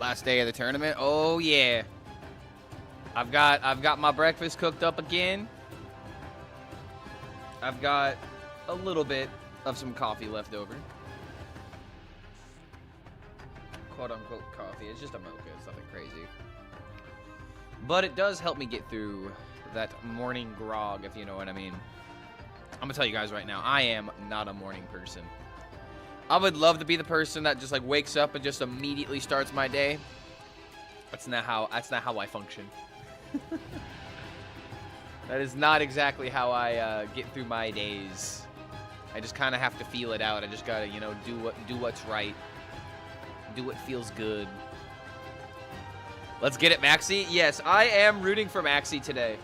Last day of the tournament. Oh yeah. I've got my breakfast cooked up again. I've got a little bit of some coffee left over. Quote unquote coffee. It's just a mocha. It's nothing crazy. But it does help me get through that morning grog, if you know what I mean. I'm gonna tell you guys right now, I am not a morning person. I would love to be the person that just like wakes up and just immediately starts my day. That's not how I function. That is not exactly how I get through my days. I just kind of have to feel it out. I just gotta, you know, do what's right. Do what feels good. Let's get it, Maxi. Yes, I am rooting for Maxi today.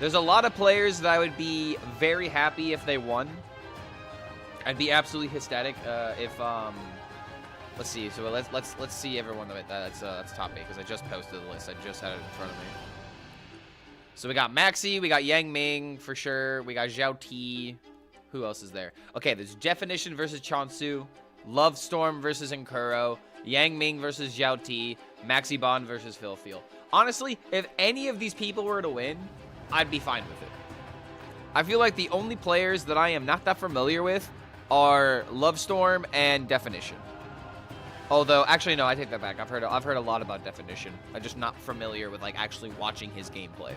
There's a lot of players that I would be very happy if they won. I'd be absolutely ecstatic if let's see. So let's see everyone that's top 8 because I just posted the list. I just had it in front of me. So we got Maxi, we got Yang Ming for sure. We got Zhao Ti. Who else is there? Okay, there's Definition versus Chansu, Love Storm versus Enkuro, Yang Ming versus Zhao Ti, Maxi Bond versus Phil Field. Honestly, if any of these people were to win, I'd be fine with it. I feel like the only players that I am not that familiar with are Love Storm and Definition. Although, actually, no, I take that back. I've heard a lot about Definition. I'm just not familiar with like actually watching his gameplay.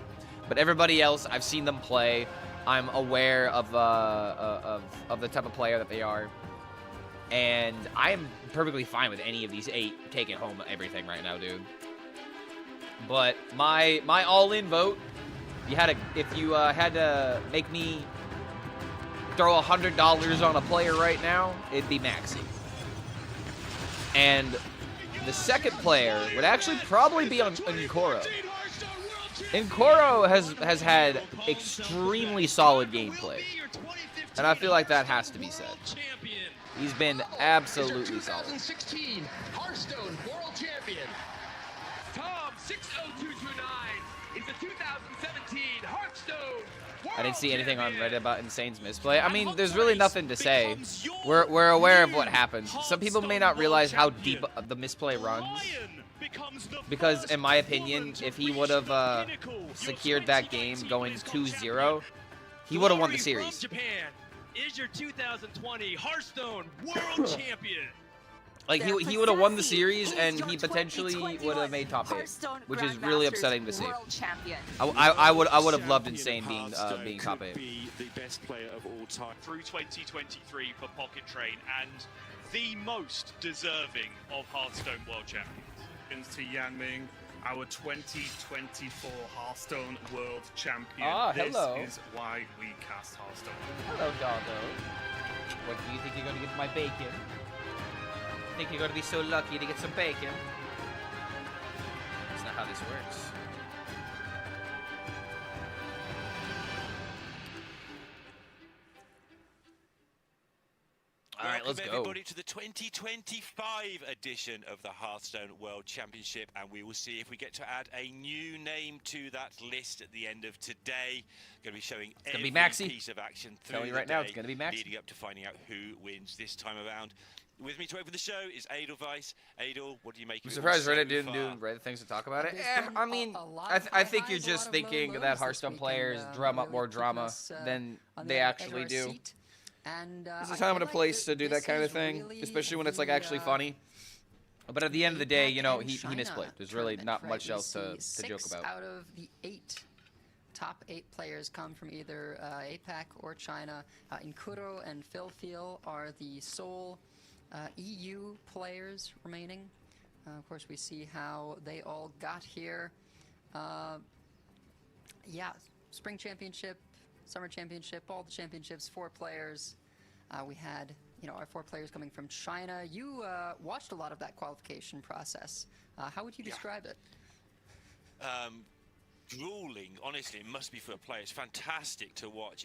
But everybody else, I've seen them play. I'm aware of the type of player that they are, and I am perfectly fine with any of these 8 taking home everything right now, dude. But my all-in vote, if you had to make me throw $100 on a player right now, it'd be Maxi. And the second player would actually probably be on Enkuro. Enkuro has had extremely solid gameplay, and I feel like that has to be said. He's been absolutely solid. 2016 Hearthstone World Champion. Tom 60229 is the 2017 Hearthstone World I didn't see anything on Reddit about Insane's misplay. I mean, there's really nothing to say. We're aware of what happened. Some people may not realize how deep the misplay runs. Because, in my opinion, if he would have secured that game going 2-0, he would have won the series. Japan is your 2020 Hearthstone World Champion. Like, he would have won the series, and he potentially would have made top 8, which is really upsetting to see. I would have loved Insane being top 8. Be the best player of all time Through 2023 for Pocket Train, and the most deserving of Hearthstone World Champions. To Yang Ming, our 2024 Hearthstone World Champion. Ah, hello. This is why we cast Hearthstone. Hello, Doggo. What do you think you're going to get my bacon? Think you're going to be so lucky to get some bacon? That's not how this works. All right, let's Welcome go. everybody to the 2025 edition of the Hearthstone World Championship, and we will see if we get to add a new name to that list at the end of today. Going to be showing every piece of action through Tell me the right day, now, it's going to be Maxi. leading up to finding out who wins this time around. With me to open the show is Edelweiss. Edel, what do you make of it? I'm surprised so Reddit didn't far? do Reddit things to talk about it. I mean, I think you're just thinking that Hearthstone players drum up more drama than they actually do. It's a time and a place to do that kind of thing, especially when it's like actually funny. But at the end of the day, you know, he misplayed. There's really not much else to joke about. Out of the top 8 players come from either APAC or China. Enkuro and Phil are the sole EU players remaining. Of course, we see how they all got here. Yeah, Spring Championship, Summer Championship, all the championships, 4 players. We had, you know, our 4 players coming from China. You watched a lot of that qualification process. How would you describe it? Grueling, honestly. It must be for a player. It's fantastic to watch.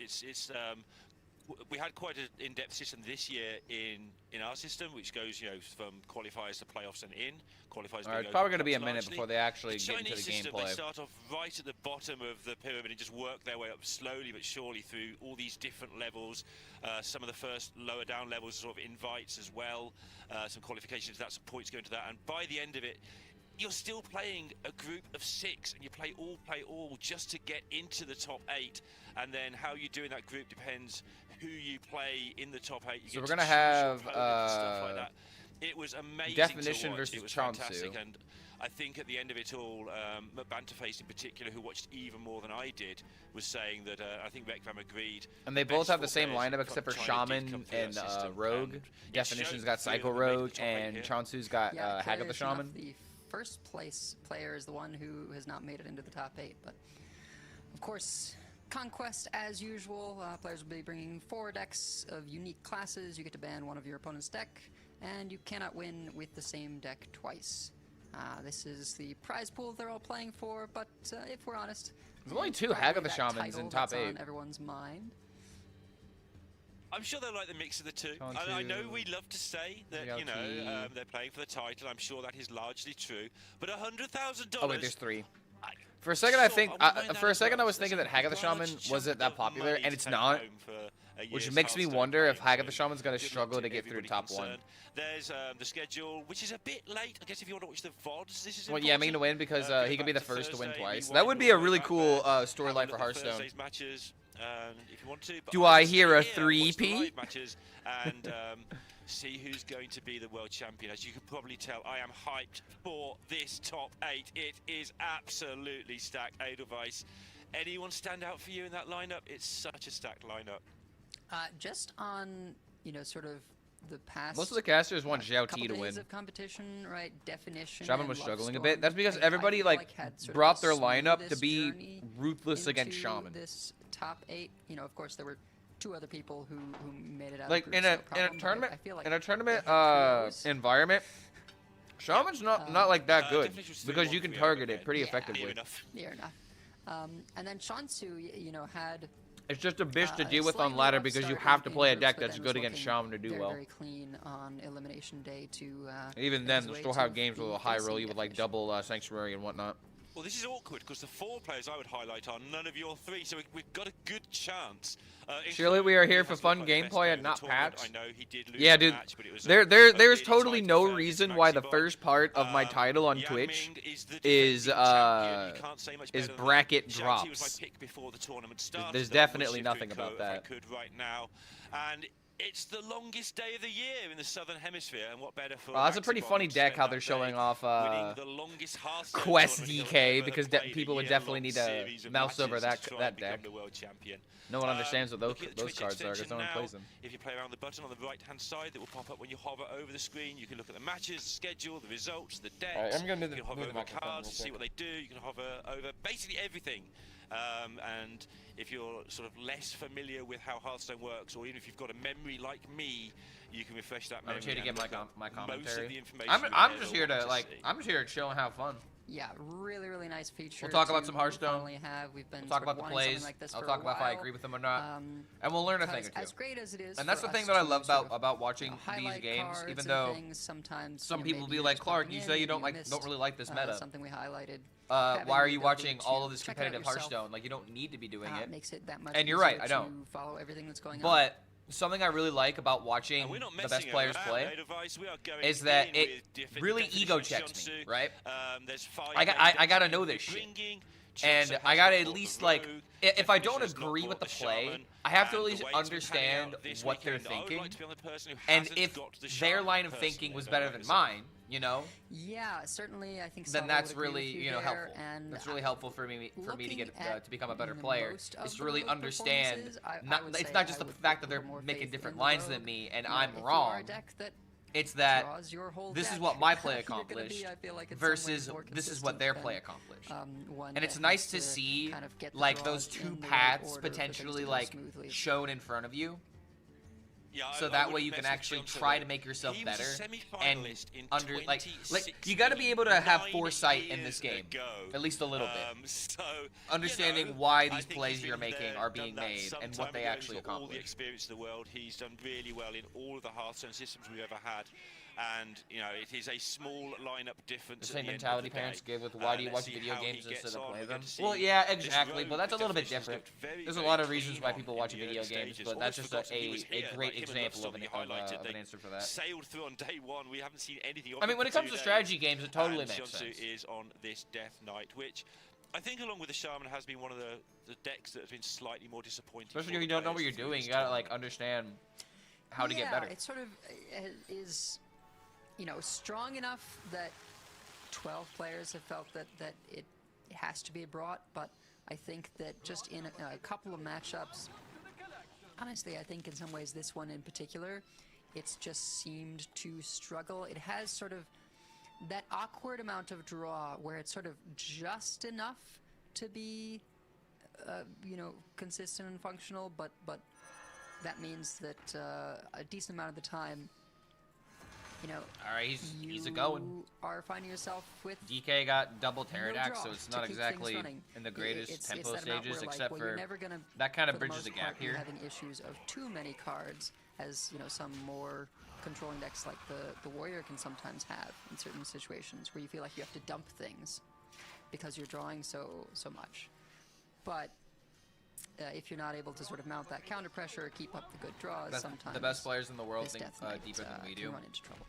We had quite an in-depth system this year in our system, which goes, you know, from qualifiers to playoffs and in. Qualifiers. It's probably going to be a minute before they actually get into the gameplay. They start off right at the bottom of the pyramid and just work their way up slowly but surely through all these different levels. Some of the first lower down levels, sort of invites as well. Some qualifications. That's points going to that, and by the end of it, you're still playing a group of 6, and you play all just to get into the top 8, and then how you do in that group depends who you play in the top 8. You So get we're to gonna choose your have opponent and stuff like that. It was amazing Definition to watch. versus It was Chonsu. fantastic, and I think at the end of it all, Banterface in particular, who watched even more than I did, was saying that I think Rekvam agreed. And they the both best have the 4 same players lineup from except for China did Shaman come through that and system, Rogue. and it Definition's showed got 3 of Psycho them made the Rogue, top 8 and here. Chonsu's got Yeah, Hag of the tradition Shaman. The first place player is the one who has not made it into the top 8, but of course, Conquest as usual. Players will be bringing 4 decks of unique classes. You get to ban one of your opponent's deck, and you cannot win with the same deck twice. This is the prize pool they're all playing for, but if we're honest, There's only 2 probably Hag of the that Shamans title in top that's 8. on everyone's mind. I'm sure they'll like the mix of the two. Chonsu. I know we love to say that, you know, DLT. they're playing for the title. I'm sure that is largely true. But $100,000. Oh wait, there's 3. For a second, I think for a second I was thinking that Hag of the Shaman wasn't that popular, and it's not, which makes me wonder if Hag of the Shaman's gonna struggle to get through top 1. There's the schedule, which is a bit late. I guess if you want to watch the VODs, this is Well, important. yeah, I mean to win because Go he could be the back first to win Thursday, twice. rewind That would be a all the way really back cool there, storyline have a for look at Hearthstone. Thursday's matches, if you want to. But Do I I will hear a sit here and watch the 3P? live matches and see who's going to be the world champion. As you can probably tell, I am hyped for this top 8. It is absolutely stacked. Edelweiss, anyone stand out for you in that lineup? It's such a stacked lineup. Just on, you know, sort of the past. Most of the casters want Zhao T couple to days win. of competition, right? Definition. Shaman and was struggling a Lovestorm, bit. That's because I everybody feel like had sort of brought the their lineup to smoothest be journey ruthless against into Shaman. This top 8, you know, of course there were 2 other people who made it out. Like of in groups, a no problem, but tournament I feel like in a tournament they had heroes. environment, Shaman's not like that good Definition was because 3-1 you can for target Edelweiss. it pretty Yeah. effectively. Near enough. Near enough. And then Chonsu, you know, had It's just a bitch to deal with on slightly ladder rough because you start have to in play a groups, deck but that's then good was against looking Shaman to do very, well. very clean on elimination day to. Even make then, his they'll way still to have games with a the high facing roll you with like definition. double Sanctuary and whatnot. Well, this is awkward because the 4 players I would highlight are none of your 3, so we've got a good chance. Surely we are including here he for has fun looked like the best gameplay player and in the not tournament. packs. I know he did lose Yeah, the dude. match, but it was There's really totally tight no affair reason against why the Maxi first part of my Bond. title on Yang Twitch Ming is the is defending champion. You can't say much is better than bracket that. Shao T was drops. my pick before the tournament started. There's though I would definitely shift nothing to about Ko that. If I could right now, and it's the longest day of the year in the Southern Hemisphere, and what better for Well, that's a Maxi pretty Bond funny to deck spend how that they're day showing off winning the longest Hearthstone Quest tournament DK he'll ever because have played, people a would definitely need year-long to series of mouse over matches to try that and become deck. the world champion. No one understands what Looking at the those Twitch cards are because extension no one now, plays them. if you play around the button on the right-hand side, that will pop up when you hover over the screen. You can look at the matches, the schedule, the results, the decks. Alright, I'm gonna move you can hover the over microphone cards, real see quick. what they do. You can hover over basically everything. And if you're sort of less familiar with how Hearthstone works, or even if you've got a memory like me, you can refresh that I'm memory. just here to and get look up my most of commentary. the information I'm you just ever here want to like see. I'm just here to chill and have fun. Yeah, really, really nice feature. We'll talk about to some Hearthstone. finally have. We've been We'll talk sort about of the wanting something plays. like this I'll for talk a about if I while. agree with them or not, and we'll learn a thing or As two. great as it is, And that's for the thing us that I to love sort of, about watching these highlight games, cards even and though things, sometimes some you know, people maybe be you're like, just Clark, popping you in, say you don't maybe missed, really like this meta. Something we highlighted. Why having are the you ability watching to all of this check it out competitive yourself, Hearthstone? Like you don't need to be doing it. makes it that much And you're right, easier I don't. to follow everything that's going on. But something I really like about watching And we're not the best messing players around, play Edelweiss. We are going is that in it with different really definitions ego of checks me, Chonsu. right? There's 5 I main gotta decks know we're this shit. bringing. And Chonsu I has gotta not at bought least the like, Rogue. if I don't Definition's not agree bought with the the play, Shaman. I have to at And least the way it's been panning understand out this what they're weekend, I would thinking. like to be on the person who And hasn't if got the their Shaman line of personally, thinking was don't better like than this. mine, you know, yeah, certainly I think then Sava that's would agree really, with you know, there, helpful. and That's really helpful for me to looking get at to become a better most player. of Is to the really Rogue understand. performances, I Not, would it's say not just I the would fact that put they're more making faith different in the lines Rogue. than me, and You know, I'm if you are wrong. a deck that It's that draws your whole this is deck, what my play you're gonna accomplished be, I feel like, in some ways versus more this is what consistent their than, play accomplished. one And it's that nice has to see kind of get the like those draws two in the right paths order for things to potentially go like smoothly. shown in front of you. Yeah, So I that way wouldn't you can mess with actually Chonsu, try though. to make yourself He was a better and semi-finalist in under like 2016, you got to be able to have 9 foresight in this years game, ago. at least a little bit. So, Understanding you know, why I these think plays he's you're been making there, are done being that made some and time what they ago. actually He's got all the accomplish. experience in the world. He's done really well in all of the Hearthstone systems we've ever had. and you know it is a small lineup difference. The at same the end mentality of the parents day. give with why do you Let's watch see video how he games gets instead of on. play We're them? going to see Well, yeah, this exactly, road but that's a little bit Definitions different. looked very, There's a very lot of clean reasons why on people in watch the video early games, stages. but that's Almost just forgotten he was a here, great like him and example of Love an, Story highlighted. of an They answer for that. sailed through on day one. We haven't seen anything of I mean, it when for it comes 2 to strategy days. games, it totally And makes Shansu sense. is on this Death Knight, which I think, along with the Shaman, has been one of the decks that has been slightly more disappointing. Especially for if you the don't know what players you're through doing, this you gotta like tournament. understand how to get better. It sort of is, you know, strong enough that 12 players have felt that it has to be brought, but I think that just in a couple of matchups, honestly, I think in some ways this one in particular, it's just seemed to struggle. It has sort of that awkward amount of draw where it's sort of just enough to be, you know, consistent and functional, but that means that a decent amount of the time, you know, All right, he's a you going. are finding yourself with DK got double no Pterodax, draw so it's to not keep things exactly running. in the It- greatest it's tempo that amount stages, where, like, except well, for you're never gonna, that kind of for the bridges the most gap part, be here. having issues of too many cards, as you know, some more controlling decks like the Warrior can sometimes have in certain situations where you feel like you have to dump things because you're drawing so much. But if you're not able to sort of mount that counter pressure, keep up the good draws, sometimes The best players in the world this think Death Knight, deeper than we can do. run into trouble.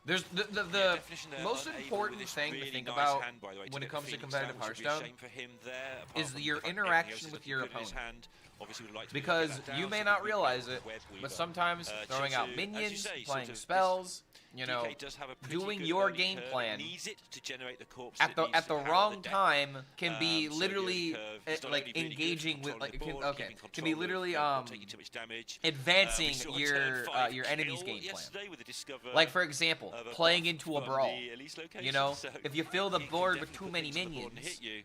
There's the Definition there, most unable with important this thing to really think nice about hand, by the way, to when it get comes to Phoenix competitive down, which would be a Hearthstone shame for him there, apart is from your the fact interaction everything else with is your looking good in his opponent. hand. Obviously would like to be able to because get that you down, may so not we realize got it, Web Weaver. but sometimes throwing out Chinsu, as you minions, say, sort playing of spells, you know, DK does have a pretty doing good your early game curve. plan It needs it to generate the corpse at that needs the to power wrong deck. time can be So literally the curve is not like only really good for engaging with controlling like the can, board, okay keeping can be control of literally not taking too much damage. advancing We saw a turn 5 your enemy's kill game plan. yesterday with a Discover Like for example, of a playing buff into a from brawl. the Elise location, You know, so if you fill the he can board with definitely too put many things on the board and minions, hit you.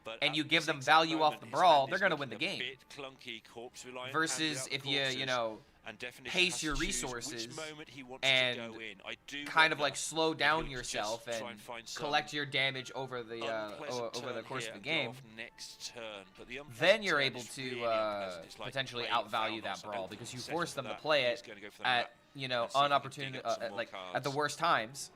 But and at you give this them exact value off moment, the his brawl, hand they're is gonna win the looking a game. bit clunky, corpse reliant, hand Versus without if the you corpses. know And Definition pace has your to choose resources which moment he wants and to go in. I do kind of wonder like slow if down he'll just yourself try and find some collect your damage over the unpleasant over the turn course here of the and go game. off next turn. But the unpleasant Then you're turn able is to really unpleasant. It's like potentially playing outvalue that Thanos. I brawl don't because you think force he's them to settled for play that. it He's gonna go for the at map you know and see if he can unopportune dig up some more like at the cards. worst times,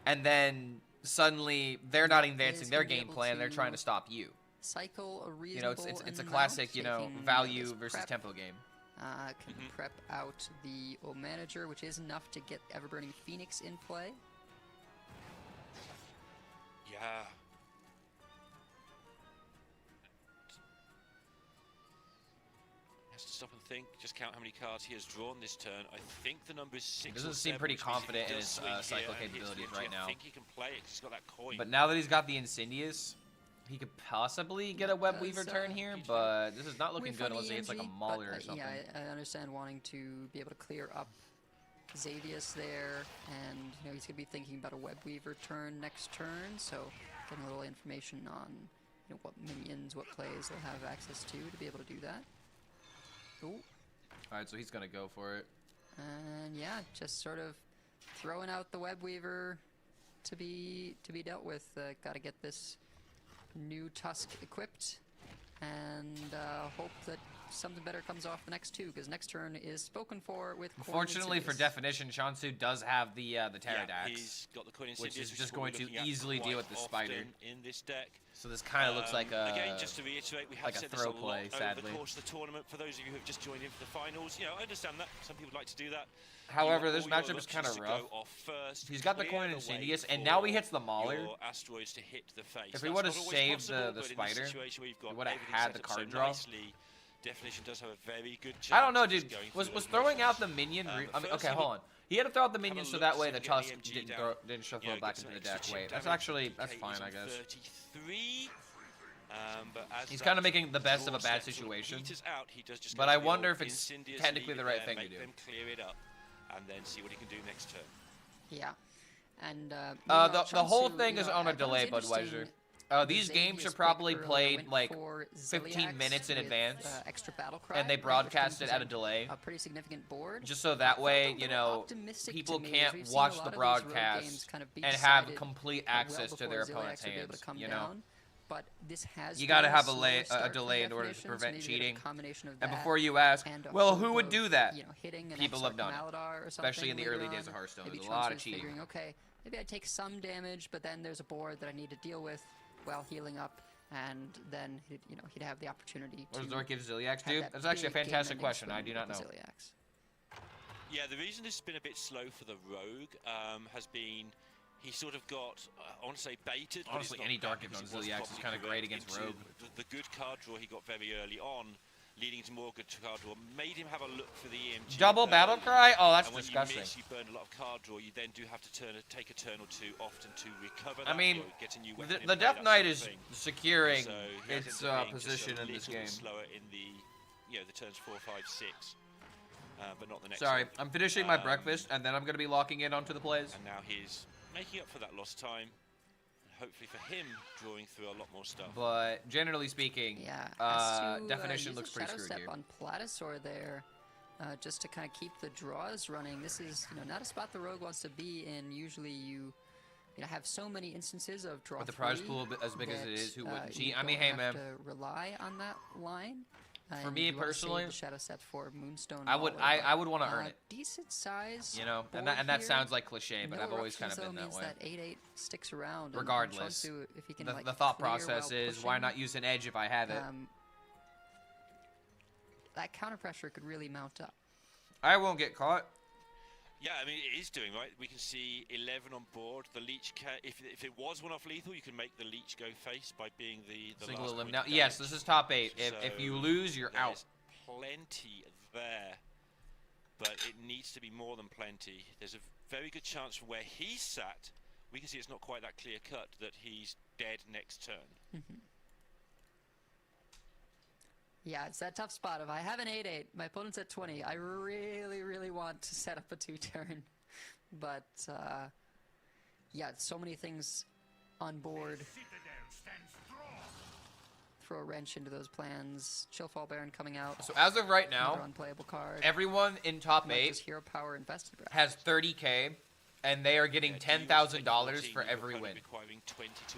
and then suddenly they're not advancing is their gonna be game able plan. They're trying to to stop you. Cycle a You reasonable know, it's a amount, classic you know taking value this versus prep, tempo game. Can prep out the O Manager, which is enough to get Everburning Phoenix in play. Yeah. Has to stop and think. Just count how many cards he has drawn this turn. I think the number is 6. doesn't or seem 7, pretty which means if he confident in does his, swing here cycle and hits capabilities the right entry, now. I think he can play it 'cause he's got that coin. But now that he's got the Incendious, he could possibly get a Web Weaver does, turn here, but this is not looking Weird good funny unless he hits like a ENG, Mauler but, or something. Yeah, I understand wanting to be able to clear up Xavius there, and you know he's gonna be thinking about a Web Weaver turn next turn, so getting a little information on you know what minions, what plays they'll have access to be able to do that. Ooh. Alright, so he's gonna go for it. And yeah, just sort of throwing out the Web Weaver to be dealt with. Got to get this new Tusk equipped, and hope that something better comes off the next two, because next turn is spoken for with. Unfortunately for definition, Shansu does have the Pterodax, Yeah, he's got the coin which Insidious, is just what we're going to looking at easily deal quite with the spider. often in this deck. So this kind of looks like a again, just to reiterate, we have like a said throw this a play, lot sadly. over the course of the tournament. For those of you who have just joined in for the finals, you know, I understand that some people like to do that. However, You this want all matchup your is kind of options to rough. go off first, He's got the clear coin way Insidious, and now he for hits the Mauler. your asteroids to hit the face. If we That's would've not always saved possible, the but in this spider, situation where you've got we would've everything had set the up so card draw. nicely, Definition does have a very good chance. I don't know, of just dude. going Was through those throwing out motions. the minion? I mean, But okay, first hold on. He had to throw out the minions so look, that see way if the we get Tusk the MG didn't down. didn't shuffle You know, it back get some into the extra deck. Wait, chip that's damage. actually that's DK fine, is I on guess. 33. But as He's that kind of making the best of a draw bad step sort of situation. peters out, he does just But go I for the wonder old if it's Insidious, technically leave the it right there, thing to make do. them clear it up, and then see what he can do next turn. Yeah, and The whole thing is on a delay, Budweiser. These games are probably played like 15 minutes in advance, extra battle cry, and they which can broadcast it at a present delay, a pretty significant board. just so that way, you know, Optimistic people to me, as can't we've seen watch a the lot of these road games broadcast kind of be and have decided complete well access to before their Ziliax opponent's would be able to hands, come you know? down. but this has You gotta been have slower a start for delay in order to Definition, so prevent maybe a bit of a cheating. combination of And that before you ask, and a well, hope who would of, do that? you know, hitting an People Exarch have done it. Maladar or Especially in the something early later days of on. Hearthstone. Maybe There's a lot of Chonsu's cheating. figuring, okay, maybe I take some damage, but then there's a board that I need to deal with while healing up, and then he'd have the opportunity What to does Zork give Ziliax have do? that That's actually a big fantastic game-ending question. I swing do not with know. the Ziliax. Yeah, the reason this has been a bit slow for the Rogue has been he sort of got, I want to say baited. but it's Honestly, not any bad dark hit because on it was Ziliax is probably kinda great correct against into Rogue. The good card draw he got very early on, leading to more good card draw, made him have a look for the EMG. Double battle cry? Oh, that's and when disgusting. you miss, you burn a lot of card draw. You then do have to take a turn or two often to recover that. I mean, or get a new weapon in the play, Death that Knight sort of is thing. securing So he has its ended up being just position a in this little bit game. slower in the, the turns 4, 5, 6, but not the next Sorry, one. I'm finishing my breakfast, and then I'm going to be locking in onto the plays. And now he's making up for that lost time. Hopefully for him, drawing through a lot more stuff. But generally speaking, Yeah, has to, Definition use looks a pretty Shadow screwed Step here. on Platasaur there, just to kind of keep the draws running. This is, not a spot the Rogue wants to be in. Usually you have so many instances of draw With the prize three pool as big as it that, is, who wouldn't you cheat? I mean, don't hey, have man. to rely on that line. For and me you wanna save personally, the Shadow Step for Moonstone. I would want to earn it. Decent size. And board that here. sounds like cliche, but No I've always kind eruptions, of been though, that means way. that 8/8 sticks around. and Regardless, Chonsu, if he can, the thought clear process while is, why pushing, not use an edge if I have it? that counter pressure could really mount up. I won't get caught. Yeah, I mean, it is doing, right? We can see 11 on board. The Leech, if it was one-off lethal, you can make the Leech go face by being the Single last elim. point Now, of yes, damage. this is top 8. If So you lose, you're out. there's plenty there, but it needs to be more than plenty. There's a very good chance from where he's sat, we can see it's not quite that clear-cut, that he's dead next turn. Yeah, it's that tough spot. If I have an 8/8, my opponent's at 20. I really, really want to set up a 2-turn, but yeah, so many things on board. Throw a wrench into those plans. Chillfall Baron coming out. So as of right Another now, unplayable card. everyone in top Not 8 just hero power invested. has 30K, and they are getting $10,000 for every win.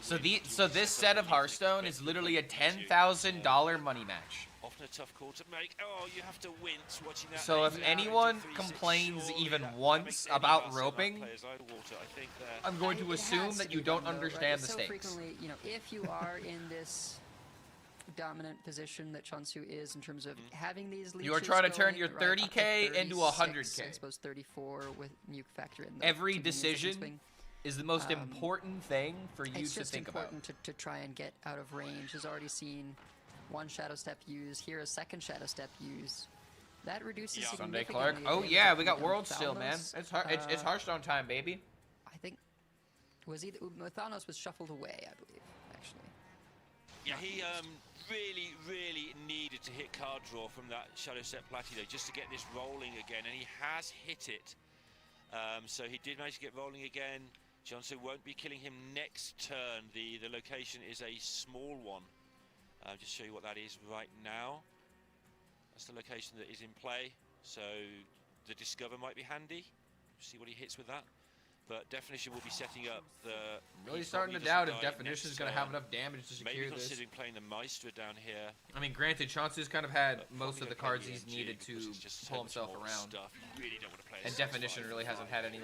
So this set of Hearthstone is literally a $10,000 money match. Often a tough call to make. Oh, you have to wince watching that. So if lane anyone down to 3-6, complains surely even that once makes any about of us in that roping, player's eye water. I think I'm going to It assume has that to you be don't done, though, right? understand the So stakes. frequently, if you are in this dominant position that Chonsu is in terms of having these leeches You are trying to turn going, your right, up to 30K into 36, 100K. I suppose 34 with you factor in the Every convenience of decision swing. is the most important thing for you It's to just think about. important to try and get out of range. Has already seen one Shadow Step used, here a second Shadow Step used. That reduces Sunday significantly Clark. the Oh damage yeah, that we can got be done World with still, man. Thalnos. It's Hearthstone time, baby. I think was either Thalnos was shuffled away, I believe, actually. Yeah, he really needed to hit card draw from that Shadow Step Platy just to get this rolling again, and he has hit it. So he did manage to get rolling again. Chonsu won't be killing him next turn. The location is a small one. Just show you what that is right now. That's the location that is in play. So the Discover might be handy. See what he hits with that. But Definition will be setting up the... Really he starting to probably doubt if doesn't die Definition is next going to have turn. enough damage to secure Maybe this. considering playing the Maestro down here. I mean, granted, Chauncey's kind of had but most of probably the gonna cards play he's EMG needed to because it's just so pull much himself more around. Stuff. You really don't want to play And a Definition 6-5 really hasn't had any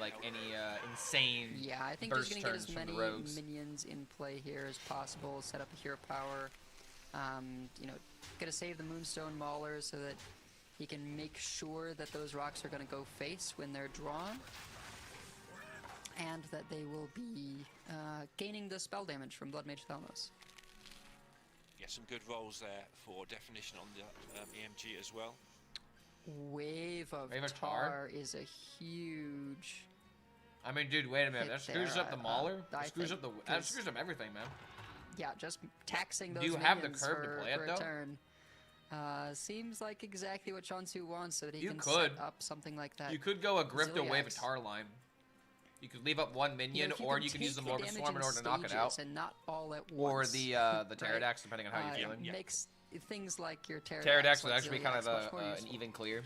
insane Yeah, I think he's burst going to get turns as from many the rogues. minions in play here as possible, set up a hero power. Going to save the Moonstone Mauler so that he can make sure that those rocks are going to go face when they're drawn, and that they will be gaining the spell damage from Blood Mage Thalnos. Yeah, some good rolls there for Definition on the EMG as well. Wave of Wave of Tar is a huge... I mean, dude, wait a minute. hit That screws there, up the Mauler. I That screws think, up that 'cause- screws up everything, man. Yeah, just taxing those Do you have the minions curve to for, play it, for though? a turn. Seems like exactly what Chonsu wants, so that he You can could. set up something like that. You could go a Grifta Wave of Ziliax. Tar line. You could leave up one minion, If or you can use the take Morgan damage Swarm in order to knock it stages out. and not all at Or once, the right? Pterodax, depending on how you're feeling. It makes things like your Pterodax, Pterodax would like actually be kind of Ziliax, much more an useful. even clear.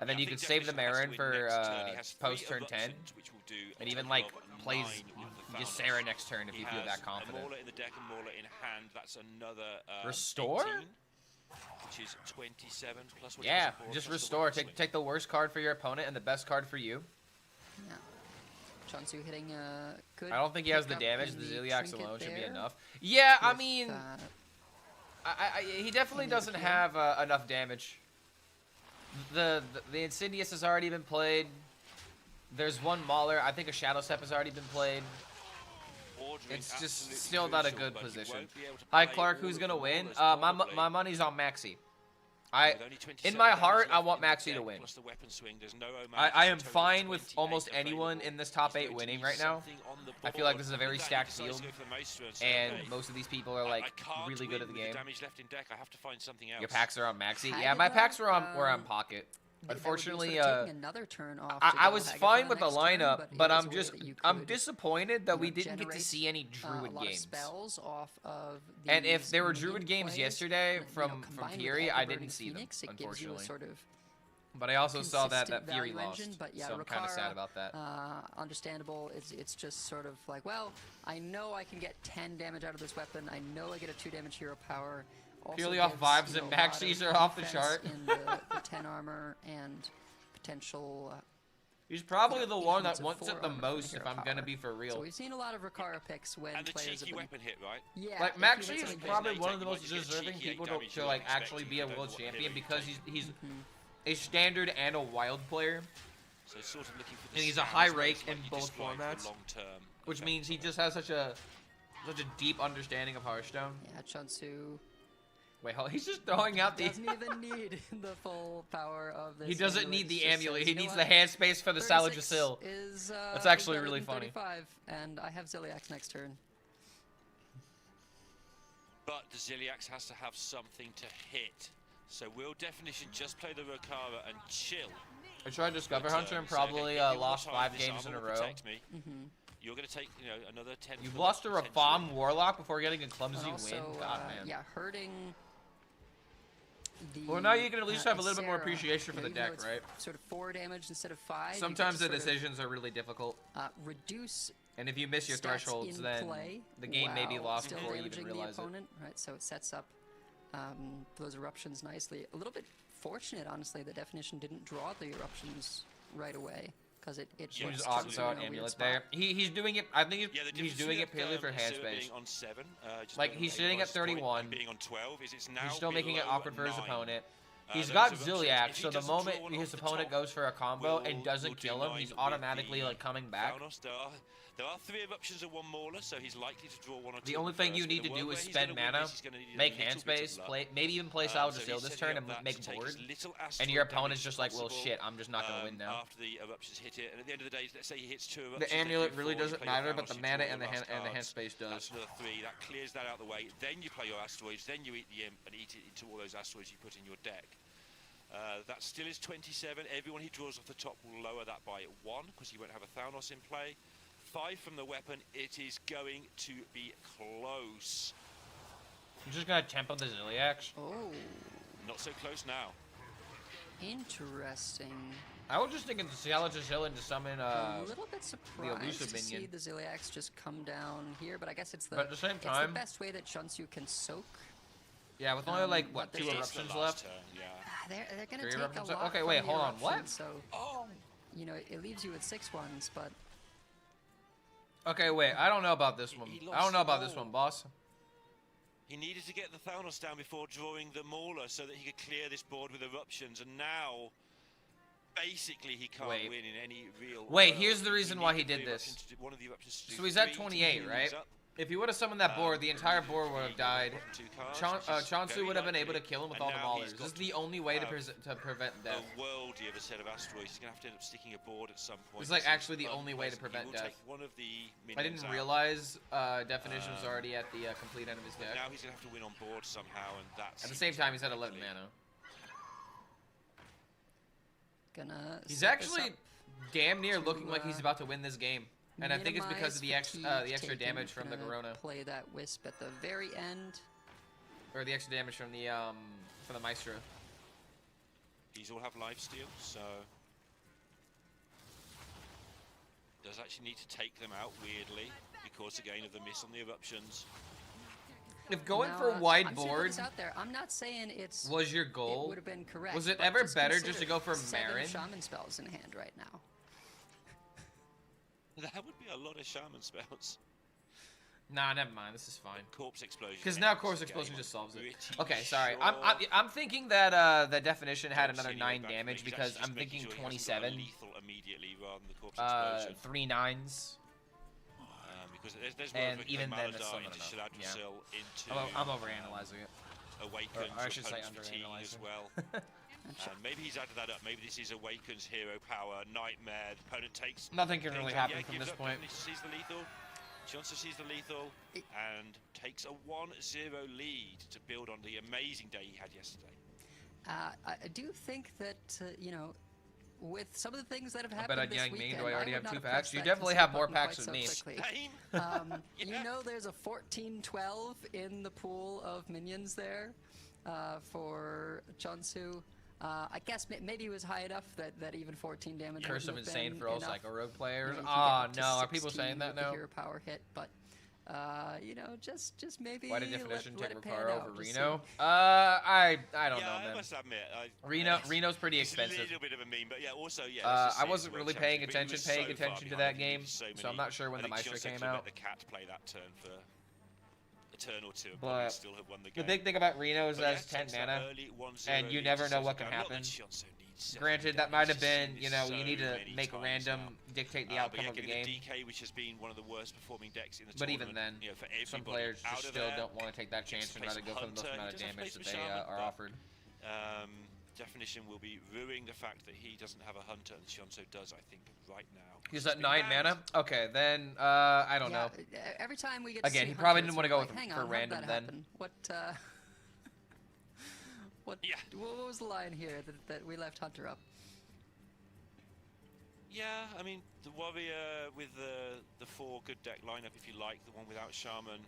And then Yeah, you I could think save the Definition has to Marin win for next turn. He has 3 post turn 10. eruptions, which will do And a even, total like, of plays 9 with the Thanos. Sarah next turn if He you feel has that confident. a Mauler in the deck and Mauler in hand. That's another Restore? 18, which is 27 plus what Yeah, you support, just plus the restore. weapon swing. Take the worst card for your opponent and the best card for you. Yeah. Chonsu hitting a good. I don't think he has the pickup damage. in The the Ziliax trinket alone should be there enough. Yeah, I with, mean, he definitely Another doesn't kill. have enough damage. The Insidious has already been played. There's one Mauler. I think a Shadow Step has already been played. Ordering It's just absolutely still not a crucial, good but you position. won't be able to Hi, play Clark. all Who's of gonna the win? Maulers My probably. money's on Maxi. With only 27 In my damage heart, I left want in the Maxi to deck, win. plus the weapon swing, there's no I am total of fine with 28 almost anyone available. in this top He's 8 going to winning leave right now. something on the I feel like board. this is a very With that, he stacked decides field, to go for the Maestro and and say, okay, most of these people are like I can't really good at the win with game. damage left in deck. I have to find something else. Your packs are on Maxi. Hagathon, Yeah, my packs were on pocket. that would be Unfortunately, sort of taking another turn off I to go was Hagathon fine with the next turn, lineup, but it is I'm a way just that you I'm could, disappointed that you we know, didn't get to generate, see any Druid a lot games. of spells off of these And if there were minion Druid games plays, yesterday and, from combined with Fury, I Ever didn't Burning see them, Phoenix, it gives you a unfortunately. sort of But I also saw that consistent Fury value lost, engine, but yeah, so I'm kind of sad Rukara, about that. Understandable. It's just sort of like, well, I know I can get 10 damage out of this weapon. I know I get a 2 damage hero power. Also Purely off gives, vibes you and know, a max lot of Cs are off the defense chart. in the 10 armor and potential. He's probably you know, the one that increments of wants 4 it the armor from most, hero if I'm gonna power. be for So real. we've seen a lot of Rukara picks when And the players cheeky have been, weapon hit, right? yeah. Like if Max you hit is something probably big, one of the You most might get deserving cheeky people damage to you like weren't actually be a expecting, world but don't know what champion hit because you he's Mm-hmm. a standard and a wild player, So sort of looking for the And he's a scams, high but rake it's like in you both described, the formats, long-term which effect means he of it. just has such a deep understanding of Hearthstone. Yeah, Chunsu Wait, hold, he's just throwing out the. doesn't even need the full power of this. He doesn't amulet. need It the just amulet. says, He you know needs what? the hand space for the 36 Salajasil. is, That's is actually better really than funny. 35, and I have Ziliax next turn. But the Ziliax has to have something to hit. So will Definition just play the Rokara and chill? I tried Discover But, Hunter and he said, okay, probably if you want lost to target 5 this games in a armor, row. protect me, Mm-hmm. You're going to take, another 10. You've for lost to a potentially. bomb Warlock before getting a clumsy And also, win. God, man. yeah, hurting. The, Well, now you can at least have a little bit more Sarah, appreciation for the even though deck, it's right? Sort of 4 damage instead of 5. you get Sometimes to the sort of, decisions are really difficult, reduce and if you miss your stats thresholds, in then play the game may be while lost still before you even damaging realize the it. opponent, right? So it sets up those eruptions nicely. A little bit fortunate, honestly, that Definition didn't draw the eruptions right away because it Yeah, Use puts absolutely. Chunsu in a Auto weird Amulet spot. there. He's doing it. I think Yeah, the he's difference doing it with, purely for hand Sura space. being on 7, just Like, on he's a sitting at bonus point, 31. and being on 12 is it's now He's still making it below awkward for his 9. opponent. He's those got eruptions, Ziliax, if he so the doesn't moment draw one his off the opponent top, goes for a combo and we'll doesn't do kill him, 9 he's with automatically the like coming back. Thanos. There are 3 eruptions and 1 Mauler, so he's likely to draw 1 or 2. The only thing you need to do is spend mana, make hand space, maybe even play Salajasil this turn and make board. And your opponent's just like, well, shit, I'm just not gonna win now. After the eruptions hit it, and at the end of the day, let's say he hits 2 eruptions. The amulet really you doesn't play your matter, but Thanos, the you mana draw and the your last hand cards. space does. That's another 3. That clears that out of the way. Then you play your asteroids. Then you eat the imp and eat it into all those asteroids you put in your deck. That still is 27. Everyone he draws off the top will lower that by 1 because he won't have a Thanos in play. 5 from the weapon. It is going to be close. I'm just gonna tempo the Ziliax. Oh, Not so close now. interesting. I was just thinking Salajasil and to summon A little bit surprised elusive to see minion. the Ziliax just come down here, but I guess it's the, But at the same it's time- the best way that Chunsu can soak. yeah, with only like what but 2 there's- It's the eruptions last left. turn, yeah. They're gonna 3 take eruptions a left? lot. Okay, from wait, the hold on, what? eruptions, So, you know, it leaves you with 6 ones, but Okay, wait. I don't know about this one. He I don't lost know about all. this one, boss. He needed to get the Thanos down before drawing the Mauler so that he could clear this board with eruptions, and now basically he can't Wait. win in any real. Wait, world. here's the reason why he needed did the this. eruptions to do- one of the eruptions to do So he's at 3 to 28, heal right? these up. If he would have summoned that board, the entire board would have died. 2 cards, which is Chonsu very would have been able to likely, kill him with and all the now he's maulers. got This is the only way to, have prevent death. A worldie of a set of asteroids. He's gonna have to end up sticking a board at some point. It's like This is actually the only way to unpleasant. He prevent will death. take one of the I minions didn't out, realize Definition was already at the complete end of his but deck. now he's gonna have to win on board somehow, and that's At the same time, he's at 11 mana. gonna. He's set this actually up damn near to, looking like he's about to win this game. And I think it's because of the minimize extra fatigue damage taken. from the Gonna Corona. Play that wisp at the very end. Or the extra damage from the Maestro. these all have life steal, so does actually need to take them out weirdly because again of the miss on the eruptions. If going Now, for I'm wide just gonna put board this out there. I'm not saying it's was your it goal, would have been correct. was it but ever just better just consider to go for 7 Marin? shaman spells in hand right now. That would be a lot of shaman spells. Nah, never mind. This is fine. Corpse explosion. Because now ends Corpse the Explosion game. just solves it. Pretty Okay, sorry. sure. I'm thinking that the definition had Corpse another anyway 9 back damage from it. He's because actually I'm just making thinking sure he hasn't got a 27. lethal immediately rather than the corpse explosion. 3 9s. Because there's and one of even then, Maladar it's still into not enough. Shadowsil, into I'm overanalyzing it. Awakens, Or I should say opponent's fatigue as underanalyzing. well. Maybe he's added that up. Maybe this is Awakens hero power, nightmare. The opponent takes. Nothing can really things out. happen from Gives this up, point. Sees the lethal. Johnson sees the lethal and takes a 1-0 lead to build on the amazing day he had yesterday. I do think that you know, with some of the things that have I happened bet I'd this Yang Ming. weekend, Do I already would have not 2 have packs? pressed You that definitely consent have more button packs quite than me. so quickly. Same. You know, there's a 14-12 in the pool of minions there for Chonsu. I guess maybe it was high enough that even 14 damage. Curse of wouldn't have Insane been for all enough. Psycho Rogue players. You know, you could get Ah, up to no. Are people 16 saying that with the now? hero power hit, but you know, just maybe Why did definition let take it pan Ricaro out, over just Reno? see. I don't Yeah, know, I man. must admit, Reno's pretty it's expensive. a little bit of a meme, but yeah, also yeah. I wasn't really paying attention to that game, so I'm not sure when the Maestro came out. Let the cat play that turn for a turn or two, and But probably still have won the game. The big thing about Reno is But that yeah, it's 10 takes that mana, early 1-0 and you lead never to know what Sosaka. can Not that happen. Shinzo needs 7 Granted, that damage, might have he's been, seen you this know, you so need to many make times random now. dictate the But outcome yeah, of the getting game. a DK, which has been one of the worst performing decks in the But tournament. even then, you know, for some everybody players out just of still there, don't want to take that chance and gets rather to go for the most play some amount of Hunter, damage doesn't that play they some Shaman, are but, offered. Definition will be ruining the fact that he doesn't have a Hunter, and Shionso does, I think, right now. He's It's at been 9 banned. mana? Okay, then, I don't know. Every time we get to Again, see he probably Hunter, didn't it's wanna sort go of like, with- hang for on, random how'd that then. happen? What Yeah. what was the line here that we left Hunter up? Yeah, I mean, the Warrior with the 4 good deck lineup, if you like, the one without Shaman,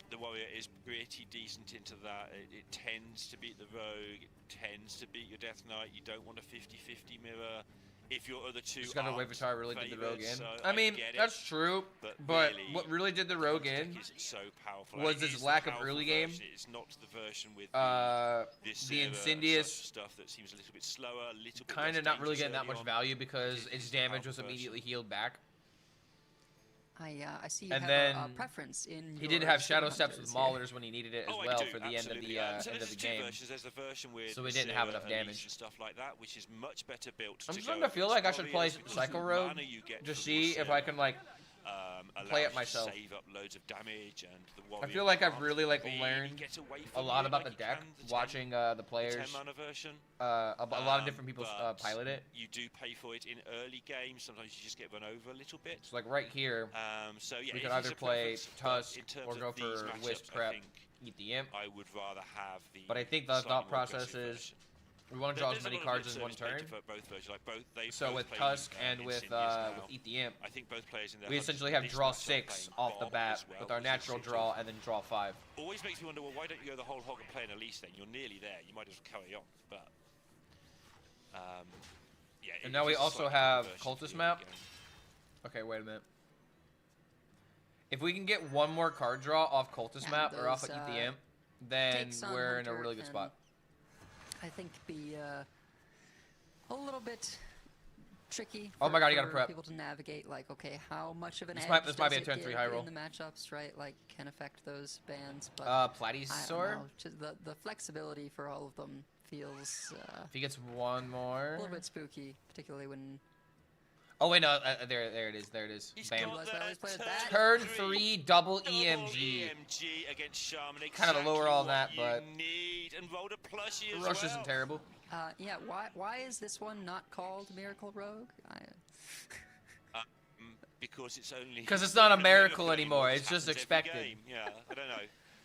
the Warrior is pretty decent into that. It tends to beat the Rogue, it tends to beat your Death Knight. You don't want a 50-50 mirror if your other two Just gotta wait aren't for Tar really did the Rogue favoured, in. so I mean, get it, that's true, but really, what really did the Rogue this in deck is so powerful. was It this is the lack of powerful early game. version. It's not the version with this the Incendious stuff that seems a little bit slower, a little bit kind of less not really getting that dangerous much early on. value because It its is the damage was powerful immediately healed back. I see you And have then a preference in He your did have Stream Shadow Steps with Hunters here. Maulers when he needed it as Oh, I well do, for the end of absolutely. the So end there's of the two game. versions. There's the version with So we didn't have enough Zero Elise damage. and stuff like that, which is much better built. I'm to starting go to feel against like I should play warriors because Psycho the Rogue, mana you get just from see if Zero, I can like play it allows you to myself. Save up loads of damage, and the I warrior feel like I've can't really like really learned get away a from lot you about like the you deck can the 10 watching the the players. 10 mana version. A lot of different people But pilot it. You do pay for it in early games. Sometimes you just get run over a little bit. So like right here, So yeah, we it could is either a play preference, but Tusk in terms or of go these for matchups, Wisp I Prep, think eat the Imp. I would rather have the. But I think the slightly thought more process aggressive is version. we want to draw as There's a many lot of cards lip in one service turn. paid for both versions. Like they So both with play Tusk and with Incendies now. Eat the Imp, I think both players in their we Hunters essentially have this draw matchup 6 playing off the Bomb bat as well, with our which is natural sort of- draw and then draw 5. Always makes me wonder, well, why don't you go the whole hog and play an Elise then? You're nearly there. You might as well carry on. But yeah. And it now we is a also slightly have different version Cultist of the map. game. Okay, wait a minute. If we can get one more card draw off Cultist Yeah, map or off of those, Eat the Imp, then takes on we're in a Hunter really good can, spot. I think be a little bit tricky. Oh my God, you gotta for prep. people to navigate. Like, okay, how much of an This edge might be a does turn it 3 give high roll. in the matchups, right? Like, can affect those bands. But I don't Platysaur. know. Just the flexibility for all of them feels If he gets one a more. little bit spooky, particularly when. Oh wait, no, there it is. There it is. He's Bam. got Realize I always the played that. Turn 3 double Double EMG. EMG against Shaman. Kind of a lower exactly on that, what but you need, and rolled a plushie as Rush well. isn't terrible. Yeah, why is this one not called Miracle Rogue? Because it's only. Because it's not a miracle anymore, anymore, it it's just happens every expected. game. Yeah, I don't know.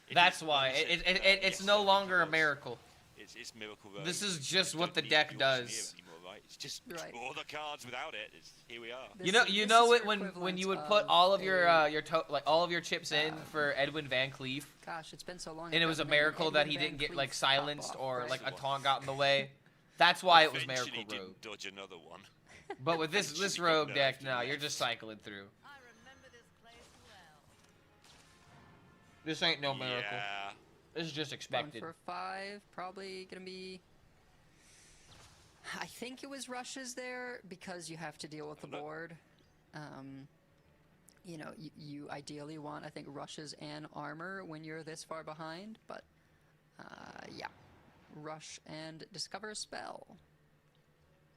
It That's is why. what I said, It's no yesterday, longer a because miracle. It's Miracle Rogue. This is You just what don't the need deck the does. Auctioneer anymore, right? It's just Right. draw the cards without it. Here we are. This You know, is- you this know is it your when equivalent you would put of all of your a- all of your chips in for Edwin Van Cleef, Gosh, it's been so long. and it I've was a forgotten the name. miracle that Edwin he Van didn't get Cleef like pop silenced off, or right? like a taunt got in the way. That's why it was Eventually Miracle Rogue. didn't dodge another one. But with this rogue deck now, you're just cycling through. I remember this place well. This ain't no miracle. Yeah. This is just Going expected. for 5, probably gonna be. I think it was rushes there because you have to deal with the board. You know, you ideally want, I think, rushes and armor when you're this far behind, but yeah, rush and discover a spell.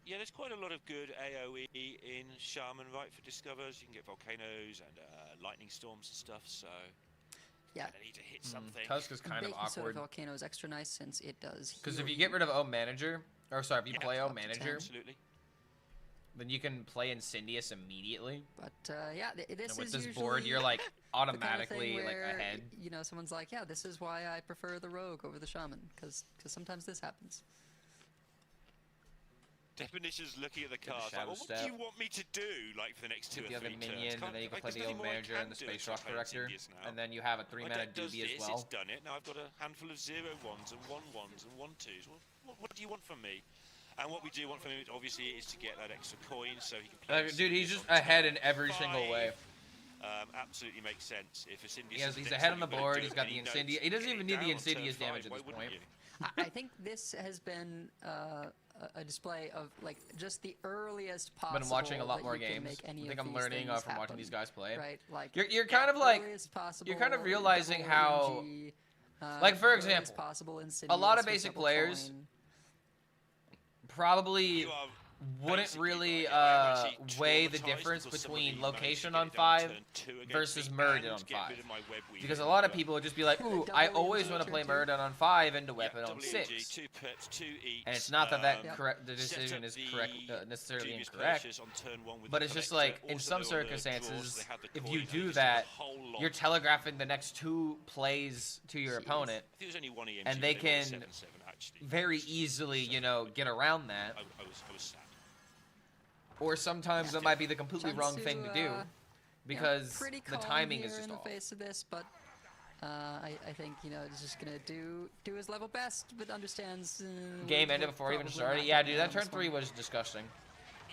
Yeah, there's quite a lot of good AoE in Shaman, right, for discovers. You can get volcanoes and lightning storms and stuff, so... Yeah. I need to hit something. Tusk is kind of Baking soda awkward. volcano is extra nice since it does. Because if heal you get rid of O Manager, or sorry, if you play O up to 10. Manager, Absolutely. then you can play Incendious immediately. But yeah, this And with is this usually board, you're like the kind of automatically thing like where, ahead. You know, someone's like, yeah, this is why I prefer the rogue over the shaman, because sometimes this happens. Definition's looking at the the cards. Like, Shadow well, what do Step. you want me to do, like, for the next 2 Get or the other 3 minion, turns? and then you can Like, play there's the O nothing more I Manager can and the do Space until I Rock play Corrector, Insidious now. and then you have a 3 My mana deck does Doobie as this, well. it's done it. Now I've got a handful of 0-1s and 1-1s and 1-2s. Well, what do you want from me? And what we do want from him, obviously, is to get that extra coin so he can play. Dude, he's Insidious just on ahead turn in every single way. 5. Absolutely makes sense. If Insidious He's is ahead on the next, what board. you're He's gonna got the do, and Incendious. knows He doesn't get even it need the down on turn Insidious 5, damage at why this wouldn't point. you? I think this has been a display of like just the earliest possible. I've been watching a lot that more you can games. make any I think of I'm these learning things from watching happen, these guys play. Right, like You're kind of like earliest possible, you're kind of realizing how, WG, like, for earliest example, possible a lot of Insidious with basic double players coin. probably You are wouldn't basically really right. I'm actually weigh the traumatized difference because somebody between managed to location get on it down 5 turn 2 against versus me Muradin and on get 5. rid of my web weaving. Because a lot of people would just be like, ooh, Double I EG always want to turn play 2. Muradin on 5 into Yeah, weapon on double 6. EG, 2 pips, 2 eats. And it's not that that Yep. correct the set decision up is the correct necessarily dubious incorrect. purchase on turn 1 with But the it's just collector. like in Also, some there were the circumstances, draws, they had the if you coins, do just that, a whole lot. you're telegraphing the next 2 plays to your Jeez. opponent, I think it was only 1 EMG, and they were can 7-7 actually. very easily, you know, get around that. I was sad. Or sometimes that might be the completely wrong Chance thing to do, because pretty the calm timing is here just in off. the face of this, but I think he's just gonna do his level best, but understands. Game ended before it even started. Yeah, dude, that turn 3 was disgusting.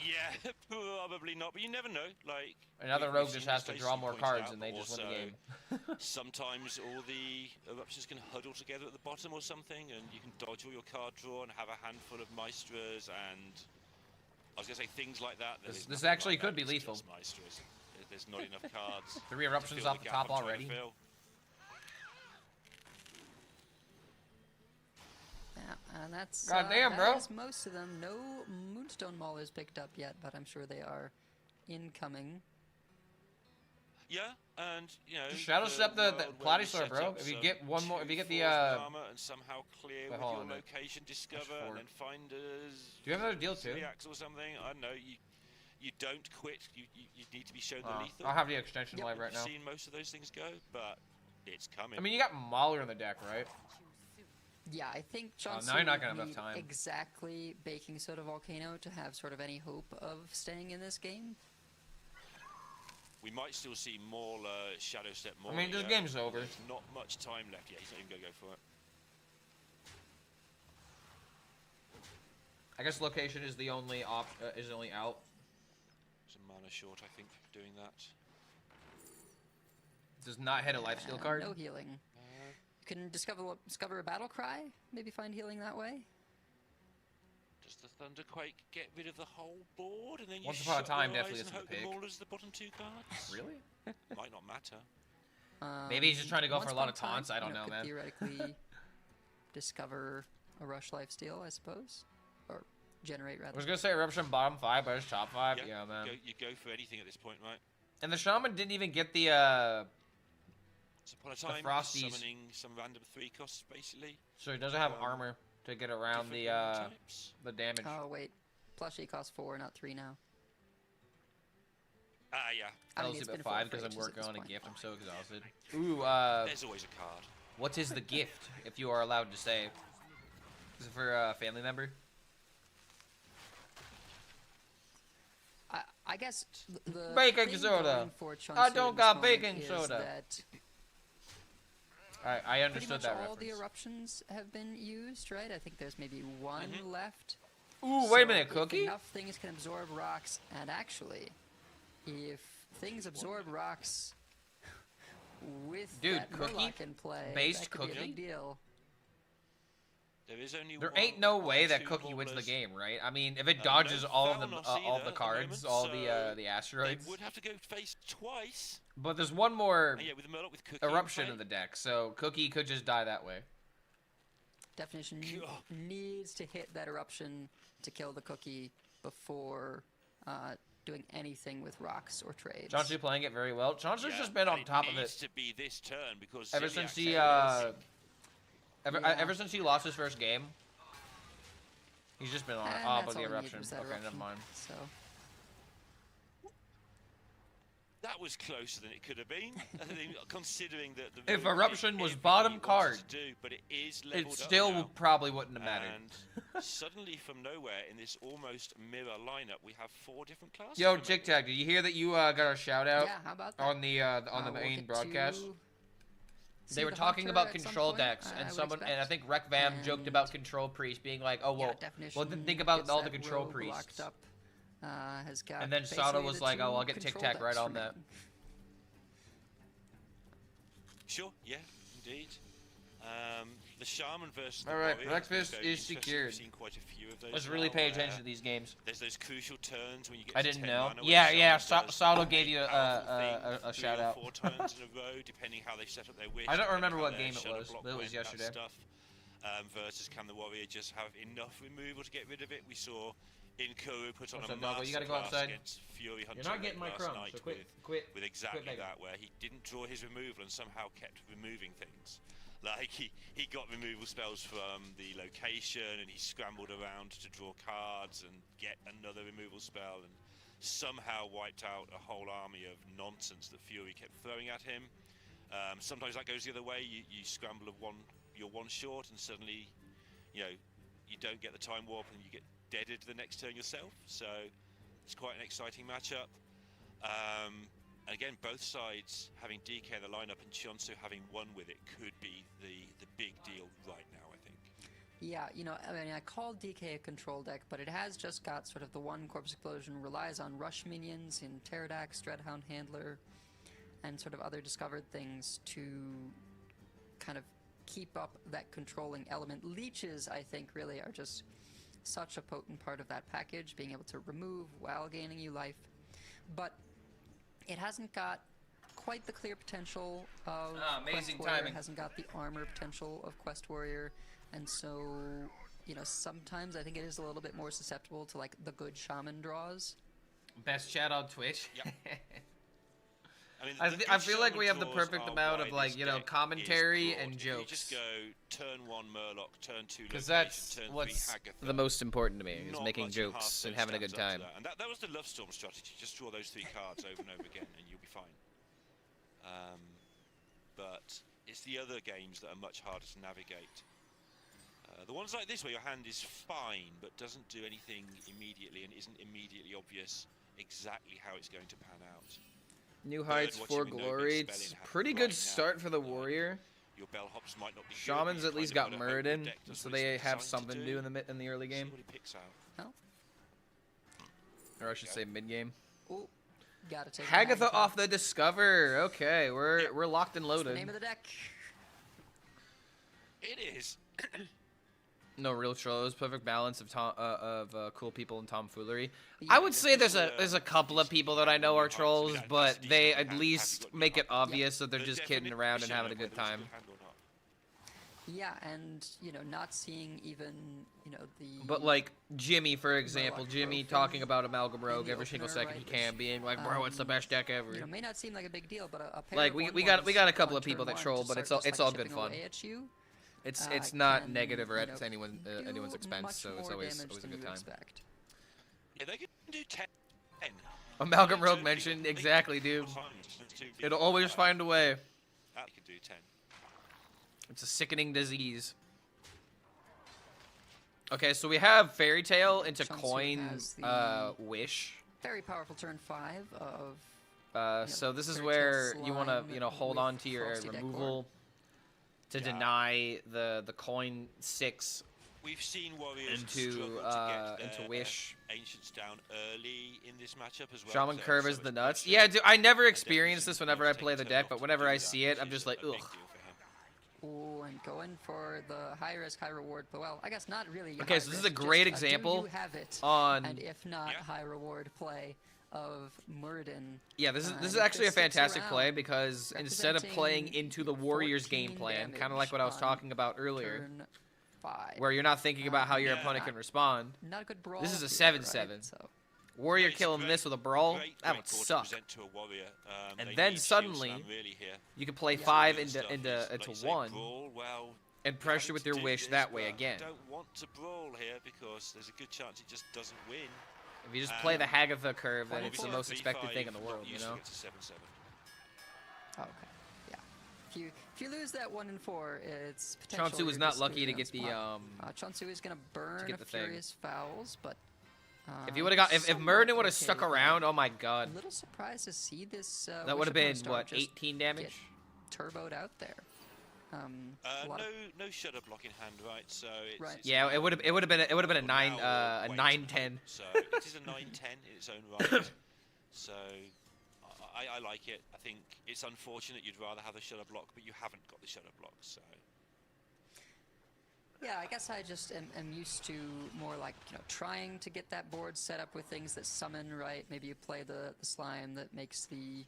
Yeah, probably not, but you never know. Like Another we've rogue seen just this has to case draw you more pointed cards out, and they but just win the also game. sometimes all the eruptions can huddle together at the bottom or something, and you can dodge all your card draw and have a handful of maestras and I was gonna say things like that. This actually could be lethal. Just maestras. There's not enough cards. 3 to eruptions fill off the gap top I'm trying to already. fill. Yeah, and that's Goddamn, that bro. is most of them. No Moonstone Maulers picked up yet, but I'm sure they are incoming. Yeah, and you know. Just Shadow Step the world where we Platysaur, set bro. up If you some get one more, if you get the 2/4 armor and somehow clear wait, with hold your on a minute. location, discover, That's 4. and then find us. Do you have another deal too? Reacts or something. I don't know. You don't quit. You need to be shown the lethal. I'll have the extension live right We've now. seen most of those things go, but it's coming. I mean, you got Mauler in the deck, right? Yeah, I think Johnson now you're not gonna have would enough time. need exactly Baking Soda Volcano to have sort of any hope of staying in this game. we might still see more Shadow Step. More. I mean, this game's over. There's not much time left yet. He's not even gonna go for it. I guess location is the only is the only out. There's a mana short, I think, doing that. Does not hit a lifesteal card. No healing. You can discover a battle cry. Maybe find healing that way. Does the Thunderquake get rid of the whole board, and then you Once upon a shut time, your definitely eyes and it's hope the the pick. Maulers the bottom 2 cards? Really? Might not matter. Maybe he's just trying to go Once for a lot upon of taunts. time, I don't know, could man. Theoretically, discover a rush lifesteal, I suppose, or generate rather. I was gonna say eruption bottom 5, but it's top 5. Yeah, man. You go for anything at this point, right? And the shaman didn't even get the Once upon a time, Frosties. summoning some random 3 costs, basically. so he doesn't have Um, armor to get around Different the game types. damage. Oh wait, plushie costs 4, not 3 now. Ah, yeah. I I'll mean, it's sleep been at 4 5 for because I'm ages at working this on a point. gift. I'm so exhausted. Ooh, There's always a card. what is the gift, if you are allowed to say? Is it for a family member? I guess the Baking thing soda. going for I Chunsu don't in this got moment baking is soda. That I pretty understood much that all the reference. eruptions have been used, right? I think there's maybe one left. Ooh, wait a So minute, if Cookie? enough things can absorb rocks, and actually, if things absorb rocks with Dude, that Cookie Murloc in play, based that could be a Cookie? big deal. There is only There one ain't no or way that two Cookie wins the maulers. game, right? I mean, if it No dodges all of Thalnos all the either at cards, the all moment, the so asteroids. They would have to go face twice. But there's one more And yeah, with Murloc with Cookie eruption in in the deck, so Cookie could just die that way. Definition God. needs to hit that eruption to kill the Cookie before doing anything with rocks or trades. Chauncey playing it very well. Chauncey's Yeah, just been on and top of needs it to be this turn because ever Ziliak since he said ever since he lost his first game. He's just been on it. And Oh, that's but the all we need eruption. was that Okay, never eruption. mind. So that was closer than it could have been. I think, considering that the If vote eruption did was everything bottom he wanted card, to do, but it is It leveled up still now. probably wouldn't have mattered. And suddenly, from nowhere, in this almost mirror lineup, we have 4 different classes. Yo, coming Tic in. Tac, did you hear that you got a shout out yeah, how about that? on the We'll main get broadcast? to They see were the talking Hunter about at some control point, decks, I and would someone, and I expect. think Rec Vam joked about And- control priest being like, "Oh Yeah, well, definition well then think about gets all the that control rogue priests." locked up, has got And then Sada basically was the like, "Oh, two I'll get Tic control Tac right decks on that." remaining. Sure, yeah, indeed. The Shaman versus the All right, Warrior breakfast very is interesting. secured. We've seen quite a few of those Let's really now pay where attention to these games. There's those crucial turns when you get I to didn't 10 know. mana where Yeah, the yeah. Shaman does Sada gave you powerful a things shout 3 or out. 4 turns in a row, depending how they set up their wish. I don't depending remember how what their game it shadow was, block but it was went, that yesterday. Stuff. Versus can the Warrior just have enough removal to get rid of it? We saw Inkuru put on What's a up, Doggo? You gotta go masterclass outside. against Fury Hunter You're not getting my last crumbs, night so quit. with exactly begging. that, where he didn't draw his removal and somehow kept removing things. Like he got removal spells from the location and he scrambled around to draw cards and get another removal spell and somehow wiped out a whole army of nonsense that Fury kept throwing at him. Sometimes that goes the other way. You scramble you're one short and suddenly, you don't get the time warp and you get deaded the next turn yourself. So it's quite an exciting matchup. And again, both sides having DK in the lineup and Chonsu having won with it could be the big deal right now, I think. Yeah, I mean, I called DK a control deck, but it has just got sort of the one Corpse Explosion, relies on rush minions in Pterodax, Dreadhound Handler, and sort of other discovered things to kind of keep up that controlling element. Leeches, I think, really are just such a potent part of that package, being able to remove while gaining you life. But it hasn't got quite the clear potential of amazing Quest Warrior. timing. It hasn't got the armor potential of Quest Warrior, and so sometimes I think it is a little bit more susceptible to like the good shaman draws. Best chat on Twitch. Yep. I mean, I feel like we have the draws perfect are amount why of like this deck is commentary broad. and If you jokes. just go turn 1 Murloc, turn 2 Because location, that's turn 3 what's Hagatha. the most important to me, is Not making much in jokes Hearthstone and having a good stands up to time. that. And that was the Love Storm strategy. Just draw those 3 cards over and over again, and you'll be fine. But it's the other games that are much harder to navigate. The ones like this, where your hand is fine but doesn't do anything immediately and isn't immediately obvious exactly how it's going to pan out. New Bird heights watching for with no glory. big spell It's in hand pretty right good now. start for the warrior. Your bellhops might not be good, Shamans but at you least kind got of gotta hope Muradin, your deck does so what it's they have designed something to do in the early See game, what he picks out. Oh, or I should say mid game. oh, gotta take Hagatha off the Discover. Okay, we're Yep. we're locked and What's the loaded. name of the deck? It is. No real trolls. Perfect balance of cool people and tomfoolery. Yeah, I would say this there's is there's a couple of people that I know are trolls, That's but decent. they Have at you least got make your it obvious that they're The just kidding around and definition having a of good whether it's time. good hand or not. Yeah, and not seeing even the. But like Jimmy, for example, Murloc Jimmy Profane talking about Amalgam Rogue the every single opener, second he right, can, which, being like, "Bro, it's the best deck ever." may not seem like a big deal, but a pair Like, of we 1/1s got a couple on of people turn that 1 troll, to but it's start all just, it's all chipping good fun. away at you, It's not can, negative or at anyone's do expense, much so it's more always damage a than good you time. expect. Yeah, they can do 10. Amalgam Rogue They mentioned can exactly, do dude. 10 times, 2 It'll big always fire. find a way. That can do 10. It's a sickening disease. Okay, so we have Fairy Tale into Chunsu coin has the- Wish. Very powerful turn 5 of. So this is Fairy where Tale you want to, Slime hold with on to your Frosty Decor. removal to Yeah. deny the coin 6 We've seen warriors into struggle to get their Wish. ancients down early in this matchup as well. Shaman so curve is much the nuts. pressure. Yeah, dude, I never And experienced definitely this whenever I something play else the to deck, take but to whenever do I that, see it, I'm which just is like, a big ugh. deal for him. Ooh, and going for the high risk, high reward. But well, I guess not really. Okay, high so this is risk, a great just, example do you have it? on. And if not, Yeah. high reward play of Murden. Yeah, this and is if actually a this sticks fantastic play around, because instead of playing representing into the Warriors game 14 plan, kind of damage like what I was on talking about earlier, Turn 5. where you're not thinking about how your Yeah. opponent can respond. Not a good brawl. This is a here, 7-7. Right? So, Warrior It's killing great- this with a brawl, great that would board to suck. present to a warrior. And They then need shield suddenly, slam really here. You can play Yeah. 5 Real into stuff into is, like into you say, 1 brawl, well, and pressure having with to your do wish this, that way but again. You don't want to brawl here because there's a good chance it just doesn't win. If you just play the Hagatha curve, then it's the 24. most expected thing in the 3-5, world, you usually know? It's a 7-7. okay. Yeah. If you lose that 1 and 4, it's potential. Chonsu was you're not just lucky to losing get the on spot. Chonsu is gonna burn get the thing. Furious Fouls, but If you would have got, if somewhat Murden would have okay stuck with that. around, oh my A god, little surprised to see this. that would have been what 18 damage. Turboed out there. A lot of- No shutter block in hand, right? So it's, Right. it's Yeah, now it would have been a now 9-10. So it is a 9-10 in its own right. So I like it. I think it's unfortunate you'd rather have the shutter block, but you haven't got the shutter block. So Yeah, I guess I just am used to more like, trying to get that board set up with things that summon, right? Maybe you play the slime that makes the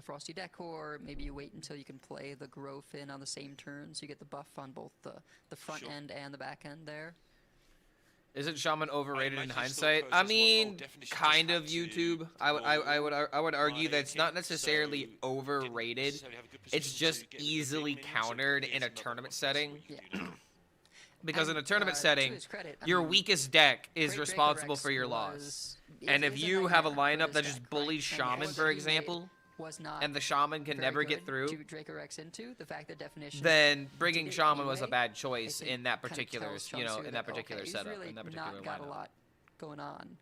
Frosty Decor. Maybe you wait until you can play the Growfin on the same turn, so you get the buff on both the front Sure. end and the back end there. Isn't Shaman overrated in imagine still hindsight? process I was, mean, definition just kind had of to YouTube. I would argue that it's not necessarily overrated. It's just easily countered in a tournament setting. Yeah. Because in And, a tournament to setting, his credit, I your mean, weakest deck is Great responsible Dracorex for your loss. was- And is if a you have a nightmare lineup for that this just deck, right? bullies And the Shaman, board for that he made example, was not and the Shaman can very never good get through, to Dracorex into. The fact that definition then bringing did it Shaman was a anyway, bad I choice think in that kinda particular, tells you know, Chonsu in that okay, particular he's setup, really in that particular not got a lineup. lot going on,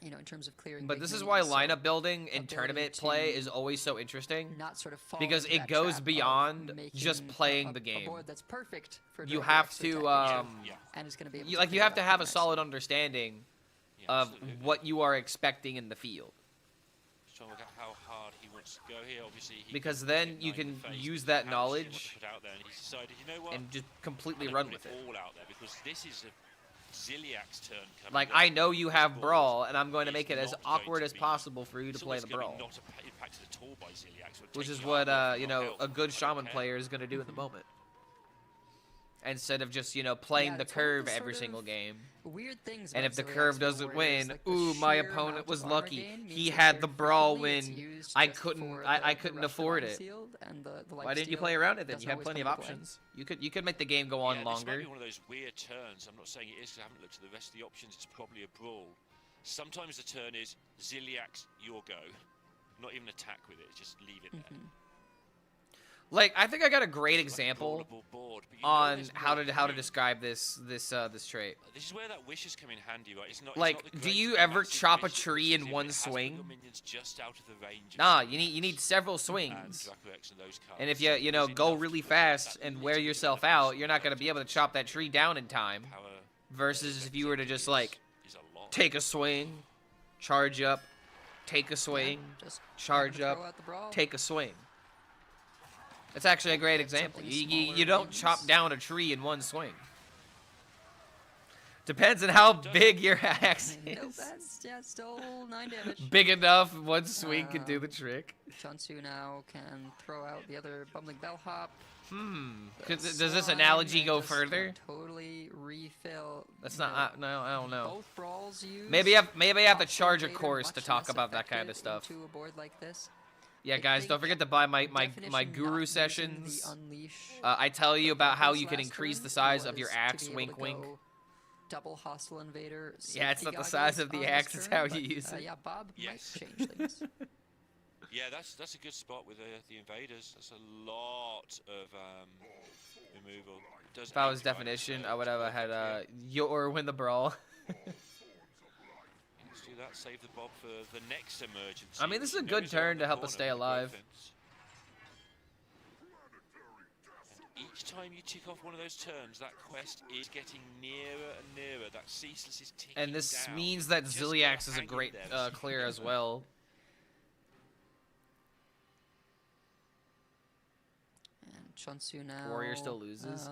in terms of clearing. But big this is minions, why so lineup building and ability tournament to play is always so interesting. not sort of fall because into it that goes trap of beyond making just playing a the game. board that's perfect for You Dracorex have attack to, Yeah. and it's going to be able you to clear have it to out have a nicely. solid understanding Yeah, of absolutely. what you are expecting in the field. Just trying to work out how hard he wants to go here. Obviously, he Because can then hit you 9 in can the face, use but that how much does he want knowledge to put out there, and he's decided, you know what? and just completely I'm run gonna with put it. all out there because this is a Ziliak's turn coming Like, up. I know you This have board Brawl, and I'm going to is make it as not going awkward to as be- possible for you to it's play almost the gonna Brawl. be not impacted at all by Ziliak, so Which is taking what, half off, you not know, help. a good I don't Shaman care. player is going to do in the moment. Instead of just, playing Yeah, the it's one of curve the every sort single of game. Weird things. And about if the Ziliak's curve doesn't Warriors, win, like the ooh, my sheer opponent amount was of armor lucky. gain means He that had very the Brawl frequently it's win. used I just couldn't for I the couldn't rush afford divine it. shield and the Why didn't you lifesteal play around it then? doesn't You had always plenty of come into play. options. You could make the game go on Yeah, this might longer. be one of those weird turns. I'm not saying it is because I haven't looked at the rest of the options. It's probably a brawl. Sometimes the turn is Ziliak's your go. Not even attack with it. Just leave it there. Like, I think I got a great It's like a example brawlable board, but you know on there's how more to coming. describe this trait. This is where that wishes come in handy, right? It's not. Like, it's not the do great you ever massive chop a wish that tree pushes in but one it has put swing? your minions just out of the range of Nah, something. you need several And swings. Dracorex and those cards. And if you Is go enough really to prevent fast that and wear little yourself bit of out, you're not going to be able to chop that tree down in time. power Versus if you were to just, like, is a lot. take a swing, charge up, take a swing, Just charge happen to up, throw out the brawl. take a swing. It's actually a great example. Something You smaller don't wins. chop down a tree in one swing. Depends on how big your axe Nope, is. that's still 9 damage. Big enough, one swing can do the trick. Chonsu now can throw out the other bumbling bellhop. Does this Slime analogy and go just further? Totally refill. That's you know, not. No, I don't know. Both brawls use. Maybe I have to Box charge a Invader course to much talk less about that kind of effective stuff. into a board like this. Yeah, I guys, don't think forget to buy my Definition guru not using sessions. The unleash I tell you about how this you can last increase turn the size of your was to axe. be able Wink, to wink. go double hostile invader. Yeah, it's safety not the goggles size of the on this axe, it's turn, how you but, use it. Yeah, Bob Yes. might change things. Yeah, that's a good spot with the invaders. That's a lot of removal. It does If I was 85, definition, so I would it's have had perfect your win the brawl. here. Let's do that. Save the bob for the next emergency. I mean, this is a which you know good around turn the to help us corner stay with the alive. Growfins. each time you tick off one of those turns, that quest is getting nearer and nearer. That ceaseless is ticking And this down. means that Just gotta Ziliax is a hang in great there. clear as well. And Chunsu now. Warrior still loses.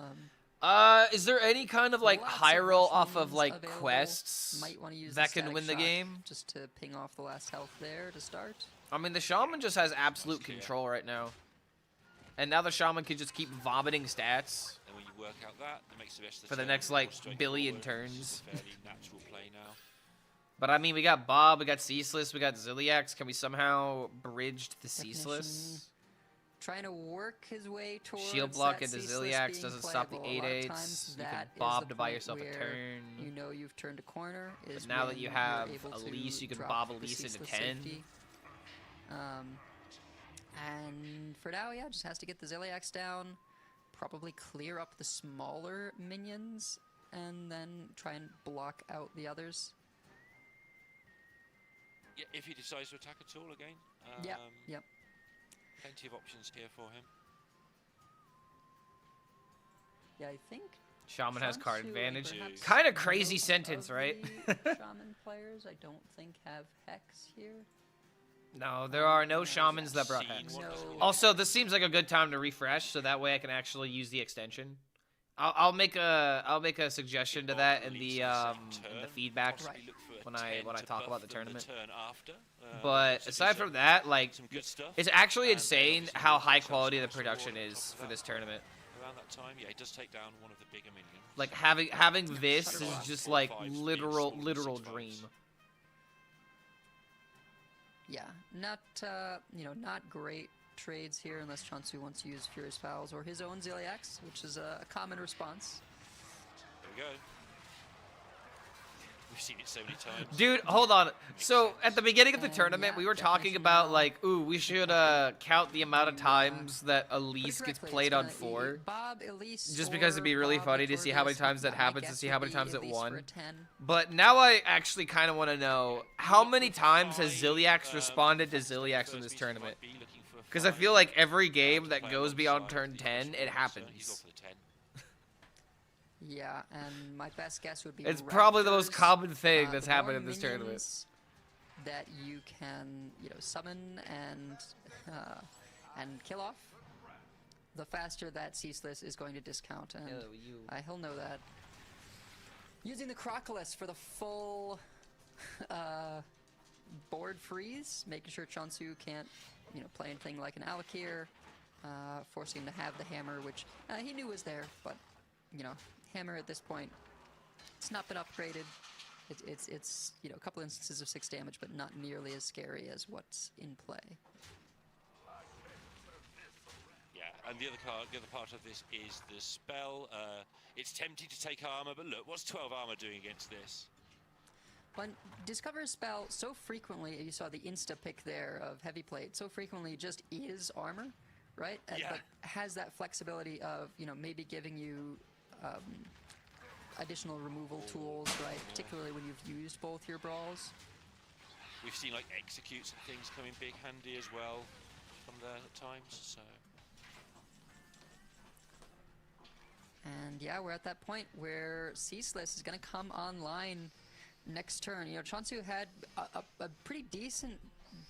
Um, Is there any kind of like lots high of roll rush off of minions like available. quests Might want to use that the can static win the shock game? just to ping off the last health there to start. I mean, the shaman just has absolute clear. control right now. And now the shaman can just keep vomiting stats. And when you work out that, it makes the rest of For the turn next, more like, straightforward. billion It's turns. just a fairly natural play now. But I mean, we got Bob, we got Ceaseless, we got Ziliax. Can we somehow bridge the Definition. Ceaseless? Trying to work his way towards Shield block that into ceaseless Ziliax being doesn't stop the playable. A lot of 8/8s. times You can that is bob the to buy point yourself a where turn. You know you've turned a corner. Is But now that when you you're have able to Elise, you can drop bob the Elise into ceaseless 10. safety. And for now, yeah, just has to get the Ziliax down, probably clear up the smaller minions, and then try and block out the others. Yeah, if he decides to attack at all again. Yep, yep. Plenty of options here for him. Yeah, I think Shaman has card Chunsu, advantage. perhaps Kind of crazy most sentence, of right? the Shaman players, I don't think have Hex here. No, there are no Yeah, shamans that brought seen Hex. one No. Also, this seems like a good time to refresh, so that way I can actually use the extension. I'll make a suggestion to that in the feedback Right. when I talk about the tournament. Turn after, But so aside do from that, like, some good stuff. it's actually And insane obviously how the high chance quality the to production score on is top for of this that. tournament. Around that time, yeah, he does take down one of the bigger minions. Like having this Shut it is off. just 4, like 5 speed, literal smaller literal 6 dream. fives. Yeah, not not great trades here unless Chunsu wants to use Furious Fouls or his own Ziliax, which is a common response. There we go. We've seen it so many times. Dude, hold on. So at the beginning of the And tournament, yeah, we were talking definition about now. like, ooh, we should count the amount of times that Put it Elise gets correctly, played it's on gonna 4. Bob, Elise, Just because it'd be or really Bob funny to see how many Victorious. times that My happens and guess see would how many be times it Elise won. for a 10. But now I actually kind of want to know how many times has Ziliax responded to Ziliax in this tournament? Because I feel like every game that goes beyond turn 10, it happens. Yeah, and my best guess would be It's probably the most Raptors. common thing that's The more happened in this tournament. minions that you can, summon and kill off, the faster that Ceaseless is going to discount, and he'll know that. Using the Crocolus for the full board freeze, making sure Chunsu can't, play anything like an Alakir, forcing him to have the hammer, which he knew was there, but, hammer at this point, it's not been upgraded. It's a couple instances of 6 damage, but not nearly as scary as what's in play. Yeah, and the other part of this is the spell. It's tempting to take armor, but look, what's 12 armor doing against this? When Discover a spell so frequently, you saw the insta pick there of Heavy Plate, so frequently just is armor, right? Yeah. But has that flexibility of, maybe giving you additional removal tools, right? Particularly when you've used both your brawls. We've seen like executes and things come in big handy as well from there at times, so. And yeah, we're at that point where Ceaseless is going to come online next turn. Chunsu had a pretty decent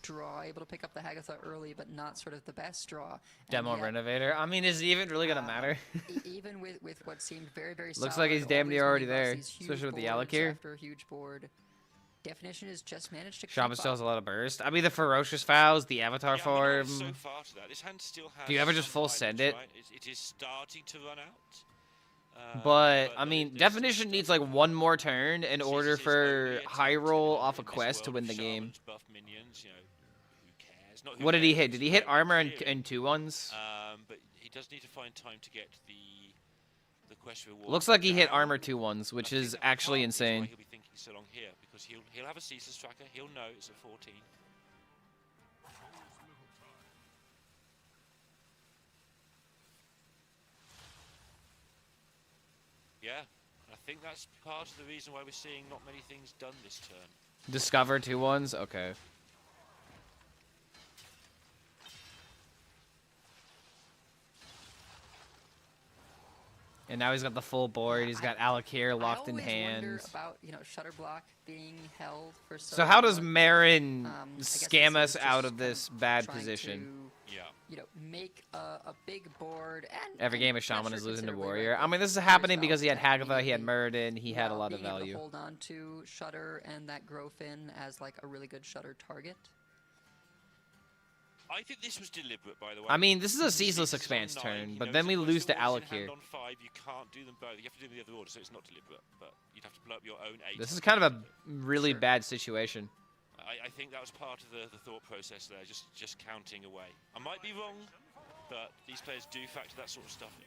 draw, able to pick up the Hagatha early, but not sort of the best draw. And Demo yet, Renovator. I mean, is it even really gonna matter? even with what seemed very, very Looks solid, like he's all damn these near already mini buffs, there, these huge especially with the boards Alakir. after a huge board. Definition has just managed to Shaman creep still has up. a lot of burst. I mean, the Ferocious Vows, the Avatar Yeah, form. so far to that. This hand still has Do you ever just some full items, send it? right? It is starting to run out. But I mean, there's Definition some needs stuff. like one more turn in order Ceaseless is for only high attempting roll to off a in this quest to world win of the game. shamans, buff minions, who cares? Not who What did he cares, hit? Did he hit but armor really. and 2-1s? But he does need to find time to get the quest reward. Looks like he hit down. armor 2-1s, which I think is that actually partly is why insane. He'll be thinking so long here because he'll have a ceaseless tracker. He'll know it's a 14. Yeah, I think that's part of the reason why we're seeing not many things done this turn. Discover 2-1s? Okay. And now he's got the full board. He's got Alakir locked in I always wonder hand. about, Shutter Block being held for So how does long. Marin I guess scam this us is out just of this kind of bad trying position? Yeah. Make a big board and Every game of not Shaman sure is losing to considerably, Warrior. right, I mean, this is but happening Here's because he had Valve Hagatha, he had immediately, Muradin, he had a lot of being able to value. hold on to Shutter and that Growfin as like a really good Shutter target. I think this was deliberate, by the way. I mean, this is a Because ceaseless this is on expanse 9, turn, he but knows then we if lose to most of the wards in Alakir. hand on 5, you can't do them both. You have to do them in the other order, so it's not deliberate. But you'd have to blow up your own 8. This is kind of a really Sure. bad situation. I think that was part of the thought process there, just counting away. I might be wrong, but these players do factor that sort of stuff in.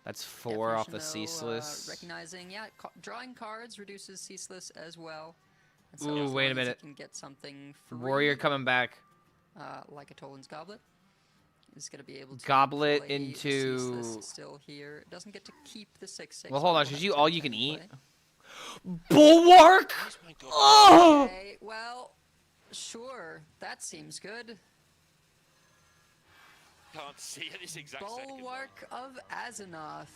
That's 4 off the Definition, though, ceaseless. recognizing, drawing cards reduces ceaseless as well. And Ooh, as wait a long as minute. You can get something free, Warrior coming back. like a Toland's Goblet. Is going to be able to Goblet play the into- ceaseless still here. It doesn't get to keep the 6/6. Well, hold on. but Should will you have all 10 you can in eat? play. Bulwark! Oh my god. Oh! Okay, well, sure. That seems good. Can't see at this exact second. Bulwark of Azeroth.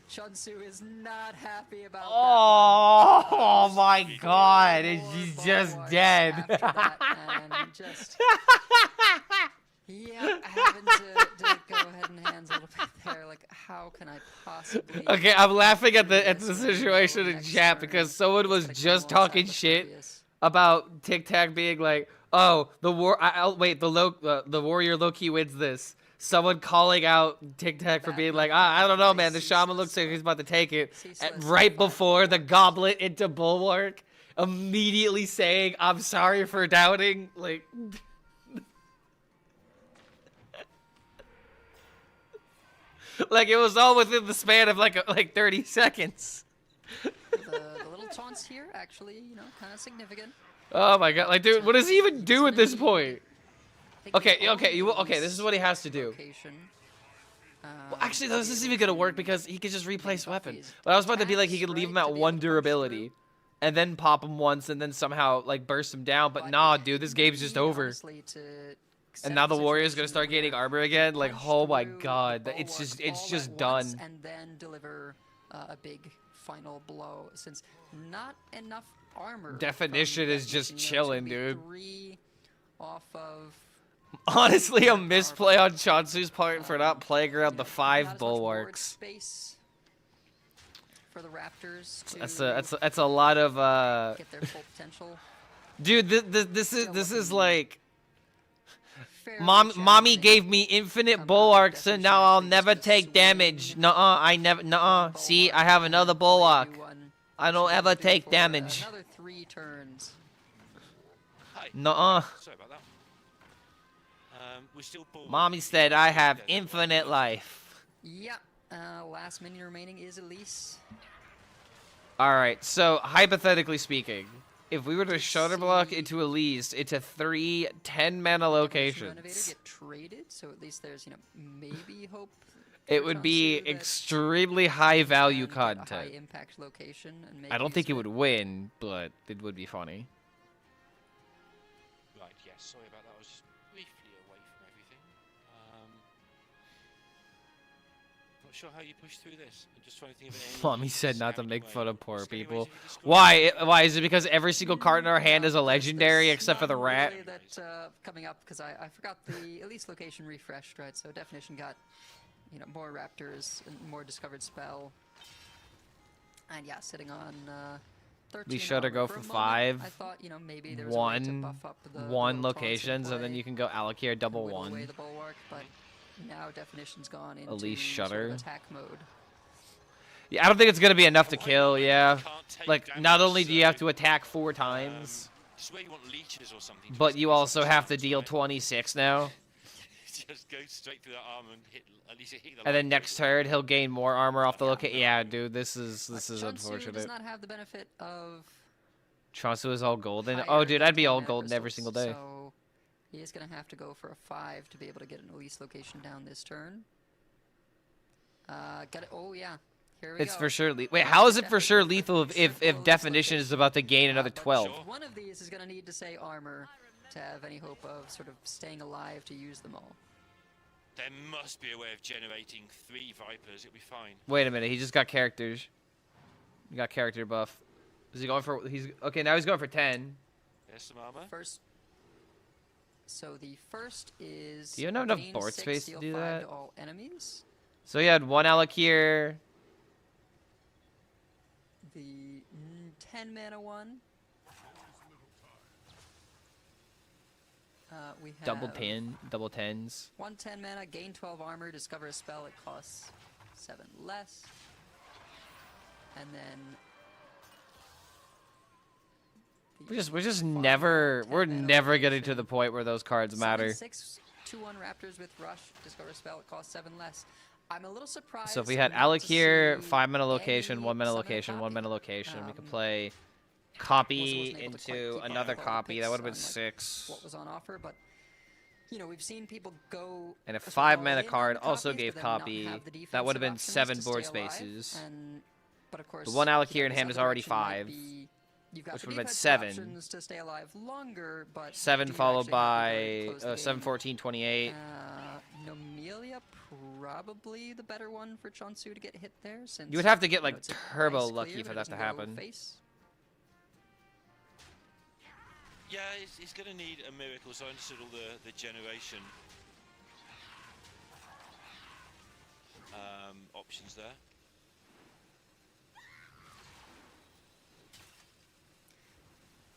Chunsu is not happy about Oh, that one. my god. Four He's more just bulwarks dead. after that, and just having to go ahead and hands a little bit there. Like, how can I possibly? Okay, I'm laughing at do the this situation in next chat turn? because someone was It's just gonna come talking alongside the shit previous. about Tic Tac being like, "Oh, the Warrior Loki wins this." Someone calling out Tic Tac for That being like, number I don't know, five man. The Shaman ceaseless, looks like he's about to take it. ceaseless And right 5 before the bulwarks. Goblet into Bulwark, immediately saying, "I'm sorry for doubting." Like, like it was all within the span of like 30 seconds. The little taunts here, actually, kind of significant. Oh my god, like, dude, what does he even do at this point? I think Okay, the okay, only okay, this is what he has to do. location, Well, actually, though, this isn't even gonna work because he could just replace weapon. Buffy's But I was about to be like, he could attacks, leave him right, at to be 1 able to punch durability, through. and then pop him once, and then somehow like burst him down. But But nah, you dude, this game's just need, over. honestly, to set And now the a Warrior's gonna situation start gaining where armor again. Like, punch oh my through the god, bulwark it's all just at done. once and then deliver a big final blow, since not enough armor. from Definition is just Definition, chilling, it's gonna be dude. 3 off of. Honestly, a Powerful. misplay on Chansu's part for not playing around the Not 5 as much board bulwarks. space for the Raptors to That's a lot of get their full potential. dude. This is like. Fairly Mommy challenging. gave me infinite bulwarks, and now I'll never take damage. Nuh-uh, I never. Nuh-uh. See, I have another bulwark. I don't ever take damage. Another 3 turns. Hi. Nuh-uh. Sorry about that. We're still ball. Mommy said I have infinite life. Yep. Last minion remaining is Elise. All right. So hypothetically speaking, if we were to Shutter Block into Elise into 3 10-mana Renovator locations, get traded, so at least there's maybe hope. it for would be Chunsu that extremely high value can get a high content. impact location and make I don't use think it of would win, but it would be funny. Right, yes, sorry about that. I was just briefly away from everything. Not sure how you push through this. I'm just trying to think of any Mommy said not to scouting make way. fun of poor Is there any people. ways you can describe Why? it? Why is it because every single card in our hand is a legendary There's except for the one rat? really that coming up because I forgot the at least location refreshed, right? So definition got more raptors and more discovered spell, and yeah, sitting on 13. We should armor. go For a for moment, 5. I thought maybe there was a way to One, buff up the one little taunts in locations, and then play you can go Alakir and double whittle away 1. the bulwark, but now definition's gone into Elise sort of Shutter. attack mode. Yeah, I don't think it's gonna be enough to kill. Yeah, Can't take like damage, not only do you have so, to attack 4 times, this is where you want leeches or something. to but just you get also some have to damage, deal right? 26 now. Just go straight through that armor and hit at least hit the And then light next critical. turn he'll gain more armor off the location. Yeah, dude, this is Chunsu unfortunate. does not have the benefit of Chansu is all golden. higher Oh, dude, I'd be all mana golden every crystals, single day. So he is going to have to go for a 5 to be able to get an Elise location down this turn. Got it. Oh yeah, here we It's go. for sure. Wait, how is it for sure lethal if definition is about to gain another 12? sure. One of these is going to need to say armor to have any hope of sort of staying alive to use them all. There must be a way of generating 3 Vipers. It'll be fine. Wait a minute. He just got characters. He got character buff. Is he going for... He's okay, now he's going for 10. There's some armor. First. So the first is. Do you have enough gain board 6, space to deal do 5 that? to all enemies. So he had 1 Alakir. The 10 mana one. We have Double 10s. 1 10 mana, gain 12 armor, discover a spell, it costs 7 less. And then We're just never... We're 10 mana never getting to location. the point where those cards matter. 6 2/1 Raptors with Rush, discover a spell, it costs 7 less. I'm a little surprised. So if we had not to Alakir, see 5 mana location, any 1 mana 7 location, 1 copy. mana location, we could Um, play wasn't copy able to quite into keep another up with copy. That picks would have been on, like, 6. what was on offer, but you know, we've seen people go And a sort of 5 all mana in on card the also copies, gave but then not copy. have the That would have defensive been options 7 to board stay alive, spaces. but of course, The 1 Alakir in this hand is other already direction might 5, be- you've got which the would've been defensive 7. options to stay alive longer, but 7 do you followed actually have the by ability to close the 7, game? 14, 28. Nomelia probably the better one for Chonsu to get hit there, since You would have to get, you know, like, it's a turbo nice lucky clear, for but that it to doesn't go happen. face. Yeah, he's going to need a miracle. So I understood all the generation options there.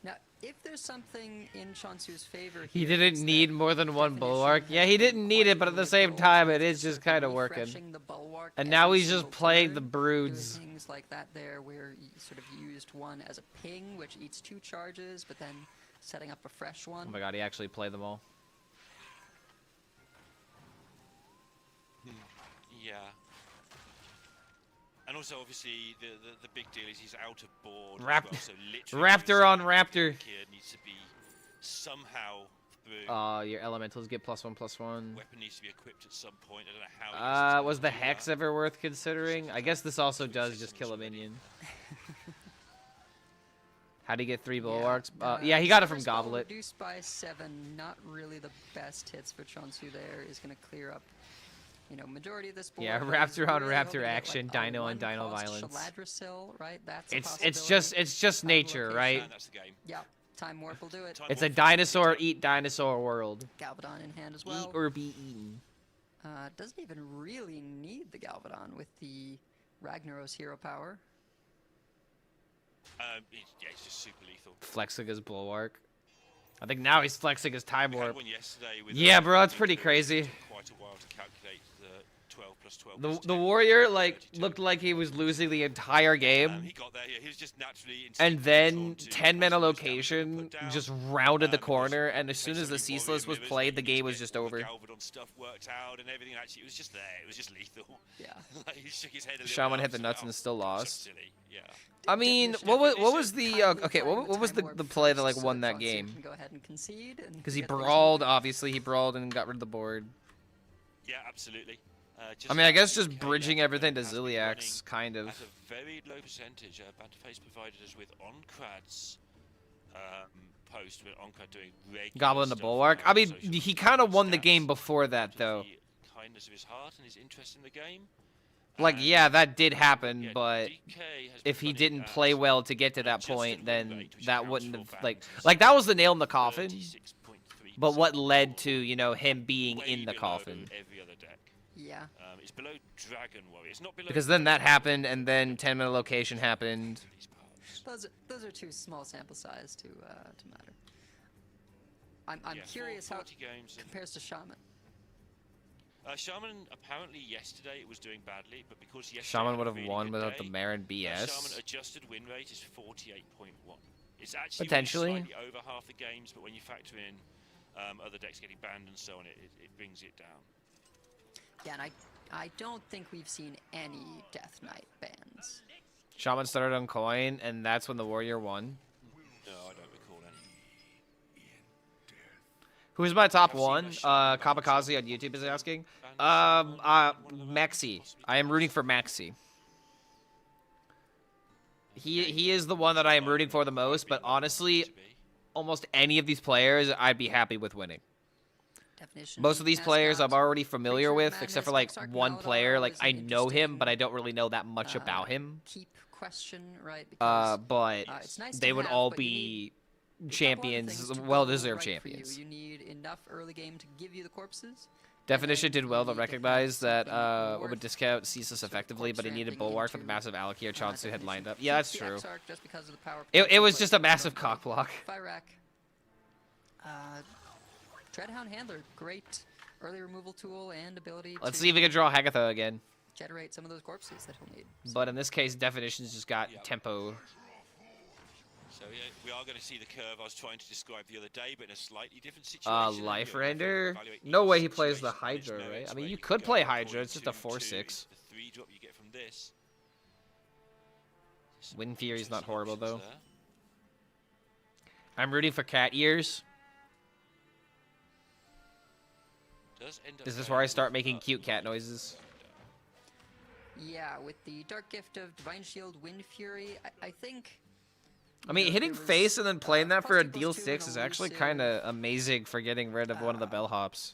Now, if there's something in Chonsu's favor, He here, didn't it's need that more than 1 definition bulwark. has Yeah, he been didn't need quite it, but at the same liberal. time, it is It's just sort kind of working. refreshing the bulwark And now every he's just single playing the turn, broods. doing things like that there, where you sort of used one as a ping, which eats 2 charges, but then setting up a fresh one. Oh my god, he actually played them all. Yeah. And also, obviously, the big deal is he's out of board. Rap- as well, so literally Raptor on Raptor. Here needs to be somehow through. Your elementals get +1/+1. Weapon needs to be equipped at some point. I don't know how. he Was the do that. Hex ever worth considering? I guess this also does just kill a minion. How'd he get 3 bulwarks? Yeah, he got it from Silver Skull Goblet. Reduced by 7, not really the best hits for Chonsu there. Is going to clear up, you know, majority of this board. Yeah, He's Raptor on really Raptor hoping to get, action, like, a Dino on Dino 1-cost violence. Shaladrisil, right? That's a It's possibility. just nature, location. right? And that's the game. Yeah, Time Warp will do it. Time It's a Warp. dinosaur eat dinosaur world. Galvadon in hand as well. Eat or be eaten. Doesn't even really need the Galvadon with the Ragnaros hero power. Yeah, he's just super lethal. Flexing his bulwark. I think now he's flexing his time We had warp. one yesterday with Yeah, bro, it's pretty it crazy. took quite a while to calculate the 12 plus 12. plus The 10, warrior like 32. looked like he was losing the entire game. He got there. Yeah, he was just naturally. And instinctively then drawn to 10 mana maximize damage and location put down. just rounded the Because corner, and as soon as the basically Ceaseless was Warrior played, the Mirrors, you game need was to just get all the over. Galvadon stuff worked out and everything. Actually, it was just there. It was just lethal. Yeah. Like, he shook his head a little Shaman bit hit the and nuts oh, and still that was lost. so silly. Yeah. I mean, what was the okay? What was the play that like won that game? Go ahead and concede. Because he brawled, obviously he brawled and got rid of the board. Yeah, absolutely. I mean, I guess just DK bridging there everything to has been Ziliax, running kind of. At a very low percentage. Banterface provided us with Onkrad's post with Onkrad doing regular Goblin the stuff Bulwark. on I mean, social he kind of won the stats game before that, to though. the kindness of his heart and his interest in the game. Like, And, yeah, that did happen, yeah, but DK has if been he running didn't at play well to get to that adjusted point, win then rate, which that accounts wouldn't for have like balance, that was the nail in the coffin. 36.3%, But what led to, you know, him being way in the below coffin? every other deck. Yeah. It's below Dragon Warrior. It's not below Because then that happened, and then 10 minute location happened. these parts. Those are too small sample size to matter. I'm Yeah, curious how it 40 games and- compares to Shaman. Shaman apparently yesterday it was doing badly, but because yesterday Shaman had would a have really won good without the day, Marin Shaman BS. adjusted win rate is 48.1. It's actually Potentially. really slightly over half the games, but when you factor in other decks getting banned and so on, it brings it down. Yeah, and I don't think we've seen any Death Knight bans. Shaman started on coin, and that's when the warrior won. No, I don't recall any. Who's my top one? Kabakazi on YouTube is asking. Maxi. I am rooting for Maxi. He is the one that I am rooting for the most, but honestly, almost any of these players, I'd be happy with winning. Definition Most of these players I'm mascot. already familiar Creature with, Madness, except for like Exarch one Maladar player. Like is I an know him, but I interesting, don't really know that much about him. Keep question, right? Because But it's nice they to would have, all but you be need a couple other champions, things to go well-deserved right for you. champions. You need enough early game to give you the corpses. Definition did well to you need to have recognize that something would worth discount ceaseless effectively, but he corpse needed ramping Bulwark for the into, massive Alakir chance who had definition. lined up. Yeah, that's Keep true. the Exarch just because of the power It potential, was but just a you don't massive need cock block. Fyrak. Dreadhound Handler, great early removal tool and ability Let's to see if we can draw Hagatha again. generate some of those corpses that he'll need. But in this case, Definition's just got Yep. tempo. So yeah, we are going to see the curve I was trying to describe the other day, but in a slightly different situation. Life You know, Render? evaluate No each way he plays the situation, and there's Hydra, no right? I X mean, way you can could go play according Hydra, it's just a to 4/6. The 3-drop you get from this. Wind Fury's not Interesting horrible, options though. there. I'm rooting for cat ears. Does end up Is this going where I with, start making cute cat noises? Yeah, with the Dark Gift of Divine Shield, Wind Fury, I think. I mean, you know, hitting there was, face and then playing that for a +2/+2 deal and 6 is actually elusive kind of amazing for getting rid of one of the bellhops.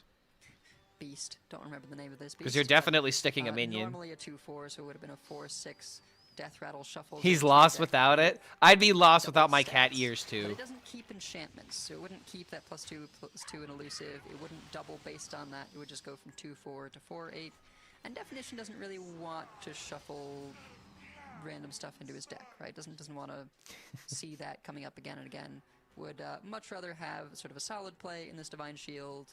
Beast. Don't remember the name of this beast. Because you're but, definitely sticking a minion. Normally a 2/4, so it would have been a 4/6 Death Rattle shuffle. He's lost without it. I'd be lost without my cat stats. ears, But too. it doesn't keep enchantments, so it wouldn't keep that +2/+2 and elusive. It wouldn't double based on that. It would just go from 2/4 to 4/8. And Definition doesn't really want to shuffle random stuff into his deck, right? Doesn't want to see that coming up again and again. Would much rather have sort of a solid play in this Divine Shield.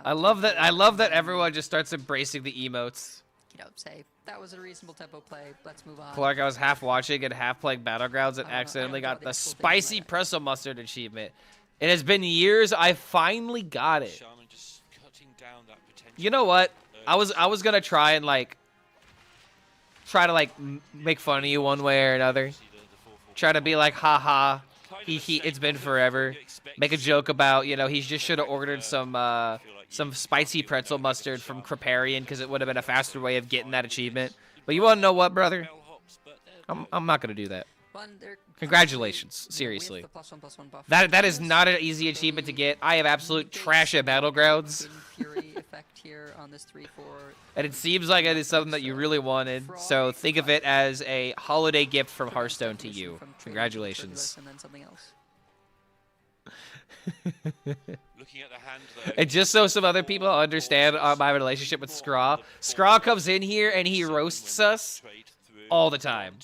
I love that everyone just starts embracing the emotes. You know, say that was a reasonable tempo play. Let's move on. Clark, I was half watching and half playing Battlegrounds and accidentally I don't got draw the the actual thing in spicy my deck. pretzel mustard achievement. It has been years. I finally got it. Shaman just cutting down that potential. You know what? I was gonna try and make fun of you one way or another. Try to be like, haha, it's been forever. Make a joke about, you know, he just should have ordered some spicy pretzel mustard from Kriparian because it would have been a faster way of getting that achievement. But you want to know what, brother? I'm not gonna do that. Congratulations, seriously. That is not an easy achievement to get. I have absolute trash at Battlegrounds. Fury effect here on this 3/4. And it seems like it is something that you really wanted. So think of it as a holiday gift from Hearthstone to you. Congratulations. And then something else. Looking at the hand, though, And just so some other people understand my relationship with Scraw, Scraw comes in here and he roasts us all the time.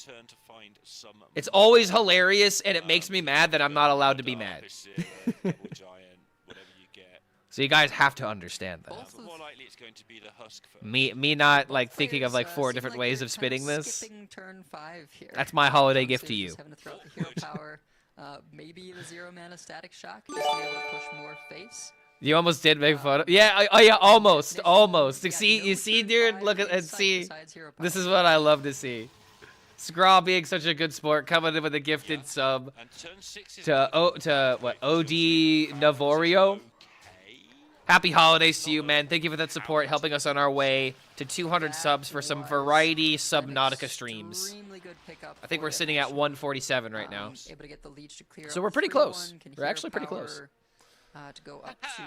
It's always hilarious, and it makes me mad that I'm not allowed to be mad. So you guys have to understand that. Both of More likely it's going to be the husk first. Me not like both thinking of players, like 4 seem different like ways they're of kind spinning this. Skipping turn 5 here. That's my holiday Instead gift of to you. just having to throw out the hero power. Maybe the 0 mana Static Shock just to be able to push more face. You almost did make fun of. Yeah, oh yeah, almost. You see, dude, look at and see. This is what I love to see. Scraw being such a good sport, coming in with a gifted sub And turn 6 is to OD Navorio. Happy holidays to you, man. Thank you for that support, helping us on our way to 200 subs for some variety Subnautica streams. Extremely good pickup I think for we're sitting at Definition. 147 right now. Able to get the leech to clear So up we're pretty 3-1, close. can We're hero actually pretty close. power, to go up to.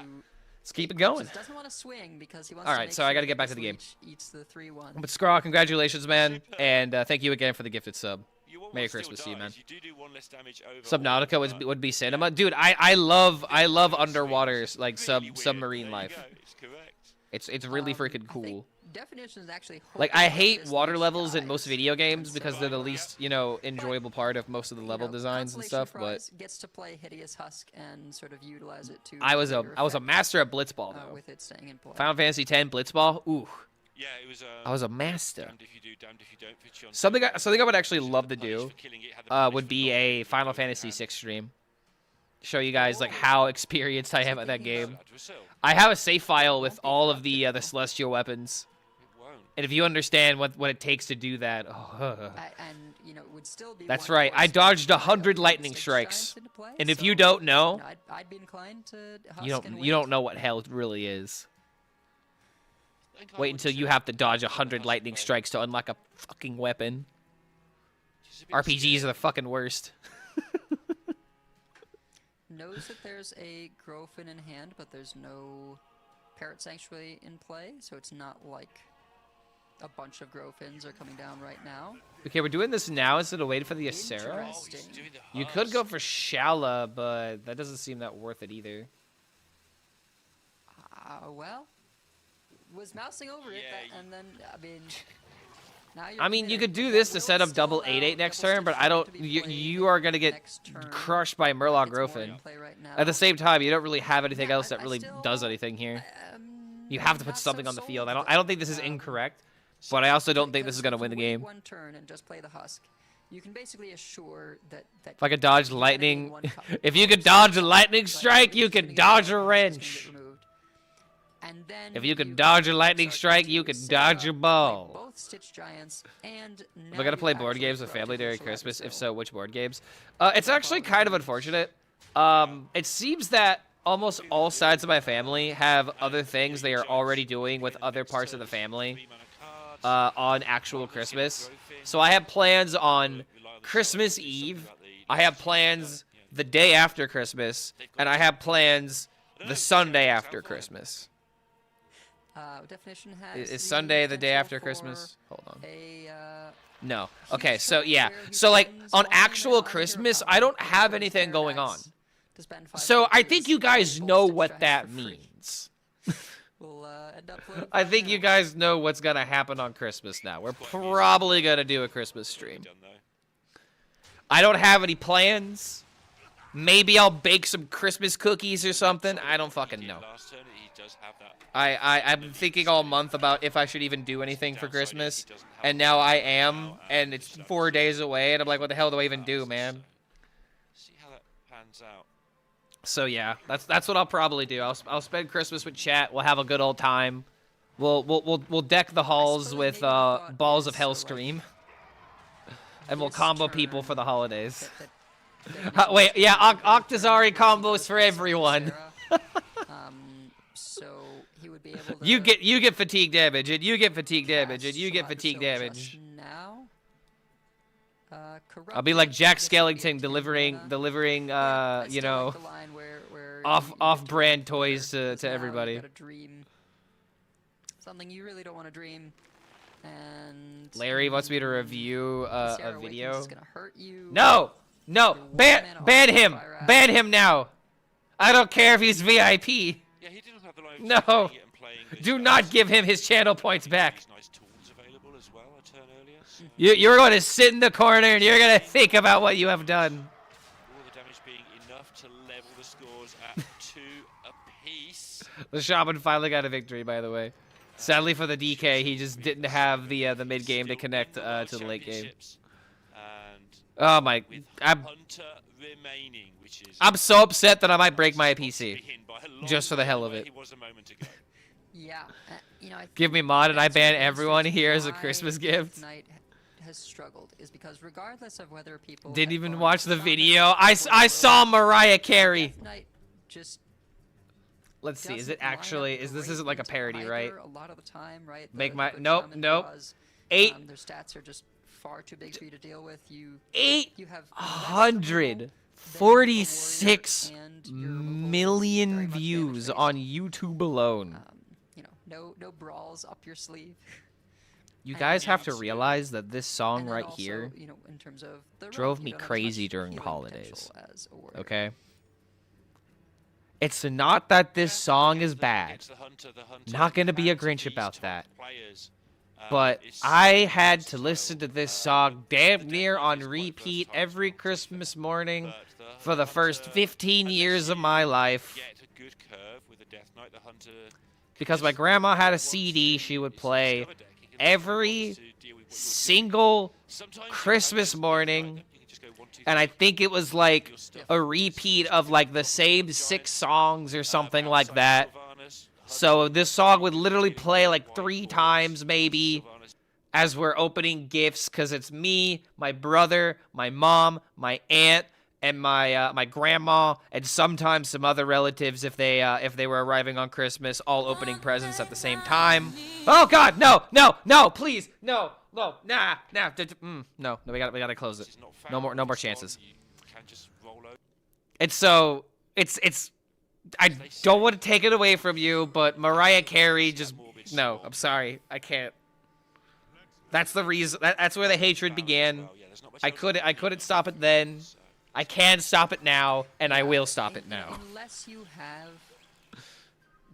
Let's keep it going. Just doesn't want to swing because he wants All to right, make so I sure gotta that get back to this the game. leech eats the 3-1. But Scraw, congratulations, man, and thank you again for the gifted sub. You almost Merry still Christmas to you, die, man. as You do one less damage overall, Subnautica but would be cinema, dude. I love underwater like really weird. submarine There you life. go, It's correct. it's really freaking I think cool. Definition is actually Like hoping I that hate this water leech levels in dies. most video games And because so, they're the least enjoyable part of most of the you level know, designs and Constellation stuff. But Prize gets to play Hideous Husk and sort of utilize it to. I was a greater master at effect, blitzball though. with it staying in play. Final Fantasy X blitzball. Ooh, Yeah, it was. I was a master. Damned if you do, damned if you don't. Fitch on Something I would actually love to Punished do for killing it, had the punish would for be not a killing it, Final both Fantasy hands. VI stream. Show you guys like how experienced I am at that game. That was so. I have a save file with all of the celestial weapons, It won't. and if you understand what it takes to do that, oh, And you know, it would still be. that's one right. more I step dodged to 100 play lightning 6 strikes, giants into play, and if so, you don't know, I'd be inclined to. you Husk and don't wait. know what hell really is. I think I Wait would until you say have to dodge Husk 100 lightning play. strikes to unlock a fucking weapon. It's a bit RPGs are scary. the fucking worst. Knows that there's a Grofin in hand, but there's no Parrot Sanctuary in play, so it's not like a bunch of Growfins are coming down right now. Okay, we're doing this now instead of waiting for the Acera. Interesting. You could go for Shala, but that doesn't seem that worth it either. Well, was mousing over it, and then, I mean... I mean, you could do this to set up double 8/8 next turn, but I don't. You are gonna get crushed by Murloc Growfin. At the same time, you don't really have anything else that really does anything here. You have to put something on the field. I don't think this is incorrect, but I also don't think this is gonna win the game. One turn and just play the husk. You can basically assure that If I could dodge lightning, if you could dodge a lightning strike, you can dodge a wrench. And then If you could dodge a lightning strike, you could dodge a ball. Both Stitch Giants and We're gonna play board games with family during Christmas. If so, which board games? It's actually kind of unfortunate. It seems that almost all sides of my family have other things they are already doing with other parts of the family on actual Christmas. So I have plans on Christmas Eve. I have plans the day after Christmas, and I have plans the Sunday after Christmas. Definition has Is Sunday the day after for Christmas? Hold on. a, No. Okay, so yeah. So like on actual Christmas, I don't have anything going on. to spend 5 So I copies think you of guys both know Stitch what Giants that for free. means. We'll end up loading I for think now. you guys know what's gonna happen on Christmas now. We're probably gonna do a Christmas stream. I don't have any plans. Maybe I'll bake some Christmas cookies or something. I don't fucking know. I've been thinking all month about if I should even do anything for Christmas, and now I am, and it's 4 days away, and I'm like, what the hell do I even do, man? See how that pans out. So yeah, that's what I'll probably do. I'll spend Christmas with chat. We'll have a good old time. We'll deck the halls with balls of HELLSCREAM, and we'll combo people for the holidays. Wait, yeah, Octazari combos for everyone. So he would be able to You get fatigue damage, and you get fatigue damage, and you get fatigue damage. Now, I'll be like Jack Skellington delivering you know, off-brand toys to everybody. Something you really don't want to dream. And Larry wants me to review a video. Hurt you. No, ban him, ban him now. I don't care if he's VIP. Yeah, he didn't have the live No, playing it and playing this do game. not give him his channel points back. There's nice tools available as well a turn earlier. So You're going to sit in the corner and you're going to think about what you have done. all the damage being enough to level the scores at 2 apiece. The Shaman finally got a victory, by the way. Sadly for the DK, he just didn't have the mid game to connect to the late game. And Oh my! with I'm Hunter remaining, which is so upset that I might break my PC behind by a long just for the way hell of where it. He was a moment ago. Yeah, you know, I Give me think mod and I that's ban one of the everyone reasons here as a why Christmas Death gift. Knight has struggled is because regardless of whether people Didn't had even gone watch the dominant video. or I saw Mariah Carey. Death Knight just Let's see. Is doesn't it actually? line up This great isn't like a into parody, right? either a lot of the time, right? Make The my good nope, shaman nope. because, 8 their stats are just far too big for you to deal with. You have 846 million views on YouTube alone. you know, no brawls up your sleeve. You guys have to realize that this song And then right also, here you know, in terms of the drove run, me you don't have as crazy much during healing holidays. potential as a warrior. Okay? It's not that this song is bad. It's the Hunter Not gonna be a fans of Grinch these about top that. players. But It's I such a had to versatile, listen to this song damn near Death on Knight is quite repeat versatile every as well, Christmas morning but the for the first Hunter, 15 unless years of you my life. Get a good curve with the Death Knight, the Hunter Because my just grandma had a wants CD to- she would it's a play discover deck. He can every wants to deal with what you're doing. single Sometimes you Christmas can morning, you can just go 1, 2, and I 3, think it was like your stuff. a repeat of like the same 6 songs or something like outside that. Sylvanas, So this song would literally play like 3 times maybe Sylvanas as we're opening gifts, because it's me, my brother, my mom, my aunt, and my grandma, and sometimes some other relatives if they were arriving on Christmas, all opening presents at the same time. Oh God, no, please, no, no, no, we gotta close it. is not No found more on the chances. song, you can just roll over. It's so it's I don't want to take it away from you, but Mariah Carey just... No, I'm sorry. I can't. That's the reason. That's where the hatred began. I couldn't stop it then. I can stop it now, and I will stop it now. Unless you have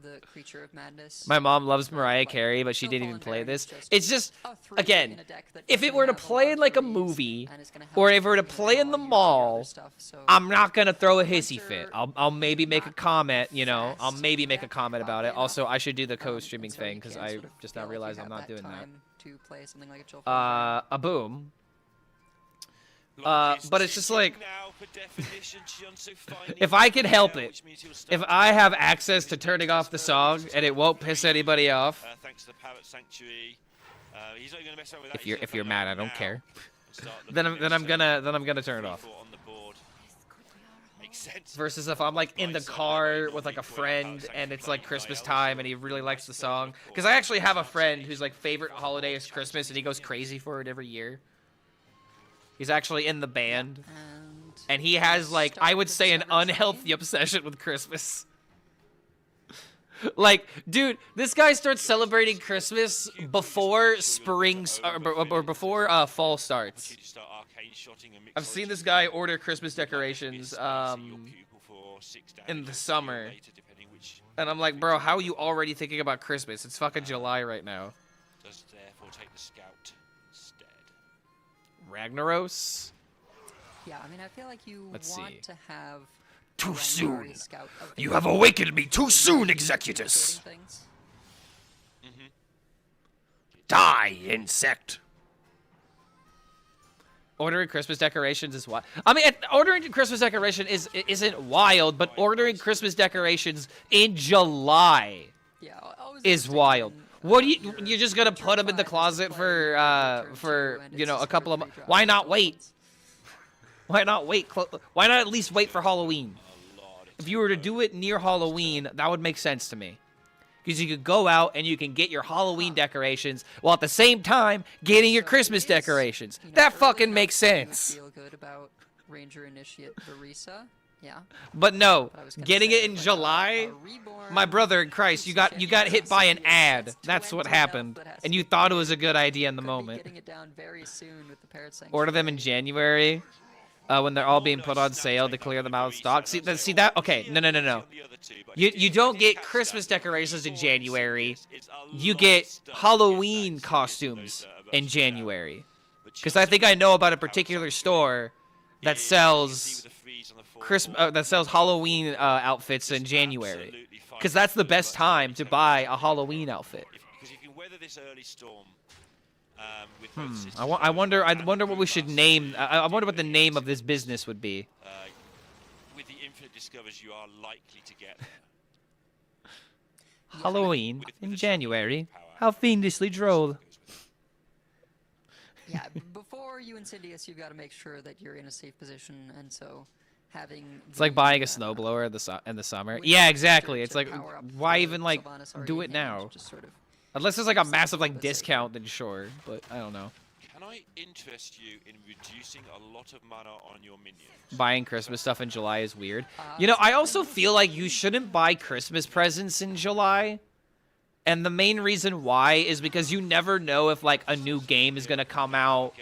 the Creature of Madness. My mom loves Mariah Carey, but she didn't even play this. It's just, again, if it were to play in like a movie, or if it were to play in the mall, I'm not gonna throw a hissy fit. I'll maybe make a comment, you know. I'll maybe make a comment about it. Also, I should do the co-streaming thing because I just now realized I'm not doing that. A boom. But it's just like, if I can help it, if I have access to turning off the song and it won't piss anybody off, if you're mad, I don't care. Then I'm gonna turn it off. Versus if I'm like in the car with like a friend and it's like Christmas time and he really likes the song, because I actually have a friend whose like favorite holiday is Christmas and he goes crazy for it every year. He's actually in the band, and he has, like, I would say an unhealthy obsession with Christmas. Like, dude, this guy starts celebrating Christmas before or before fall starts. I've seen this guy order Christmas decorations in the summer, and I'm like, bro, how are you already thinking about Christmas? It's fucking July right now. Ragnaros? Yeah, I mean, I feel like you want to have... Too soon. You have awakened me too soon, Executus. Die, insect. Ordering Christmas decorations is wild. I mean, ordering Christmas decoration isn't wild, but ordering Christmas decorations in July is wild. What do you're just gonna put them in the closet for you know, a couple of months? Why not wait? Why not wait? Why not at least wait for Halloween? If you were to do it near Halloween, that would make sense to me. Because you could go out and you can get your Halloween decorations while at the same time getting your Christmas decorations. That fucking makes sense. Feel good about Ranger Initiate Barisa. Yeah. But no, getting it in July, my brother in Christ, you got hit by an ad. That's what happened, and you thought it was a good idea in the moment. Order them in January, when they're all being put on sale to clear them out of stock. See that? Okay, no. You don't get Christmas decorations in January. You get Halloween costumes in January, because I think I know about a particular store that sells Halloween outfits in January, because that's the best time to buy a Halloween outfit. I wonder what we should name. I wonder what the name of this business would be. With the infinite discovers, you are likely to get Halloween in January. How fiendishly droll. Yeah, before you Insidious, you've got to make sure that you're in a safe position, and so having... It's like buying a snowblower in the summer. Yeah, exactly. It's like, why even, like, do it now? Unless there's, like, a massive, like, discount, then sure. But, I don't know. Can I interest you in reducing a lot of mana on your minions? Buying Christmas stuff in July is weird. You know, I also feel like you shouldn't buy Christmas presents in July. And the main reason why is because you never know if, like, a new game is going to come out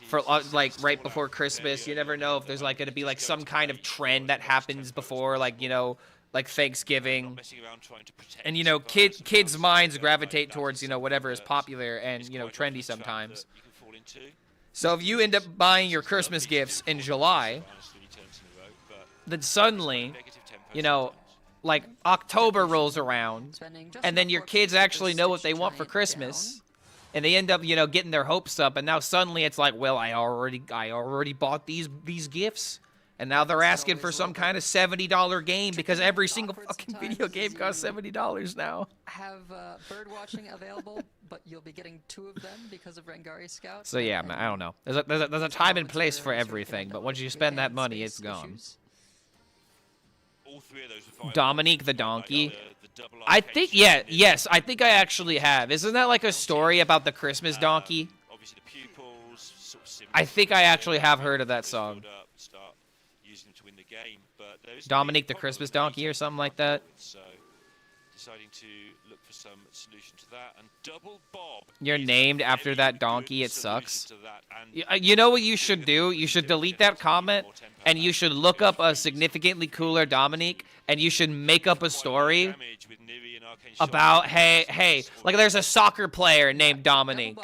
for, like, right before Christmas. You never know if there's, like, going to be, like, some kind of trend that happens before, like, you know, like Thanksgiving. And, you know, kids' minds gravitate towards, you know, whatever is popular and, you know, trendy sometimes. So if you end up buying your Christmas gifts in July, then suddenly, you know, like, October rolls around, and then your kids actually know what they want for Christmas, and they end up, you know, getting their hopes up, and now suddenly it's like, well, I already bought these gifts, and now they're asking for some kind of $70 game because every single fucking video game costs $70 now. Have bird watching available, but you'll be getting 2 of them because of Rengari Scout. So yeah, I don't know. There's a time and place for everything, but once you spend that money, it's gone. Dominique the Donkey. I think, yes, I think I actually have. Isn't that like a story about the Christmas donkey? I think I actually have heard of that song. using them to win the game. But there is Dominique the Christmas donkey or something like that. So deciding to look for some solution to that, and double bob. You're is a named after very that good donkey. It solution sucks. to that, and You know what you should do? You should delete that comment, and you should look up a significantly cooler Dominique, and you should make up a story damage with Niri and Arcane Shot. about, hey, like there's a soccer player named Dominique.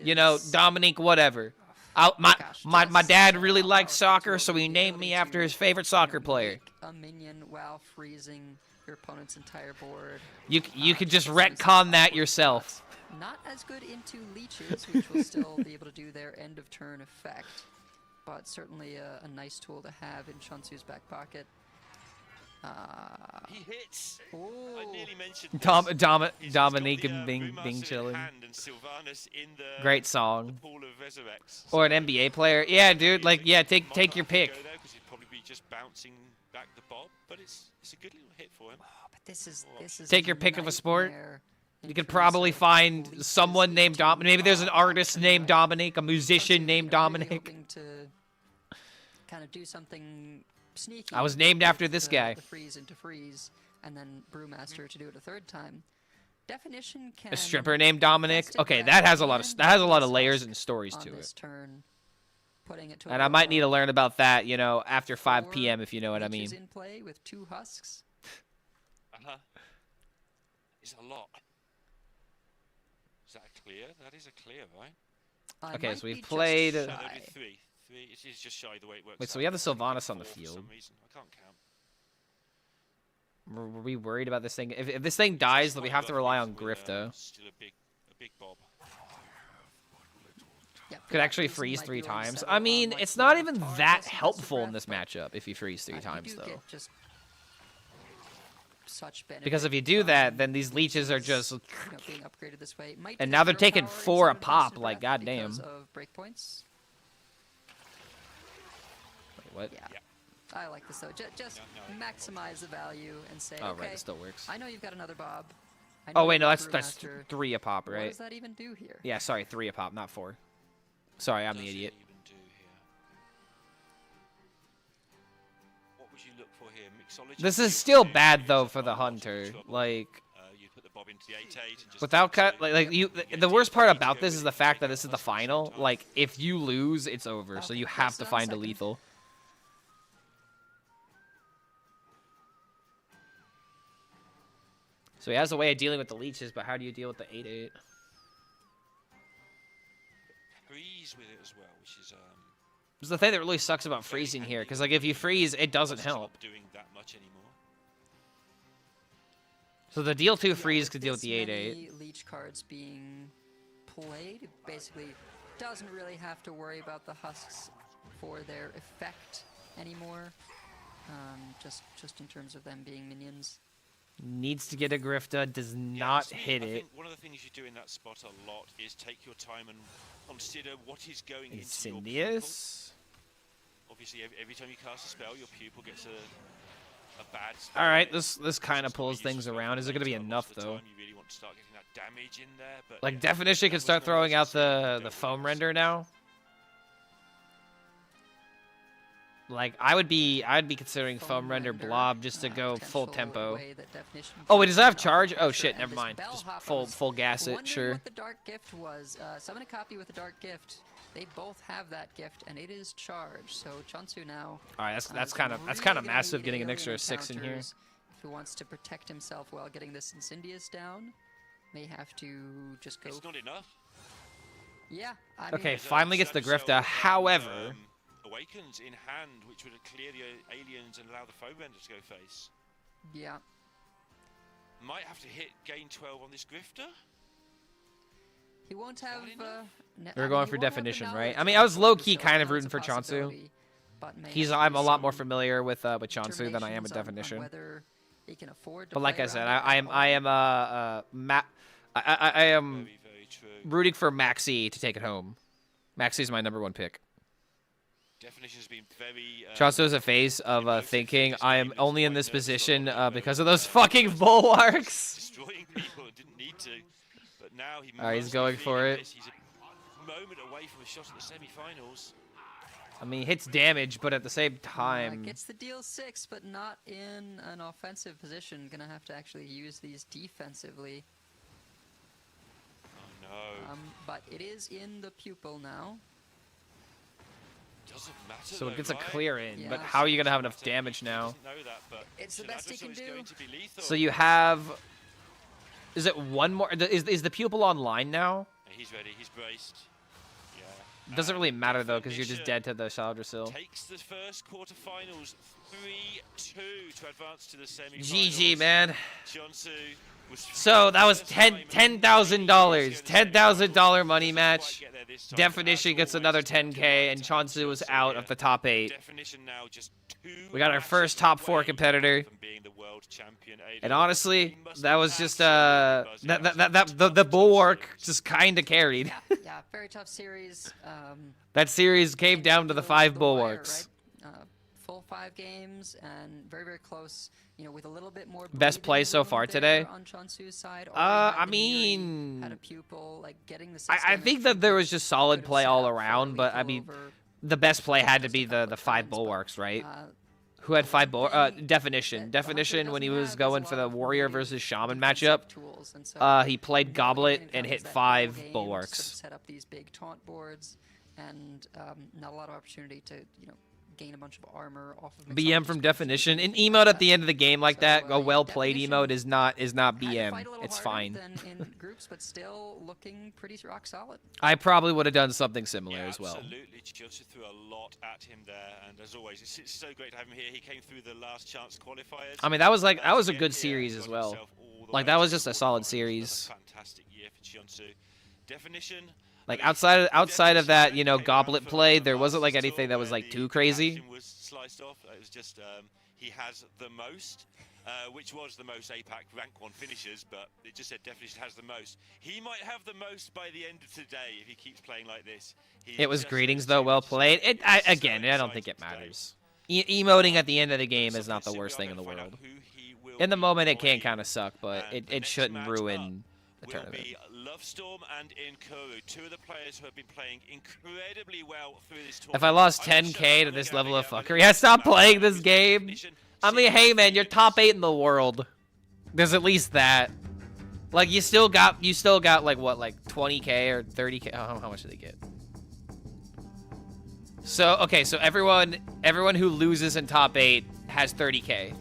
You know, Dominique whatever. My dad really likes soccer, so he named me after his favorite soccer player. A minion while freezing your opponent's entire board. You could just retcon that yourself. Not as good into leeches, which will still be able to do their end of turn effect, but certainly a nice tool to have in Chunsu's back pocket. He hits. Oh. I nearly mentioned this. He's Dominique got the, and Bing Brewmaster chilling. in hand and Sylvanas in the, Great the song. pool of Resurrects. Or an NBA player. Yeah, dude. Like, yeah, take your pick. Because he'd probably be just bouncing back the bob, but it's a good little hit for him. Oh, but this is Take your pick of a sport. nightmare in You could terms probably of find leeches someone named into Dominic. Maybe there's an bob. artist named Dominic, a musician Chunsu, named really Dominic. hoping to kind of do something sneaky. I was named after this the guy. freeze into freeze, and then Brewmaster to do it a third time. Definition can A stripper named Dominic. best Okay, it that has a can lot of and layers success and stories on to this it. turn, putting it to And a I might need to low. learn about that, you know, after 5 Four p.m. if you know what I mean. leeches in play with 2 husks. It's a lot. Is that clear? That is a clear, right? I Okay, might so we've be just played- So shy. there'll be three. It is just shy the way it works. Wait, so out. we have the Sylvanas on the Four for field. some reason. I can't count. Were we worried about this thing? If this thing dies, then we have to rely on With, Grifta. Still a big bob. Yeah, for Could that actually reason, freeze might 3 be willing to times. settle I on, mean, like, it's not Lava even Tar that as a helpful in ref, this but, matchup if you freeze 3 you times, do though. get just such benefit Because if you do that, from then these leeches are just... you know, being upgraded this way. Might And do now they're zero taking power 4 a instead of pop, Constant like, Breath goddamn. because of breakpoints. Wait, what? Yeah. Yeah. I like this though. Just No, maximize the value and say, Oh, okay, right, it still works. I know you've got another Bob. I Oh, know wait, you've no, got that's Brewmaster. 3 a pop, What right? does that even do here? Yeah, sorry, 3 a pop, not 4. Sorry, I'm the Does it idiot. even do here? What would you look for here? Mixology? This You'd is still do bad, is though, a for the whole lot of hunter. trouble. Like... You put the bob into the 8-8 and just Without cut, absolutely like you, get the it worst part ready to about go this with is it the and fact take that out this is the plus one final. times. Like, if you lose, it's over. So Okay, you have less to than a find a second. lethal. So he has a way of dealing with the leeches, but how do you deal with the 8-8? freeze with it as well, which is This is the thing that really sucks about freezing here, because like if you freeze, it doesn't it's not help. doing that much anymore. So the deal 2 Yeah, freeze with could deal with this the 8-8. many leech cards being played, it basically doesn't really have to worry about the husks for their effect anymore. Just in terms of them being minions. Needs to get a Grifta, does Yeah, not to me, hit I it. think one of the things you do in that spot a lot is take your time and consider what is going into your pupil. Insidious? Obviously, every time you cast a spell, your pupil gets a bad spell. Alright, this kind of It's not pulls useful things for around. Is it going to be later. Most enough, of the though? time, you really want to start getting that damage in there, but Like, yeah, Definition that can was start no throwing out necessary. the Don't foam really render now. Like, I'd be considering foam render blob just to go full tempo. Oh wait, does that have charge? Oh shit, never mind. Just full gas it, sure. What the dark gift was? Summon a copy with a dark gift. They both have that gift, and it is charged. So Chunsu now. All right, that's is kind of really gonna massive need getting an alien extra 6 in here. encounters If he wants to protect himself while getting this Incendious down, may have to just go. It's not enough. Yeah. I mean, Okay, finally gets the Grifta. However, Awakens in hand, which would clear the aliens and allow the foam render to go face. Yeah. Might have to hit gain 12 on this Grifter. He won't have. We're going for Definition, right? I mean, I was low-key kind of rooting for Chonsu. I'm a lot more familiar with Chonsu than I am with Definition. But like I said, I am Very, very true. rooting for Maxi to take it home. Maxi's my #1 pick. Definition's been very. Chonsu's a face of emotive thinking this I game. am It's only in quite this nervous position a lot, because of those fucking was bulwarks. destroying people and didn't need to, but now he. Alright, he's must be going for feeling it. this. He's a moment away from a shot at the semi-finals. I mean, hits damage, but at the same time... Gets the deal 6, but not in an offensive position. Gonna have to actually use these defensively. Oh no. But it is in the pupil now. Doesn't matter. So it though, gets a right? clear in, Yeah. but how are you going to have enough Doesn't matter. damage He now? doesn't know that, but It's the Sir best he Adversar can is do. going to be lethal. So you have... Is it one more? Is the pupil online now? He's ready. He's braced. Yeah. Doesn't really matter, though, because you're just Definition dead to the Saldrasil. Takes the first quarterfinals 3-2 to advance to the semi-finals. GG, man. Jiansu was So that was $10,000. $10,000. $10,000 money match. Definition gets another 10K, and Chonsu was out of the top 8. Definition now just 2 We got our first top 4 competitor. from being the world champion. And honestly, that was just the bulwark just kind of carried. Yeah, very tough series. That series came down to the 5 wire, bulwarks. right? Full 5 games and very, very close. You know, with a little bit more. Best play breathing so room far there today? On Chonsu's side. I mean, had a pupil, like getting the I think that there was just solid play all around, but I mean, the best play had to be the 5 bulwarks, right? Who had 5 Definition? Definition, when he was going for the Warrior versus Shaman matchup, he played Goblet and hit 5 bulwarks. Set up these big taunt boards, and not a lot of opportunity to, you know, gain a bunch of armor off of BM from Definition. An emote at the end of the game like that, a well-played emote is not BM. It's fine. In groups, but still looking pretty rock solid. I probably would have done something similar as well. Absolutely, Chelsea threw a lot at him there, and as always, it's so great to have him here. He came through the last chance qualifiers. I mean, that was a good series as well. Like, that was just a solid series. Fantastic year for Chionsu. Definition. Like, outside of that, you know, Goblet play, there wasn't like anything that was like too crazy. Was sliced off. It was just he has the most, which was the most APAC rank 1 finishes, but it just said Definition has the most. He might have the most by the end of today if he keeps playing like this. It was greetings though, well played. Again, I don't think it matters. Emoting at the end of the game is not the worst thing in the world. In the moment, it can kind of suck, but it shouldn't ruin the tournament. Lovestorm and Inkuru, 2 of the players who have been playing incredibly well through this tournament. If I lost 10K to this level of fuckery, I stopped playing this game. I mean, hey man, you're top 8 in the world. There's at least that. Like, you still got like what, like 20K or 30K? Oh, how much did they get? So okay, so everyone who loses in top 8 has 30K.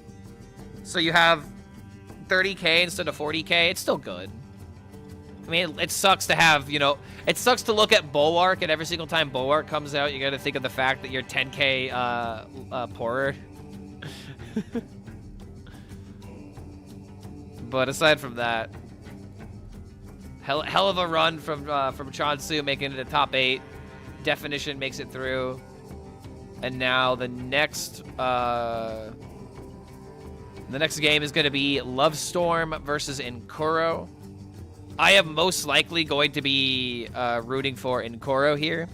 So you have 30K instead of 40K. It's still good. I mean, it sucks to have, you know, it sucks to look at Bulwark, and every single time Bulwark comes out, you gotta think of the fact that you're 10K poorer. But aside from that, hell of a run from Chonsu, making it to top 8. Definition makes it through, and now the next game is gonna be Lovestorm versus Inkuro. I am most likely going to be rooting for Inkuro here.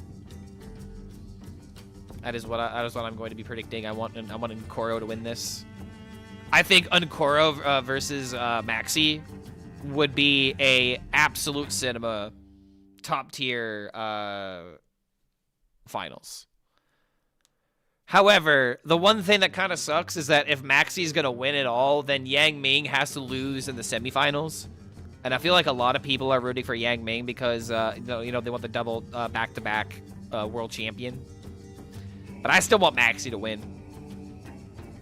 That is what I'm going to be predicting. I want Inkuro to win this. I think Inkuro versus Maxi would be a absolute cinema top tier finals. However, the one thing that kind of sucks is that if Maxi's gonna win it all, then Yang Ming has to lose in the semifinals. And I feel like a lot of people are rooting for Yang Ming because, you know, they want the double back-to-back world champion. But I still want Maxi to win.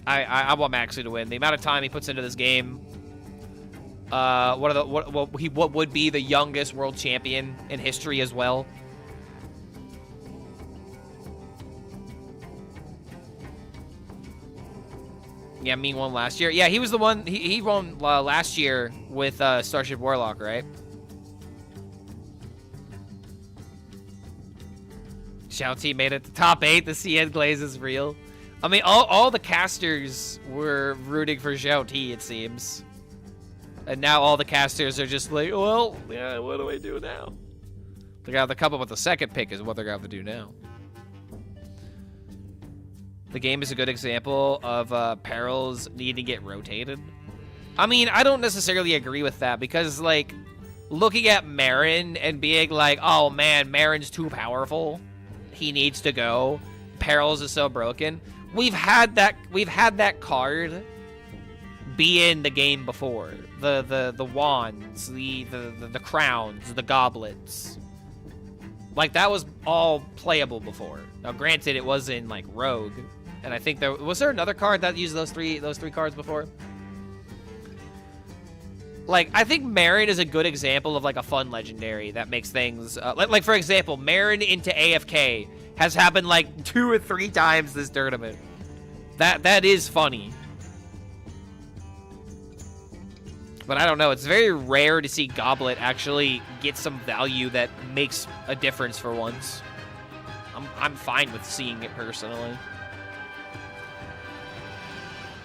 I want Maxi to win. The amount of time he puts into this game. What would be the youngest world champion in history as well. Yeah, Ming won last year. Yeah, he was the one. He won last year with Starship Warlock, right? Xiao T made it to top 8. The CN Glaze is real. I mean, all the casters were rooting for Xiao T, it seems. And now all the casters are just like, well, yeah, what do I do now? They're gonna have to come up with a second pick is what they're gonna have to do now. The game is a good example of perils needing to get rotated. I mean, I don't necessarily agree with that because, like, looking at Marin and being like, oh man, Marin's too powerful. He needs to go. Perils is so broken. We've had that card be in the game before. The wands, the crowns, the goblets. Like, that was all playable before. Now, granted, it was in like Rogue, and I think was there another card that used those three cards before? Like, I think Marin is a good example of like a fun legendary that makes things like for example, Marin into AFK has happened like 2 or 3 times this tournament. That is funny. But I don't know, it's very rare to see Goblet actually get some value that makes a difference for once. I'm fine with seeing it personally.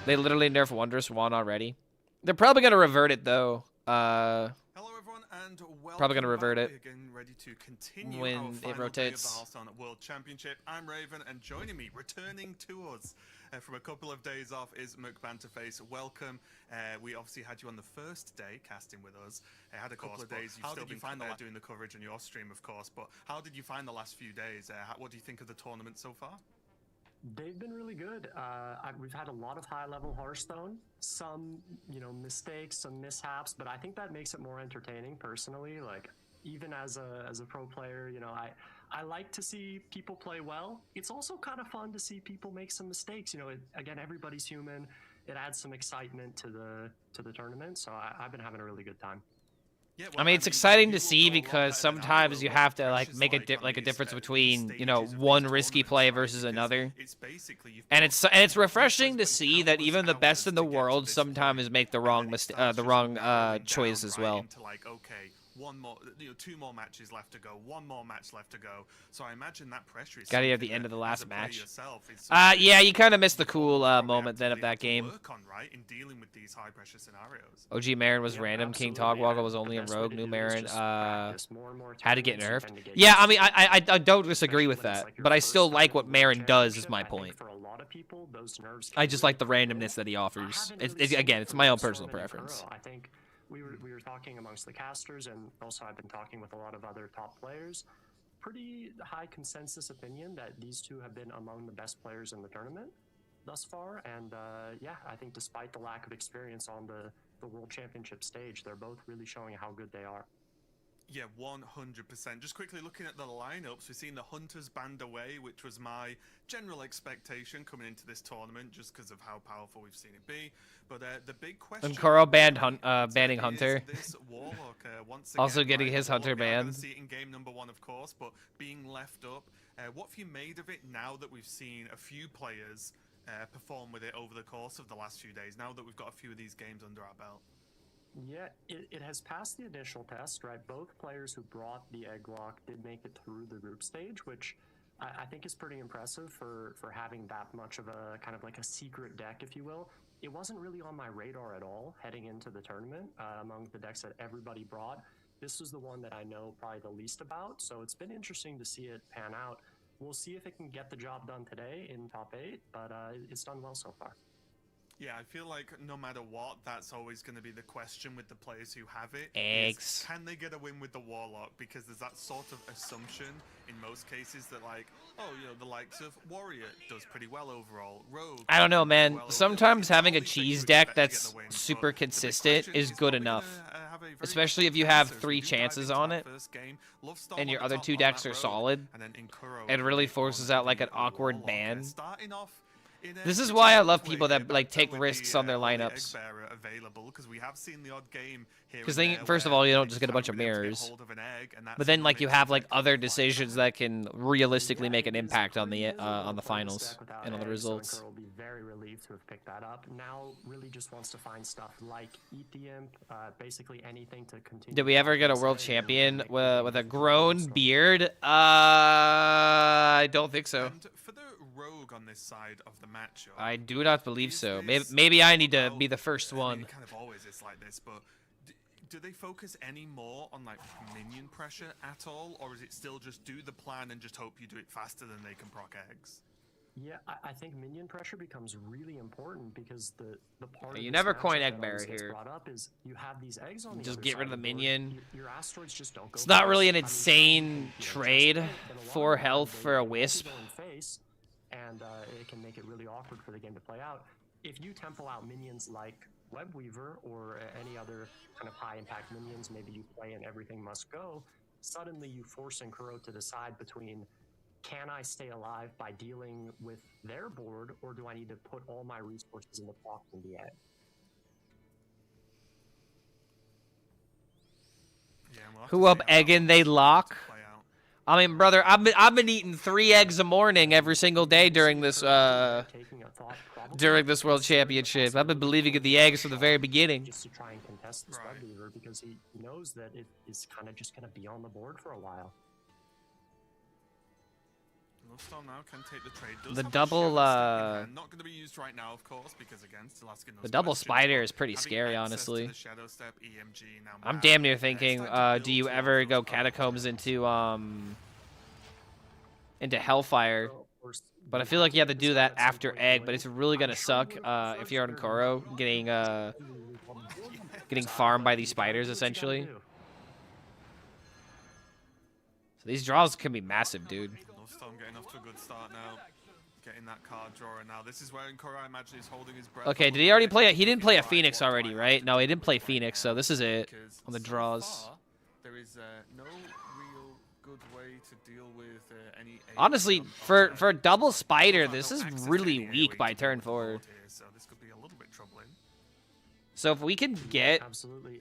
They literally nerfed Wondrous Wand already. They're probably gonna revert it though. Hello everyone, and welcome Probably gonna revert back. it We're getting ready to continue when our it final day of the rotates. Hearthstone World Championship. I'm Raven, and joining me, returning to us from a couple of days off, is Mukbanterface. Welcome. We obviously had you on the first day casting with us. Had a couple of days. You've still been doing the coverage on your stream, of course. But how did you find the last few days? What do you think of the tournament so far? They've been really good. We've had a lot of high-level Hearthstone, some, mistakes, some mishaps, but I think that makes it more entertaining personally. Like, even as a pro player, I like to see people play well. It's also kind of fun to see people make some mistakes. Again, everybody's human. It adds some excitement to the tournament, so I've been having a really good time. Yeah, I mean, it's exciting to see because sometimes you have to like make a difference between one risky play versus another, and it's refreshing to see that even the best in the world sometimes make the wrong choice as well. One more, 2 more matches left to go, 1 more match left to go. So I imagine that pressure is gotta be at the end of the last match. Yeah, you kind of missed the cool moment then of that game. Work on, right, in dealing with these high pressure scenarios. OG Marin was random. King Togwaggle was only in Rogue. New Marin had to get nerfed. Yeah, I mean, I don't disagree with that, but I still like what Marin does. Is my point. I just like the randomness that he offers. Again, it's my own personal preference. I think we were talking amongst the casters, and also I've been talking with a lot of other top players. Pretty high consensus opinion that these two have been among the best players in the tournament thus far. And yeah, I think despite the lack of experience on the World Championship stage, they're both really showing how good they are. Yeah, 100%. Just quickly looking at the lineups, we've seen the Hunters banned away, which was my general expectation coming into this tournament, just because of how powerful we've seen it be. But the big question... And Kuro banning Hunter. This Warlock, once also again, getting his Hunter banned. See it in game number 1, of course, but being left up. What have you made of it now that we've seen a few players perform with it over the course of the last few days, now that we've got a few of these games under our belt? Yeah, it has passed the initial test, right? Both players who brought the egg lock did make it through the group stage, which I think is pretty impressive for having that much of a kind of like a secret deck, if you will. It wasn't really on my radar at all heading into the tournament. Among the decks that everybody brought, this was the one that I know probably the least about, so it's been interesting to see it pan out. We'll see if it can get the job done today in top 8, but it's done well so far. Yeah, I feel like no matter what, that's always going to be the question with the players who have it. Eggs. Can they get a win with the Warlock? Because there's that sort of assumption in most cases that, like, oh, the likes of Warrior does pretty well overall. Rogue. I don't know, man. Sometimes having a cheese deck that's super consistent is good enough. Especially if you have 3 chances on it, and your other 2 decks are solid. It really forces out, like, an awkward ban. This is why I love people that like take risks on their lineups. Because then, first of all, you don't just get a bunch of mirrors, but then like you have like other decisions that can realistically make an impact on the finals and on the results. Will be very relieved to have picked that up. Now, really just wants to find stuff like Eat the Imp, basically anything to continue. Did we ever get a world champion with a grown beard? I don't think so. And for the Rogue on this side of the matchup, I do not believe so. Maybe I need to be the first one. I mean, it kind of always is like this, but do they focus any more on like minion pressure at all, or is it still just do the plan and just hope you do it faster than they can proc eggs? Yeah, I think minion pressure becomes really important because the part you never coin egg bearer here. Brought up is you have these eggs on the just other get side rid of the minion. Your asteroids just don't go. It's not really an insane trade for health for a wisp. And and it can make it really awkward for the game to play out. If you tempo out minions like Webweaver or any other kind of high-impact minions, maybe you play and everything must go, suddenly you force Nkuro to decide between, can I stay alive by dealing with their board, or do I need to put all my resources in the box in the end? Yeah, we'll have Who to up see how that egging they lock? play out. I mean, brother, I've been eating 3 eggs a morning every single day during this during this World Championship. I've been believing in the eggs from the very beginning. Just to try and contest this Webweaver, because he knows that it is kind of just going to be on the board for a while. Lovestorm now can take the trade. Does The have a double, Shadow Step in hand. Not going to be used right now, of course, because again, still asking those The double questions, spider but is pretty having scary, access to honestly. the Shadow Step, EMG, now I'm Mad, damn near thinking, starting to do you build ever towards go those Catacombs into Hellfire? But I feel like you have to do that after Egg, but it's really gonna suck if you're on Kuro getting farmed by these spiders, essentially. So these draws can be massive, dude. Lovestorm getting off to a good start now. Getting that card drawer now. This is where Nkuro, I imagine, is holding his breath. Okay, did he already play it? He didn't play a Phoenix already, right? No, he didn't play Phoenix, so this is it on the draws. So far, there is no real good way to deal with any. Honestly, for double spider, this is really weak by turn 4. So this could be a little bit troubling. So if we can get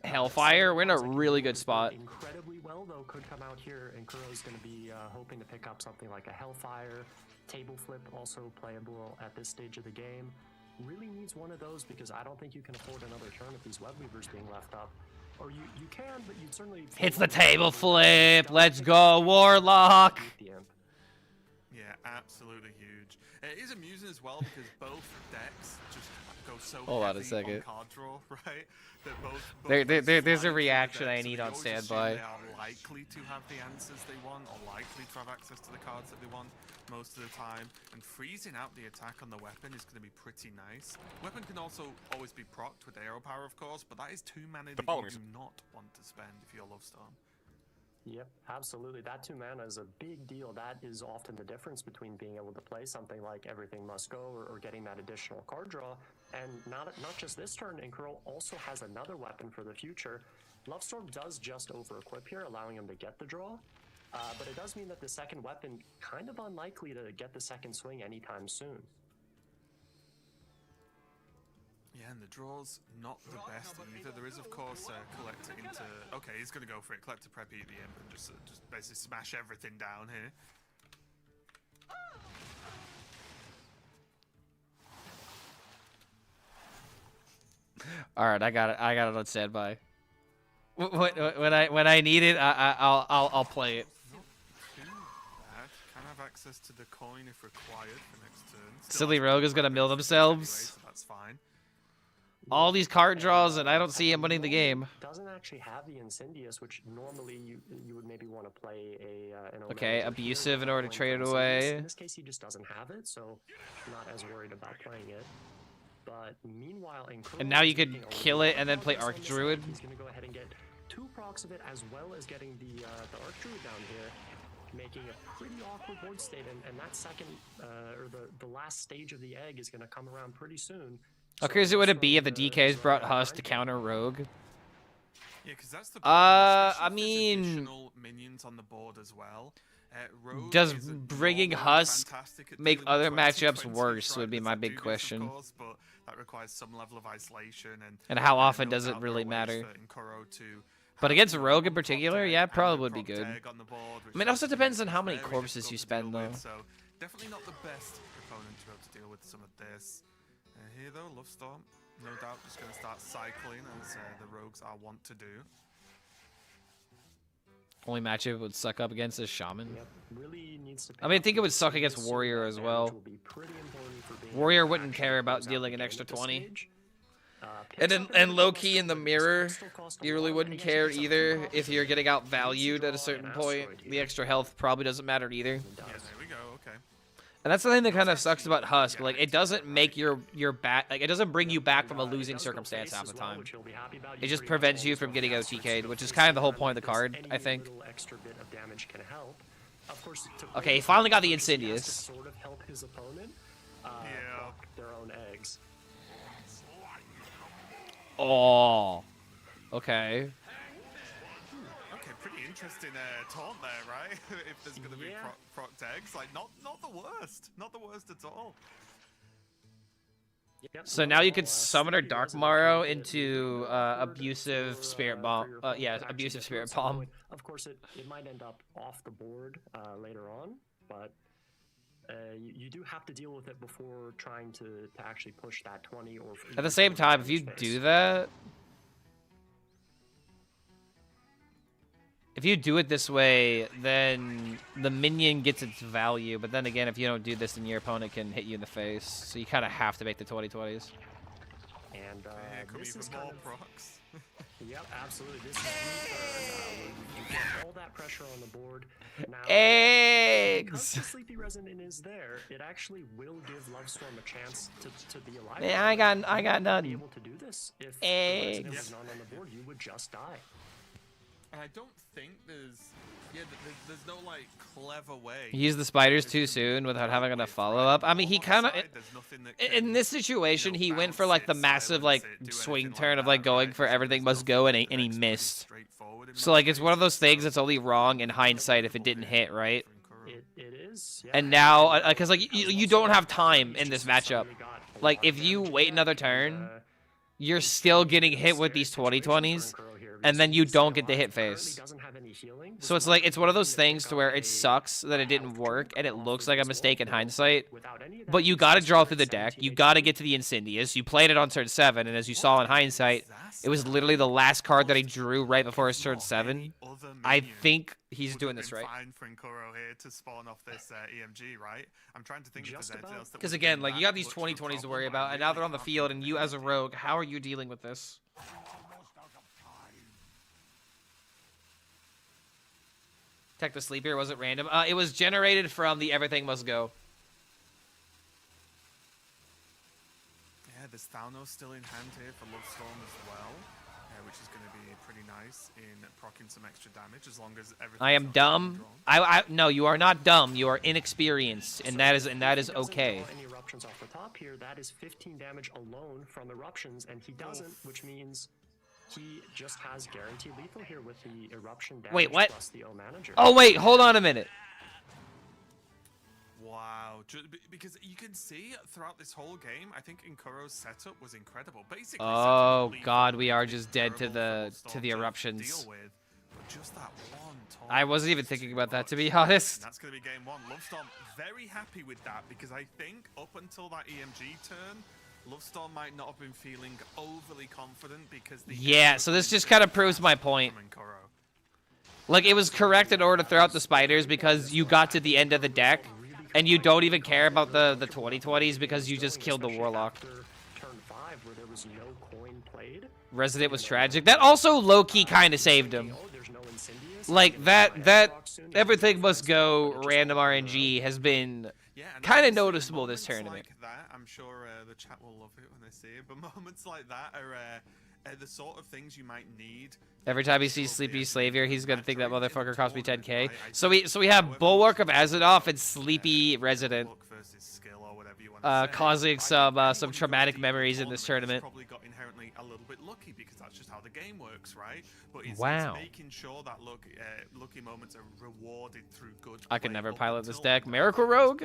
Hellfire, we're in a really good spot. Incredibly well, though, could come out here, and Kuro's going to be hoping to pick up something like a Hellfire. Table flip also playable at this stage of the game. Really needs one of those, because I don't think you can afford another turn if these Webweavers being left up. Or you can, but you'd certainly... Hits the table flip. Let's go, Warlock. Yeah, absolutely huge. It is amusing as well, because both decks just go so Hold on a heavy second. on card draw, right? That There's a flying reaction through the I decks, need so on you always assume standby. They are likely to have the answers they want, or likely to have access to the cards that they want most of the time. And freezing out the attack on the weapon is going to be pretty nice. Weapon can also always be procced with Aero Power, of course, but that is 2 mana that you do not want to spend if you're Lovestorm. Yep, absolutely. That 2 mana is a big deal. That is often the difference between being able to play something like Everything Must Go or getting that additional card draw. And not just this turn, Nkuro also has another weapon for the future. Lovestorm does just over-equip here, allowing him to get the draw. But it does mean that the second weapon, kind of unlikely to get the second swing anytime soon. Yeah, and the draw's not the best either. There is, of course, Collector into... Okay, he's going to go for it. Collector Preppy at the end and just basically smash everything down here. All right, I got it on standby. When I need it, I'll play it. Not too bad. Can have access to the coin if required for next turn. Silly Rogue is gonna mill themselves. Anyway, so that's fine. All these card draws, and I don't see him winning the game. Doesn't actually have the Incendious, which normally you would maybe want to play an Okay, Omega abusive here, in order to going trade for it Incendious. away. In this case, he just doesn't have it, so not as worried about playing it. But meanwhile, And now you could kill it and then play Archdruid. He's going to go ahead and get 2 procs of it, as well as getting the Archdruid down here, making a pretty awkward board state. And that second, or the last stage of the egg is going to come around pretty soon. How crazy would it be if the DKs brought Husk to counter Rogue? Yeah, because that's the I mean, additional minions on the board as well. Rogue does is bringing normally Husk fantastic at make dealing other with matchups 20, worse right? would be There's my that big dubious, of question. course, but that requires some level of isolation And how often no does it doubt really there are ways matter? for Nkuro to But have against a Rogue in propped particular, egg yeah, and a probably would be propped good. egg on the board, which I mean, it also obviously depends makes on how it many very corpses difficult you to spend, deal with, though. So definitely not the best opponent to be able to deal with some of this. Here though, Lovestorm, no doubt just going to start cycling as the Rogues are wont to do. Only matchup would suck up against is Shaman. Yep, really needs to I mean, I think it would suck against Warrior as well. Warrior wouldn't care about dealing an extra 20. And low-key in the mirror, you really wouldn't care either if you're getting outvalued at a certain point. The extra health probably doesn't matter either. Yeah, there we go, okay. And that's the thing that kind of sucks about Husk. Like, it doesn't make your back, like, it doesn't bring you back from a losing circumstance half the time. It just prevents you from getting OTK'd, which is kind of the whole point of the card, I think. Extra bit of damage can help. of course, Okay, he finally got the he has to Insidious. sort of help his opponent block their own eggs. Oh. Okay. Okay, pretty interesting taunt there, right? If there's going to be procced eggs, like not the worst, not the worst at all. Yep, So now you could summon her Dark Morrow into abusive Spirit Bomb. Yeah, abusive Spirit Bomb. Of course, it might end up off the board later on, but you do have to deal with it before trying to actually push that 20 or. At the same time, if you do that, if you do it this way, then the minion gets its value. But then again, if you don't do this, then your opponent can hit you in the face. So you kind of have to make the 20/20s. And this is more kind of procs. Yep, absolutely. This is where you get all that pressure on the board. Now, Eggs! because the Sleepy Resonant is there, it actually will give Lovestorm a chance to be alive. Man, I got none. Be able to do this. If Eggs. the Resident was not on the board, you would just die. And I don't think there's no like clever way. He used the spiders too soon without having enough follow-up. I mean, he kind of... In this situation, he went for like the massive like swing turn of like going for everything must go, and he missed. So like it's one of those things that's only wrong in hindsight if it didn't hit, right? It is. Yeah. And now, because like you don't have time in this matchup. Like if you wait another turn, you're still getting hit with these 20/20s. And then you don't get the hit phase. So it's like, it's one of those things to where it sucks that it didn't work, and it looks like a mistake in hindsight. But you gotta draw through the deck, you gotta get to the Incendious, you played it on turn 7, and as you saw in hindsight, it was literally the last card that he drew right before his turn 7. I think he's doing this right. Fine for Nkuro here to spawn off this EMG, right? I'm trying to think if there's anything else that Because again, like, you got these 20/20s to worry about, and now they're on the field, and you as a rogue, how are you dealing with this? Tech the Sleeper, was it random? It was generated from the Everything Must Go. Yeah, there's Thalnos still in hand here for Lovestorm as well, which is going to be pretty nice in proccing some extra damage as long as everything. I am dumb. No, you are not dumb. You are inexperienced, and that is okay. Any eruptions off the top here, that is 15 damage alone from eruptions, and he doesn't, which means he just has guaranteed lethal here with the eruption damage. Wait, what? Plus the O manager. Oh wait, hold on a minute. Wow, because you can see throughout this whole game, I think Nkuro's setup was incredible. Basically, Oh god, we are just dead to the eruptions. Just that one I wasn't even thinking about that, to be honest. That's going to be game 1. Lovestorm very happy with that, because I think up until that EMG turn, Lovestorm might not have been feeling overly confident because yeah, so this just kind of proves my point. Like, it was correct in order to throw out the spiders because you got to the end of the deck, and you don't even care about the 20/20s because you just killed the Warlock. Turn 5 where there was no coin played. Resident was tragic. That also low-key kind of saved him. Like, that Everything Must Go random RNG has been kind of noticeable this tournament. Like that, I'm sure the chat will love it when they see it, but moments like that are the sort of things you might need. Every time he sees Sleepy Slavier, he's gonna think that motherfucker cost me 10k. So we have Bulwark of Azeroth and Sleepy Resident, causing some traumatic memories in this tournament. Probably got inherently a little bit lucky because that's just how the game works, right? But it's making sure that lucky moments are rewarded through good. I could never pilot this deck. Miracle Rogue.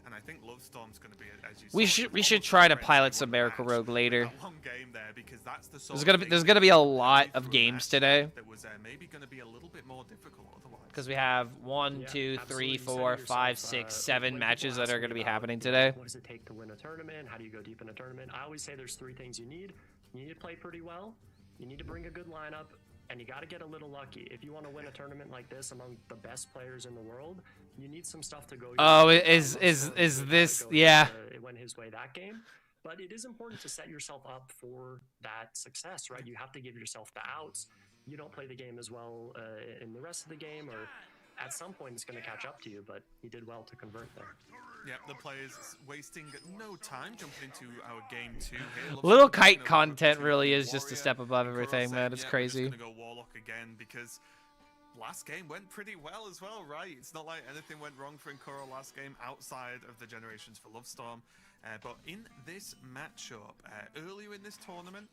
And I think Lovestorm's going to be, as you we should try to pilot some Miracle Rogue later. Long game there because that's the sort there's gonna be a lot of games today. That was maybe going to be a little bit more difficult otherwise. Because we have 1, 2, 3, 4, 5, 6, 7 matches that are going to be happening today. What does it take to win a tournament? How do you go deep in a tournament? I always say there's 3 things you need. You need to play pretty well. You need to bring a good lineup. And you got to get a little lucky. If you want to win a tournament like this among the best players in the world, you need some stuff to go. Oh, is this? Yeah. It went his way that game, but it is important to set yourself up for that success, right? You have to give yourself the outs. You don't play the game as well in the rest of the game, or at some point it's going to catch up to you. But he did well to convert there. Yeah, the players wasting no time jumping into our game 2 here. Little kite content really is just a step above everything, man. It's crazy. We're just gonna go Warlock again because last game went pretty well as well, right? It's not like anything went wrong for Nkuro last game outside of the Generations for Lovestorm. But in this matchup, earlier in this tournament,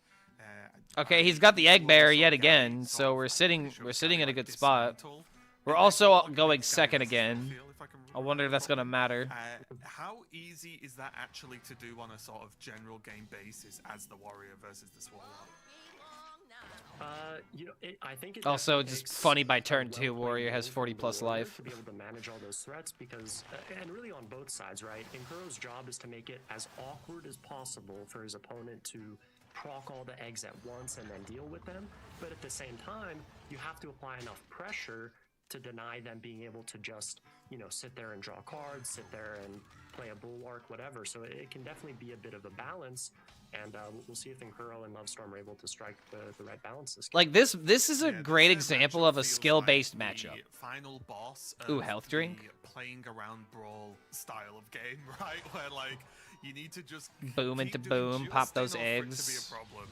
Okay, he's got the egg bearer yet again, so we're sitting in a good spot. We're also going second again. I wonder if that's gonna matter. How easy is that actually to do on a sort of general game basis as the warrior versus the Warlock? You know, I think it Also, definitely just takes funny by a turn 2, well-played warrior has move 40 from the plus warrior life. to be able to manage all those threats because, and really on both sides, right? Nkuro's job is to make it as awkward as possible for his opponent to proc all the eggs at once and then deal with them. But at the same time, you have to apply enough pressure to deny them being able to just, you know, sit there and draw cards, sit there and play a bulwark, whatever. So it can definitely be a bit of a balance. And we'll see if Nkuro and Lovestorm are able to strike the right balance this game. Like this is a great example of a skill-based matchup. Final boss Ooh, health drink. Playing around brawl style of game, right? Where like you need to just Boom keep into doing boom, just pop those enough for it to be eggs. a problem.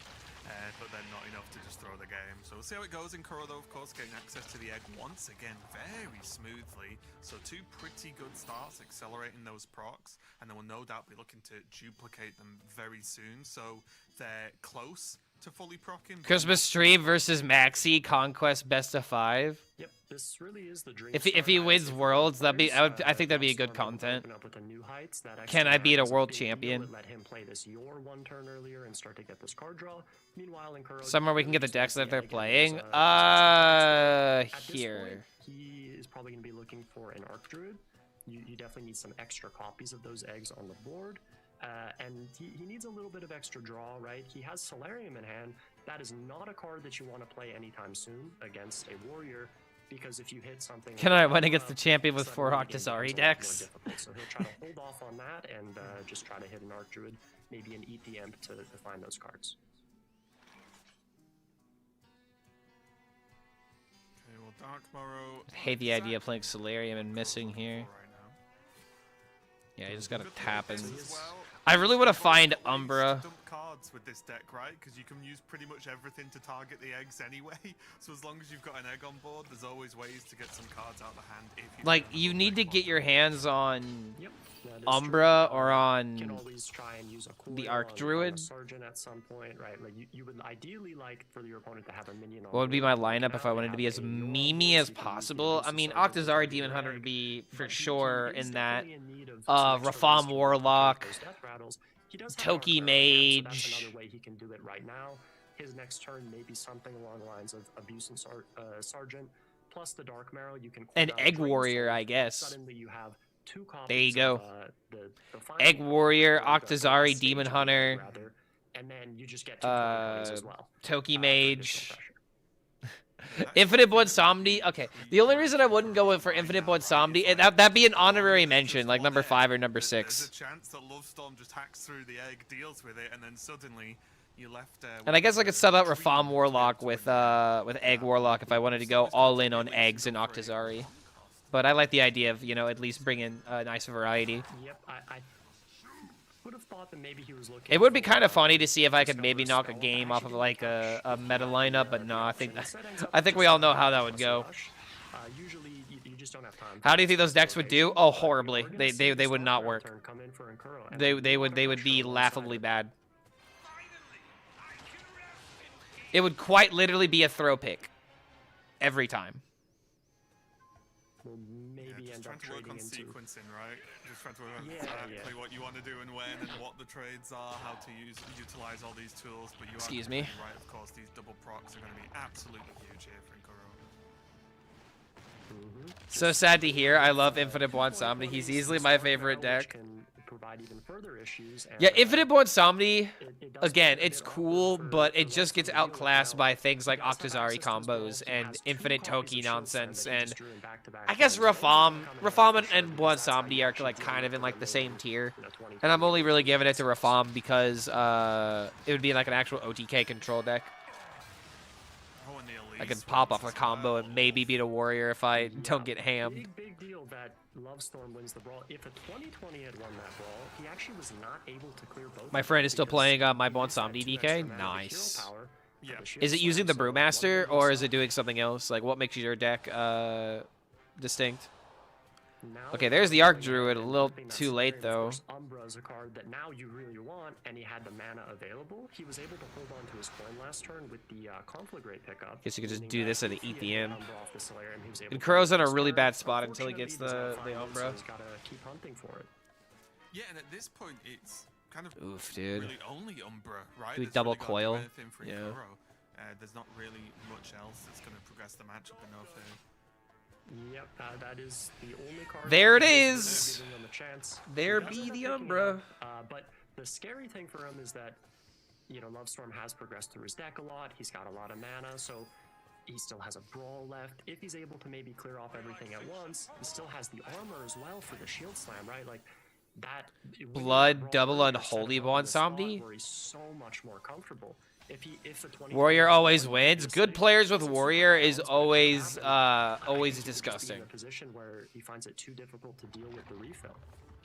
But then not enough to just throw the game. So we'll see how it goes. Nkuro, though, of course, getting access to the egg once again very smoothly. So 2 pretty good starts, accelerating those procs, and then we'll no doubt be looking to duplicate them very soon. So they're close to fully procking. Christmas stream versus Maxi Conquest best of 5. Yep, this really is the dream. If he wins Worlds, that'd be I think that'd be a good content. Can I beat a world champion? Let him play this your one turn earlier and start to get this card draw. Meanwhile, Nkuro Somewhere we can get the decks that they're playing. Here. He is probably going to be looking for an Arc Druid. You definitely need some extra copies of those eggs on the board. And he needs a little bit of extra draw, right? He has Solarium in hand. That is not a card that you want to play anytime soon against a warrior, because if you hit something... Can I win against the champion with 4 Octazari decks? So he'll try to hold off on that and just try to hit an Arc Druid, maybe an Eat the Imp to find those cards. Okay, well, Dark Morrow... I hate the idea of playing Solarium and missing here. Yeah, you just gotta tap and... I really want to find Umbra. Dump cards with this deck, right? Because you can use pretty much everything to target the eggs anyway. So as long as you've got an egg on board, there's always ways to get some cards out of the hand. If you Like, you need to get your hands on Yep. Umbra or on can always try and use a the coil Arc on Druid. a Sergeant at some point, right? Like you would ideally like for your opponent to have a minion on What would be board. my lineup if I wanted to be as memey as possible? I mean, Octazari Demon Hunter would be for sure in that. Rafam Warlock, Toki Mage. That's another way he can do it right now. His next turn may be something along the lines of Abuse and Sergeant, plus the Dark Marrow. You can An Egg Warrior, I guess. Suddenly you have 2 copies There you go. of, the final Egg Warrior, card, Octazari Sage Demon Warrior, Hunter, rather, and then you just get 2 copies as well. Toki for Mage. additional pressure. Infinite Blood Somni. Okay, the only reason I wouldn't go in for Infinite Blood Somni, that'd be an honorary mention, like number 5 or number 6. There's a chance that Lovestorm just hacks through the egg, deals with it, and then suddenly you left. And I guess I could sub out Rafam Warlock with Egg Warlock if I wanted to go all in on eggs and Octazari. But I like the idea of, you know, at least bringing a nice variety. Yep, I would have thought that maybe he was looking. It would be kind of funny to see if I could maybe knock a game off of like a meta lineup, but no, I think we all know how that would go. Usually you just don't have time. How do you think those decks would do? Oh, horribly. They would not work. They would be laughably bad. It would quite literally be a throw pick every time. Will maybe end up trying to work on trading into sequencing, right? Just trying to work on exactly what you want to do and when, and what the trades are, how to utilize all these tools. But you Excuse are me. right, of course, these double procs are going to be absolutely huge here for Nkuro. So sad to hear. I love Infinite Bonsomni. He's easily my favorite deck. Can provide even further issues. And, Yeah, Infinite Bonsomni, again, it's cool, but it just gets outclassed by things like Octazari combos and Infinite Toki nonsense. And I guess Rafam and Bonsomni are like kind of in like the same tier. And I'm only really giving it to Rafam because it would be like an actual OTK control deck. I could pop off a combo and maybe beat a warrior if I don't get hammed. Big deal that Lovestorm wins the brawl. If a 2020 had won that brawl, he actually was not able to clear both. My friend is still playing my Bonsomni DK. Nice. Yeah. Is it using the Brewmaster, or is it doing something else? Like, what makes your deck distinct? Okay, there's the Arc Druid, a little too late, though. Umbra is a card that now you really want, and he had the mana available. He was able to hold on to his coin last turn with the Conflagrate pickup. Guess you could just do this and eat the end. And And Kuro's in a really bad spot until he gets the Umbra. He's got to keep hunting for it. Yeah, and at this point, it's kind of Oof, dude. really only Umbra, right? We That's double really gotta do coil. anything for Yeah. Kuro. There's not really much else that's going to progress the matchup enough here. Yep, that is the only card. There it that is! giving him a chance. There He does be end up the picking Umbra. it up, but the scary thing for him is that, you know, Lovestorm has progressed through his deck a lot. He's got a lot of mana, so he still has a Brawl left. If he's able to maybe clear off everything at once, he still has the armor as well for the Shield Slam, right? Like, that... Blood, Brawl double, earlier unholy set him up bond in a spot zombie? where he's so much more comfortable. If the 20 Warrior always wins. previously, Good players with it's a Warrior super is balance, but always, what happens, I always think he could just be disgusting. in a position where he finds it too difficult to deal with the refill.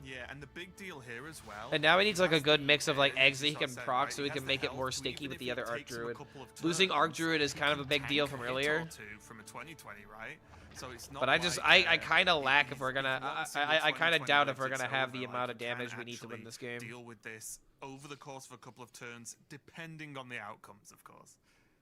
Yeah, and the big deal here as well. And now he needs like a has good the, mix of like eggs that he sort can of proc right, so he has can the make it health, more so sticky even with if the it other Arc takes him a Druid. couple of Losing Arc turns, Druid is he kind of a can big deal tank from a hit earlier. or two from a 2020, right? So it's not But I just, like, I kind of lack if he's- we're gonna, one single I kind of 2020 doubt if we're takes gonna have the over, amount like, of you can damage we need to win actually this game. Deal with this over the course of a couple of turns, depending on the outcomes, of course.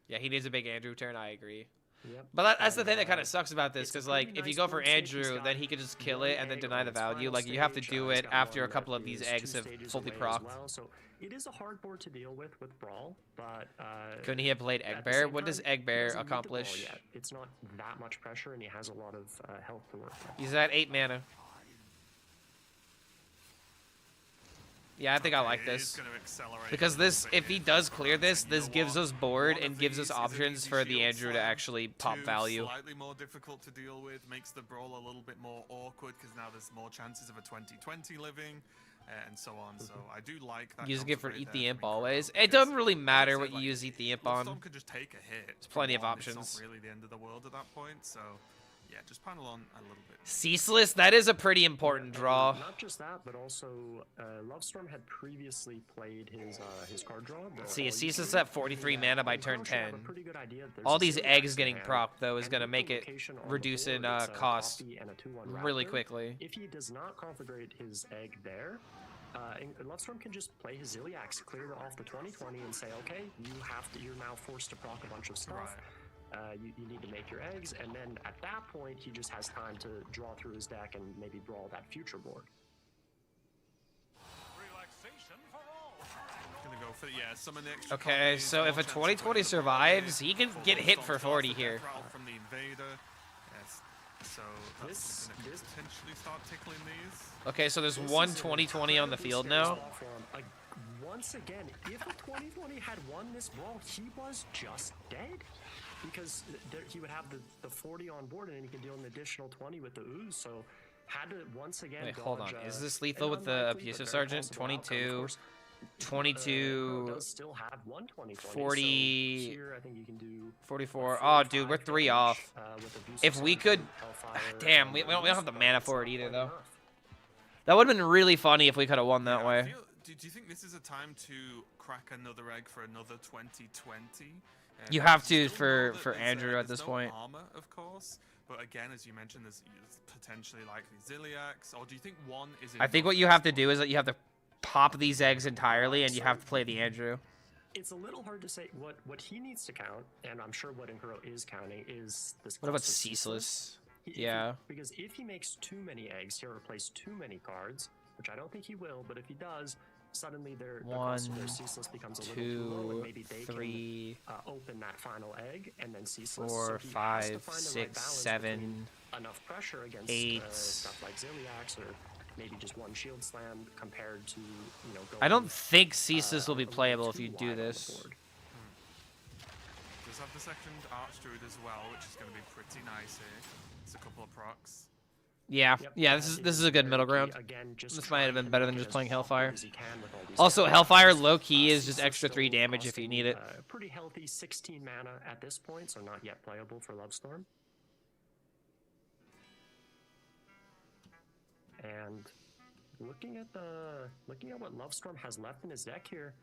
Yeah, he needs a big Andrew turn, I agree. Yep. But that's the thing that kind of sucks about this, it's a because like pretty if you nice go for board state. He's Andrew, got then he could just kill one it and then egg deny on the its value. final Like you have to stage, do he's it got after a one couple that of these is eggs 2 have stages fully away as procced. well, so it is a hard board to deal with Brawl, but Couldn't he have played at Egg the Bear? same What does time, Egg he Bear doesn't need to brawl accomplish? yet. It's not that much pressure, and he has a lot of health to work with. He's at 8 mana. Yeah, I think I like It is this. gonna accelerate Because a this, little bit if he here. does clear this, And you this know gives what? us board One and of gives us these is an options easy for the shield Andrew to slam. actually pop Two, value. Slightly more difficult to deal with, makes the brawl a little bit more awkward because now there's more chances of a 2020 living, and so on. So I do like that. Using it for conflict Eat there the from Imp Kuro, always. It because, doesn't really like I matter said, what you like, use Eat the Imp on. Lovestorm could just take a hit. There's plenty of from one. options. It's not really the end of the world at that point. So yeah, just panel on a little bit. Ceaseless, that is a pretty important draw. Not just that, but also Lovestorm had previously played his card draw. Let's see, Ceaseless at 43 mana by turn 10. All All these eggs getting procced, though, is going to make it reduce in it's a cost coffee and a 2/1 really raptor. quickly. If he does not conflagrate his egg there, Lovestorm can just play his Ziliax, clear off the 2020, and say, okay, you're now forced to proc a bunch of stuff. You need to make your eggs, and then at that point, he just has time to draw through his deck and maybe brawl that future board. Gonna go for summon the extra Okay, copies, so more if a chance of 2020 winning the survives, board he can for get hit Lovestorm for to 40 start the here. death rattle from the invader. Yes. So that's gonna potentially start tickling these. Okay, so there's This one is an 2020 on the incredibly field scary now. spot for him. Once again, if a 2020 had won this brawl, he was just dead. Because he would have the 40 on board, and then he can deal an additional 20 with the ooze. So had to once again. Wait, hold on. dodge, Is this an lethal with the unlikely but Abusive very Sergeant? possible outcome. Of 22, course, 22, does still have one 2020, 40, so here I think you can do 44. Oh, dude, we're 3 off. with Abusive If we Sergeant, could... Hellfire, Damn, and we don't Ooze, have the but mana it's for it not either, quite though. enough. That would have been really funny if we could have won that I way. feel- do you think this is a time to crack another egg for another 2020? You have I to still for- know that for there's, Andrew at there's this no point. Armor, of course, but again, as you mentioned, there's potentially likely Ziliax. Or do you think one is? I think enough what you at have this to do is that you have to pop these eggs entirely, and you have to play the Andrew. It's a little hard to say what he needs to count, and I'm sure what Inkuro is counting is this. What about cost of Ceaseless? If Yeah. because if he makes too many eggs, he'll replace too many cards, which I don't think he will. But if he does, suddenly their cost of their 1, Ceaseless becomes a little too low, 2, and maybe they 3, can open that final egg and then Ceaseless. 4, so he has to 5, find the right 6, balance 7, between enough pressure against 8. stuff like Ziliax or maybe just one Shield Slam compared to going I don't think Ceaseless will be a little playable if too you wide do on the this. board. Does have the second Archdruid as well, which is going to be pretty nice here. It's a couple of procs. Yeah, Yep, yeah. I This is think this is a it's good very middle key. ground. Again, just This might have trying been to better make than it just as playing awkward Hellfire. as he can with all these Also, cards. Hellfire low key is just Ceaseless extra 3 still damage if you costing, need it. Pretty healthy 16 mana at this point, so not yet playable for Lovestorm. And looking at what Lovestorm has left in his deck here,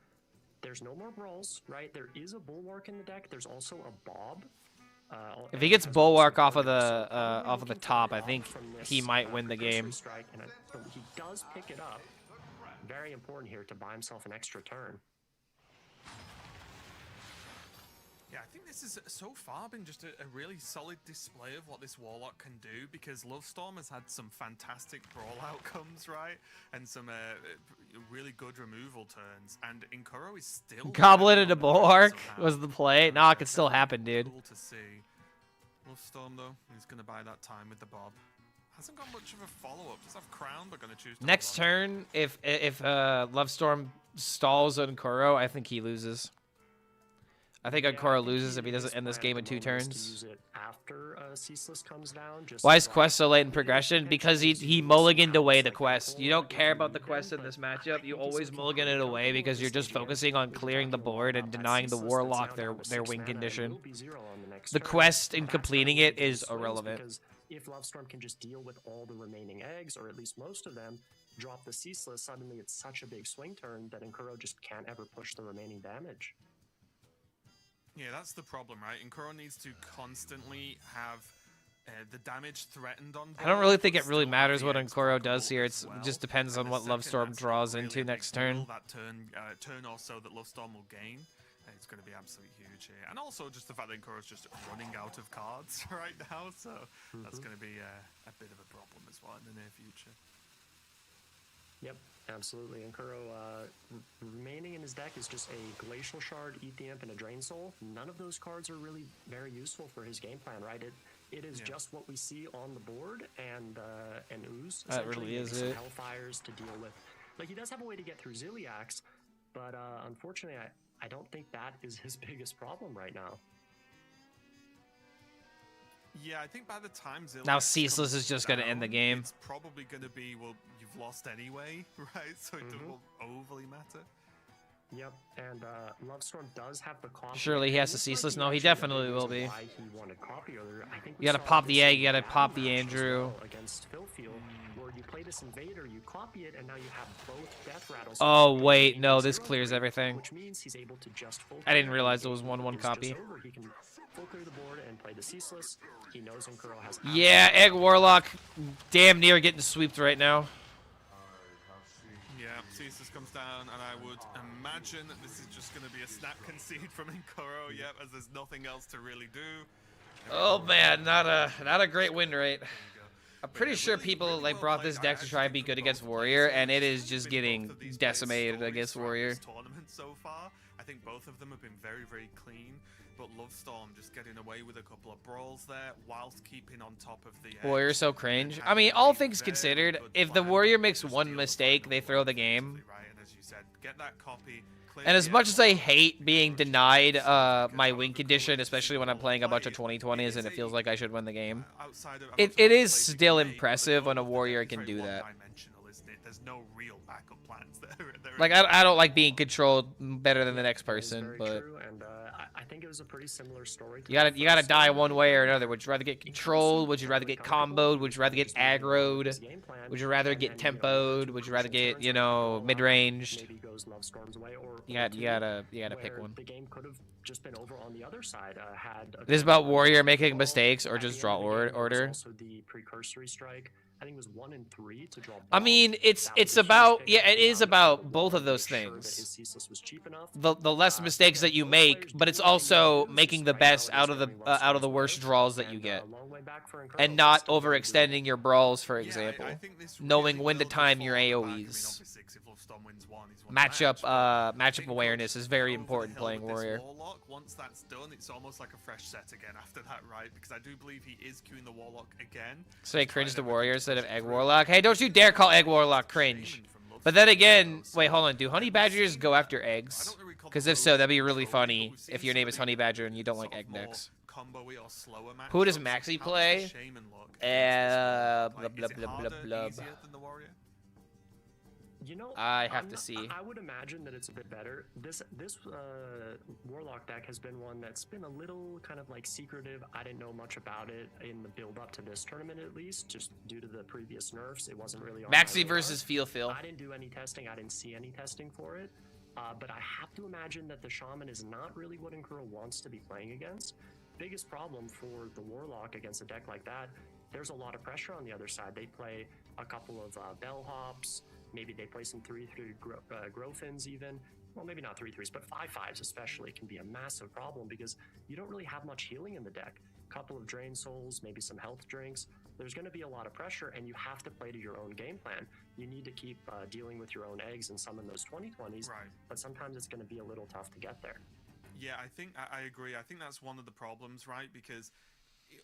there's no more brawls, right? There is a bulwark in the deck. There's also a bob. If he gets bulwark off of the top, I think he might win the game. Strike, and he does pick it up. Very important here to buy himself an extra turn. Yeah, I think this has so far been just a really solid display of what this Warlock can do, because Lovestorm has had some fantastic brawl outcomes, right? And some really good removal turns, and Inkuro is still... Goblin and a Bulwark was the play. Nah, it could still happen, dude. Cool to see. Lovestorm, though, he's going to buy that time with the Bob. Hasn't got much of a follow-up. Does have Crown, but going to choose... Next turn, if Lovestorm stalls on Inkuro, I think he loses. I think Inkuro loses if he doesn't end this game in 2 turns. After Ceaseless comes down, Why is Quest so late in progression? Because he mulliganed away the quest. You don't care about the quest in this matchup. You always mulligan it away because you're just focusing on clearing the board and denying the Warlock their win condition. The quest in completing it is irrelevant. Because if Lovestorm can just deal with all the remaining eggs, or at least most of them, drop the Ceaseless, suddenly it's such a big swing turn that Inkuro just can't ever push the remaining damage. Yeah, that's the problem, right? Inkuro needs to constantly have the damage threatened on... I don't really think it really matters what Inkuro does here. It just depends on what Lovestorm draws into next turn. That turn or so that Lovestorm will gain, it's going to be absolutely huge here. And also just the fact that Inkuro's just running out of cards right now, so that's going to be a bit of a problem as well in the near future. Yep, absolutely. Inkuro remaining in his deck is just a Glacial Shard, Eat the Imp, and a Drain Soul. None of those cards are really very useful for his game plan, right? It is just what we see on the board, and Ooze. That really is it. Hellfires to deal with. Like, he does have a way to get through Ziliax, but unfortunately, I don't think that is his biggest problem right now. Yeah, I think by the time Ziliax Now Ceaseless is just going to end the game. It's probably going to be, well, you've lost anyway, right? So it won't overly matter. Yep, and Lovestorm does have the copy. Surely he has the Ceaseless? No, he definitely will be. Why he wanted copy earlier. I think You gotta pop the egg, you gotta pop the Andrew. Against Philfield, where you play this Invader, you copy it, and now you have both Death Rattles. Oh, wait, no, this clears everything. Which means he's able to just I didn't realize it was 1-1 copy. He can full clear the board and play the Ceaseless. He knows Inkuro has... Yeah, Egg Warlock damn near getting sweeped right now. Yeah, Ceaseless comes down, and I would imagine that this is just going to be a snap concede from Inkuro, yep, as there's nothing else to really do. Oh man, not a great win rate. I'm pretty sure people like brought this deck to try and be good against Warrior, and it is just getting decimated against Warrior. Tournament so far, I think both of them have been very, very clean. But Lovestorm just getting away with a couple of brawls there, whilst keeping on top of the... Warrior's so cringe. I mean, all things considered, if the Warrior makes one mistake, they throw the game. And as much as I hate being denied my win condition, especially when I'm playing a bunch of 2020s and it feels like I should win the game, it is still impressive when a Warrior can do that. There's no real backup plans there. Like, I don't like being controlled better than the next person, but... I think it was a pretty similar story. You gotta die one way or another. Would you rather get controlled? Would you rather get comboed? Would you rather get aggroed? Would you rather get tempoed? Would you rather get, you know, mid-ranged? You gotta pick one. The game could have just been over on the other side. It is about Warrior making mistakes or just draw order. Also the precursory strike. I think it was 1 and 3 to draw. I mean, it's about it is about both of those things. The less mistakes that you make, but it's also making the best out of the worst draws that you get, and not overextending your brawls, for example. Knowing when to time your AOE's. Matchup awareness is very important playing Warrior. Once that's done, it's almost like a fresh set again after that, right? Because I do believe he is queuing the Warlock again. Say cringe the Warrior instead of Egg Warlock. Hey, don't you dare call Egg Warlock cringe. But then again, wait, hold on. Do Honey Badgers go after eggs? Because if so, that'd be really funny if your name is Honey Badger and you don't like egg decks. Who does Maxi play? Blah, blah, blah, blah, blah. You know, I have to see. I would imagine that it's a bit better. This Warlock deck has been one that's been a little kind of like secretive. I didn't know much about it in the build up to this tournament, at least, just due to the previous nerfs. It wasn't really on Maxi versus Feel. I didn't do any testing. I didn't see any testing for it. But I have to imagine that the Shaman is not really what Nkuro wants to be playing against. Biggest problem for the Warlock against a deck like that, there's a lot of pressure on the other side. They play a couple of bellhops, maybe they play some 3/3 Growfins even. Well, maybe not 3/3s, but 5/5s especially can be a massive problem because you don't really have much healing in the deck. A couple of Drain Souls, maybe some health drinks. There's going to be a lot of pressure, and you have to play to your own game plan. You need to keep dealing with your own eggs and summon those 20/20s, Right. but sometimes it's going to be a little tough to get there. Yeah, I think I agree. I think that's one of the problems, right? Because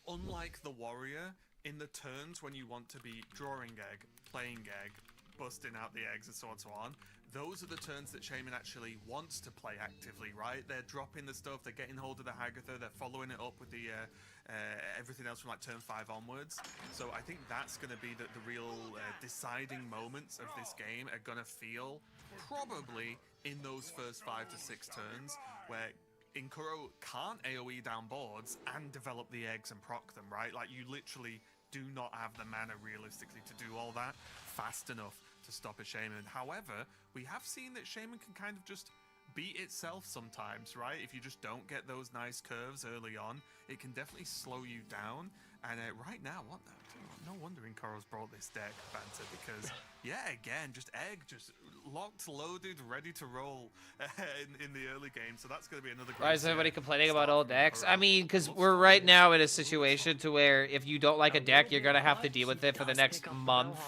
unlike the Warrior, in the turns when you want to be drawing egg, playing egg, busting out the eggs and so on and so on, those are the turns that Shaman actually wants to play actively, right? They're dropping the stuff, they're getting hold of the Hagatha, they're following it up with the everything else from like turn 5 onwards. So I think that's going to be the real deciding moments of this game are going to feel probably in those first 5 to 6 turns where Nkuro can't AoE down boards and develop the eggs and proc them, right? Like you literally do not have the mana realistically to do all that fast enough to stop a Shaman. However, we have seen that Shaman can kind of just beat itself sometimes, right? If you just don't get those nice curves early on, it can definitely slow you down. And right now, what the? No wonder Nkuro's brought this deck, Banter, because, yeah, again, just egg, just locked, loaded, ready to roll in the early game. So that's going to be another great Why is everybody complaining about start old from decks? Nkuro. I mean, because we're right now in a situation to where if you don't like a deck, you're going to have to deal with it for the next month.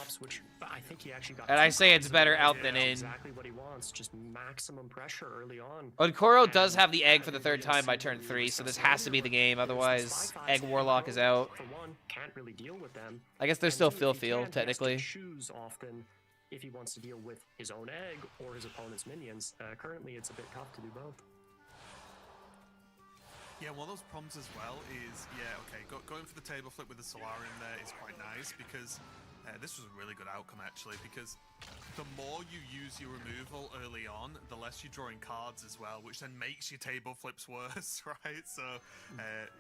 And I say it's better out than in. Exactly what he wants, just maximum pressure early on. Nkuro does have the egg for the 3rd time by turn 3, so this has to be the game. Otherwise, Egg Warlock is out. For one, can't really deal with them. I guess there's still And two, if he Fill, can, he has to technically. choose often if he wants to deal with his own egg or his opponent's minions. Currently, it's a bit tough to do both. Yeah, one of those problems as well is, yeah, okay, going for the table flip with the Solarium there is quite nice because this was a really good outcome actually, because the more you use your removal early on, the less you're drawing cards as well, which then makes your table flips worse, right? So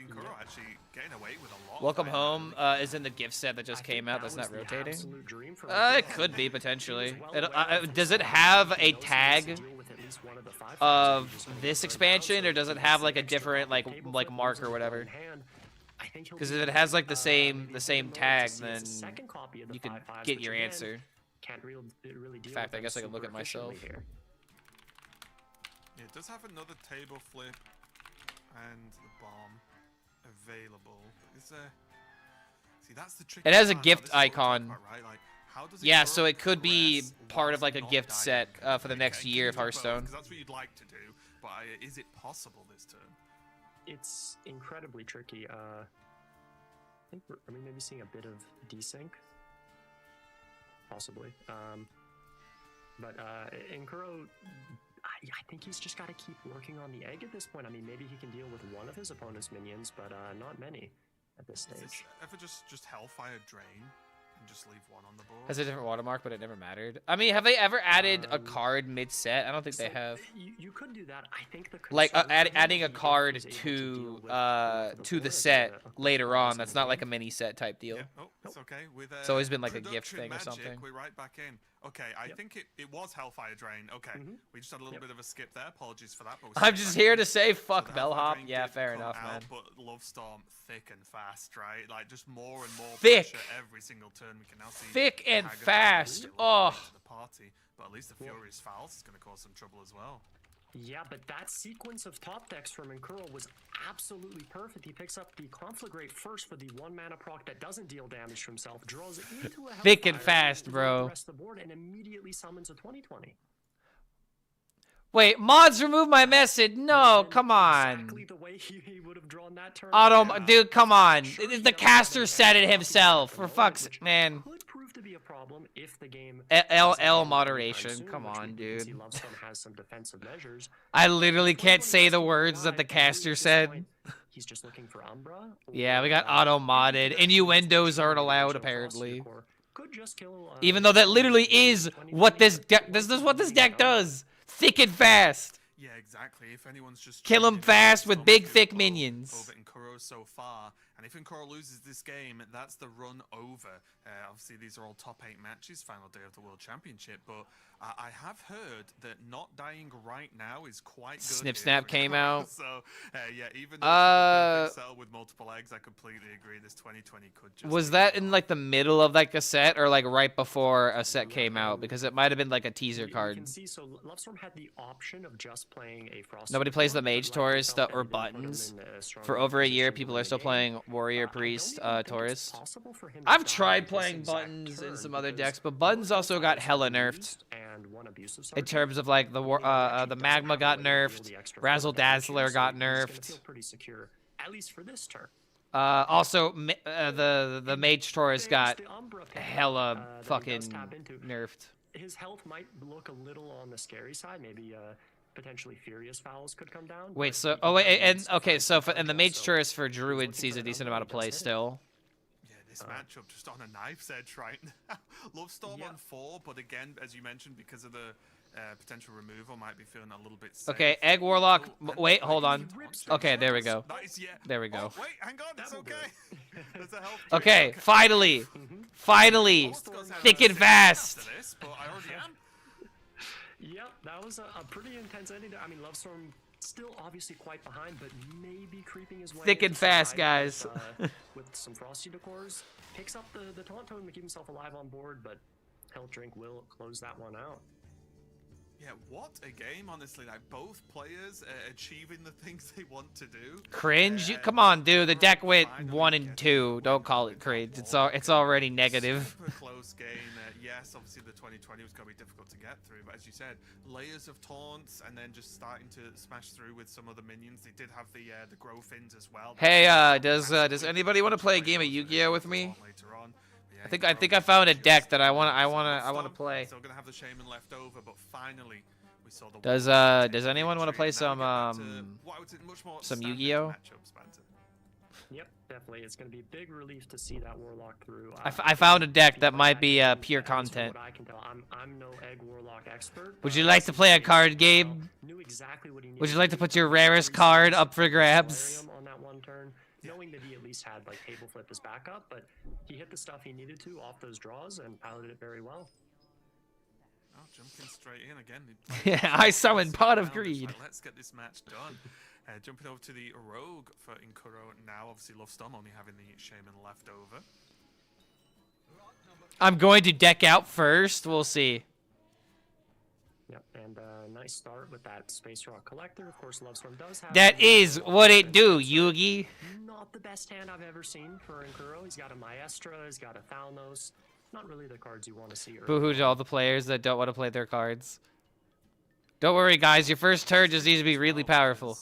Nkuro actually getting away with a lot. Welcome Home is in the gift set that just came out. That's not rotating. It could be potentially. Does it have a tag of this expansion, or does it have like a different like mark or whatever? Because if it has like the same tag, then you can get your answer. In fact, I guess I can look at myself. Yeah, it does have another table flip and the bomb available. Is there? See, that's the trick. It has a gift icon. Right? Like, how does Yeah, Nkuro so it could be progress part of whilst like a not gift dying? set for the next year of Hearthstone. Because that's what you'd like to do, but is it possible this turn? It's incredibly tricky. I think are we maybe seeing a bit of desync? Possibly. But Nkuro, I think he's just got to keep working on the egg at this point. I mean, maybe he can deal with one of his opponent's minions, but not many at this stage. Is this ever just Hellfire Drain and just leave one on the board? Has a different watermark, but it never mattered. I mean, have they ever added a card mid-set? I don't think they have. You could do that. I think the Like concern adding a is card if he's able to deal with the board set at later on. in That's the not like a game. mini set type deal. Yeah. Oh, it's okay. With It's always been like a gift production thing or magic, something. We're right back in. Okay, I think it was Hellfire Drain. Okay, we just had a little bit of a skip there. Apologies for that. But we're I'm straight just back here in. to say So fuck the Hellfire Bellhop. Drain Yeah, did fair come enough, out, man. But Love Storm thick and fast, right? Like just more and more Thick. pressure every single turn. We can now see Thick and Hagatha fast. really Oh. late to the party, but at least the Furious Fouls is going to cause some trouble as well. Yeah, but that sequence of top decks from Nkuro was absolutely perfect. He picks up the Conflagrate first for the 1 mana proc that doesn't deal damage to himself, draws into a Thick and Hellfire, fast, through bro. the rest of the board, and immediately summons a 20/20. Wait, mods remove my message. No, come on. Exactly the way he would have drawn that turn. Auto, dude, come on. Sure, The he does caster have said it a himself. For which fuck's man. could prove to be a problem if the game LL doesn't end moderation. anytime soon, Come which on, we dude. see Lovestone has some defensive measures. I literally can't 20/20 say the has to words that the arrive, and caster at this said. point, He's just looking for Umbra. Yeah, we got or, auto if he modded. could Innuendos actually aren't just allowed, show apparently. Velocity Core, could just kill, Even though that literally is 20/20 what this for deck. This is what this deck 20/20. does. Thick and fast. Yeah, exactly. If anyone's just Kill 'em tuned in, fast it's with so big, much thick info minions. Over Nkuro so far, and if Nkuro loses this game, that's the run over. Obviously, these are all top 8 matches, final day of the World Championship. But I have heard that not dying right now is quite good. Snip in Snap came out. So, yeah, even though it's a settle with multiple eggs, I completely agree. This 2020 could just. Was that in like the middle of like a set or like right before a set came out? Because it might have been like a teaser card. You can see, so Lovestorm had the option of just playing a Frosty. Nobody plays the Mage Taurus or buttons. For over a year, people are still playing Warrior Priest Taurus. I've tried playing buttons in some other decks, but buttons also got hella nerfed. In terms of like the Magma got nerfed, Razzle Dazzler got nerfed. Pretty secure, at least for this turn. Also, the Mage Taurus got hella fucking nerfed. His health might look a little on the scary side. Maybe potentially Furious Fouls could come down. Wait, so okay, so and the Mage Taurus for Druid sees a decent amount of play still. This matchup just on a knife's edge right now. Lovestorm on 4, but again, as you mentioned, because of the potential removal, might be feeling a little bit safe. Okay, Egg Warlock. Wait, hold on. Okay, there we go. There we go. Oh, wait, hang on, it's okay. There's a health Okay, finally, finally, thick and fast. This, but I already am. Yep, that was a pretty intense ending. I mean, Lovestorm still obviously quite behind, but maybe creeping his way. Thick and fast, guys. With some Frosty decors, picks up the taunt totem to keep himself alive on board, but Health Drink will close that one out. Yeah, what a game, honestly. Like, both players achieving the things they want to do. Cringe? Come on, dude. The deck went 1 and 2. Don't call it cringe. It's already negative. Super close game. Yes, obviously the 2020 was going to be difficult to get through, but as you said, layers of taunts and then just starting to smash through with some other minions. They did have the grow fins as well. Hey, does anybody want to play a game of Yu-Gi-Oh with me? Later on. I think I found a deck that I want to play. Still gonna have the Shaman left over, but finally we saw the. Does anyone want to play some Yu-Gi-Oh? Yep, definitely. It's gonna be a big relief to see that Warlock through. I found a deck that might be pure content. I can tell. I'm no Egg Warlock expert. Would you like to play a card game? Knew exactly what he needed. Would you like to put your rarest card up for grabs? On that one turn, knowing that he at least had like table flip as backup, but he hit the stuff he needed to off those draws and piloted it very well. Oh, jumping straight in again. Yeah, I summon Pot of Greed. Like, let's get this match done. Jumping over to the Rogue for Inkuro now. Obviously, Lovestorm only having the Shaman left over. I'm going to deck out first. We'll see. Yep, and nice start with that Space Rock Collector. Of course, Lovestorm does have... That is what it do, Yugi. Not the best hand I've ever seen for Inkuro. He's got a Maestra, he's got a Thalnos. Not really the cards you want to see. Boo-hoo to all the players that don't want to play their cards. Don't worry, guys. Your first turn just needs to be really powerful.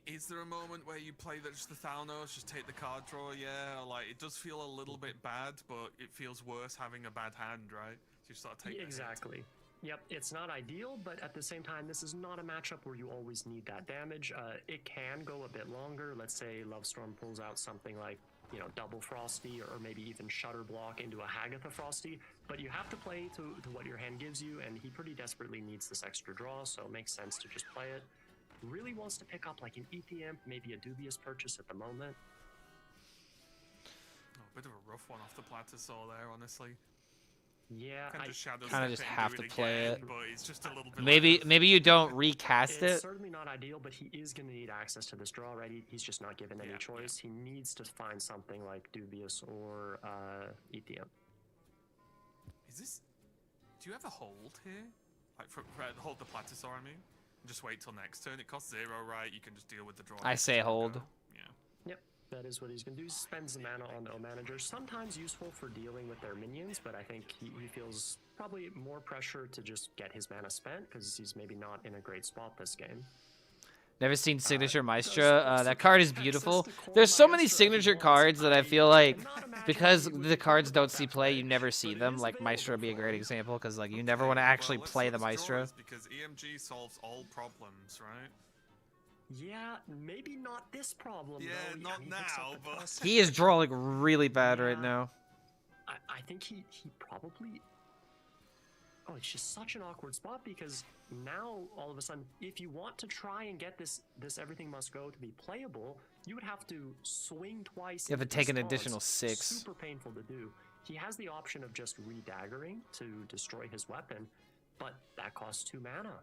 Is there a moment where you play just the Thalnos, just take the card draw? Yeah, like it does feel a little bit bad, but it feels worse having a bad hand, right? So you sort of take exactly. Yep, it's not ideal, but at the same time, this is not a matchup where you always need that damage. It can go a bit longer. Let's say Lovestorm pulls out something like, you know, double Frosty or maybe even Shutter Block into a Hagatha Frosty, but you have to play to what your hand gives you, and he pretty desperately needs this extra draw, so it makes sense to just play it. Really wants to pick up like an ETM, maybe a dubious purchase at the moment. Oh, a bit of a rough one off the Platasaur there, honestly. Yeah, kind of just have to play it. But it's just a little bit maybe you don't recast it. It's certainly not ideal, but he is going to need access to this draw, right? He's just not given any choice. He needs to find something like dubious or ETM. Is this? Do you ever hold here? Like hold the Platasaur, I mean? Just wait till next turn. It costs 0, right? You can just deal with the draw. I say hold. Yeah. Yep, that is what he's going to do. He spends the mana on the O-Manager. Sometimes useful for dealing with their minions, but I think he feels probably more pressure to just get his mana spent because he's maybe not in a great spot this game. Never seen Signature Maestra. That card is beautiful. There's so many signature cards that I feel like because the cards don't see play, you never see them. Like Maestra would be a great example because like you never want to actually play the Maestra. Because EMG solves all problems, right? Yeah, maybe not this problem. Yeah, though. not now, but he is drawing really bad right now. I think he probably. Oh, it's just such an awkward spot because now all of a sudden, if you want to try and get this Everything Must Go to be playable, you would have to swing twice. You have to take an additional 6. Super painful to do. he has the option of just redaggering to destroy his weapon, but that costs 2 mana.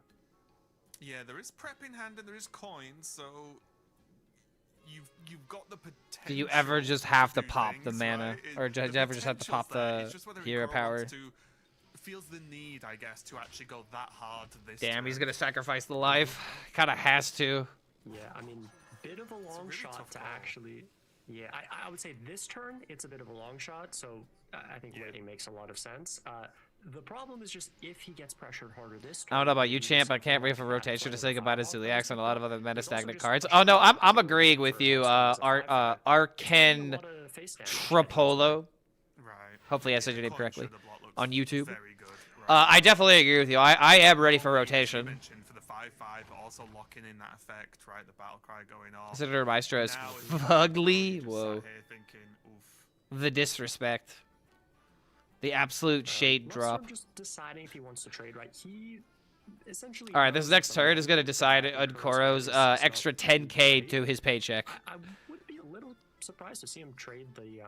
Yeah, there is prep in hand and there is coins, so you've got the potential. Do you ever just have to do pop the things, mana, right? or do you ever just have to pop the hero power? Feels the need, I guess, to actually go that hard this Damn, he's turn. gonna sacrifice the life. Kind of has to. Yeah, I mean, bit of a long really shot tough to call. actually. Yeah, I would say this turn it's a bit of a long shot, so I think waiting makes a lot of sense. The problem is just if he gets pressured harder this turn. I don't know about you, he champ. just I can't wait won't for have rotation to that say goodbye to fireball Ziliax and a lot of other meta He's also stagnant just cards. pushing Oh no, the I'm button agreeing for with you. Hearthstone as a 5/5. Arcan It's doing a lot of face damage. Trapolo. Right. Hopefully I said your The name coin correctly. shooter block looks On YouTube. Very good. Right. I definitely agree with you. I am ready for Always, you rotation. mentioned for the 5/5, but also locking in that effect, right? The battle cry going off. Consider Maestro as Now it's fugly. just sat Whoa. here thinking, oof. The disrespect. The absolute shade drop. Just deciding if he wants to trade, right? He essentially. All right, this knows next that turn the is going to decide Kurot's Unkoro's very so extra he 10k would to trade. his paycheck. I would be a little surprised to see him trade the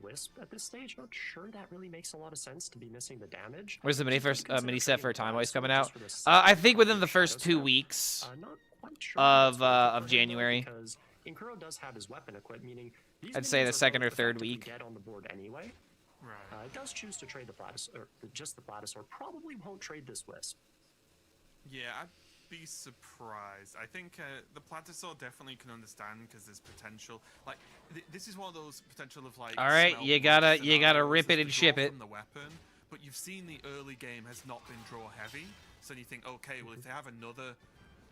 Wisp at this stage. Not sure that really makes a lot of sense to be missing the damage. Where's the mini He does first consider mini set for trading Time Waste Blast coming Sword out? just for the I think within second the first Shadow 2 Step. weeks Not quite sure of what's working for him, though, January. Because Inkuro does have his weapon equipped, meaning these I'd say the minions are second both or third effectively week. dead on the board anyway. Right. It does choose to trade the just the Platysaur. Probably won't trade this Wisp. Yeah, I'd be surprised. I think the Platysaur definitely can understand because there's potential. Like this is one of those potential of like. All right, smell you block gotta rip scenarios it as and the ship draw it. from the weapon, but you've seen the early game has not been draw heavy, so you think, okay, well if they have another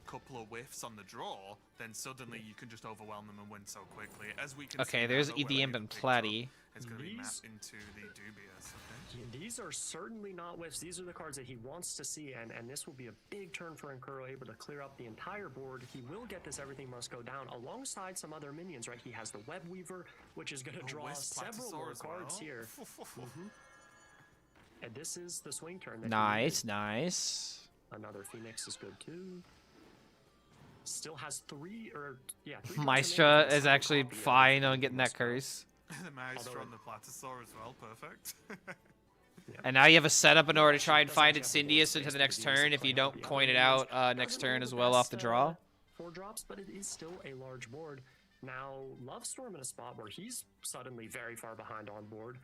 couple of whiffs on the draw, then suddenly you can just overwhelm them and win so quickly. As we can see Okay, now, there's though, where EDM they've and picked up, Platy. It's going to be These- mapped into the dubious. Okay. Yeah, these are certainly not whiffs. These are the cards that he wants to see, and this will be a big turn for Inkuro, able to clear up the entire board. He will get this Everything Must Go Down alongside some other minions, right? He has the Web Weaver, which is going to draw Wisp several Platysaur more as cards well. here. And this is the swing turn. That he Nice, needed. nice. Another Phoenix is good too. Still has three cards Maestra remaining for the is second actually copy of fine on Everything getting that Must Go. curse. The Maestro Although- and the Platysaur as well, perfect. And now you have a setup in order to try and Doesn't find actually have the Incendius board into the space next to use turn it if you for don't the coin it other out minions. next Doesn't turn know as the well off the best, draw. 4 drops, but it is still a large board. Now, Lovestorm in a spot where he's suddenly very far behind on board.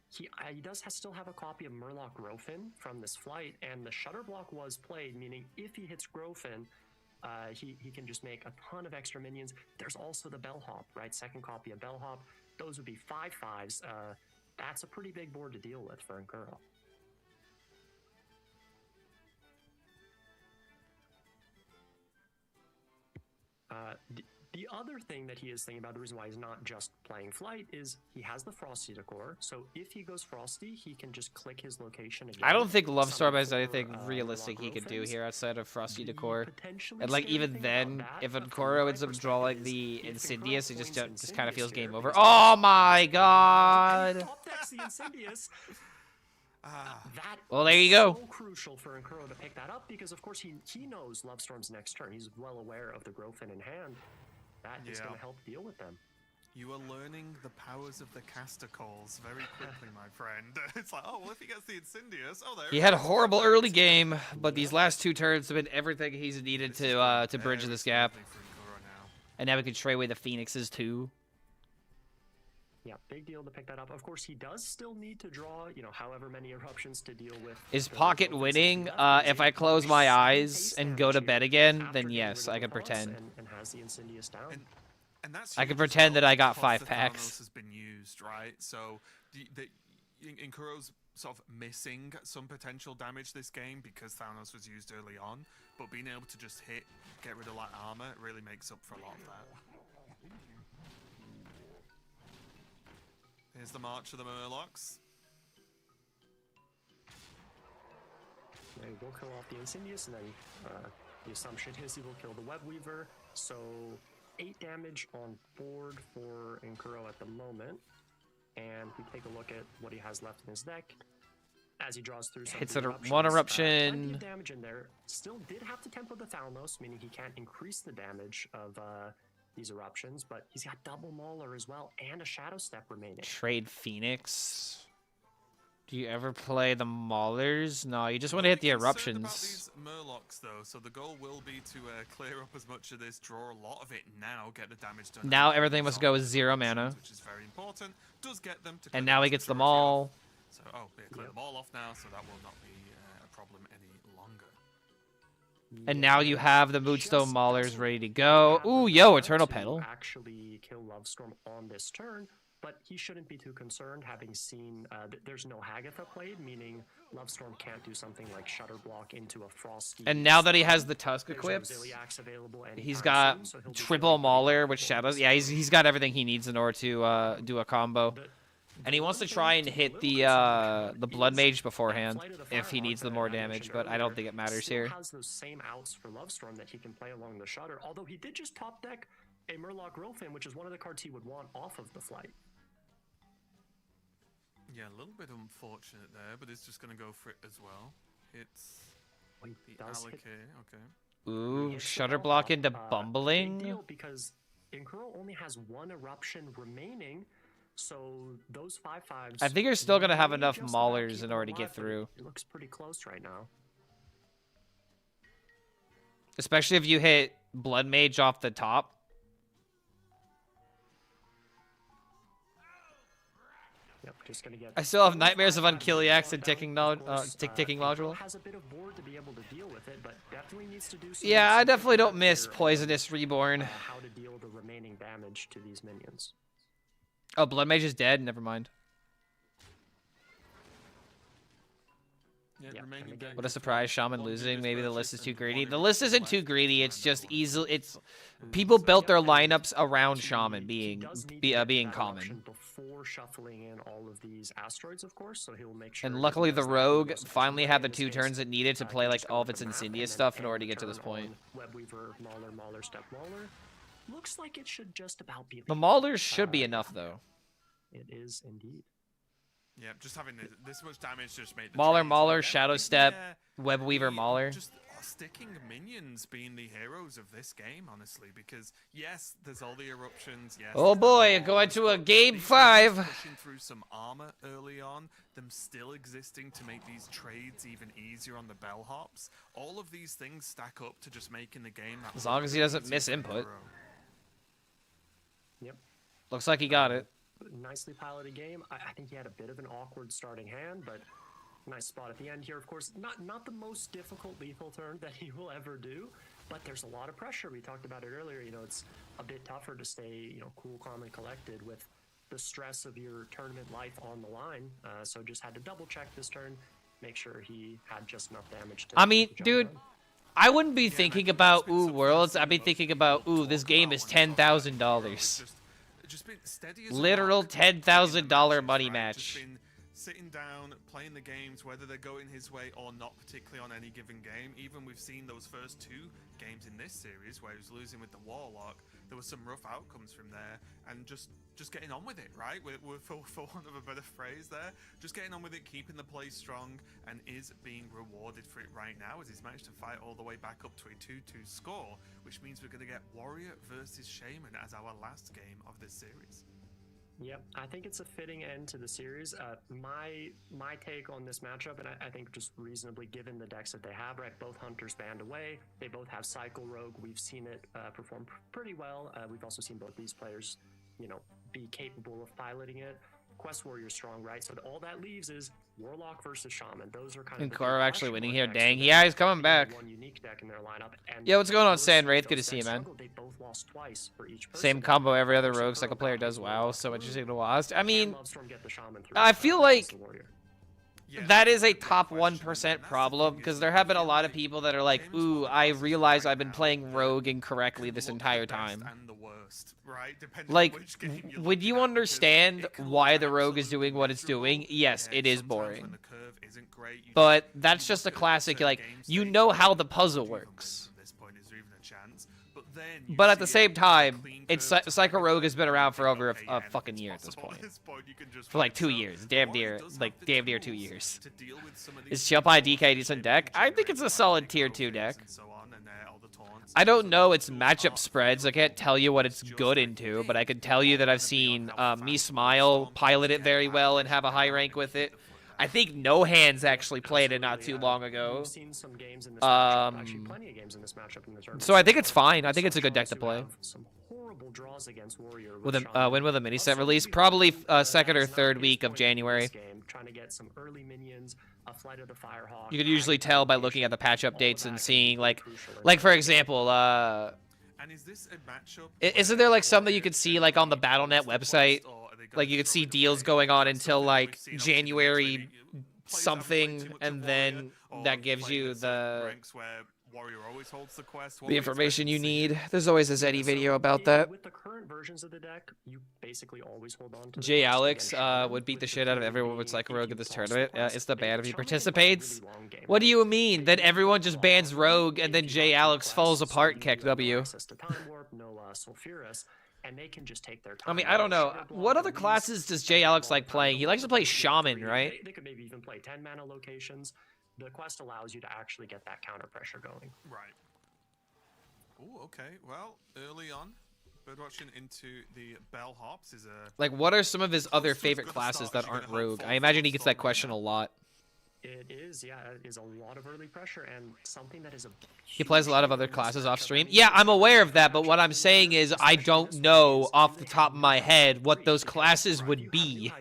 He does still have a copy of Murloc Grofin from this flight, and the Shutter Block was played, meaning if he hits Grofin, he can just make a ton of extra minions. There's also the Bellhop, right? Second copy of Bellhop. Those would be 5/5s. That's a pretty big board to deal with for Inkuro. The other thing that he is thinking about, the reason why he's not just playing Flight, is he has the Frosty decor. So if he goes Frosty, he can just click his location again. I don't think Lovestorm Summon has for, anything Murloc realistic he could do Grofins. here outside of Frosty The Decor. potentially And like scary even thing then, about if that, from Inkuro my ends up perspective, drawing is the if Incendius, Inkuro it just coins kind of Incendius feels game here, over. because Oh my he god! top decks the Incendius. That Well, there you is go. so crucial for Inkuro to pick that up because, of course, he knows Lovestorm's next turn. He's well aware of the Grofin in hand. That is going to help deal with them. You are learning the powers of the caster calls very quickly, my friend. It's like, oh, well, if he gets the Incendius, oh, there He it had a is. horrible early game, but these last 2 turns have been everything he's needed to bridge Very this gap. smoothly for Inkuro now. And now we can trade away the Phoenixes too. Yeah, big deal to pick that up. Of course, he does still need to draw, however many eruptions to deal with. Is the Pocket Grofins winning? that he If I left. close my There's 7 eyes base and go to damage bed here again, after then getting yes, rid of I can the boss pretend. and has the Incendius down. And that's I can huge as pretend well that I got because 5 the packs. Thanos has been used, right? So Inkuro's sort of missing some potential damage this game because Thanos was used early on, but being able to just get rid of that armor really makes up for a lot of that. Here's the March of the Murlocs. Yeah, he will kill off the Incendius, and then the assumption is he will kill the Web Weaver. So 8 damage on board for Inkuro at the moment. And we take a look at what he has left in his deck. As he draws through some Hits of the it one eruptions, eruption. plenty of damage in there. Still did have to tempo the Thalnos, meaning he can't increase the damage of these eruptions, but he's got double Mauler as well and a Shadow Step remaining. Trade Phoenix. Do you ever play the Maulers? No, you just want to hit the eruptions. About these Murlocs, though, so the goal will be to clear up as much of this, draw a lot of it now, get the damage done. Now everything must go with 0 mana. Which is very important. Does get them to And now he gets the Maul. So, clear them all off now, so that will not be a problem any longer. And now you have the Moonstone Maulers ready to go. Ooh, yo, Eternal Petal. Actually kill Lovestorm on this turn, but he shouldn't be too concerned, having seen there's no Hagatha played, meaning Lovestorm can't do something like Shutter Block into a Frosty. And now that he has the Tusk There's equipped, no Ziliax available he's anytime got soon, so he'll be triple very Mauler with comfortable Shadows. with Yeah, this. he's got everything he needs in order to do a combo. And he wants to try and hit the Blood Mage beforehand if he needs the more damage, but I don't think it matters here. Has those same outs for Lovestorm that he can play along the Shutter, although he did just top deck a Murloc Rilfin, which is one of the cards he would want off of the Flight. Yeah, a little bit unfortunate there, but it's just going to go for it as well. It's the Allocate, okay. Ooh, Shutter Block into Big Bumbling. deal, because Inkuro only has one eruption remaining, so those 5/5s. I think you're still going to have may enough just about Maulers keep in him order to alive, get but through. It looks pretty close right now. Especially if you hit Blood Mage off the top. Yep, just gonna get. I still have nightmares of Unkiliax and ticking module. Has a bit of board to be able to deal with it, but definitely needs to do. Yeah, I definitely don't some miss here on, Poisonous Reborn. how to deal the remaining damage to these minions. Oh, Blood Mage is dead? Never mind. Yeah, remaining and again, What a surprise, Shaman losing. Maybe the list is too greedy. The list isn't too greedy. It's just easy. It's people built their lineups around Shaman being common. Before shuffling in all of these asteroids, of course, so he'll make sure. And he luckily, the does that Rogue most finally had the in 2 this turns case. it needed to Can play like just all go of its for the map Insidious and stuff then in order to get to this turn point. on Webweaver, Mauler, Step Mauler. Looks like it should just about be. The Maulers should be enough though. It is indeed. Yeah, just having this much damage just made the Mauler, trades, Mauler, but Shadow yeah, Step, Webweaver, Mauler. Just sticking minions being the heroes of this game, honestly, because yes, there's all the eruptions. Yes. Oh there's boy, the going Maulers, to a but game these 5. minions pushing through some armor early on, them still existing to make these trades even easier on the bellhops. All of these things stack up to just making the game that As long as he doesn't easier miss for input. hero. Yep. Looks like he got it. Nicely piloted game. I think he had a bit of an awkward starting hand, but nice spot at the end here. Of course, not the most difficult lethal turn that he will ever do, but there's a lot of pressure. We talked about it earlier. You know, it's a bit tougher to stay, cool, calm, and collected with the stress of your tournament life on the line. So just had to double check this turn, make sure he had just enough damage to. I mean, jump dude, on. I wouldn't be thinking about Worlds. I'd be thinking about this game is $10,000. Just been steady as a Literal rock $10,000 matches, money right? match. Just been sitting down, playing the games, whether they're going his way or not, particularly on any given game. Even we've seen those first 2 games in this series where he was losing with the Warlock. There were some rough outcomes from there, and just getting on with it, right? We're for want of a better phrase there, just getting on with it, keeping the play strong, and is being rewarded for it right now as he's managed to fight all the way back up to a 2-2 score, which means we're going to get Warrior versus Shaman as our last game of this series. Yep, I think it's a fitting end to the series. My take on this matchup, and I think just reasonably given the decks that they have, right? Both Hunters banned away. They both have Cycle Rogue. We've seen it perform pretty well. We've also seen both these players, be capable of piloting it. Quest Warrior strong, right? So all that leaves is Warlock versus Shaman. Those are kind of. And the Koro big actually question winning mark here. decks Dang. for Yeah, them. he's coming They have back. One unique deck in their lineup, and Yeah, what's going on, those Sand two Wraith? of Good to those see you, decks man. struggled. They both lost twice for each person. Same combo every other First Rogue Kuro Cycle player got does the wow. Warlock So through, interesting to watch. I and mean, Lovestorm get the Shaman through I feel against like the Warrior. that is a top 1% problem because there have been a lot of people that are like, ooh, I realize I've been playing Rogue incorrectly this entire time. Like, would you understand why the Rogue is doing what it's doing? Yes, it is boring. But that's just a classic, like, you know how the puzzle works. But at the same time, Psycho Rogue has been around for over a fucking year at this point. For like 2 years. Damn near 2 years. Is Chilpai DK a decent deck? I think it's a solid tier 2 deck. I don't know its matchup spreads. I can't tell you what it's good into, but I can tell you that I've seen Me Smile pilot it very well and have a high rank with it. I think No Hands actually played it not too long ago. We've seen some games in this matchup, actually plenty of games in this matchup in the tournament. So I think it's fine. I think it's a good deck to play. Some horrible draws against Warrior With a win with a mini set release, probably second or third week of January. Trying to get some early minions, a Flight of the Firehawk. You could usually tell by looking at the patch updates and seeing like for example, And is this a matchup? isn't there like some that you could see like on the Battle.net website? Like you could see deals going on until like January something, and then that gives you the information you need. There's always a Zeddy video about that. With the current versions of the deck, you basically always hold on to Jay Alex would beat the shit out of everyone with Psycho Rogue in this tournament. It's the ban if he participates. What do you mean? That everyone just bans Rogue and then Jay Alex falls apart, Keck W. And they can just take their time. I mean, I don't know. What other classes does Jay Alex like playing? He likes to play Shaman, right? They could maybe even play 10 mana locations. The quest allows you to actually get that counter pressure going. Right. Oh, okay. Well, early on, birdwatching into the bellhops is a... Like, what are some of his other favorite classes that aren't Rogue? I imagine he gets that question a lot. It is, yeah, it is a lot of early pressure and something that is a... He plays a lot of other classes off stream. Yeah, I'm aware of that, but what I'm saying is I don't know off the top of my head what those classes would be.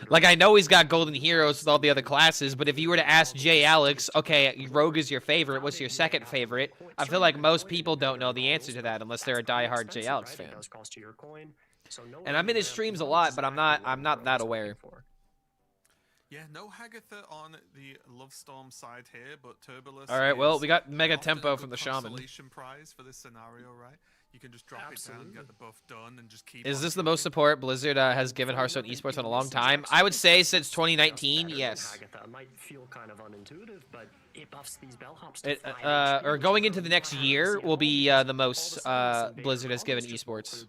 Like, I know he's got Golden Heroes with all the other classes, but if you were to ask Jay Alex, okay, Rogue is your favorite, what's your second favorite? I feel like most people don't know the answer to that unless they're a diehard Jay Alex fan. And I'm in his streams a lot, but I'm not that aware. Yeah, no Hagatha on the Love Storm side here, but Turbulus. All right, well, we got Mega Tempo from the Shaman. Consolation prize for this scenario, right? You can just drop it down, get the buff done, and just keep. Is this the most support Blizzard has given Hearthstone esports in a long time? I would say since 2019, yes. Hagatha might feel kind of unintuitive, but it buffs these bellhops. Or going into the next year will be the most Blizzard has given esports.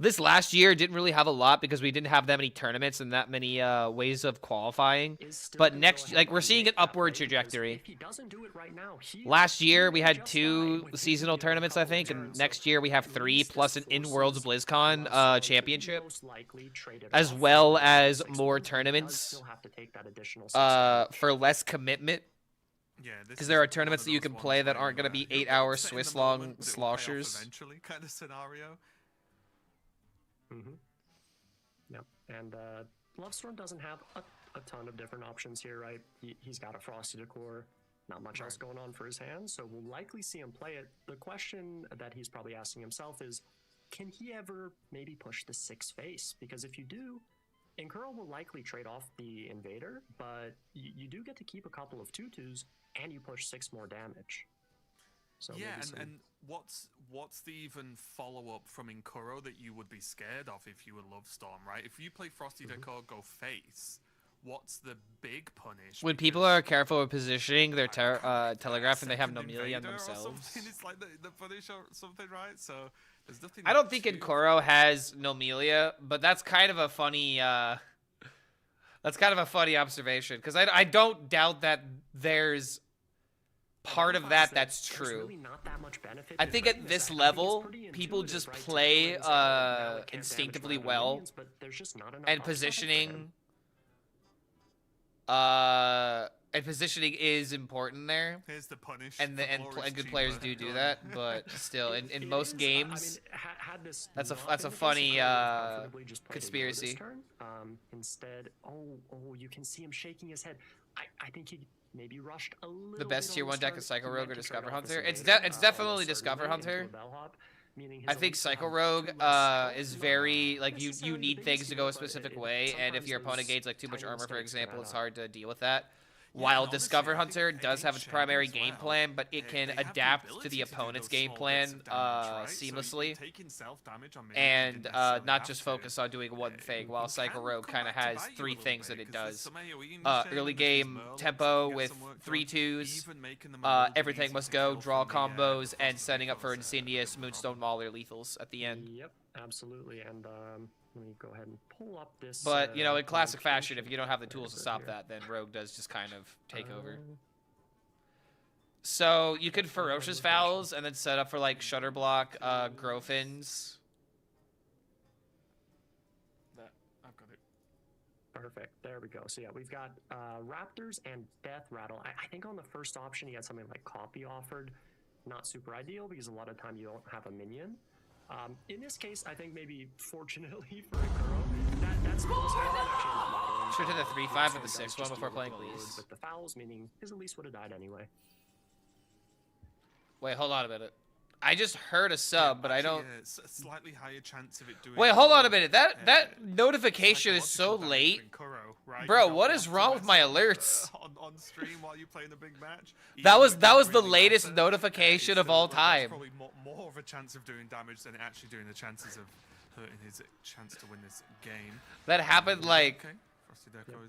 This last year didn't really have a lot because we didn't have that many tournaments and that many ways of qualifying. But next, like, we're seeing an upward trajectory. Last year we had 2 seasonal tournaments, I think, and next year we have 3 plus an in-Worlds BlizzCon championship, as well as more tournaments for less commitment. Because there are tournaments that you can play that aren't going to be 8-hour Swiss-long sloshers. Eventually, kind of scenario. Yep, and Lovestorm doesn't have a ton of different options here, right? He's got a Frosty Decor, not much else going on for his hands, so we'll likely see him play it. The question that he's probably asking himself is, can he ever maybe push the 6 face? Because if you do, Incurl will likely trade off the Invader, but you do get to keep a couple of 2/2s, and you push 6 more damage. So yeah, and what's the even follow-up from Incurro that you would be scared of if you were Lovestorm, right? If you play Frosty Decor, go face, what's the big punish? When people are careful with positioning their telegraph and they have Nomelia on themselves. It's like the punish or something, right? So there's nothing. I don't think Incurro has Nomelia, but that's kind of a funny observation, because I don't doubt that there's part of that's true. Really not that much benefit. I think at this level, people just play instinctively well, minions, but there's just not enough and positioning is important there. Here's the punish. And good players do that, but still, in most games, that's a funny conspiracy. Instead, you can see him shaking his head. I think he maybe rushed a little. The best bit tier on 1 deck start. is Psycho He Rogue meant or to Discover trade off Hunter. his It's Invader, definitely start Discover running into Hunter. a bellhop, meaning his I think elite Psycho have Rogue 2 less is spells, very not like you necessarily need the things biggest to go a deal, but specific way, and if your sometimes opponent those gains like too much tiny armor, for mistakes can example, add it's up. hard to deal with that. Yeah, While and Discover honestly, I Hunter think does have its primary game well, plan, but it can they have the adapt to ability the do opponent's those game small bits plan of damage, right? So seamlessly, you're taking self-damage on minions, and you didn't necessarily not have just to. focus on doing one thing, while It Psycho can Rogue come kind of back to has bite you a 3 little things bit, that it 'cause there's does. some AoE in the chain, Early there's game Merlin tempo to get with some work 3/2s, even making them a little bit everything easier must to go, kill draw from the, combos, and Frosty setting up Decor for side. Insidious, Moonstone Mauler lethals at the end. Yep, absolutely. And let me go ahead and pull up this. But, you know, in classic fashion, location if you don't have the quite a tools to bit stop here. that, then Rogue does just kind of take over. So you could Ferocious Fowls and then set up for like Shutter Block, Growfins. I've got it. Perfect. There we go. So yeah, we've got Raptors and Death Rattle. I think on the first option you had something like Copy offered. Not super ideal because a lot of time you don't have a minion. In this case, I think maybe fortunately for Ikuro, that's Should have the 3-5 with the 6-1 before playing Lease. With the fouls, meaning his Elise would have died anyway. Wait, hold on a minute. I just heard a sub, but I don't. A slightly higher chance of it doing. Wait, hold on a minute. That notification is so late. Ikuro, right? Bro, what is wrong with my alerts? On stream while you're playing a big match. That was the latest notification of all time. Probably more of a chance of doing damage than actually doing the chances of hurting his chance to win this game. That happened like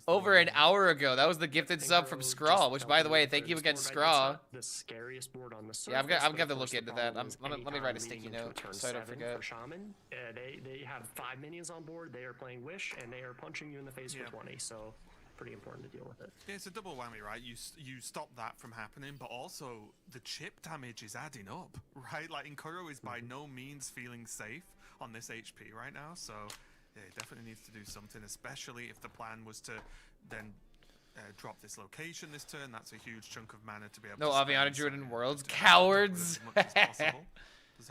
over an hour ago. That was the gifted sub from Scraw, which, by the way, thank you again, Scraw. The scariest board on the surface, yeah, I'm gonna look into that. Let me write a sticky note so I don't forget. For Shaman, they have 5 minions on board. They are playing Wish, and they are punching you in the face for 20. So pretty important to deal with it. Yeah, it's a double whammy, right? You stop that from happening, but also the chip damage is adding up, right? Like Ikuro is by no means feeling safe on this HP right now, so. Yeah, he definitely needs to do something, especially if the plan was to then drop this location this turn. That's a huge chunk of mana to be able to... No Aviana Druid in Worlds. Cowards!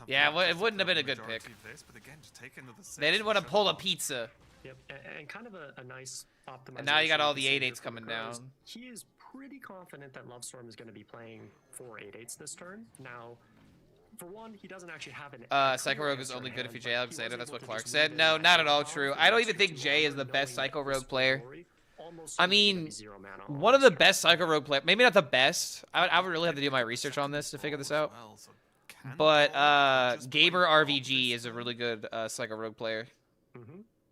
Yeah, it wouldn't have been a good pick. This, but again, just take another they didn't want to pull a pizza. Yep, and kind of a nice optimization. And now you got all the 8/8s coming down. He is pretty confident that Lovestorm is going to be playing 4 8/8s this turn. Now... For one, he doesn't actually have an... Psycho Rogue is only good if you Jay Alexander. That's what Clark said. No, not at all true. I don't even think Jay is the best Psycho Rogue player. I mean, one of the best Psycho Rogue players. Maybe not the best. I would really have to do my research on this to figure this out. But Gaber RVG is a really good Psycho Rogue player.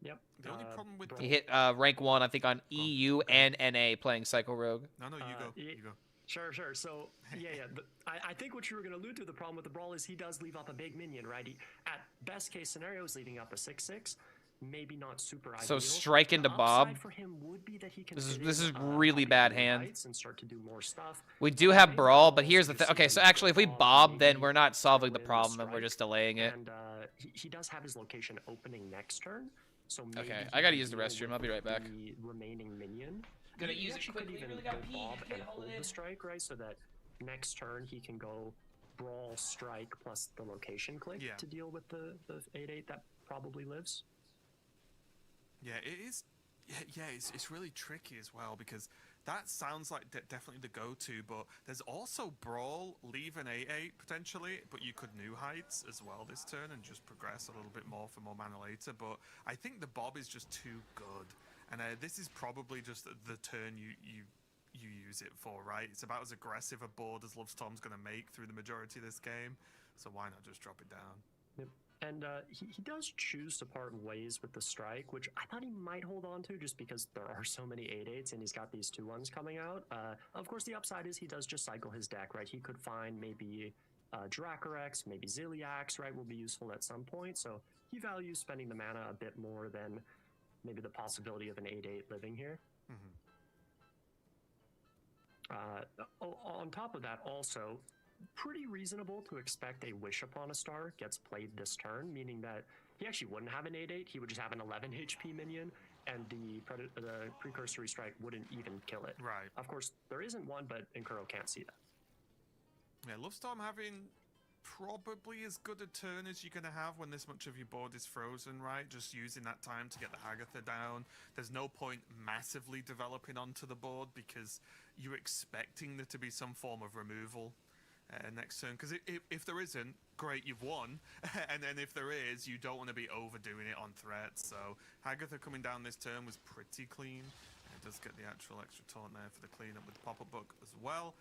Yep. The only problem with... He hit rank 1, I think, on EU and NA playing Psycho Rogue. No, you go. You go. Sure. So, yeah. I think what you were going to allude to, the problem with the Brawl is he does leave up a big minion, right? At best case scenario, he's leaving up a 6/6. Maybe not super ideal. So strike into Bob. For him would be that he can this is really bad hand. And start to do more stuff. We do have Brawl, but here's the thing. Okay, so actually, if we Bob, then we're not solving the problem, and we're just delaying it. And he does have his location opening next turn. So maybe okay, I gotta use the restroom. I'll be right back. The remaining minion. Gonna use it quickly. Could even go Bob and hold the strike, right? So that next turn he can go Brawl, strike, plus the location click to deal with the 8/8 that probably lives. Yeah, it is. Yeah, it's really tricky as well because that sounds like definitely the go-to, but there's also Brawl, leave an 8/8 potentially, but you could new heights as well this turn and just progress a little bit more for more mana later. But I think the Bob is just too good. And this is probably just the turn you use it for, right? It's about as aggressive a board as Lovestorm's going to make through the majority of this game, so why not just drop it down? Yep. And he does choose to part ways with the strike, which I thought he might hold on to just because there are so many 8/8s and he's got these 2/1s coming out. Of course, the upside is he does just cycle his deck, right? He could find maybe Dracorex, maybe Ziliax, right, will be useful at some point. So he values spending the mana a bit more than maybe the possibility of an 8/8 living here. On top of that, also, pretty reasonable to expect a Wish Upon a Star gets played this turn, meaning that he actually wouldn't have an 8/8, he would just have an 11 HP minion, and the Precursory Strike wouldn't even kill it. Right. Of course, there isn't one, but Ikuro can't see that. Yeah, Lovestorm having probably as good a turn as you're going to have when this much of your board is frozen, right? Just using that time to get the Hagatha down. There's no point massively developing onto the board because you're expecting there to be some form of removal next turn. Because if there isn't, great, you've won. And then if there is, you don't want to be overdoing it on threats. So Hagatha coming down this turn was pretty clean. It does get the actual extra taunt there for the cleanup with the pop-up book as well.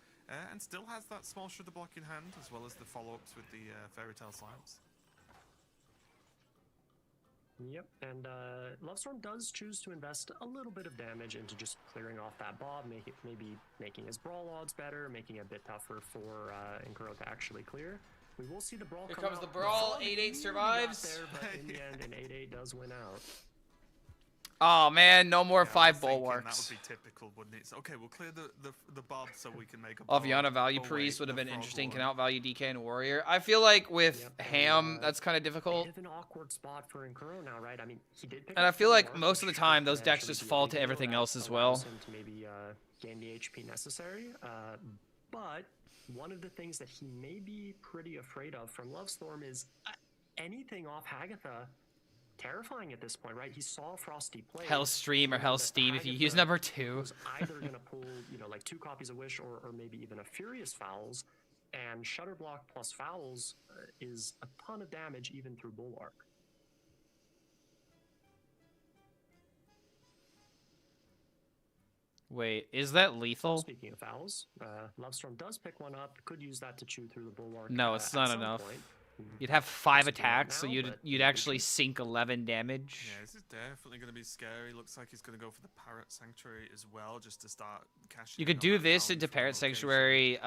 And still has that small Shudder Block in hand, as well as the follow-ups with the Fairy Tale Slams. Yep, and Lovestorm does choose to invest a little bit of damage into just clearing off that Bob, maybe making his Brawl odds better, making it a bit tougher for Ikuro to actually clear. We will see the Brawl Here come comes out. the Brawl, 8/8 survives. There, but in the end, an 8/8 does win out. Oh man, no more Yeah, I 5 was thinking bulwarks. That would be typical, wouldn't it? So, okay, we'll clear the bob so we can make a Aviana value oh, wait, priest would have the been frog interesting. one. Can outvalue DK and warrior. I feel like with Yep, and, Ham, that's kind of difficult. Bit of an awkward spot for Nkuro now, right? I mean, he did pick And I up feel like Bulwark, most of the which time could those decks potentially just be a fall big to deal everything that else as allows well. him to maybe gain the HP necessary. But one of the things that he may be pretty afraid of from Lovestorm is anything off Hagatha. Terrifying at this point, right? He saw Frosty play. HELLSCREAM or HELLSTEAM if you use number 2. Was either going to pull, like 2 copies of Wish or maybe even a Furious Fouls, and Shutterblock plus Fouls is a ton of damage even through Bulwark. Wait, is that lethal? Speaking of Fouls, Lovestorm does pick one up. Could use that to chew through the Bulwark. No, it's at not some enough. point. You'd have 5 Doesn't do that attacks, so now, you'd but you'd maybe actually could. sink 11 damage. Yeah, this is definitely going to be scary. Looks like he's going to go for the Parrot Sanctuary as well, just to start cashing. You in could on do that this value into from Parrot location. Sanctuary,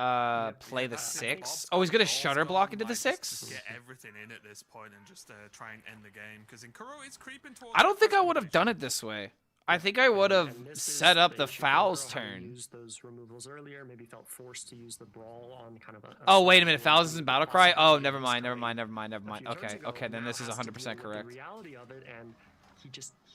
play the I think 6. Bob's Oh, he's gonna Bob's Shutter gone, Block into the like, 6? Get everything in at this point and just try and end the game because Nkuro is creeping towards. I don't think I first would have position. done it this way. I think I would have And this set is up the the issue for Fouls Nkuro, having turn. used those removals earlier, maybe felt forced to use the Brawl on kind of a Oh, wait a minute. Fouls is isn't Battlecry? Oh, never mind, never mind, never mind, never mind. Okay, okay, then this is 100% correct. The reality of it, and he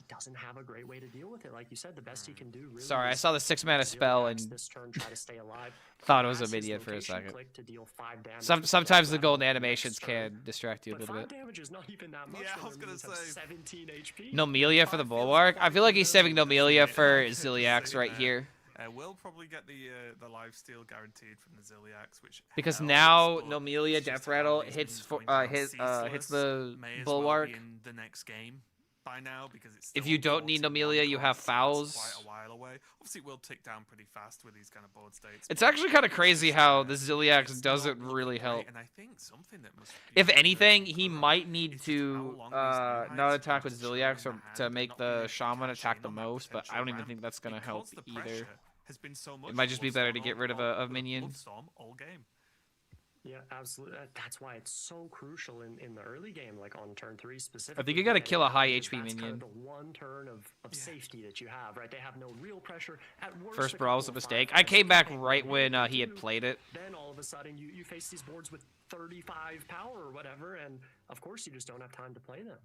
doesn't have a great way to deal with it. Like you said, the best he can do. Really Sorry, I is saw the 6 mana spell and this turn, try to stay alive. thought it was a Pass his minion for a location second. click to deal 5 damage Sometimes the to golden next animations turn. can distract you a But little 5 bit. damage is not even that much. Yeah, I when was the gonna minions have say. 17 HP. Nomelia for the Bulwark? I feel like he's saving Nomelia for Ziliax right here. We'll probably get the lifesteal guaranteed from the Ziliax, which Because helps, now but Nomelia it's Death just how Rattle these hits minions for going down hits ceaseless. the May as Bulwark. well be in the next game by now because it's If still you don't need 41 Nomelia, you have costs, so that's Fouls. Quite a while away. Obviously, it will tick down pretty fast with these kind of board states. It's but actually kind of crazy how the it's Ziliax not doesn't looking really great, help. And I think something that must be If good for anything, he Nkuro might need is just to how long these new not heights attack can with just chill in Ziliax the or hand to and make not the really Shaman cash attack in the on that most, but I potential don't even ramp think that's gonna help because the either. pressure has been so much It might just be better to get rid of a with minion. Bloodstorm all game. Yeah, absolutely. That's why it's so crucial in the early game, like on turn 3 specifically. I think you gotta kill a high because HP that's minion. Kind of the one turn of safety that you have, right? They have no real pressure. At worst, First a brawl was a couple of mistake. 5-5s I came back you right can't when really he had do. played it. Then all of a sudden you face these boards with 35 power or whatever, and of course you just don't have time to play them.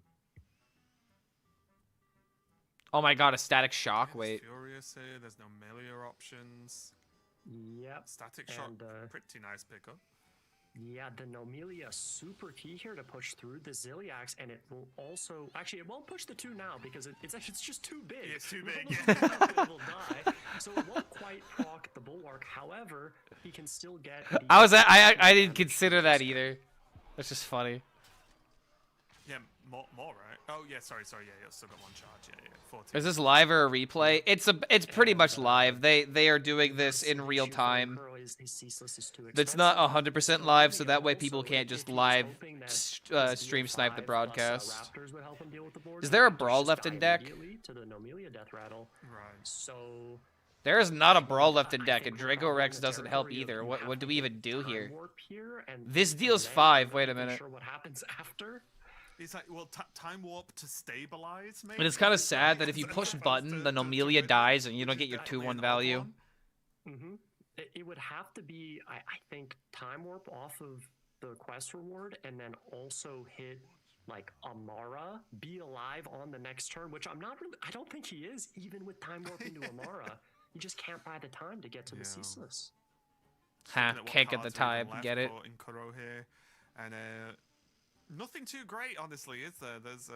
Oh my god, a static shock. There's Wait. Furious here. There's no melee options. Yep. Static shock, And, pretty nice pickup. Yeah, the Nomelia super key here to push through the Ziliax, and it will also actually it won't push the 2 now because it's just too big. Yeah, it's too One big, of yeah. those it will die, so it won't quite proc the Bulwark. However, he can still get. I didn't consider that either. That's just funny. Yeah, more, right? Oh yeah, sorry, yeah, you still got one charge. Yeah, 14. Is this live or a replay? It's pretty much live. They are doing this in real time. It's not 100% live, so that way people can't just live stream snipe the broadcast. Is there a brawl left in deck? Right. So There is not a brawl left in deck, and Draco Rex doesn't help either. What do we even do here? This deals 5. Wait a minute. Sure what happens after. It's like, well, time warp to stabilize, maybe? And it's kind of sad that if you push button, the Nomelia dies and you don't get your 2/1 value. Mm-hmm. It would have to be, I think, time warp off of the quest reward, and then also hit like Amara, be alive on the next turn, which I don't think he is, even with time warp into Amara. You just can't buy the time to get to the ceaseless. Ha, can't get the time, get it? In Nkuro here, and nothing too great, honestly, is there? There's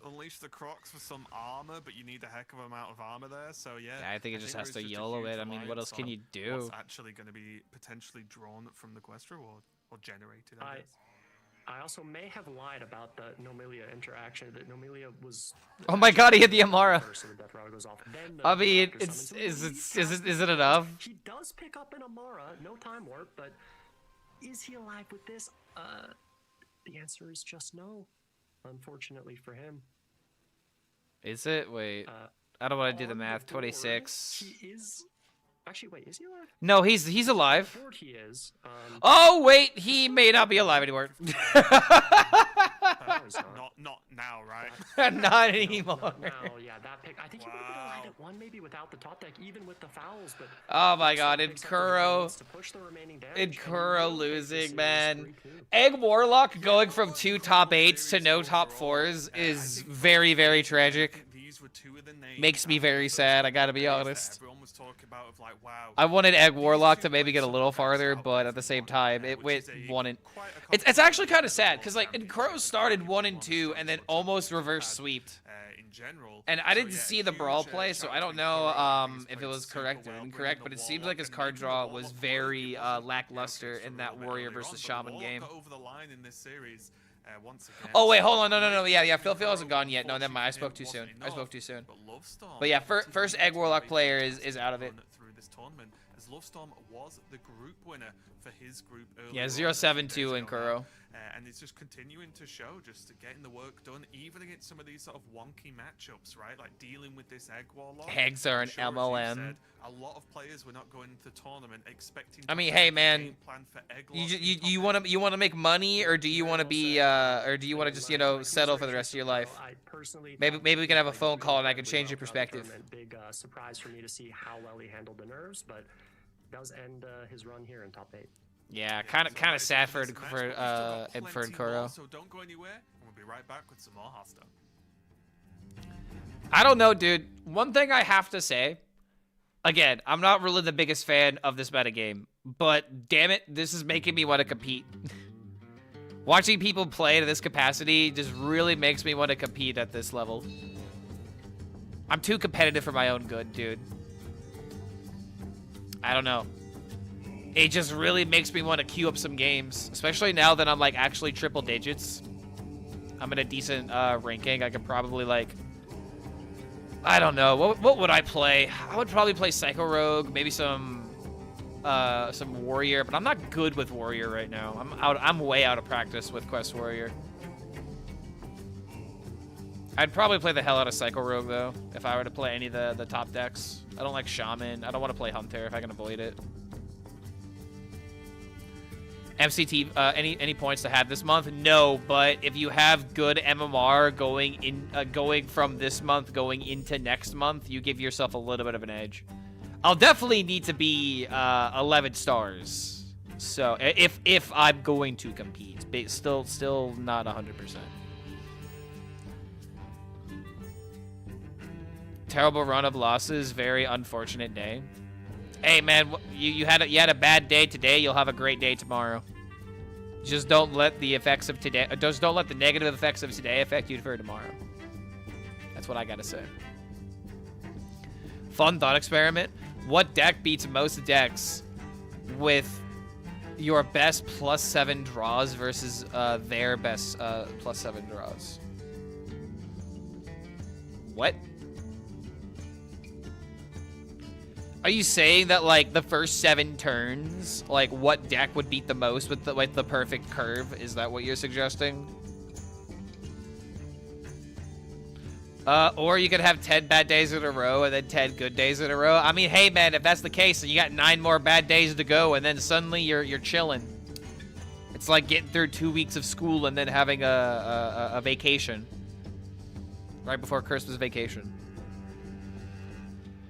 Unleash the Crocs for some armor, but you need a heck of an amount of armor there, so yeah. I think it just has to there is a YOLO huge it. I mean, what else can you reliance on do? What's actually going to be potentially drawn from the quest reward, or generated, I guess. I also may have lied about the Nomelia interaction. That Nomelia was. Oh my god, he hit the Amara. So the Death Rattle goes off. Then the I mean, Doctor is summons him. it enough? He does pick up an Amara, no time warp, but is he alive with this? The answer is just no, unfortunately for him. Is it? Wait, I don't want to do the On math. board, 26. He is. Actually, wait, is he alive? No, he's alive. On board he is. Oh wait, he may not be alive anymore. Oh, is not. Not now, right? Not anymore. Now, yeah, that pick. I think he would have been aligned at 1 maybe without the top deck, even with the fouls. But Oh my god, picks up the hero, Inkuro. needs to push the remaining damage, and he Inkuro will take this losing, series man. 3-2. Egg Warlock going from 2 top 8s to no top 4s is very, very tragic. These were two of the names Makes me out very of those sad, I gotta be days that honest. Everyone was talking about of like, wow. I wanted Egg these Warlock two to maybe played get a some little of the best farther, out but of at the same one, time, it which went is a 1 and... quite a It's actually kind of complicated sad, because like champion Inkuro started 1 and 2 and then almost reverse sweeped. in general. And I So, didn't yeah, see the huge, brawl play, so shout I out don't to know Inkuro. He's if it played was super correct or well, incorrect, bringing but it the seems like his Warlock, card and draw even the was Warlock very worked. It wasn't lackluster okay in for that a little bit Warrior earlier on, versus but Shaman Warlock game. got over the line in this series once again. Oh wait, So hold on, no, yeah, maybe Phil hasn't gone Inkuro, yet. No, never mind, I unfortunately, spoke too soon. wasn't I spoke enough, too soon. But Lovestorm But yeah, continued first to Egg play Warlock player fantastic is out of it. run through this tournament, as Lovestorm was the group winner for his group earlier Yeah, on 0-7-2 a few days in ago Kuro. now. And it's just continuing to show, just getting the work done, even against some of these sort of wonky matchups, right? Like dealing with this Egg Warlock. Eggs are I'm an sure, as you MLM. said, a lot of players were not going into the tournament expecting. I mean, to hey see a man, game plan for Egg you Lock ju- in you top you eight. want to make money, or do you want to be or do you want to just settle for the rest of your life? Maybe we can have a phone call and I can change your perspective. Big surprise for me to see how well he handled the nerves, but does end his run here in top 8. Yeah, kind of sad for Inkuro. So don't go anywhere, and we'll be right back with some more Hearthstone. I don't know, dude. One thing I have to say, again, I'm not really the biggest fan of this metagame, but damn it, this is making me want to compete. Watching people play to this capacity just really makes me want to compete at this level. I'm too competitive for my own good, dude. I don't know. It just really makes me want to queue up some games, especially now that I'm like actually triple digits. I'm in a decent ranking. I could probably like, I don't know. What would I play? I would probably play Psycho Rogue, maybe some Warrior, but I'm not good with Warrior right now. I'm way out of practice with Quest Warrior. I'd probably play the hell out of Psycho Rogue though, if I were to play any of the top decks. I don't like Shaman. I don't want to play Hunter if I can avoid it. MCT, any points to have this month? No, but if you have good MMR going from this month going into next month, you give yourself a little bit of an edge. I'll definitely need to be 11 stars. So if I'm going to compete, but still not 100%. Terrible run of losses, very unfortunate day. Hey man, you had a bad day today. You'll have a great day tomorrow. Just don't let the effects of today. Just don't let the negative effects of today affect you for tomorrow. That's what I gotta say. Fun thought experiment. What deck beats most decks with your best +7 draws versus their best +7 draws? What? Are you saying that, like, the first 7 turns, like, what deck would beat the most with the perfect curve? Is that what you're suggesting? Or you could have 10 bad days in a row and then 10 good days in a row. I mean, hey, man, if that's the case, then you got 9 more bad days to go, and then suddenly you're chilling. It's like getting through 2 weeks of school and then having a vacation. Right before Christmas vacation.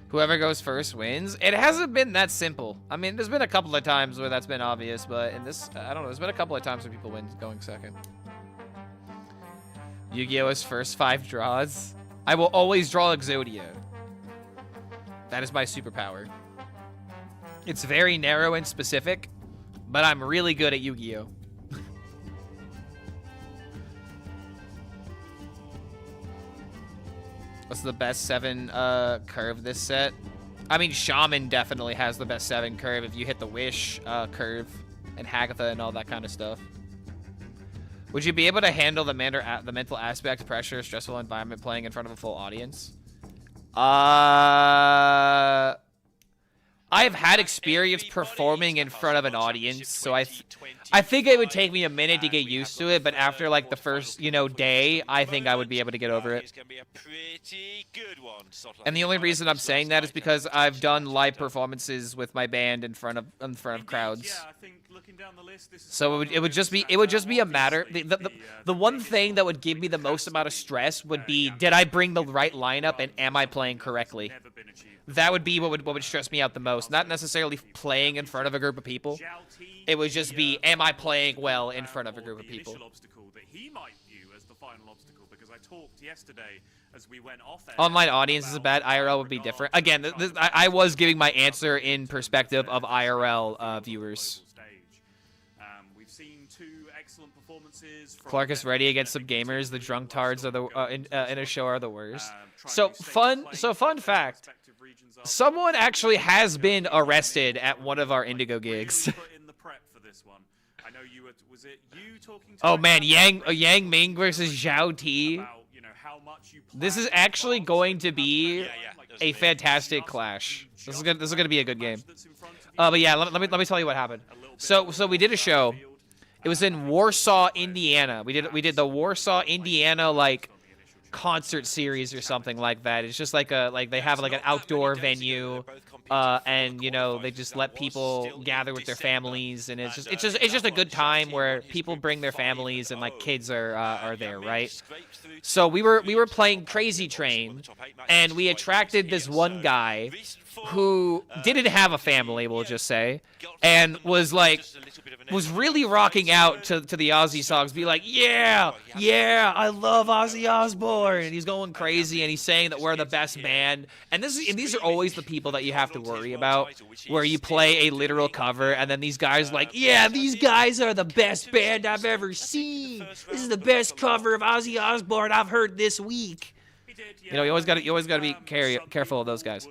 Whoever goes first wins. It hasn't been that simple. I mean, there's been a couple of times where that's been obvious, but in this, I don't know. There's been a couple of times where people win going second. Yu-Gi-Oh's first 5 draws. I will always draw Exodia. That is my superpower. It's very narrow and specific, but I'm really good at Yu-Gi-Oh. What's the best 7 curve this set? I mean, Shaman definitely has the best 7 curve if you hit the Wish curve and Hagatha and all that kind of stuff. Would you be able to handle the mental aspect, pressure, stressful environment playing in front of a full audience? I've had experience performing in front of an audience, so I think it would take me a minute to get used to it, but after like the first, day, I think I would be able to get over it. And the only reason I'm saying that is because I've done live performances with my band in front of crowds. Yeah, I think looking down the list, this is So it would just be a matter. The one thing that would give me the most amount of stress would be, did I bring the right lineup and am I playing correctly? That would be what would stress me out the most. Not necessarily playing in front of a group of people. It would just be, am I playing well in front of a group of people? Obstacle that he might view as the final obstacle, because I talked yesterday as we went off air. Online audience is bad. IRL would be different. Again, I was giving my answer in perspective of IRL viewers. We've seen 2 excellent performances. Clark is ready against some gamers. The drunk tards are the in a show are the worst. So fun fact. Someone actually has been arrested at one of our Indigo gigs. Oh man, Yang Ming versus Zhao Ti. This is actually going to be a fantastic clash. This is gonna be a good game. But yeah, let me tell you what happened. So we did a show. It was in Warsaw, Indiana. We did the Warsaw, Indiana like concert series or something like that. It's just like they have like an outdoor venue, and you know they just let people gather with their families, and it's just a good time where people bring their families and like kids are there, right? So we were playing Crazy Train, and we attracted this one guy who didn't have a family, we'll just say, and was really rocking out to the Ozzy songs, be like, yeah, I love Ozzy Osbourne, and he's going crazy, and he's saying that we're the best band, and these are always the people that you have to worry about, where you play a literal cover, and then these guys like, yeah, these guys are the best band I've ever seen, this is the best cover of Ozzy Osbourne I've heard this week. You know, you always got to be careful of those guys.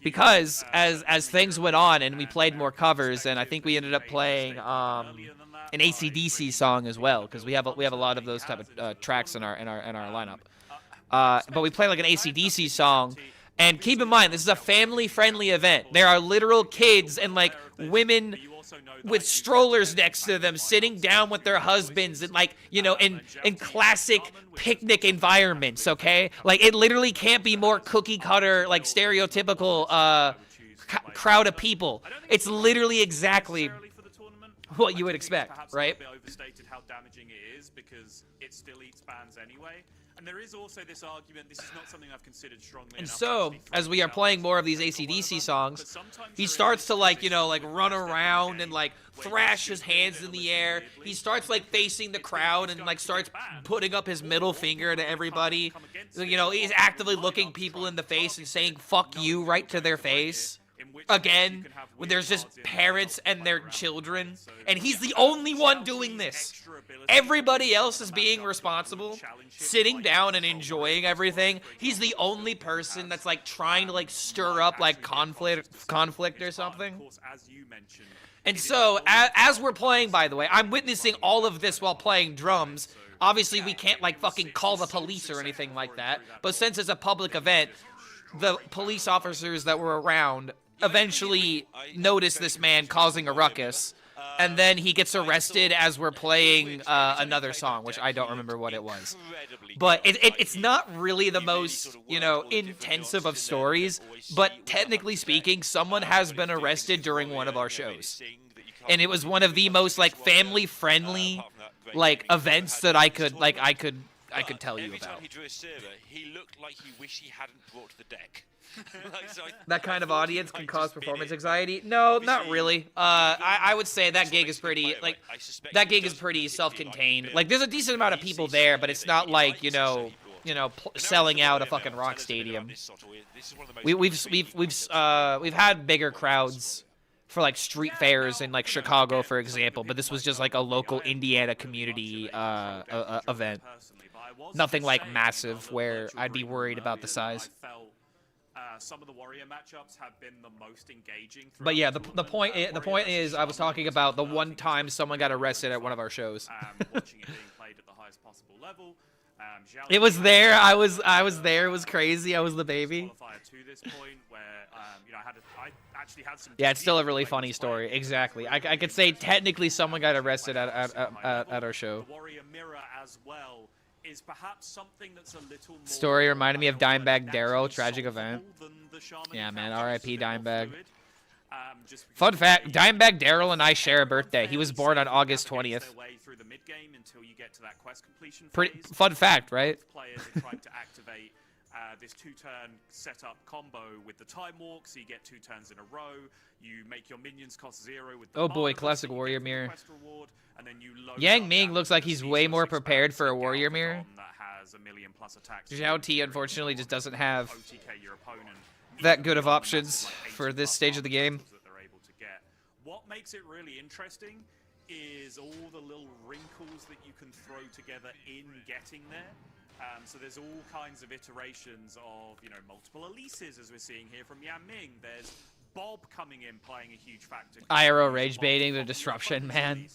Because as things went on and we played more covers, and I think we ended up playing an AC/DC song as well, because we have a lot of those type of tracks in our lineup. But we play like an AC/DC song, and keep in mind this is a family-friendly event. There are literal kids and like women with strollers next to them sitting down with their husbands and like, you know, in classic picnic environments, okay? Like it literally can't be more cookie cutter, like stereotypical crowd of people. It's literally exactly what you would expect, right? Overstated how damaging it is, because it still eats fans anyway. And there is also this argument, this is not something I've considered strongly enough. And so, as we are playing more of these AC/DC songs, he starts to like, you know, like run around and like thrash his hands in the air. He starts like facing the crowd and like starts putting up his middle finger to everybody. You know, he's actively looking people in the face and saying "fuck you" right to their face. Again, when there's just parents and their children, and he's the only one doing this. Everybody else is being responsible, sitting down and enjoying everything. He's the only person that's like trying to like stir up like conflict or something. And so, as we're playing, by the way, I'm witnessing all of this while playing drums. Obviously, we can't like fucking call the police or anything like that, but since it's a public event, the police officers that were around eventually notice this man causing a ruckus, and then he gets arrested as we're playing another song, which I don't remember what it was. But it's not really the most, you know, intensive of stories, but technically speaking, someone has been arrested during one of our shows. And it was one of the most, like, family-friendly, like, events that I could tell you about. Every time he drew a server, he looked like he wished he hadn't brought the deck. That kind of audience can cause performance anxiety? No, not really. I would say that gig is pretty, like, that gig is pretty self-contained. Like, there's a decent amount of people there, but it's not like, you know, selling out a fucking rock stadium. We've had bigger crowds for like street fairs in like Chicago, for example, but this was just like a local Indiana community event. Nothing like massive where I'd be worried about the size. Some of the Warrior matchups have been the most engaging. But yeah, the point is, I was talking about the one time someone got arrested at one of our shows. Watching it being played at the highest possible level. It was there. I was there. It was crazy. I was the baby. To this point where, you know, I actually had some. Yeah, it's still a really funny story. Exactly. I could say technically someone got arrested at our show. The Warrior mirror as well is perhaps something that's a little more. Story reminded me of Dimebag Darrell, tragic event. Yeah, man. R.I.P. Dimebag. Just because Fun fact, they Dimebag Daryl and I share a birthday. He was fairly born on safely August navigate 20th. their way through the mid-game until you get to that quest completion Pretty phase. fun fact, right? Both players are trying to activate this 2-turn setup combo with the time walk, so you get 2 turns in a row. You make your minions cost 0 with the Oh boy, Barnabas, classic so you Warrior get the Mirror. quest reward, and then you load Yang up Ming damage looks like with he's the way ceaseless more prepared expanse for a and Warrior Galvatron Mirror. that has 1,000,000+ attacks. Zhao T unfortunately just doesn't have OTK your opponent. that good of Even beyond the options massive, like, for 80+ this stage of the game. that they're able to get. What makes it really interesting is all the little wrinkles that you can throw together in getting there. So there's all kinds of iterations of, you know, multiple Elises, as we're seeing here from Yan Ming. There's Bob coming in, playing a huge factor. IRO rage baiting, the disruption, man.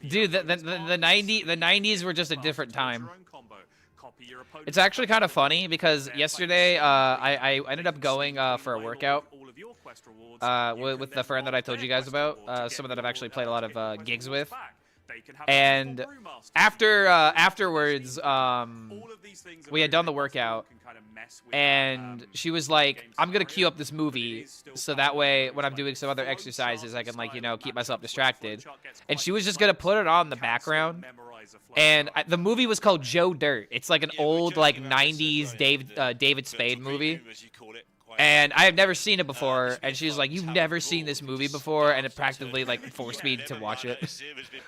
Dude, the 90s were just a different time. It's actually kind of funny because yesterday I ended up going for a workout with the friend that I told you guys about, someone that I've actually played a lot of gigs with. And afterwards, we had done the workout, and she was like, "I'm gonna queue up this movie so that way when I'm doing some other exercises, I can, like, you know, keep myself distracted." And she was just gonna put it on in the background. And the movie was called Joe Dirt. It's like an old, like, 90s David Spade movie. And I have never seen it before, and she's like, "You've never seen this movie before," and it practically, like, forced me to watch it.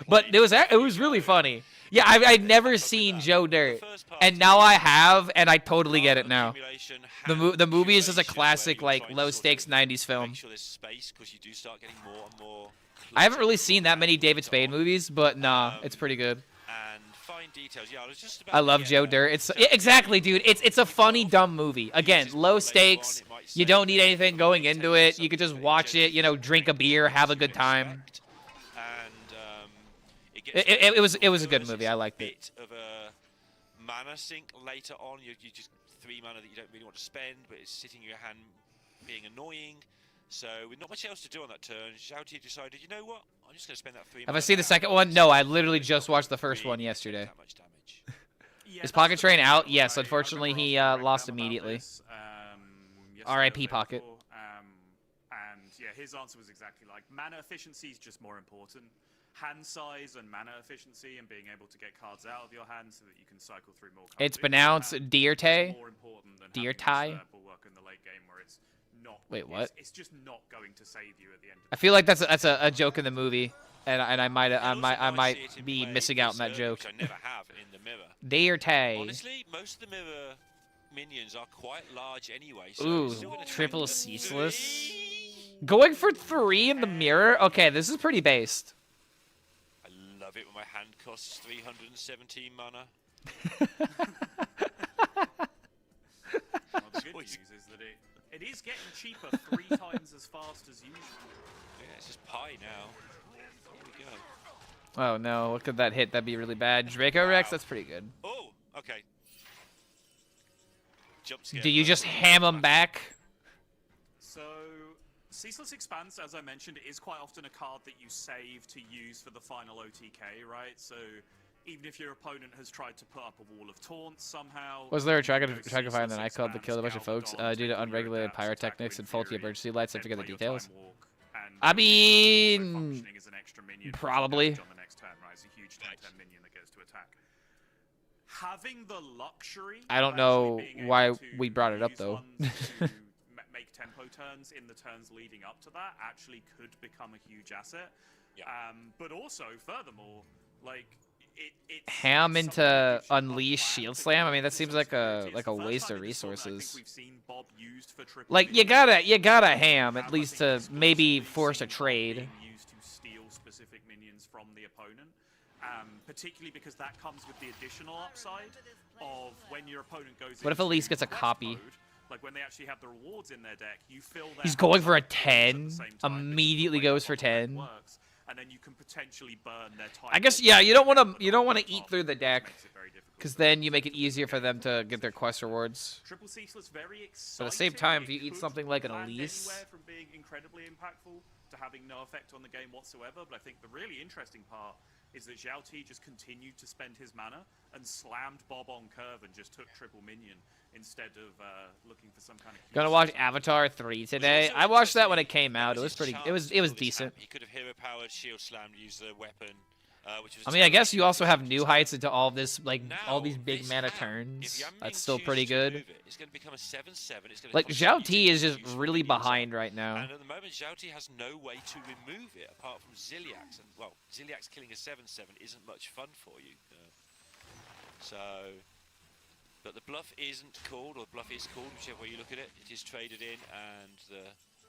But it was really funny. Yeah, I'd never seen Joe Dirt, and now I have, and I totally get it now. The movie is just a classic, like, low stakes 90s film. I haven't really seen that many David Spade movies, but nah, it's pretty good. I love Joe Dirt. It's exactly, dude. It's a funny, dumb movie. Again, low stakes. You don't need anything going into it. You could just watch it, you know, drink a beer, have a good time. It was a good movie. I liked it. Of a mana sink later on. You just 3 mana that you don't really want to spend, but it's sitting in your hand, being annoying. So with not much else to do on that turn, Xiaoti decided, you know what? I'm just going to spend that 3 mana. Have I seen the second one? No, I literally just watched the first one yesterday. That much damage. Is Pocket Train out? Yes, unfortunately he lost immediately. R.I.P. Pocket. And yeah, his answer was exactly like, mana efficiency is just more important. Hand size and mana efficiency and being able to get cards out of your hand so that you can cycle through more cards. It's pronounced Deerte. More important than Deerte. work in the late game where it's not. Wait, what? It's just not going to save you at the end. I feel like that's a joke in the movie, and I might be missing out on that joke. Which I never have in the mirror. Deerte. Honestly, most of the mirror minions are quite large anyway. So Ooh, it's still gonna triple take ceaseless. Going for 3 in the mirror? Okay, this is pretty based. I love it when my hand costs 317 mana. Well, the good news is that it is getting cheaper 3 times as fast as usual. Yeah, it's just pie now. There we go. Oh no, look at that hit. That'd be really bad. Draco Rex, that's pretty good. Oh, okay. Jump scare. Do you just ham him back? So, Ceaseless Expanse, as I mentioned, is quite often a card that you save to use for the final OTK, right? So, even if your opponent has tried to put up a wall of taunts somehow... Was there a Tragify in the night club that killed a bunch of folks due to unregulated pyrotechnics and faulty emergency lights? I forget the details. I mean... Probably. Having the luxury I don't know why we brought it up, though. Make tempo turns in the turns leading up to that actually could become a huge asset. Yeah. But also, furthermore, like it's ham something into that you should Unleash not Shield plan Slam? I for mean, that because seems it's like a it's the first waste time of in this tournament I think resources. we've seen Bob used for triple Like, you minions. gotta ham at least to I think maybe exclusively force a seen Bob trade. being used to steal specific minions from the opponent, particularly because that comes with the additional upside of when your opponent goes. What if into Elise gets a quest copy? mode, like when they actually have the rewards in their deck, you fill their He's going for a hands up with rewards 10, at the same time because immediately of the way goes for the bottleneck 10. works, and then you can potentially burn their time. I guess, yeah, you don't want to eat through the deck, because then you make it easier for them to get their quest rewards. Triple Ceaseless, very But at the same exciting. time, if It you eat could something like an land Elise, anywhere from being incredibly impactful to having no effect on the game whatsoever. But I think the really interesting part is that Zhao T just continued to spend his mana and slammed Bob on curve and just took triple minion instead of looking for some kind of. Gonna watch Avatar 3 today. I watched that when it came out. It was pretty. It was decent. He could have hero powered, shield slammed, used the weapon. Which was I mean, I guess you also have new heights into all this, like all these big mana turns. That's still pretty good. It's going to become a 7/7. It's going to Like Zhao T is just really behind right now. And at the moment, Zhao T has no way to remove it apart from Ziliax. And well, Ziliax killing a 7/7 isn't much fun for you. But the bluff isn't called, or the bluff is called, whichever way you look at it. It is traded in, and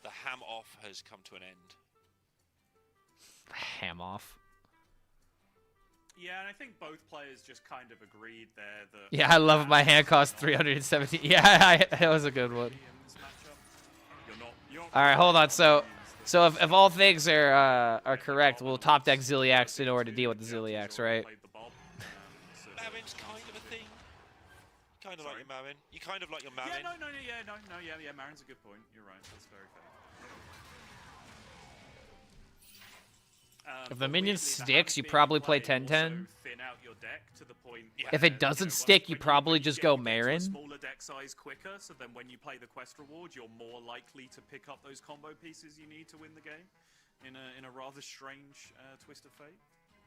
the ham off has come to an end. Ham off. Yeah, and I think both players just kind of agreed there that. Yeah, I love my hand cost 317. Yeah, that was a good one. All right, hold on. So if all things are correct, we'll top deck Ziliax in order to deal with the Ziliax, right? Marin's kind of a thing. Kind of like your Marin. You kind of like your Marin. Yeah, Marin's a good point. You're right. That's very fair. If the minion sticks, you probably play 10-10. If it doesn't stick, you probably just go Marin. Smaller deck size quicker, so then when you play the quest reward, you're more likely to pick up those combo pieces you need to win the game. In a rather strange twist of fate.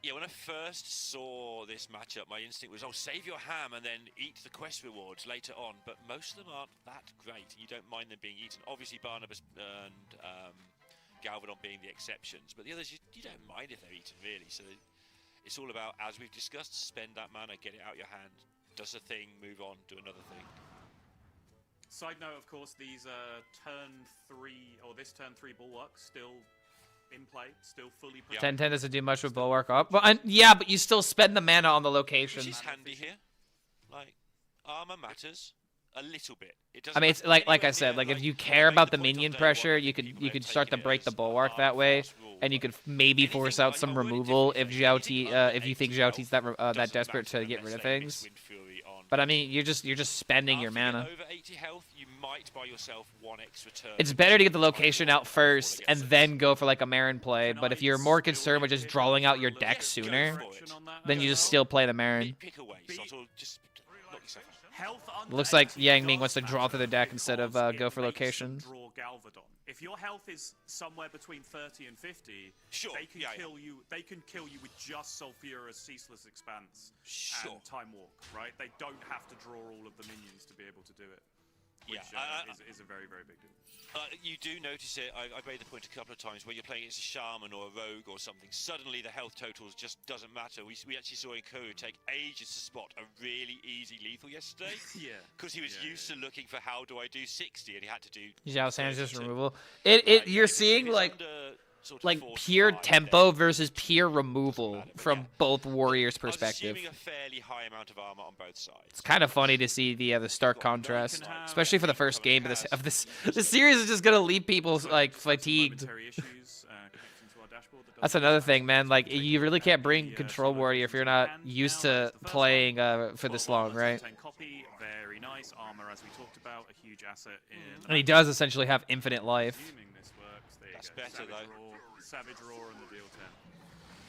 Yeah, when I first saw this matchup, my instinct was, oh, save your ham and then eat the quest rewards later on. But most of them aren't that great. You don't mind them being eaten. Obviously, Barnabas and Galvadon being the exceptions, but the others you don't mind if they're eaten, really. So it's all about, as we've discussed, spend that mana, get it out your hand, does a thing, move on, do another thing. Side note, of course, these this turn 3 bulwarks still in play, still fully. 10-10 doesn't do much with bulwark up, but yeah, but you still spend the mana on the location. Which is handy here. Like armor matters. A little bit. I mean, it's like I said, like if you care about the minion pressure, you could start to break the bulwark that way, and you could maybe force out some removal if Zhao T, if you think Zhao T's that desperate to get rid of things. But I mean, you're just spending your mana. Over 80 health, you might buy yourself one extra turn. It's better to get the location out first and then go for like a Marin play. But if you're more concerned with just drawing out your deck sooner, then you just still play the Marin. Looks like Yang Ming wants to draw through the deck instead of go for location. If your health is somewhere between 30 and 50, they can kill you with just Sulfura's Ceaseless Expanse and Time Walk, right? They don't have to draw all of the minions to be able to do it, which is a very, very big deal. You do notice it. I've made the point a couple of times where you're playing against a shaman or a rogue or something. Suddenly the health totals just doesn't matter. We actually saw Ikoru take ages to spot a really easy lethal yesterday. Because he was used to looking for how do I do 60 and he had to do. Zhao San's just removal. You're seeing like pure tempo versus pure removal from both warriors' perspective. Assuming a fairly high amount of armor on both sides. It's kind of funny to see the stark contrast, especially for the first game of this. The series is just gonna leave people like fatigued. That's another thing, man. Like you really can't bring Control Warrior if you're not used to playing for this long, right? Very nice armor, as we talked about, a huge asset in. And he does essentially have infinite life. That's better though. Savage Roar and the deal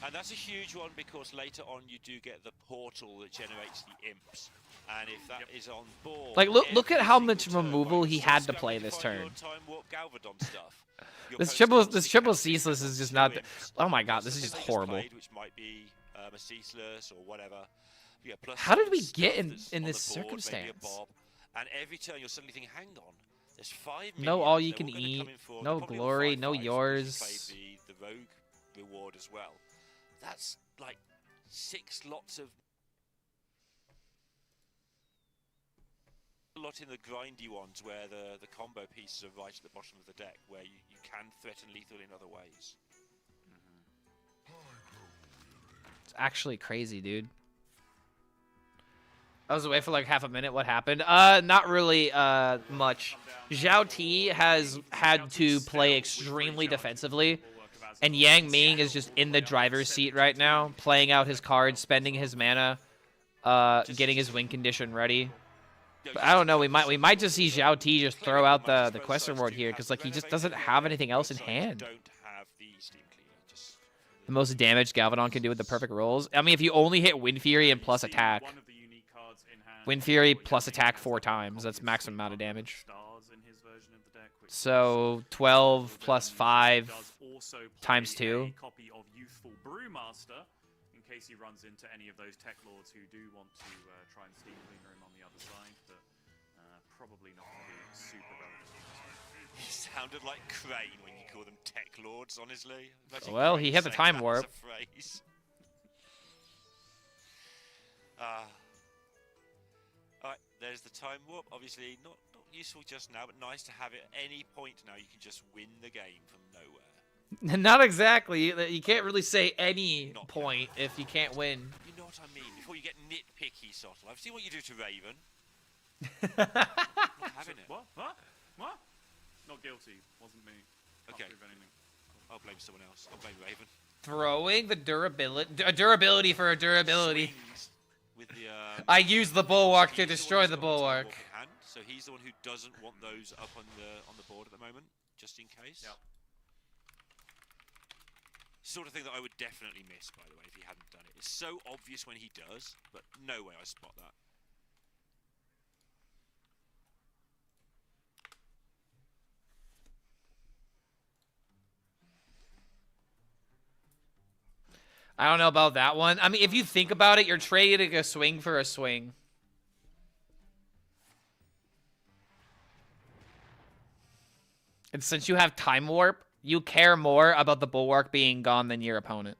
10. And that's a huge one because later on you do get the portal that generates the imps. And if that is on board... Like, look at how much removal he had to play this turn. This triple Ceaseless is just not... Oh my god, this is just horrible. Which might be a Ceaseless or whatever. How did we get in this circumstance? And every turn you're suddenly thinking, hang on. There's 5 no all you can eat, no glory, no yours. The rogue reward as well. That's like 6 lots of lot in the grindy ones where the combo pieces are right at the bottom of the deck where you can threaten lethal in other ways. It's actually crazy, dude. I was away for like half a minute. What happened? Not really much. Zhao T has had to play extremely defensively, and Yang Ming is just in the driver's seat right now, playing out his cards, spending his mana, getting his win condition ready. But I don't know. We might just see Zhao T just throw out the quest reward here because like he just doesn't have anything else in hand. Don't have Steam Cleaner. Just The most damage Galvadon can do with the perfect rolls. I mean, if you only hit Wind Fury and plus attack. One of the unique cards in hand. Wind Fury plus attack 4 times. That's maximum amount of damage. Stars in his version of the deck, which So 12 plus 5 does also play times 2. a copy of Youthful Brewmaster in case he runs into any of those tech lords who do want to try and Steam Cleaner him on the other side, but probably not going to be super relevant. he sounded like Crane when you call them tech lords. Honestly. Imagine Well, Crane he had the saying time that warp. as a phrase. Alright, there's the time warp. Obviously, not useful just now, but nice to have it at any point now. You can just win the game from nowhere. Not exactly. You can't really say any point if you can't win. You know what I mean? Before you get nitpicky, Sottle. I've seen what you do to Raven. Not having it. What? What? What? Not guilty. Wasn't me. Can't Okay. prove anything. I'll blame someone else. I'll blame Raven. Throwing the durability for a durability. Swings with the, I use the bulwark to he's the one destroy who's the got time bulwark. warp in hand, so he's the one who doesn't want those up on the board at the moment, just in case. Yep. Sort of thing that I would definitely miss, by the way, if he hadn't done it. It's so obvious when he does, but no way I spot that. I don't know about that one. I mean, if you think about it, you're trading a swing for a swing. And since you have time warp, you care more about the bulwark being gone than your opponent.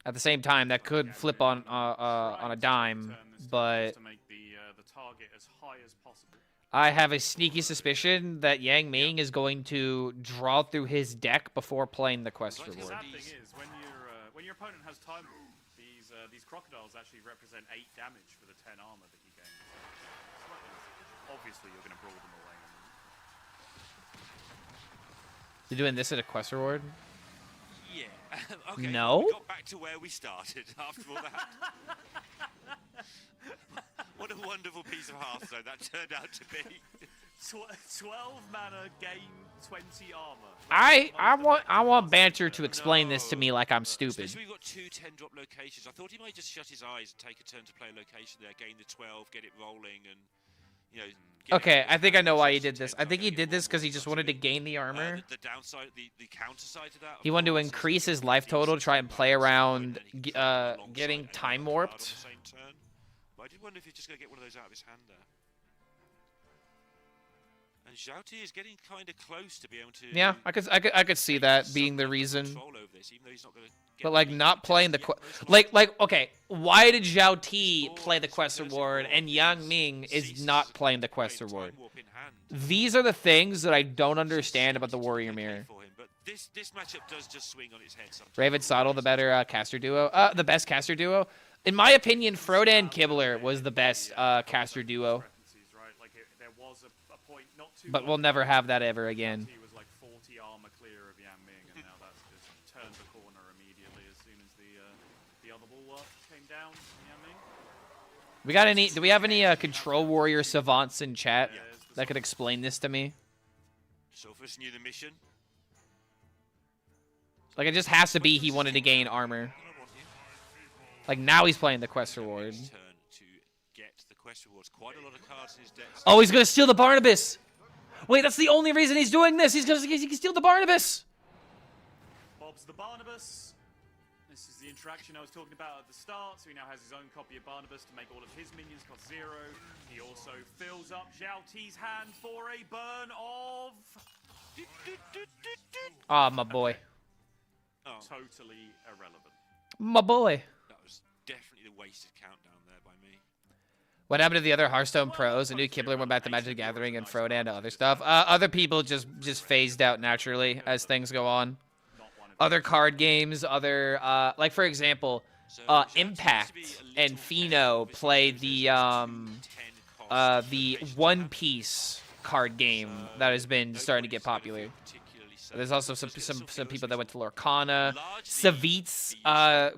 At the same time, that could flip on a dime, but To make the target as high as possible. I have a sneaky suspicion that Yang Ming is going to draw through his deck before playing the quest Right, The reward. sad thing is, when your opponent has time warp, these crocodiles actually represent 8 damage for the 10 armor that you gain. Obviously, you're going to brawl them away. You're doing this at a quest reward? Yeah. Okay. No? We got back to where we started after all that. What a wonderful piece of Hearthstone that turned out to be. 12 mana, gain 20 armor. I want Banter to explain this to me like I'm stupid. Especially we've got 2 10-drop locations. I thought he might just shut his eyes and take a turn to play a location there, gain the 12, get it rolling, and you know. Okay, I think I know why he did this. I think he did this because he just wanted to gain the armor. The downside, the counter side to that. He wanted to increase his life total to try and play around getting time warped. But I did wonder if he's just going to get one of those out of his hand there. And Zhao is getting kind of close to be able to. Yeah, I could see that being the reason. But like not playing the like okay, why did Zhao Ti play the quest reward and Yang Ming is not playing the quest reward? These are the things that I don't understand about the Warrior Mirror. But this matchup does just swing on its head sometimes. Raven Sottle, the better caster duo, the best caster duo. In my opinion, Frodan Kibler was the best caster duo. But we'll never have that ever again. He was like 40 armor clear of Yang Ming, and now that's just turned the corner immediately as soon as the other bulwark came down. Yang Ming. We got any? Do we have any control warrior savants in chat that could explain this to me? Sophus knew the mission. Like it just has to be he wanted to gain armor. Like now he's playing the quest reward. Turn to get the quest rewards. Quite a lot of cards in his deck. Oh, he's gonna steal the Barnabas. Wait, that's the only reason he's doing this. He can steal the Barnabas. Bob's the Barnabas. This is the interaction I was talking about at the start. So he now has his own copy of Barnabas to make all of his minions cost 0. He also fills up Zhao Ti's hand for a burn of... Ah, my boy. Oh, Totally irrelevant. My boy. that was definitely the wasted countdown there by me. What happened to the other Hearthstone pros? I knew Kibler went back to Magic the Gathering and Frodan to other stuff. Other people just phased out naturally as things go on. Other card games, other like for example, Impact and Pheno play the One Piece card game that has been starting to get popular. There's also some people that went to Lorcana. Savitz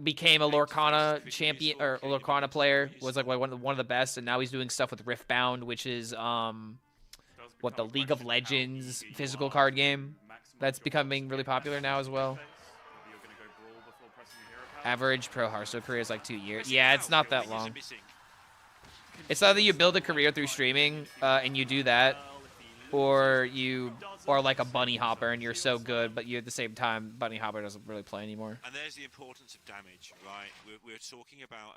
became a Lorcana champion or a Lorcana player. Was like one of the best, and now he's doing stuff with Riftbound, which is what the League of Legends physical card game that's becoming really popular now as well. You're gonna go brawl before pressing your hero power. Average pro Hearthstone career is like 2 years. Yeah, it's not that long. It's either you build a career through streaming and you do that, or you are like a bunny hopper and you're so good, but you at the same time bunny hopper doesn't really play anymore. And there's the importance of damage, right? We're talking about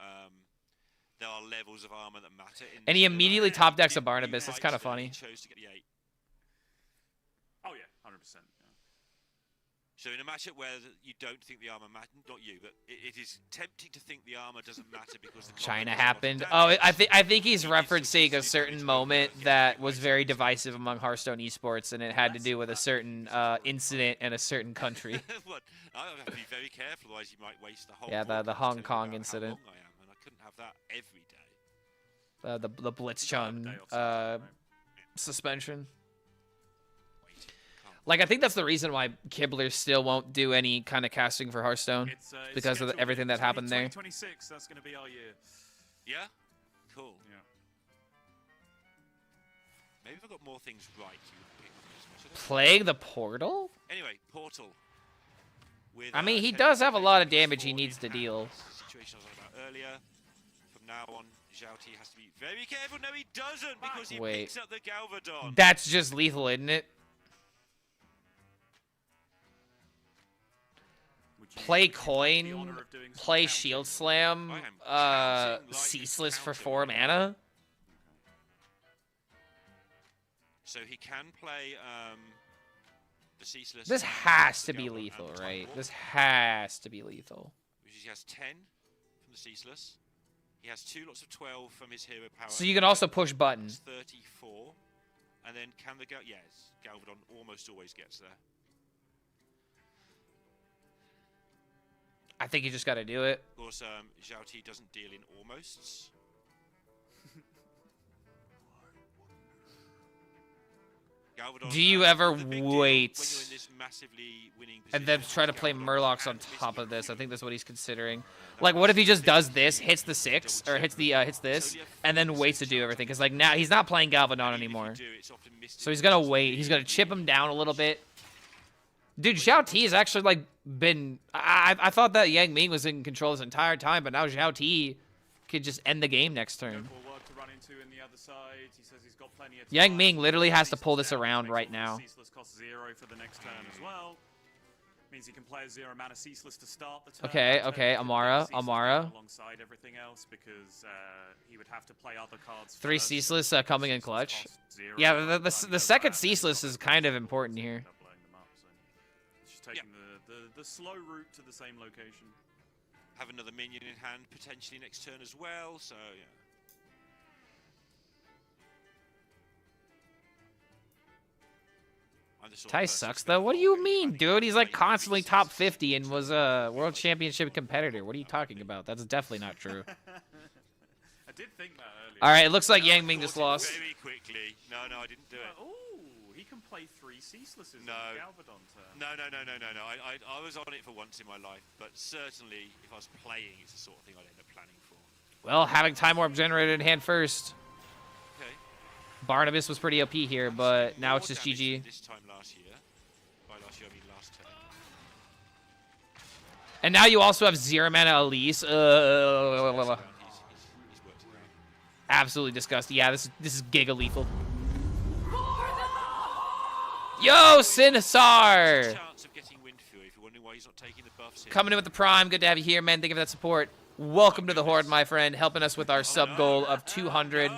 there are levels of armor that matter. And he immediately top decks a Barnabas. That's kind of funny. He chose to get the 8. Oh yeah, 100%. Yeah. So in a matchup where you don't think the armor matters, not you, but it is tempting to think the armor doesn't matter because the China happened. Oh, I think he's referencing a certain moment that was very divisive among Hearthstone esports, and it had to do with a certain incident in a certain country. What? I have to be very careful, otherwise you might waste the whole. Yeah, the Hong Kong incident. How long I am, and I couldn't have that every day. The Blitzchung suspension. Like, I think that's the reason why Kibler still won't do any kind of casting for Hearthstone, because of everything that happened there. 2026, that's going to be our year. Yeah? Cool. Yeah. Maybe if I got more things right, you would pick this. Playing the Portal? Anyway, Portal. With, I mean, he does have a lot of damage he needs to deal. Situation I was on about earlier. From now on, Zhao T has to be very careful. No, he doesn't, because he picks up the Galvadon. That's just lethal, isn't it? Play coin, play shield slam, ceaseless for 4 mana. So he can play the ceaseless. This has to be lethal, right? This has to be lethal. Which is, he has 10 from the ceaseless. He has 2 lots of 12 from his hero power. So you can also push button. 34, and then can the yes, Galvadon almost always gets there. I think you just got to do it. Of course, Zhao T doesn't deal in almosts. Galvadon, Do you ever wait when you're in this massively winning and then try to play Murlocs on top of this? I think that's what he's considering. Like, what if he just does this, hits the 6, or hits this, and then waits to do everything? Because like now he's not playing Galvadon anymore, so he's gonna wait. He's gonna chip him down a little bit. Dude, Zhao T has actually like been. I thought that Yang Ming was in control this entire time, but now Zhao T could just end the game next turn. Yang Ming literally has to pull this around right now. Ceaseless costs 0 for the next turn as well. Means he can play a 0 mana ceaseless to start the turn. Okay, Amara. Alongside everything else, because he would have to play other cards. 3 ceaseless coming in clutch. Yeah, the second ceaseless is kind of important here. Just taking the slow route to the same location. Have another minion in hand potentially next turn as well. So yeah. Ty sucks though. What do you mean, dude? He's like constantly top 50 and was a world championship competitor. What are you talking about? That's definitely not true. I did think that earlier. All right, it looks like Yang Ming just lost. Very quickly. No, I didn't do it. Oh, he can play 3 ceaselesses no. on the Galvadon turn. No. I was on it for once in my life, but certainly if I was playing, it's the sort of thing I'd end up planning for. Well, having Time Warp generated in hand first. Okay. Barnabas was pretty OP here, but now it's just GG. This time last year. By last year, I mean last turn. And now you also have 0 mana Elise. He's worked it out. Absolutely disgusting. Yeah, this is giga lethal. Yo, Sinisar! Chance of getting Wind Fury if you're wondering why he's not taking the buffs here. Coming in with the Prime. Good to have you here, man. Thank you for that support. Welcome to the Horde, my friend. Helping us with our sub goal of 200.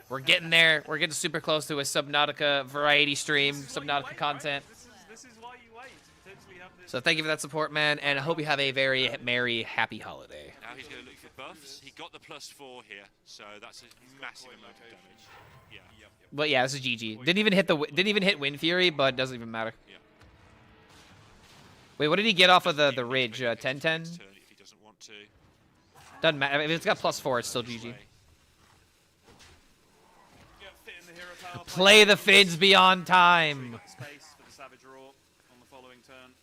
We're getting there. We're getting super close to a Subnautica variety stream, Subnautica content. This is why you wait to potentially have this. So thank you for that support, man, and I hope you have a very merry, happy holiday. Now he's going to look for buffs. He got the +4 here, so that's a massive amount of damage. Yeah. But yeah, this is GG. Didn't even hit Wind Fury, but doesn't even matter. Yeah. Wait, what did he get off of the ridge? 10-10? If he doesn't want to. Doesn't matter. If it's got +4, it's still GG. Play the Fins beyond time. Space for the Savage Roar on the following turn.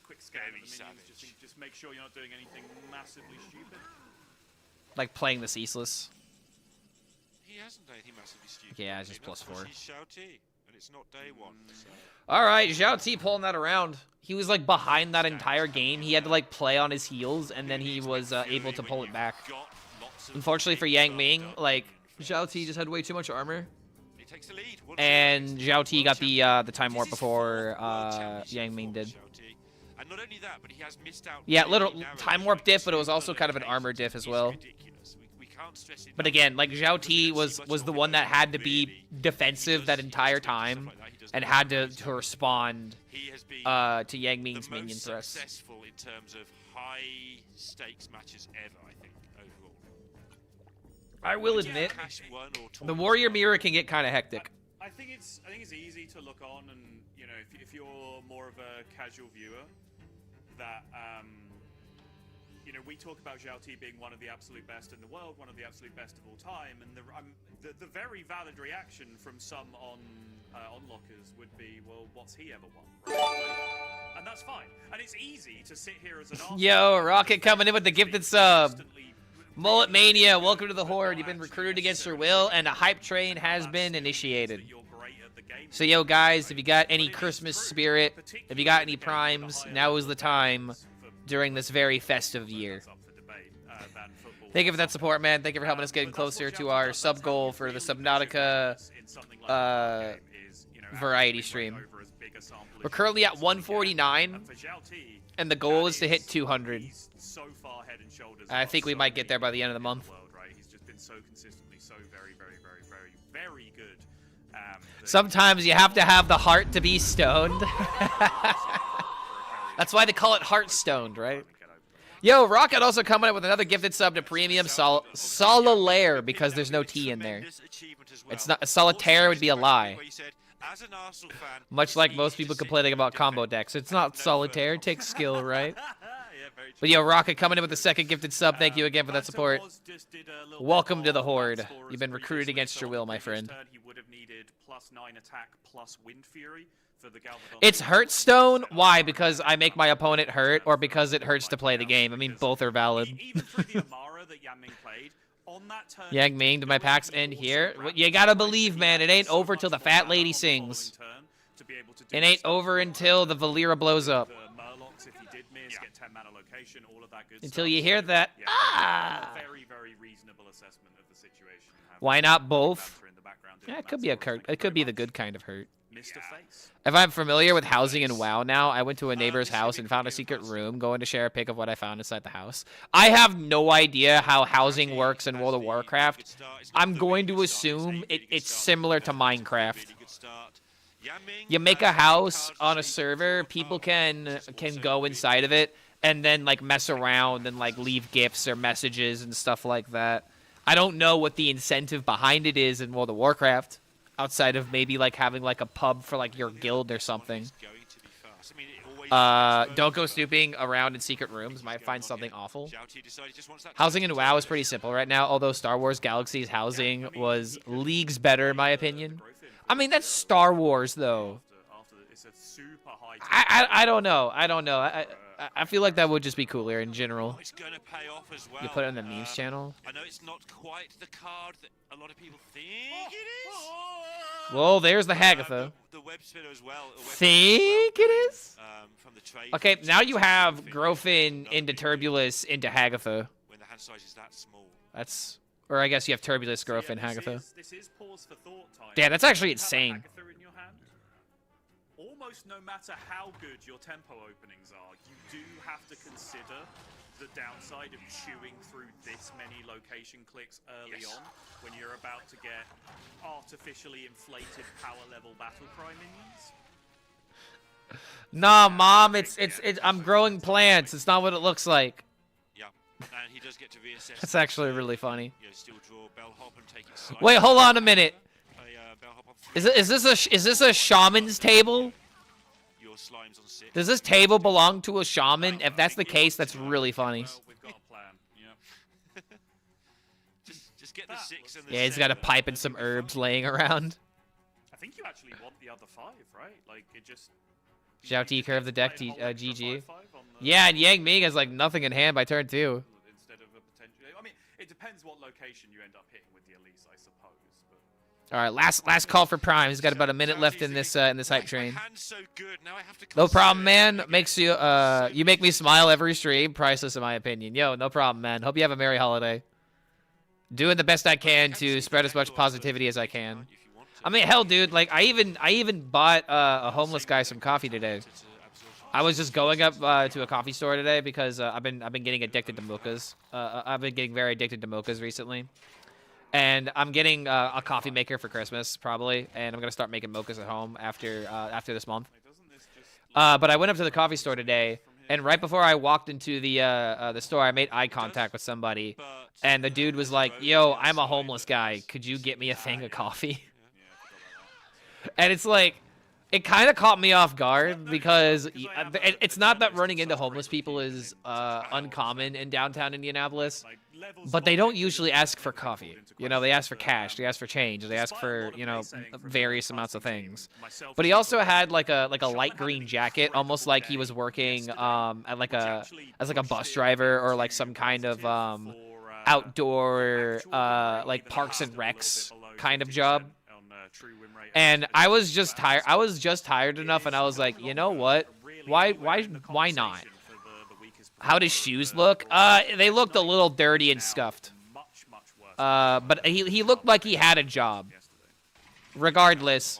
Quick scan of the minions, just make sure you're not doing anything massively stupid. Like playing the Ceaseless. He hasn't done anything massively stupid. Yeah, it's just +4. He's shouty. and it's not day one. So. All right, Zhao T pulling that around. He was like behind that entire game. He had to like play on his heels, and then he was able to pull it back. Unfortunately for Yang Ming, like Zhao T just had way too much armor, and Zhao T got the time warp before Yang Ming did. And not only that, but he has missed out. Yeah, little time warp diff, but it was also kind of an armor diff as well. But again, like Zhao T was the one that had to be defensive that entire time and had to respond to Yang Ming's minion thrust. Successful in terms of high stakes matches ever, I think, overall. I will admit, the Warrior Mirror can get kind of hectic. I think it's easy to look on, and you know, if you're more of a casual viewer, that you know, we talk about Zhao T being one of the absolute best in the world, one of the absolute best of all time, and the very valid reaction from some onlookers would be, well, what's he ever won? Right? And that's fine. And it's easy to sit here as an Yo, Rocket coming in with the gifted sub. Mullet Mania, welcome to the Horde. You've been recruited against your will, and a hype train has been initiated. So, yo, guys, if you got any Christmas spirit, if you got any primes, now is the time during this very festive year. Thank you for that support, man. Thank you for helping us getting closer to our sub goal for the Subnautica variety stream. We're currently at 149, and the goal is to hit 200. I think we might get there by the end of the month. He's just been so consistently so very good. Sometimes you have to have the heart to be stoned. That's why they call it Hearthstone, right? Yo, Rocket also coming up with another gifted sub to Premium Solitaire, because there's no T in there. It's not Solitaire would be a lie. Much like most people complaining about combo decks. It's not Solitaire, it takes skill, right? But yo, Rocket coming in with the second gifted sub. Thank you again for that support. Welcome to the Horde. You've been recruited against your will, my friend. It's Hearthstone? Why? Because I make my opponent hurt, or because it hurts to play the game? I mean, both are valid. Yang Ming, do my packs end here? You gotta believe, man, it ain't over till the fat lady sings. It ain't over until the Valera blows up. Until you hear that. Ah! Why not both? Yeah, it could be it could be the good kind of hurt. If I'm familiar with housing in WoW now, I went to a neighbor's house and found a secret room, going to share a pic of what I found inside the house. I have no idea how housing works in World of Warcraft. I'm going to assume it's similar to Minecraft. You make a house on a server, people can go inside of it and then like mess around and like leave gifts or messages and stuff like that. I don't know what the incentive behind it is in World of Warcraft, outside of maybe like having like a pub for like your guild or something. Don't go snooping around in secret rooms. Might find something awful. Housing in WoW is pretty simple right now, although Star Wars Galaxy's housing was leagues better in my opinion. I mean, that's Star Wars though. I don't know. I feel like that would just be cooler in general. It's going to pay off as well. You put it on the memes channel. I know it's not quite the card that a lot of people think it is. Well, there's the Hagatha. The web spinner as well. Think it is? From the trade. Okay, now you have Grofin into Turbulus into Hagatha. When the hand size is that small. That's, or I guess you have Turbulus, Grofin, Hagatha. This is pause for thought time. Damn, that's actually insane. Almost no matter how good your tempo openings are, you do have to consider the downside of chewing through this many location clicks early on when you're about to get artificially inflated power level battle cry minions. Nah, Mom, it's I'm growing plants. It's not what it looks like. Yeah, and he does get to reassess. That's actually really funny. You know, still draw bellhop and take it. Wait, hold on a minute. Is this a shaman's table? Slimes on 6. Does this table belong to a shaman? If that's the case, that's really funny. Well, we've got a plan. Yeah. just get the 6 and the Yeah, he's got a pipe and some herbs laying around. I think you actually want the other 5, right? Like it just. Zhao T curve the deck, GG. Yeah, and Yang Ming has like nothing in hand by turn 2. Instead of a potential. I mean, it depends what location you end up hitting with the Elise, I suppose. But All right, last call for Prime. He's got about a minute left in this hype train. No problem, man. Makes you you make me smile every stream. Priceless in my opinion. Yo, no problem, man. Hope you have a merry holiday. Doing the best I can to spread as much positivity as I can. I mean, hell, dude. Like, I even bought a homeless guy some coffee today. I was just going up to a coffee store today because I've been getting addicted to mochas. I've been getting very addicted to mochas recently. And I'm getting a coffee maker for Christmas, probably, and I'm gonna start making mochas at home after this month. But I went up to the coffee store today, and right before I walked into the store, I made eye contact with somebody, and the dude was like, "Yo, I'm a homeless guy. Could you get me a thing of coffee?" And it's like, it kind of caught me off guard because it's not that running into homeless people is uncommon in downtown Indianapolis, but they don't usually ask for coffee. You know, they ask for cash, they ask for change, they ask for, you know, various amounts of things. But he also had like a light green jacket, almost like he was working as like a bus driver or like some kind of outdoor like Parks and Recs kind of job. And I was just tired. I was just tired enough, and I was like, you know what? Why not? How does shoes look? They looked a little dirty and scuffed. But he looked like he had a job. Regardless,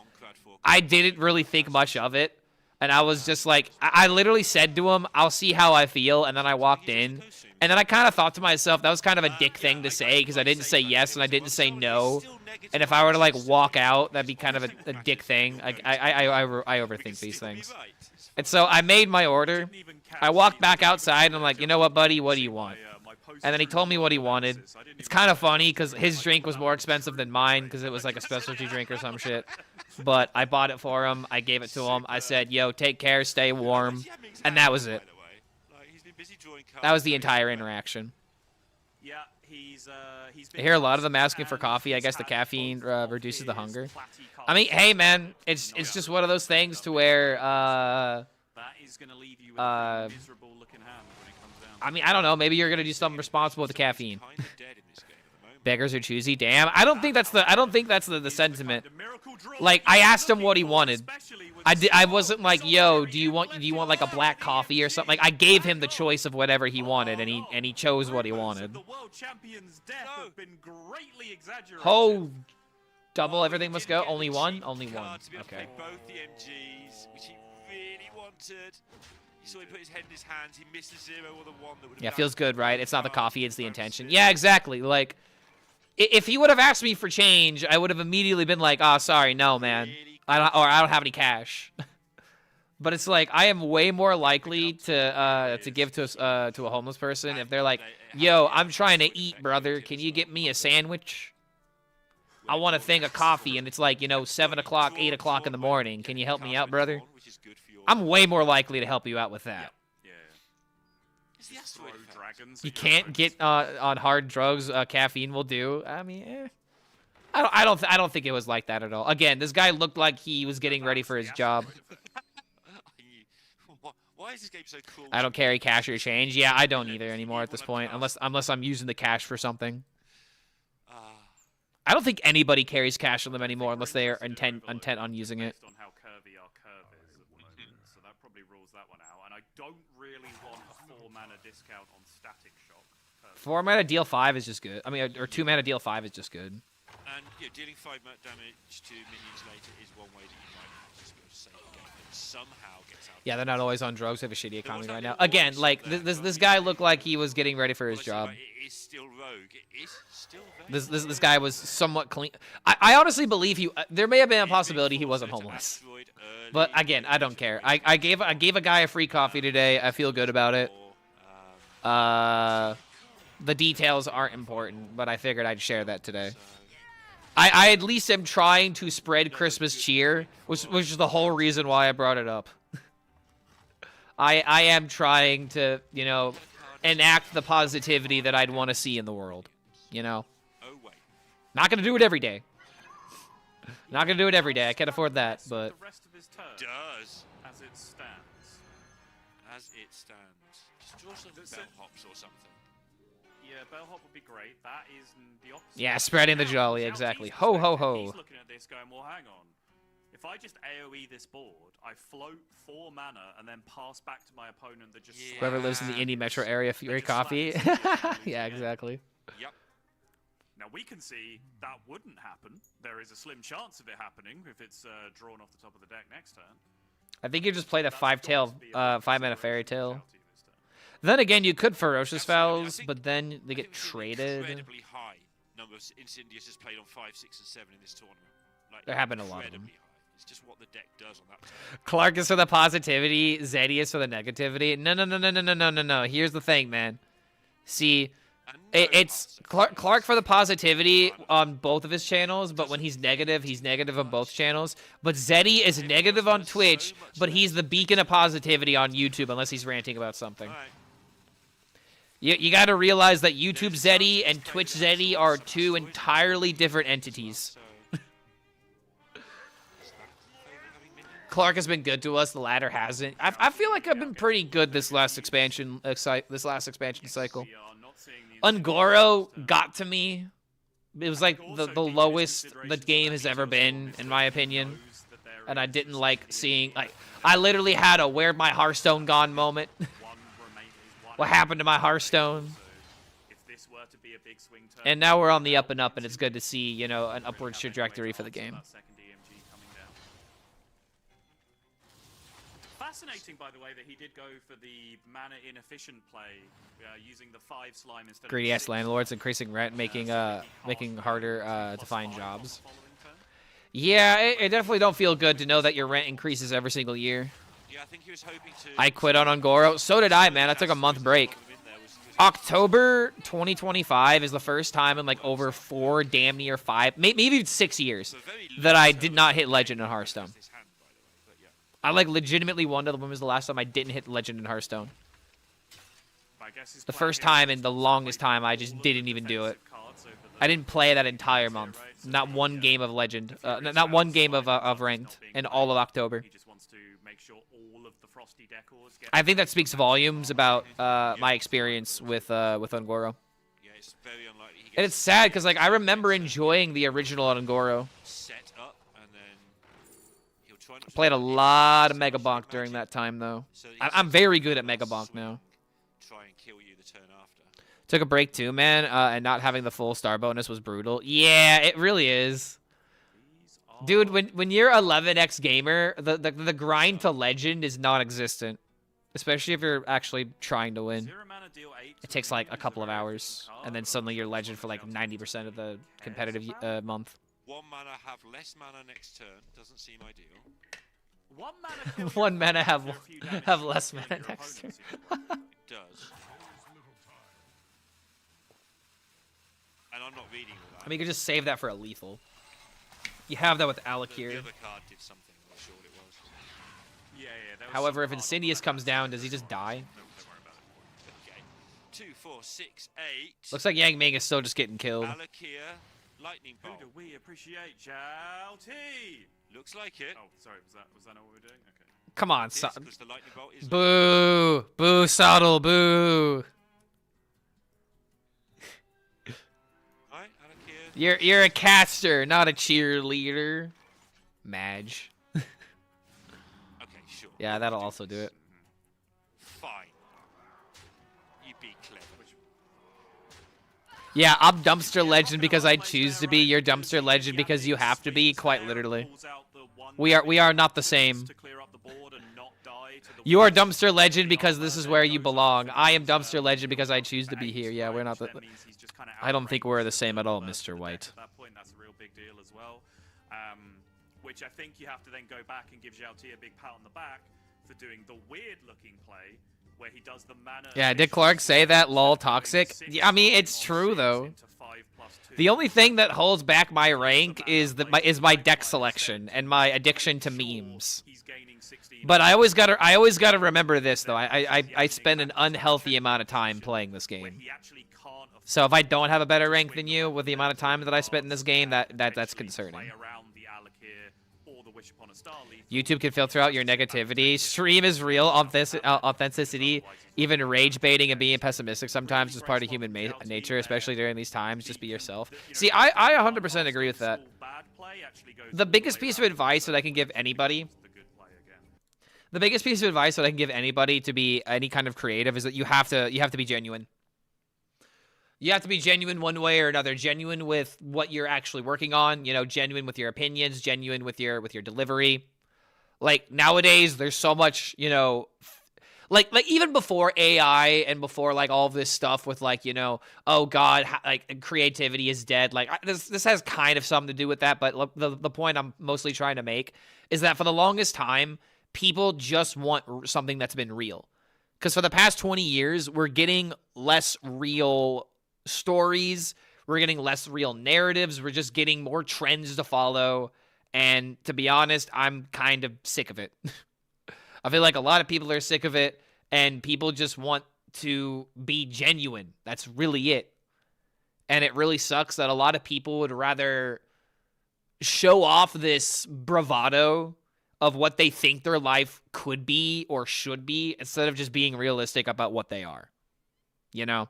I didn't really think much of it, and I was just like, I literally said to him, "I'll see how I feel," and then I walked in, and then I kind of thought to myself, that was kind of a dick thing to say because I didn't say yes and I didn't say no. And if I were to like walk out, that'd be kind of a dick thing. I overthink these things. And so I made my order. I walked back outside and I'm like, you know what, buddy? What do you want? And then he told me what he wanted. It's kind of funny because his drink was more expensive than mine because it was like a specialty drink or some shit. But I bought it for him. I gave it to him. I said, yo, take care, stay warm. And that was it. That was the entire interaction. Yeah, he's I hear a lot of them asking for coffee. I guess the caffeine reduces the hunger. I mean, hey, man, it's just one of those things to where, that is going to leave you with a miserable looking hand when it comes down. I mean, I don't know. Maybe you're going to do something responsible with the caffeine. Beggars are choosy. Damn, I don't think that's the sentiment. Like, I asked him what he wanted. I wasn't like, yo, do you want like a black coffee or something? Like, I gave him the choice of whatever he wanted, and he chose what he wanted. Oh, double everything must go. Only one. Only one. Okay. Both the MGs, which he really wanted. You saw he put his head in his hands. He missed the 0 or the 1 that would have. Yeah, feels good, right? It's not the coffee, it's the intention. Yeah, exactly. Like, if he would have asked me for change, I would have immediately been like, "Oh, sorry, no, man, I don't have any cash." But it's like I am way more likely to give to a homeless person if they're like, "Yo, I'm trying to eat, brother. Can you get me a sandwich? I want a thing of coffee," and it's like, you know, 7 o'clock, 8 o'clock in the morning. Can you help me out, brother? I'm way more likely to help you out with that. You can't get on hard drugs. Caffeine will do. I mean, I don't think it was like that at all. Again, this guy looked like he was getting ready for his job. Why is this game so cool? I don't carry cash or change. Yeah, I don't either anymore at this point, unless I'm using the cash for something. I don't think anybody carries cash on them anymore unless they are intent on using it. Based on how curvy our curve is at the moment, so that probably rules that one out. And I don't really want a 4-mana discount on Static Shock. 4-mana deal 5 is just good. I mean, or 2-mana deal 5 is just good. And yeah, dealing 5 damage to minions later is one way that you might just be able to save the game and somehow gets out. Yeah, they're not always on drugs. They have a shitty economy right now. Again, like this guy looked like he was getting ready for his job. It is still rogue. It is still This guy was somewhat clean. I honestly believe he. There may have been a possibility he wasn't homeless. But again, I don't care. I gave a guy a free coffee today. I feel good about it. The details aren't important, but I figured I'd share that today. I at least am trying to spread Christmas cheer, which is the whole reason why I brought it up. I am trying to, you know, enact the positivity that I'd want to see in the world, you know? Not going to do it every day. Not going to do it every day. I can't afford that, but... The rest of his turn does. as it stands. As it stands. Just draw some bell hops or something. Yeah, Bellhop would be great. That is the opposite. Yeah, spreading the Now, jolly, from exactly. Xiaoti's Ho, ho, perspective, ho. He's looking at this going, well, hang on. If I just AoE this board, I float 4 mana and then pass back to my opponent that just Whoever lives in the Indy metro area, Fury just slap Coffee. his fingers and lose Yeah, again. exactly. Yep. Now we can see that wouldn't happen. There is a slim chance of it happening if it's drawn off the top of the deck next turn. I think you just played a That's 5-tail, got to be a big 5-mana fairy consideration tale. for Xiaoti this turn. Then again, you could Ferocious Absolutely. I Fouls, think- but then they I get think we've seen traded. Incredibly high number of Incendius has played on 5, 6, and 7 in this tournament. Like, There have been a lot of them. incredibly high. It's just what the deck does on that turn. Clark is for the positivity, Zeddy is for the negativity. No. Here's the thing, man. See, And it's Hearthstone Clark for the is positivity fun. on both of his channels, but when he's negative on both channels. But Zeddy is negative on Twitch, but he's the beacon of positivity on YouTube unless he's ranting about something. Alright. You got to realize that YouTube Zeddy and Twitch Zeddy are two entirely different entities. Clark has been good to us. The latter hasn't. I feel like I've been pretty good this last expansion cycle. We are not seeing the Ungoro got to me. It was like the lowest the game has ever been, in my opinion. And I didn't like seeing, like, I literally had a where'd my Hearthstone gone moment. What happened to my Hearthstone? If this were to be a big swing turn, And now we're on the up and up, and it's good to see, you know, an upward trajectory for the game. that second EMG coming down. Fascinating, by the way, that he did go for the mana inefficient play, using the 5 slime instead Greedy of ass 6. landlords increasing rent, making harder to find jobs. Following turn. Yeah, it definitely don't feel good to know that your rent increases every single year. Yeah, I think he was hoping to. I quit on Ungoro. So did I, man. I took a month break. October 2025 is the first time in like over 4, damn near 5, maybe even 6 years that I did not hit Legend in Hearthstone. I like legitimately wonder when was the last time I didn't hit Legend in Hearthstone. I guess his The plan first here time is in to the play longest all time I of just the didn't even do it. defensive cards over the I didn't play that entire zero, month. right? So Not the, one game of Legend. Furious Not one Fouls game slime of cards ranked not being in played. all of October. He just wants to make sure all of the frosty decors get I think that speaks volumes about my experience with Ungoro. Yeah, it's very unlikely. He And gets it's sad because like I remember enjoying the original Ungoro. set up and then he'll try not to Played a do lot of so Mega much Bonk during magic, that time though. so he I'm has very to good at last Mega Bonk swing, now. Try and kill you the turn after. Took a break too, man, and not having the full star bonus was brutal. Yeah, it really is. Dude, when you're 11x gamer, the grind to Legend is non-existent. Especially if you're actually trying to win. Zero mana, deal 8 It to takes like a use couple of very hours, efficient card, and then but suddenly you're also Legend for like Xiaoti's 90% of the cares competitive about. month. 1 mana, have less mana next turn. Doesn't seem ideal. 1 mana kill your 1 mana opponent have after a few damage have to less kill mana your next turn. opponents. It does. And I'm not reading all that. I mean, you could just save that for a lethal. You have that with The Alakir. other card did something. I'm not sure what it was. Yeah, there was However, if some card on Insidious that comes last down, turn. does he just die? No, don't worry about it. Okay. 2, 4, 6, 8. Looks like Yang Ming is still just getting killed. Alakir, Lightning Who Bolt. do we appreciate? Xiaoti! Looks like it. Oh, sorry, was that not what we were doing? Okay. Come on, It is, son. 'cause the Lightning Bolt is. Boo! Boo, Saddle, boo! Alright, Alakir. You're a caster, not a cheerleader. Madge. Okay, sure. Yeah, that'll also do it. Fine. You be clever. Yeah, I'm dumpster legend because I choose to be. You're dumpster legend because you have to be, quite literally. We are not the same. You are dumpster legend because this is where you belong. I am dumpster legend because I choose to be here. Yeah, we're not the... I don't think we're the same at all, Mr. White. At that point, that's a real big deal as well. Which I think you have to then go back and give Xiaoti a big pat on the back for doing the weird-looking play where he does the mana. Yeah, did Clark say that? Lol, toxic? Yeah, I mean, it's true, though. The only thing that holds back my rank is my deck selection and my addiction to memes. But I always gotta remember this though. I spend an unhealthy amount of time playing this game. So if I don't have a better rank than you with the amount of time that I spent in this game, that's concerning. Wish Upon a Star lethal. YouTube can filter out your negativity. Stream is real. Authenticity, even rage baiting and being pessimistic sometimes is part of human nature, especially during these times. Just be yourself. See, I 100% agree with that. The biggest piece of advice that I can give anybody, the biggest piece of advice that I can give anybody to be any kind of creative is that you have to be genuine. You have to be genuine one way or another. Genuine with what you're actually working on. You know, genuine with your opinions. Genuine with your delivery. Like nowadays, there's so much. You know, like even before AI and before like all of this stuff with like, you know, oh God, like creativity is dead. Like this has kind of something to do with that. But the point I'm mostly trying to make is that for the longest time, people just want something that's been real. Because for the past 20 years, we're getting less real stories, we're getting less real narratives, we're just getting more trends to follow, and to be honest, I'm kind of sick of it. I feel like a lot of people are sick of it, and people just want to be genuine. That's really it. And it really sucks that a lot of people would rather show off this bravado of what they think their life could be or should be instead of just being realistic about what they are. You know?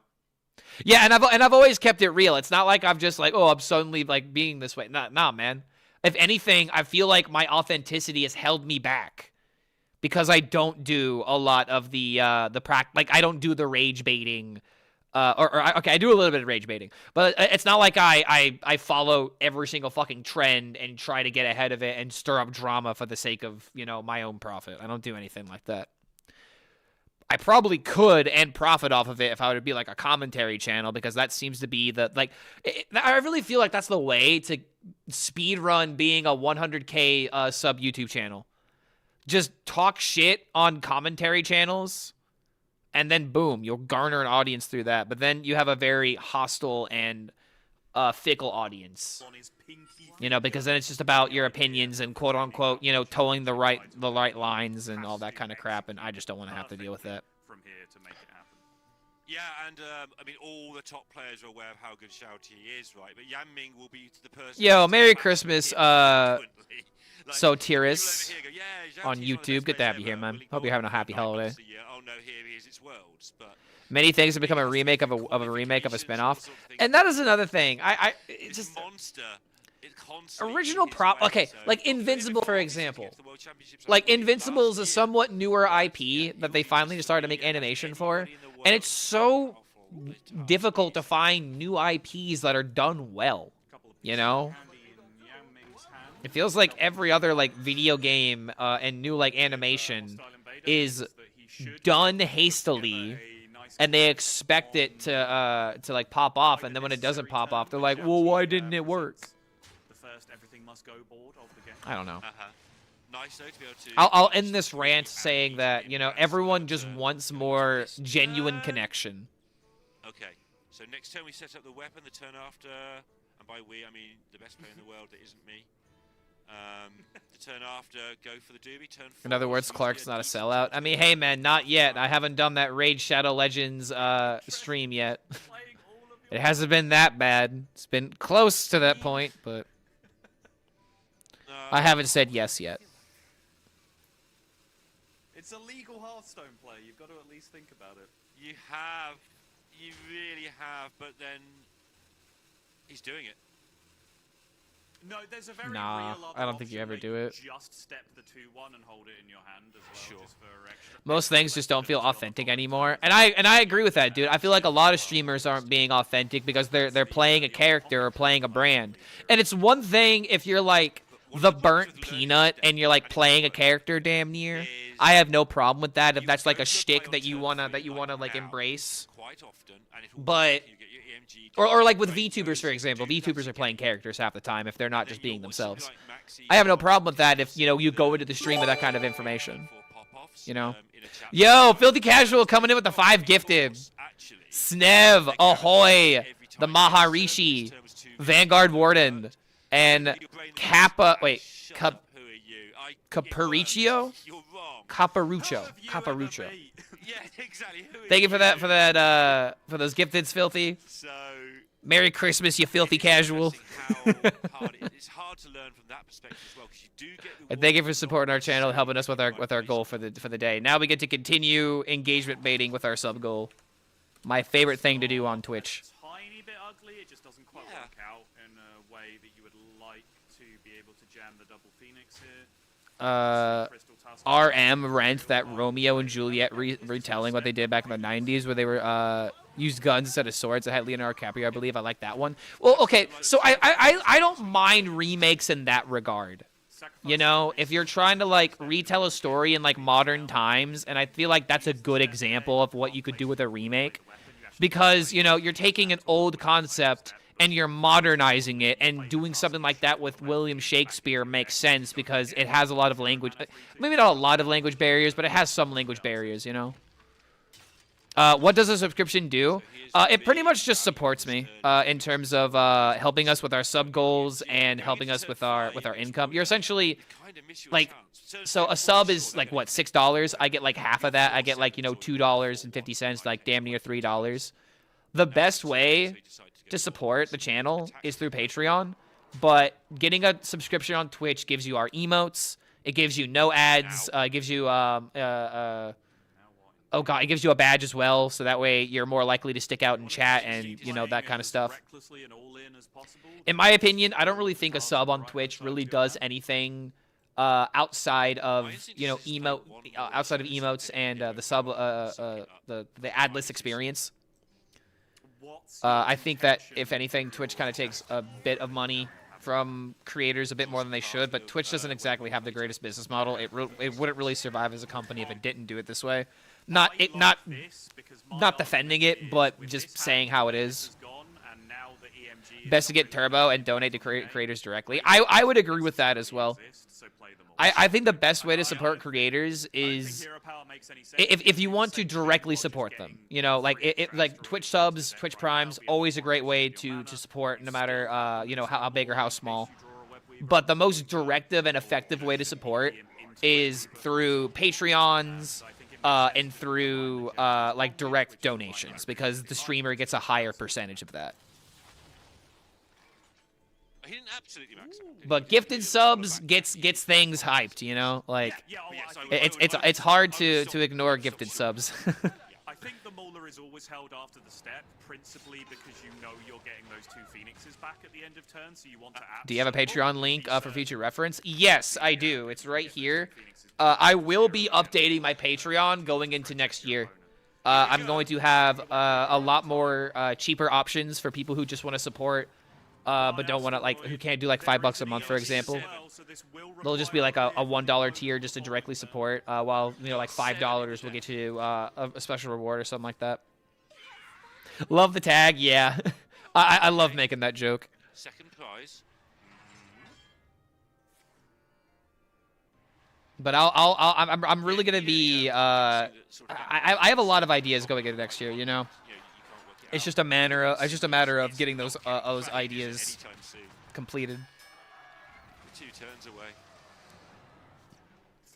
Yeah, and I've always kept it real. It's not like I'm just like, oh, I'm suddenly like being this way. Nah, man. If anything, I feel like my authenticity has held me back because I don't do a lot of the like I don't do the rage baiting, okay, I do a little bit of rage baiting, but it's not like I follow every single fucking trend and try to get ahead of it and stir up drama for the sake of, you know, my own profit. I don't do anything like that. I probably could and profit off of it if I were to be like a commentary channel, because that seems to be the, like, I really feel like that's the way to speed run being a 100K sub YouTube channel. Just talk shit on commentary channels, and then boom, you'll garner an audience through that. But then you have a very hostile and fickle audience, you know, because then it's just about your opinions and quote unquote, you know, towing the right lines and all that kind of crap, and I just don't want to have to deal with that. From here to make it happen. Yeah, and I mean, all the top players are aware of how good Shouty is, right? But Yan Ming will be the person. Yo, Merry Christmas, so THIRISTY on YouTube. Good to have you here, man. Hope you're having a happy holiday. Oh no, here he is, it's Worlds, but many things have become a remake of a remake of a spinoff, and that is another thing. It's just monster. Original okay, like Invincible, for example. Like Invincible is a somewhat newer IP that they finally just started to make animation for, and it's so difficult to find new IPs that are done well, you know? It feels like every other like video game and new like animation is done hastily, and they expect it to like pop off, and then when it doesn't pop off, they're like, well, why didn't it work? I don't know. Nice though to be able to. I'll end this rant saying that, you know, everyone just wants more genuine connection. Okay, so next turn we set up the weapon. The turn after, and by we I mean the best player in the world that isn't me. The turn after, go for the doobie. Turn 4. In other words, Clark's not a sellout. I mean, hey man, not yet. I haven't done that Raid Shadow Legends stream yet. It hasn't been that bad. It's been close to that point, but I haven't said yes yet. It's a legal Hearthstone play. You've got to at least think about it. You really have, but then he's doing it. No, there's a very Nah, real I don't think you ever do it. Just step the 2-1 and hold it in your hand as well, just for extra. Most things just don't feel authentic anymore, and I agree with that, dude. I feel like a lot of streamers aren't being authentic because they're playing a character or playing a brand. And it's one thing if you're like the burnt peanut and you're like playing a character damn near. I have no problem with that if that's like a shtick that you wanna like embrace. But or like with VTubers, for example, VTubers are playing characters half the time if they're not just being themselves. I have no problem with that if, you know, you go into the stream with that kind of information. You know? Yo, Filthy Casual coming in with the 5 gifted. Snev, Ahoy, the Maharishi, Vanguard Warden, and Kappa. Wait, Caparuccio? Caparuccio. Yeah, exactly. Thank you for that, for those gifteds, Filthy. So Merry Christmas, you filthy casual. It's hard to learn from that perspective as well, because you do get. And thank you for supporting our channel, helping us with our goal for the day. Now we get to continue engagement baiting with our sub goal. My favorite thing to do on Twitch. Tiny bit ugly. It just doesn't quite work out in a way that you would like to be able to jam the double Phoenix here. RM rent that Romeo and Juliet retelling what they did back in the 90s, where they were used guns instead of swords. I had Leonardo DiCaprio, I believe. I like that one. Well, okay, so I don't mind remakes in that regard. You know, if you're trying to like retell a story in like modern times, and I feel like that's a good example of what you could do with a remake, because you know you're taking an old concept and you're modernizing it, and doing something like that with William Shakespeare makes sense because it has a lot of language, maybe not a lot of language barriers, but it has some language barriers, you know? What does a subscription do? It pretty much just supports me in terms of helping us with our sub goals and helping us with our income. You're essentially like, so a sub is like what, $6? I get like half of that. I get like, you know, $2.50, like damn near $3. The best way to support the channel is through Patreon, but getting a subscription on Twitch gives you our emotes. It gives you no ads. It gives you it gives you a badge as well, so that way you're more likely to stick out in chat and you know that kind of stuff. In my opinion, I don't really think a sub on Twitch really does anything outside of outside of emotes and the sub the adless experience. I think that, if anything, Twitch kind of takes a bit of money from creators, a bit more than they should, but Twitch doesn't exactly have the greatest business model. It wouldn't really survive as a company if it didn't do it this way. Not defending it, but just saying how it is. Best to get Turbo and donate to creators directly. I would agree with that as well. I think the best way to support creators is if you want to directly support them. You know, like Twitch subs, Twitch Primes, always a great way to support, no matter you know, how big or how small. But the most directive and effective way to support is through Patreons and through like direct donations, because the streamer gets a higher percentage of that. He didn't absolutely max out. But gifted subs gets things hyped, you know? Like, it's hard to ignore gifted subs. I think the Mauler is always held after the step, principally because you know you're getting those two Phoenixes back at the end of turn, so you want to Do you have a Patreon link for future reference? Yes, I do. It's right here. I will be updating my Patreon going into next year. I'm going to have a lot more cheaper options for people who just want to support, but don't want to, like, who can't do like $5 a month, for example. There'll just be like a $1 tier just to directly support, while, you know, like $5 will get you a special reward or something like that. Love the tag, yeah. I love making that joke. Second prize. But I'm really gonna be I have a lot of ideas going into next year, you know. It's just a matter of getting those ideas completed. 2 turns away.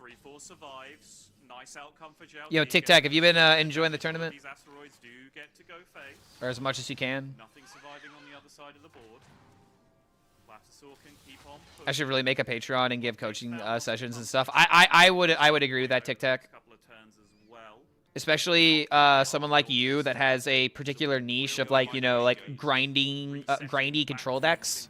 3-4 survives. Nice outcome for JLD. Yo, Tic Tac, have you been enjoying the tournament? These asteroids do get to go face. Or as much as you can? Nothing surviving on the other side of the board. Can keep on I should really make a Patreon and give coaching sessions and stuff. I would agree with that, Tic Tac. Especially someone like you that has a particular niche of, like, you know, like grindy control decks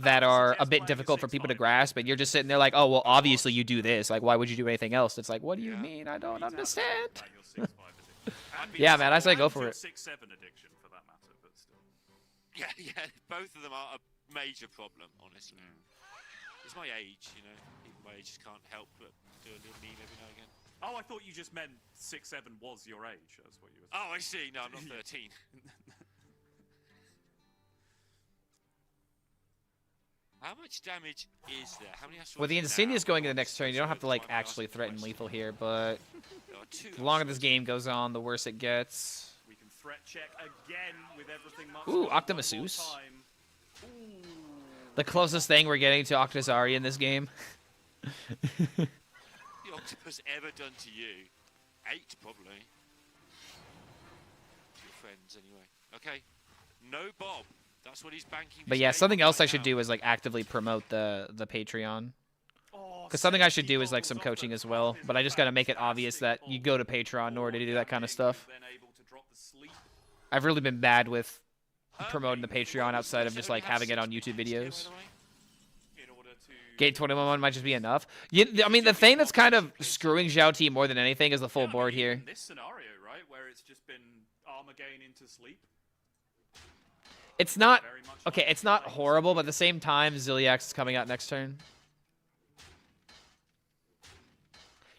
that are a bit difficult for people to grasp, and you're just sitting there like, oh, well, obviously you do this. Like, why would you do anything else? It's like, what do you mean? I don't understand. Yeah, man, I say go for it. 6-7 addiction for that matter, but still. Yeah, both of them are a major problem, honestly. It's my age, you know. People my age just can't help but do a little meme every now and again. Oh, I thought you just meant 6-7 was your age. That's what you were saying. Oh, I see. No, I'm not 13. How much damage is there? How many asteroids? Well, the Insignia's going in the next turn. You don't have to, like, actually threaten lethal here, but the longer this game goes on, the worse it gets. We can threat check again with everything. Ooh, Octomasus. The closest thing we're getting to Octazari in this game. The octopus ever done to you? 8, probably. To your friends, anyway. Okay. No Bob. That's what he's banking. But his yeah, game something on else I right should now. do is like actively promote the Patreon. Oh, Because something I should 70 do is like some goals off coaching the as top well. is But I just got to make it obvious that fantastic you go to ball. Patreon in order to do Or that kind of Gaming stuff. is then able to drop the sleep. I've really been bad with promoting the Patreon outside of just like having it on YouTube videos. In order to Gate 21 might just be enough. I mean, the thing that's kind of screwing Zhao T more than anything is the full Yeah, I mean, board even here. this scenario, right, where it's just been armor gain into sleep. It's not Very much okay. like It's not playing horrible, but at the same time, Ziliax is coming out next turn.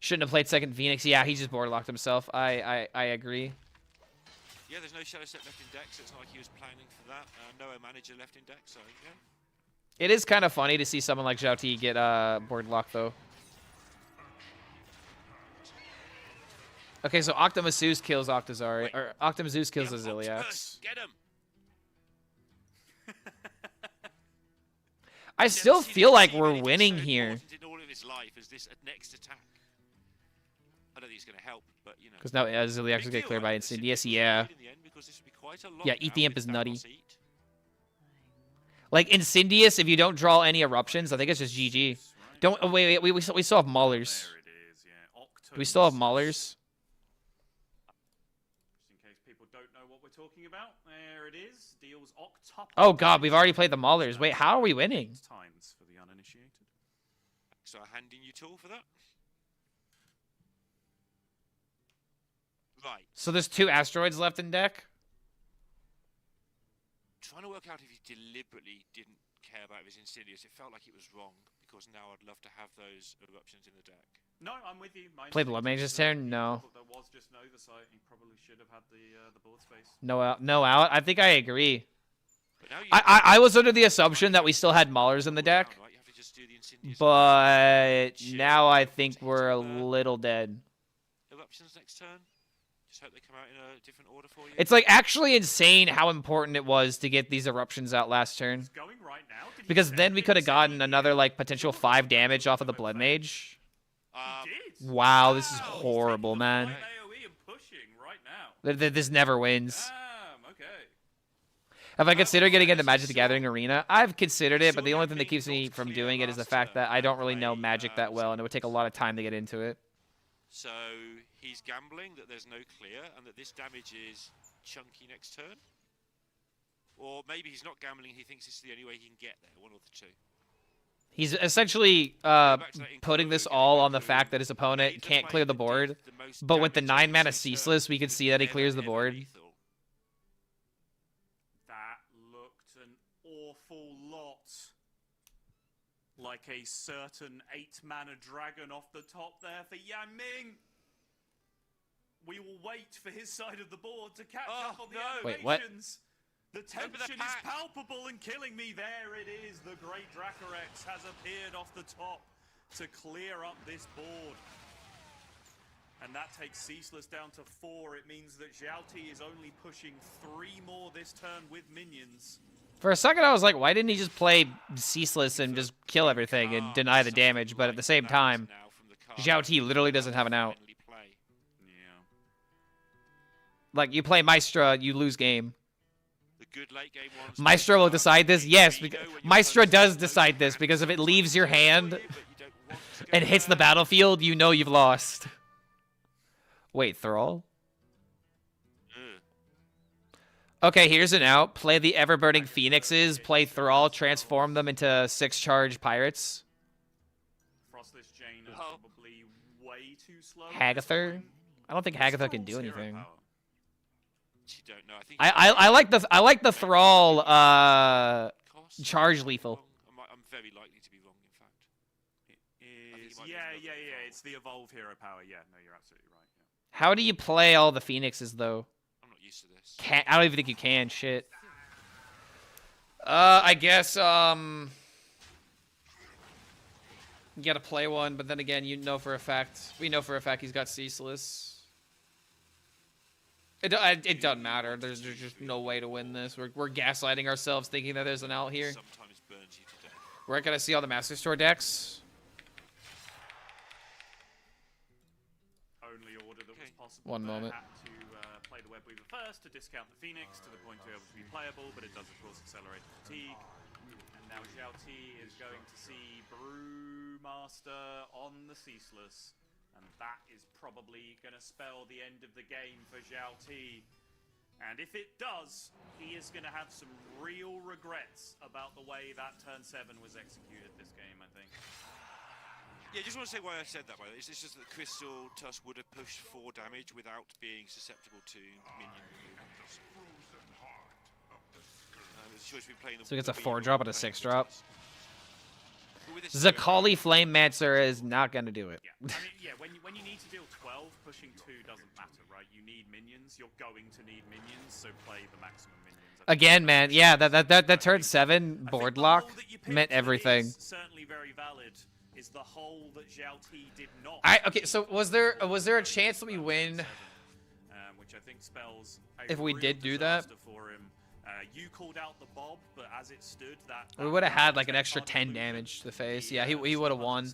Shouldn't have played second Phoenix. Yeah, he just board locked himself. I agree. Yeah, there's no shadow set left in deck, so it's not like he was planning for that. No manager left in deck, so yeah. It is kind of funny to see someone like Zhao T get board locked though. Okay, so Optimus Zeus kills Octazari, or Optimus Zeus kills the Ziliax. Optimus, get him! I still feel like we're winning here. In all of his life as this next attack. I don't think it's going to help, but you know. Because now Ziliax will get cleared by Insidious. Yeah. Yeah, Eat the Imp is nutty. Like Insidious, if you don't draw any eruptions, I think it's just GG. Don't wait. We still have Maulers. There it is, yeah. Do we still have Maulers? Just in case people don't know what we're talking about, there it is. Deals octuple. Oh god, we've already played the Maulers. Wait, how are we winning? Times for the uninitiated. So handing you tool for that. Right. So there's 2 asteroids left in deck. Trying to work out if he deliberately didn't care about his Insidious. It felt like it was wrong because now I'd love to have those eruptions in the deck. No, I'm with you. Play Blood Mage this turn? No. There was just an oversight. He probably should have had the board space. No out. No out. I think I agree. But now you I was under the assumption that we still had Maulers in the deck, right? You have to just do the Insidious. but now I think we're a little dead. Eruptions next turn. Just hope they come out in a different order for you. It's like actually insane how important it was to get these eruptions out last turn. It's going right now. Did he Because send then we it? could have gotten another like potential 5 damage off of the Blood Mage. He did. Wow, this is Wow, he's horrible, taking the man. flight AoE and pushing right now. This never wins. Damn, okay. Have I considered getting into Magic the Gathering Arena? I've considered it, but the only thing that keeps me from doing it is the fact that I don't really know Magic that well, and it would take a lot of time to get into it. So he's gambling that there's no clear and that this damage is chunky next turn. Or maybe he's not gambling, he thinks this is the only way he can get there, one of the two. He's essentially putting this all on the fact that his opponent can't clear the board, but with the 9 mana Ceaseless, we can see that he clears the board. That looked an awful lot like a certain 8 mana dragon off the top there for Yan Ming. We will wait for his side of the board to catch up on the Wait, what? animations. The tension is palpable and killing me. There it is. The Great Dracorex has appeared off the top to clear up this board. And that takes Ceaseless down to 4. It means that Zhao T is only pushing 3 more this turn with minions. For a second, I was like, why didn't he just play Ceaseless and just kill everything and deny the damage? But at the same time, Zhao T literally doesn't have an out. Yeah. Like, you play Maestra, you lose game. The good late game ones. Maestra will decide this? Yes, because Maestra does decide this, because if it leaves your hand and hits the battlefield, you know you've lost. Wait, Thrall? Okay, here's an out. Play the Ever-Burning Phoenixes, play Thrall, transform them into 6-charge pirates. Frostless Jane is probably way too slow. Hagatha? I don't think Hagatha can do anything. You don't know. I like the Thrall charge lethal. I'm very likely to be wrong, in fact. It is, yeah. It's the evolved hero power. Yeah, no, you're absolutely right. Yeah. How do you play all the Phoenixes, though? I'm not used to this. I don't even think you can. Shit. I guess, you gotta play one, but then again, we know for a fact he's got Ceaseless. It doesn't matter. There's just no way to win this. We're gaslighting ourselves thinking that there's an out here. Sometimes burns you to death. Where can I see all the Master Store decks? Only order that was possible. One there. moment. Had to play the the Web Weaver first to discount the Phoenix to the point to be able to be playable, but it does, of course, accelerate fatigue. And now Zhao T is going to see Brewmaster on the Ceaseless. And that is probably going to spell the end of the game for Zhao T. And if it does, he is going to have some real regrets about the way that turn 7 was executed this game, I think. Yeah, just want to say why I said that, by the way. It's just that Crystal Tusk would have pushed 4 damage without being susceptible to minion removal. So he gets a 4-drop and a 6-drop. Zakali Flamemancer is not going to do it. Yeah, I mean, yeah, when you need to deal 12, pushing 2 doesn't matter, right? You need minions. You're going to need minions, so play the maximum minions. Again, man, yeah, that turn 7 board lock meant everything. Certainly very valid. Is the hole that Zhao T did not. Okay, so was there a chance that we win? Which I think spells if we did do that. For him. You called out the Bob, but as it stood, that we would have had like an extra 10 damage to the face. Yeah, he would have won.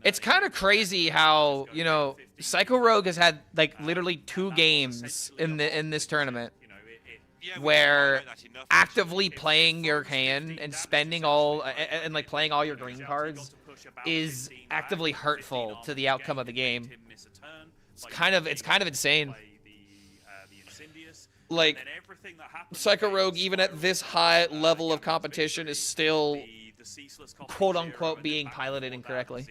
It's kind of crazy how, you know, Psycho Rogue has had like literally 2 games in this tournament where actively playing your hand and spending all and like playing all your green cards is actively hurtful to the outcome of the game. It's kind of insane. Like, Psycho Rogue, even at this high level of competition, is still quote-unquote being piloted incorrectly.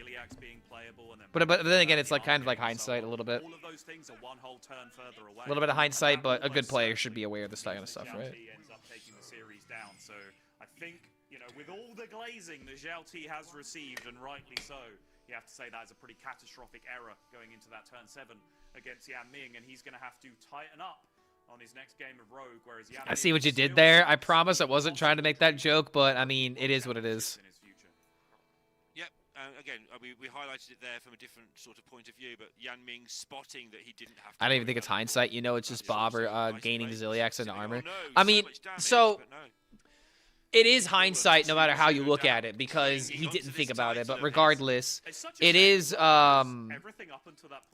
But then again, it's like kind of like hindsight a little bit. A little bit of hindsight, but a good player should be aware of this kind of stuff, right? So I think, you know, with all the glazing that Zhao T has received, and rightly so, you have to say that is a pretty catastrophic error going into that turn 7 against Yan Ming, and he's going to have to tighten up on his next game of Rogue, whereas Yan I see what you did there. I promise I wasn't trying to make that joke, but I mean, it is what it is. Yep, again, we highlighted it there from a different sort of point of view, but Yan Ming spotting that he didn't have to. I don't even think it's hindsight, you know, it's just Bobber gaining Ziliax into armor. I mean, so it is hindsight no matter how you look at it, because he didn't think about it, but regardless, it is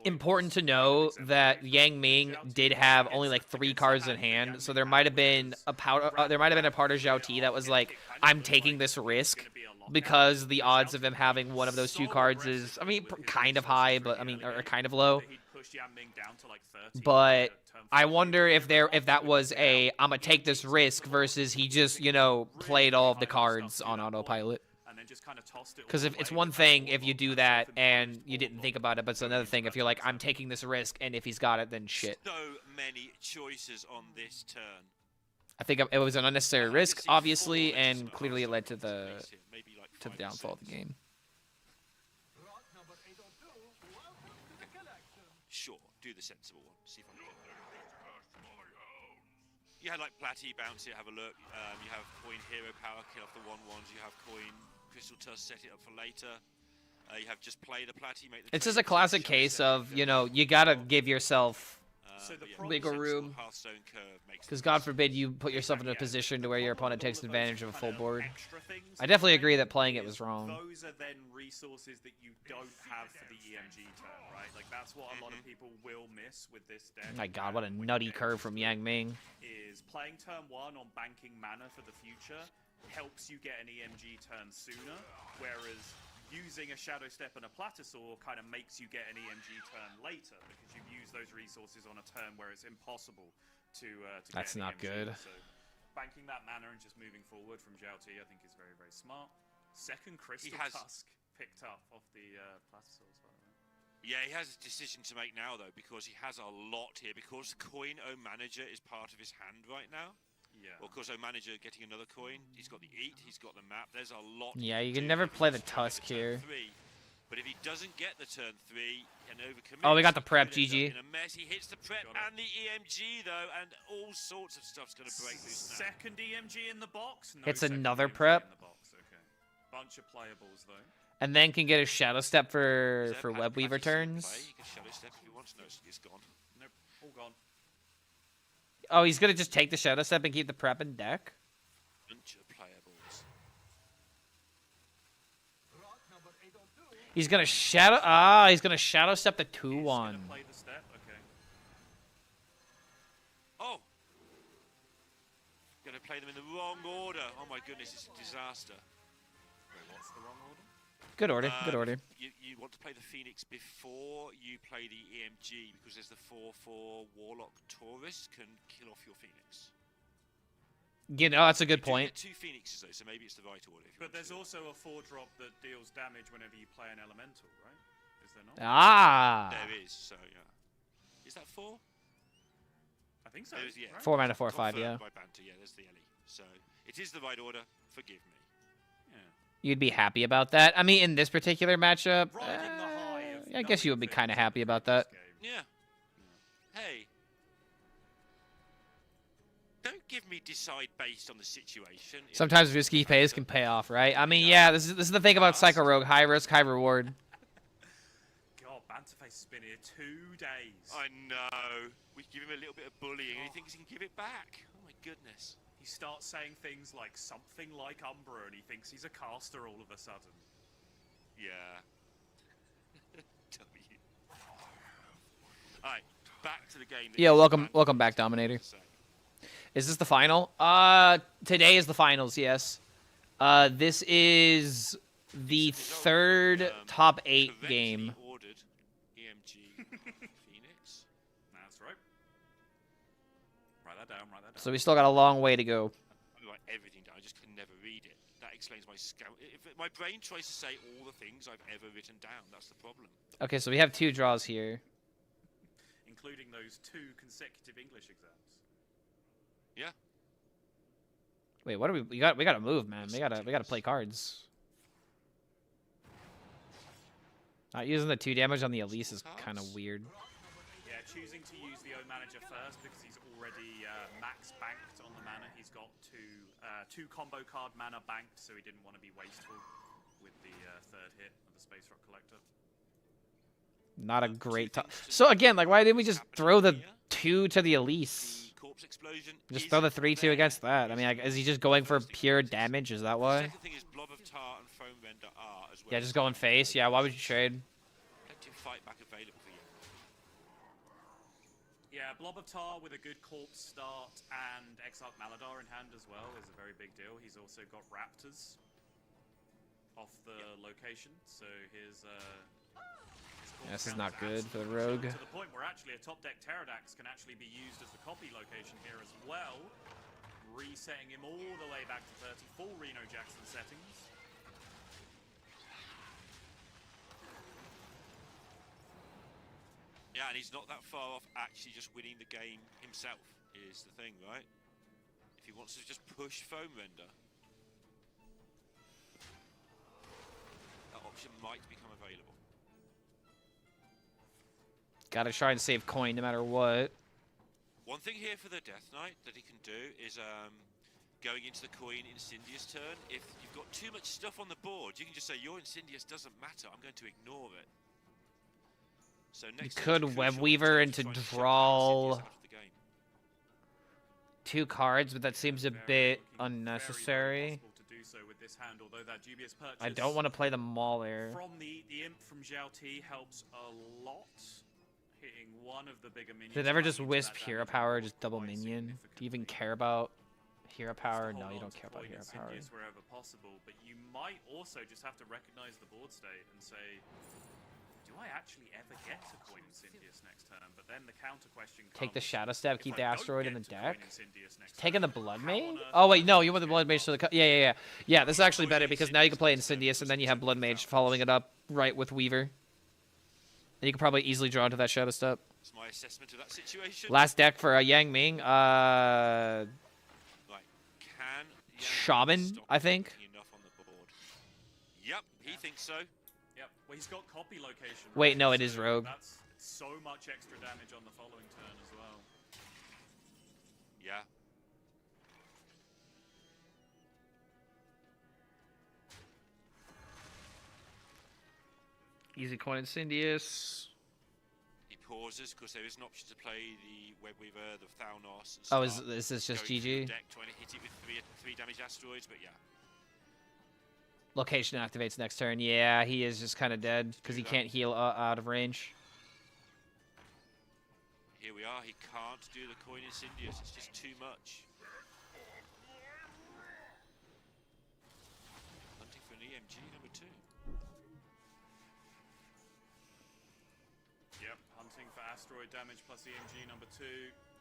important to know that Yang Ming did have only like 3 cards in hand, so there might have been a part of Zhao T that was like, I'm taking this risk, because the odds of him having one of those 2 cards is, I mean, kind of high, but I mean, or kind of low. But I wonder if that was a I'm gonna take this risk versus he just, you know, played all of the cards on autopilot. Because if it's one thing if you do that and you didn't think about it, but it's another thing if you're like, I'm taking this risk, and if he's got it, then shit. So many choices on this turn. I think it was an unnecessary risk, obviously, and clearly it led to the downfall of the game. Sure, do the sensible one. See if I can get there. You had like Platty bounce it, have a look. You have Coin Hero Power, kill off the 1/1s. You have Coin Crystal Tusk, set it up for later. You have just play the Platty, make the. It's just a classic case of, you know, you gotta give yourself bigger room, because God forbid you put yourself in a position to where your opponent takes advantage of a full board. I definitely agree that playing it was wrong. Those are then resources that you don't have for the EMG turn, right? Like that's what a lot of people will miss with this deck. My God, what a nutty curve from Yang Ming. Is playing turn 1 on banking mana for the future helps you get an EMG turn sooner, whereas using a Shadow Step and a Platasaur kind of makes you get an EMG turn later, because you've used those resources on a turn where it's impossible to That's get an not EMG. good. So banking that mana and just moving forward from Zhao T, I think is very, very smart. Second Crystal Tusk picked up off the Platasaurs, by the way. Yeah, he has a decision to make now, though, because he has a lot here, because Coin O Manager is part of his hand right now. Yeah. Well, of course, Manager getting another coin. He's got the Eat. He's got the map. There's a lot. Yeah, you can never play the Tusk here. But if he doesn't get the turn 3 and overcommit, oh, we got the prep, GG. In a mess, he hits the prep and the EMG though, and all sorts of stuff's going to break loose now. Second EMG in the box. No, it's another prep. Okay. Bunch of playables though. And then can get a Shadow Step for Web Weaver turns. You can Shadow Step if you want. No, it's gone. Nope, all gone. Oh, he's gonna just take the Shadow Step and keep the prep in deck? Bunch of playables. He's gonna Shadow Step the 2/1. Play the step, okay. play them in the wrong order. Oh my goodness, it's a disaster. Wait, what's the wrong order? Good order. Good order. You want to play the Phoenix before you play the EMG because there's the 4/4 Warlock Taurus can kill off your Phoenix. You know, that's a good You do point. get 2 Phoenixes though, so maybe it's the right order. If you But want to there's do it. also a 4-drop that deals damage whenever you play an elemental, right? Is there not? Ah. There is, so yeah. Is that 4? I think so. There is, yeah. right? 4 mana, 4/5. Yeah. By Banter, yeah, there's the Ellie. So it is the right order. Forgive me. Yeah. You'd be happy about that. I mean, in this particular matchup, Riding the high of I guess you would be knowing kind of things happy in about this that. game. Yeah. Hey. Don't give me decide based on the situation. Sometimes risky plays can pay off, right? I mean, yeah, this is the thing about Psycho Rogue: high risk, high reward. God, Banterface has been here 2 days. I know. We give him a little bit of bullying and he thinks he can give it back. Oh my goodness. He starts saying things like something like Umbra and he thinks he's a caster all of a sudden. Yeah. W. Alright, back to the game. Yeah, welcome back, Dominator. Is this the final? Today is the finals, yes. This is the third top 8 game. Ordered EMG Phoenix. That's right. Write that down, write that down. So we still got a long way to go. I write everything down, I just can never read it. That explains my scout. If my brain tries to say all the things I've ever written down, that's the problem. Okay, so we have 2 draws here. Including those 2 consecutive English exams. Yeah. Wait, what are we gotta move, man. We gotta play cards. Not using the 2 damage on the Elise is kind of weird. Yeah, choosing to use the O manager first because he's already max banked on the mana. He's got 2 combo card mana banked, so he didn't want to be wasteful with the 3rd hit of the Space Rock Collector. Not a great top. So again, like, why didn't we just throw the 2 to the Elise? The corpse explosion. Just throw the 3/2 against that. I mean, like, is he just going for pure damage? Is that The why? second thing is Blob of Tar and Foam Render are as well. Yeah, just going face. Yeah, why would you trade? Plenty of fight back available for you. Yeah, Blob of Tar with a good corpse start and Exarch Maladar in hand as well is a very big deal. He's also got Raptors off the location, so his This is not good for the rogue. To the point where actually a top deck Pterodax can actually be used as the copy location here as well, resetting him all the way back to 30 full Reno Jackson settings. Yeah, and he's not that far off actually just winning the game himself, is the thing, right? If he wants to just push Foam Render, that option might become available. Gotta try and save coin no matter what. One thing here for the Death Knight that he can do is going into the coin Incendious turn. If you've got too much stuff on the board, you can just say your Incendious doesn't matter, I'm going to ignore it. So next You could Web Weaver into draw 2 cards, but that seems a bit unnecessary. I don't want to play the Mauler. From the Imp from Zhao Ti helps a lot. Hitting one of the bigger minions. Did ever just wisp Hero Power, just double minion? Do you even care about Hero Power? No, you don't care about Hero Power. Wherever possible, but you might also just have to recognize the board state and say, do I actually ever get to coin Incendious next turn? But then the counter question comes, Take the Shadow Step, keep the I don't Asteroid in the get to deck. coin Incendius next Taking the turn, Blood how Mage? on earth Oh wait, do no, I you want the get Blood Mage to the yeah. Yeah, this is actually better because now you can play Incendious and then you have Blood Mage following it up right with Weaver. And you can probably easily draw into that Shadow Step. That's my assessment of that situation. Last deck for Yang Ming. Right. Can Shaman, stop I think. enough on the board? Yep, he thinks so. Yep, well he's got copy location. Wait, no, it so is Rogue. That's so much extra damage on the following turn as well. Yeah. Easy coin Incendious. He pauses because there is an option to play the Web Weaver, the Thalnos. And Oh, start is this just going through the GG? deck, trying to hit it with three damage asteroids, but yeah. Location activates next turn. Yeah, he is just kind of dead because he can't heal out of range. Here we are. He can't do the coin Incendious. It's just too much. EMG number 2. Yep, hunting for asteroid damage plus EMG number 2.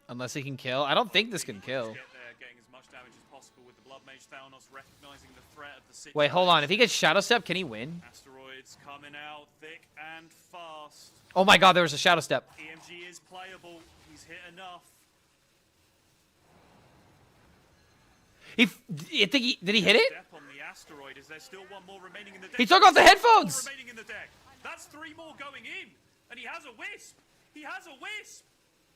Unless he can kill. I don't think this can kill. Get there, getting as much damage as possible with the Blood Mage Thalnos, recognizing the threat of the situation. Wait, hold on. If he gets Shadow Step, can he win? Asteroids coming out thick and fast. Oh my god, there was a Shadow Step. EMG is playable. He's hit enough. Did he hit it? Step on the asteroid. Is there still one more remaining in the deck? He took off the headphones! One remaining in the deck. That's 3 more going in. And he has a wisp. He has a wisp.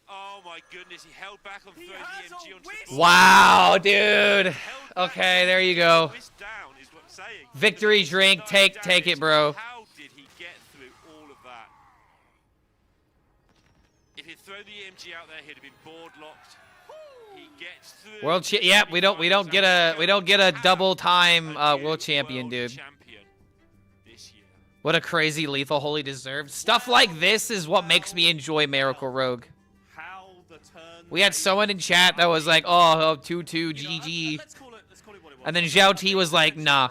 Oh my goodness, he held back on throwing the EMG onto the board. Wow, dude. Okay, there you go. Down is what I'm saying. Victory drink. Take it, bro. How did he get through all of that? If he'd thrown the EMG out there, he'd have been board locked. He gets through. World yeah, we don't get a double time world champion, dude. What a crazy lethal hole he deserved. Stuff like this is what makes me enjoy Miracle Rogue. We had someone in chat that was like, oh 2-2 GG. And then Zhao T was like, nah,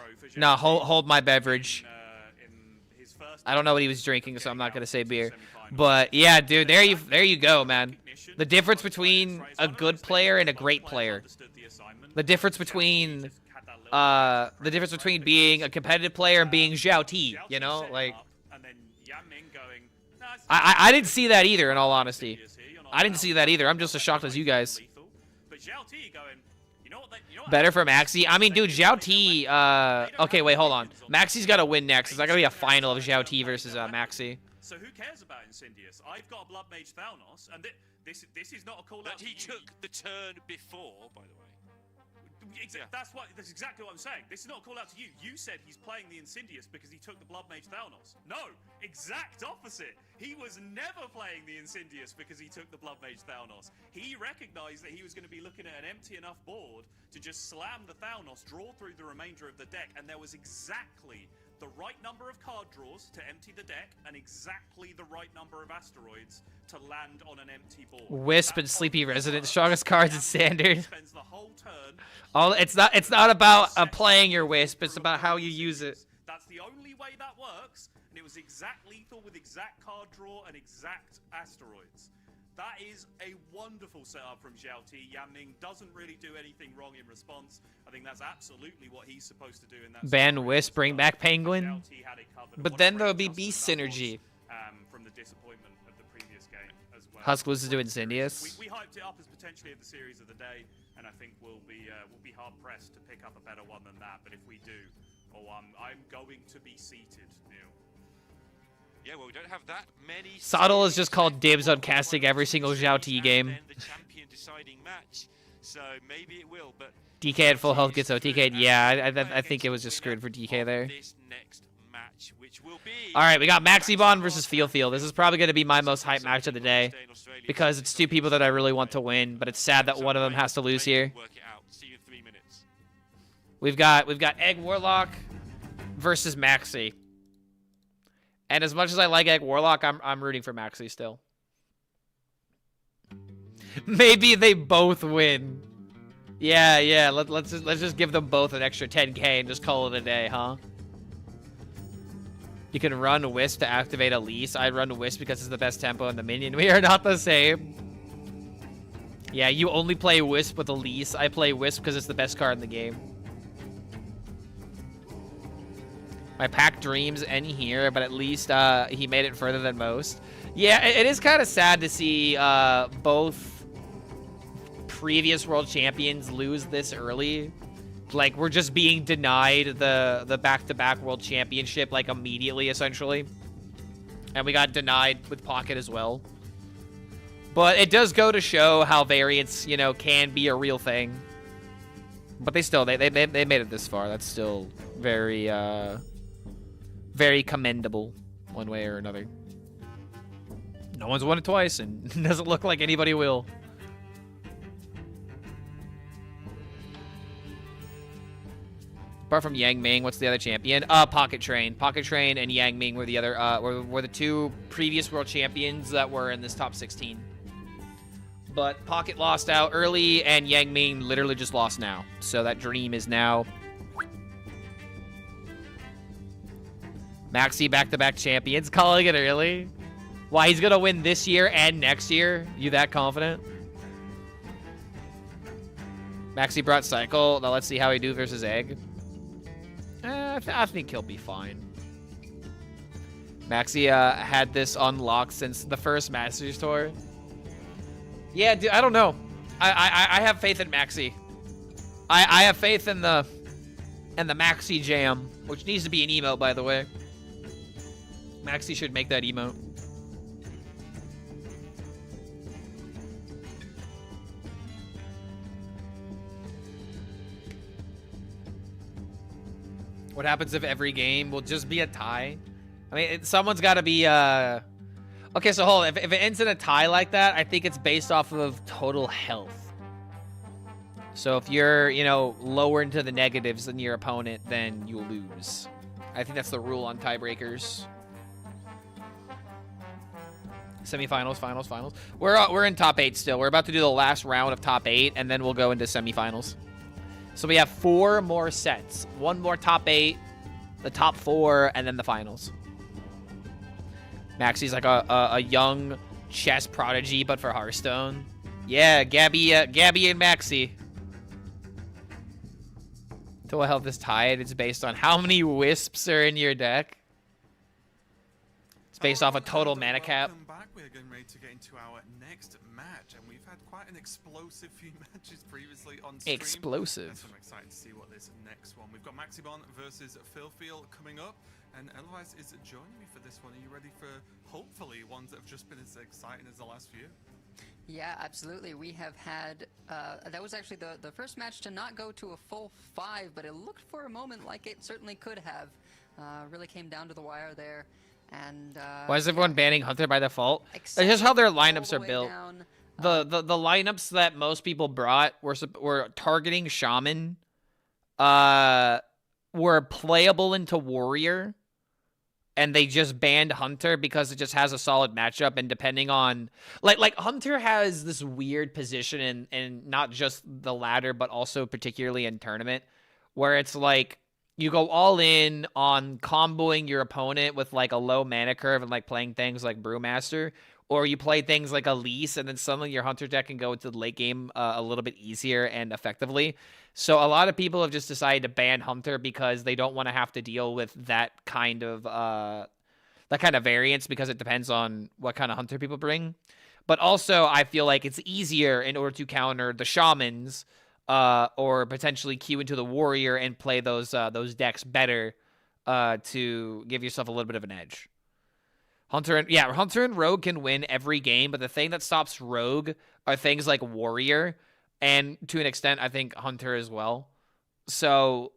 hold my beverage. I don't know what he was drinking, so I'm not gonna say beer. But yeah, dude, there you go, man. The difference between a good player and a great player. The difference between being a competitive player and being Zhao T, you know? Like, I didn't see that either, in all honesty. I didn't see that either. I'm just as shocked as you guys. Better for Maxi. I mean, dude, Zhao T, okay, wait, hold on. Maxi's got to win next. It's not going to be a final of Zhao T versus Maxi. So who cares about Incendious? I've got a Blood Mage Thalnos, and this is not a call out. But he took the turn before, by the way. That's exactly what I'm saying. This is not a call out to you. You said he's playing the Incendious because he took the Blood Mage Thalnos. No, exact opposite. He was never playing the Incendious because he took the Blood Mage Thalnos. He recognized that he was going to be looking at an empty enough board to just slam the Thalnos, draw through the remainder of the deck, and there was exactly the right number of card draws to empty the deck and exactly the right number of asteroids to land on an empty board. Wisp and Sleepy Resident, strongest cards in Standard. Spends the whole turn. It's not about playing your Wisp, it's about how you use it. That's the only way that works, and it was exact lethal with exact card draw and exact asteroids. That is a wonderful setup from Zhao T. Yamning doesn't really do anything wrong in response. I think that's absolutely what he's supposed to do in that. Ban Wisp, bring back Penguin. But then there'll be Beast Synergy. From the disappointment of the previous game as well. Husk loses to Incendious. We hyped it up as potentially the series of the day, and I think we'll be hard pressed to pick up a better one than that. But if we do, I'm going to be seated, Neil. Yeah, well, we don't have that many. Soddle has just called dibs on casting every single Zhao T game. The champion deciding match, so maybe it will. But DK at full health gets OTK'd. Yeah, I think it was just screwed for DK there. This next match, which will be. All right, we got Maxi Bond versus Feel. This is probably going to be my most hyped match of the day because it's two people that I really want to win, but it's sad that one of them has to lose here. We've got Egg Warlock versus Maxi. And as much as I like Egg Warlock, I'm rooting for Maxi still. Maybe they both win. Yeah. Let's just give them both an extra 10k and just call it a day, huh? You can run Wisp to activate Elise. I run Wisp because it's the best tempo in the minion. We are not the same. Yeah, you only play Wisp with Elise. I play Wisp because it's the best card in the game. My pack dreams end here, but at least he made it further than most. Yeah, it is kind of sad to see both previous world champions lose this early. Like, we're just being denied the back-to-back world championship, like, immediately, essentially. And we got denied with Pocket as well. But it does go to show how variants, you know, can be a real thing. But they still, they made it this far. That's still very, very commendable one way or another. No one's won it twice, and doesn't look like anybody will. Apart from Yang Ming, what's the other champion? Pocket Train. Pocket Train and Yang Ming were the other were the two previous world champions that were in this top 16. But Pocket lost out early, and Yang Ming literally just lost now. So that dream is now Maxi back-to-back champions, calling it early. Why, he's gonna win this year and next year? You that confident? Maxi brought Cycle. Now let's see how he do versus Egg. I think he'll be fine. Maxi had this unlocked since the first Masters Tour. Yeah, dude, I don't know. I have faith in Maxi. I have faith in the Maxi Jam, which needs to be an emote, by the way. Maxi should make that emote. What happens if every game will just be a tie? I mean, someone's got to be... Okay, so hold on. If it ends in a tie like that, I think it's based off of total health. So if you're, you know, lower into the negatives than your opponent, then you'll lose. I think that's the rule on tiebreakers. Semifinals, finals. We're in top 8 still. We're about to do the last round of top 8, and then we'll go into semifinals. So we have 4 more sets. 1 more top 8, the top 4, and then the finals. Maxi's like a young chess prodigy, but for Hearthstone. Yeah, Gabby and Maxi. Total health is tied. It's based on how many wisps are in your deck. It's based off a total mana cap. Welcome back. We're getting ready to get into our next match, and we've had quite an explosive few matches previously on stream. Explosive. So I'm excited to see what this next one. We've got Maxibon versus Philfield coming up, and Eloise is joining me for this one. Are you ready for hopefully ones that have just been as exciting as the last few? Yeah, absolutely. We have had, that was actually the first match to not go to a full 5, but it looked for a moment like it certainly could have. Really came down to the wire there. And why is everyone banning Hunter by default? It's just how their lineups are built. The lineups that most people brought were targeting Shaman, were playable into Warrior, and they just banned Hunter because it just has a solid matchup. And depending on like Hunter has this weird position in not just the ladder but also particularly in tournament, where it's like you go all in on comboing your opponent with like a low mana curve and like playing things like Brewmaster, or you play things like Elise, and then suddenly your Hunter deck can go into the late game a little bit easier and effectively. So a lot of people have just decided to ban Hunter because they don't want to have to deal with that kind of variance, because it depends on what kind of Hunter people bring. But also, I feel like it's easier in order to counter the Shamans, or potentially queue into the Warrior and play those decks better, to give yourself a little bit of an edge. Hunter and Rogue can win every game, but the thing that stops Rogue are things like Warrior, and to an extent, I think Hunter as well. So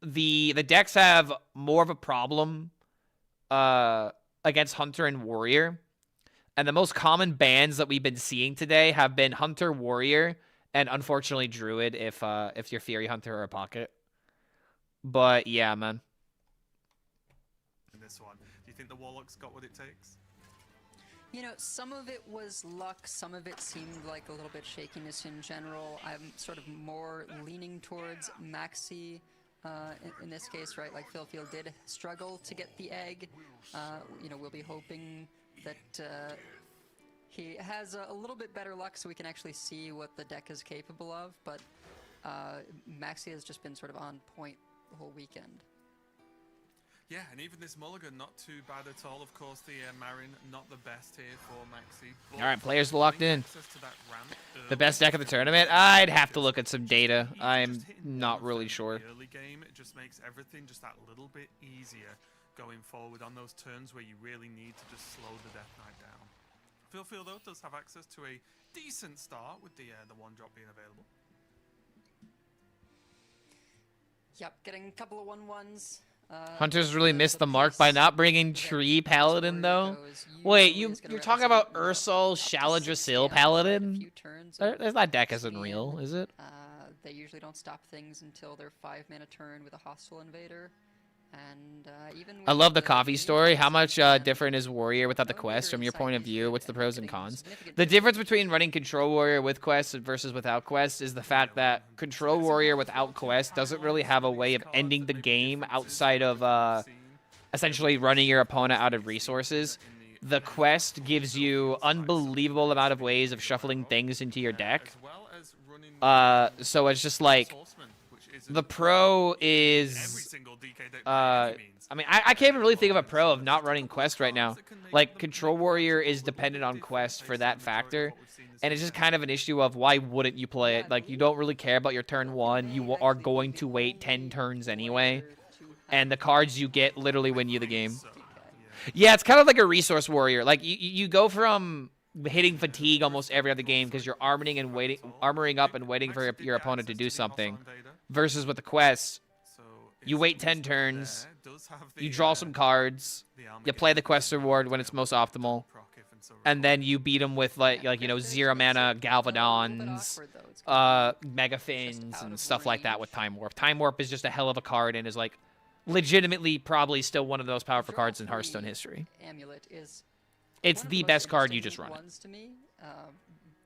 the decks have more of a problem against Hunter and Warrior, and the most common bans that we've been seeing today have been Hunter, Warrior, and unfortunately Druid if you're Fury Hunter or a Pocket. But yeah, man. In this one, do you think the Warlock's got what it takes? You know, some of it was luck, some of it seemed like a little bit shakiness in general. I'm sort of more leaning towards Maxi in this case, right? Like Philfield did struggle to get the egg. You know, we'll be hoping that he has a little bit better luck so we can actually see what the deck is capable of, but Maxi has just been sort of on point the whole weekend. Yeah, and even this mulligan, not too bad at all. Of course, the Marin, not the best here for Maxi. All right, players locked in. The best deck of the tournament? I'd have to look at some data. I'm not really sure. The early game, it just makes everything just that little bit easier going forward on those turns where you really need to just slow the Death Knight down. Philfield, though, does have access to a decent start with the one drop being available. Yep, getting a couple of 1/1s. Hunter's really missed the mark by not bringing Tree Paladin, though. Wait, you're talking about Ursol Shaladrasil Paladin? That deck isn't real, is it? They usually don't stop things until their 5-mana turn with a hostile invader. And even I love the coffee story. How much different is Warrior without the quest from your point of view? What's the pros and cons? The difference between running Control Warrior with quest versus without quest is the fact that Control Warrior without quest doesn't really have a way of ending the game outside of essentially running your opponent out of resources. The quest gives you unbelievable amount of ways of shuffling things into your deck. So it's just like the pro is. I mean, I can't even really think of a pro of not running quest right now. Like Control Warrior is dependent on quest for that factor, and it's just kind of an issue of why wouldn't you play it? Like you don't really care about your turn 1. You are going to wait 10 turns anyway, and the cards you get literally win you the game. Yeah, it's kind of like a resource warrior. Like you go from hitting fatigue almost every other game because you're armoring up and waiting for your opponent to do something, versus with the quest, you wait 10 turns, you draw some cards, you play the quest reward when it's most optimal, and then you beat them with like 0 mana Galvadons, Megafins, and stuff like that with Time Warp. Time Warp is just a hell of a card and is like legitimately probably still one of those powerful cards in Hearthstone history. It's the best card, you just run it. To me,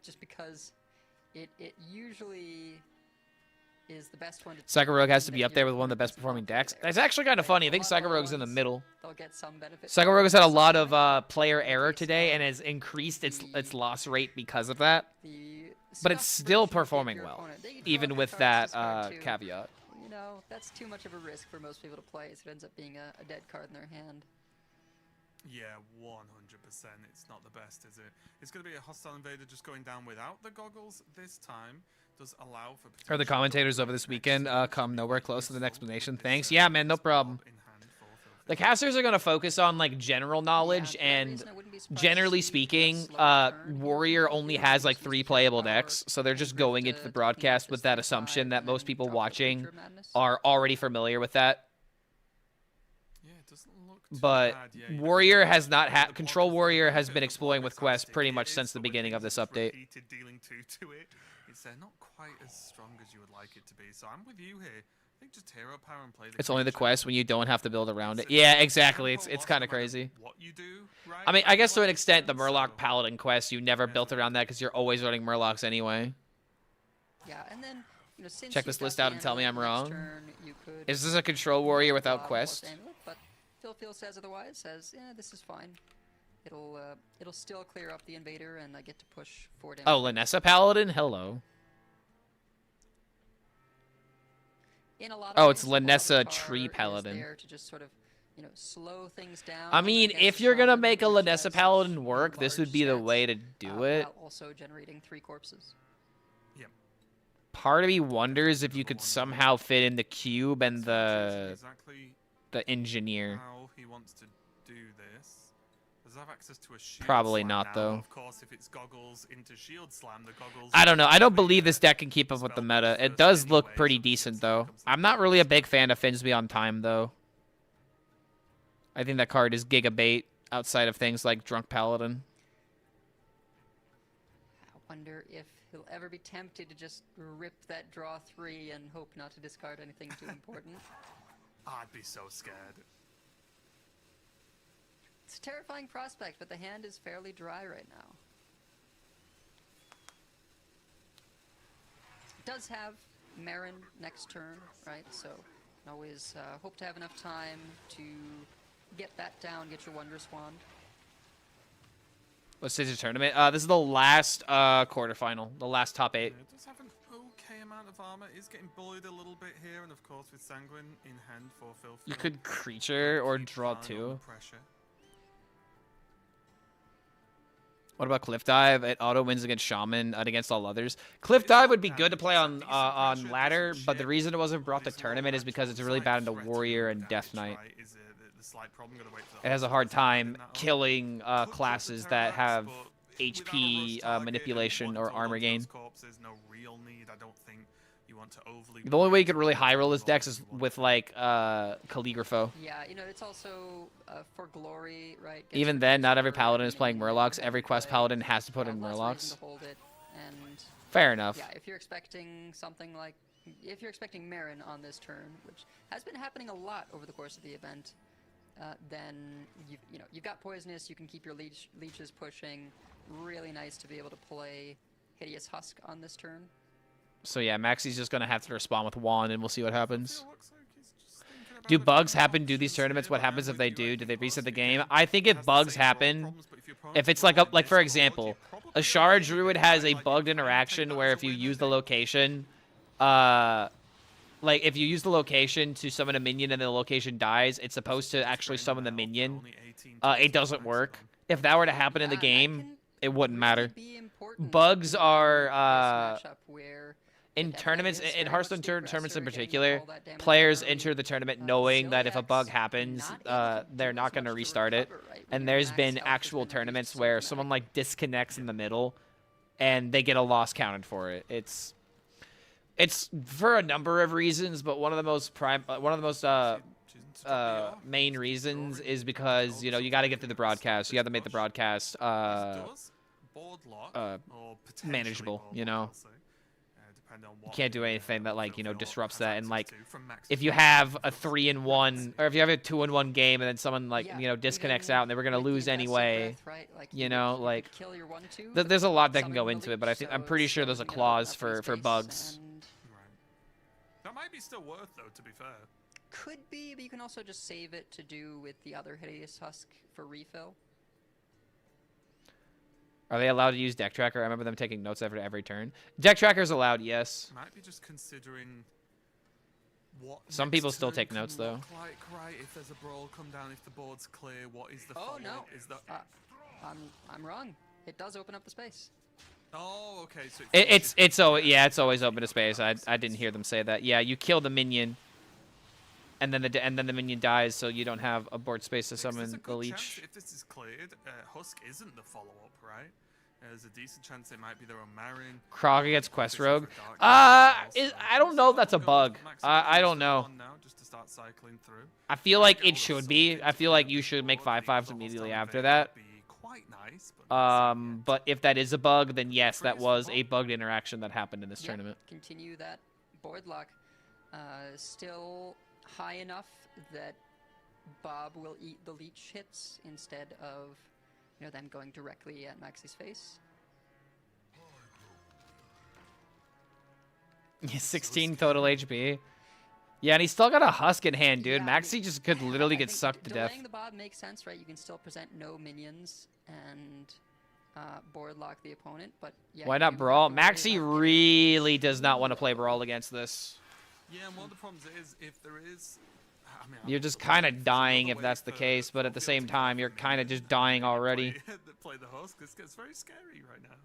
just because it usually is the best one. Psycho Rogue has to be up there with one of the best performing decks. That's actually kind of funny. I think Psycho Rogue's in the middle. Psycho Rogue has had a lot of player error today and has increased its loss rate because of that. But it's still performing well, even with that caveat. You know, that's too much of a risk for most people to play, so it ends up being a dead card in their hand. Yeah, 100%. It's not the best, is it? It's going to be a hostile invader just going down without the goggles this time. Does allow for. Are the commentators over this weekend come nowhere close to the explanation? Thanks. Yeah, man, no problem. The casters are going to focus on like general knowledge, and generally speaking, Warrior only has like 3 playable decks, so they're just going into the broadcast with that assumption that most people watching are already familiar with that. But Warrior has not had Control Warrior has been exploring with Quest pretty much since the beginning of this update. It's not quite as strong as you would like it to be, so I'm with you here. I think just hero power and play. It's only the quest when you don't have to build around it. Yeah, exactly. It's kind of crazy. I mean, I guess to an extent, the Murloc Paladin quest, you never built around that because you're always running Murlocs anyway. Yeah, and then since check this list out and tell me I'm wrong. Is this a Control Warrior without quest? But Phil says otherwise. Says, yeah, this is fine. It'll still clear up the invader, and I get to push 4 damage. Oh, Lanessa Paladin? Hello. Oh, it's Lanessa Tree Paladin. There to just sort of, slow things down. I mean, if you're gonna make a Lanessa Paladin work, this would be the way to do it. While also generating 3 corpses. Yep. Part of me wonders if you could somehow fit in the cube and the engineer. How he wants to do this. Does have access to a shield Probably slam not, now. though. Of course, if it's goggles into shield slam, the goggles. I don't know. I don't believe this deck can keep up with the meta. It does look pretty decent, though. I'm not really a big fan of Finsby on time, though. I think that card is gigabait outside of things like Drunk Paladin. I wonder if he'll ever be tempted to just rip that draw 3 and hope not to discard anything too important. I'd be so scared. It's a terrifying prospect, but the hand is fairly dry right now. It does have Marin next turn, right? So you can always hope to have enough time to get that down, get your Wondrous Wand. What stage of tournament? This is the last quarterfinal, the last top 8. It does have an okay amount of armor. Is getting bullied a little bit here, and of course with Sanguine in hand for Phil. You could creature or draw 2. What about Cliff Dive? It auto wins against Shaman and against all others. Cliff Dive would be good to play on ladder, but the reason it wasn't brought to tournament is because it's really bad into Warrior and Death Knight. It has a hard time killing classes that have HP manipulation or armor gain. The only way you could really high roll this deck is with like Calligrapho. Yeah, it's also for glory, right? Even then, not every paladin is playing Murlocs. Every quest paladin has to put in Murlocs. Fair enough. Yeah, if you're expecting something like, if you're expecting Marin on this turn, which has been happening a lot over the course of the event, then you've got Poisonous. You can keep your leeches pushing. Really nice to be able to play Hideous Husk on this turn. So yeah, Maxi's just gonna have to respond with Wand, and we'll see what happens. Do bugs happen? Do these tournaments? What happens if they do? Do they reset the game? I think if bugs happen, if it's like for example, a Shard Druid has a bugged interaction where if you use the location, like if you use the location to summon a minion and the location dies, it's supposed to actually summon the minion. It doesn't work. If that were to happen in the game, it wouldn't matter. Bugs are in tournaments, in Hearthstone tournaments in particular, players enter the tournament knowing that if a bug happens, they're not going to restart it. And there's been actual tournaments where someone like disconnects in the middle, and they get a loss counted for it. It's for a number of reasons, but one of the most main reasons is because you got to get through the broadcast. You have to make the broadcast manageable. You can't do anything that disrupts that. And if you have a 3-in-1 or if you have a 2-in-1 game and then someone disconnects out and they were gonna lose anyway, there's a lot that can go into it. But I'm pretty sure there's a clause for bugs. That might be still worth though, to be fair. Could be, but you can also just save it to do with the other Hideous Husk for refill. Are they allowed to use Deck Tracker? I remember them taking notes after every turn. Deck Tracker's allowed, yes. Might be just considering what some people still take notes though. Like, right, if there's a brawl come down, if the board's clear, what is the follow-up? No. Is that I'm wrong. It does open up the space. Oh, okay. So it's always open to space. I didn't hear them say that. Yeah, you kill the minion, and then the minion dies, so you don't have a board space to summon the leech. If this is cleared, Husk isn't the follow-up, right? There's a decent chance it might be their own Marin. Krog against Quest Rogue. I don't know if that's a bug. I don't know. Just to start cycling through. I feel like it should be. I feel like you should make 5/5s immediately after that. Quite nice, but if that is a bug, then yes, that was a bugged interaction that happened in this tournament. Continue that board lock. Still high enough that Bob will eat the leech hits instead of them going directly at Maxi's face. Yeah, 16 total HP. Yeah, and he's still got a Husk in hand, dude. Maxi just could literally get sucked to death. Delaying the Bob makes sense, right? You can still present no minions and board lock the opponent, but yeah. Why not Brawl? Maxi really does not want to play Brawl against this. Yeah, and one of the problems is if there is... You're just kind of dying if that's the case, but at the same time, you're kind of just dying already. Play the Husk. This gets very scary right now.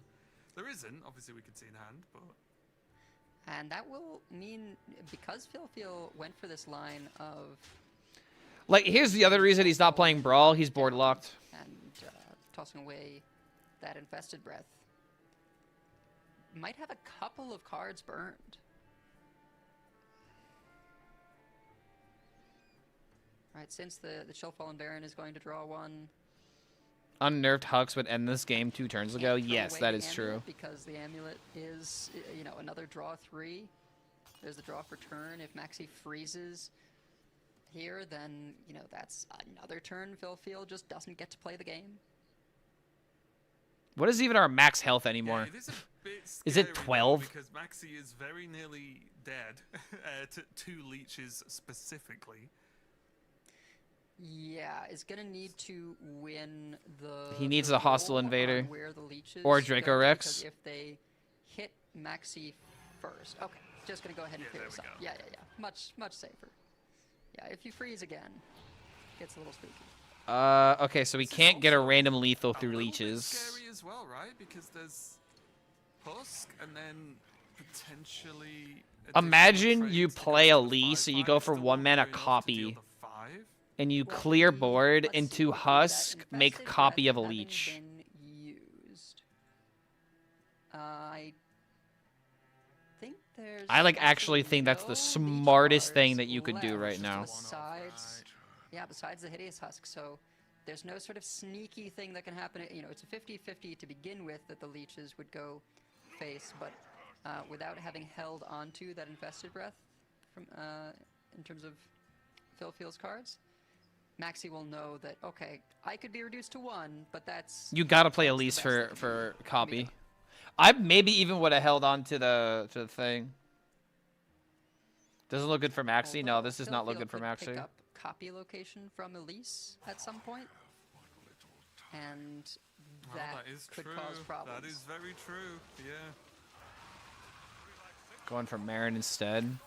There isn't. Obviously, we can see in hand, but... And that will mean, because Phil went for this line of... here's the other reason he's not playing Brawl. He's board locked. And tossing away that Infested Breath. Might have a couple of cards burned. Right, since the Chillfallen Baron is going to draw one. Unnerved Hux would end this game 2 turns ago. Yes, that is true. Because the amulet is, another draw 3. There's the draw for turn. If Maxi freezes here, then, that's another turn. Phil just doesn't get to play the game. What is even our max health anymore? Yeah, it is a bit scary is it 12? Because Maxi is very nearly dead to 2 leeches specifically. Yeah, is gonna need to win the. He needs a hostile invader. Where the leeches or Draco Rex. If they hit Maxi first, okay, just gonna go ahead and clear this up. Yeah. Much safer. Yeah, if you freeze again, gets a little spooky. Okay, so we can't get a random lethal through leeches. Scary as well, right? Because there's Husk and then potentially. Imagine you play a Lee, so you go for 1 mana copy. And you clear board into Husk, make copy of a leech. I think there's. I actually think that's the smartest thing that you could do right now. Besides the Hideous Husk, so there's no sort of sneaky thing that can happen. It's a 50-50 to begin with that the leeches would go face, but without having held onto that Infested Breath from in terms of Phil's cards. Maxi will know that, okay, I could be reduced to 1, but that's... You gotta play Elise for copy. I maybe even would have held on to the thing. Doesn't look good for Maxi. No, Although this does not look Philfield good for could Maxi. Pick up copy location from Elise at some point, and that is could true. cause problems. That is very true. Yeah. Going for Marin instead.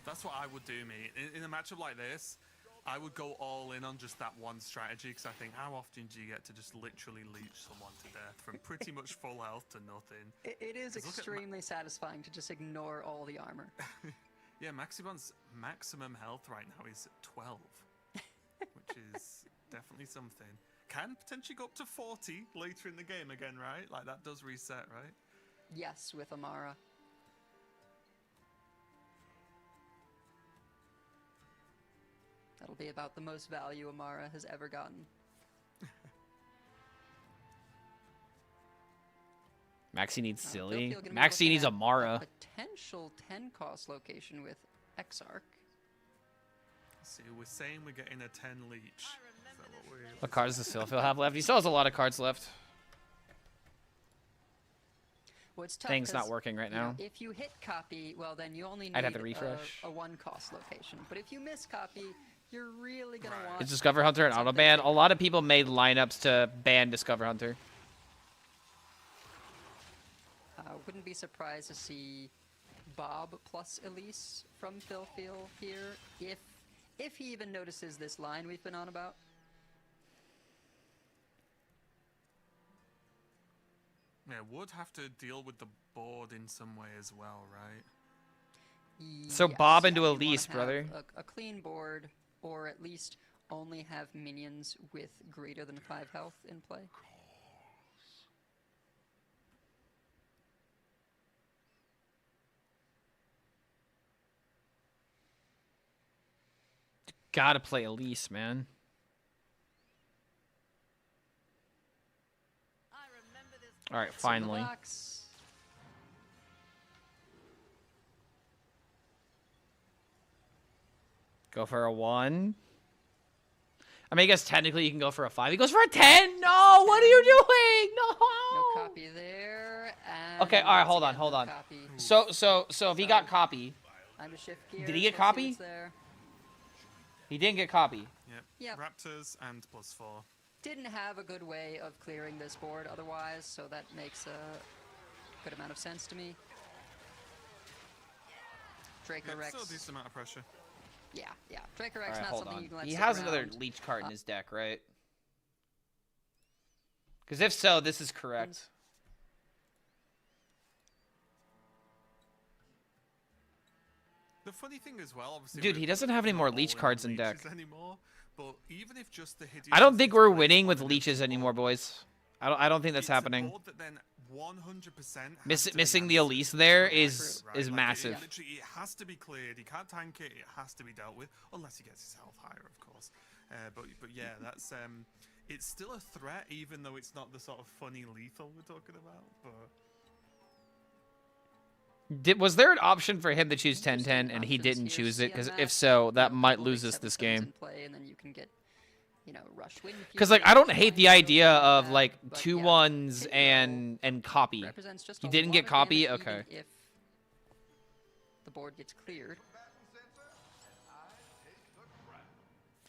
That's what I would do, mate. In a matchup like this, I would go all in on just that one strategy, because I think how often do you get to just literally leech someone to death from pretty much full health to nothing? It is 'Cause look at extremely satisfying to just ignore all the armor. Yeah, Maxibon's maximum health right now is 12, which is definitely something. Can potentially go up to 40 later in the game again, right? Like, that does reset, right? Yes, with Amara. That'll be about the most value Amara has ever gotten. Maxi needs Silly. Philfield gonna be Maxi looking needs at Amara. a potential 10 cost location with Exarch. See, we're saying we're getting a 10 leech. Is that what we're... What cards does Phil have left? He still has a lot of cards left. Well, it's tough Thing's not 'cause, working right you know, now. if you hit copy, well, then you only need I'd have to refresh. a 1 cost location. But if you miss copy, you're really going to want... Is Discover Hunter an auto ban? A lot of people made lineups to ban Discover Hunter. Wouldn't be surprised to see Bob plus Elise from Philfield here, if he even notices this line we've been on about. Yeah, would have to deal with the board in some way as well, right? So Yes, Bob into you wanna Elise, have brother. A clean board, or at least only have minions with greater than 5 health in play. Gotta play Elise, man. I remember this. All right, It's in the finally. box. Go for a 1. I mean, I guess technically you can go for a 5. He goes for a 10. No, what are you doing? No No. copy there. And Okay, all right, once hold on, again, hold no on. copy. So if he got copy, Time to shift gears. Did he get let's see copy? what's there. he didn't get copy. Yep. Yep. Raptors and +4. Didn't have a good way of clearing this board otherwise, so that makes a good amount of sense to me. Draco Yeah, Rex. still a decent amount of pressure. Yeah. Draco All Rex, right, not hold something on. you can let He sit has another around. leech card in his deck, right? Because if so, this is correct. The funny thing as well, obviously, Dude, he doesn't have any more leech cards in deck. anymore. But even if just the I don't Hideous think is we're placed winning on with an leeches empty anymore, board, boys. I don't think that's it's a happening. board that then 100% has to be Missing the answered. Elise there Right, is Like, massive. literally, it has to be cleared. He can't tank it. It has to be dealt with, unless he gets his health higher, of course. But yeah, that's it's still a threat, even though it's not the sort of funny lethal we're talking about. But Was there an option for him to choose 10-10 and he Options didn't here, choose it? Because CMF, if so, that you know, might couple lose big us this 7/7s game. in play, and then you can get, rush win. Because like I don't hate the idea of but like yeah, 2 1s Hit and copy. represents just He a didn't lot get of copy? damage, even Okay. If the board gets cleared,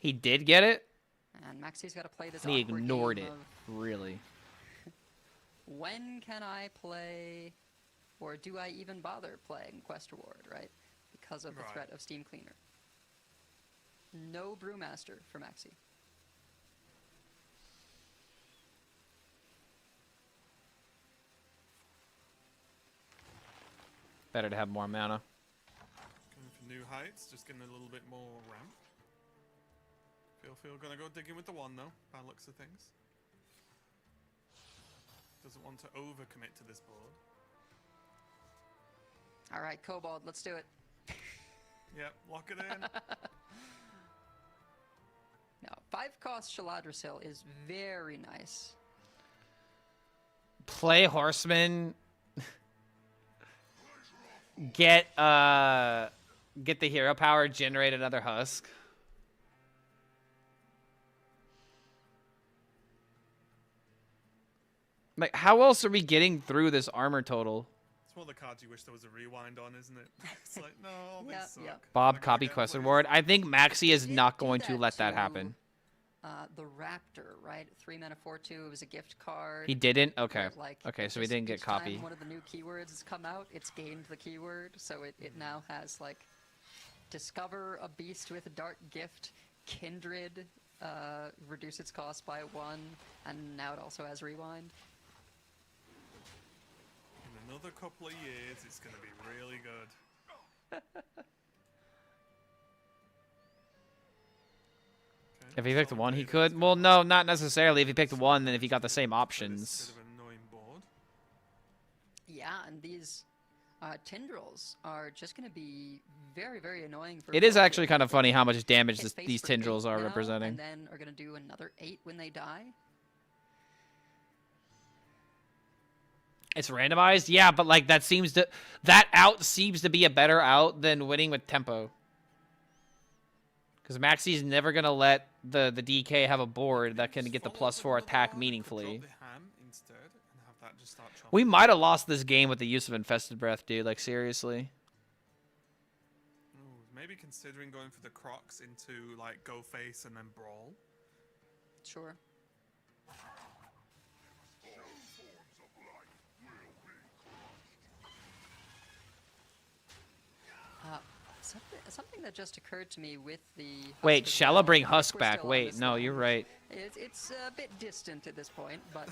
He did get it, and Maxi's got to play this. and he awkward ignored game it. of, Really. when can I play, or do I even bother playing Quest Reward, right? Because of the Right. threat of Steam Cleaner. No Brewmaster for Maxi. Better to have more mana. going for new heights, just getting a little bit more ramp. Feel gonna go digging with the 1 though, by the looks of things. Doesn't want to overcommit to this board. All right, Kobold, let's do it. Yep, lock it in. Now, 5-cost Shaladrisil is very nice. Play Horseman. Get the hero power, generate another husk. Like, how else are we getting through this armor total? That's It's one of the cards you wish there was a rewind on, isn't it? It's like, no, all these Yeah, suck. yeah. Bob, I gotta copy get quest one. reward. I think Maxi is Did not do going to let that to, happen. The Raptor, right? 3 mana 4/2. It was a gift card. He didn't? Okay. where, like, Okay, so he just didn't get each time copy. one of the new keywords has come out, it's gained the keyword, so it now has like discover a beast with a dark gift, kindred, reduce its cost by 1, and now it also has rewind. In another couple of years, it's going to be really good. If he picked one, he could. Well, no, not necessarily. If he picked one, then if he got the same options. Bit of an annoying board. Yeah, and these tendrils are just going to be very, very annoying. For It is Phil actually here. kind of funny how much damage Hit face these for tendrils 8 are now, representing. And then are going to do another 8 when they die. It's randomized? Yeah, but like that out seems to be a better out than winning with tempo. Because Maxi's never going to let the DK have a board that can get the +4 attack meaningfully. We might have lost this game with the use of Infested Breath, dude. Like, seriously. Ooh, maybe considering going for the Crocs into, like, go face and then brawl. Sure. Something that just occurred to me with the Wait, Husk as shall I well, bring if Husk we're back? still on Wait, this no, line, you're right. It's a bit distant at this point, but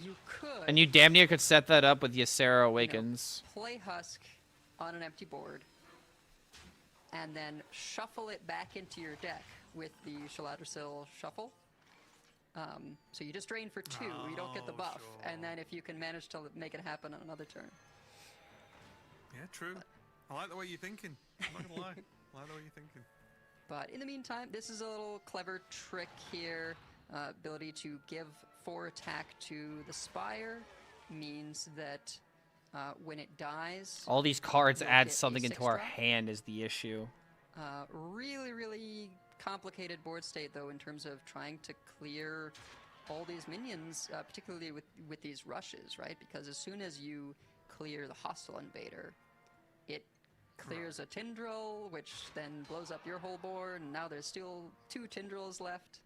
you could. And you damn near could set that up with Ysera Awakens. Play Husk on an empty board, and then shuffle it back into your deck with the Shaladrisil Shuffle. So you just drain for 2, you don't get the buff, sure. and then if you can manage to make it happen on another turn. Yeah, true. I like the way you're thinking. I'm not gonna lie. I like the way you're thinking. But in the meantime, this is a little clever trick here. Ability to give 4 attack to the Spire means that when it dies, All these cards you'll add get a something into our 6-drop. hand is the issue. Really, really complicated board state, though, in terms of trying to clear all these minions, particularly with these rushes, right? Because as soon as you clear the hostile invader, it clears a tendril, which then blows up your whole board, and now there's still 2 tendrils left.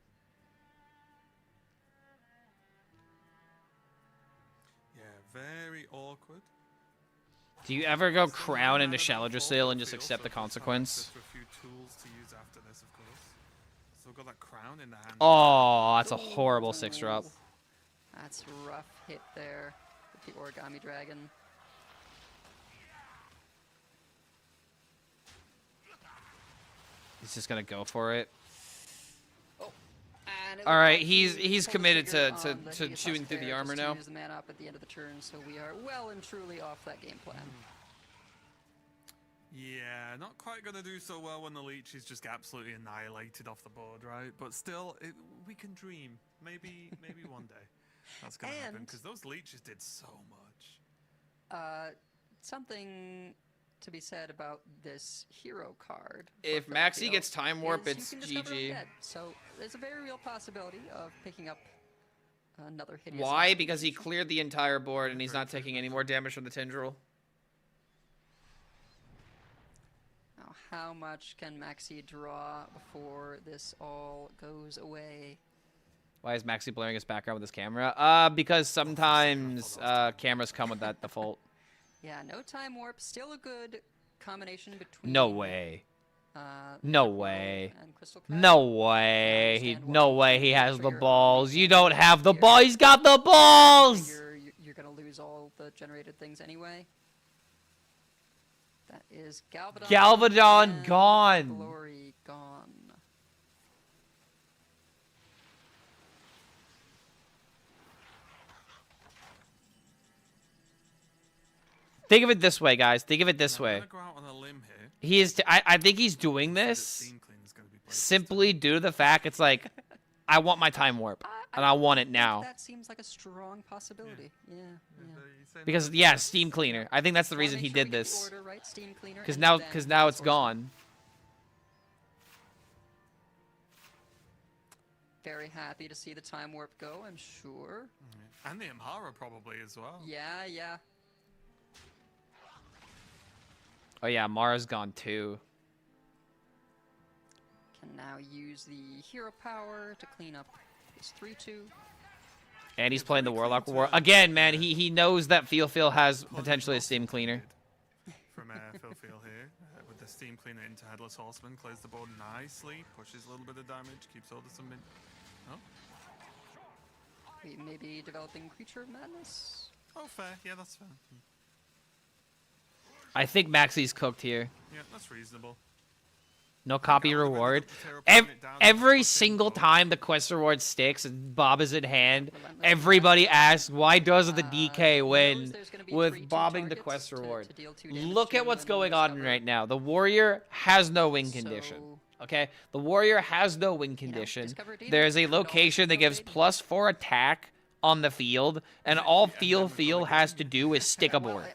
Yeah, very awkward. Do you ever go Still crown no into mana Shallow for Sale and Phil, just so accept the Phil's got consequence? access to a few tools to use after this, of course. So we've got that crown in the hand. Oh, that's a horrible 6-drop. That's a rough hit there with the Origami Dragon. He's just gonna go for it. Oh, and it All looked right, like he's he pulled the committed trigger to on the Hideous chewing Husk through the there armor just to now. use the mana up at the end of the turn, so we are well and truly off that game plan. Yeah, not quite gonna do so well when the leech is just absolutely annihilated off the board, right? But still, we can dream. Maybe one day that's gonna happen because those leeches did so much. Something to be said about this hero card. for If Phil Maxi Field gets Time Warp, is it's you can discover GG. undead. So there's a very real possibility of picking up another Hideous Why? Husk Because he evolution. cleared the entire board and he's not taking any more damage from the tendril. Now, how much can Maxi draw before this all goes away? Why is Maxi blurring his background with his camera? Because sometimes cameras come with that default. Yeah, no Time Warp. Still a good combination between. No way. No Dark World way. and Crystal Cloud. No way. understand No why way he has the trigger balls. only You can don't have the here. ball. He's got the balls. You're gonna lose all the generated things anyway. That is Galvadon. Galvadon and gone. Glory gone. Think of it this way, guys. Think of it this Now, way. I'm gonna go out on a limb here. He is. I think he's doing Say that this Steam Cleaner's gonna be played this simply due to the fact it's like, I want my Time Warp and I want it think now. That seems like a strong possibility. Yeah. time. You're saying Because that- yeah, Steam Cleaner. I think that's the Wanna reason make he sure we did get the this. order right, Steam Cleaner, Because and now, then because now it's Source. gone. Very happy to see the Time Warp go, I'm sure. And the Amhara probably as well. Yeah. Oh yeah, Mara's gone too. Can now use the hero power to clean up his 3-2. And he's playing the Warlock War. Again, man, he knows that Feel has potentially a Steam Cleaner. From Phil here, with the Steam Cleaner into Headless Horseman, clears the board nicely, pushes a little bit of damage, keeps all the summon. Oh. We may be developing Creature of Madness. Oh, fair. Yeah, that's fair. I think Maxi's cooked here. Yeah, that's reasonable. No copy reward. Every single time the quest reward sticks and Bob is in hand, everybody asks, why doesn't the DK win with bobbing the quest reward? Look at what's going on right now. The Warrior has no win condition. Okay? The Warrior has no win condition. There's a location that gives +4 attack on the field, and all Feel has to do is stick a board.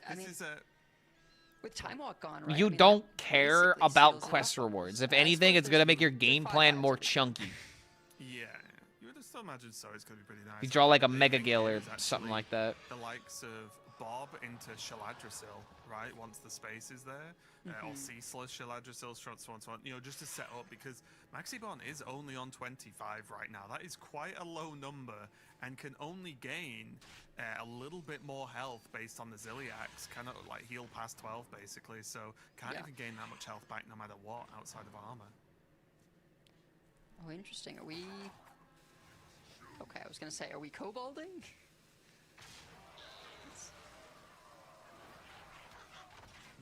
With Time Walk gone, right? You don't care about quest rewards. If anything, it's going to make your game plan more chunky. Yeah, you would still imagine so. It's going to be pretty nice. You draw like a Mega Gale or something like that. The likes of Bob into Shaladrisil, right? Once the space is there. Or Ceaseless Shaladrisil, you know, just to set up, because Maxibon is only on 25 right now. That is quite a low number and can only gain a little bit more health based on the Ziliax. Cannot like heal past 12 basically, so can't even gain that much health back no matter what outside of armor. Oh, interesting. Are we... Okay, I was gonna say, are we kobolding?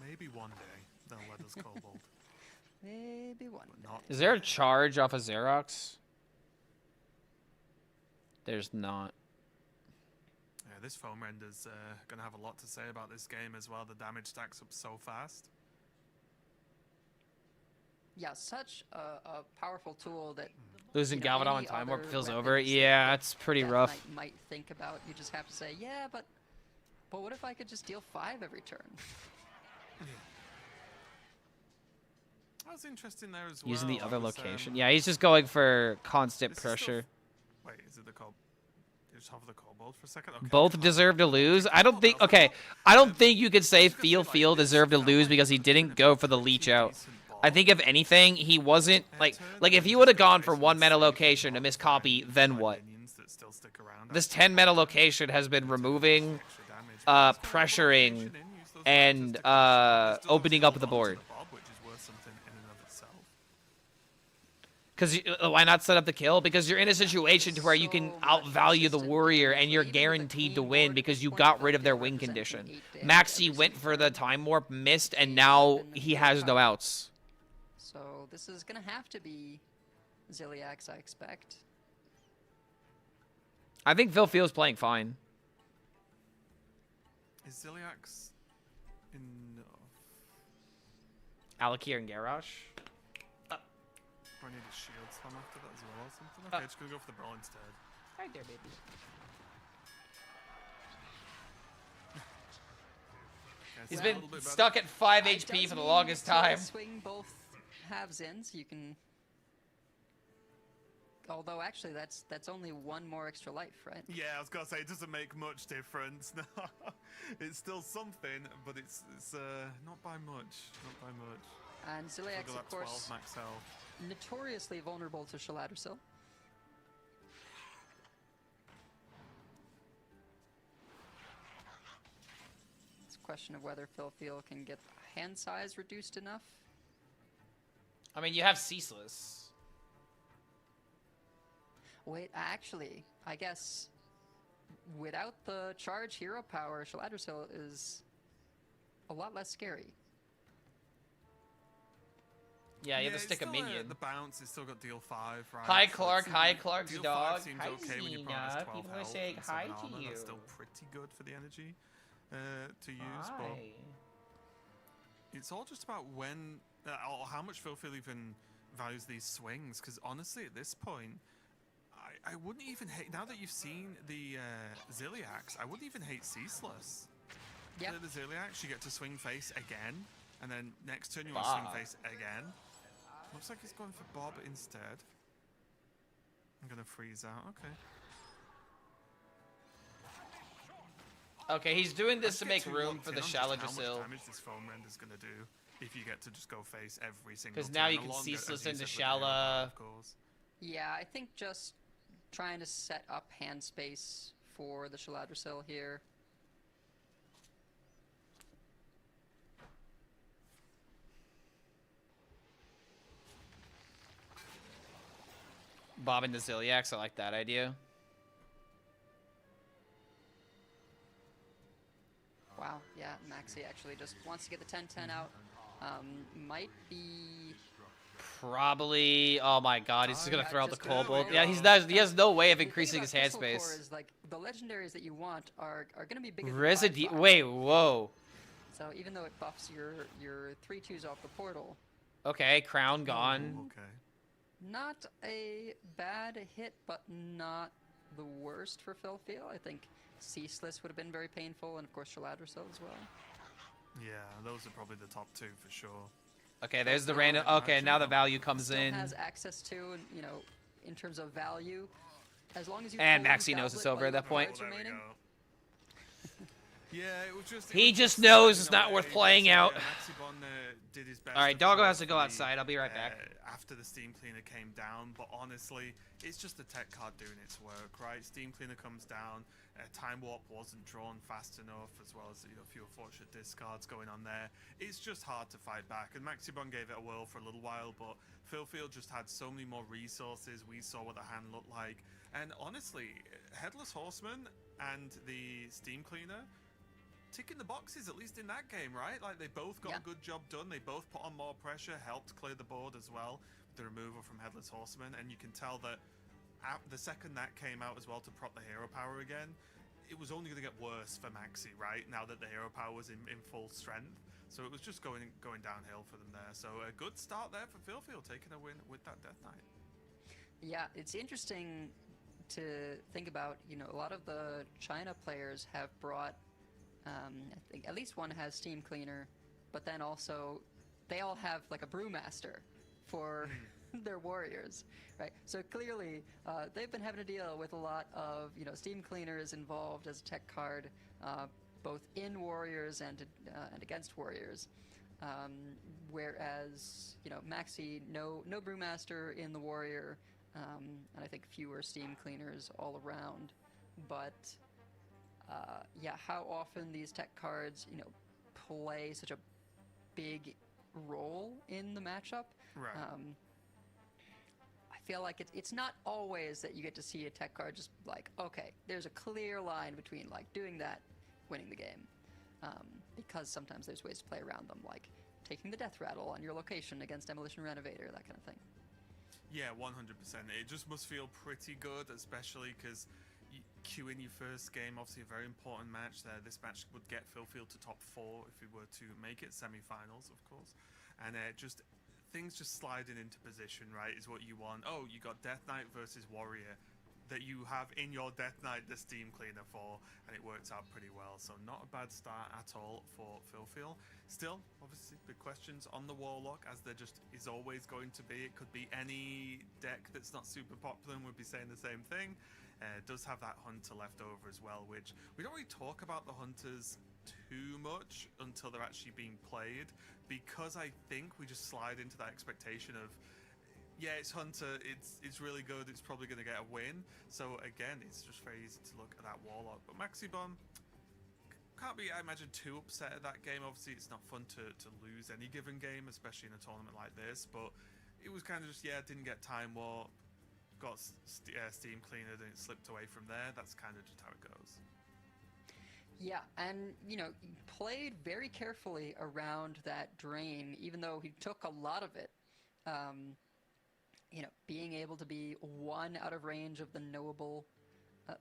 Maybe one day they'll let us kobold. Maybe one day. Is there a charge off of Xerox? There's not. Yeah, this foam render's gonna have a lot to say about this game as well. The damage stacks up so fast. Yeah, such a powerful tool that Losing Galvadon on Time Warp other feels weapons over. Yeah, it's pretty that rough. Might think about. You just have to say, yeah, but what if I could just deal 5 every turn? That was interesting there as well. Using the other location. Yeah, he's just going for constant pressure. Wait, is it the kobold? Just hover the kobold for a second. Okay. Both deserve to lose. I don't think. Okay, I don't think you could say Feel deserved to lose because he didn't go for the leech out. I think if anything, he wasn't like if he would have gone for 1 meta location to miss copy, then what? This 10 meta location has been removing, pressuring, and opening up the board. Because why not set up the kill? Because you're in a situation to where you can outvalue the Warrior and you're guaranteed to win because you got rid of their win condition. Maxi went for the Time Warp, missed, and now he has no outs. So this is gonna have to be Ziliax, I expect. I think Phil's playing fine. Is Ziliax enough? Alakir and Garrosh. I need a shield slam after that as well or something. Okay, just gonna go for the brawl instead. Right there, baby. He's been stuck at 5 HP for the longest time. Swing both halves in, so you can. Although actually, that's only 1 more extra life, right? Yeah, I was gonna say it doesn't make much difference. No, it's still something, but it's not by much. Not by much. And Ziliax, of course, 12 max health. Notoriously vulnerable to Shaladrisil. It's a question of whether Phil can get hand size reduced enough. I mean, you have Ceaseless. Wait, actually, I guess without the charge hero power, Shaladrisil is a lot less scary. Yeah, you have to stick a minion. The bounce, it's still got deal 5, right? Hi, Clark. Hi, Clark's deal dog. 5 seems Hi, okay when your Zena. opponent has 12 People are health saying and hi 7 to armor. you. That's still pretty good for the energy to use. Hi. But it's all just about when, or how much Phil even values these swings. Because honestly, at this point, I wouldn't even hate, now that you've seen the Ziliax, I wouldn't even hate Ceaseless. Yeah. The Ziliax, you get to swing face again, and then next turn you want to swing face again. Looks like he's going for Bob instead. I'm gonna freeze out, okay. Okay, he's doing this to I make get too room locked for in the on just shallow how much Drasil. damage this foam render's gonna do if you get to just go face every single. Because now turn you can along, ceaseless as you into said, with the hero power, Shala. of course. Yeah, I think just trying to set up hand space for the Shaladrisil here. Bobbing the Ziliax, I like that idea. Wow, yeah, Maxi actually just wants to get the 10-10 out. Might be... Probably. Oh my God, he's just gonna throw out the just Cobalt. there Yeah, we he go. has no way of The thing increasing about his hand Crystal Core space. is, like, the legendaries that you want are gonna be bigger than Resident. 5/5. Wait, whoa. So even though it buffs your 3/2s off the portal, Okay, crown gone. Ooh, okay. not a bad hit, but not the worst for Philfield. I think Ceaseless would have been very painful, and of course Shaladrisil as well. Yeah, those are probably the top two for sure. Okay, there's the random. Okay, now the value comes Still in. has access to, and you know, in terms of value, as long as you. And hold Maxi knows it's Goblet over while at that your point. cards There we remaining. go. Yeah, it was just. He just knows it's not worth playing out. Maxibon did his best. All right, of Doggo course, has to go for outside. I'll be right back. After the Steam Cleaner came down, but honestly, it's just the tech card doing its work, right? Steam Cleaner comes down. Time Warp wasn't drawn fast enough, as well as a few unfortunate discards going on there. It's just hard to fight back, and Maxibon gave it a whirl for a little while, but Philfield just had so many more resources. We saw what the hand looked like, and honestly, Headless Horseman and the Steam Cleaner ticking the boxes, at least in that game, right? Like, they both got a good job done. They both put on more pressure, helped clear the board as well, with the removal from Headless Horseman, and you can tell that the second that came out as well to prop the hero power again, it was only going to get worse for Maxi, right? Now that the hero power was in full strength. So it was just going downhill for them there. So a good start there for Philfield, taking a win with that Death Knight. Yeah, it's interesting to think about. You know, a lot of the China players have brought, I think at least one has Steam Cleaner, but then also they all have like a Brewmaster for their warriors, right? So clearly they've been having to deal with a lot of, Steam Cleaners involved as a tech card, both in warriors and against warriors. Whereas, Maxi, no Brewmaster in the warrior, and I think fewer Steam Cleaners all around. But yeah, how often these tech cards, play such a big role in the matchup. Right. I feel like it's not always that you get to see a tech card just like, okay, there's a clear line between like doing that, winning the game, because sometimes there's ways to play around them, like taking the Death Rattle on your location against Demolition Renovator, that kind of thing. Yeah, 100%. It just must feel pretty good, especially because queuing your first game, obviously a very important match there. This match would get Philfield to top 4 if we were to make it semi-finals, of course. And things just sliding into position, right, is what you want. Oh, you got Death Knight versus Warrior that you have in your Death Knight the Steam Cleaner for, and it works out pretty well. So not a bad start at all for Philfield. Still, obviously, big questions on the Warlock, as there just is always going to be. It could be any deck that's not super popular and would be saying the same thing. It does have that Hunter left over as well, which we don't really talk about the Hunters too much until they're actually being played, because I think we just slide into that expectation of, yeah, it's Hunter, it's really good, it's probably going to get a win. So again, it's just very easy to look at that Warlock. But Maxibon can't be, I imagine, too upset at that game. Obviously, it's not fun to lose any given game, especially in a tournament like this. But it was kind of just, yeah, didn't get Time Warp, got Steam Cleaner, then it slipped away from there. That's kind of just how it goes. Yeah, and, played very carefully around that drain, even though he took a lot of it. Being able to be one out of range of the knowable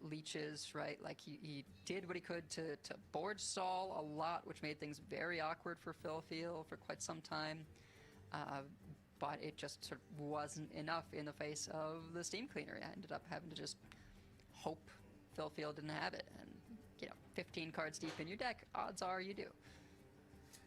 leeches, right? Like, he did what he could to board stall a lot, which made things very awkward for Philfield for quite some time. But it just sort of wasn't enough in the face of the Steam Cleaner. I ended up having to just hope Philfield didn't have it. And, 15 cards deep in your deck, odds are you do.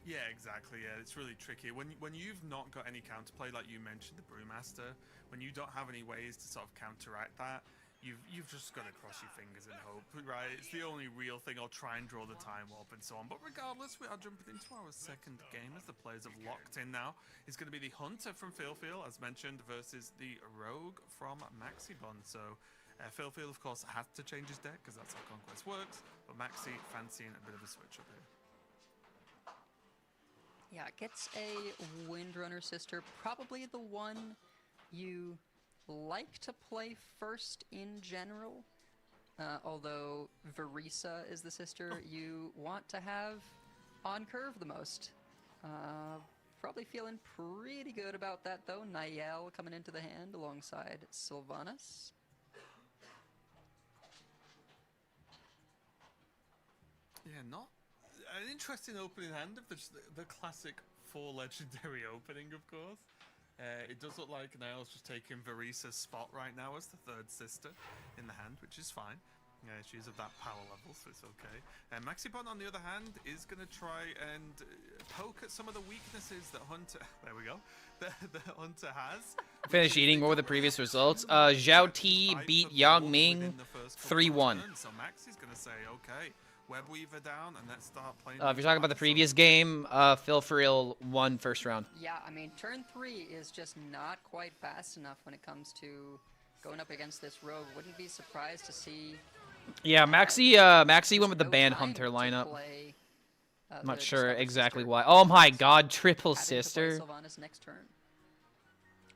Yeah, exactly. Yeah, it's really tricky. When you've not got any counterplay, like you mentioned, the Brewmaster, when you don't have any ways to sort of counteract that, you've just got to cross your fingers and hope, right? It's the only real thing, or try and draw the time up and so on. But regardless, we are jumping into our second game as the players have locked in now. It's going to be the Hunter from Philfield, as mentioned, versus the Rogue from Maxibon. So Philfield, of course, had to change his deck because that's how Conquest works. But Maxi fancying a bit of a switch up here. Yeah, gets a Windrunner sister, probably the one you like to play first in general. Although Verisa is the sister you want to have on curve the most. Probably feeling pretty good about that though. Niall coming into the hand alongside Sylvanas. Yeah, not an interesting opening hand of the classic 4 legendary opening, of course. It does look like Niall's just taking Verisa's spot right now as the 3rd sister in the hand, which is fine. She's of that power level, so it's okay. And Maxibon, on the other hand, is going to try and poke at some of the weaknesses that Hunter... There we go. The Hunter has. Finish eating. What were the previous results? Zhao Ti beat Yang Ming 3-1. So Maxi's going to say, okay, Webweaver down, and let's start playing. If you're talking about the previous game, Phil for real won first round. Yeah, I mean, turn 3 is just not quite fast enough when it comes to going up against this rogue. Wouldn't be surprised to see... Yeah, Maxi went with the no Band time Hunter to lineup. play, I'm not the sure Discovery exactly sister. why. Oh my god, triple Having to play sister. Sylvanas next turn.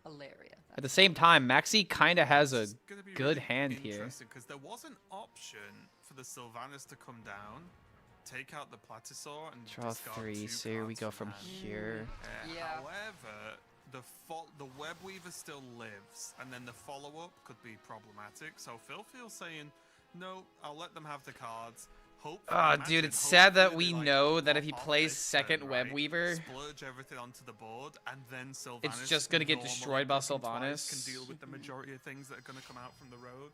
Hilaria. At the same time, Maxi kind of has a It's gonna be good really hand here. interesting, because there was an option for the Sylvanas to come down, take out the Platisaur, and Draw discard 3, 2 so here we cards go from hand. here. Yeah. However, the Webweaver still lives, and then the follow-up could be problematic. So Philfield's saying, no, I'll let them have the cards. Dude, it's sad that we know that if he plays second Webweaver, splurge everything onto the board, and then Sylvanas it's just gonna get normally destroyed by blocking twice Sylvanas. can deal with the majority of things that are going to come out from the Rogue.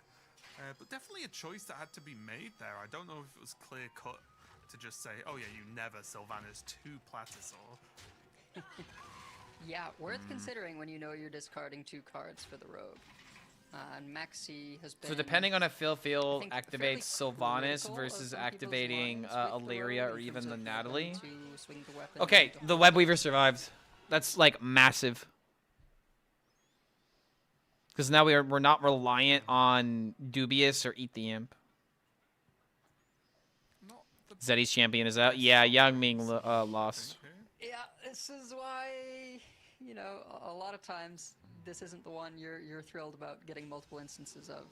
But definitely a choice that had to be made there. I don't know if it was clear cut to just say, oh yeah, you never Sylvanas to Platisaur. Yeah, worth considering when you know you're discarding 2 cards for the rogue. And Maxi has been... So depending on if Phil I Field think, activates fairly Sylvanas critical of versus some people's activating lines with the Illyria rogue or in even terms the of Natalie. when to swing the weapon Okay, and to the hold. Webweaver survived. That's like massive. Because now we're not reliant on Dubious or Eat the Imp. Not the Zeddy's champion is out. Yeah, Yang Ming lost. Yeah, this is why, you know, a lot of times this isn't the one you're thrilled about getting multiple instances of.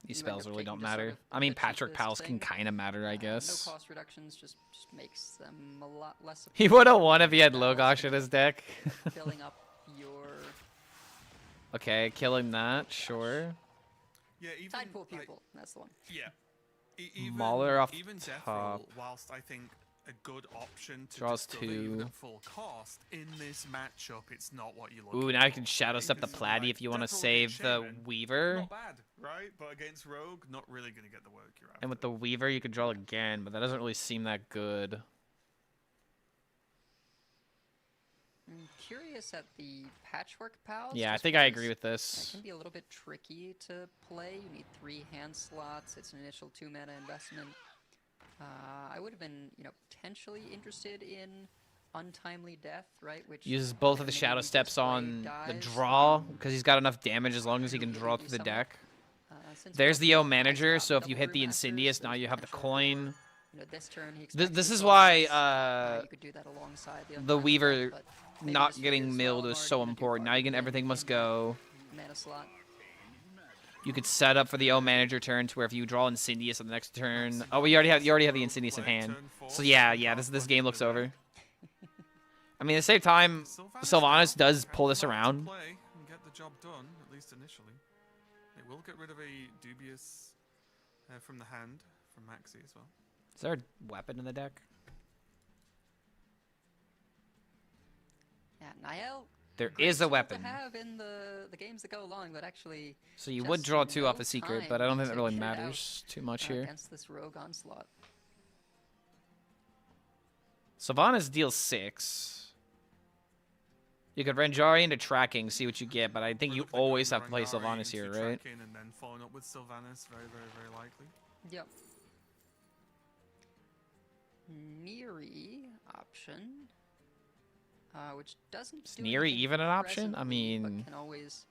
These You end spells up really taking don't just sort matter. of I mean, the Patrick cheapest Pals can thing. kind of matter, I guess. No cost reductions just makes them a lot less. He would have won if he had appealing. Logosh in his deck. Filling up your Okay, killing that, sure. Yeah, even Tidepool like, pupil. That's the one. yeah. Even, Mauler off even the Death top. Roll, whilst I think a good option to Draws discover even 2. at full cost, in this matchup, it's not what you look Ooh, now you can Shadow Step the Because, Platy like, if you want to Death Roll save against the Shaman, Weaver. Not bad, right? But against Rogue, not really going to get the work you're after. And with the Weaver, you could draw again, but that doesn't really seem that good. I'm curious at the Patchwork Pals. Yeah, I just think I because agree with That this. can be a little bit tricky to play. You need 3 hand slots. It's an initial 2 mana investment. I would have been, you know, potentially interested in Untimely Death, right? Which Uses both of the maybe Shadow just Steps play on the dies. draw, because he's got enough damage as long as he can draw through the deck. Since There's both the O guys Manager, got so if you double hit the Brewmasters, Insidious, now there's you have the potential coin. for, you know, this turn he This expects is to why you could do that alongside the the Untimely Weaver Death, but maybe not this getting figures milled how is hard so you're gonna do important. Now you can bargaining Everything in Must that Go. mana slot. You could set up for the O Manager turn to where if you draw Insidious on the next turn. Oh, you already have the Insidious in hand. So yeah, this game looks over. I mean, at the same time, Sylvanas does pull this around. Play and get the job done, at least initially. It will get rid of a Dubious from the hand from Maxi as well. Is there a weapon in the deck? Yeah, Niall. There great is a tool weapon. to have in the games that go along, but actually. So you just would draw 2 off no a secret, time but I don't think that to really get it out, matters too much here. Against this rogue onslaught. Sylvanas deals 6. You could Ranjari into tracking, see what you get, but I think you We're looking at always going have to play Rangari Sylvanas into here, right? tracking and then following up with Sylvanas, very, very, very likely. Yep. Neri option, which doesn't. Is do Neri anything even an option? I presently, mean, but can always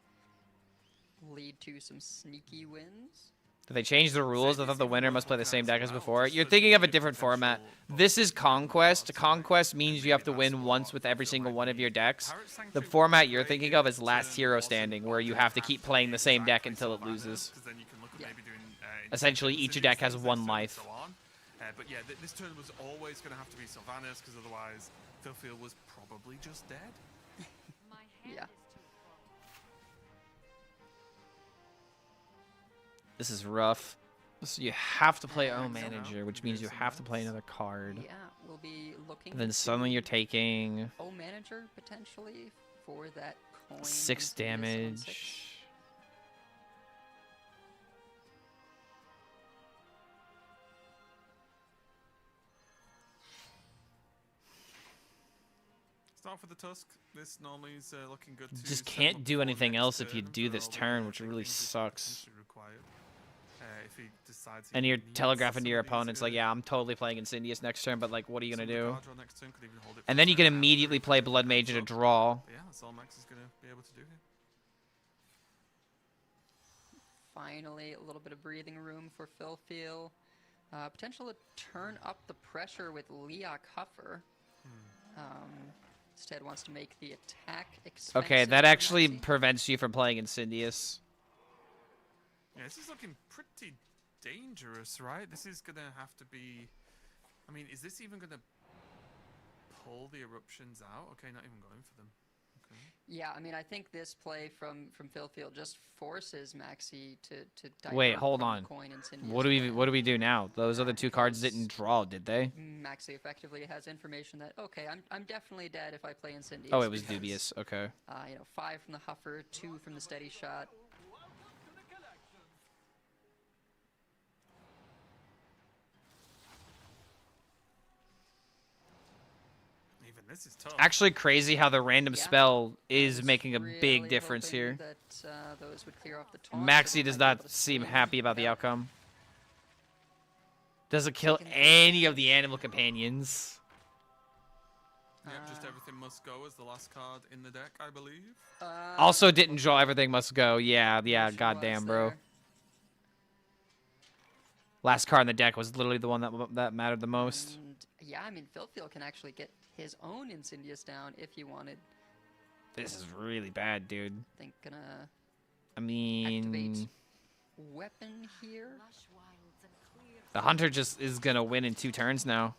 lead to some sneaky wins. did they change the rules? I thought the winner must play the same deck as before. You're just thinking of a the different format. potential This is bonus Conquest. cards, Conquest and means you maybe have to that's win what once with every single might one of be. your decks. Pirate The Sanctuary format would be you're great thinking if of is turn Last Hero wasn't Standing, where you gonna have to keep playing the same deck exactly until it Sylvanas, loses. 'cause then you can look at Yeah. maybe doing, Essentially, each Insidious deck has things one next turn and life. so on. But yeah, this turn was always going to have to be Sylvanas, because otherwise Philfield was probably just dead. My hand Yeah. is too full. This is rough. So you have to play O And Manager, which means you have to play another card. Yeah, we'll be looking. And then to suddenly you're taking O Manager potentially for that coin. 6 Insidious on damage. 6. Start for the Tusk. This normally is looking good. You To just set can't up do for anything next else if you turn do for this all the turn, which big really things that sucks. potentially required. If he decides he And you're needs telegraphing to your somebody, he's opponents like, gonna- yeah, I'm totally playing Insidious next turn, but like, what are you gonna some of the do? card draw next turn could even hold it And for then you can turn after immediately if play the Blood turn Mage comes to up. draw. But yeah, that's all Max is going to be able to do here. Finally, a little bit of breathing room for Philfield. Potential to turn up the pressure with Leok Huffer. Instead wants to make the attack expensive. Okay, that for actually Maxi. prevents you from playing Insidious. Yeah, this is looking pretty dangerous, right? This is going to have to be... I mean, is this even going to pull the eruptions out? Okay, not even going for them. Okay. Yeah, I mean, I think this play from Philfield just forces Maxi to Wait, divert hold from on. coin Insidious What do we land. what do we do now? Those other two cards Because- didn't draw, did they? Maxi effectively has information that, okay, I'm definitely dead if I play Insidious. Oh, it was because, dubious. Okay. 5 from the Huffer, 2 from the Steady Shot. Even this is tough. Actually, crazy how the random Yeah. spell I is was making a really big difference hoping here. That, those would clear off the taunt, so Maxi they does might be able not to seem swing happy about the without- outcome. Doesn't kill Taking- any of the animal companions. Yep, just Uh, everything must go as the last card in the deck, I believe. Also didn't draw everything must go. Yeah, wish it goddamn, was bro. there. Last card in the deck was literally the one that mattered the most. And, yeah, I mean, Philfield can actually get his own Insidious down if he wanted. This is really bad, dude. I think gonna I mean, activate weapon here. Lush wilds and clear the hunter just is gonna win in 2 turns now.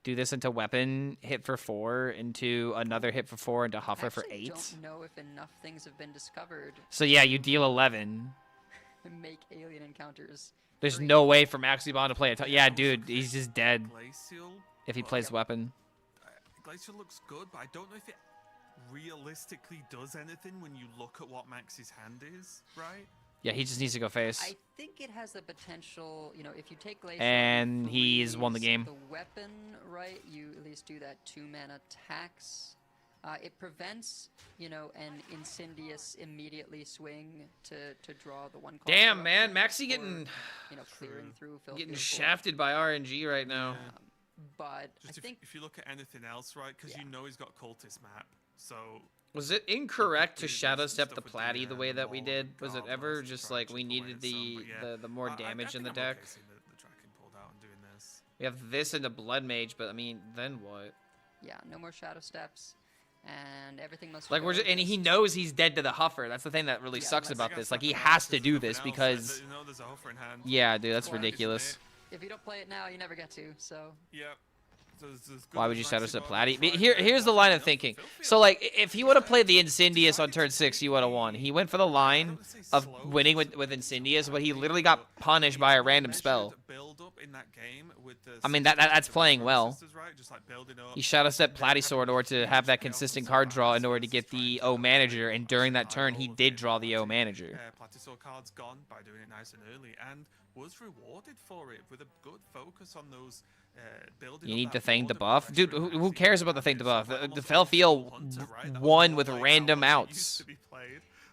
Do this into weapon, hit for 4, into another hit for 4, into huffer for Actually 8. don't know if enough things have been discovered So yeah, you deal 11. to make alien encounters. There's free. no way for Maxibon to play it. Yeah, dude, he's just dead Glacial. if he Well, plays weapon. Glacial looks good, but I don't know if it realistically does anything when you look at what Max's hand is, right? Yeah, he just needs to go face. I think it has the potential, if you take Glacial And he's won the freeze game. The weapon, right? You at least do that 2-mana tax. It prevents, an Insidious immediately swing to draw the 1 cost Damn, man, eruption Maxi getting or, clearing through Philfield getting board. shafted by RNG right now. Yeah. But Just I think if you look at anything else, right? Because Yeah. you know he's got cultist map, so Was it incorrect to There's shadow some step stuff the with Platy the way the that we wall did? Was it regardless ever to just try and like we chip away needed at some, but yeah. the more damage in the I deck? think I'm okay seeing the tracking pulled out and doing this. We have this into Blood Mage, but I mean, then what? yeah, no more shadow steps, and everything must. Like go we're just, and he just- knows he's dead to the Huffer. That's the thing that really Yeah, sucks unless about You this. got Like he something has else, to there's do nothing this else, because you know there's a Hofer in hand. yeah, dude, that's Right, isn't ridiculous. it? If you don't play it now, you never get to. So Yep. So there's good Why would you advice shadow step about Platy? trying But to here's the avoid line of enough thinking. Philfield. So like, if he would have played the Insidious on turn 6, he would have won. He went for the line of winning with Insidious, but he literally got punished by a random spell. Build up in that game with the. I mean, that's playing well. Sisters, right? Just like building up. He shot us at Platysaur in order to have that consistent card draw in order to get the O manager, and during that turn, he did draw the O manager. Platysaur card's gone by doing it nice and early, and was rewarded for it with a good focus on those. You need the thing to buff? Dude, who cares about the thing to buff? The Felfiel won with random outs.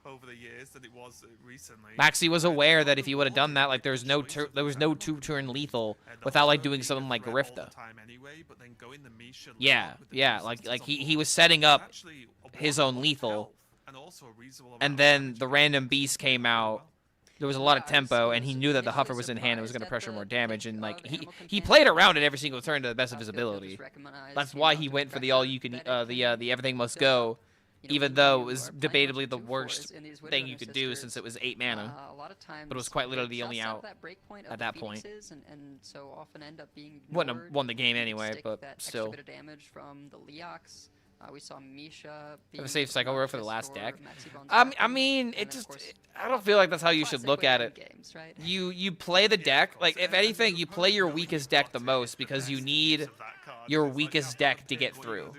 Over the years than it was recently. Maxi was aware that if he would have done that, like there was no two-turn lethal without like doing something like Garifta. Yeah, like he was setting up his own lethal, and then the random beast came out. There was a lot of tempo, and he knew that the Huffer was in hand and was going to pressure more damage, and like he played around it every single turn to the best of his ability. That's why he went for the the everything must go. Even though it was debatably the worst thing you could do since it was 8 mana. But it was quite literally the only out at that point. And so often end up being wouldn't have won the game anyway, but still. Bit of damage from the Leox. We saw Misha have a safe cycle row for the last deck. I mean, it just I don't feel like that's how you should look at it. You play the deck, like if anything, you play your weakest deck the most because you need your weakest deck to get through.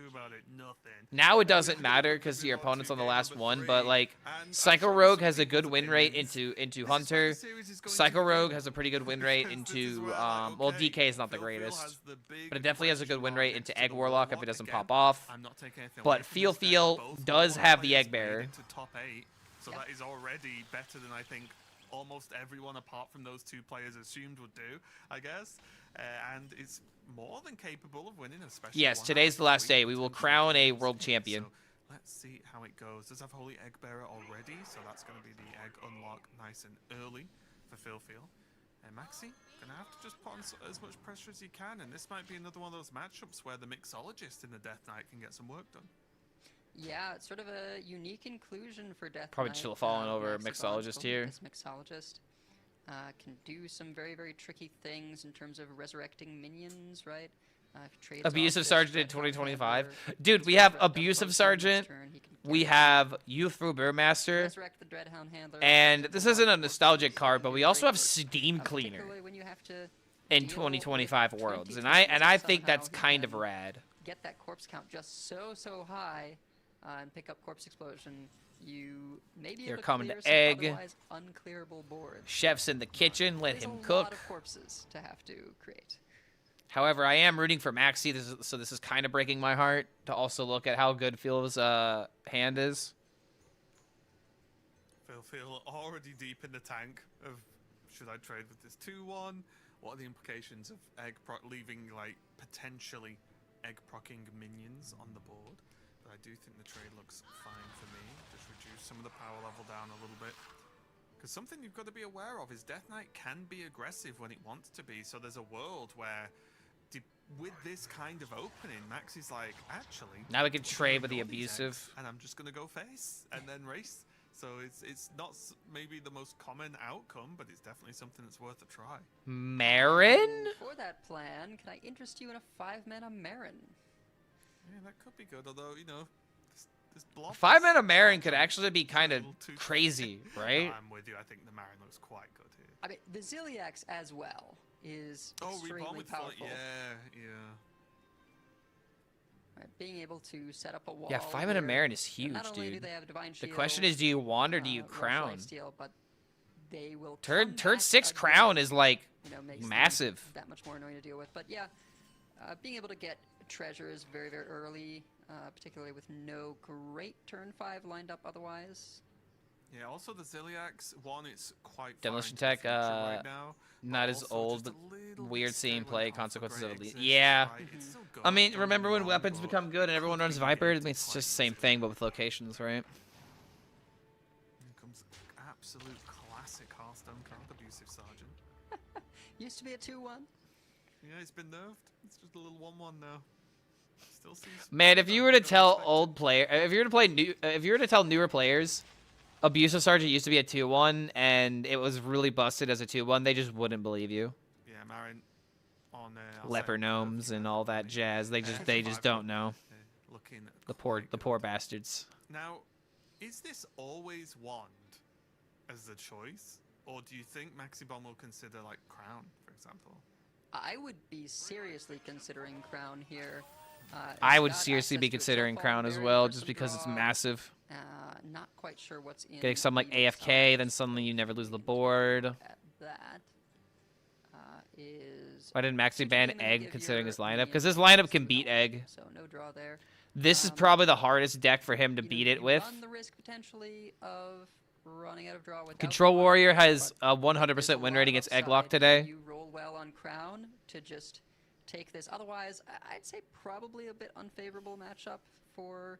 Now it doesn't matter because your opponent's on the last one, but like Psycho Rogue has a good win rate into Hunter. Psycho Rogue has a pretty good win rate into well, DK is not the greatest, but it definitely has a good win rate into Egg Warlock if it doesn't pop off. But Feel does have the Egg Bearer. So that is already better than I think almost everyone apart from those two players assumed would do, I guess. And it's more than capable of winning, especially. Yes, today's the last day. We will crown a world champion. So let's see how it goes. Does have Holy Egg Bearer already, so that's going to be the egg unlock nice and early for Phil. And Maxi gonna have to just put on as much pressure as he can, and this might be another one of those matchups where the mixologist in the Death Knight can get some work done. Yeah, it's sort of a unique inclusion for Death Probably Knight. still falling over a mixologist here. This mixologist can do some very, very tricky things in terms of resurrecting minions, right? Abusive Sergeant in 2025. Dude, we have Abusive Sergeant. We have Youthful Brewmaster. And this isn't a nostalgic card, but we also have Steam Cleaner in 2025 Worlds. And I think that's kind of rad. Get that corpse count just so high and pick up Corpse Explosion. You may be able to clear some otherwise unclearable boards. Chef's in the kitchen, let him cook. Cook. A lot of corpses to have to create. However, I am rooting for Maxi, so this is kind of breaking my heart to also look at how good Phil's hand is. Phil already deep in the tank of should I trade with this 2-1? What are the implications of leaving like potentially egg-procking minions on the board? But I do think the trade looks fine for me. Just reduce some of the power level down a little bit. Because something you've got to be aware of is Death Knight can be aggressive when it wants to be. So there's a world where, with this kind of opening, Maxi's like, actually... Now we can trade with the Abusive. And I'm just going to go face and then race. So it's not maybe the most common outcome, but it's definitely something that's worth a try. Marin? For that plan, can I interest you in a 5-mana Marin? Yeah, that could be good, although, you know... 5-mana Marin could actually be kind of crazy, right? No, I'm with you. I think the Marin looks quite good here. I mean, the Ziliax as well is extremely powerful. Yeah. Right, being able to set up a wall. Yeah, 5-mana Marin is huge, dude. The question is, do you wand or do you crown? Steal, but they will turn 6 crown is like massive. That much more annoying to deal with, but yeah, being able to get treasures very, very early. Particularly with no great turn 5 lined up otherwise. Yeah, also the Ziliax one, it's quite Demolition Tech, right now, not as old, but weird seeing play, consequences of elite. Yeah. Right? I mean, remember when weapons become good and everyone runs Viper? I mean, it's just the same thing, but with locations, right? Here comes absolute classic Hearthstone card, Abusive Sergeant. Used to be a 2-1. Yeah, it's been nerfed. It's just a little 1-1 now. Man, if you were to tell if you were to tell newer players, Abusive Sergeant used to be a 2-1 and it was really busted as a 2-1, they just wouldn't believe you. Yeah, Marin on leper gnomes and all that jazz. They just don't know. The poor bastards. Now, is this always wand as the choice, or do you think Maxibomb will consider like crown, for example? I would be seriously considering Crown here. I It's would got seriously access be to a considering Shellfall Crown as Barrier well, for just some because it's draw. massive. Not quite sure what's in Getting something like either AFK, side. then suddenly you never lose the We can take a board. look at that. Is Why didn't Maxi Suited ban Demon Egg give considering your his lineup? minion Because his access lineup to can the beat ball, Egg. so no draw there. This is probably the hardest deck for him to You know, beat you it with. run the risk potentially of running out of draw without Control draw, Warrior has but a there's 100% a win lot rate of against upside Egglock if today. You roll well on Crown to just take this. Otherwise, I'd say probably a bit unfavorable matchup for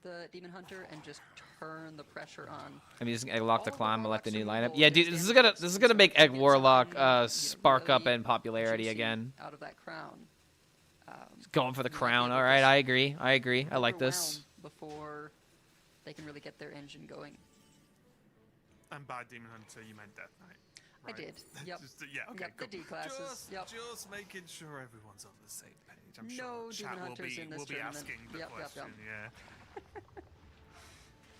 the Demon Hunter, and just turn the pressure on. I'm using Egglock to All the climb. I like the new Warlocks lineup. removal Yeah, dude, is this is gonna make Egg get Warlock something, you know, spark up really in popularity juicy again. out of that Crown. Going for the You might be crown. able All to right, just I agree. I agree. I like this. overwhelm before they can really get their engine going. And by Demon Hunter, you meant Death Knight. I Right? did. Yep. Just, yeah, okay, Yep, the cool. D classes. Yep. Just making sure everyone's on the same page. I'm No sure chat Demon will Hunters be, in this will be tournament. asking the Yep, yep, question, yep. yeah.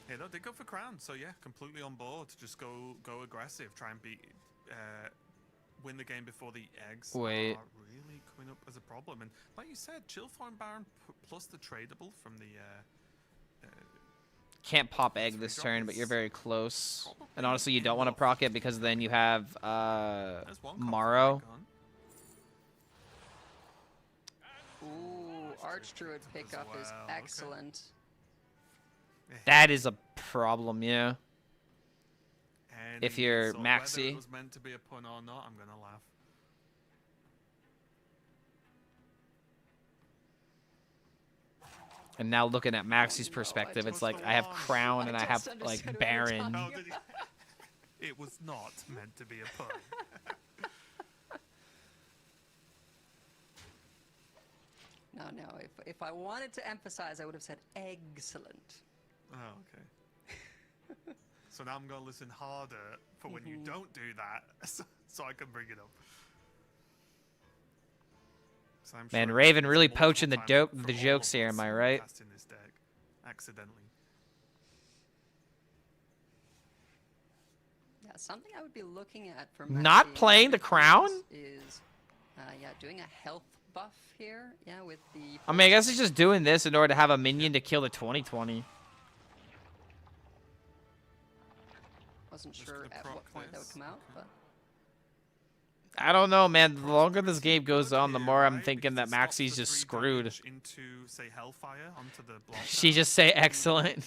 Yeah, no, they go for Crown, so yeah, completely on board. Just go aggressive, try and beat, win the game before the eggs Wait. are really coming up as a problem. And like you said, Chillthorn Baron plus the tradable from the Can't pop Egg this turn, but you're very close. And honestly, you don't want to proc it because then you have there's one Morrow. conflict gun. Ooh, Archdruid pickup is well, okay. excellent. That is a problem, yeah. If Any you're sort- whether Maxi. it was meant to be a pun or not, I'm gonna laugh. And now looking at Maxi's perspective, it's like I have Crown and I have just like understood what you were Baron. No, did he? It was not meant to be a pun. No, if I wanted to emphasize, I would have said excellent. Oh, okay. So now I'm gonna listen harder for when you don't do that, so I can bring it up. So I'm Man, sure Raven it's really multiple poaching the times dope- for the all jokes of here, us am I who are right? casting this deck accidentally. Yeah, something I would be looking at for Not Maxi playing the Crown? is yeah, doing a health buff here. Yeah, with the. I mean, I guess he's just doing this in order to have a minion to kill the 2020. Wasn't Just sure gonna at proc what point that would this, come out, okay. but I don't know, man. The longer this game goes on, the Here, more I'm right? thinking that Because it stops Maxi's the just 3 screwed. damage Into, say, Hellfire onto the block. She just say excellent.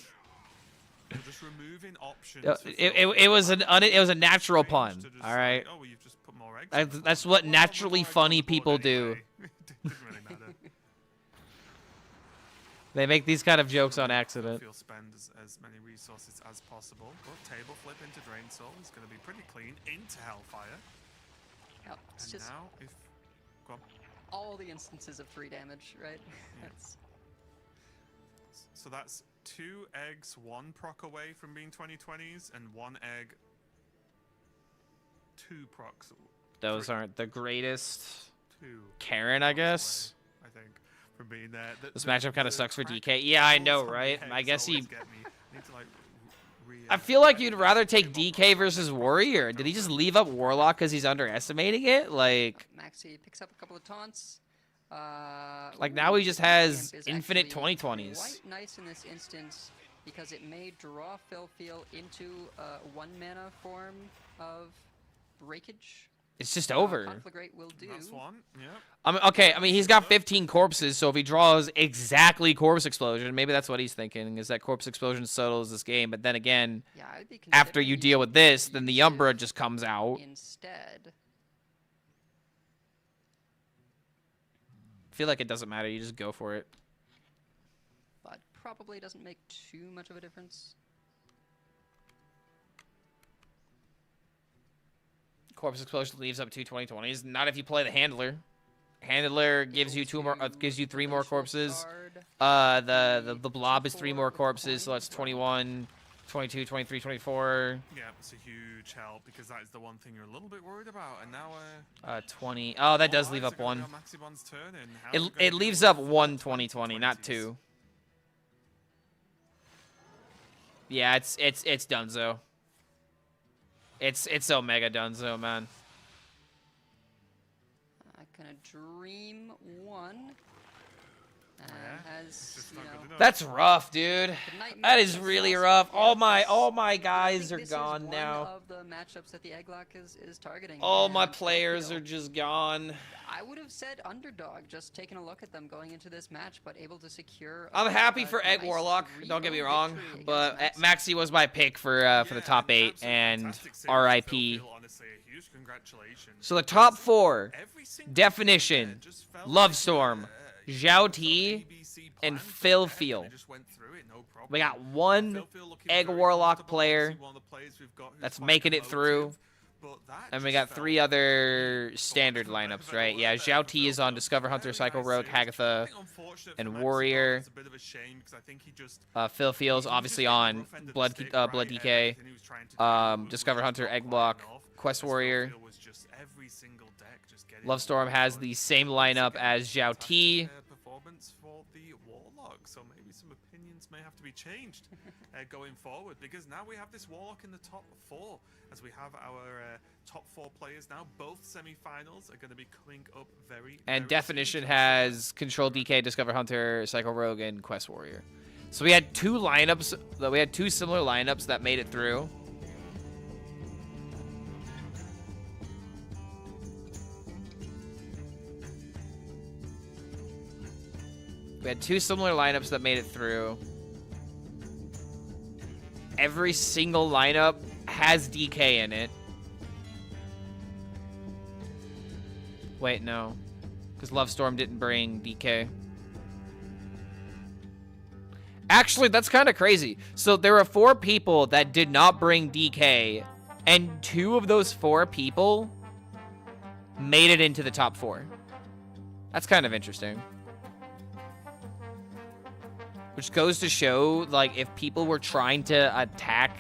We're just removing options. It was it was a natural Change pun. to just All right. Like, oh, well, you've just put more eggs. on the That's board. what Well, naturally more eggs on funny the board people do. anyway. Didn't really matter. They make these kind of jokes on accident. Feel spend as many resources as possible, but table flip into Drain Soul is going to be pretty clean into Hellfire. yeah, it's And just now, if go on. all the instances of 3 damage, right? Yeah. That's So that's 2 eggs, 1 proc away from being 2020s, and 1 egg, 2 procs. Those 3, aren't the greatest. 2 Karen, I procs guess. away, I think, from being there. This matchup kind of sucks for DK. Yeah, I know, right? I guess he. Need to, like, I feel like you'd rather take DK versus Warrior. Did he just leave up Warlock because he's underestimating it? Like Maxi picks up a couple of taunts. now he just has Imp is infinite actually 2020s. Quite nice in this instance because it may draw Philfeel into a 1 mana form of breakage. It's just over. Conflagrate will do. That's 1, yeah. I mean, okay. I mean, he's got 15 corpses, so if he draws exactly Corpse Explosion, maybe that's what he's thinking. Is that Corpse Explosion settles this game? But then again, Yeah, I would be after you considering deal with this, then the use Umbra it just comes out. instead. I feel like it doesn't matter. You just go for it. But probably doesn't make too much of a difference. Corpse Explosion leaves up 2 2020s. Not if you play the Handler. Handler gives you 2 more, gives you 3 more corpses. The Blob is 3 more corpses, so that's 21, 22, 23, 24. Yeah, it's a huge help because that is the one thing you're a little bit worried about. And now, 20. Oh, that does all leave eyes up are gonna 1. be on Maxibon's turn, and how's he It gonna leaves deal up with 1 the 2020, not 2020s? 2. Yeah, it's Dunzo. It's so mega Dunzo, man. gonna dream one. Has, just you not know, good enough. That's rough, dude. the night That is matchups really also- rough. yeah, All my I guys think are this is gone one now. of the matchups that the Egglock is targeting. All my and players Phil, are just gone. I would have said underdog, just taking a look at them going into this match, but able to secure. I'm happy for a Egg nice Warlock. Don't get me 3-0 wrong, victory but against Maxi was my pick for the Yeah, top 8, absolutely and fantastic series, RIP. Phil, honestly, a huge congratulations. So the top 4: Every single Definition, player just felt Love like, Storm, you know, Zhao some T, ABC and plan for Phil the deck, and Feel. they just went through it, no problem. We got one Phil Feel looking Egg very Warlock comfortable, player obviously one of the players we've got who's that's quite making it through. emotive, but that And we just got 3 felt other very standard for lack of a lineups, better right? word Yeah, there Zhao for T Phil is on Feel. Discover Hunter, Very Cycle nice Rogue, series. I Hagatha, think unfortunate and for Maxi Warrior. It's a bit of a shame because I think he just Phil Feels he was obviously just getting the on rough end of the Blood stick, Blood right? DK, Everything he was trying to do was Discover just Hunter, not Egg quite Block, enough, Quest as Phil Warrior. Feel was just every single deck just getting Love Storm has the same lineup as Zhao T. Performance for the Warlock, so maybe some opinions may have to be changed going forward, because now we have this Warlock in the top 4, as we have our top 4 players now. Both semi-finals are going to be coming up very. And very Definition soon. has Control DK, Discover Hunter, Cycle Rogue, and Quest Warrior. So we had 2 lineups. We had 2 similar lineups that made it through. We had 2 similar lineups that made it through. Every single lineup has DK in it. Wait, no. Because Love Storm didn't bring DK. Actually, that's kind of crazy. So there were 4 people that did not bring DK, and 2 of those 4 people made it into the top 4. That's kind of interesting. Which goes to show, like, if people were trying to attack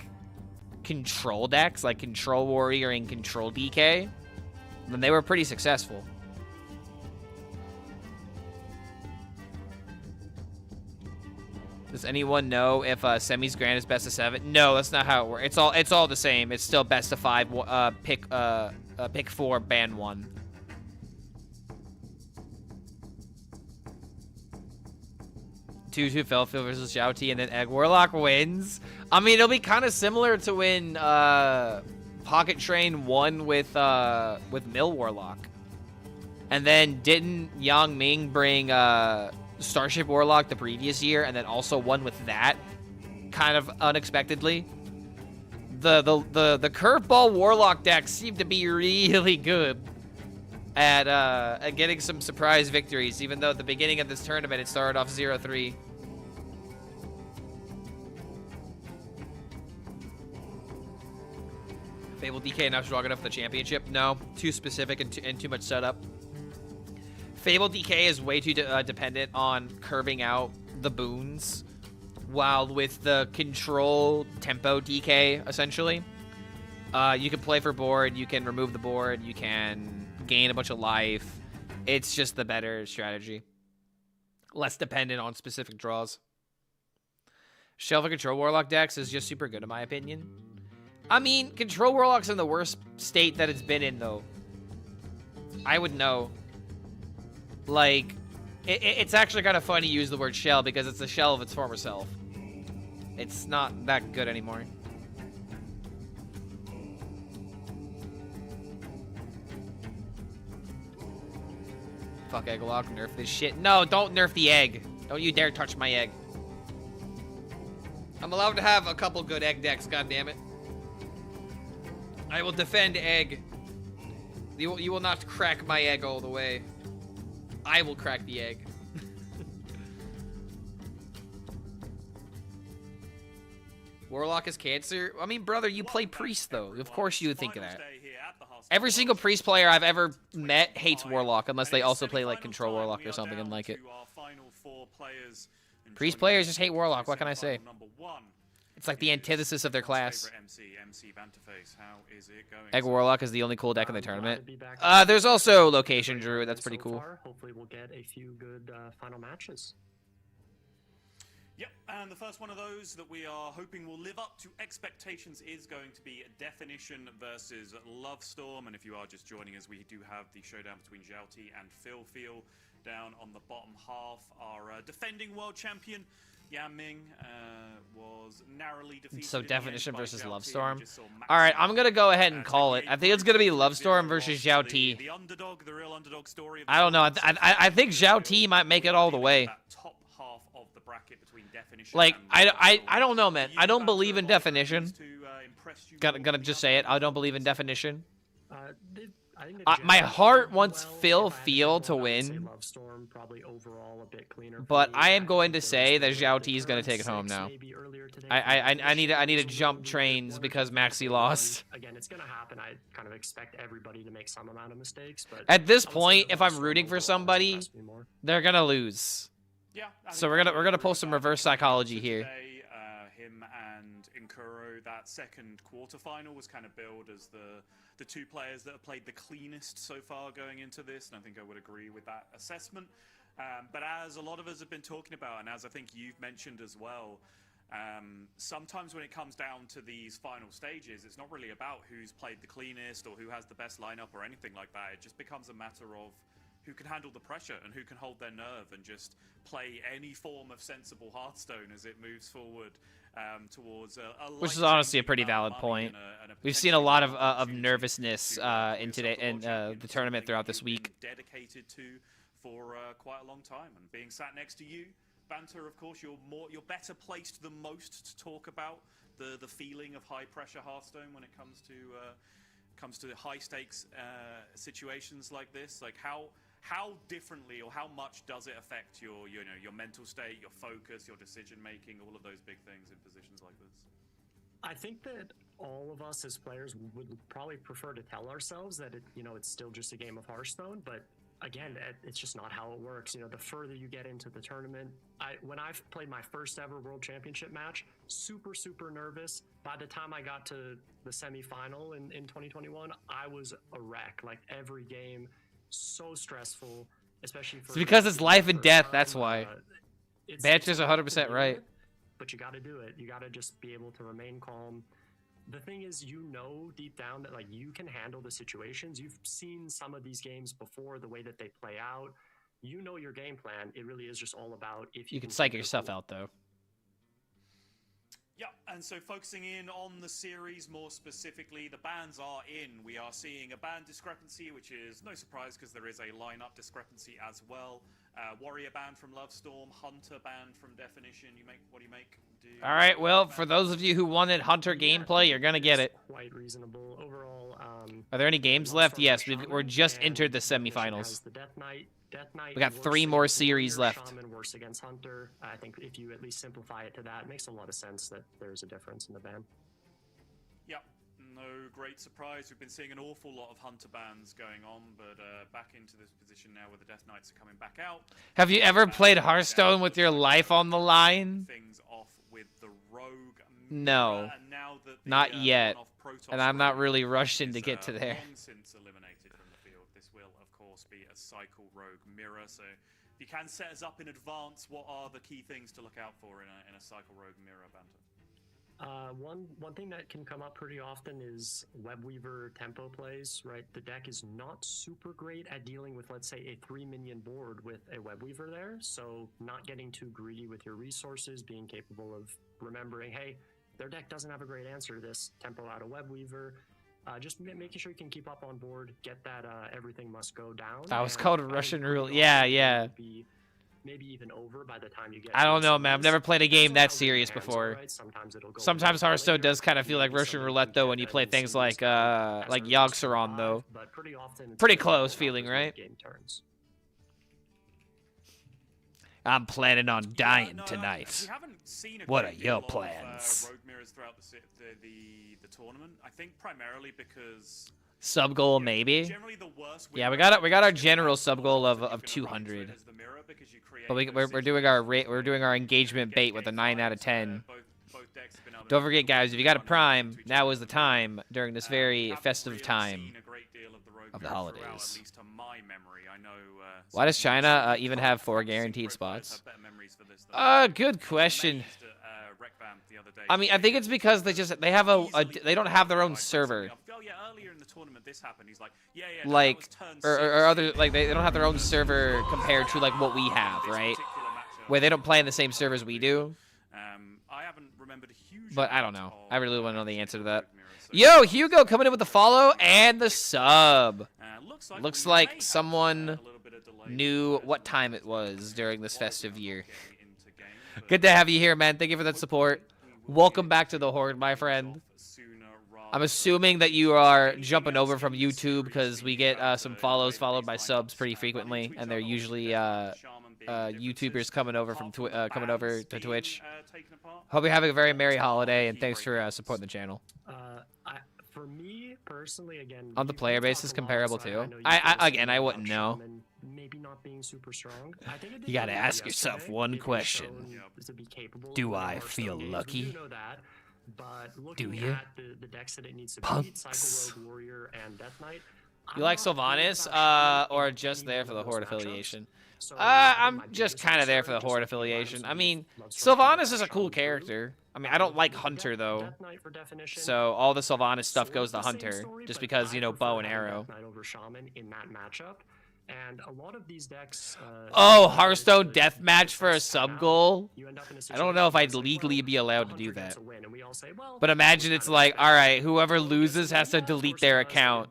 control decks, like Control Warrior and Control DK, then they were pretty successful. Does anyone know if semis grand is best of 7? No, that's not how it works. It's all the same. It's still best of 5. Pick 4, ban 1. 2-2 Felfield versus Zhao T, and then Egg Warlock wins. I mean, it'll be kind of similar to when Pocket Train won with Mill Warlock. And then didn't Yang Ming bring Starship Warlock the previous year, and then also won with that, kind of unexpectedly? The Curveball Warlock decks seem to be really good at getting some surprise victories, even though at the beginning of this tournament it started off 0-3. Fable DK not strong enough for the championship? No, too specific and too much setup. Fable DK is way too dependent on curving out the boons, while with the control tempo DK, essentially, you can play for board, you can remove the board, you can gain a bunch of life. It's just the better strategy. Less dependent on specific draws. Shelf of Control Warlock decks is just super good in my opinion. I mean, Control Warlock's in the worst state that it's been in, though. I would know. Like, it's actually kind of funny to use the word shell because it's a shell of its former self. It's not that good anymore. Fuck Egglock, nerf this shit. No, don't nerf the egg. Don't you dare touch my egg. I'm allowed to have a couple good egg decks, goddammit. I will defend egg. You will not crack my egg all the way. I will crack the egg. Warlock is cancer? I mean, brother, you play Priest, though. Of course you would think of that. Every single Priest player I've ever met hates Warlock, unless they also play, like, Control Warlock or something and like it. Priest players just hate Warlock, what can I say? It's like the antithesis of their class. Egg Warlock is the only cool deck in the tournament. There's also Location Druid, that's pretty cool. Hopefully we'll get a few good final matches. Yep, and the first one of those that we are hoping will live up to expectations is going to be Definition versus Lovestorm. And if you are just joining us, we do have the showdown between Zhao and Phil. Down on the bottom half, our defending world champion Yan Ming was narrowly defeated. So Definition by versus Zhao Lovestorm. T. All right, I'm gonna go ahead and call it. I think it's gonna be Lovestorm versus Zhao T. The underdog, the real underdog story. Of I don't know. I think Zhao T might make it all the way. That top half of the bracket between Definition Like and I don't know, man. I don't believe in Definition. to impress you Gonna just say it. I don't believe in Definition. I think My heart wants Phil to Love win, Storm, probably overall a bit cleaner. but I am going to say that Zhao T is going to take it home now. I need to jump trains because Maxi lost. Again, it's going to happen. I kind of expect everybody to make some amount of mistakes, but At this I would say point, the if Love I'm Storm rooting for overall has somebody, impressed me more. they're gonna lose. Yeah, I So think we're gonna pull some reverse psychology here. Today, him and Inkuro, that second quarterfinal was kind of billed as the two players that have played the cleanest so far going into this, and I think I would agree with that assessment. But as a lot of us have been talking about, and as I think you've mentioned as well, sometimes when it comes down to these final stages, it's not really about who's played the cleanest or who has the best lineup or anything like that. It just becomes a matter of who can handle the pressure and who can hold their nerve and just play any form of sensible Hearthstone as it moves forward towards Which is honestly a pretty valid point. We've seen a lot of nervousness in the tournament throughout this week. Dedicated to for quite a long time, and being sat next to you, Banter, of course, you're better placed than most to talk about the feeling of high pressure Hearthstone when it comes to high stakes situations like this. Like how differently or how much does it affect your mental state, your focus, your decision making, all of those big things in positions like this? I think that all of us as players would probably prefer to tell ourselves that it's still just a game of Hearthstone, but again, it's just not how it works. The further you get into the tournament, when I've played my first ever World Championship match, super nervous. By the time I got to the semifinal in 2021, I was a wreck. Like every game, so stressful, especially for. It's because it's life and death. time. That's why. It's Banter's hard to 100% do right. it, but you got to do it. You got to just be able to remain calm. The thing is, deep down that you can handle the situations. You've seen some of these games before, the way that they play out. Your game plan. It really is just all about if You can psych yourself cool. out though. Yeah, and so focusing in on the series more specifically, the bans are in. We are seeing a ban discrepancy, which is no surprise because there is a lineup discrepancy as well. Warrior banned from Lovestorm, Hunter banned from Definition. What do you make? All right, well, for those of you who wanted Hunter gameplay, you're gonna get it. Quite reasonable overall. Are there any games left? Yes, we're just entered the semifinals. The Death Knight We got works 3 more against series Warrior, left. Shaman works against Hunter. I think if you at least simplify it to that, it makes a lot of sense that there's a difference in the ban. Yep, no great surprise. We've been seeing an awful lot of Hunter bans going on, but back into this position now where the Death Knights are coming back out. Have you ever played Hearthstone with your life on the line? Things off with the Rogue. No, and now that the, not yet. one-off Protoss And I'm not Rogue really rushing to is, get to there. long since eliminated from the field. This will, of course, be a cycle Rogue mirror. So if you can set us up in advance, what are the key things to look out for in a cycle Rogue mirror, Banter? One thing that can come up pretty often is Webweaver tempo plays, right? The deck is not super great at dealing with, let's say, a 3-minion board with a Webweaver there, so not getting too greedy with your resources, being capable of remembering, hey, their deck doesn't have a great answer to this, tempo out a Webweaver. Just making sure you can keep up on board, get that everything must go down. That was and called I would Russian pretty roulette. often Yeah, it yeah. would be maybe even over by the time you get I don't to know, the man. I've semis. never played a game Depends on that how good serious your hands are, before. right? Sometimes it'll go Sometimes well Hearthstone later. does kind of feel like Maybe Russian somebody roulette can though get when you that play in things series like as early as Yogg-Saron 5, though. but pretty often it's Pretty gonna close go feeling, off as right? game turns. I'm planning on dying No, tonight. we haven't seen a What great are your deal of, plans? Rogue mirrors throughout the tournament. I think primarily because Sub goal maybe. generally the worst. Yeah, we got our general sub goal of 200. But we're doing our engagement bait with a 9 out of 10. Don't forget, guys, if you got a prime, now is the time during this very festive time of the throughout, holidays. at least to my memory. I know, Why does some China most even have 4 top guaranteed synchro players spots? have better memories for this than I do. Good I was question. amazed at, Rec Vamp the other day. I mean, I think it's because they have they don't have their own server. Oh yeah, earlier in the tournament this happened. He's like, yeah, Like, that was turn or 6. other, like, they don't have their own server compared to, like, what we have, right? Where they don't play in the same server as we do. I haven't remembered a huge But I don't amount know. of, I really want to know the answer to that. so- Yo, Hugo coming in with the follow and the sub. Looks we may like have, someone a little bit of delay knew with, what time it was during this festive year. getting into game, but Good to have you here, man. Thank you for that support. Welcome back to the Horde, my friend. sooner rather I'm assuming that you are jumping over from YouTube because we get some follows followed by subs pretty frequently, and they're usually YouTubers coming over from coming over to Twitch. Hope you're having a very merry holiday, and thanks for supporting the channel. For me personally, again, On the we player talked basis, a lot, comparable so too. know you I feel the again, same I about wouldn't know. Shaman maybe not being super strong. I think it did You gotta really ask well yourself yesterday. one It was question. shown to be capable Do of I Hearthstone feel games. We lucky? do know that, but looking you? at the decks that it needs to beat, Punks. Cycle Rogue, Warrior, and Death Knight. You like I'm not feeling Sylvanas, about Shaman or in just any there one for the of those Horde matchups. affiliation? So I'm my just biggest kind of there for concern, the Horde just looking at affiliation. items I with mean, Love Storm Sylvanas is a Shaman cool through. character. I mean, I don't like Death- Hunter though, Death Knight for definition. so all the Sylvanas stuff Sort goes of to the same Hunter, story, just but because, I you know, prefer bow and having arrow. Death Knight over Shaman in that matchup, and a lot of these decks. Oh, Hearthstone deathmatch for a sub sub goal? I don't know if I'd legally be allowed to do that. But imagine it's like, all right, whoever loses has to delete their account,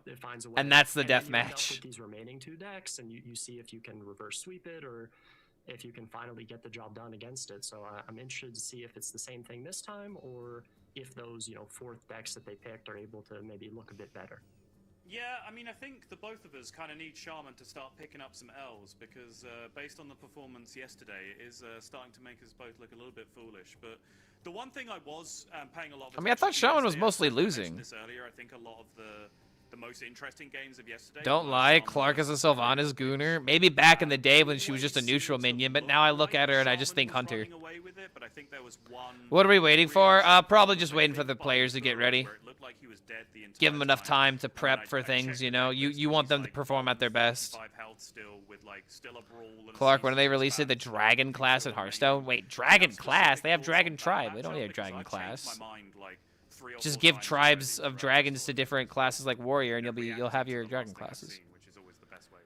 and that's the deathmatch. With these remaining 2 decks, and you see if you can reverse sweep it or if you can finally get the job done against it. So I'm interested to see if it's the same thing this time, or if those 4th decks that they picked are able to maybe look a bit better. Yeah, I mean, I think the both of us kind of need Shaman to start picking up some L's because based on the performance yesterday, it is starting to make us both look a little bit foolish. But the one thing I was paying a lot of I mean, I thought attention to Shaman was yesterday, mostly I mentioned losing. this earlier, I think a lot of the most interesting games of yesterday. Don't were lie, Shaman Clark is a versus Sylvanas gooner. Maybe back in the day when she was just a neutral minion, but now I look at her and I just think Hunter. Away with it, but I think there was one What are we waiting for? Probably just waiting for the big players to get fight ready. where it looked like he was dead the Give them entire enough time to and then prep for I things, checked you the know? deck You list, want he's them to like perform at their best. 5 health still with like still a brawl and Clark, seems when to they be released the expanding Dragon towards class at remaining Hearthstone? units. Wait, Dragon Specific class? They have thoughts Dragon on that Tribe. They don't matchup need a because Dragon I've changed class. my mind, like, 3 or Just 4 give times tribes already of for dragons to Hearthstone. different classes like Warrior, and you'll Reacting have to your the dragon last thing I've classes. seen, which is always the best way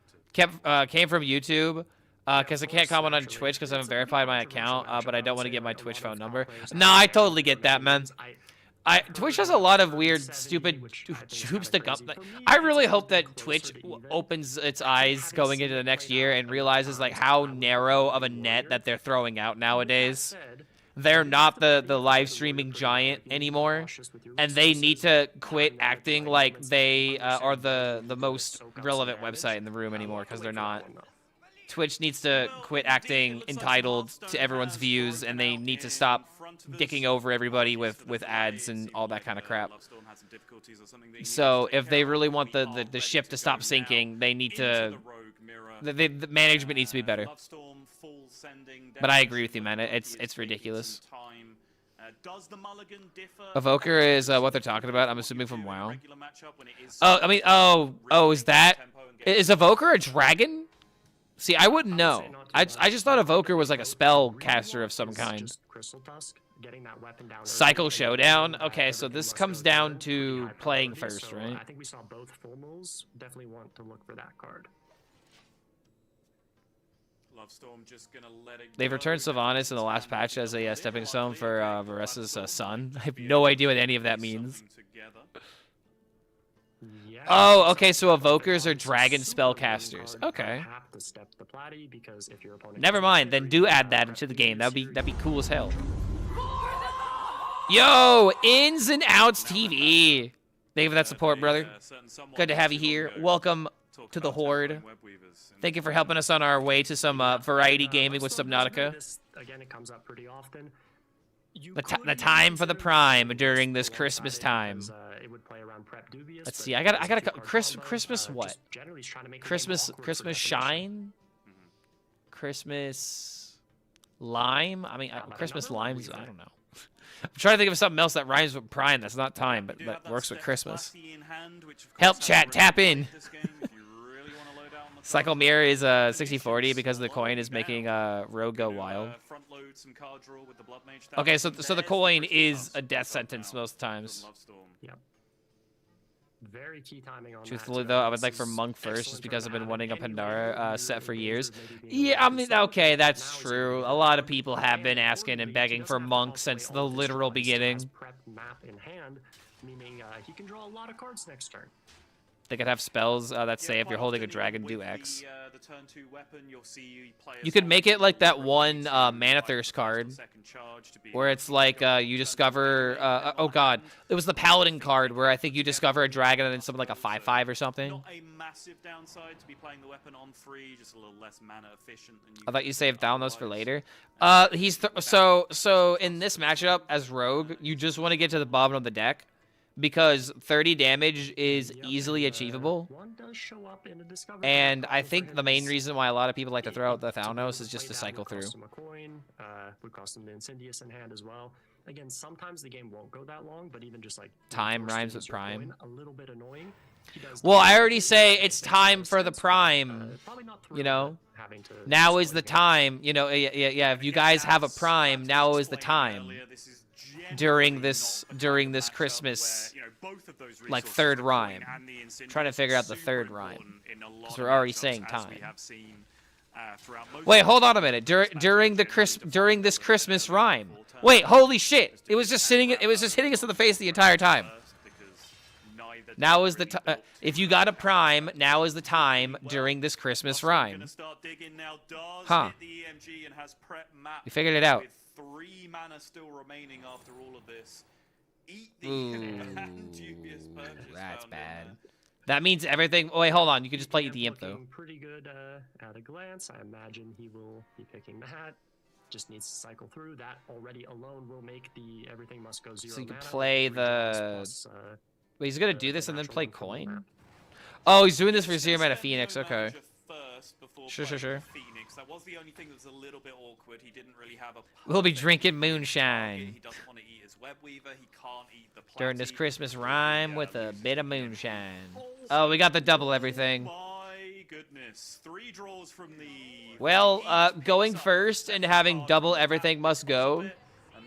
to Came from YouTube. Because I can't comment on actually, Twitch because I haven't it's a verified my controversial account, but matchup. I don't would want to say, get my like, a Twitch lot phone of number. top players No, have I their totally get that, man. Twitch has a lot of weird, stupid hoops to come. I really hope that Twitch opens its eyes going into the next year and realizes like how narrow of a net that they're throwing out nowadays. They're not the live streaming giant anymore, and they need to quit acting like they are the most relevant website in the room anymore, because they're not. Twitch needs to quit acting entitled to everyone's views, and they need to stop dicking over everybody with ads and all that kind of crap. So if they really want the ship to stop sinking, they need to... The management needs to be better. But I agree with you, man. It's ridiculous. Evoker is what they're talking about. I'm assuming from WoW. Oh, I mean, oh, is that... Is Evoker a dragon? See, I wouldn't know. I just thought Evoker was like a spell caster of some kind. Cycle Showdown? Okay, so this comes down to playing first, right? I think we saw both full moves. Definitely want to look for that card. They've returned Sylvanas in the last patch as a stepping stone for Varessa's son. I have no idea what any of that means. Oh, okay, so Evokers are dragon spellcasters. Okay. Never mind, then do add that into the game. That'd be cool as hell. Yo, Ins and Outs TV. Thank you for that support, brother. Good to have you here. Welcome to the Horde. Thank you for helping us on our way to some variety gaming with Subnautica. Again, it comes up pretty often. The time for the prime during this Christmas time. Let's see. I got Christmas what? Christmas shine. Christmas lime. I mean, Christmas limes. I don't know. I'm trying to think of something else that rhymes with prime. That's not time, but works with Christmas. Help chat. Tap in. Cycle mirror is 60-40 because the coin is making Rogue go wild. Front load some card draw with the Blood Mage. Okay, so the coin is a death sentence most times. Yep. Very key timing on Truthfully that. though, I would like for Monk first, just because I've been wanting a Pandara set for years. Yeah, I mean, okay, that's true. A lot of people have been asking and begging for Monk since the literal beginning. Prep map in hand, meaning he can draw a lot of cards next turn. They could have spells that say if you're holding a dragon, do X. The turn 2 weapon, you'll see You could make it like that one Mana Thirst card, where it's like you discover. Oh god, it was the Paladin card where I think you discover a dragon and then something like a 5/5 or something. Not a massive downside to be playing the weapon on 3, just a little less mana efficient than you. I thought you saved down those for later. He's so in this matchup as Rogue, you just want to get to the bottom of the deck. Because 30 damage is easily achievable. One does show up in a discovery And I think the main reason why a lot of people like to throw out the Thalnos is just to cycle through. Would cost him a coin, would cost him the Incendious in hand as well. Again, sometimes the game won't go that long, but even just like Time rhymes with prime. Coin, a little bit annoying. Well, I already say it's time for the prime. You know, now is the time. You know, yeah. If you guys have a prime, now is the time. During this Christmas, like third rhyme, trying to figure out the third rhyme because we're already saying time. Wait, hold on a minute. During this Christmas rhyme. Wait, holy shit! It was just hitting us in the face the entire time. Now is the time. If you got a prime, now is the time during this Christmas rhyme. Huh? We figured it out. 3 mana still remaining after all of this. Eat the dubious purchase. That's bad. That means everything. Oh, wait, hold on. You can just play the Imp though. Pretty good at a glance. I imagine he will be picking that. Just needs to cycle through. That already alone will make the everything must go 0 So you can mana. play the. Plus, Wait, he's gonna do this and then play coin? Oh, he's doing this for 0 mana Phoenix. Okay. Sure. Phoenix. That was the only thing that was a little bit awkward. He didn't really have a. We'll be drinking moonshine. He doesn't want to eat his Webweaver. He can't eat the During this Christmas rhyme with a bit of moonshine. Oh, we got the double everything. My goodness, 3 draws from the. Well, going first and having double everything must go. And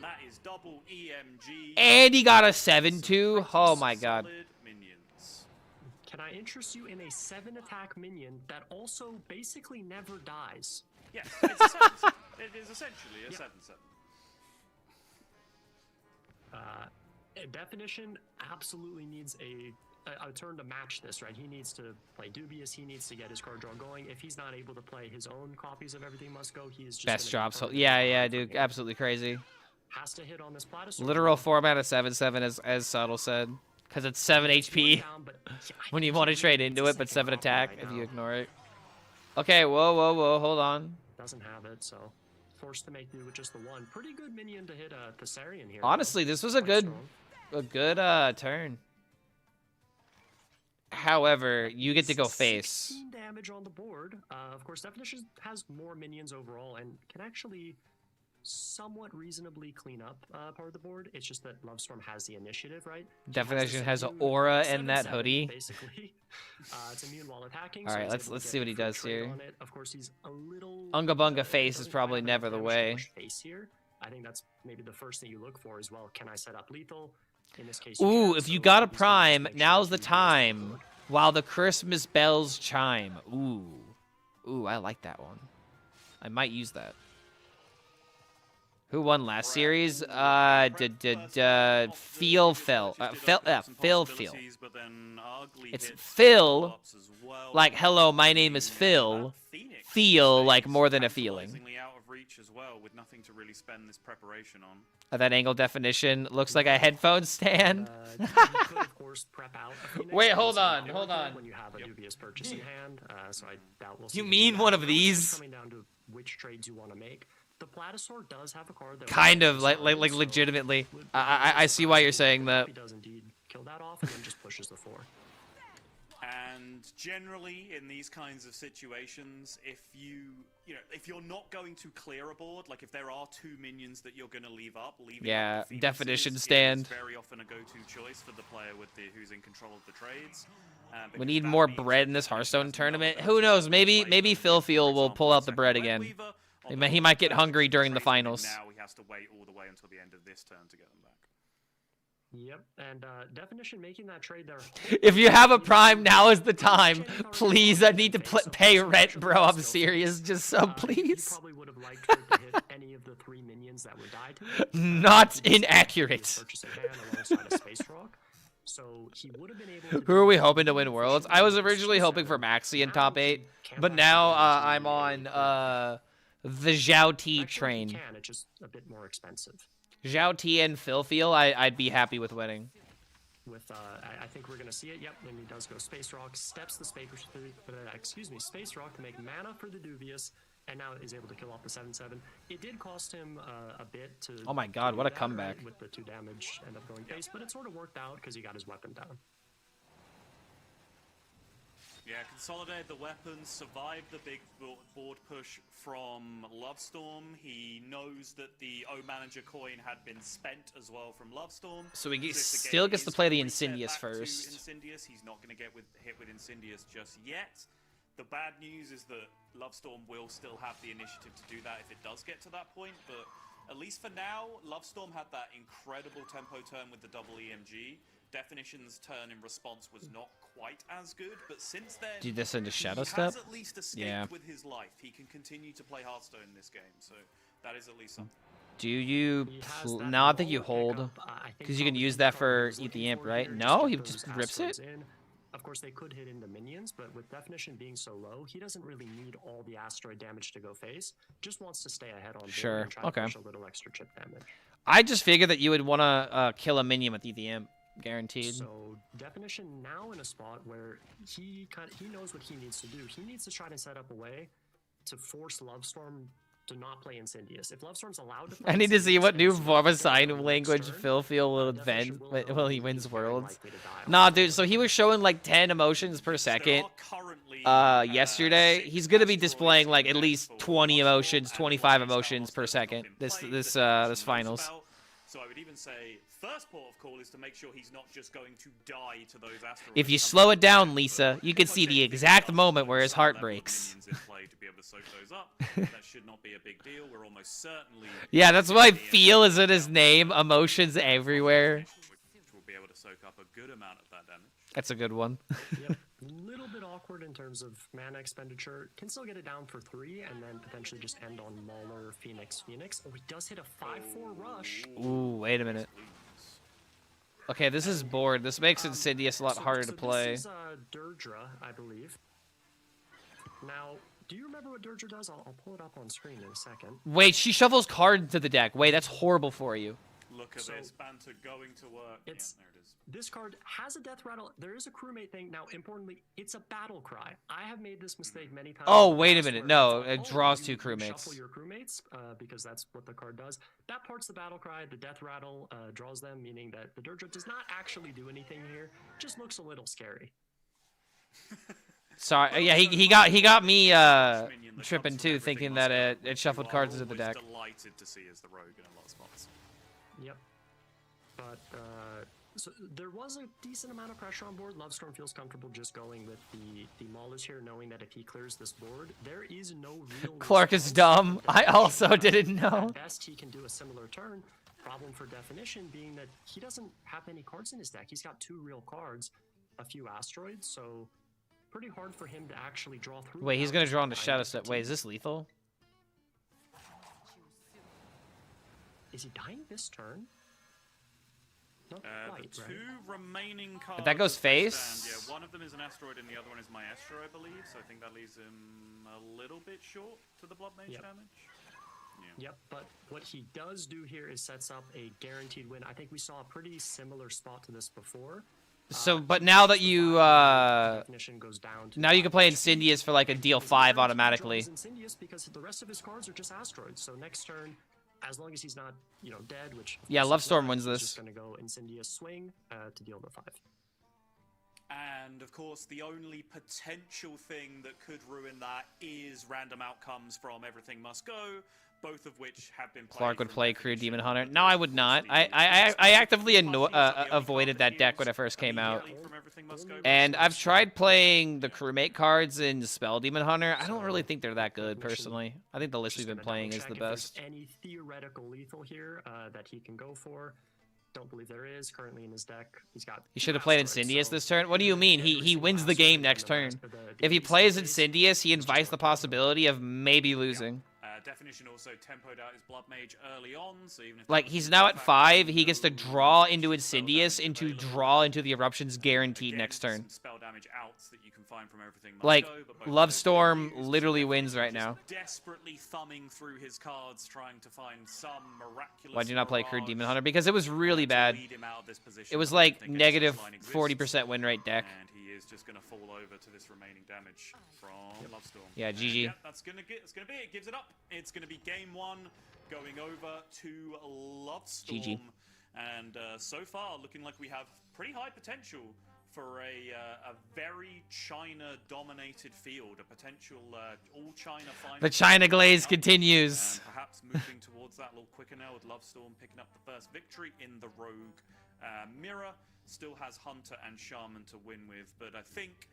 that is double EMG. And he got a 7/2. Oh my god. Can I interest you in a 7-attack minion that also basically never dies? Yes, it's a 7/7. It is essentially a 7/7. Definition absolutely needs a turn to match this, right? He needs to play Dubious. He needs to get his card draw going. If he's not able to play his own copies of Everything Must Go, he is just Best drop. So yeah, dude, absolutely crazy. Has to hit on this platter. Literal format of 7/7, as Subtle said, because it's 7 HP when you want to trade into it, but 7 attack if you ignore it. Okay, whoa, hold on. Doesn't have it, so forced to make do with just the 1. Pretty good minion to hit a Thessarian here. Honestly, this was a good turn. However, you get to go face. 16 damage on the board. Of course, Definition has more minions overall and can actually somewhat reasonably clean up part of the board. It's just that Lovestorm has the initiative, right? Definition has an aura in that hoodie. Basically, it's immune while attacking. All right, let's see what he does here. Of course, he's a little. Unga Bunga face is probably never the way. Face here. I think that's maybe the first thing you look for as well. Can I set up lethal? In this case, ooh, if you got a prime, now's the time. While the Christmas bells chime. Ooh, I like that one. I might use that. Who won last series? Phil. It's Phil, like hello, my name is Phil. Feel like more than a feeling. Out of reach as well, with nothing to really spend this preparation on. That angle definition looks like a headphone stand. You could, of course, prep out a Phoenix. Wait, hold on. When you have a dubious purchase in hand, so I doubt we'll see. You mean one of these? Coming down to which trades you want to make. The Platosaur does have a card that kind of like legitimately. I see why you're saying that. He does indeed kill that off and then just pushes the 4. And generally, in these kinds of situations, if you're not going to clear a board, like if there are 2 minions that you're going to leave up, up the definition stand. Is very often a go-to choice for the player with who's in control of the trades. We need more bread in this Hearthstone tournament. Who knows? Maybe Philfield will pull out the bread again. He might get hungry during the finals. Now he has to wait all the way until the end of this turn to get them back. Yep, and Definition making that trade there. If you have a Prime, now is the time. Please, I need to pay rent, bro. I'm serious. Just so, please. Probably would have liked her to hit any of the 3 minions that would die to it. Not inaccurate. Purchase a hand alongside a Space Rock. So he would have been able to. Who are we hoping to win Worlds? I was originally hoping for Maxi in top 8, but now I'm on the Zhao T train. It's just a bit more expensive. Zhao T and Philfield, I'd be happy with winning. With I think we're gonna see it. Yep, and he does go Space Rock, steps the Space Rock to make mana for the Dubious, and now is able to kill off the 7/7. It did cost him a bit to. Oh my God, what a comeback! With the 2 damage, end up going face, but it sort of worked out because he got his weapon down. Yeah, consolidated the weapons, survived the big board push from Lovestorm. He knows that the O Manager coin had been spent as well from Lovestorm. So he still gets to play the Insidious first. Insidious. He's not going to get hit with Insidious just yet. The bad news is that Lovestorm will still have the initiative to do that if it does get to that point, but at least for now, Lovestorm had that incredible tempo turn with the double EMG. Definition's turn in response was not quite as good, but since then, Do this into Shadow he Step? has at least escaped with his life. He can continue to play Hearthstone in this game, so that is at least something. Do you... No, I think you hold. Because you can use that for Eat the Imp, right? No, he just rips it? Of course, they could hit into minions, but with Definition being so low, he doesn't really need all the asteroid damage to go face. Just wants to stay ahead on board and try to push a little extra chip damage. I just figured that you would want to kill a minion with Eat the Imp. Guaranteed. So Definition now in a spot where he knows what he needs to do. He needs to try to set up a way to force Lovestorm to not play Insidious. If Lovestorm's allowed to play I need to see what new form of sign language Philfield will invent when he wins Worlds. Nah, dude, so he was showing like 10 emotions per second yesterday. He's going to be displaying like at least 20 emotions, 25 emotions per second this finals. So I would even say first port of call is to make sure he's not just going to die to those asteroids. If you slow it down, Lisa, you can see the exact moment where his heart breaks. To be able to soak those up. That should not be a big deal. We're almost certainly. Yeah, that's what I feel is in his name. Emotions everywhere. Which will be able to soak up a good amount of that damage. That's a good one. Yep. Little bit awkward in terms of mana expenditure. Can still get it down for 3 and then potentially just end on Mauler, Phoenix. Oh, he does hit a 5/4 rush. Ooh, wait a minute. Okay, this is bored. This makes Insidious a lot harder to play. This is Deirdre, I believe. Now, do you remember what Deirdre does? I'll pull it up on screen in a second. Wait, she shuffles cards into the deck. Wait, that's horrible for you. Look at this banter going to work. There it is. This card has a death rattle. There is a crewmate thing. Now, importantly, it's a battle cry. I have made this mistake many times. Oh, wait a minute. No, it draws 2 crewmates. Shuffle your crewmates because that's what the card does. That part's the battle cry. The death rattle draws them, meaning that the Deirdre does not actually do anything here. Just looks a little scary. Sorry, yeah, he got me tripping too, thinking that it shuffled cards into the deck. Delighted to see as the rogue in a lot of spots. Yep, but so there was a decent amount of pressure on board. Lovestorm feels comfortable just going with the Maulers here, knowing that if he clears this board, there is no real. Clark is dumb. I also didn't know. At best, he can do a similar turn. Problem for Definition being that he doesn't have any cards in his deck. He's got 2 real cards, a few asteroids, so pretty hard for him to actually draw through. Wait, he's gonna draw into Shadow Step. Wait, is this lethal? Is he dying this turn? Not quite, the 2 right? remaining cards. If that goes face? Yeah, one of them is an asteroid and the other one is Maestro, I believe. So I think that leaves him a little bit short to the Blood Mage damage. Yeah. Yep, but what he does do here is sets up a guaranteed win. I think we saw a pretty similar spot to this before. So, but now that you, goes down now you can play Insidious for like a deal 5 automatically. Insidious because the rest of his cards are just asteroids. So next turn, as long as he's not, dead, which yeah, Lovestorm wins this. Just gonna go Insidious swing to deal the 5. And of course, the only potential thing that could ruin that is random outcomes from Everything Must Go. both of which have been played Clark would from play Crew Definition, Demon Hunter. but No, I would not. I actively avoided that deck when it first came out. immediately from Everything Must Go. And I've tried playing the crewmate cards in Spell Demon Hunter. I don't really think they're that good, personally. I think the list we've been playing is the best. Any theoretical lethal here that he can go for? Don't believe there is currently in his deck. He's got. He should have played Incendious this turn. What do you mean? He wins the game next turn. If he plays Incendious, he invites the possibility of maybe losing. Definition also tempoed out his Blood Mage early on, so even if Like, he's now at 5, he gets to draw into Incendious into draw into the Eruptions guaranteed next turn. Spell damage outs that you can find from Everything Must Like, Go, but both Love those Storm used. literally wins right now. Desperately thumbing through his cards, trying to find some miraculous. Why'd you not play Crew mirage Demon Hunter? Because it was really to bad. lead him out of this position. It was I don't like think any negative such line exists, 40% win rate deck. and he is just going to fall over to this remaining damage from Love Storm. Yeah, And GG. yeah, that's gonna be it. Gives it up. It's gonna be game 1 going over to Love Storm. GG. And so far, looking like we have pretty high potential for a very China-dominated field, a potential all-China final. The China glaze And continues. perhaps moving towards that a little quicker now with Love Storm picking up the first victory in the Rogue mirror. Still has Hunter and Shaman to win with, but I think,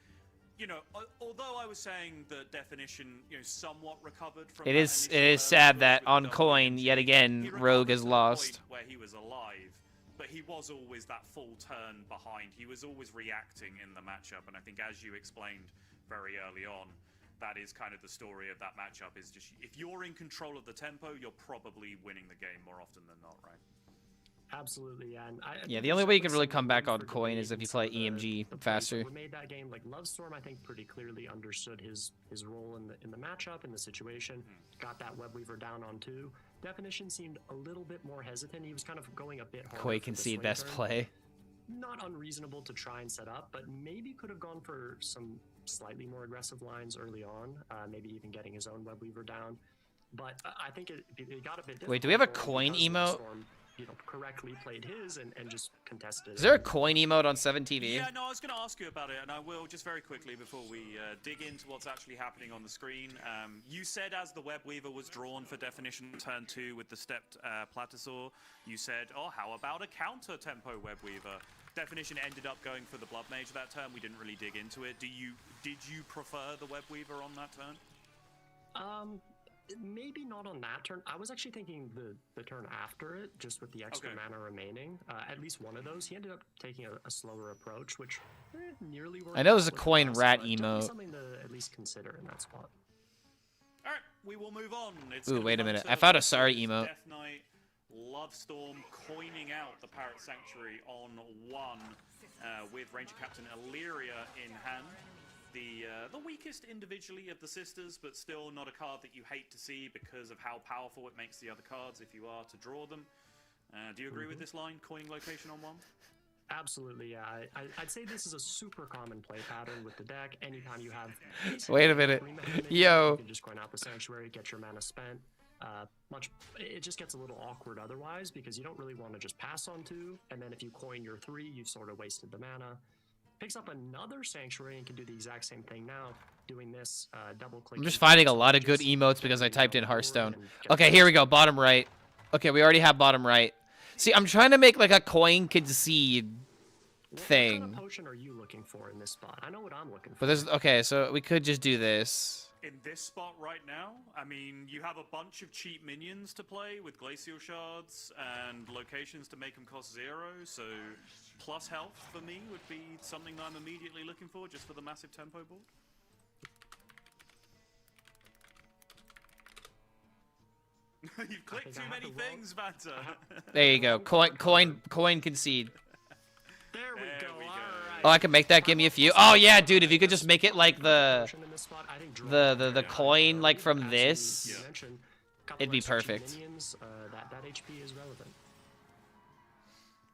you know, although I was saying that Definition, you know, somewhat recovered from It that is initial sad push that with on the coin, WMG, yet again, he Rogue recovered is to the lost. point where he was alive, but he was always that full turn behind. He was always reacting in the matchup, and I think as you explained very early on, that is kind of the story of that matchup, is just if you're in control of the tempo, you're probably winning the game more often than not, right? Absolutely, yeah. And Yeah, the only way you can really come back on coin is if you play EMG faster. We made that game like Love Storm. I think pretty clearly understood his role in the matchup, in the situation. Got that Webweaver down on 2. Definition seemed a little bit more hesitant. He was kind of going a bit harder. Koi for the concede swing best turn. play. Not unreasonable to try and set up, but maybe could have gone for some slightly more aggressive lines early on. Maybe even getting his own Webweaver down. But I think it got a bit difficult. Wait, do we have a for him coin because Love emote? Storm, you know, correctly played his and just contested. Is there a coin emote on 7TV? Yeah, no, I was going to ask you about it, and I will just very quickly before we dig into what's actually happening on the screen. You said as the Webweaver was drawn for Definition turn 2 with the stepped Platosaur, you said, oh, how about a counter tempo Webweaver? Definition ended up going for the Blood Mage that turn. We didn't really dig into it. Did you prefer the Webweaver on that turn? Maybe not on that turn. I was actually thinking the turn after it, just with the extra mana remaining. At least one of those. He ended up taking a slower approach, which nearly worked. I know there's out a with coin us, rat but definitely emote. something to at least consider in that spot. All right, we will move on. It's Ooh, gonna wait a be minute. Hunter I found a versus sorry emote. Death Knight, Love Storm coining out the Parrot Sanctuary on 1 with Ranger Captain Illyria in hand. The weakest individually of the sisters, but still not a card that you hate to see because of how powerful it makes the other cards if you are to draw them. Do you agree with this line, coining location on 1? Absolutely, yeah. I'd say this is a super common play pattern with the deck. Anytime you have... Wait a minute. three mana minions, Yo. You can just coin out the Sanctuary, get your mana spent. It just gets a little awkward otherwise because you don't really want to just pass on 2, and then if you coin your 3, you've sort of wasted the mana. Picks up another Sanctuary and can do the exact same thing now, doing this double click. I'm just finding a lot of good emotes because I typed in Hearthstone. Okay, here we go. Bottom right. Okay, we already have bottom right. See, I'm trying to make like a coin concede What kind thing. of potion are you looking for in this spot? I know what I'm looking for. But there's okay, so we could just do this. In this spot right now, I mean, you have a bunch of cheap minions to play with Glacial Shards and locations to make them cost 0, so plus health for me would be something that I'm immediately looking for just for the massive tempo board. You've clicked too many things, Vanta. There you go. Coin concede. There we There go. we go. All right. Oh, I can make that. Give me a few. Oh yeah, dude. If you could just make it like the Potion in this spot, I think the coin like from absolutely, this, you mentioned, couple it'd be extra cheap perfect. minions, that HP is relevant.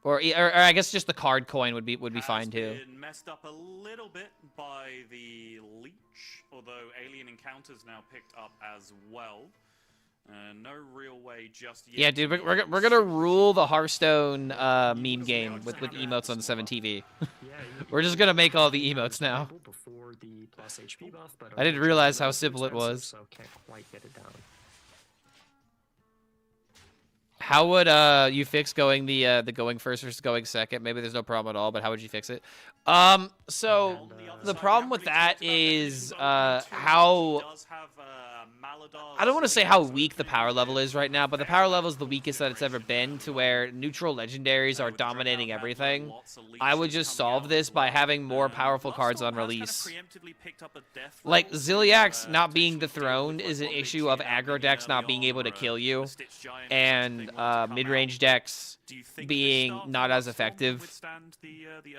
or I guess just the card coin would be fine too. Has been messed up a little bit by the leech, although Alien Encounters now picked up as well. No real way just yet. Yeah, dude, we're gonna rule the Hearthstone meme game with emotes on the 7TV. We're just gonna make all the emotes now. Before the plus HP buff, but I didn't realize how simple it was. So can't quite get it down. How would you fix going the going first versus going second? Maybe there's no problem at all, but how would you fix it? So the problem with that is how I don't want to say how weak the power level is right now, but the power level is the weakest that it's ever been, to where neutral legendaries are dominating everything. I would just solve this by having more powerful cards on release. Like, Ziliax not being dethroned is an issue of aggro decks not being able to kill you, and mid-range decks being not as effective.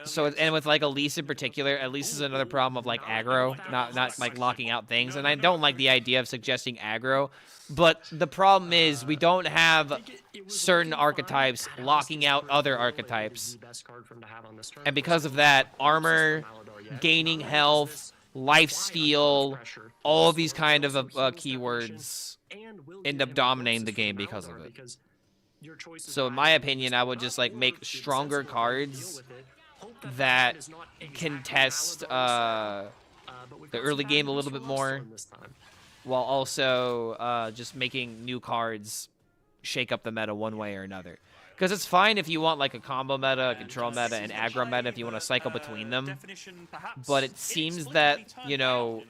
So, and with like Elise in particular, Elise is another problem of like aggro, not like locking out things. And I don't like the idea of suggesting aggro, but the problem is we don't have certain archetypes locking out other archetypes, and because of that, armor, gaining health, lifesteal, all of these kind of keywords end up dominating the game because of it. So in my opinion, I would just like make stronger cards that can test the early game a little bit more, while also just making new cards shake up the meta one way or another. Because it's fine if you want like a combo meta, a control meta, and aggro meta if you want to cycle between them. But it seems that, you know,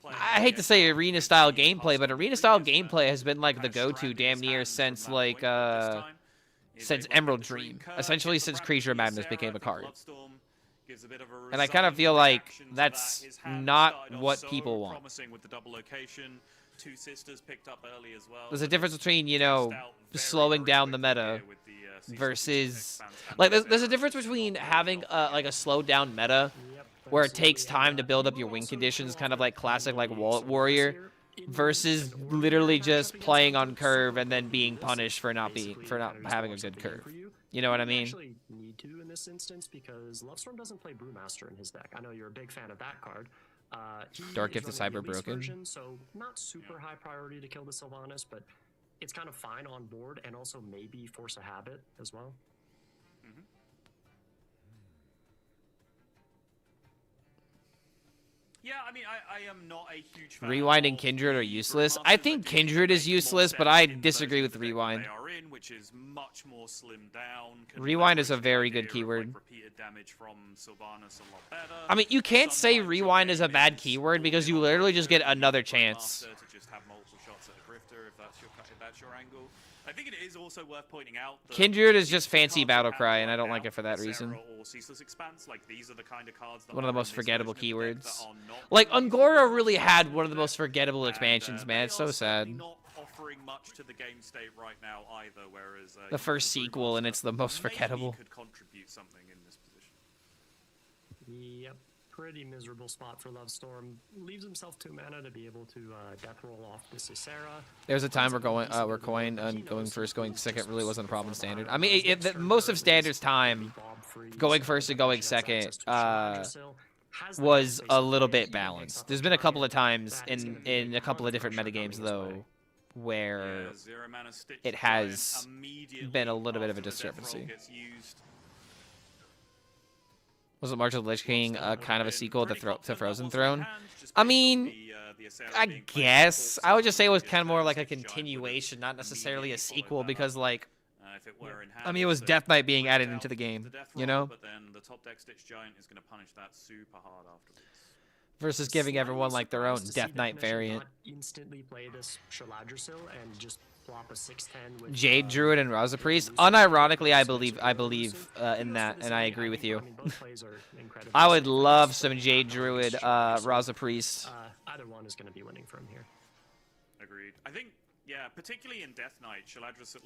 I hate to say arena-style gameplay, but arena-style gameplay has been like the go-to damn near since like since Emerald Dream, essentially since Creature Madness became a card. And I kind of feel like that's not what people want. There's a difference between, you know, slowing down the meta versus like there's a difference between having like a slowed down meta where it takes time to build up your win conditions, kind of like classic like Wallet Warrior, versus literally just playing on curve and then being punished for not having a good curve. You know what I mean? Actually need to in this instance, because Lovestorm doesn't play Brewmaster in his deck. I know you're a big fan of that card. Dark Gift is hyper broken. Version, so not super high priority to kill the Sylvanas, but it's kind of fine on board, and also maybe force a habit as well. Yeah, I mean, I am not a huge fan. Rewind and Kindred are useless. I think Kindred is useless, but I disagree with Rewind. Which is much more slimmed down. Rewind is a very good keyword. I mean, you can't say Rewind is a bad keyword because you literally just get another chance. I think it is also worth pointing out that Kindred is just fancy battle cry, and I don't like it for that reason. One of the most forgettable keywords. Like, Angora really had one of the most forgettable expansions, man. It's so sad. Much to the game state right now either, whereas the first sequel, and it's the most forgettable. Could contribute something in this position. Yep, pretty miserable spot for Lovestorm. Leaves himself 2 mana to be able to death roll off the Cicera. There's a time where coin and going first, going second really wasn't a problem in standard. I mean, most of standard's time, going first and going second was a little bit balanced. There's been a couple of times in a couple of different metagames though, where it has been a little bit of a discrepancy. Was it March of the Lich King kind of a sequel to Frozen Throne? I mean, I guess. I would just say it was kind of more like a continuation, not necessarily a sequel, because, like, I mean, it was Death Knight being added into the game, you know? But then the top deck Stitch Giant is going to punish that super hard afterwards. Versus giving everyone like their own Death Knight variant. Instantly play this Shaladrisil and just plop a 6/10 with Jade Druid and Raza Priest. Unironically, I believe in that, and I agree with you. I would love some Jade Druid Raza Priest. Either one is going to be winning from here. Agreed. I think, yeah, particularly in Death Knight, Shaladrisil,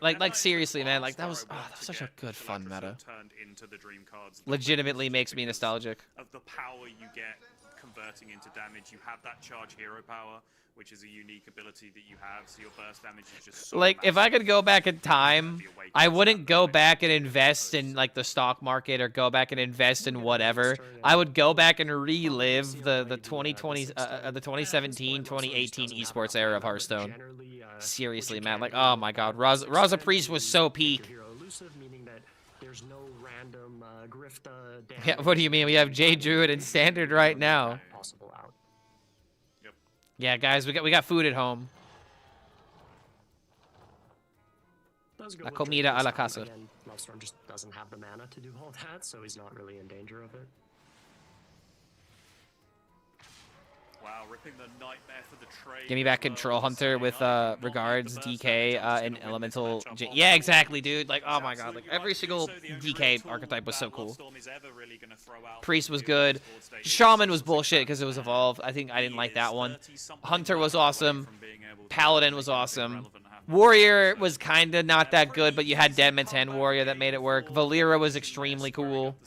like seriously, man, like that was such a good fun meta. Turned into the dream cards. Legitimately makes me nostalgic. Of the power you get converting into damage, you have that charge hero power, which is a unique ability that you have, so your burst damage is just so like massive. If I could go back in time, I wouldn't go back and invest in like the stock market or go back and invest in whatever. I would go back and relive the 2020 the 2017 2018 esports era of Hearthstone. Seriously, man, like, oh my god, Raza Priest was so peak. There's no random Grifta. Yeah, what do you mean? We have Jade Druid in standard right now. Possible out. Yep. Yeah, guys, we got food at home. Does go La with comida a la Drake's, casa. Again, Lovestorm just doesn't have the mana to do all that, so he's not really in danger of it. Wow, ripping the nightmare for the trade. Give me back Control Hunter with regards DK and Elemental. Yeah, exactly, dude. Like, oh my god, like every single DK archetype was so cool. Priest was good. Shaman was bullshit because it was evolved. I think I didn't like that one. Hunter was awesome. Paladin was awesome. Warrior was kind of not that good, but you had Deadman 10 Warrior that made it work. Valera was extremely cool.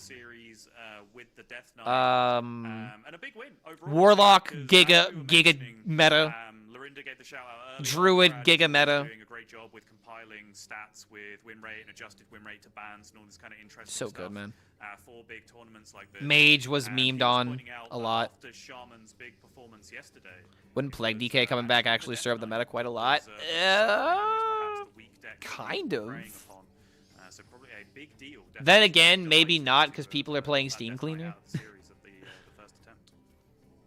And a big win overall, Warlock, because Giga as we were Giga mentioning, meta. Lorinda gave the shout out early Druid, on. Giga She's meta. doing a great job with compiling stats with win rate and adjusted win rate to bans and all this kind of interesting So stuff. good, man. For big tournaments like this. Mage was And memed he was on pointing out a that lot. After Shaman's big performance yesterday, Wouldn't Plague DK coming back actually stir up the meta quite a lot? Kind of. So probably a big deal. Then again, maybe not because people are playing Steam Cleaner.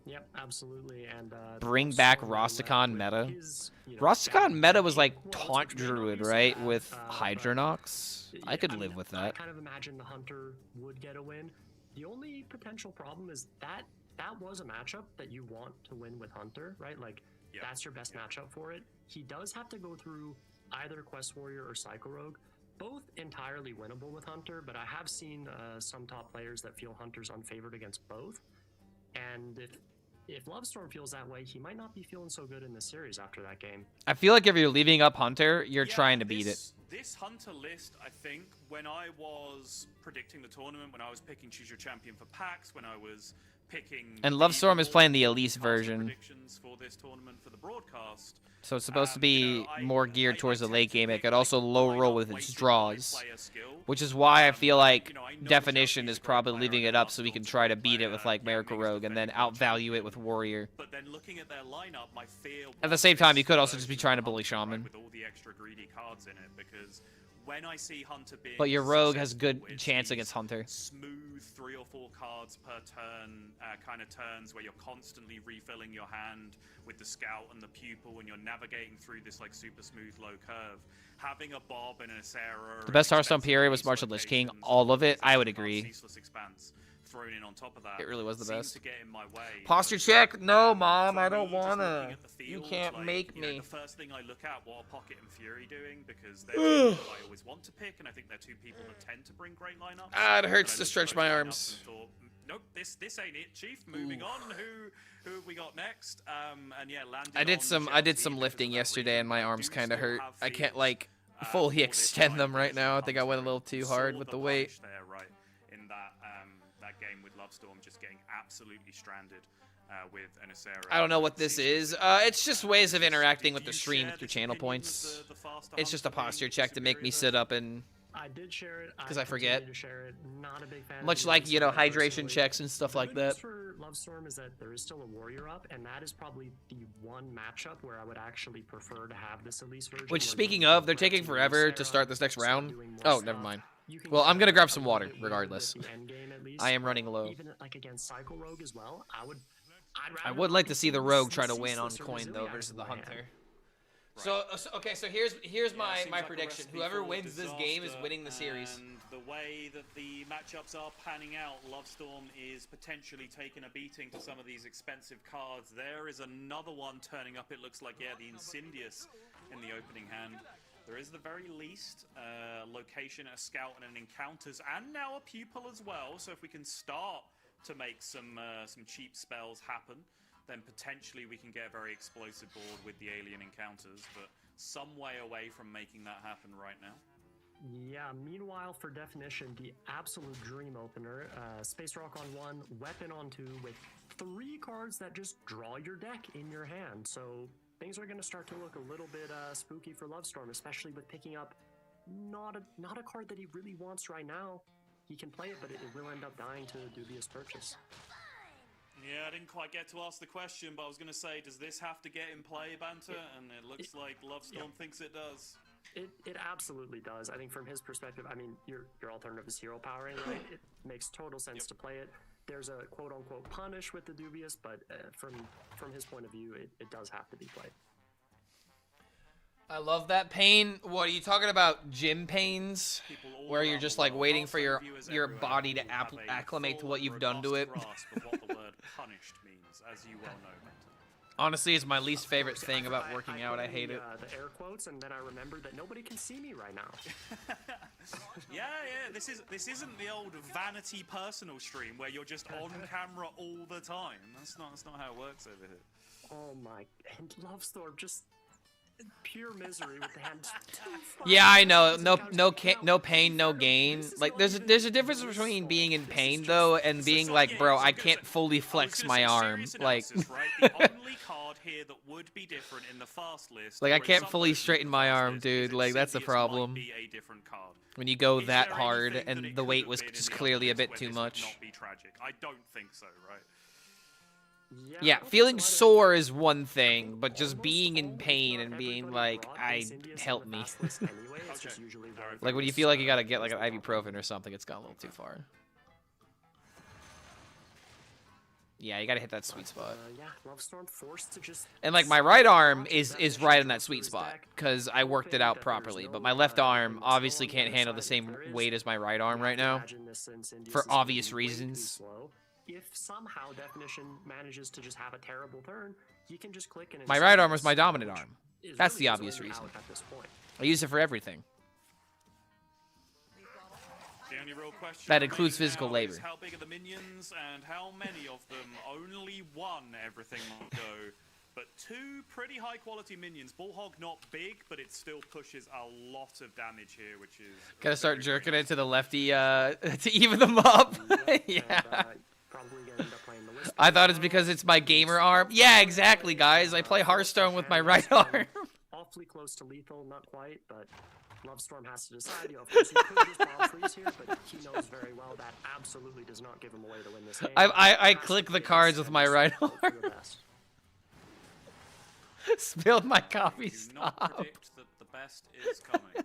Yep, absolutely. And Bring back Rosticon meta. Rosticon meta was like Taunt Druid, right? With Hydronox. I could live with I that. kind of imagine the Hunter would get a win. The only potential problem is that was a matchup that you want to win with Hunter, right? Like, that's your best matchup for it. He does have to go through either Quest Warrior or Psycho Rogue. Both entirely winnable with Hunter, but I have seen some top players that feel Hunter's unfavored against both. And if Lovestorm feels that way, he might not be feeling so good in this series after that game. I feel like if you're leaving up Hunter, you're trying to beat it. This Hunter list, I think, when I was predicting the tournament, when I was picking Choose Your Champion for packs, when I was picking... And Lovestorm is playing the Elise version. ...predictions for this tournament for the broadcast. So it's supposed to be more geared towards the late game. It could also low roll with its draws. Which is why I feel like Definition is probably leaving it up so we can try to beat it with like Miracle Rogue and then outvalue it with Warrior. But then looking at their lineup, my fear At the same time, you could also just be trying to bully Shaman. with all the extra greedy cards in it, because when I see Hunter being But your Rogue has good successful with chance these against Hunter. Smooth 3 or 4 cards per turn kind of turns where you're constantly refilling your hand with the Scout and the Pupil and you're navigating through this like super smooth low curve. Having a Bob and a Sarah. The best Hearthstone period was Martial Lich King. All of it, I would agree. Ceaseless Expanse thrown in on top of that. It really was the best. To get in my way. Posture check? No, Mom, For I me, don't just wanna. looking at the You field, can't like, make you know, me. the first thing I look at, what are Pocket and Fury doing? Because they're two people I always want to pick, and I think they're two people that tend to bring great lineups. Ah, it And hurts I to looked stretch at my those arms. lineups and thought, nope, this ain't it, Chief. Moving on. Who have we got next? And yeah, landed I did on some Chelsea lifting because of that yesterday reason. and my I arms do kind of still hurt. have I can't fears, like fully for this extend time them right versus now. I think I went a Hunter. little too Saw hard with the weight. punish there, right, in that game with Lovestorm, just getting absolutely stranded with an Acera. I don't know what this is. It's just ways of interacting with the stream with your channel points. It's just a posture check to make me sit up and... I did share it. Because I forget. continue to share it. Not a big fan of Much the like, you know, Lovestorm hydration personally. checks and stuff The like good that. news for Lovestorm is that there is still a Warrior up, and that is probably the one matchup where I would actually prefer to have this Elise version. Which, where speaking you of, they're can taking grab forever to Sarah, start this next start round. doing more Oh, stuff. never mind. You can Well, I'm get gonna grab a some little water, bit weird regardless. with the end game, at least. I am running low. Even like against Cycle Rogue as well, I'd I rather would not like be to see the seeing Rogue try to Ceaseless win on or coin, though, Resilient versus in the my hand. Hunter. So here's my seems like a prediction. recipe Whoever for wins this game is disaster, winning the series. And the way that the matchups are panning out, Lovestorm is potentially taking a beating to some of these expensive cards. There is another one turning up, it looks like, yeah, the Incendious in the opening hand. There is the very least location, a Scout, and an Encounters, and now a Pupil as well. So if we can start to make some cheap spells happen, then potentially we can get a very explosive board with the Alien Encounters, but some way away from making that happen right now. Yeah, meanwhile, for Definition, the absolute dream opener, Space Rock on 1, Weapon on 2, with 3 cards that just draw your deck in your hand. So things are going to start to look a little bit spooky for Lovestorm, especially with picking up not a card that he really wants right now. He can play it, but it will end up dying to Dubious Purchase. Yeah, I didn't quite get to ask the question, but I was going to say, does this have to get in play, Banter? And it looks like Lovestorm thinks it does. It absolutely does. I think from his perspective, I mean, your alternative is hero powering, right? It makes total sense to play it. There's a quote-unquote punish with the Dubious, but from his point of view, it does have to be played. I love that pain. What are you talking about? Gym pains, People all where you're around just the like world, waiting for Hearthstone viewers your everywhere body to will have a acclimate to full what and you've done to it. robust grasp of what the word punished means, as you well know, Mentor. Honestly, it's my least Of favorite course, thing about I working put out. I in hate it. The air quotes, and then I remembered that nobody can see me right now. Yeah. This isn't the old vanity personal stream where you're just on camera all the time. That's not how it works over here. Oh my! And Love Storm just pure misery with the hands. Yeah, I know. No pain, no gain. Like there's a difference between being in pain though and being like, bro, I can't fully flex my arm. Like, Right? The only card here that would be different in the fast list. like I or in can't some fully versions of straighten the my fast arm, list, dude. is Like that's the Insidious problem. might be a different card. When you go Is that there hard anything that and it the could weight have was been in just the clearly a other bit list too where this would much. Not be tragic. I don't think so, right? Yeah, feeling sore is one thing, but just being in pain and being like, help me. Like when you feel like you gotta get like an ibuprofen or something, it's gone a little too far. Yeah, you gotta hit that sweet spot. Yeah, Love Storm forced to just. And like my right arm is right in that sweet spot because I worked it out properly, but my left arm obviously can't handle the same weight as my right arm right now for obvious reasons. If somehow Definition manages to just have a terrible turn, you can just click and My right arm is my dominant arm. That's the obvious reason. I use it for everything. The only real question That includes remains physical now labor. is how big are the minions and how many of them? Only one everything might go. But two pretty high quality minions. Bullhog not big, but it still pushes a lot of damage here, which is Gotta start jerking it to the lefty to even them up. Yeah. I thought it's because it's my gamer arm. Yeah, exactly, guys. I play Hearthstone with my right arm. Awfully close to lethal, not quite, but Love Storm has to decide. You know, of course, you could just bomb freeze here, but he knows very well that absolutely does not give him a way to win this game. I click the cards with my right arm. Spilled my coffee. Do not Stop. predict that the best is coming.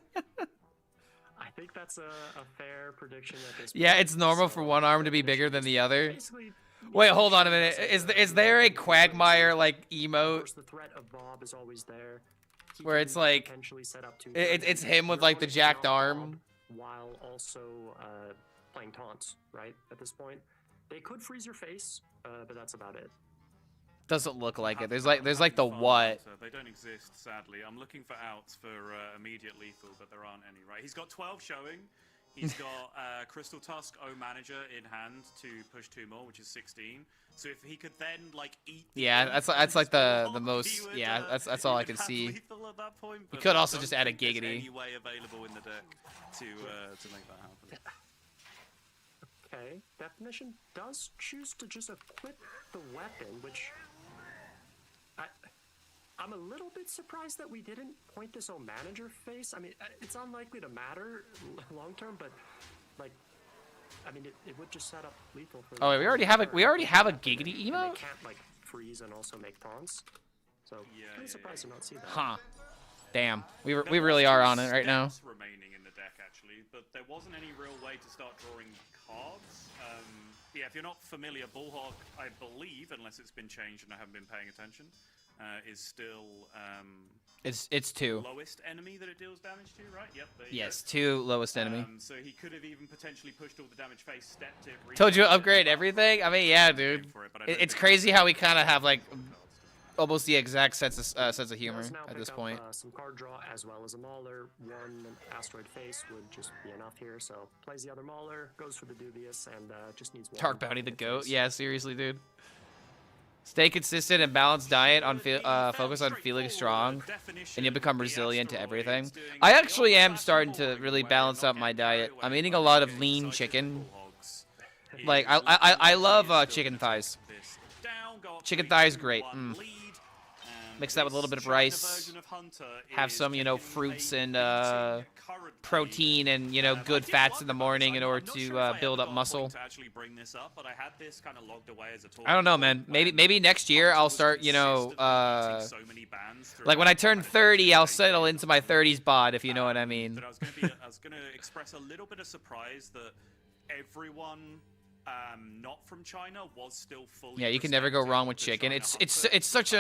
I think that's a fair prediction at this point. Yeah, it's normal for one arm to be bigger than the other. Basically, Wait, hold on a minute. Is there a Quagmire like of emote course, the threat of Bob is always there. He where can it's like potentially set up two it's him with You're like the going to jacked knock arm? Bob while also playing taunts, right? At this point, they could freeze your face, but that's about it. Doesn't look like it. There's like the what? They don't exist, sadly. I'm looking for outs for immediate lethal, but there aren't any. Right? He's got 12 showing. He's got Crystal Tusk O Manager in hand to push 2 more, which is 16. So if he could then like eat. Yeah, that's like the most. Yeah, that's all I can see. Lethal at that point, You but could I also don't just add a think there's giggity. Any way available in the deck to make that happen. Okay, Definition does choose to just equip the weapon, which I'm a little bit surprised that we didn't point this on manager face. I mean, it's unlikely to matter long term, but like, I mean, it would just set up lethal for. Oh, wait, we already have a giggity And they emote? can't like freeze and also make taunts. So kind of surprised to not see that. Huh. Damn. We There really was are two on it right now. steps remaining in the deck actually, but there wasn't any real way to start drawing cards. Yeah, if you're not familiar, Bullhog, I believe, unless it's been changed and I haven't been paying attention, is still It's 2. lowest enemy that it deals damage to, right? Yep. There you Yes, go. 2 lowest enemy. So he could have even potentially pushed all the damage face, stepped it. Told you to reset it, upgrade everything? I mean, yeah, dude. for it, but I don't It's think crazy how we kind of have like cards. almost the exact sense of humor Does now at pick this up, point. some card draw as well as a Mauler. One asteroid face would just be enough here, so plays the other Mauler, goes for the dubious, and just needs one. Dark Bounty the face. goat. Yeah, seriously, dude. Stay consistent and balanced diet on focus on feeling strong, and you'll become resilient to everything. I actually am starting to really balance out my diet. I'm eating a lot of lean chicken. Like I love chicken thighs. Chicken thighs great. Mix that with a little bit of rice. Have some, fruits and protein and good fats in the morning in order to build up muscle. I don't know, man. Maybe next year I'll start, like when I turn 30, I'll settle into my 30s bod, if you know what I mean. But I was going to express a little bit of surprise that everyone not from China was still fully. Yeah, you can never go wrong with chicken. It's such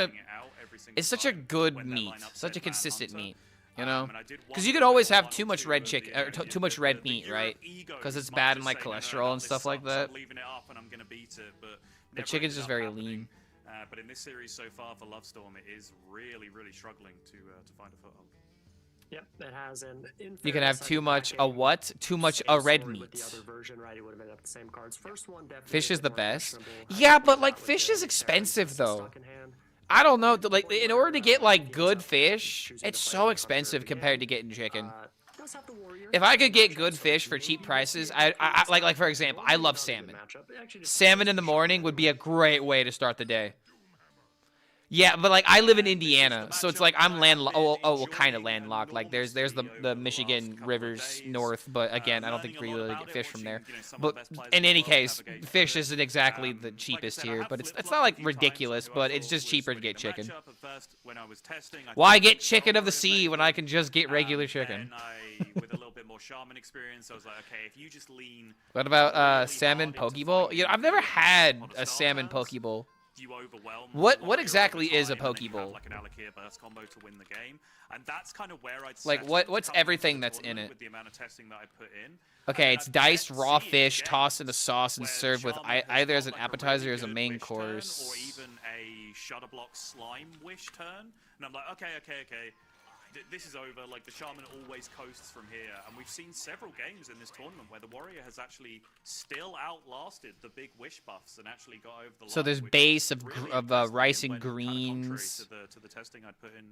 a good meat, such a consistent meat. You know, And I did because one you could where always have one too or much two red of chicken, the or too much red meat, era right? of ego Because it's might bad in just like say, no, cholesterol and this stuff like sucks, that. I'm leaving it up and I'm gonna beat it, but The never chicken's ended just up very happening. lean. But in this series so far for Lovestorm, it is really, really struggling to find a foothold. Yep, it has. And in You can fairness, have I too think much that a game, what? Too much same a red story meat. with the other version, right? It would have been up the same cards. First one definitely Fish a is bit the more best. questionable. Yeah, I but think like that with fish the is Terran expensive system though. stuck in hand. I don't know. To the Like point in where, order to get he like ends good up fish, choosing to it's play so the hunter expensive early compared to game. getting chicken. Does have the warrior, If I could has get matchups, good so fish for maybe cheap we'll prices, see I a like for example, I Normally love not a good salmon. matchup. It actually just Salmon in depends the on morning the would be a shot. great way to start the day. Yeah, but like I live in Indiana, so it's like I'm landlocked. Well, kind of landlocked. Like there's the Michigan rivers north, but again, I don't think we really get fish from there. But in any case, fish isn't exactly the cheapest here, but it's not like ridiculous, but it's just cheaper to get chicken. Why get chicken of the sea when I can just get regular chicken? With a little bit more shaman experience, I was like, okay, if you just lean. What about salmon pokeball? You know, I've never had a salmon pokeball. You overwhelm What exactly is a Pokeball? Like an Alakir burst combo to win the game, and that's kind of where I'd like settle what's coming into everything the that's in tournament it? with the amount of testing that I put in. Okay, it's diced raw fish, games tossed in a sauce, and where served with Shaman has either as got, an like, a appetizer or really as a good main wish turn, course. or even a Shutterblock slime wish turn, and I'm like, okay. This is over. Like the shaman always coasts from here, and we've seen several games in this tournament where the warrior has actually still outlasted the big wish buffs and actually got over the line. So there's which base is of really rice impressive and when kind of contrary greens. to the testing I'd put in.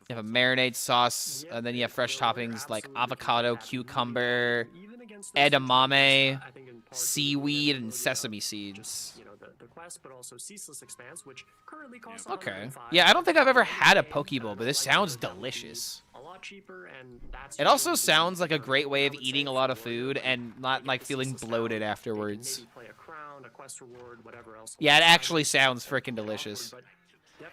You have a before. marinade sauce, Yep, and then you have fresh we're toppings like absolutely avocado, that leading cucumber, game, even against those two edamame, champions, I think in part seaweed, and because of sesame just, seeds. you know, the quest, but also Ceaseless Expanse, which currently costs Okay. 105. Yeah, I don't think I've ever had a Game, Pokeball, but this like, sounds that would be delicious. A lot cheaper, and that's It also usually sounds like a for, great way I of would eating say, a lot for of warrior, food like, and you not get like the feeling Ceaseless bloated talent, afterwards. you can maybe play a crown, a quest reward, whatever else. Yeah, it alongside actually it. sounds It's freaking awkward, delicious. but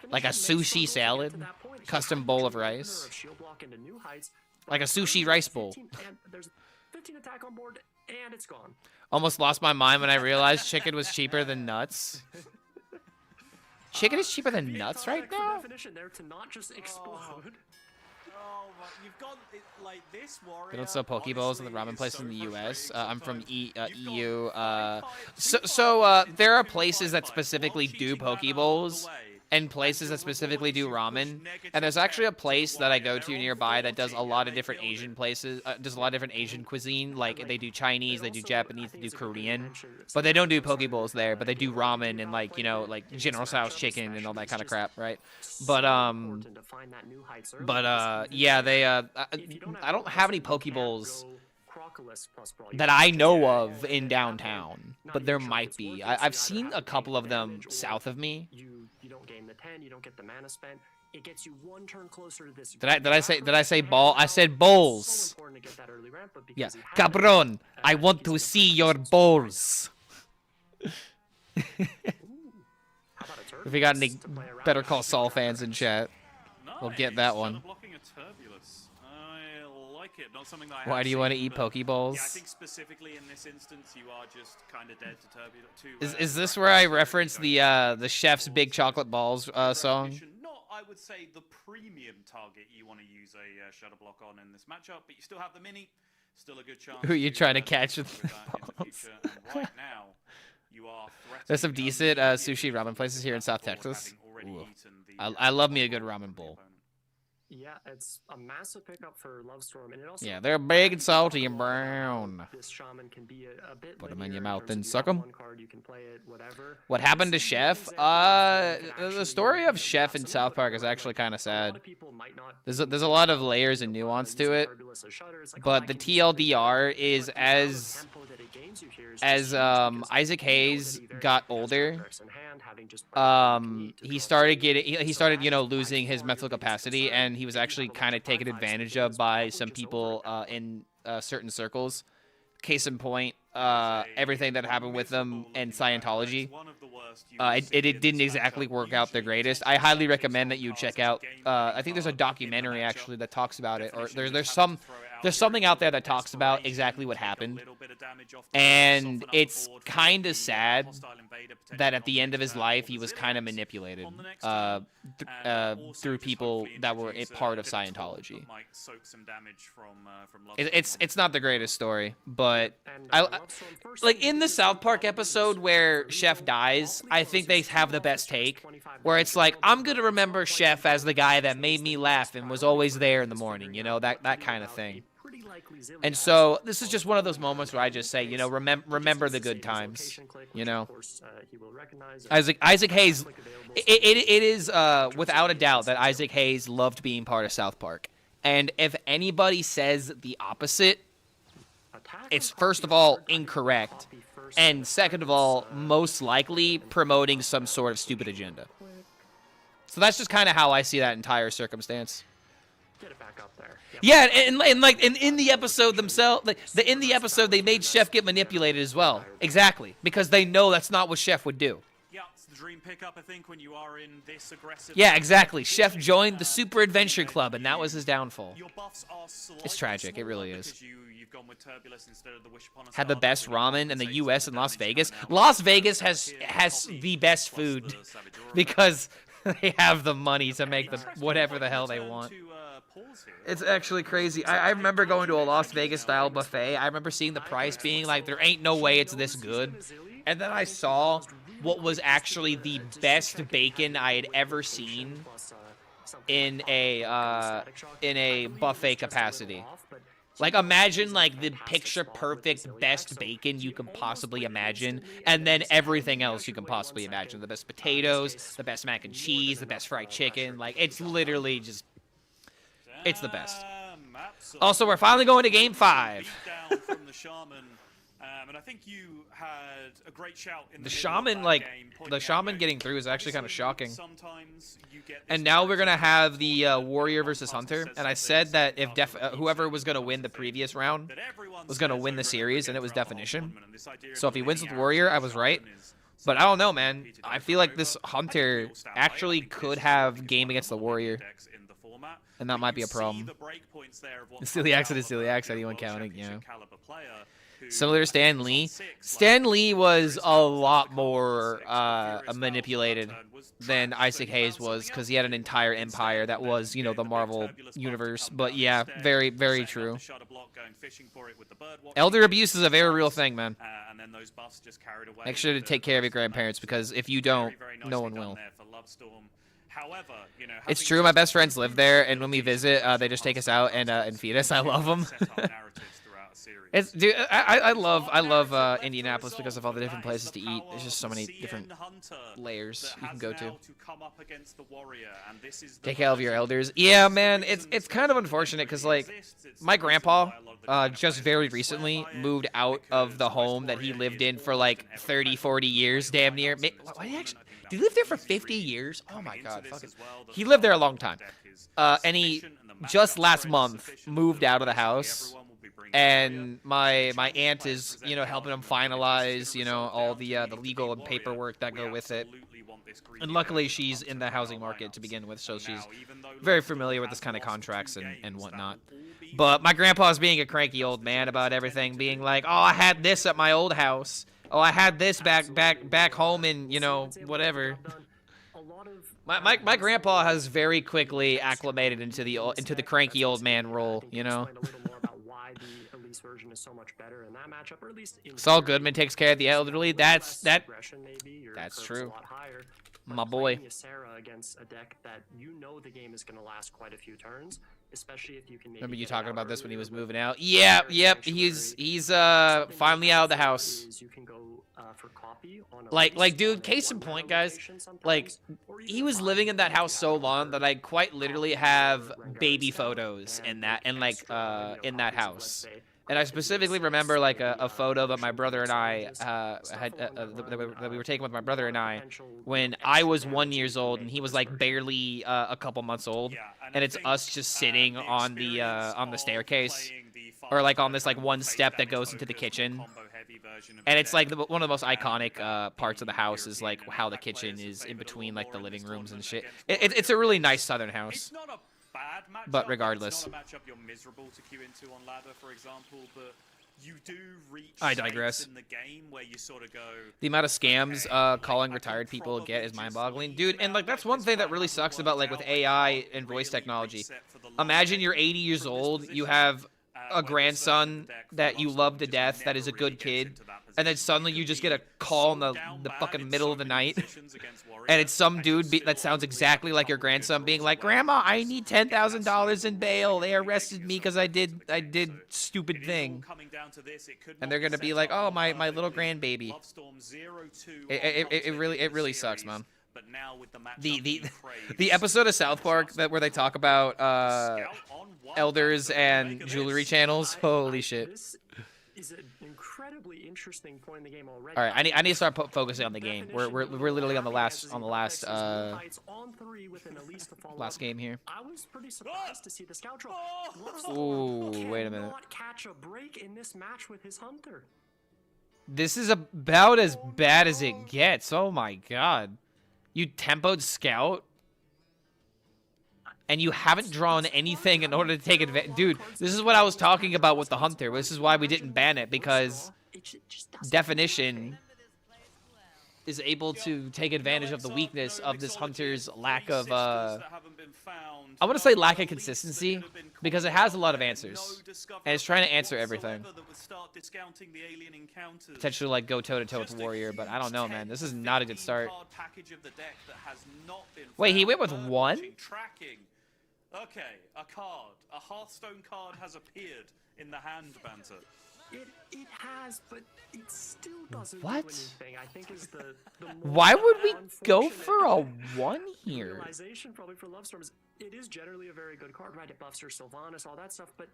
Like a definition may sushi struggle to get salad, to that point. custom Huge bowl of opener rice. of Shield Block into new heights, Like a but sushi currently rice bowl. 15 and there's 15 attack on board, and it's gone. Almost lost my mind when I realized chicken was cheaper than nuts. Chicken is cheaper than The nuts right context of now? definition there to not just explode. Oh, but you've got like this warrior. They don't sell Pokeballs in the ramen honestly, is places so in the U.S. frustrating I'm from sometimes. You've got EU. 5-5, So 2-5 there are into places that 2-5-5 specifically while do teaching that out of the Pokeballs way. and places that specifically do ramen. And there's actually a place that I go to nearby that does a lot of different Asian places, does a lot of different Asian cuisine. Like they do Chinese, they do Japanese, they do Korean, but they don't do Pokeballs there. But they do ramen and like like General Tso's chicken and all that kind of crap, right? But yeah, they I don't have any Pokeballs that I know of in downtown, but there might be. I've seen a couple of them south of me. You don't gain the 10, you don't get the mana spent. It gets you one turn closer to this. Did I say ball? I said bowls. Yeah, cabron. I want to see your balls. If we got any Better Call Saul fans in chat, we'll get that one. Why do you want to eat Pokeballs? Yeah, I think specifically in this instance, you are just kind of dead to turbulent. Is this where I reference the chef's Big Chocolate Balls song? Not, I would say, the premium target you want to use a Shutter Block on in this matchup, but you still have the mini. Still a good chance. Who are you trying to catch with that in the future. And right now, you are There's some decent sushi ramen places here in South Texas. I love me a good ramen bowl. Yeah, it's a massive pickup for Lovestorm, and it also. Yeah, they're big and salty and brown. This shaman can be a bit. Put them in your linear mouth terms and of you suck have them. one card, you can play it, whatever. What happened to It's Chef? an example of you can The actually story of get Chef in some South input, Park is right? actually kind of A lot sad. of people might not There's a lot of layers and nuance to it, but the TLDR is as Isaac Hayes got older, he started losing his mental capacity, and he was actually kind of taken advantage of by some people in certain circles. Case in point, everything that happened with them in Scientology. It didn't exactly work out the greatest. I highly recommend that you check out. I think there's a documentary actually that talks about it, or there's some there's something out there that talks about exactly what happened, and it's kind of sad that at the end of his life he was kind of manipulated through people that were a part of Scientology. It's not the greatest story, but like in the South Park episode where Chef dies, I think they have the best take, where it's like, I'm gonna remember Chef as the guy that made me laugh and was always there in the morning, you know, that kind of thing. And so this is just one of those moments where I just say, you know, remember the good times, you know. Isaac Hayes, it is without a doubt that Isaac Hayes loved being part of South Park. And if anybody says the opposite, it's first of all incorrect, and second of all, most likely promoting some sort of stupid agenda. So that's just kind of how I see that entire circumstance. Get it back up there. Yep. Yeah, and like in the episode themselves, in the episode they made Chef get manipulated as well. Exactly, because they know that's not what Chef would do. Yeah, it's the dream pickup, I think, when you are in this aggressive. Yeah, exactly. Chef joined the Super Adventure Club, and that was his downfall. Your buffs are slightly It's tragic. It really is. You've gone with Turbulence instead of the Wish Upon a Had the Star. best ramen in the U.S. and Las Vegas. Las Vegas has the best food because they have the money to make the whatever the hell they want. It's actually crazy. I remember going to a Las Vegas style buffet. I remember seeing the price being like, there ain't no way it's this good. And then I saw what was actually the best bacon I had ever seen in a buffet capacity. Like, imagine, like, the picture-perfect best bacon you can possibly imagine, and then everything else you can possibly imagine. The best potatoes, the best mac and cheese, the best fried chicken. Like, it's literally just... It's the best. Also, we're finally going to Game 5. And I think you had a great shout in the shaman, like, the shaman getting through is actually kind of shocking. And now we're going to have the warrior versus hunter. And I said that if whoever was going to win the previous round was going to win the series, and it was definition. So if he wins with warrior, I was right. But I don't know, man. I feel like this hunter actually could have game against the warrior. And that might be a problem. Silly accent, anyone counting, yeah. Similar to Stan Lee. Stan Lee was a lot more manipulated than Isaac Hayes was, because he had an entire empire that was, you know, the Marvel universe. But yeah, very, very true. Elder abuse is a very real thing, man. Make sure to take care of your grandparents, because if you don't, no one will. It's true, my best friends live there, and when we visit, they just take us out and feed us. I love them. Dude, I love Indianapolis because of all the different places to eat. There's just so many different layers you can go to. Take care of your elders. Yeah, man, it's kind of unfortunate because, like, my grandpa just very recently moved out of the home that he lived in for like 30, 40 years, damn near. Did he live there for 50 years? Oh my god, fucking. He lived there a long time. And he just last month moved out of the house. And my aunt is, you know, helping him finalize, you know, all the legal and paperwork that go with it. And luckily she's in the housing market to begin with, so she's very familiar with this kind of contracts and whatnot. But my grandpa's being a cranky old man about everything, being like, oh, I had this at my old house. Oh, I had this back home in, you know, whatever. My grandpa has very quickly acclimated into the cranky old man role, you know. Version is so much better in that matchup, or at least Saul Goodman takes care of the elderly. That's true. My boy. Sarah against a deck that you know the game is going to last quite a few turns, especially if you can. Remember you talking about this when he was moving out? Yeah, yep. He's finally out of the house. You can go for copy on like dude, case in point, guys. Like, he was living in that house so long that I quite literally have baby photos in that in that house. And I specifically remember, like, a photo that my brother and I had that we were taking with my brother and I when I was 1 year old and he was like barely a couple months old, and it's us just sitting on the staircase, or like on this like one step that goes into the kitchen, and it's like one of the most iconic parts of the house is like how the kitchen is in between like the living rooms and shit. It's a really nice southern house. bad matchup. But regardless. It's not a matchup you're miserable to queue into on ladder, for example, but you do reach I states digress. in the game where you sort of go. The amount of scams Okay, calling like, I retired can people get is probably just mind-boggling. leave Dude, and now, like that's like, one this thing that might really have sucks worked about like with out, AI you can't and voice really technology. reset for the long Imagine game you're 80 years from this old, you position. have a When you're serving grandson the deck for that you Lost love Storm, to just death that is a never really good gets kid, into that and then position. suddenly you could just be get a call in so the down fucking bad in middle so of the many night, positions against Warrior, and it's some and you dude still that sounds only have exactly a like your couple of good grandson being rolls like, away "Grandma, from I this. need Again, that's $10,000 in the bail. rules They and arrested making me yourself because I relevant to the did game, so stupid it is all thing." coming down to this. It could And not they're be gonna be set like, up "Oh, more my little perfectly. grandbaby." Love Storm 0-2 It on really Hunter in the sucks, series, man. but now with the The matchup the he craves, the episode of South Park that where they talk about Scout on one elders back, what do you make and of jewelry this? channels. Holy shit! This is an incredibly interesting point in the game already. All right, I need to start focusing on the game. We're literally on the last last game here. I was pretty surprised to see the scout draw. Ooh, wait a minute. Cannot catch a break in this match with his hunter. This is about as bad as it gets. Oh my god. You tempoed scout? And you haven't drawn anything in order to take advantage. Dude, this is what I was talking about with the hunter. This is why we didn't ban it, because definition is able to take advantage of the weakness of this hunter's lack of I want to say lack of consistency, because it has a lot of answers and it's trying to answer everything. Potentially like go toe-to-toe with Warrior, but I don't know, man. This is not a good start. Wait, he went with one? Okay, a card. A Hearthstone card has appeared in the hand, Banter. It has, but it still doesn't What? do anything. I think is the Why would we go unfortunate for a 1 here? realization probably for Love Storm is it is generally a very good card, right? It buffs your Sylvanas, all that stuff, but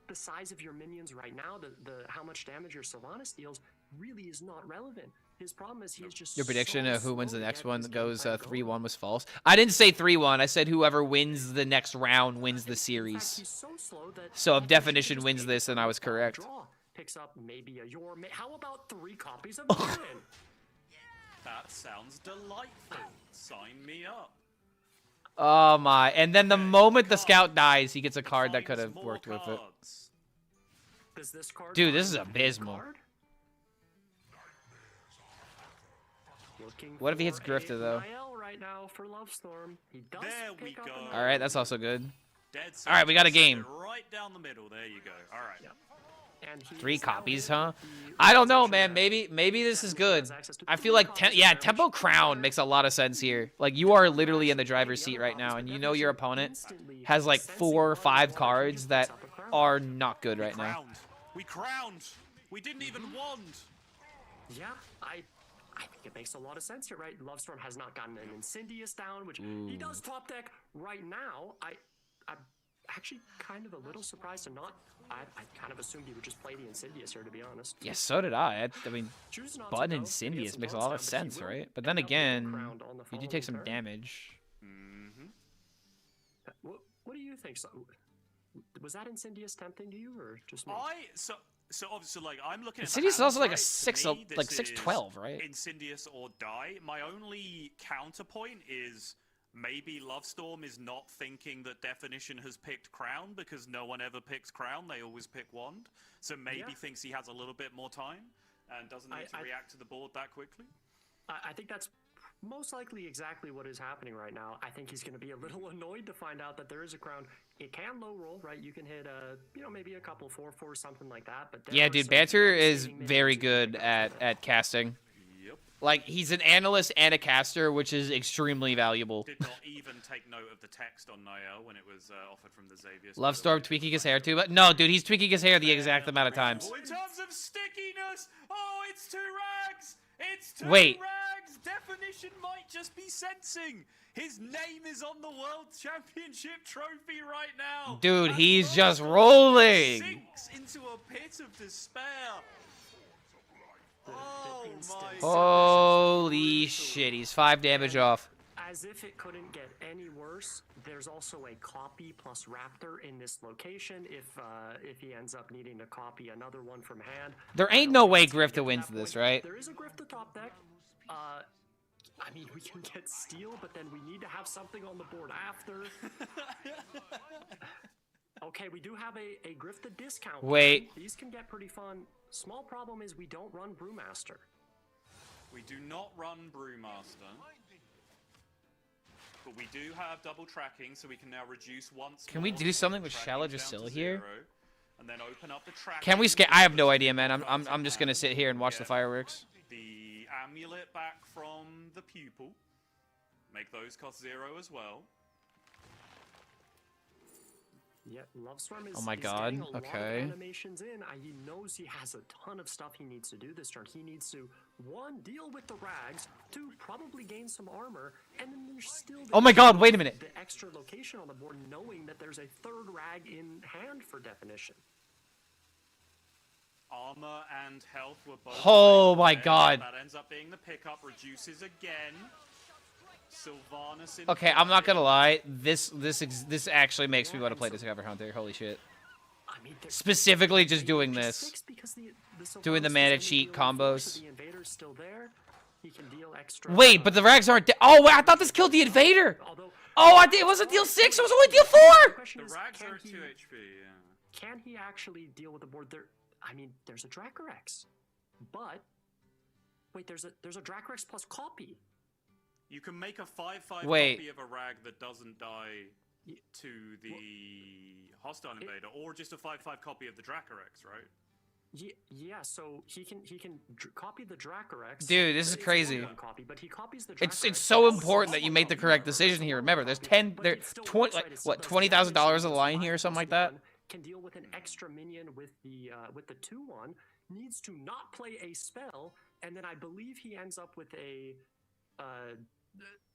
the size of your minions right now, the how much damage your Sylvanas deals really is not relevant. His problem is he's just Your prediction so of who wins slow the to next get one his goes game plan 3-1 was false. I didn't say 3-1. I said whoever wins the next round wins the In fact, series. he's so slow that So if he should definition just wins take this, then I was a correct. draw. Picks up maybe a your. How about 3 copies of Urine? That sounds delightful. Sign me up. Oh my. And then the moment the scout dies, he gets a card that could have Finds worked more with it. cards. Does this card Dude, this find is a new abysmal. card? Looking What if he hits for Grifter, a though? Niall right now for Love Storm. He does There we pick up go. another All right, one. that's also good. Dead All right, we got a center, send game. it right down the middle. There you go. All right. Yep. And he 3 is now copies, in huh? the I don't know, organization man. that Maybe this is good. has access to I 3 feel like copies of yeah, damage. Tempo Crown makes a lot of sense here. Like you are literally in the driver's seat right now, and you know your opponent has like 4 or 5 cards that are not good right now. We crowned. We didn't even wand. Yeah, I think it makes a lot of sense here, right? Love Storm has not gotten an Incendious down, which he does top deck right now. I'm actually kind of a little surprised to not. I kind of assumed he would just play the Incendious here, to be honest. Yeah, so did I. I mean, Chooses not to Bud go. Incendious He makes gets a some lot of bounce down, but he sense, will right? But then end up with again, Crowned on the you do following take some turn. damage. What do you think? So, was that Incendious tempting to you, or just me? So obviously, like I'm looking at Insidious is the also like a hands, 6, right? To me, like this 6/12, is right? Insidious or die. My only counterpoint is maybe Love Storm is not thinking that Definition has picked Crown because no one ever picks Crown. They always pick Wand. So maybe thinks he has a little bit more time and doesn't need to react to the board that quickly. I think that's most likely exactly what is happening right now. I think he's going to be a little annoyed to find out that there is a Crown. It can low roll, right? You can hit maybe a couple 4/4, something like that. But there Yeah, are dude, some Banter is devastating very minions good you can pick up at casting. Yep. Like he's an analyst and a caster, which is extremely valuable. Did not even take note of the text on Niall when it was offered from the Xavier. Love Storm tweaking his hair too, but no, dude, he's tweaking his hair the exact amount of times. In terms of stickiness, oh, it's 2 rags. It's 2 Wait. rags. Definition might just be sensing. His name is on the World Championship trophy right now. Dude, And he's Love just Storm rolling. Sinks into a pit of despair. Oh my. Holy shit, he's 5 damage off. As if it couldn't get any worse, there's also a copy plus Raptor in this location if he ends up needing to copy another one from hand. There I ain't don't no think way it's gonna Grifta get to wins that this, point. right? There is a Grifta top deck. I mean, we can get steal, but then we need to have something on the board after. Okay, we do have a Grifted discount. Wait. These can get pretty fun. Small problem is we don't run Brewmaster. We do not run Brewmaster. But we do have double tracking, so we can now reduce once. Can we do something with Shallow Dracilla here? And then open up the tracking. Can we skip? I have no idea, man. I'm just gonna sit here and watch the fireworks. The amulet back from the pupil. Make those cost 0 as well. Yeah, Lovestorm is, oh my is God. getting a lot of Okay. animations in. He knows he has a ton of stuff he needs to do this turn. He needs to, 1, deal with the rags, 2, probably gain some armor, and then there's still Oh my God, wait a minute. the extra location on the board, knowing that there's a 3rd rag in hand for definition. Armor and health were both. Oh my there. God. That ends up being the pickup. Reduces again. Sylvanas in Okay, I'm not play. gonna lie. This actually makes me want to play Discover Hunter. Holy shit. I mean, Specifically just doing this. Doing the mana cheat combos. The invader's still there. He can deal extra. Wait, but the rags aren't oh, wait, I thought this killed the invader. Although, Oh, it wasn't deal 6, it was only deal 4! the question The is, rags can are at he- 2 HP. Yeah. Can he actually deal with the board? There, I mean, there's a Dracorex, but wait, there's a Dracorex plus copy. You can make a 5/5 Wait. copy of a rag that doesn't die to the hostile invader, or just a 5/5 copy of the Dracorex, right? Yeah. So he can copy the Dracorex. Dude, this is It's crazy. only one copy, but he copies the It's Dracorex, so and important that also you make the copy correct the decision here. Remember, there's But 10, it there, still 20, works, right? like It what, still does $20,000 damage, a so line it's here or 5 something like plus that. 1, can deal with an extra minion with the 2/1. Needs to not play a spell, and then I believe he ends up with a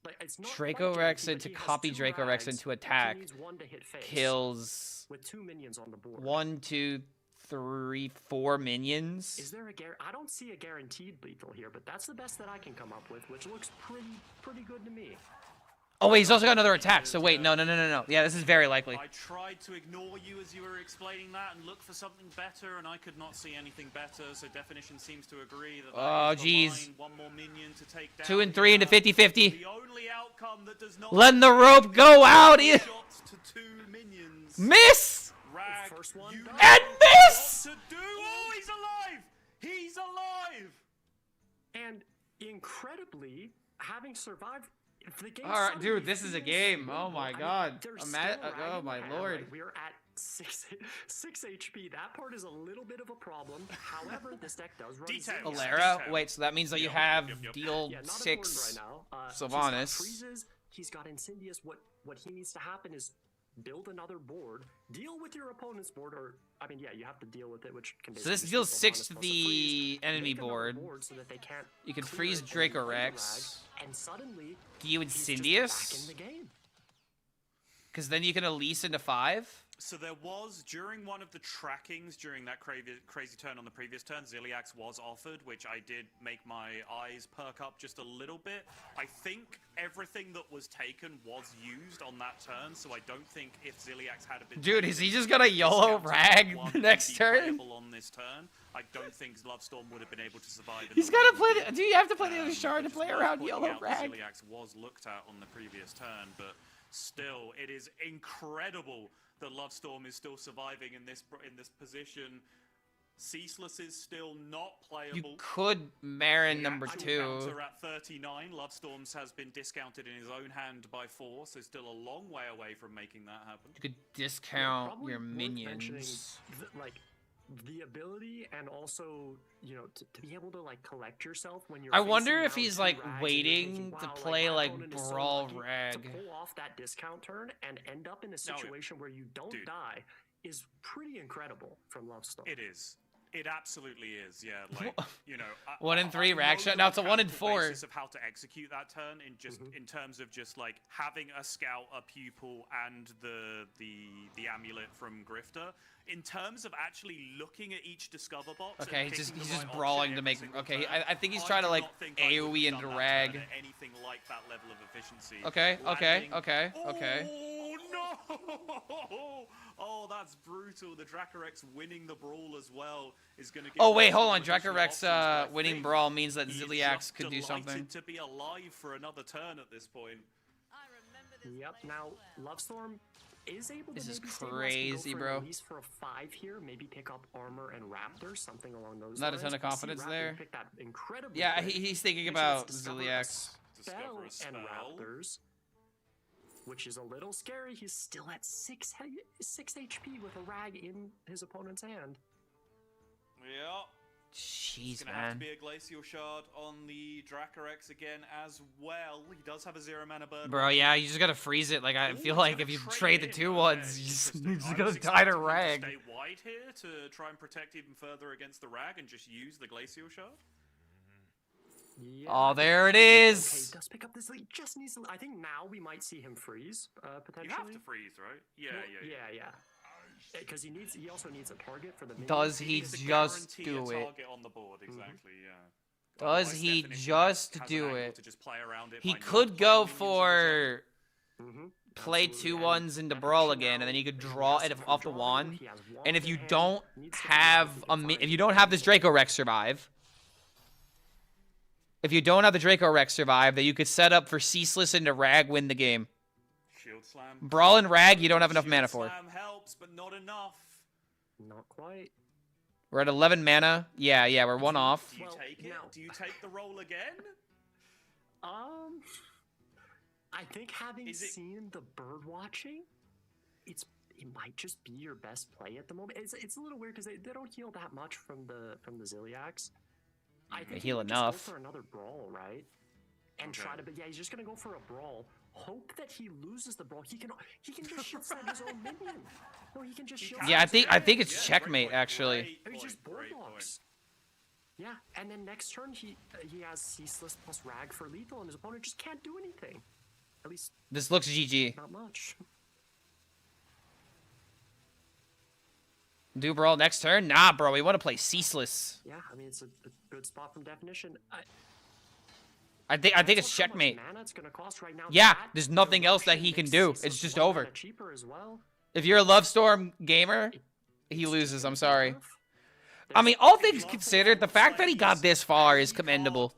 like it's not quite Draco Rex guaranteed, into but he has copy 2 Draco Rex rags, into and he attack. needs 1 to hit face Kills with 2 minions on the board. 1, 2, 3, 4 minions. Is there a I don't see a guaranteed lethal here, but that's the best that I can come up with, which looks pretty good to me. Oh wait, he's also got another attack. So wait, no. Yeah, this is very likely. I tried to ignore you as you were explaining that and look for something better, and I could not see anything better. So definition seems to agree that. Oh, that is the jeez. line. 1 more minion to take down. 2 and 3 into 50-50. The only outcome that does not. Letting the rope go out. Shots to 2 minions. Miss Rag, First one you done. know and miss. what to do. Oh, he's alive! He's alive! And incredibly, having survived the game. All right, suddenly dude, this is a feels game. Oh winnable. my I mean, God. there's I'm still at- a rag oh in my the hand, lord. right? We're at 6 HP. That part is a little bit of a problem. However, this deck does run Details. Xyz. Alara. Detail. Wait, so that means that you Yep, have yep. deal Yeah, not 6. important right now. Sylvanas. He's got freezes. He's got Incendious. What he needs to happen is build another board, deal with your opponent's board, or I mean, yeah, you have to deal with it, which can. So this basically deals just 6 Sylvanas to plus a the freeze, enemy make another board. so that they can't You can clear freeze it and Draco play the Rex. rag, and suddenly Do you he's just Incendious? back in the game. Because then you can Elise into 5. So there was, during one of the trackings, during that crazy turn on the previous turn, Ziliax was offered, which I did make my eyes perk up just a little bit. I think everything that was taken was used on that turn, so I don't think if Ziliax had been... Dude, is he just gonna YOLO rag the next turn? On this turn, I don't think Lovestorm would have been able to survive. in He's the gotta way play he the... did. Do you have to play the other shard to Which is play worth around pointing YOLO out that rag? Ziliax was looked at on the previous turn, but still, it is incredible that Lovestorm is still surviving in this position. Ceaseless is still not You playable. could Marin number Actual 2. counter at 39. Lovestorm's has been discounted in his own hand by 4, so still a long way away from making that happen. You could discount Probably your worth mentioning minions. like the ability and also, you know, to be able to like collect yourself when you're I facing wonder if down he's 2 like rags and you're waiting thinking, to wow, play my like opponent is so Brawl lucky Rag. to pull off that discount turn and end up in a situation where you don't Dude. die is pretty incredible from Lovestorm. It is. It absolutely is, yeah. Like, you know, 1 in 3 I rag know shot. the Now it's a 1 in mechanical 4. basis of how to execute that turn in just in terms of just like having a scout, a pupil, and the amulet from Grifter. In terms of actually looking at each discover box. Okay, and he's picking just the right brawling option to every make. single Okay, turn, I think he's I trying to do like not think I would have AOE done into that rag. turn at anything like that level of efficiency. Okay, okay, Landing- okay, okay. Oh no! Oh, that's brutal. The Dracorex winning the brawl as well is going to. Oh wait, hold on. Dracorex winning brawl means that Ziliax could do something. To be alive for another turn at this point. Yep. Now Lovestorm is able to This is maybe stay crazy, bro. At least for a 5 here, maybe pick up armor and raptors, something along those Not a lines. ton of We see confidence Raptor there. pick that incredibly Yeah, quick, he's thinking which is about discover a Ziliax. spell and raptors, which is a little scary. He's still at 6 HP with a rag in his opponent's hand. Yeah. Jeez, It's gonna have to man. be a Glacial Shard on the Dracorex again as well. He does have a 0 mana bird. Bro, yeah, you just gotta freeze it. Like, I feel like if you trade the 2/1s, you just gotta die to rag. Stay wide here to try and protect even further against the rag and just use the Glacial Shard. Yeah. Oh, there it Okay, is. he does pick up this. Like, just needs. I think now we might see him freeze potentially. You have to freeze, right? Yeah. Because he also needs a target for the minions. Does he needs to just guarantee do a it? target on the board, exactly, yeah. Does Otherwise, he Definition just has an do angle it? to just play around it He by not could playing go minions of his own. for play Absolutely. 2/1s into And brawl actually again, now and then you could he draw has it some off the draw, wand. he has one And if in you hand, don't needs to have figure out if he can if you find don't have this anything. Dracorex survive, if you don't have the Dracorex survive, that you could set up for Ceaseless into Rag, win the game. Shield Slam. Brawl and Rag, you don't have enough Shield mana for. Slam helps, but not enough. Not quite. We're at 11 mana. Yeah, we're one off. Do you Well, take it? now- Do you take the roll again? I think having Is it- seen the bird watching, it might just be your best play at the moment. It's a little weird because they don't heal that much from the Ziliax. I think heal he would just enough. go for another brawl, right? And try to, but yeah, he's just gonna go for a brawl. Hope that he loses the brawl. He can just shit stab his own minion. No, he can just shield. Yeah, I stab think his it's Yeah, checkmate, great point, actually. great He's point, just board great point. blocks. Yeah, and then next turn he has Ceaseless plus Rag for lethal, and his opponent just can't do anything. At least This looks GG. not much. Do brawl next turn? Nah, bro. We want to play Ceaseless. Yeah, I mean it's a good spot from Definition. I think That's it's how much checkmate. mana it's gonna cost right now. Yeah, That, there's the nothing else that Russian he can makes do. Ceaseless It's just 1 over. mana cheaper as well. If you're a Love Storm gamer, he loses. I'm sorry. Enough. I mean, all things considered, the fact that he got this far is commendable.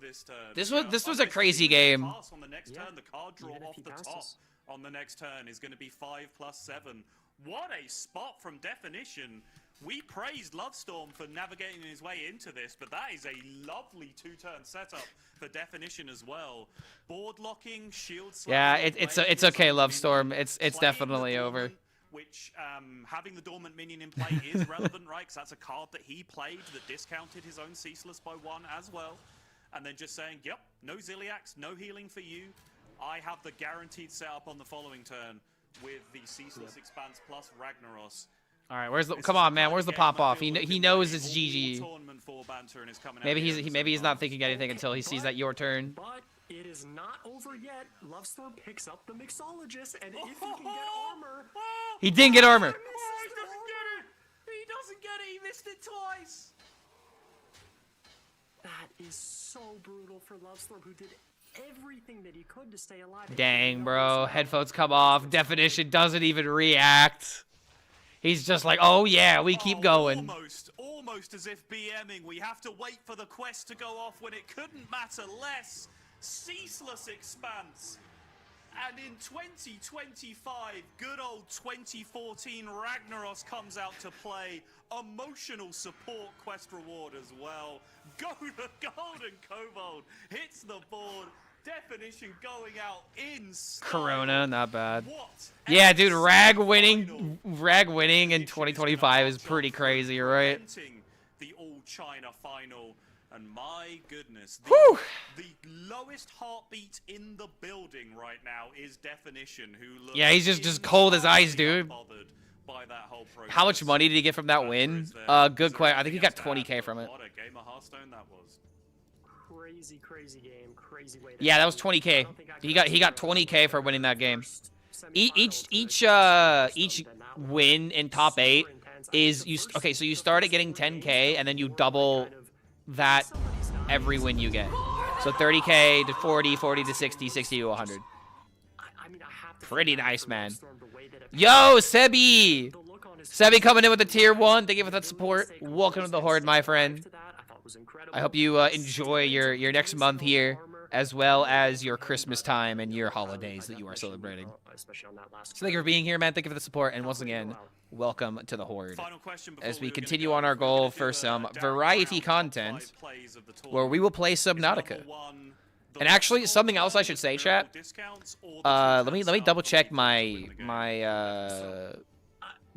This was a crazy game. On the next Yeah, turn, the card draw even if off he the top passes. on the next turn is going to be 5+7. What a spot from Definition. We praised Lovestorm for navigating his way into this, but that is a lovely 2-turn setup for Definition as well. Board locking, shield slam. Yeah, it's okay, Love Storm. Playing It's the definitely over. Dormant, which having the Dormant minion in play is relevant, right? Because that's a card that he played that discounted his own Ceaseless by 1 as well. And then just saying, yep, no Ziliax, no healing for you. I have the guaranteed setup on the following turn with the Ceaseless Expanse plus Ragnaros. All right, where's the? This Come is on, the man. kind Where's the of game I pop off? feel we've He been knows playing it's all GG. tournament for banter and is coming out Maybe here at the maybe he's same not time. thinking anything until he sees that your turn. But it is not over yet. Lovestorm picks up the Mixologist, and if he can get armor, He didn't get armor. He doesn't get it! He doesn't get it! He missed it twice! that is so brutal for Lovestorm, who did everything that he could to stay alive. Dang, bro. Headphones come off. Definition doesn't even react. He's just like, oh yeah, we keep going. Almost as if BMing. We have to wait for the quest to go off when it couldn't matter less. Ceaseless Expanse. And in 2025, good old 2014 Ragnaros comes out to play. Emotional support quest reward as well. Golden Kobold hits the board. Definition going out in style. Corona, not bad. What? Yeah, dude, Rag Final. winning in 2025 is pretty crazy, right? Presenting the All China final, and my goodness, Whew. the lowest heartbeat in the building right now is Definition, who looks Yeah, he's just cold as ice, entirely dude. unbothered by that whole process. How much money did he get from that win? Is there Good question. I think he got anything else to 20K add? from it. What a game of Hearthstone that was. Crazy game, crazy way. Yeah, that was 20K. He got 20K for winning that game. Each win in top 8 is okay. So you start at getting 10K and then you double that every win you get. So 30K to 40, 40 to 60, 60 to 100. I mean, I have Pretty nice, man. Yo, Sebi! Sebi coming in with the tier 1. Thank you for that support. Welcome to the Horde, my friend. I hope you enjoy your next month here, as well as your Christmas time and your holidays that you are celebrating. So thank you for being here, man. Thank you for the support. And once again, welcome to the Horde. As we continue on our goal for some variety content, where we will play Subnautica. And actually, something else I should say, chat. Let me double check my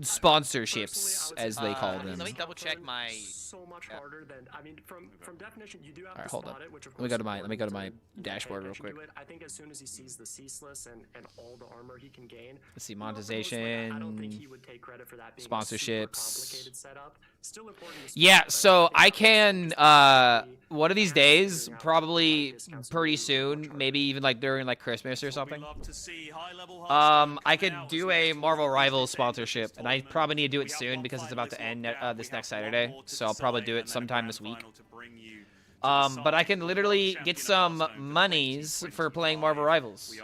sponsorships, as they call them. Let me double check my. So much harder than from definition. You do have All right, to hold spot on. it, which of Let me go to my course dashboard real quick. I think as soon as he sees the ceaseless and all the armor he can gain. Let's see, I don't think monetization, he would take credit for that being a sponsorships. super complicated setup. Still important to spot, Yeah, but so I I think can one of these days, probably pretty soon, maybe even like during like Christmas or something. I could do a Marvel Rivals sponsorship, and I probably need to do it soon because it's about to end this next Saturday. So I'll probably do it sometime this week. But I can literally get some monies for playing Marvel Rivals.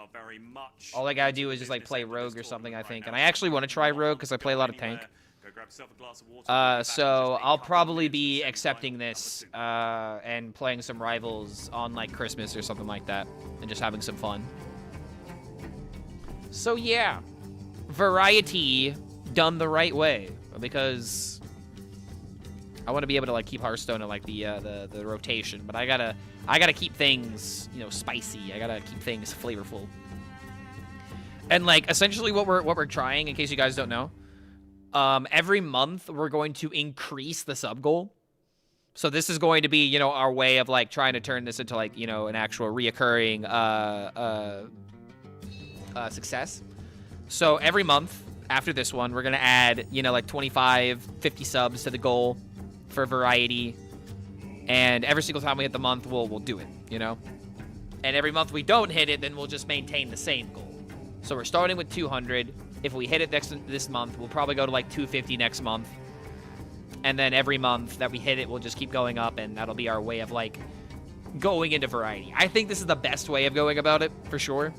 All I gotta do is just like play Rogue or something, I think. And I actually want to try Rogue because I play a lot of tank. So I'll probably be accepting this and playing some Rivals on like Christmas or something like that, and just having some fun. So yeah, variety done the right way, because I want to be able to like keep Hearthstone in like the rotation, but I gotta keep things, you know, spicy. I gotta keep things flavorful. And like essentially what we're trying, in case you guys don't know, every month we're going to increase the sub goal. So this is going to be, you know, our way of like trying to turn this into like, you know, an actual reoccurring success. So every month after this one, we're gonna add, you know, like 25, 50 subs to the goal for variety, and every single time we hit the month, we'll do it, you know. And every month we don't hit it, then we'll just maintain the same goal. So we're starting with 200. If we hit it this month, we'll probably go to like 250 next month. And then every month that we hit it, we'll just keep going up, and that'll be our way of like going into variety. I think this is the best way of going about it, for sure.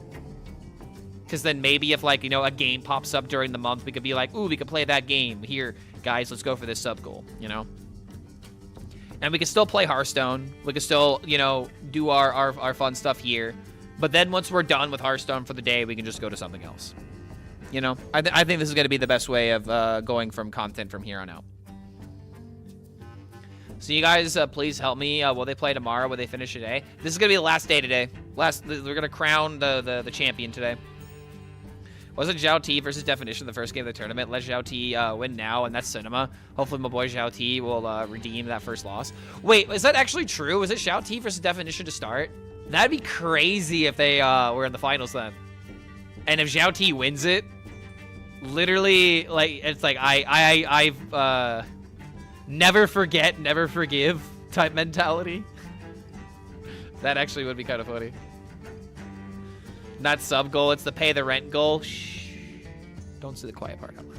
Because then maybe if like, you know, a game pops up during the month, we could be like, ooh, we could play that game. Here, guys, let's go for this sub goal, you know? And we can still play Hearthstone. We can still, you know, do our fun stuff here. But then once we're done with Hearthstone for the day, we can just go to something else. You know? I think this is going to be the best way of going from content from here on out. So you guys, please help me. Will they play tomorrow? Will they finish today? This is going to be the last day today. We're going to crown the champion today. Wasn't Zhao T versus Definition the first game of the tournament? Let Zhao T win now, and that's cinema. Hopefully my boy Zhao T will redeem that first loss. Wait, is that actually true? Was it Zhao T versus Definition to start? That'd be crazy if they were in the finals then. And if Zhao T wins it, literally, like, it's like I've never forget, never forgive type mentality. That actually would be kind of funny. Not sub goal, it's the pay the rent goal. Shh. Don't say the quiet part out loud.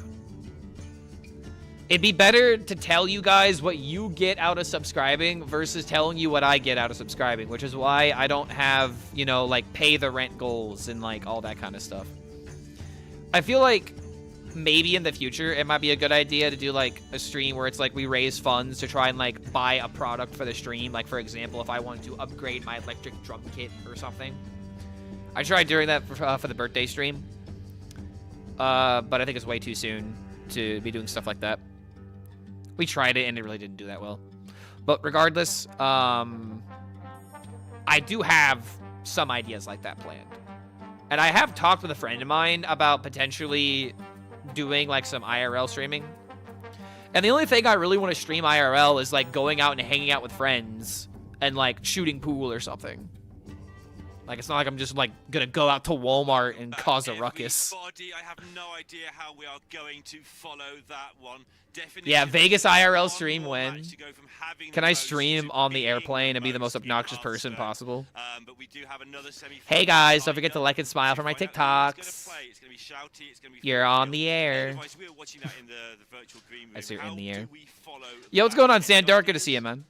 It'd be better to tell you guys what you get out of subscribing versus telling you what I get out of subscribing, which is why I don't have, you know, like pay the rent goals and like all that kind of stuff. I feel like maybe in the future it might be a good idea to do like a stream where it's like we raise funds to try and like buy a product for the stream. Like for example, if I wanted to upgrade my electric drum kit or something. I tried doing that for the birthday stream, but I think it's way too soon to be doing stuff like that. We tried it, and it really didn't do that well. But regardless, I do have some ideas like that planned. And I have talked with a friend of mine about potentially doing, like, some IRL streaming. And the only thing I really want to stream IRL is, like, going out and hanging out with friends and, like, shooting pool or something. Like, it's not like I'm just, like, gonna go out to Walmart and cause a ruckus. I have no idea how we are going to follow that one. Yeah, Vegas IRL stream when? Can I stream on the airplane and be the most obnoxious person possible? But we do have another hey guys, don't forget to like and smile for my TikToks. You're on the air. I see you're in the air. Yo, what's going on, Sandar? Good to see you, man.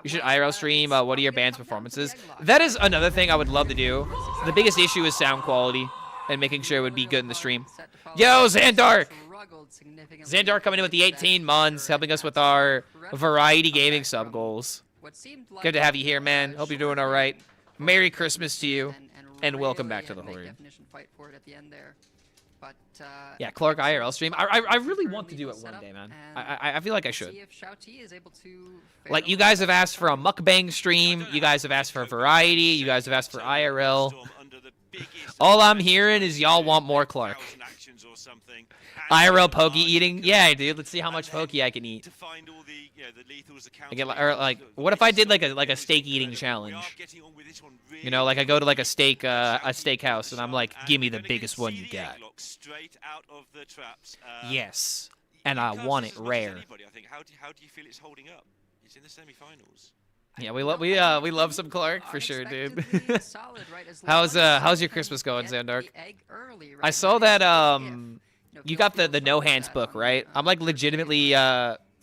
You should IRL stream. What are your band's performances? That is another thing I would love to do. The biggest issue is sound quality. and making sure it would be good in the stream. Yo, Xandar! Xandar coming in with the 18 months, helping us with our variety gaming sub goals. Good to have you here, man. Hope you're doing all right. Merry Christmas to you, and welcome back to the Horde. Yeah, Clark IRL stream. I really want to do it one day, man. I feel like I should. Like, you guys have asked for a mukbang stream. You guys have asked for variety. You guys have asked for IRL. All I'm hearing is y'all want more Clark. IRL pokey eating? Yeah, dude. Let's see how much pokey I can eat. I get, or like, what if I did like a steak eating challenge? You know, like I go to like a steakhouse and I'm like, give me the biggest one you got. Yes, and I want it rare. How do you feel it's holding up? It's in the semi-finals. Yeah, we love some Clark for sure, dude. How's your Christmas going, Xandark? I saw that you got the No Hands book, right? I'm like legitimately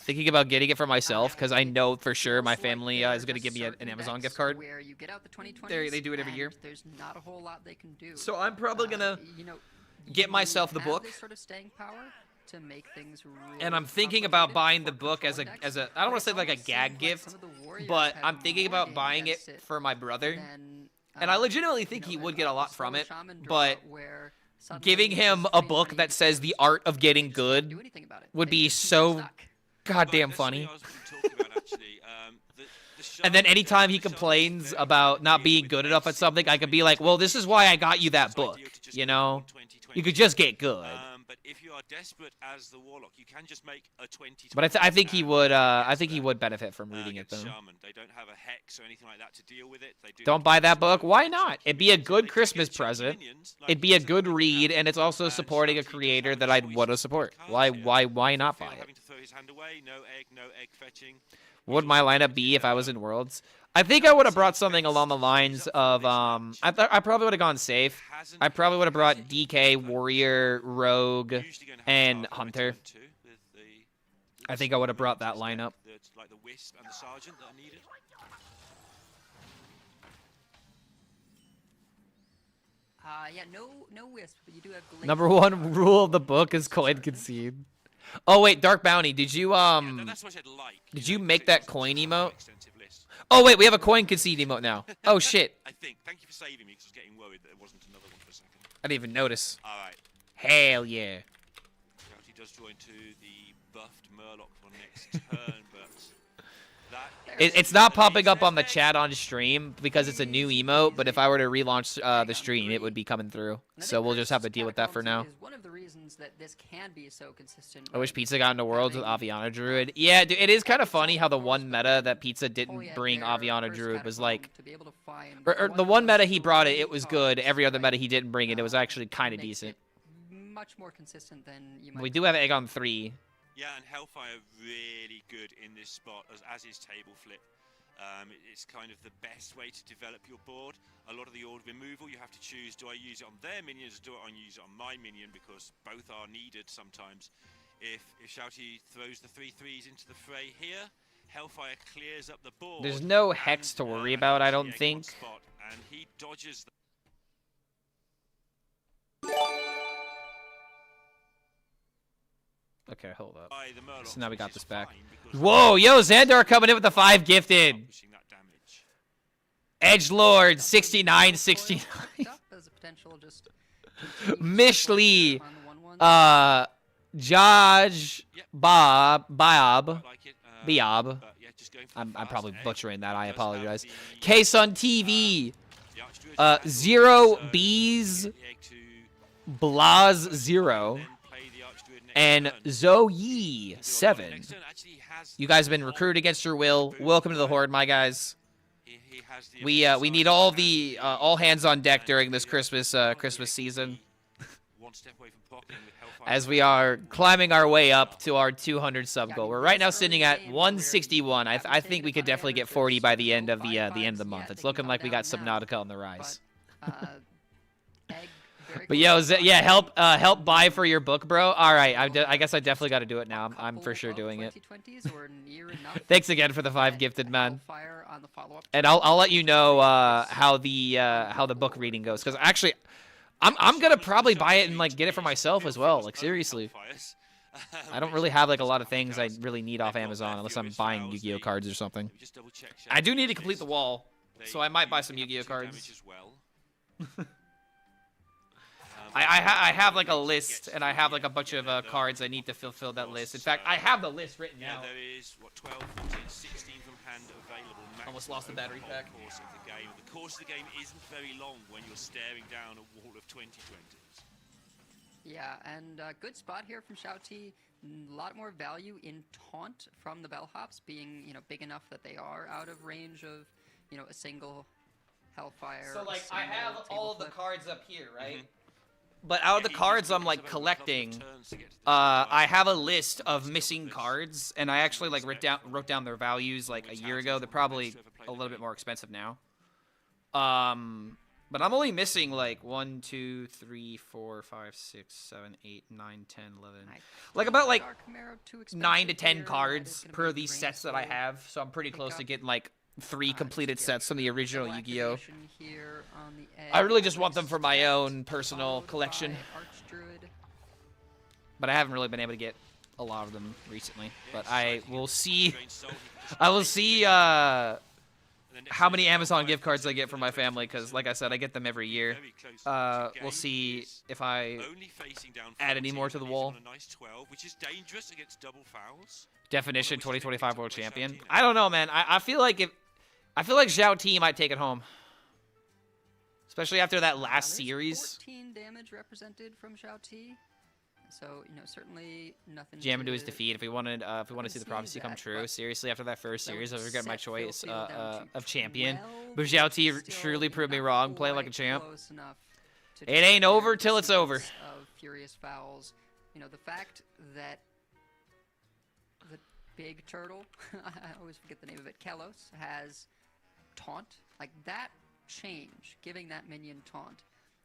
thinking about getting it for myself because I know for sure my family is gonna give me an Amazon gift card. They do it every year. So I'm probably gonna get myself the book. And I'm thinking about buying the book as a I don't want to say like a gag gift, but I'm thinking about buying it for my brother. And I legitimately think he would get a lot from it, but giving him a book that says the art of getting good would be so goddamn funny. And then anytime he complains about not being good enough at something, I could be like, well, this is why I got you that book, you know? You could just get good. But if you are desperate as the Warlock, you can just make a 20. But I think he would. I think he would benefit from reading it, though. They don't have a hex or anything like that to deal with it. Don't buy that book. Why not? It'd be a good Christmas present. It'd be a good read, and it's also supporting a creator that I'd want to support. Why not buy it? What would my lineup be if I was in Worlds? I think I would have brought something along the lines of I probably would have gone safe. I probably would have brought DK, Warrior, Rogue, and Hunter. I think I would have brought that lineup. Like the Wisp and the Sergeant that are needed. Yeah, no Wisp, but you do have Number one rule of the book is coin concede. Oh wait, Dark Bounty, did you did you make that coin emote? Oh wait, we have a coin concede emote now. Oh shit. I think. Thank you for saving me because I was getting worried that there wasn't another one for a second. I didn't even notice. All right. Hell yeah. He does join to the buffed Murloc for next turn, but it's not popping up on the chat on stream because it's a new emote. But if I were to relaunch the stream, it would be coming through. So we'll just have to deal with that for now. One of the reasons that this can be so consistent. I wish Pizza got into Worlds with Aviana Druid. Yeah, dude, it is kind of funny how the one meta that Pizza didn't bring Aviana Druid was like, or the one meta he brought it was good. Every other meta he didn't bring it, it was actually kind of decent. Much more consistent than you might. We do have Egg on 3. yeah, and Hellfire really good in this spot as is Table Flip. It's kind of the best way to develop your board. A lot of the order removal, you have to choose, do I use it on their minions or do I use it on my minion, because both are needed sometimes. If Shouty throws the 3/3s into the fray here, Hellfire clears up the board. There's no hex to worry about, I don't think. Spot, and he dodges the Okay, hold up. So now we got this back. Whoa, yo, Xandar coming in with the 5 gifted. Edgelord, 69-69. Mishley, Jaj, Bob. I'm probably butchering that. I apologize. K-Sun TV, Zero Bees, Blaz 0. And Zoe 7. You guys have been recruited against your will. Welcome to the Horde, my guys. We need all the all hands on deck during this Christmas season. As we are climbing our way up to our 200 sub goal. We're right now sitting at 161. I think we could definitely get 40 by the end of the month. It's looking like we got Subnautica on the rise. But yo, yeah, help buy for your book, bro. All right, I guess I definitely got to do it now. I'm for sure doing it. Thanks again for the 5 gifted, man. And I'll let you know how the book reading goes, because actually, I'm gonna probably buy it and like get it for myself as well. Like seriously. I don't really have like a lot of things I really need off Amazon unless I'm buying Yu-Gi-Oh cards or something. I do need to complete the wall, so I might buy some Yu-Gi-Oh cards. I have like a list, and I have like a bunch of cards I need to fulfill that list. In fact, I have the list written out. There is, what, 12, 14, 16 from hand available. Almost lost the battery pack. Course of the game. The course of the game isn't very long when you're staring down a wall of 2020s. Yeah, and good spot here from Xiaoti. A lot more value in taunt from the bellhops, being big enough that they are out of range of a single Hellfire. So like a I have single all table the flip. cards up here, right? But out of the cards I'm like collecting, I have a list of missing cards, and I actually like wrote down their values like a year ago. They're probably a little bit more expensive now. But I'm only missing like 1, 2, 3, 4, 5, 6, 7, 8, 9, 10, 11. Like about like 9 to 10 cards per these sets that I have. So I'm pretty close to getting like 3 completed sets from the original Yu-Gi-Oh. I really just want them for my own personal collection. But I haven't really been able to get a lot of them recently. But I will see. I will see how many Amazon gift cards I get for my family, because like I said, I get them every year. We'll see if I add any more to the wall. Definition 2025 World Champion. I don't know, man. I feel like Xiaoti might take it home. Especially after that last series. 14 damage represented from Xiaoti. So, certainly nothing. Jam into his defeat. If we wanted to see the prophecy come true, seriously, after that first series, I regret my choice of champion. But Xiaoti truly proved me wrong, playing like a champ. It ain't over till it's over. Of furious fouls. The fact that the big turtle, I always forget the name of it, Kellos, has taunt, like that change, giving that minion taunt,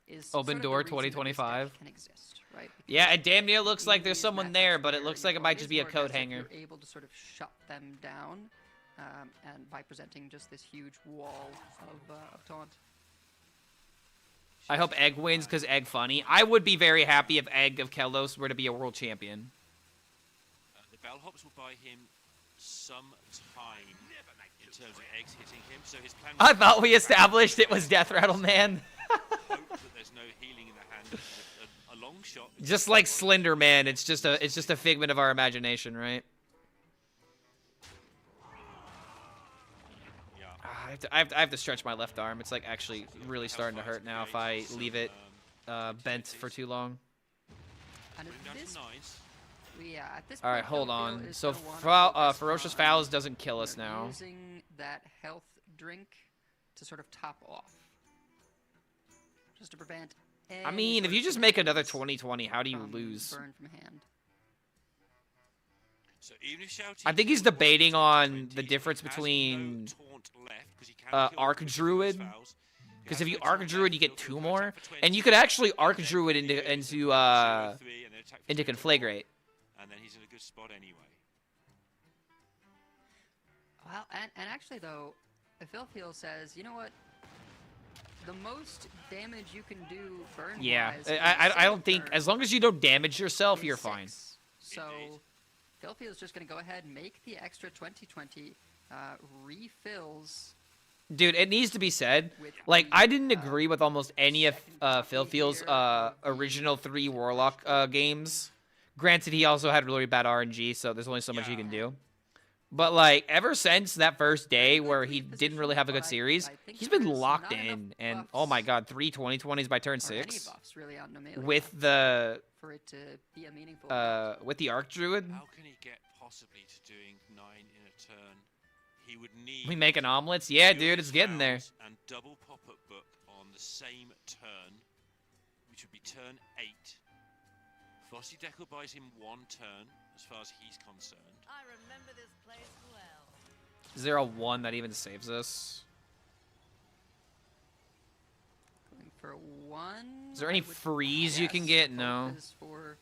is Open door 2025. Can exist, right? Yeah, it damn near looks like there's someone there, but it looks like it might just be a coat hanger. You're able to sort of shut them down, and by presenting just this huge wall of taunt. I hope Egg wins because Egg funny. I would be very happy if Egg of Kellos were to be a world champion. The bellhops will buy him some time in terms of eggs hitting him. So his plan. I thought we established it was Death Rattle Man. Hope that there's no healing in the hand. A long shot. Just like Slender Man, it's just a figment of our imagination, right? Yeah. I have to stretch my left arm. It's like actually really starting to hurt now if I leave it bent for too long. And at this All right, point, hold Phil on. is So gonna wanna focus Ferocious on, Fouls doesn't kill us now. Using that health drink to sort of top off, just to prevent. I mean, if you just make another 2020, how do you lose? Burn from hand. So even if Xiaoti I think he's debating on the difference between Arc Druid. Because if you Arc Druid, you get 2 more, and you could actually Arc Druid into Conflagrate. And then he's in a good spot anyway. Well, and actually though, Phil says, you know what? The most damage you can do burn. Yeah, I don't think, as long as you don't damage yourself, you're fine. So, Phil is just going to go ahead and make the extra 2020 refills. Dude, it needs to be said, like, I didn't agree with almost any of Phil's original 3 Warlock games. Granted, he also had really bad RNG, so there's only so much he can do. But, like, ever since that first day where he didn't really have a good series, he's been locked in. And, oh my god, 3 2020s by turn 6. With the... For it to be a meaningful with the Arc Druid. How can he get possibly to doing 9 in a turn? He would need... We making omelets? Yeah, dude, it's getting there. And double pop-up book on the same turn, which would be turn 8. Frosty Deckle buys him 1 turn, as far as he's concerned. I remember this place well. Is there a 1 that even saves us? Going for 1. Is there any freeze you can get? No. For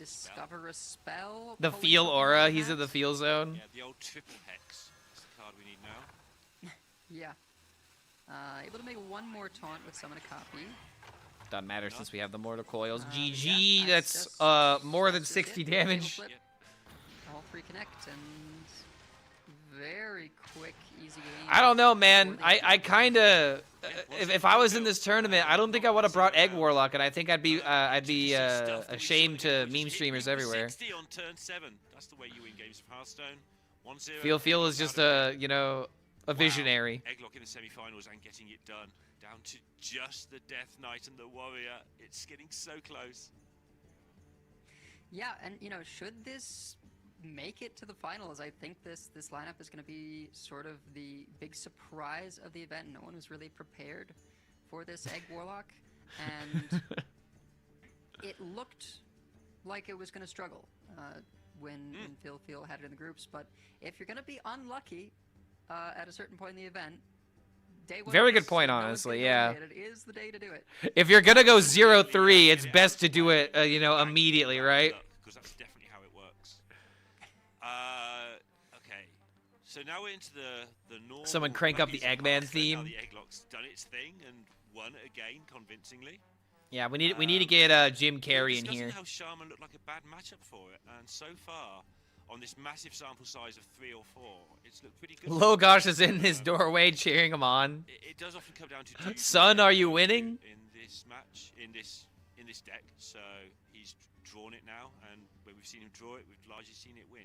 discover a spell. The Feel Aura, he's in the Feel Zone. Yeah, the old triple hex. That's the card we need now. Yeah. Able to make 1 more taunt with summon a copy. Doesn't matter since we have the mortal coils. GG. Yeah, That's more than just 60 it. Table damage. flip. All 3 connect and very quick, easy game. I don't know, man. for the I kind of, if I was in this tournament, I don't think I would have brought Egg Warlock, and I think I'd be ashamed to meme streamers everywhere. 60 on turn 7. That's the way you win games of Hearthstone. 1-0. Feel is just a a visionary. Egglock in the semi-finals and getting it done. Down to just the Death Knight and the Warrior. It's getting so close. Yeah, and should this make it to the finals, I think this lineup is going to be sort of the big surprise of the event. No one was really prepared for this Egg Warlock, and it looked like it was going to struggle when Phil had it in the groups. But if you're going to be unlucky at a certain point in the event, day one Very is good point, no one's honestly, gonna yeah. play it. It is the day to do it. If you're gonna go 0-3, it's best to do it, immediately, right? Because that's definitely how it works. Okay. So now we're into the normal. Someone crank up the ways of Eggman Hearthstone. Now theme. the Egglock's done its thing and won it again convincingly. Yeah, we need to get Jim Carrey in here. How Shaman looked like a bad matchup for it, and so far, on this massive sample size of 3 or 4, it's looked pretty good. Logosh is in his doorway cheering him on. It does often come down to Son, are you winning? in this match, in this deck. So he's drawn it now, and when we've seen him draw it, we've largely seen it win.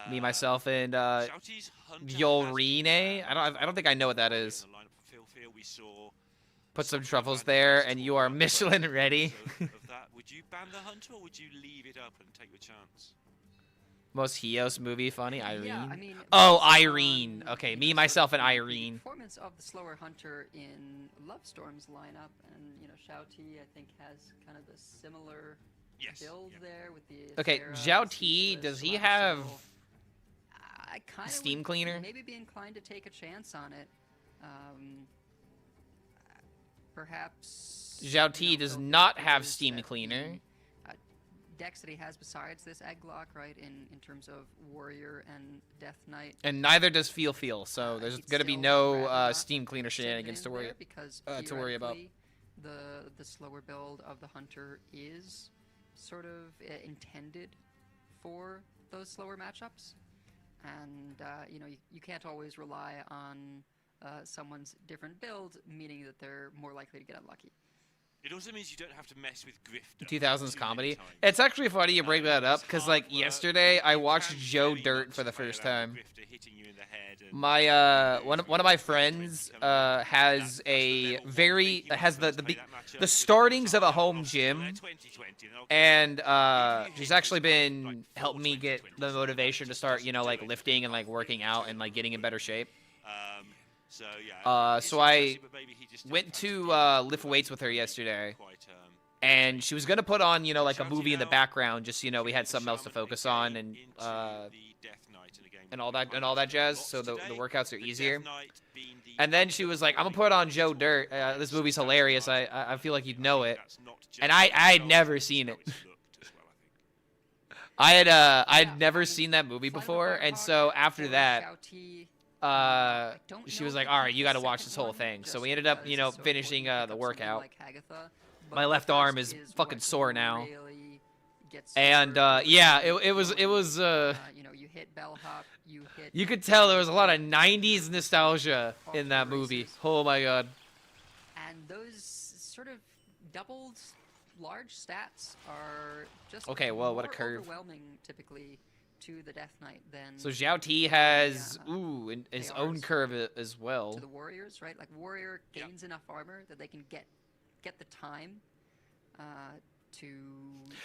Me, myself, and Shouty's Hunter Yolrine. has I don't think I know what that is. in the lineup for Phil. We saw Put some something truffles about there, the and you are first Michelin tour ready. of that. Would you ban the Hunter, or would you leave it up and take your chance? Most Hios movie funny, Irene. Yeah, I mean, Oh, based Irene. on, Okay, you me, know, myself, and sort of the Irene. performance of the slower hunter in Lovestorm's lineup, and Shouty I think has kind of a similar Yes. build yeah. there with the. Okay, Aethera, Zhao the T, Ceaseless does he one, have so I kind of Steam Cleaner? Maybe be inclined to take a chance on it. Perhaps. Zhao T does Phil not figures have Steam that Cleaner. the, decks that he has besides this Egglock, right, in terms of Warrior and Death Knight. And neither does Feel, so there's he'd gonna be still no rather not Steam Cleaner send it shenanigans in to worry there because to worry about. theoretically, the slower build of the Hunter is sort of intended for those slower matchups, and you can't always rely on someone's different build, meaning that they're more likely to get unlucky. It also means you don't have to mess with Grifter. 2000s too comedy. many times. It's actually funny you bring that up because like Hard work, yesterday I you watched can Joe very Dirt much for the play first around time. with Grifter hitting you in the head and My one of my friends has a very has the startings of a home gym, and she's actually been helping me get the motivation to start like lifting and like working out and like getting in better shape. So yeah. So I went to lift weights with her yesterday, and she was gonna put on like a movie in the background, just we had something else to focus on and all that jazz, so the workouts are easier. And then she was like, "I'm gonna put on Joe Dirt. This movie's hilarious. I feel like you'd know it." And I had never seen it. I'd never seen that movie before, and so after that, she was like, "All right, you got to watch this whole thing." So we ended up, finishing the workout. My left arm is fucking sore now. And yeah, it was. You hit bellhop, you hit. You could tell there was a lot of '90s nostalgia in that movie. Oh my god. And those sort of doubled large stats are just Okay, well, what a more curve. overwhelming typically to the Death Knight than So Zhao T has Yeah. his They own are curve as well. to the Warriors, right? Like Warrior gains enough armor that they can get the time to.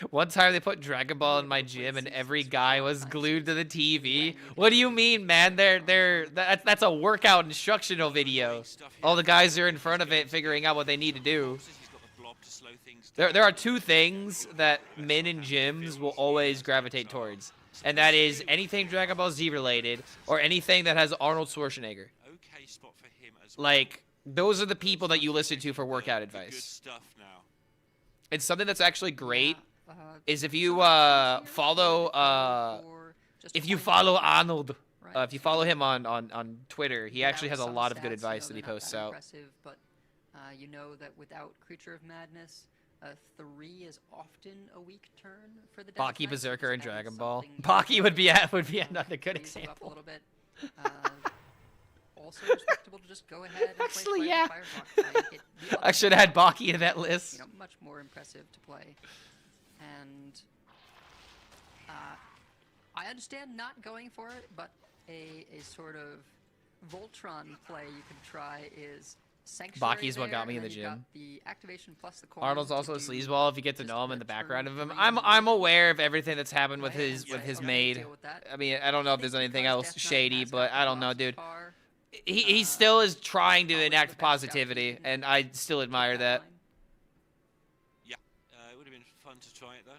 One time they put Dragon Ball in my gym and every guy was glued to the TV. What do you mean, man? That's a workout instructional video. All the guys are in front of it figuring out what they need to do. There are two things that men in gyms will always gravitate towards. And that is anything Dragon Ball Z related or anything that has Arnold Schwarzenegger. Like, those are the people that you listen to for workout advice. And something that's actually great is if you follow Arnold, if you follow him on Twitter, he actually has a lot of good advice that he posts out. But You know that without Creature of Madness, 3 is often a weak turn for the Death Baki Knight, Berserker just and having Dragon Ball. something Baki would be to, another good freeze you up a example. little bit. Also respectable to just go ahead and Actually, play yeah. Firehawk. Like, the I other should have had option Baki in that is, list. You know, much more impressive to play. And I understand not going for it, but a sort of Voltron play you can try is Sanctuary. Baki's what there, got me in and the then you've gym. got the activation plus the coin Arnold's to also a do sleazeball if you get to just know him in a the background of turn him. 3 I'm aware of everything that's happened with play. his Okay, maid. deal with that. I mean, I don't know if I there's think anything because else Death Knight shady, has but got I don't know, lost dude. tar, He still is trying to probably enact the best out positivity, you can and I still admire get that. line. Yeah, it would have been fun to try it though.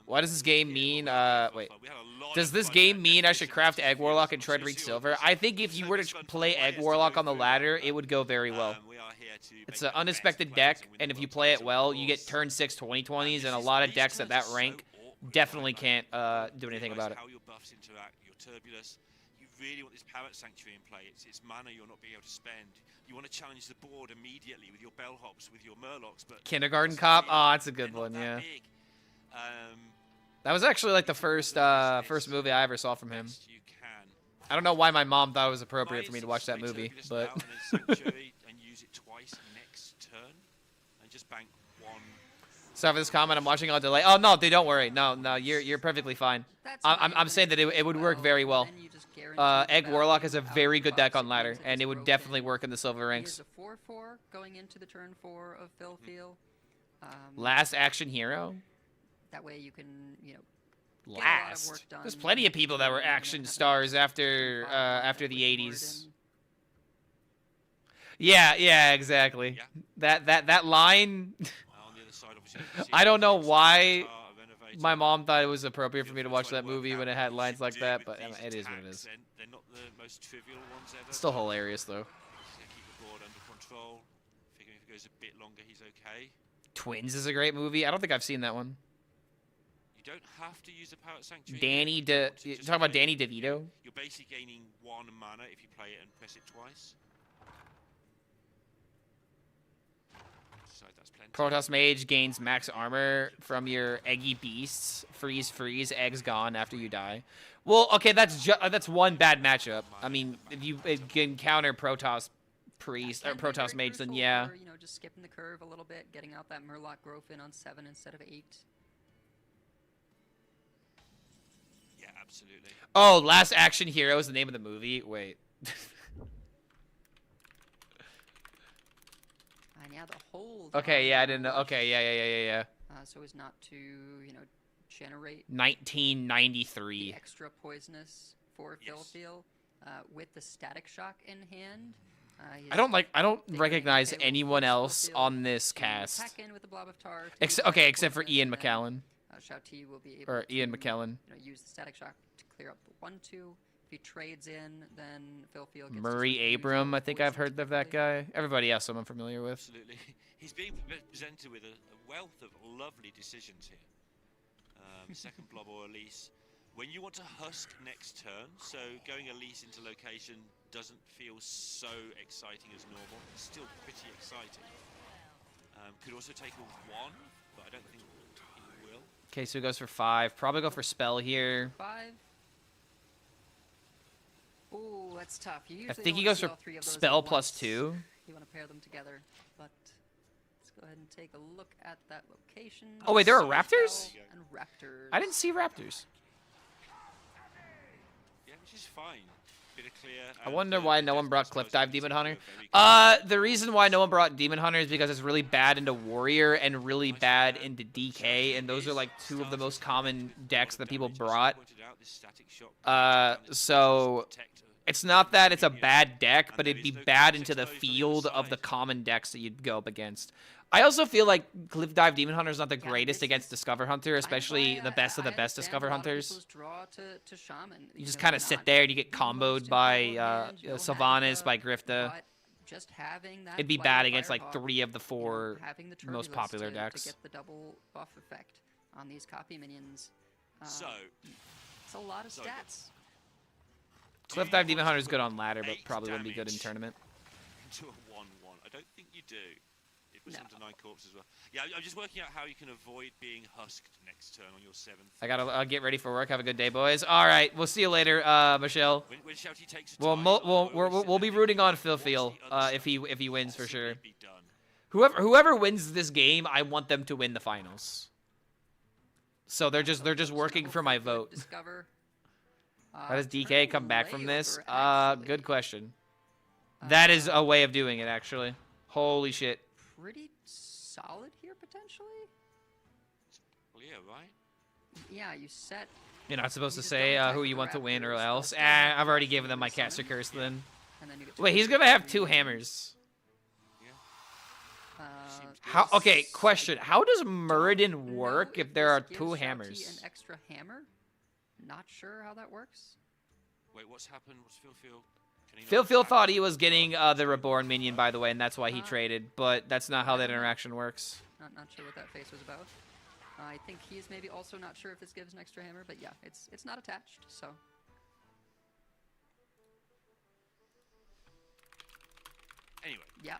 What does this game Yeah, mean? we had a lot Wait. of lot Does of this fun game at mean I should Definition craft versus Egg Warlock Fearless and try to on reach CCO. silver? I think if you So were much to fun for play the Egg players to Warlock go on the through ladder, that. it would go very well. We are here to It's make an the unexpected best deck, players win and the if you world play it title. well, Of you get course. turn 6 20/20s, This and a is- lot of these decks at turns that are rank so awkward, definitely right? can't You do anything realise about it. How your buffs interact, your turbulence. You really want this Parrot Sanctuary in play. It's mana you're not being able to spend. You want to challenge the board immediately with your Bellhops, with your Murlocs, but Kindergarten it's Cop? really- Oh, that's a they're good not one, that yeah. big. That was actually like the first movie I ever saw from him. Best you can. I don't know why my mom thought it was appropriate for me Minus to watch that six movie, Turbulence but now, and then Sanctuary, and use it twice next turn, and just bank one. sorry for this comment. I'm watching on delay. Oh no, dude, don't worry. No, you're perfectly fine. That's I'm fine, saying that it would work very well. then you just guarantee Egg the Warlock is a value very out good of deck buffs. on It ladder, means and it's it would broken. definitely work in the silver He ranks. is a 4/4 going into the turn 4 of Philfield. Last action hero. That way you can, you know, get a lot of Last. work done There's plenty of people that were and then action have stars enough after follow on after that the with 80s. Warden. Yeah, exactly. Yeah. That line. On the other side, obviously, you can see I don't know it's why renovated. my mom thought it was appropriate for You're me to gonna watch try that and work movie out when it what had you lines should like do that, with but these it is what it attacks, is. and they're not the most trivial ones ever. Still hilarious though. So keep the board under control. Figuring if it goes a bit longer, he's okay. Twins is a great movie. I don't think I've seen that one. You don't have to use the Parrot Sanctuary. Danny if you want to you just talking about play Danny it. DeVito? You're basically gaining 1 mana if you play it and press it twice. So that's plenty. Protoss Mage gains max armor from your Eggy Beasts. Freeze, Egg's gone after you die. Well, okay, that's one bad matchup. I mean, if you can counter Protoss Priest or That can be Protoss very Mage, then crucial yeah. for, you know, just skipping the curve a little bit, getting out that Murloc growth in on 7 instead of 8. Yeah, absolutely. Oh, Last Action Hero is the name of the movie. Wait. Yeah, the hold. Okay, on yeah, I the didn't know. rush, Okay, yeah. so as not to, you know, generate 1993. the extra poisonous for Yes. Philfield with the Static Shock in hand. I don't Figuring, recognize okay, we'll anyone force else Philfield on this to cast. Pack in with the Blob of Tar to Except use okay, that except for poisonous, Ian and then, McKellen. Shao-Ti will be able Or to, Ian McKellen. You know, use the Static Shock to clear up the 1/2. If he trades in, then Philfield gets Murray to use Abram, all I think I've poison heard of that typically. guy. Everybody else I'm familiar with. Absolutely. He's being presented with a wealth of lovely decisions here. Second blob or Elise. When you want to husk next turn, so going Elise into location doesn't feel so exciting as normal. It's still pretty exciting. Could also take a 1, but I don't think he will. Okay, so he goes for 5. Probably go for spell here. 5. Ooh, that's tough. You I usually think he wanna goes see for all 3 of those at spell plus once. 2. You want to pair them together, but let's go ahead and take a look at that location. Oh, wait, there are Spell raptors? And raptors. I didn't see raptors. Yeah, which is fine. Bit of clear. I and, wonder why no Death one brought Knight Cliff Spells Dive in Demon particular Hunter. are very The reason why no one brought Demon Hunter is because it's really bad into Warrior and really bad into DK, and those are like 2 of the most common decks that people brought. So it's not that it's a bad deck, but it'd be bad into the field of the common decks that you'd go up against. I also feel like Cliff Dive Demon Hunter is not the Yeah, greatest this against is Discover Hunter, especially why the best of the I best understand Discover a lot of Hunters. people's draw to Shaman. You just know, kind of sit not there and you get the most comboed by integral hand, you know, Sylvanas, Magda, by Grifta. but just having that It'd be Flight bad of against like Firehawk, 3 of the 4 having the most turbulence popular to decks. get the double buff effect on these copy minions. So, It's a lot of so stats. Cliff Dive Demon Hunter is good on ladder, but probably wouldn't be good in damage tournament. into a 1/1. I don't think you do. It was No. under 9 corpse as well. Yeah, I'm just working out how you can avoid being husked next turn on your 7th. I gotta get ready for work. Have a good day, boys. All right, we'll see you later, Michelle. When Shouty takes a Well, time, we'll be rooting on Phil if he wins for sure. Whoever wins this game, I want them to win the finals. So they're just working for my vote. Discover. How does DK come back from this? Actually. Good question. That is a way of doing it, actually. Holy shit. Pretty solid here, potentially? Well, yeah, right? Yeah, you set... You're not supposed to You just say don't attack who with you the want to win or Raptors, else. but still I've already have given them my summon, caster curse then. and then you get to Wait, he's trigger gonna have 2 three. hammers. Seems good. How? Okay, question. How does Muradin Don't know work if there are this 2 gives Shouty hammers? an extra hammer? Not sure how that works. Wait, what's happened? What's Phil feel? Can he not Phil attack? thought he was getting the Reborn minion, by the way, and that's why he Uh, traded. But that's not how that interaction works. Not sure what that face was about. I think he's maybe also not sure if this gives an extra hammer, but yeah, it's not attached, so. Anyway, Yeah,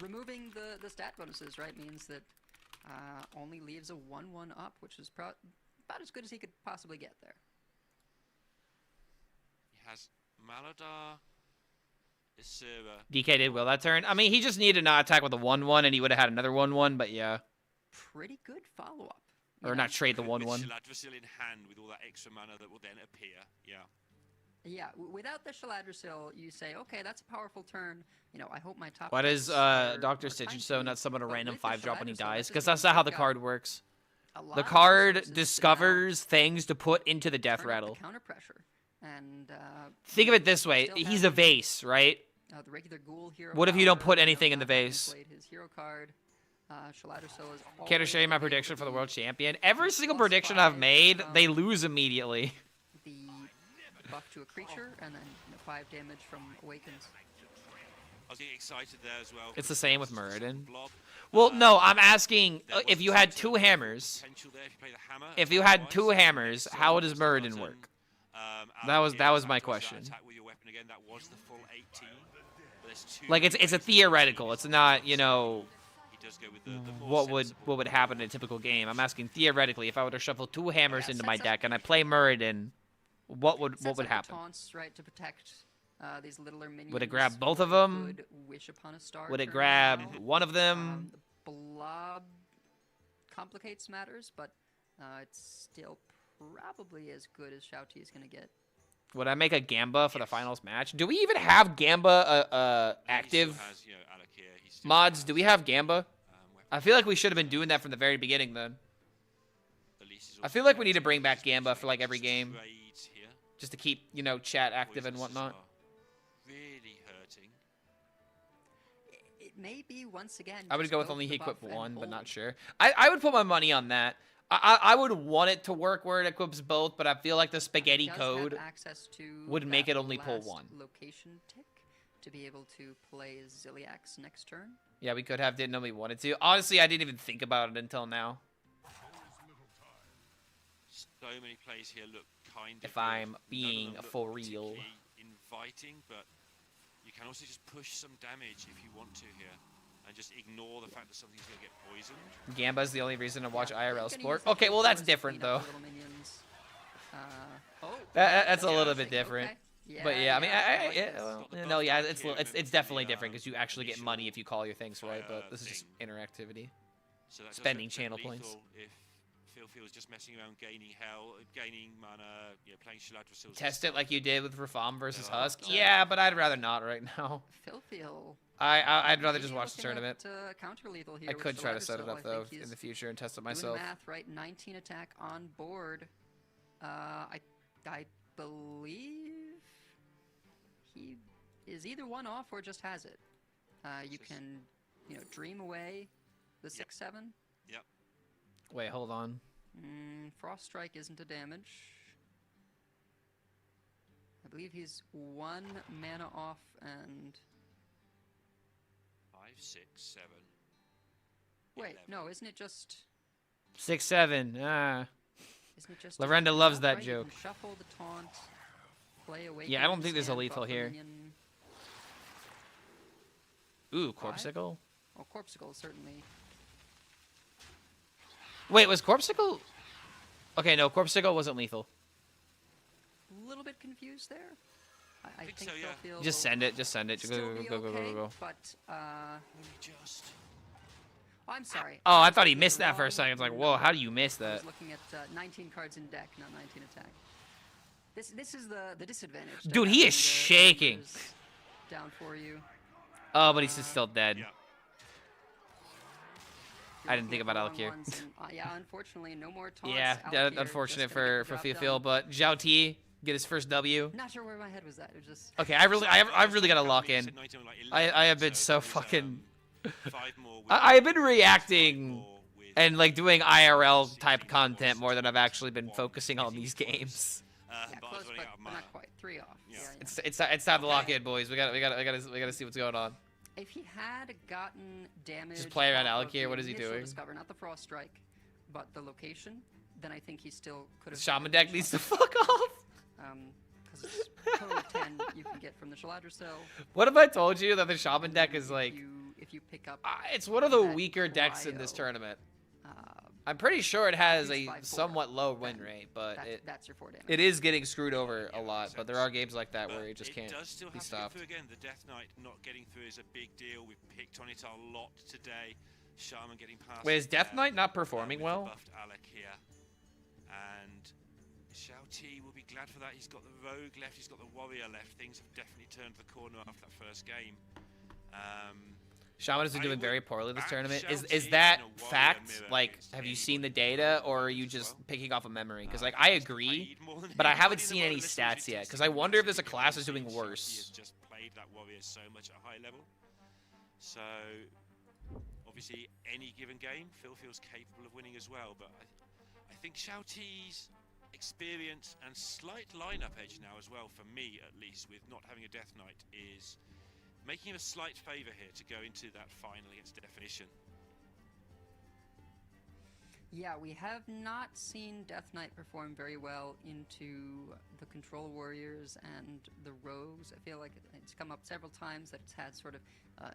removing the stat bonuses, right, means that only leaves a 1/1 up, which is about as good as he could possibly get there. he has Maladar, Isira. DK did well that turn. I mean, he just needed to not attack with a 1/1, and he would have had another 1/1. But yeah, Pretty good follow-up. or not trade the 1/1. With Shaladrisil in hand with all that extra mana that will then appear. Yeah. Yeah, without the Shaladrisil, you say, okay, that's a powerful turn. You know, I hope my top. Why does decks are Dr. kind Stitch to me. not summon a But random with the 5-drop when he Shaladrisil, dies? that Because just that's means not how you've the got card works. a lot The of card resources to now discovers things to put into the death turn up the rattle. counter pressure. And Think of it this way: still he's have a vase, right? the regular ghoul hero. What if you don't power, put you know, anything in the not having vase? played his hero card. Shaladrisil is Care to always show you my able prediction for the be world champion? Every single plus prediction I've 5, made, they lose immediately. the buff to a creature, and then 5 damage from awakens. I was getting excited there as well. It's the same with Muradin. Blob. Well, no, I'm asking There if was you had some 2 hammers. potential there if you play the hammer. If you had Otherwise, 2 hammers, next how turn, does just Muradin button, work? out That was here, my back to his question. Attack with your weapon again. That was the full 18. But there's 2 Like it's a ways to theoretical. use It's it. not, you know, He does go with the more what would sensible happen in a typical game. I'm asking theoretically, if I were to shuffle 2 hammers Yeah, into my sets up- deck and I play Muradin, what would Sets up the happen? taunts, right, to protect these littler minions. Would it grab both of or them? Could wish upon a star. Would it turn grab now. one of them? The blob complicates matters, but it's still probably as good as Shouty is going to get. Would I make a Gamba for the finals match? Do we even have Gamba And he still active has, you know, Alec here. He's still mods? has, Do we have Gamba? weapon- I feel like we should have been doing that from the very beginning then. Elise is I also feel like we need to active. bring back Just Gamba for like every just game, trades here. just to keep, you know, chat active and Poisons whatnot. are Really hurting. It may be, once again, I would just go with for only the he buff equipped and 1, but hold. not sure. I would put my money on that. I would want it to work where it equips both, but I feel like the spaghetti Does have code access to would make that it only pull last 1. Location tick to be able to play Ziliax next turn. Yeah, we could have, didn't know we wanted to. Honestly, I didn't even think about it until now. So many plays here look kind of If good. I'm None of being them look for real. particularly inviting, but you can also just push some damage if you want to here, and just ignore the fact that something's going to get poisoned. Gamba's the only reason to watch Yeah, IRL you're gonna sport. use that Okay, well that's force to different clean up though. the little minions. Oh, That's a that's little bit interesting. different. Okay. But yeah, I mean, I like yeah, this. well, Got the no, buff yeah, back it's here, it's remember definitely the, different because you actually get money if you call your things right. fire But this is just thing. interactivity. So that does Spending represent channel lethal points. If Phil feels just messing around, gaining gaining mana, you know, playing Shaladrisil. Test it like you did with Rafam versus Yeah. Husk. Yeah, but I'd rather not right now. Filthiel. I'd rather Maybe just watch the looking tournament. at, counter lethal here I with could try to set it Shaladrisil. up I though think he's in the future and test it doing myself. math right. 19 attack on board. I believe he is either one off or just has it. You can, you know, dream away the 6/7. Yep. Wait, hold on. Frost Strike isn't a damage. I believe he's 1 mana off and 5, 6, 7. wait, 11. no, isn't it just? 6/7. Ah. Isn't it just? Lorenda a loves taunt, that right? You joke. can shuffle the taunt, play away. Yeah, I don't think there's a lethal here. Ooh, Corpsicle? Well, Corpsicle certainly. Wait, was Corpsicle... Okay, no, Corpsicle wasn't lethal. A little bit confused there. I think so, yeah. Philfield Just will send it, just send it. still Go, be go, go, go, okay, go, go. But, Just. oh, I'm sorry. Oh, I was thought he looking at missed the that for a wrong second. It's like, number. whoa, how do you miss I that? was looking at 19 cards in deck, not 19 attack. This is the disadvantage. to Dude, he having is the shaking. numbers down for you. Oh, but he's just still dead. Yeah. You're I didn't think looking about at the wrong Alakir. ones, and, yeah, unfortunately, no more taunts. Yeah, Alakir unfortunate just gonna for get the job Phil, done. but Zhao T get his first W. Not sure where my head was at. It was just. Okay, I really gotta lock in. I have been so fucking. I have been reacting and like doing IRL type content more than I've actually been focusing on these games. Yeah, close, but not quite. 3 off. Yeah. It's time to lock in, boys. We gotta see what's going on. If he had gotten damage, Just play around off of Alakir, the what is he initial doing? Discover, not the Frost Strike, but the location, then I think he still could have. Shaman deck needs to fuck off. Because it's total of 10 you can get from the Shaladra Cell. What if I told you that the Shaman deck is like? If you pick up. It's one of the that weaker decks in this cryo, tournament. I'm pretty sure it has a 5/4, somewhat low win rate, but that's your 4 damage. it is getting screwed over a lot. But there are games like that where it just can't It does still be have to stopped. get through again. The Death Knight not getting through is a big deal. We've picked on it a lot today. Shaman getting past. Wait, is Death Knight not with performing the well? buffed Alec here. And Shao T will be glad for that. He's got the Rogue left. He's got the Warrior left. Things have definitely turned the corner after that first game. Shaman has been doing very poorly this back tournament. Shao Is T that in a warrior fact? mirror Like, against have you anybody seen the in data, the or are world you as just well. picking off a memory? Because like I He's agree, played more than but I haven't anybody in seen the any world. Listen to stats his yet. Because testing I wonder if maps. there's a class that's doing Shao T has worse. just played that Warrior so much at a high level. So obviously, any given game, Phil feels capable of winning as well. But I think Shao T's experience and slight lineup edge now as well, for me at least, with not having a Death Knight, is making him a slight favour here to go into that final against Definition. Yeah, we have not seen Death Knight perform very well into the Control Warriors and the Rogues. I feel like it's come up several times that it's had sort of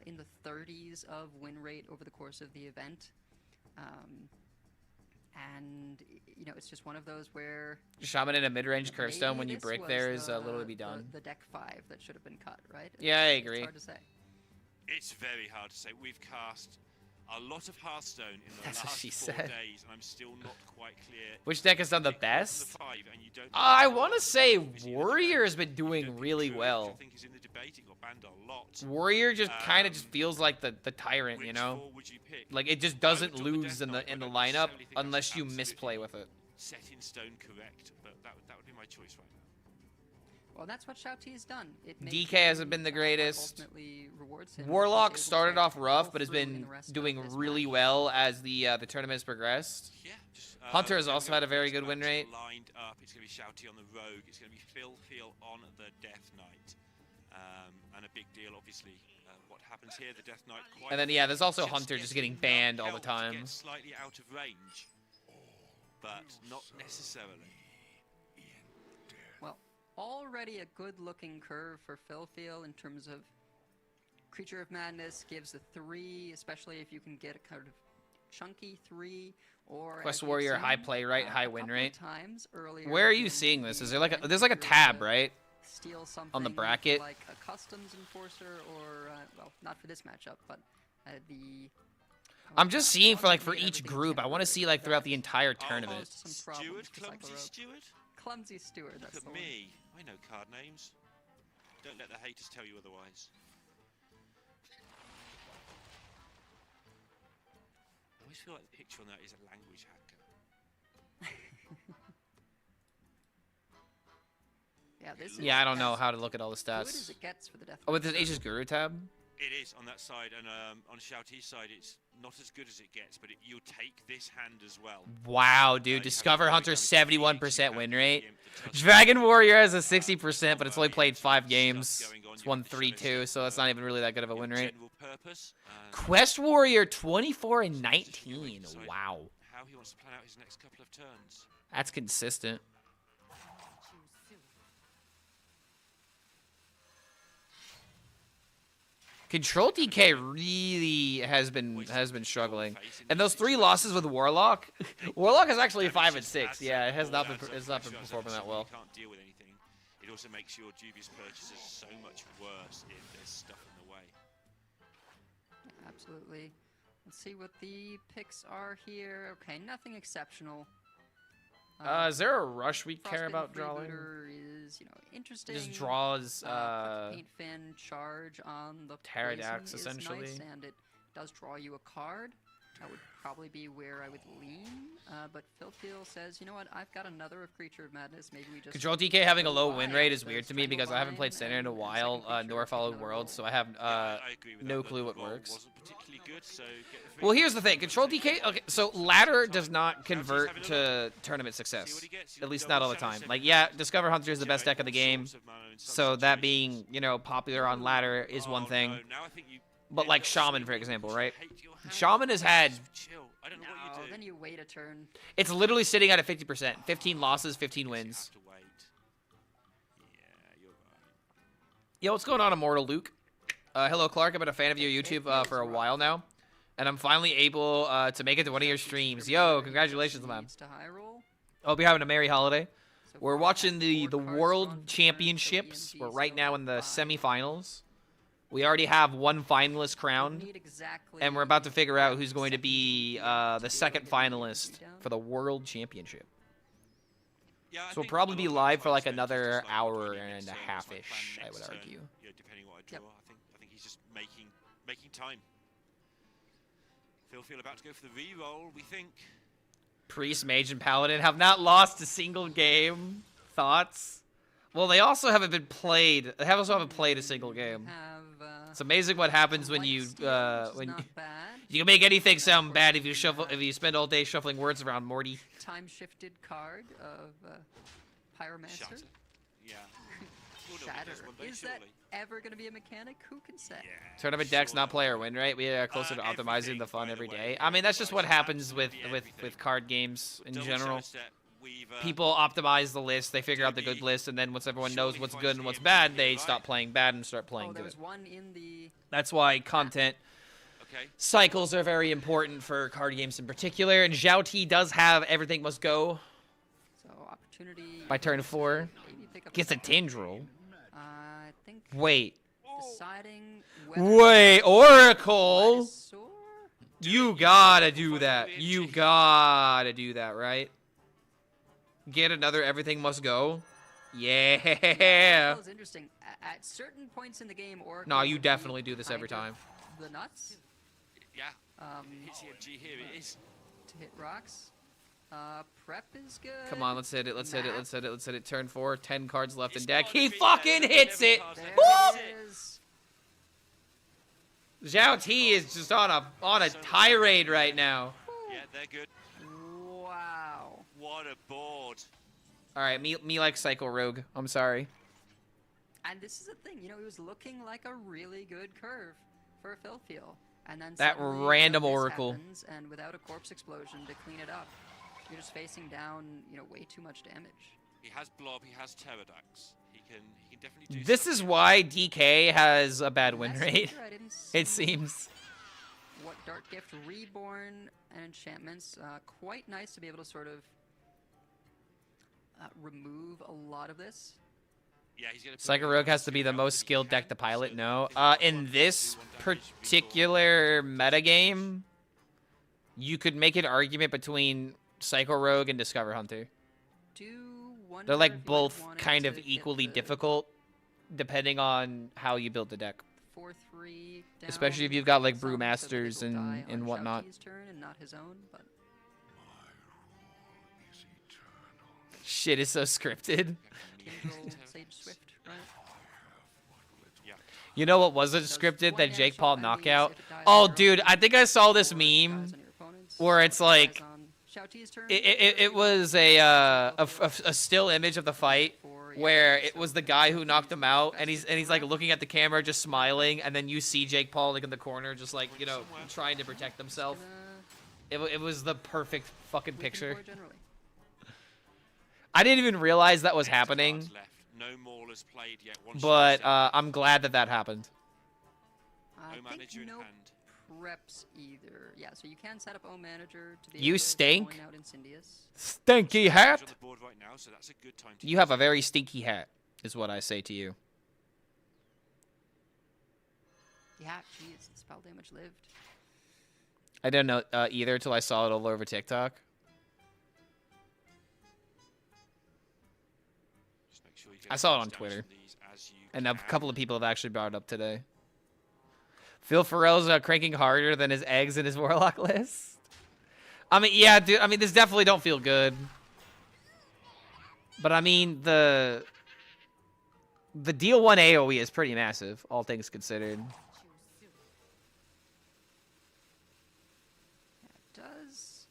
in the 30s of win rate over the course of the event. And, you know, it's just one of those where... Shaman in a mid-range curve maybe stone when you this brick was there is the- a little to be done. The deck 5 that should have been cut, right? Yeah, I It's agree. hard to say. It's very hard to say. We've cast a lot of Hearthstone in the That's what last she 4 said. days, and I'm still not quite clear. Which deck has done the Pick one of best? 5, and you don't I know want to what say obviously in the Warrior has debate. been doing Don't really think well. Druid, I think is in the debate. It got banned a lot. Warrior just kind of just feels like the tyrant, Which you know? 4 would you pick? Like it just I would doesn't drop the lose Death in the Knight, in but the I don't lineup necessarily think that's unless you absolutely misplay with it. Set in stone correct, but that would be my choice right now. Well, that's what Shao T has done. It makes DK him, hasn't been the greatest. ultimately rewards him. Warlock He's able started to off rough, pull but has through in been the rest of doing this really match. well as the tournament has progressed. Yeah. Just, Hunter has there we also go. had a very Next good win match rate. Lined up. It's going to be Shouty on the Rogue. It's going to be Phil on the Death Knight. And a big deal, obviously. What happens here? The Death Knight. Quite And then yeah, there's also just Hunter gets just getting enough banned all the help to time. get slightly out of range, but not necessarily. Well, already a good-looking curve for Philfield in terms of Creature of Madness gives a 3, especially if you can get a kind of chunky 3, or Quest as we've Warrior, high seen, play rate, high a win couple of rate. times earlier Where are you in seeing this? the Is there like event, there's like a if you were tab, to right? Steal something On the bracket? like a Customs Enforcer, or well, not for this matchup, but the. I'm just seeing for like for Quantity of each everything group. I can want to work see like throughout the that entire Oh, tournament. some problems Steward, to cycle clumsy rogue. Steward. Clumsy Steward, that's Look the at one. me. I know card names. Don't let the haters tell you otherwise. I always feel like the picture on that is a language hacker. Yeah, this is Yeah, I don't know as how to look at all the good as stats. it gets for the Death Oh, with Knight. this Aegis Guru tab? It is on that side, and on Shouty's side, it's not as good as it gets, but you'll take this hand as well. Wow, You dude. have Discover the Hunter Dragon Phoenix, you 71% have win the rate. Imp, the Tusk, Dragon Warrior has a uh, 60%, but it's only combo, played 5 stuff games. going on. It's You have the 1-3-2, Shadow so that's Step, not even really that good of a you have win rate. General purpose. Quest Warrior 24 and 19. Decide Wow. How he wants to plan out his next couple of turns. That's consistent. Control DK really has been struggling, and those 3 losses with Warlock, Warlock is actually 5 and 6. Yeah, it has not been performing that well. You can't deal with anything. It also makes your dubious purchases so much worse if there's stuff in the way. Absolutely. Let's see what the picks are here. Okay, nothing exceptional. Is there a rush we care about drawing? Is, you know, interesting. Just draws Paint Fin charge on the Pterodax, poison is essentially. nice, and it does draw you a card. That would probably be where I would lean. But Philfiel says, you know what? I've got another of Creature of Madness. Maybe we just Control DK having a low go win wide. rate is The weird to me because I haven't played Standard in a Strangleline while, and second nor creature followed another Worlds, roll. so I have I agree with no that. clue The what roll works. wasn't particularly good, so get the Well, free here's the thing. Control DK, okay, so ladder does not convert having a to tournament See success. what he gets. At least Double not all the Shadow time. Step. Like, yeah, Discover Hunter is the best deck of the game, Sorts of mana in some so that situations. being, you know, popular on ladder is one Oh, thing. no, now I think you But end like up Shaman, swinging for example, because you right? hate your hand. Shaman has had, Chill. I don't know No, what you do. then you wait a turn. it's literally sitting at a 50%. 15 losses, 15 You wins. have to wait. Yeah, you're right. Yo, what's going on, Immortal Luke? Hello, Clark. I've been a fan of your YouTube for a while now, and I'm finally able to make it to one of your streams. Yo, congratulations, man. Leads to high roll. Hope you're having a merry holiday. So We're far, watching four the cards drawn World per turn, so Championships. We're EMP right now still in the 5. semifinals. We already have one finalist We crowned, need exactly and we're about to figure out who's going to second be to the be second able to get the finalist EMP down. for the World Championship. Yeah, I So we'll think probably a be lot of live for time like spent is another just like, hour planning and next a turn, it's like half-ish, plan I next would turn, argue. you know, depending what I draw. Yep. I think he's just making time. Phil about to go for the re-roll, we think. Priest, Mage, and Paladin have not lost a single game. Thoughts? Well, they also haven't been played. They also haven't played a single game. Have, It's amazing what happens when Light you Steal, which is when not bad. you can make anything sound bad if you spend all day shuffling words around, Morty. Time shifted card of Pyromancer. Shatter. Yeah. We'll know what he Shatter. does one day, Is that surely. ever going to be a mechanic? Who can say? Yeah. Tournament decks, sure. not player win rate. We are closer to optimizing Everything, the fun by the every way. day. I mean, that's just what happens with Absolutely everything. with card games in Double general. Shadow Step, Weaver, People optimize the list. They figure out the good Maybe list, and then once everyone knows surely what's finds good and the what's MVP bad, here, they right? stop playing bad and start Oh, playing there good. was one in the... That's why content Okay. cycles are very important for card games in particular. And Zhao T does have everything must go So opportunity... by turn 4. Maybe pick up Gets a Tendril. I think Wait. deciding whether... Wait, Oracle! Dinosaur? You gotta do that. You gotta do that, right? Get another everything must go. Yeah. That was interesting. At certain points in the game, Oracle No, you would be definitely do this every kind time. of The nuts Yeah. um, Hits EMG here. It is. to hit rocks. Prep is good. Come on, let's hit it. Let's hit it. Let's hit it. Let's hit it. Turn 4. 10 cards left in It's deck. gotta He be fucking there. hits Never it. pass There it. Woo! it is. Zhao T is just on a tirade right now. Yeah, they're good. Wow. What a board. All right, me like Psycho Rogue. I'm sorry. And this is the thing, you know, he was looking like a really good curve for Philfiel. And then That suddenly, random this Oracle. happens, and without a corpse explosion to clean it up, you're just facing down, you know, way too much damage. He has Blob. He has Pterodax. He can definitely do. This something. is why DK has a bad win rate. Messenger, I didn't It see seems. what Dark Gift, Reborn, and Enchantments. Quite nice to be able to sort of remove a lot of this. Yeah, he's gonna. Psycho Rogue has to be the most skilled deck to pilot. No, in this particular metagame, you could make an argument between Psycho Rogue and Discover Hunter. Wonder They're if like you might both want kind to of get equally the difficult, depending on how you build the deck. 4/3 down Especially if you've got, like, some, so that Brewmasters it'll die and on whatnot. Xiaoti's turn and not his own, but Shit is so scripted. Tindril, Sage Swift, right? You know what wasn't Does scripted? one That Jake natural Paul enemies knockout. if it dies Oh, on your dude, own, I think I saw this or if it meme dies on your opponent's, where it's or if it like dies on Xiaoti's turn, it was a still image of the fight where it was the guy who knocked him out, and he's like looking at the camera, just smiling, and then you see Jake Paul like in the corner, just like, you know, trying to protect himself. It was the perfect fucking picture. I didn't even realize that was happening, Left. No Maulers played yet. One but shot I'm glad that happened. think manager in no hand. preps either. Yeah, so you can set up O manager to be You able to stink. coin out Incendious. Stinky hat. On the board right now, so that's a good time to You have a very stinky hat, is what I say to you. Yeah, jeez, spell damage lived. I didn't know either until I saw it all over TikTok. Just make sure you get I saw it as on much Twitter. damage from these as you And a can. couple of people have actually brought it up today. Phil Farrell's cranking harder than his eggs in his Warlock list. I mean, yeah, dude. I mean, this definitely don't feel good. But I mean, the deal 1 AoE is pretty massive, all things considered. It does.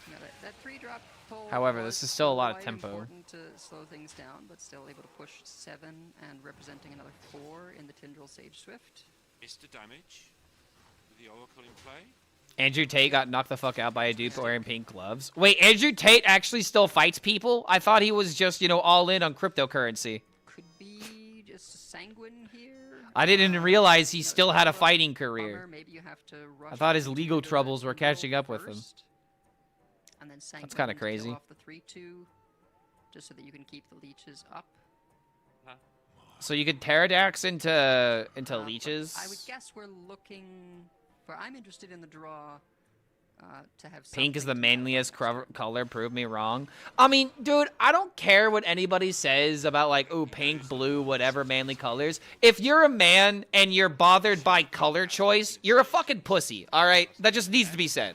You know, that 3-drop pull. However, was this is still a lot of quite tempo. Important to slow things down, but still able to push 7 and representing another 4 in the Tindril Sage Swift. Is the damage with the Oracle in play? Andrew Tate got knocked the fuck out by a dude wearing pink gloves. Wait, Andrew Tate actually still fights people? I thought he was just, you know, all in on cryptocurrency. Could be just sanguine here. I didn't realize he still had a fighting Bummer, career. maybe you have to rush I thought his into legal the troubles were Tindril catching up with him. first, and then That's kinda sanguine to kill crazy. off the 3/2, just so that you can keep the leeches up. So you could Pterodax into But leeches. I would guess we're looking for. I'm interested in the draw to have. Pink is the something to add manliest on next turn. color. Prove me wrong. I mean, dude, I don't care what anybody says about like, oh, pink, blue, whatever manly colors. If you're a man and you're bothered by color choice, you're a fucking pussy. All right, that just needs to be said.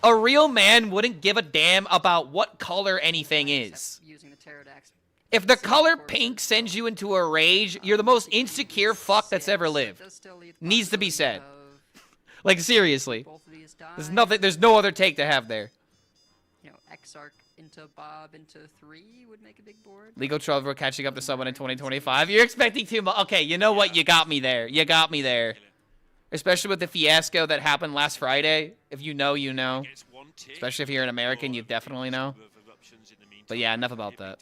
A real man wouldn't give a damn about what color anything is. Using the Pterodax. If the color pink sends you into a rage, you're the most insecure fuck that's ever lived. Needs to be said. Like, seriously. Both of these There's die. nothing. There's no other take to have there. You know, Exarch into Bob into 3 would make a big board. Legal trouble catching up to someone in 2025. You're expecting too much. Okay, you know what? You got me there. You got me there. Especially with the fiasco that happened last Friday. If you know, you know. Especially if you're an American, you definitely know. But yeah, enough about that.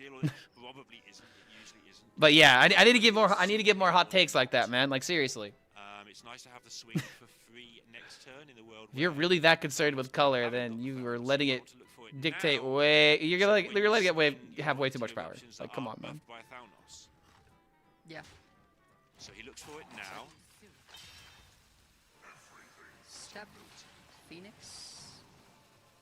But yeah, I need to give more. I need to give more hot takes like that, man. Like, seriously. It's nice to have the swing for free next turn in the world. If you're really that concerned with color, then you are letting it dictate way. You're letting it have way too much power. Like, come on, man. Yeah. So he looks for it now. Step. Phoenix.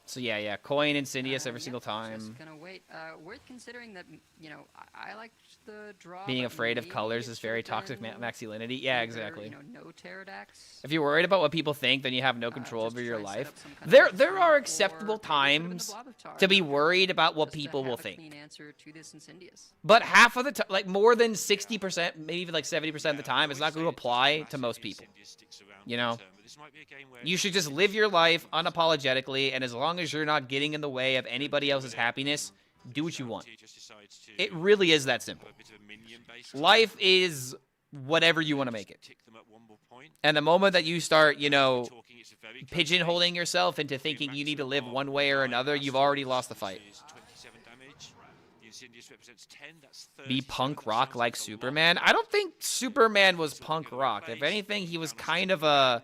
So yeah, coin Incendious every single Just time. gonna wait. Worth considering that, you know, I liked the draw. Being but afraid of maybe colors it is very should've toxic been masculinity. Yeah, either, exactly. You know, no Pterodax. If you're worried about what people think, then you have no control just over your try set life. up some kind of There are or acceptable maybe it should've been the times Blob-Avatar, to be but worried about what just to people will have a think. clean answer to this Incendious. But half of the time, like more than 60%, maybe even like 70% of the time, it's not going to apply to most people. You know? You should just live your life unapologetically, and as long as you're not getting in the way of anybody else's happiness, do what you want. It really is that simple. Life is whatever you want to make it. And the moment that you start, you know, pigeonholing yourself into thinking you need to live one way or another, you've already lost the fight. Be punk rock like Superman? I don't think Superman was punk rock. If anything, he was kind of a,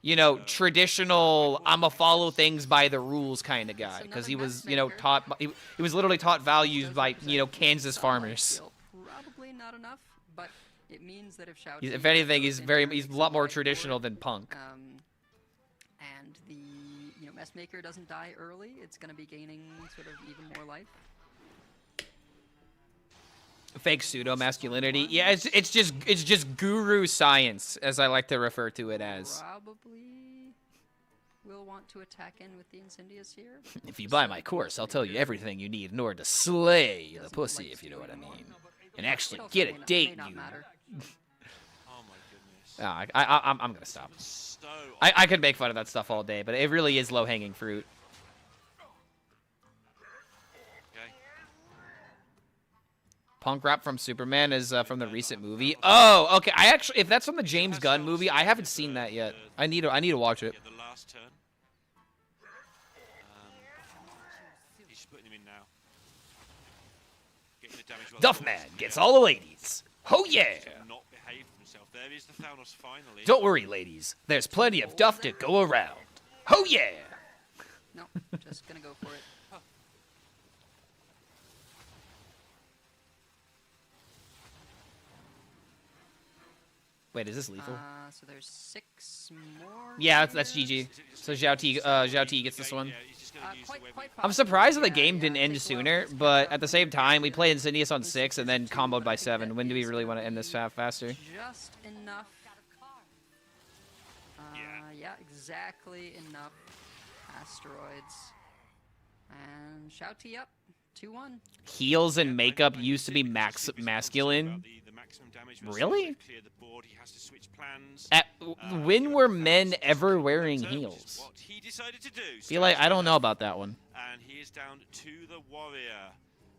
you know, traditional, I'ma follow things by the rules kind of guy. Because he was, you know, he was literally taught values by, you know, Kansas farmers. Probably not enough, but it means that if Shao If anything, he's a lot more traditional than punk. And the, you know, Messmaker doesn't die early, it's going to be gaining sort of even more life. Fake pseudo masculinity. Yeah, it's just guru science, as I like to refer to it as. Probably will want to attack in with the Incendious here. If you buy my course, I'll tell you everything you need in order to slay the pussy, if you know what I mean, and actually get a date. You. Oh my goodness. I'm gonna stop. I could make fun of that stuff all day, but it really is low-hanging fruit. Punk rap from Superman is from the recent movie. Oh, okay. If that's from the James Gunn movie, I haven't seen that yet. I need to watch it. The last turn. He's putting him in now. Getting the damage well. Duffman gets all the ladies. Oh yeah. Not behaved himself there is the Thanos finally. Don't worry, ladies. There's plenty of duff to go around. Oh yeah! No, just gonna go for it. Wait, is this lethal? So there's 6 more. Yeah, that's here. GG. So Zhao T gets this one. Yeah, he's just gonna use the web- I'm surprised that the Yeah, game didn't yeah, end take sooner, well. but at the same time, we played Insidious on 6 and then comboed by 7. When do we really want to end this faster? Just enough. Yeah, exactly enough asteroids. And Shouty up. 2-1. Heals and makeup used to be masculine. The maximum damage was Really? clear the board. He has to switch plans. When were men ever wearing So, which is heels? what he decided to do. Feel like I don't know about that one. And he is down to the warrior.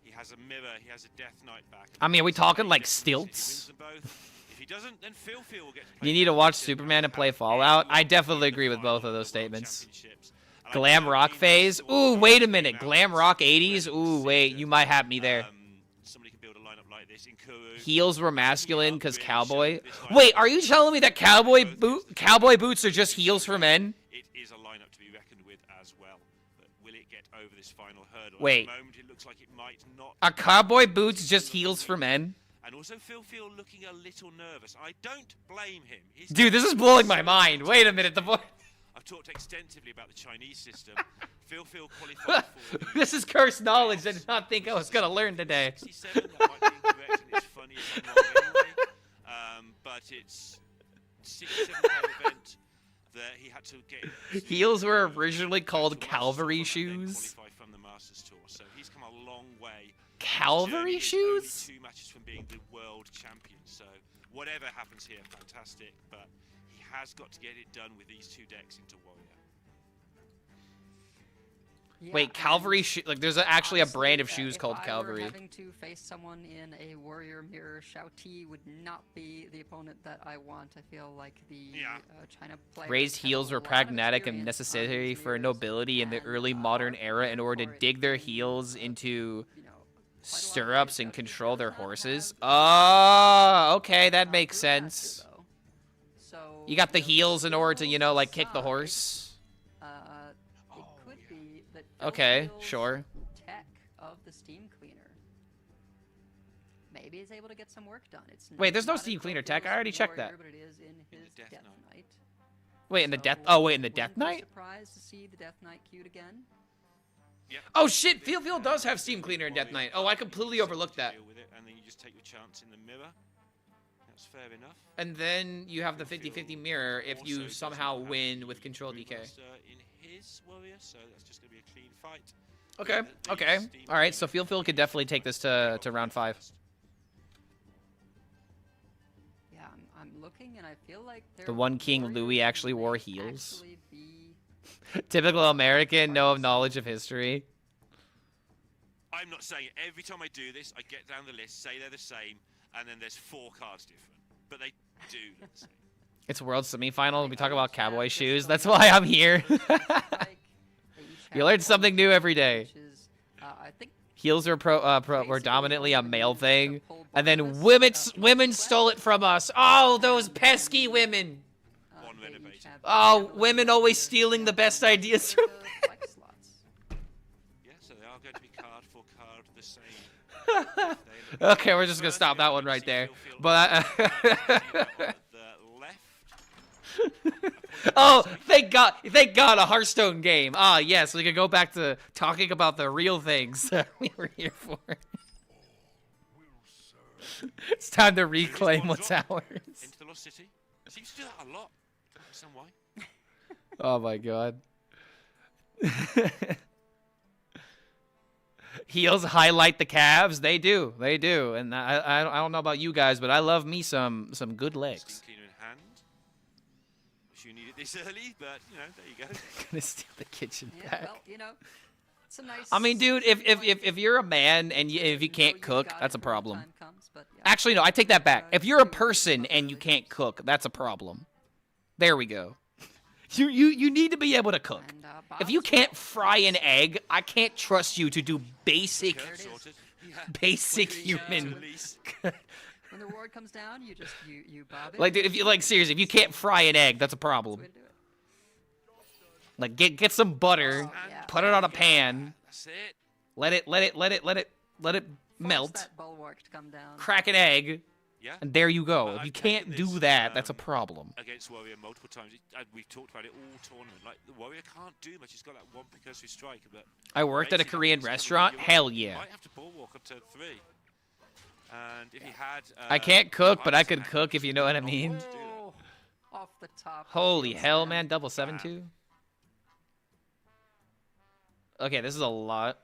He has a mirror. He has a Death Knight back. I mean, are we talking like He stilts? wins them both. If he doesn't, then Phil will get to play You need to watch Champions Superman and play have Fallout. I everyone definitely in the agree with final both of those the World statements. Championships. And I Glam don't rock mean phase? that's Ooh, all wait a about minute. females. Glam rock 80s? Pleasant Ooh, wait, season. you might have me there. Somebody can build a lineup like this in Kuru. Heels were masculine because Really cowboy. showed this lineup. Wait, are you telling me that cowboy boots are just heels for men? It is a lineup to be reckoned with as well. But will it get over this final hurdle? Wait. At the moment, it looks like it might not. Are cowboy boots just heels for men? And also Phil looking a little nervous. I don't blame him. He's Dude, this is blowing my mind. Wait a minute, the boy. I've talked extensively about the Chinese system. Phil qualified for the This is cursed knowledge I did not think I was gonna learn today. 67. That might be incorrect, and it's funny if I'm wrong anyway. But it's 67 event that he had to get. Heels were originally called cavalry shoes. Qualified from the Masters Tour, so he's come a long way. Cavalry His journey is shoes? only 2 matches from being the world champion. So whatever happens here, fantastic. But he has got to get it done with these 2 decks into Warrior. Yeah, Wait, and cavalry shoe? Like, there's actually a honestly, brand of shoes if called I were cavalry. having to face someone in a warrior mirror, Shouty would not be the opponent that I want. I feel like the China players Raised have heels a were lot of pragmatic and experience on necessary these for mirrors, nobility in the and, early modern era in order to for it dig their being, heels into you know, quite a lot of stirrups players and that control their do not horses. have Oh, okay, that makes brewmaster, sense. though. So, You got the know, heels in order to, you know, like, kick the aside, horse. It could be that Okay, Phil's sure. tech of the steam cleaner maybe is able to get some work done. It's Wait, there's no not in steam cleaner Phil's tech. I already checked that. warrior, but it is in his the Death Death Knight. Knight. Wait, in the So death. Oh, wait, in the wouldn't Death be Knight? Surprised to see the Death Knight queued again. Yep. Oh shit, Field does have steam cleaner in Death Knight. Oh, I completely overlooked that. Deal with it, and then you just take your chance in the mirror. That's fair enough. And then you have the 50-50 mirror if you Also somehow doesn't have win the with control DK. Brewmaster in his warrior, so that's just going to be a clean fight. Okay, The okay. steam All right, so cleaner Field could definitely take this to round 5. Yeah, I'm looking and I feel like The one King warriors Louis actually wore might heels. actually be- Typical American, no knowledge of history. I'm not saying it. Every time I do this, I get down the list, say they're the same, and then there's 4 cards different. But they do look the same. It's World Semifinal. We talk They about each have cowboy just shoes. the That's one why I'm here. strike. They each You have learn one something new every day. which is, I think Heels were were basically dominantly a one of the male reasons that thing, pulled and then Barnabas, women stole it from us. Oh, those pesky women. One they each renovated. have Oh, similar women always players stealing the and best then ideas the from flex slots. Yeah, so they are going to be card for card the same. Okay, we're just gonna stop that one right there. But The left. oh, thank God, a Hearthstone game. Ah, yes, we can go back to talking about the real things that we were here for. It's time to reclaim what's ours. Into the Lost City. Seems to do that a lot. Don't understand why. Oh my God. Heels highlight the calves. They do, and I don't know about you guys, but I love me some good legs. Steam cleaner in hand. Wish you needed this early, but you know, there you go. Gonna steal the kitchen Yeah, back. well, you know, it's a nice. I mean, dude, if you're a man and if you know can't you cook, got that's it a when the problem. time comes, but, yeah. Actually, no, I take that back. If you're a person and you can't cook, that's a problem. There we go. You need to be able to cook. And, If you can't fry an egg, I can't trust you to do basic Curve sorted. Yeah. basic Wait till you get to human. release. When the reward comes down, you just you bob it. Like, dude, if you like seriously, if you can't fry an egg, that's a problem. That's the way to do it. Like, get some butter, Oh, yeah. put it on a pan, That's it. let it Force melt, that bulwark to come down. crack an egg, Yeah. and there you go. Well, If you I've can't taken do this, that, that's a problem. Against Warrior multiple times. We've talked about it all tournament. Like, the Warrior can't do much. He's got that one percussive strike. But I worked at a basically, Korean he's coming restaurant. your way. Hell You yeah. might have to bulwark up to 3. And if he had... I can't cook, but I Heights could and cook if you know what I not mean. want to do that. Oh, off the top. Holy Shield hell, slam. man! Double 7-2. Okay, this is a lot.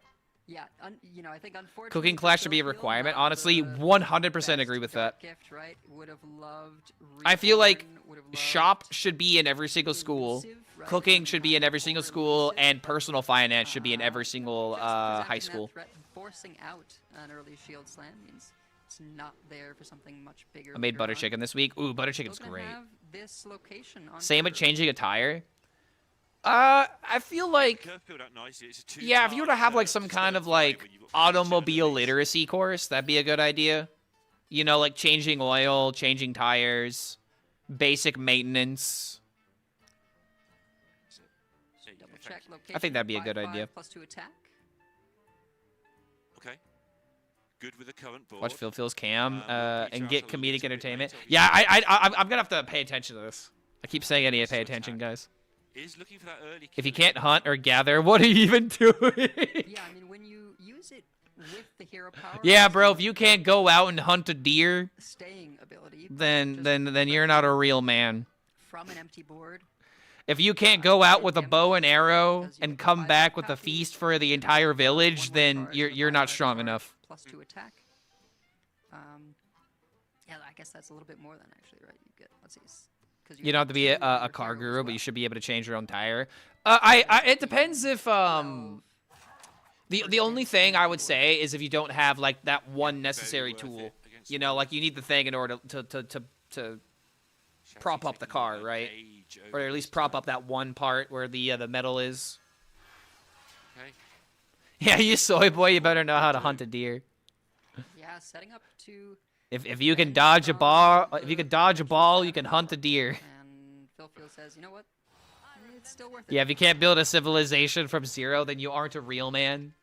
Yeah, you know, I think unfortunately Cooking for class should be a Phil Field, requirement. not Honestly, the 100% best agree with dark that. Gift, right? Would have loved I feel like Reborn, would have loved shop should be in every single school. Elusive, right? Cooking should be in every single Or school, Elusive, and but, personal finance should be in every single just high presenting that school. threat, forcing out an early shield slam means it's not there for something much bigger. I made later butter on. chicken this week. Ooh, butter Still chicken's gonna great. have this location on Same with curve. changing a tire. I feel like, Curve filled out nicely. It's a yeah, if you were to two-part, have like some stir kind of fry like when you've got 3 automobile enemies. literacy course, that'd be a good idea. You know, like changing oil, changing tires, basic maintenance. So, yeah, Double thank check you. location. I think that'd be a good 5/5 idea. +2 attack. Okay. Good with the current board. Watch Phil's cam Well, and Peter, get I'll tell you comedic a bit entertainment. later. Yeah, I'm gonna have to pay attention to this. I keep saying I need to pay attention, guys. Is looking for that early If you killing. can't hunt or gather, what are you even doing? Yeah, I mean when you use it with the hero power. Yeah, as bro. a If you can't go out and hunt a deer, staying ability, but then just then you're not a real man. from an empty board. If you can't go out with a bow and arrow and come back with a feast for the entire village, then you're not strong enough. +2 attack. Yeah, I guess that's a little bit more than actually, right? You get let's see. 'Cause You don't have to be two a in car reserve as guru, but well. you should be able to change your own tire. It depends if the only thing I would say is if you don't have like that one necessary worth tool. it against You know, like you need the thing in order to Shall prop we up the take car, another right? age Or over at least this prop time? up that one part where the metal is. Okay. Yeah, you soy boy, you better know how to hunt a deer. Yeah, setting up to. If you can dodge a ball, if you can dodge a ball, you can hunt a deer. And Phil Field says, you know what? It's still worth it. Yeah, if you can't build a civilization from zero, then you aren't a real man.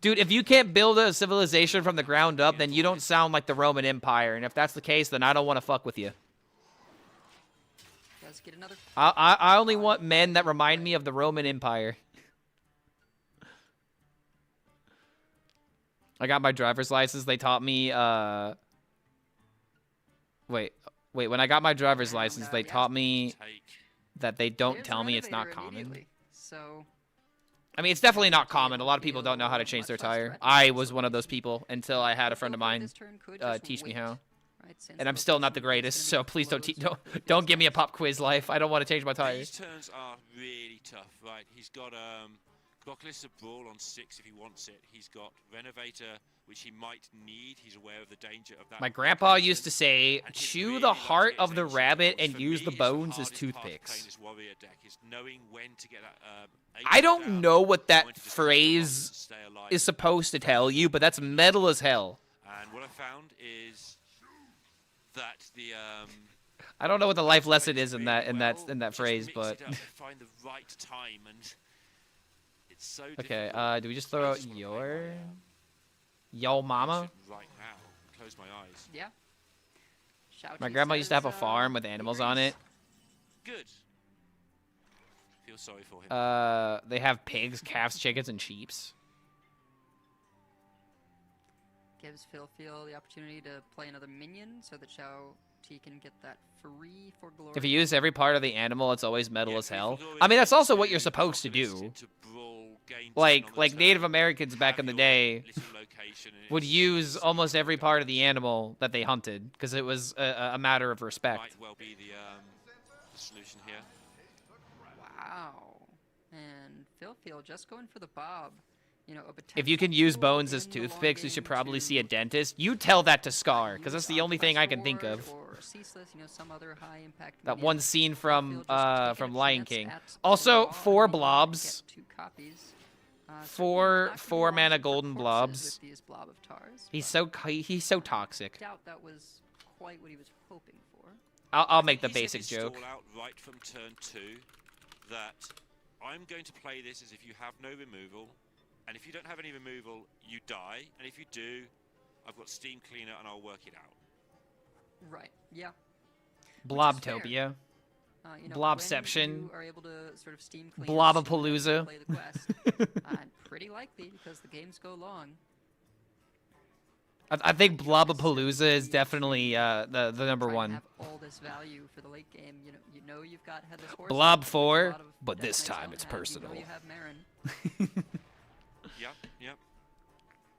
Dude, if you can't build a civilization from the ground up, then you don't sound like the Roman Empire. And if that's the case, then I don't want to fuck with you. Let's get another. I only want men that remind me of the Roman Empire. I got my driver's license. They taught me, Wait, when I got my driver's license, they taught me Take. that they don't There's tell an me it's not elevator common. immediately. So I mean, it's definitely not common. A lot of people don't know how to change their tire. I was one of those people until I had a friend of mine this turn could just teach me wait, how. right, since And I'm the still not the location is greatest, gonna so be please don't closed don't for Phil don't Field's give me a match. pop quiz life. I don't want to change my These tires. turns are really tough, right? He's got Calista Brawl on 6 if he wants it. He's got Renovator, which he might need. He's aware of the danger of that. My grandpa used to say, And he'd chew really the like to heart get of the attention. rabbit Which and for use me the is bones as hardest part of playing toothpicks. this warrior deck is knowing when to get that. I don't down, know what that when to just cut them off and phrase stay alive. is supposed to tell you, but that's metal as hell. And what I found is that the I don't know what the life lesson plays is in really that well, just phrase, mix but it up and find the right time, and it's so okay. difficult. Do we just I throw out just wanna play your right now. yo mama? Right now, close my eyes. Yeah. My Shouty grandma used to have a says, farm with animals on it. Good. Feel sorry for him. They have pigs, calves, chickens, and sheeps. Gives Phil Field the opportunity to play another minion so that Shao T can get that free for glory. If you use every part of the animal, it's always metal Yeah, as hell. Free for I mean, that's Glory also what to you're supposed to populist do. into Brawl, gain Like 10 on the Native turn, Americans back have in the your day little location, and would it's use almost every part of the regardless. animal that they hunted because it was a matter of respect. Might well be the solution here. Wow. And Phil Field just going for the bob. You know, a If you can potential use tool bones as in the long toothpicks, you should game probably to see a dentist. You tell that to Scar, because use that's the only thing I can think Reward of. Or Ceaseless, you know, some other high impact That minion. one scene Phil Field just taking a from Lion chance King. at Also, draw, 4 and he might blobs. get 2 copies. certainly not gonna be 4 mana launching for golden corpses blobs. with these blob of tars, He's but he's so toxic. doubt that was quite what he was hoping for. I'll I make think the he set basic his joke. stall out right from turn 2 that I'm going to play this as if you have no removal, and if you don't have any removal, you die, and if you do, I've got Steam Cleaner and I'll work it out. Right. Yeah. Blobtopia. You know, Blobception. when you are able to sort of steam clean Blobapalooza. play the quest, pretty likely because the games go long. I think Blobapalooza is definitely the number Try and one. have all this value for the late game. You know you've got Headless Horseman, Blob which a 4, lot of but this Death Knights time don't it's have. personal. You know you have Marin. Yep.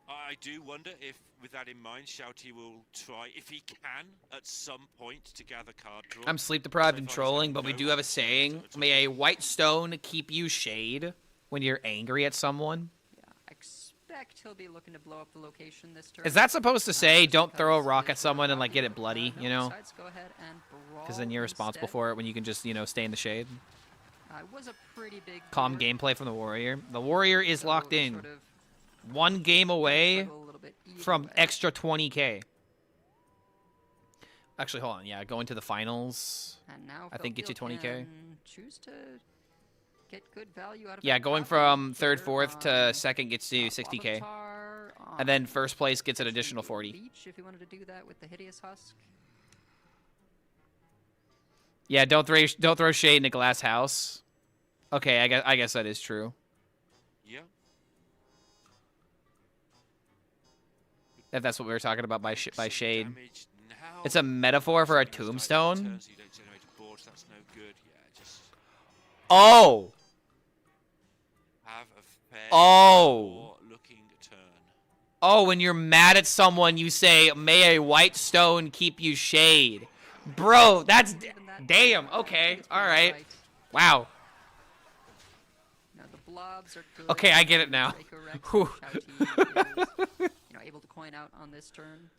I do wonder if, with that in mind, Shouty will try, if he can, at some point, to gather card draw. I'm sleep deprived So and far, he's trolling, had but we no do have a opportunity saying: to may a white stone keep you shade when you're angry at someone. Yeah, I expect he'll be looking to blow up the location this turn. Is that supposed to say just don't throw a because rock it at is someone and like rocky, get it bloody, no, you know? decides to go ahead and Because then brawl you're responsible instead. for it when you can just, you know, stay in the shade. It was a pretty big Calm board, gameplay from the warrior. The warrior is so locked they in. sort of One game away struggle a little bit either from way. extra 20k. Actually, hold on. Yeah, going to the finals. And now I think gets you Philfield 20k. can choose to get good value out of Yeah, that going copy from third, here fourth to on, second gets you Blob of 60k. Tar, And then on first place gets an potentially additional 40. Leech if you wanted to do that with the Hideous Husk. Yeah, don't throw shade in a glass house. Okay, I guess that is true. Yeah. If that's what we were talking about by shade. Damage now. It's a metaphor for a It's gonna start tombstone. turn, so you don't generate a board, so that's no good. Yeah, just Oh! have a fair Oh! looking turn. Oh, when you're mad at someone, you say, may a white stone keep you shade. Bro, that's... Damn, okay, alright. Wow. Now the blobs are good. Okay, I get it now. Draco Rex Whew. Shouty is, able to coin out on this turn.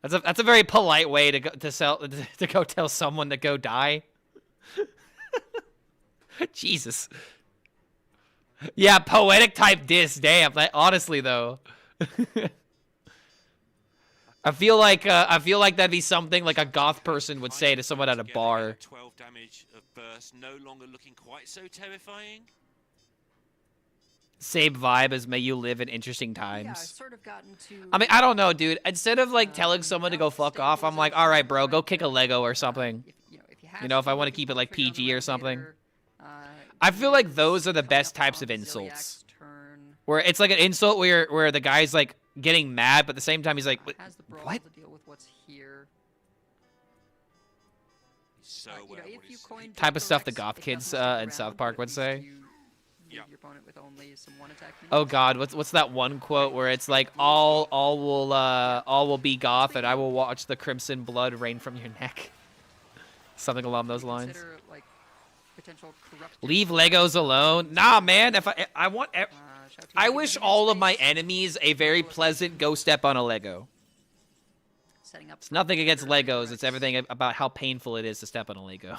That's a very polite way to go tell someone to go die. Jesus. Yeah, poetic type diss. Damn. Like, honestly though, I feel like that'd be something like a goth person would say to someone at a bar. 12 damage of burst, no longer looking quite so terrifying. Same vibe as may you live in interesting Yeah, I've times. sort of gotten to. I mean, I don't know, dude. Instead of like telling someone to go fuck off, I'm like, all right, bro, go kick a Lego or something. You know, if I want to keep it like PG or something. I feel like those are the best types of insults. Where it's like an insult where the guy's like getting mad, but at the same time he's like, has the brawl what? to deal with what's here. So If you coin Type of Draco stuff the Rex, goth it kids doesn't stick in South around, Park but would at say. least you leave your opponent with only some one attack Oh minions. God, what's that one quote where it's like all will be goth and I will watch the crimson blood rain from your neck. Something along those lines. Consider, like, potential corrupted Leave Legos alone. Nah, man. If I want, I wish all of my enemies a very pleasant go step on a Lego. setting up It's nothing against Draco Legos. Rex. It's everything about how painful it is to step on a Lego.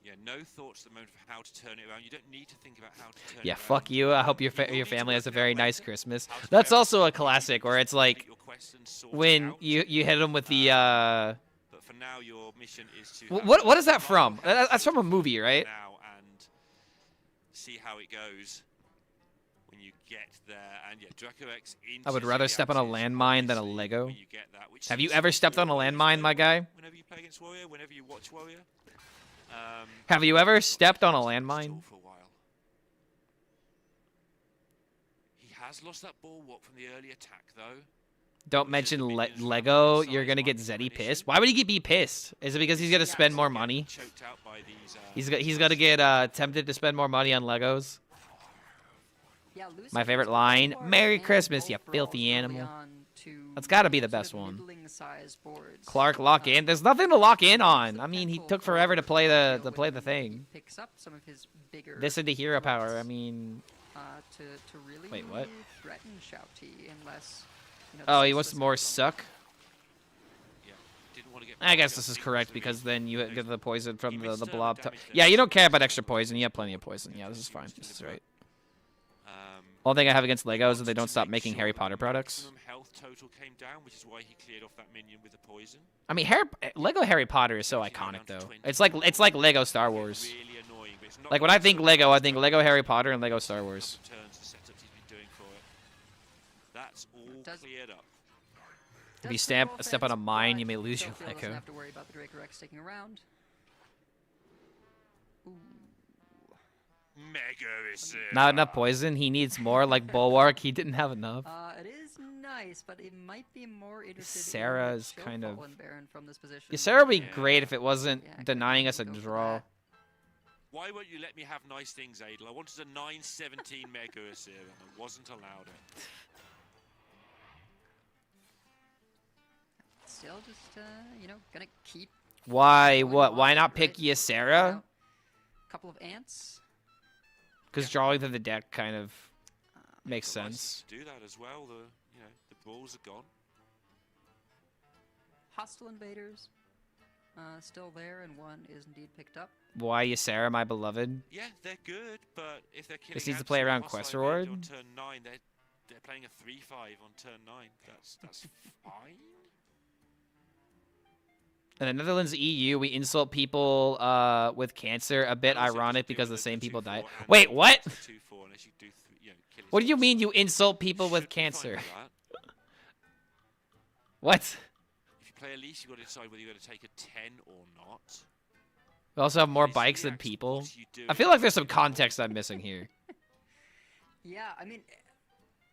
Yeah, no thoughts at the moment of how to turn it around. You don't need to think about how to turn Yeah, it around. fuck you. I hope your will need your to family has a work very out nice later Christmas. how to That's play also a it. classic where it's like Complete your quest and sort it when out. you hit them with the But for now, your mission is to. what is that from? That's from a movie, right? Now and see how it goes when you get there. And yeah, Draco Rex into I would rather step on a Zodiacs, landmine than a obviously, Lego. when you get that, which Have you seems ever to be stepped on a always landmine, good my guy? Whenever you play against Warrior, whenever you watch Warrior. Have you ever stepped on a Stall landmine? for a while. He has lost that ball walk from the early attack, though. Don't mention Lego. You're gonna get Zeddy pissed. Why would he be pissed? Is it because he's gonna spend more money? Choked out by these, He's gonna get tempted to spend more money on Legos. Yeah, losing My favorite both line, Board "Merry and Christmas, both you brawls filthy early animal." on to That's gotta be the sort best of one. middling-sized boards. Clark, lock in. There's nothing to lock in on. I mean, he Potential took forever to for, play you know, the play when the he thing. Picks up some of his bigger This into hero power. I threats, mean, to really Wait, what? threaten Shouty unless. You know, oh, the he wants senseless more goes on. suck. Yeah, didn't want to get I guess this is correct because then you get the poison from the blob. Yeah, you don't care about extra poison. You have plenty of poison. Yeah, this is fine. This is right. Only thing I have against Lego is that they don't stop making Harry Potter products. Health total came down, which is why he cleared off that minion with the poison. I mean, Lego Harry Potter is so iconic though. It's like Lego Star Wars. Really annoying, but it's not Like when I think Lego Harry Potter and Lego Star Wars. turns the setups he's been doing for it. That's all cleared up. If you step on a mine, you may lose your Phil Lego. doesn't have to worry about the Draco Rex sticking around. Ooh. Mega is Not enough poison. He needs more. Like Bulwark, he didn't have enough. It is nice, but it might be more interested Sarah in is kind of. Baron from this position. Yeah, Sarah would be great if it wasn't denying us a draw. Why won't you let me have nice things, Adel? I wanted a 917 Mega Asir and I wasn't allowed it. Still just, you know, gonna keep. Why? What? Why not pick Ysera? Couple of ants. Because drawing to the deck kind of makes sense. Do that as well. The balls are gone. Hostile invaders, still there, and one is indeed picked up. Why Ysera, my beloved? Yeah, they're good, but if they're killing This needs to play around Quest Reward. on turn 9, they're playing a 3/5 on turn 9. That's fine. In the Netherlands EU, we insult people with cancer. A bit ironic because the same people die. Wait, what? What do you mean you insult people with cancer? What? If you play Elise, you've got to decide whether you're going to take a 10 or not. We also have more bikes than people. I feel like there's some context I'm missing here. Yeah, I mean,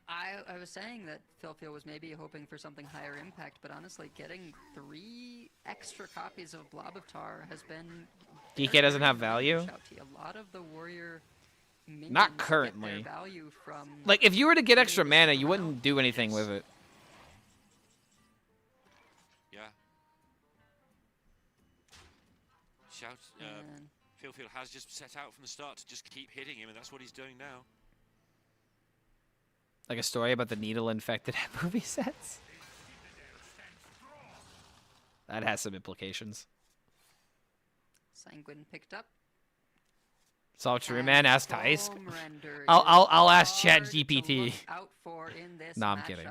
I was saying that Phil was maybe hoping for something higher impact, but honestly, getting 3 extra copies of Blob of Tar has been... DK doesn't have value? A lot of the warrior minions Not get currently. their value from... Like, if you were to get extra mana, you wouldn't do anything with it. Yeah. Phil has just set out from the start to just keep hitting him, and that's what he's doing now. Like a story about the needle-infected movie sets? That has some implications. Sanguine picked up. It's all true, man. Ask Tice. I'll ask ChatGPT. No, I'm kidding.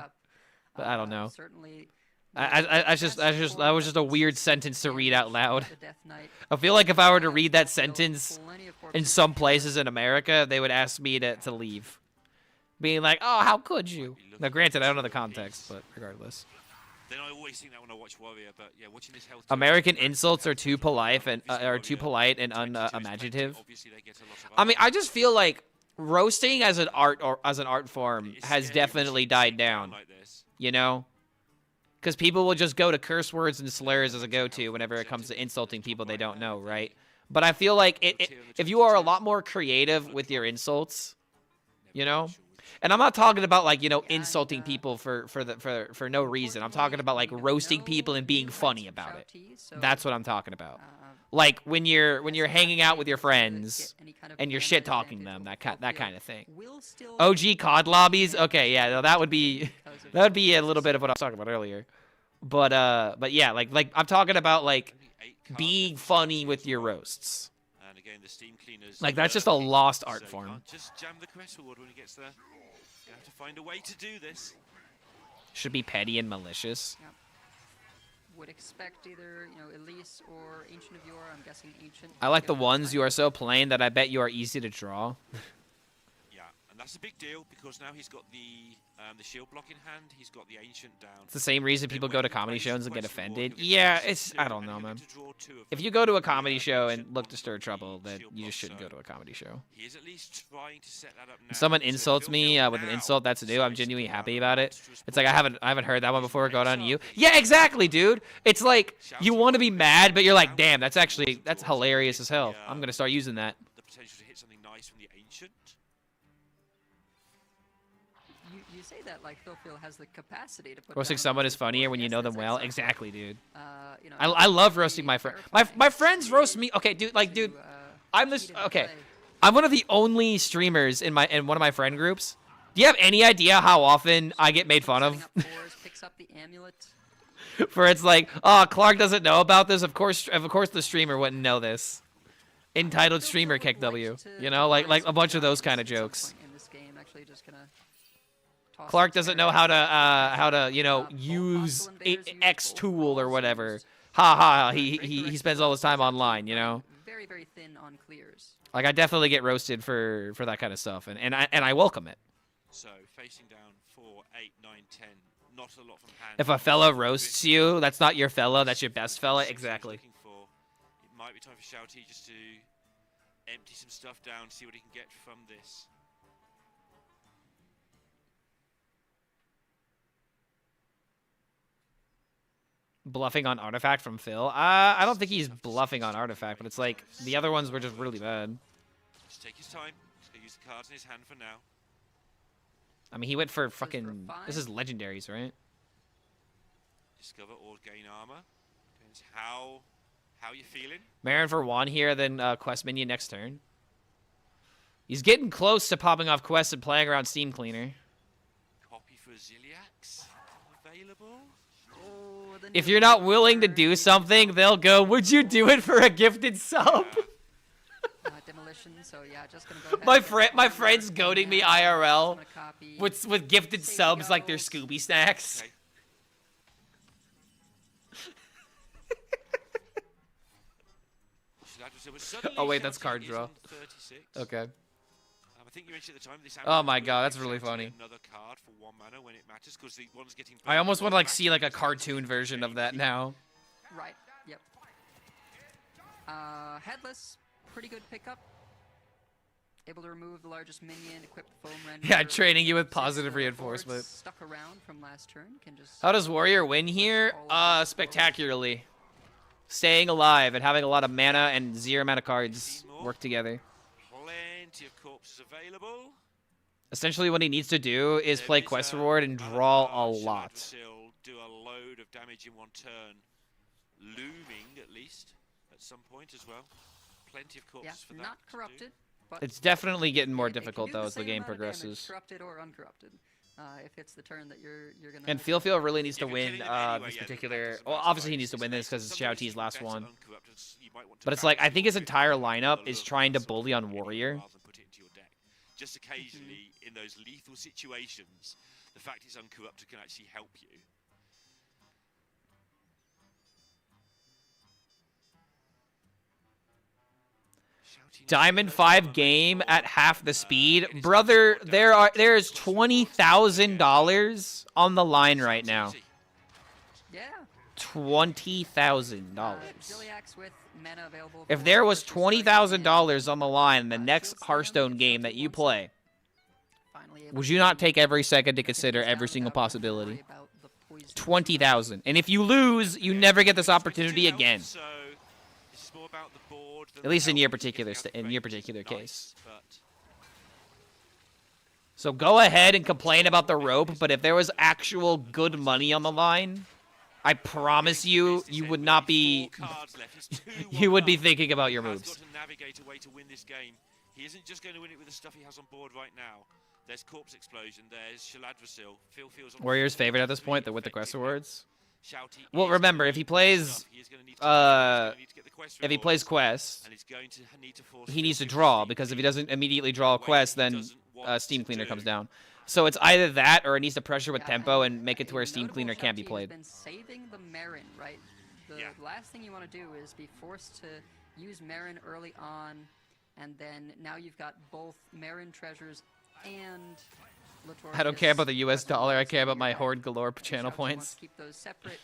But I don't know. Certainly. That was just a weird sentence to read out loud. I feel like if I were to read that sentence in some places in America, they would ask me to leave. Being like, oh, how could you? Now, granted, I don't know the context, but regardless. Then I always think that when I watch Warrior, but yeah, watching this health. American insults are too polite and unimaginative. I mean, I just feel like roasting as an art form has definitely died down. You know, because people will just go to curse words and slurs as a go-to whenever it comes to insulting people they don't know, right? But I feel like if you are a lot more creative with your insults, you know. And I'm not talking about, like, you know, insulting people for no reason. I'm talking about, like, roasting people and being funny about it. That's what I'm talking about. Like when you're hanging out with your friends and you're shit talking them, that kind of thing. OG COD lobbies, okay, yeah, no, that would be a little bit of what I was talking about earlier. But yeah, like I'm talking about, like, being funny with your roasts. And again, the steam cleaners. Like, that's just a lost art form. Just jam the Quest Reward when he gets there. You have to find a way to do this. Should be petty and malicious. Yep. Would expect either, you know, Elise or Ancient of Yore. I'm guessing Ancient. I like the ones you are so plain that I bet you are easy to draw. Yeah, and that's a big deal because now he's got the shield block in hand. He's got the Ancient down. It's the same reason people go to comedy shows and get offended. Yeah, I don't know, man. If you go to a comedy show and look to stir trouble, then you just shouldn't go to a comedy show. He is at least trying to set that up now. If someone insults me with an insult that's new, I'm genuinely happy about it. It's like I haven't heard that one before. Go on you. Yeah, exactly, dude. It's like you want to be mad, but you're like, damn, that's hilarious as hell. I'm gonna start using that. The potential to hit something nice from the Ancient. You say that like Phil has the capacity to put. Roasting someone is funnier when you know them well. Exactly, dude. You know, I love roasting my friend. My friends roast me. Okay, dude. Like, dude, I'm this. Okay, I'm one of the only streamers in one of my friend groups. Do you have any idea how often I get made fun of? Picks up the amulet. For it's like, oh, Clark doesn't know about this. Of course the streamer wouldn't know this. Entitled streamer kick W. You know, like a bunch of those kind of jokes. In this game, actually just gonna toss Clark it doesn't there. know how to you know use X tool or whatever. Ha ha. He spends all his time online. You know. Very very thin on clears. Like I definitely get roasted for that kind of stuff, and I welcome it. So facing down 4, 8, 9, 10. Not a lot from hand. If a fella roasts you, that's not your fella, that's your best fella. Exactly. Looking for, it might be time for Shouty just to empty some stuff down, see what he can get from this. Bluffing on Artifact from Phil. I don't think he's bluffing on Artifact, but it's like the other ones were just really bad. Just take his time. He's gonna use the cards in his hand for now. I mean, he went for fucking. This is legendaries, right? Discover or gain armor. Depends how you feeling. Marin for 1 here, then quest minion next turn. He's getting close to popping off quests and playing around Steam Cleaner. Copy for Ziliax available. Oh, the If you're not willing to do something, they'll go, would you do it for a gifted sub? demolition. So yeah, just gonna go ahead My friend's goading me IRL I'm gonna copy. with gifted Save subs like they're goals. Scooby snacks. Okay. Oh, wait, that's card draw. 36. Okay. I think you mentioned at the time this. Oh my god, that's really funny. Another card for 1 mana when it matters because the one's getting. I almost want to like see like a cartoon version of that now. Right. Yep. Headless, pretty good pickup. Able to remove the largest minion, equip the foam render. Yeah, training you with Six, positive forwards reinforcement. Stuck around from last turn can just. How does Warrior win here? Spectacularly. Staying alive and having a lot of mana and 0 mana cards work together. Plenty of corpses available. Essentially what he needs to do is play quest reward and draw a lot. Do a load of damage in 1 turn. Looming at least at some point as well. Plenty of corpses for that. Not to do. corrupted. But It's definitely getting more it can difficult do though as the same game amount of damage, progresses. corrupted or uncorrupted. If it's the turn that you're gonna. And Feel really needs to If you're win killing them anyway, this yeah, particular. that Well, doesn't obviously he matter. needs to win this because it's Some of Xiaoti's these last better one. uncorrupted, you might want to But it's like I balance think his your entire deck lineup a is little trying to bit bully on rather Warrior. than put it into your deck. Just occasionally in those lethal situations, the fact it's uncorrupted can actually help you. Diamond 5 game at half the speed. Brother, there's $20,000 on the line right now. Yeah. $20,000. Ziliax with mana available. If for there was purchase starting $20,000 on the line in the next Hearthstone game that you play, finally able would you not take every second to consider every single possibility? 20,000. And if you lose, you never get this opportunity again. So this is more about the board than At least the in your health, particular getting out in the your range is particular nice, case. but So go ahead and complain about the rope, but if there was actual good money on the line, I promise you, you would not be. You would be thinking about your moves. Has got to navigate a way to win this game. He isn't just going to win it with the stuff he has on board right now. There's Corpse Explosion, there's Shaladvasil, Phil feels on Warrior's favorite at this point, the with the quest rewards. Shouty Well, is remember, gonna if he need plays, stuff. He is gonna need to get the quest if he rewards, plays quest, and he's going to need to force he needs to Phil draw Steam because if he Cleaner doesn't immediately draw a in way quest, he then doesn't want Steam to Cleaner do. comes down. So it's either that or it needs to pressure with Yeah, tempo and and make it to where Steam notable Cleaner can't be Shouty played. has been saving the Marin, right? The Yeah. last thing you want to do is be forced to use Marin early on, and then now you've got both Marin treasures and I don't care about the US Litorius dollar. I present care about in my your Horde deck. Galore And channel Shouty wants points. to keep those separate.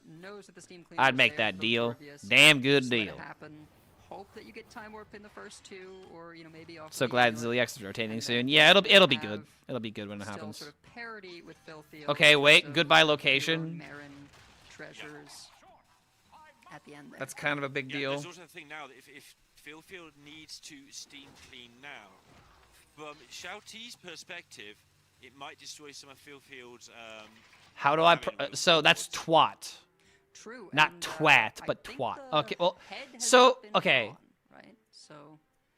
Knows that the Steam Cleaner I'd is make there that for deal. Litorius. Damn good Just let it deal. happen. Hope that you get Time Warp in the first 2, or maybe off So the glad Ignore. Ziliax is rotating And soon. then Yeah, it'll be have good. It'll be good when it still happens. sort of parity with Philfield Okay, in terms wait, of goodbye your own location. Marin treasures at the end there. That's kind of a big Yeah, deal. there's also the thing now that if Philfield needs to steam clean now, from Shouty's perspective, it might destroy some of Philfield's. How do I? Marin So that's twat. True. Not and, twat, I but think twat. the Okay, well, head has so, not been okay. drawn, right? So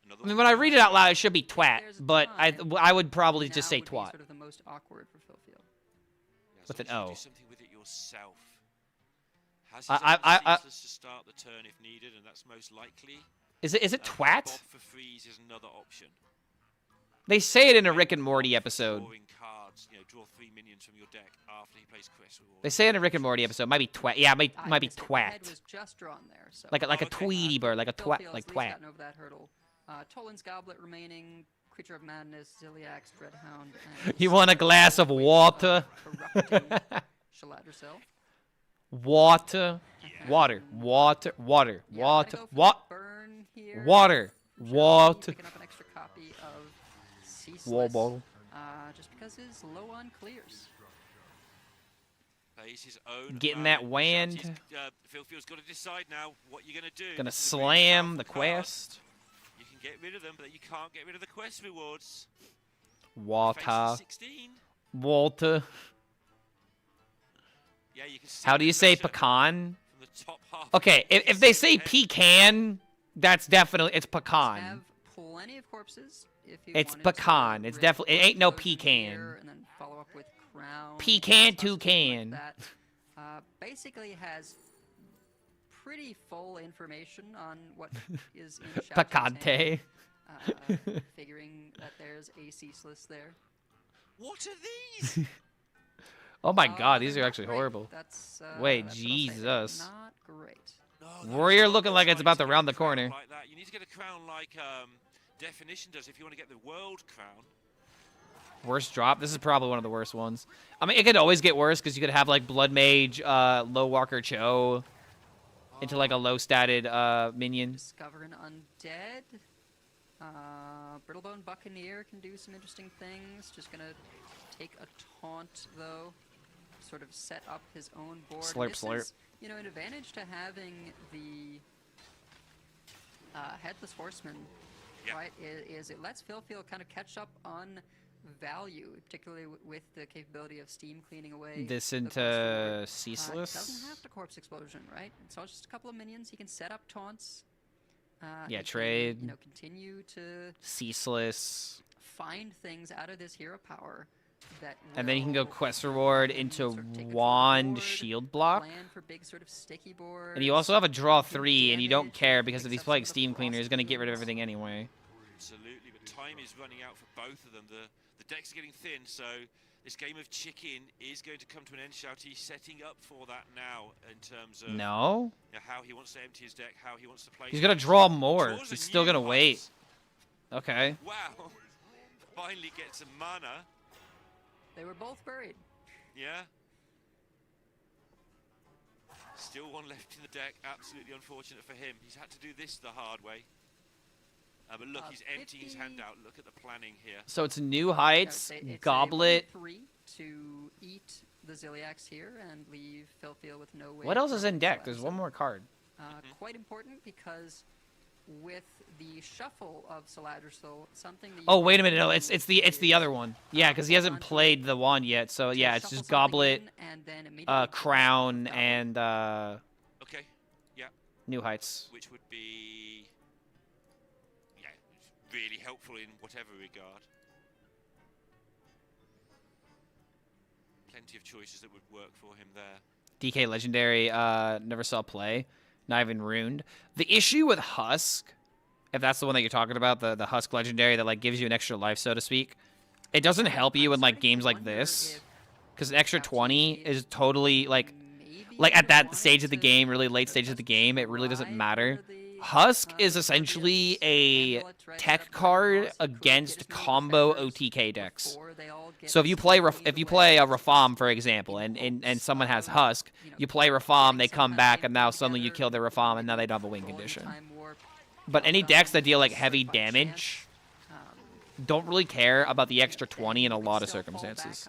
another I mean, one. when I read it out loud, it should be twat, there's a but time, I would probably just now say would be twat. sort of the most awkward for Philfield. Yeah, as with long an as you O. do something with it yourself, Has his I ceaseless to start the turn if needed, and that's most likely. is it twat? Bob for freeze is another option. They say it in a Rick and Morty episode. Drawing cards, you know, draw 3 minions from your deck after he plays Quest Reward. They say it in a Rick and Morty episode. Might be twat. Yeah, might be The head twat. was just drawn there, so Like a Okay. Tweety bird, like a Phil twat, Fields like at least twat. gotten over that hurdle. Toland's Goblet remaining, Creature of Madness, Ziliax, Dreadhound, and You want a glass of water? Erupting Shaladrosel. Water, water, water, water, Yeah, water, I'm gonna go for what? the burn here. Water, Germany water. Picking up an extra copy of Ceaseless, Wall bottle. just because he's low on clears. Plays his own Getting that land. wand. Phil Field's got to decide now what you're going to do. Gonna This is a really slam the powerful card. quest. You can get rid of them, but you can't get rid of the quest rewards. Faces Water, 16. water. Yeah, you can see How do the you say pressure pecan? from the top half Okay, of the if they say head. pecan, that's definitely it's Have pecan. plenty of corpses if you It's wanted to pecan. It's risk definitely- it ain't no explosion pecan. here and then follow up with crown. Pecan, stuff like toucan. that. Basically has pretty full information on what is in Shouting's hand. Picante. Figuring that there's a ceaseless there. What are these? Oh my Uh, god, these they're are not actually great. horrible. That's, Wait, that's what I'll say. They're Jesus. Not great. No, that's Warrior not looking like it's right about to get round a the crown corner. Like that. You need to get a crown like Definition does if you want to get the world crown. Worst drop. This is probably one of the worst ones. I mean, it could always get worse because you could have like Blood Mage, Low Walker Cho into like a low statted minion. Discover an undead. Brittlebone Buccaneer can do some interesting things. Just gonna take a taunt though, sort of set up his own board. Slurp, This slurp. is, you know, an advantage to having the Headless Horseman, Yeah. right? Is it lets Phil kind of catch up on value, particularly with the capability of steam cleaning away. This the into quest reward. Ceaseless. Doesn't have to Corpse Explosion, right? So it's just a couple of minions. He can set up taunts. He can, trade. You know, continue to Ceaseless. find things out of this hero power that. And then you can go will quest reward then into sort of take control of the wand board, shield block. Plan for big sort of sticky boards. And you also have a draw do 3 and you don't damage, care because if mix he's up playing some of the Steam Cleaner, he's frost gonna get rid of moves. everything anyway. Absolutely, but time is running out for both of them. The decks are getting thin, so this game of chicken is going to come to an end. Shouty setting up for that now in terms of No? you know, how he wants to empty his deck, how he wants to play. He's gonna things. draw more. Draws He's a still new gonna wait. hunt. Okay. Wow. Finally gets some mana. They were both buried. Yeah. Still one left in the deck. Absolutely unfortunate for him. He's had to do this the hard way. But look, he's emptying his hand out. Look at the planning here. So it's New Yeah, Heights, it's Goblet. a 1-3 to eat the Ziliax here and leave Phil Field with no way. What else is in from deck? Celeste. There's one more card. Quite important because with the shuffle of Saladrosol, something that you Oh can wait a minute, no, do it's the is, other one. Yeah, because he hasn't onto played the wand yet. So to yeah, it's shuffle just something Goblet, in and then immediately draw Crown, yourself a and Okay. Yeah. New Heights. Which would be really helpful in whatever regard. Plenty of choices that would work for him there. DK Legendary, never saw play. Not even ruined. The issue with Husk, if that's the one that you're talking about, the Husk Legendary that like gives you an extra life, so to speak, it doesn't help you in like games like this, because an extra 20 is totally like at that stage of the game, really late stage of the game, it really doesn't matter. Husk is essentially a tech card against combo OTK decks. So if you play a Rafam, for example, and someone has Husk, you play Rafam, they come back, and now suddenly you kill their Rafam, and now they don't have a win condition. But any decks that deal like heavy damage don't really care about the extra 20 in a lot of circumstances.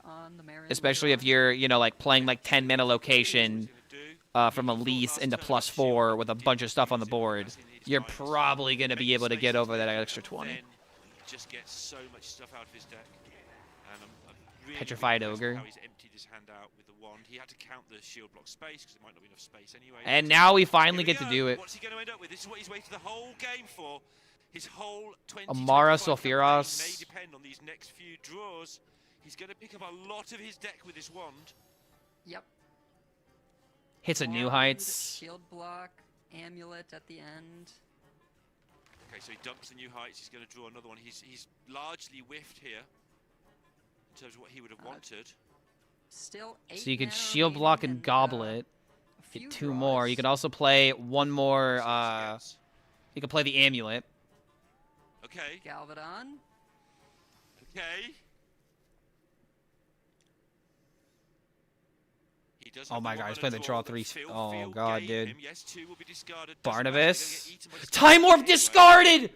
Especially if you're, you know, like playing like 10 mana location from Elise into +4 with a bunch of stuff on the board, you're probably going to be able to get over that extra 20. Then just gets so much stuff out of his deck. And I'm really Petrified impressed Ogre. with how he's emptied his hand out with the wand. He had to count the shield block space because there might not be enough space anyway. And now we finally Here we get to go. do it. What's he going to end up with? This is what he's waited the whole game for. His whole 20 Amara 25 campaign Sulfuros. may depend on these next few draws. He's going to pick up a lot of his deck with this wand. Yep. Hits a new Armed heights. Shield block, amulet at the end. Okay, so he dumps the new heights. He's going to draw another one. He's largely whiffed here in terms of what he would have wanted. Still 8 So you could mana shield remaining block and Goblet. a few Get 2 more. You draws. could also play one more. Yes. You could play the amulet. Okay. Galvadon. Okay. He does Oh have my the God, one he's and playing a the draw that 3. Phil Oh God, gave dude. him. Yes, 2 will be discarded. Doesn't matter, Barnabas. he's gonna get eaten by Time Warp anyway. discarded!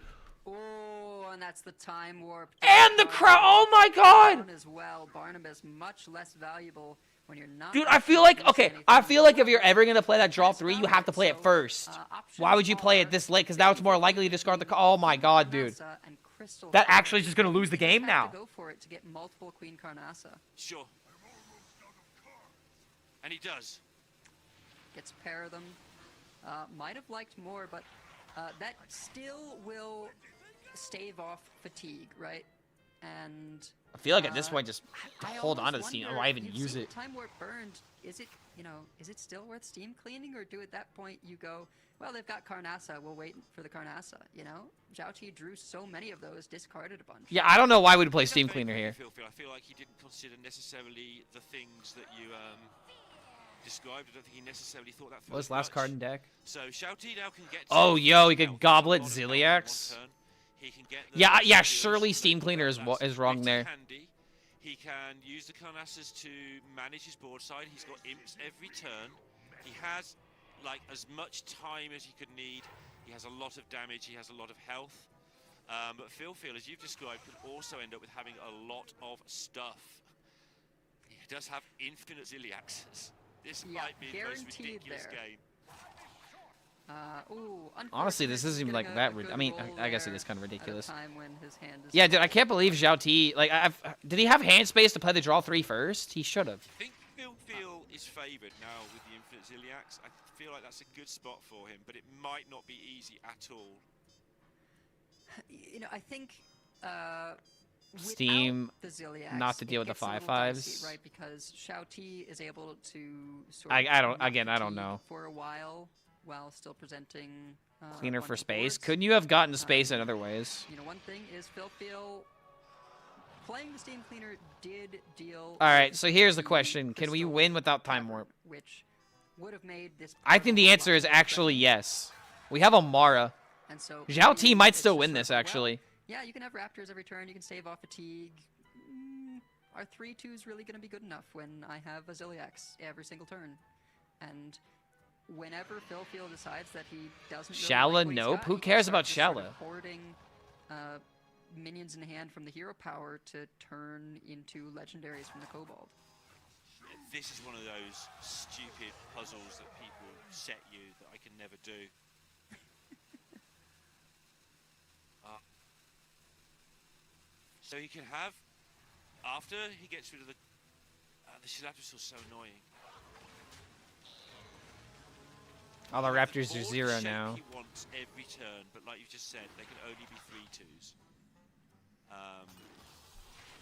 Oh, and that's the time warp. And the crowd. Oh my God! As well, Barnabas much less valuable when you're not. Dude, I feel like, okay, I feel like if you're ever going to play that draw 3, you have to play it first. Why would you play it this late? Because now it's more likely to discard the Oh my God, dude. That actually is just going to lose the game now. Go for it to get multiple Queen Carnassa. Sure. And he does. Gets pair of them. Might have liked more, but that still will stave off fatigue, right? And I feel like at this point, just I hold on to the almost steam. wonder, Why even you've use seen it? Time Warp burned. Is it, is it still worth steam cleaning, or do at that point you go, well, they've got Carnassa, we'll wait for the Carnassa, Zhao Ti drew so many of those, discarded a bunch. Yeah, I don't know why we'd play Steam Cleaner here. I feel like he didn't consider necessarily the things that you described. I don't think he necessarily thought that through. What's last card in deck? So Zhao Ti now can get. Oh, yo, he health, could Goblet a lot of health Ziliax. in one turn. He can get the Yeah, heals, surely so Steam Cleaner is that's wrong pretty there. handy. He can use the Carnassas to manage his board side. He's got imps every turn. He has like as much time as he could need. He has a lot of damage. He has a lot of health. But Phil, as you've described, could also end up with having a lot of stuff. He does have infinite Ziliaxes. This might be the most guaranteed ridiculous there. game. Honestly, this isn't even like that. I mean, I guess it is kind of At a ridiculous. time when his hand is Yeah, dude, I can't believe Zhao Ti. Like, did he have hand space to play the draw 3 first? He should have. I think Phil is favoured now with the infinite Ziliax. I feel like that's a good spot for him, but it might not be easy at all. I think Steam, without the Ziliax, not to deal it with the gets a little 5/5s. dicey, right? Because Zhao Ti is able to sort I of don't. not Again, I don't fatigue know. for a while still presenting Cleaner a for bunch of space. boards. Couldn't you have gotten space in other ways? One thing is Phil playing the Steam Cleaner did deal. All right, with so here's the the question: can we crystal win without Time pepper, Warp? which would have made this. I think the answer is actually yes. We have a Mara. And so Zhao Ti might it's still just win like, this, well, actually. yeah, you can have Raptors every turn. You can save off fatigue. Are 3/2s really going to be good enough when I have a Ziliax every single turn? And whenever Phil decides that he doesn't really Shala, like what he's nope. got, Who he can cares start about just sort Shala? of hoarding minions in hand from the hero power to turn into legendaries from the Kobold. This is one of those stupid puzzles that people set you that I can never do. So he can have, after he gets rid of the Shilapis was so annoying. All the Raptors are All the 0 shape now. He wants every turn, but like you just said, they can only be 3/2s.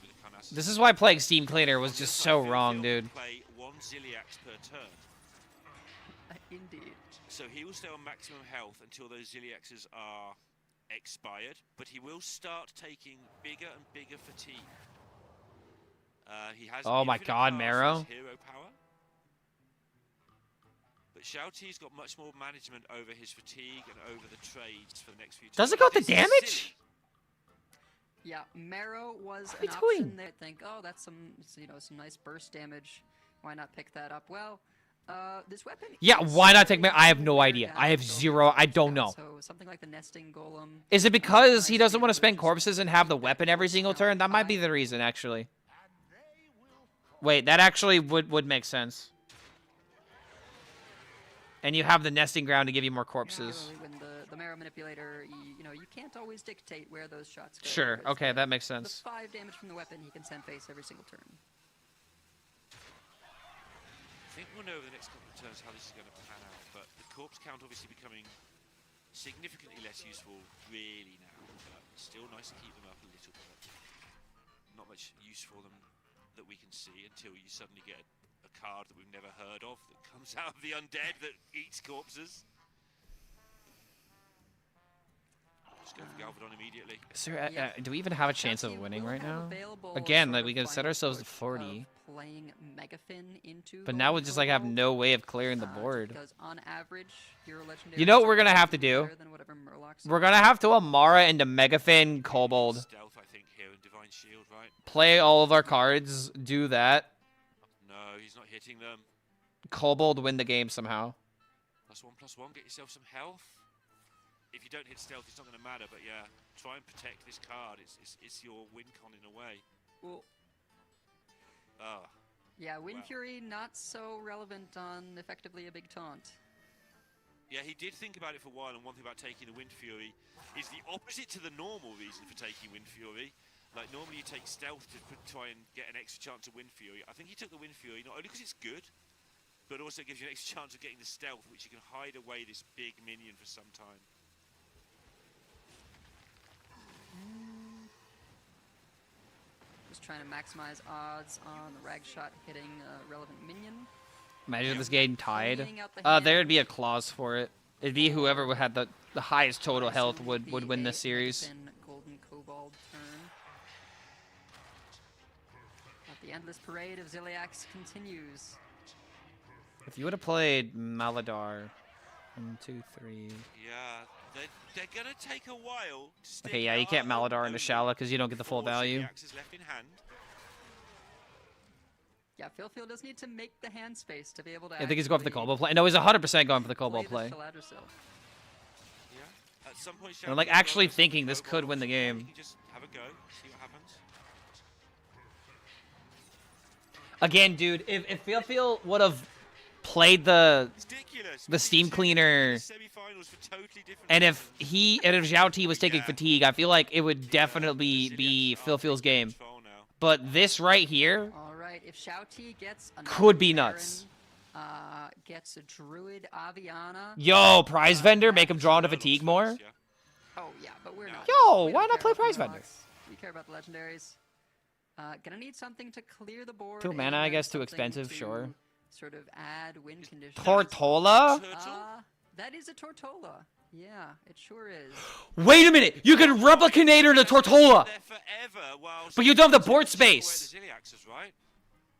With the Carnassus. This is why playing Steam Cleaner was just so Phil wrong, will dude. Play 1 Ziliax per turn. Indeed. So he will stay on maximum health until those Ziliaxes are expired, but he will start taking bigger and bigger fatigue. He has Oh my infinite God, power, Marrow. so his hero power. But Zhao Ti's got much more management over his fatigue and over the trades for the next few turns. Does it go with the This is damage? silly. Yeah, Marrow was What are an we option doing? there. Think, oh, that's some nice burst damage. Why not pick that up? Well, this weapon. Yeah, is why not take so I have no weird idea. down I have so zero. I fast don't down. know. So something like the nesting golem. Is it because he nice doesn't want to damage, spend just corpses and have the keep that weapon every corpse single count turn? That might be high. the reason, actually. Wait, that actually would make sense. And you have the nesting ground to give you more corpses. Yeah, when the Marrow manipulator, you can't always dictate where those shots go. Sure, because okay, that makes the sense. 5 damage from the weapon he can send face every single turn. I think we'll know over the next couple of turns how this is going to pan out, but the corpse count obviously becoming significantly less useful really now, but still nice to keep them up a little bit. Not much use for them that we can see until you suddenly get a card that we've never heard of that comes out of the undead that eats corpses. Just go for Galvadon immediately. Is there, do we even have a chance of Shouty winning will right have now? available Again, sort like of we can set final ourselves to push 40. of playing Megafin into But now we Golden just like have Kobold, no way of clearing the board. Because on average, your legendary You know what we're gonna have to do? We're gonna have to Amara into Megafin Kobold. Stealth, I think, here in Divine Shield, right? Play all of our cards, do that. No, he's not hitting them. Kobold win the game somehow. +1/+1, get yourself some health. If you don't hit stealth, it's not going to matter, but yeah, try and protect this card. It's your win con in a way. Well, yeah, Wind Fury not so relevant on effectively a big taunt. Yeah, he did think about it for a while, and one thing about taking the Wind Fury is the opposite to the normal reason for taking Wind Fury. Like, normally you take stealth to try and get an extra chance of Wind Fury. I think he took the Wind Fury not only because it's good, but also gives you an extra chance of getting the stealth, which you can hide away this big minion for some time. Just trying to maximize odds on the rag shot hitting a relevant minion. Imagine this game tied. Cleaning out the hand. There'd be a clause for it. It'd be whoever had the highest total health would win this series. Golden Kobold turn. But the endless parade of Ziliax continues. If you would have played Maladar, 1, 2, 3. Yeah, they're gonna take a while to stick Okay, yeah, you can't Maladar into Shala because you don't get the full value. Ziliax is left in hand. Yeah, Philfield does need to make the hand space to be able to. I think he's going for the Kobold play. No, he's 100% going for the Kobold play. Yeah, at some point, I'm like actually thinking this could win the game. You can just have a go, see what happens. Again, dude, if Philfield would have played the steam cleaner, and if Zhao T was taking fatigue, I feel like it would definitely be Philfield's game. But this right here if Shouty gets could be nuts. Gets a Druid Aviana. Yo, prize vendor, make him draw into fatigue more. Oh yeah, but we're not. Yo, why not play prize vendor? We care about the legendaries. Gonna need something to clear the board. 2 mana, I guess, too expensive. Sure. Sort of add win conditions. Tortola? That is a Tortola. Yeah, it sure is. Wait a minute! You can Replicanator the Tortola! But you don't have the board space!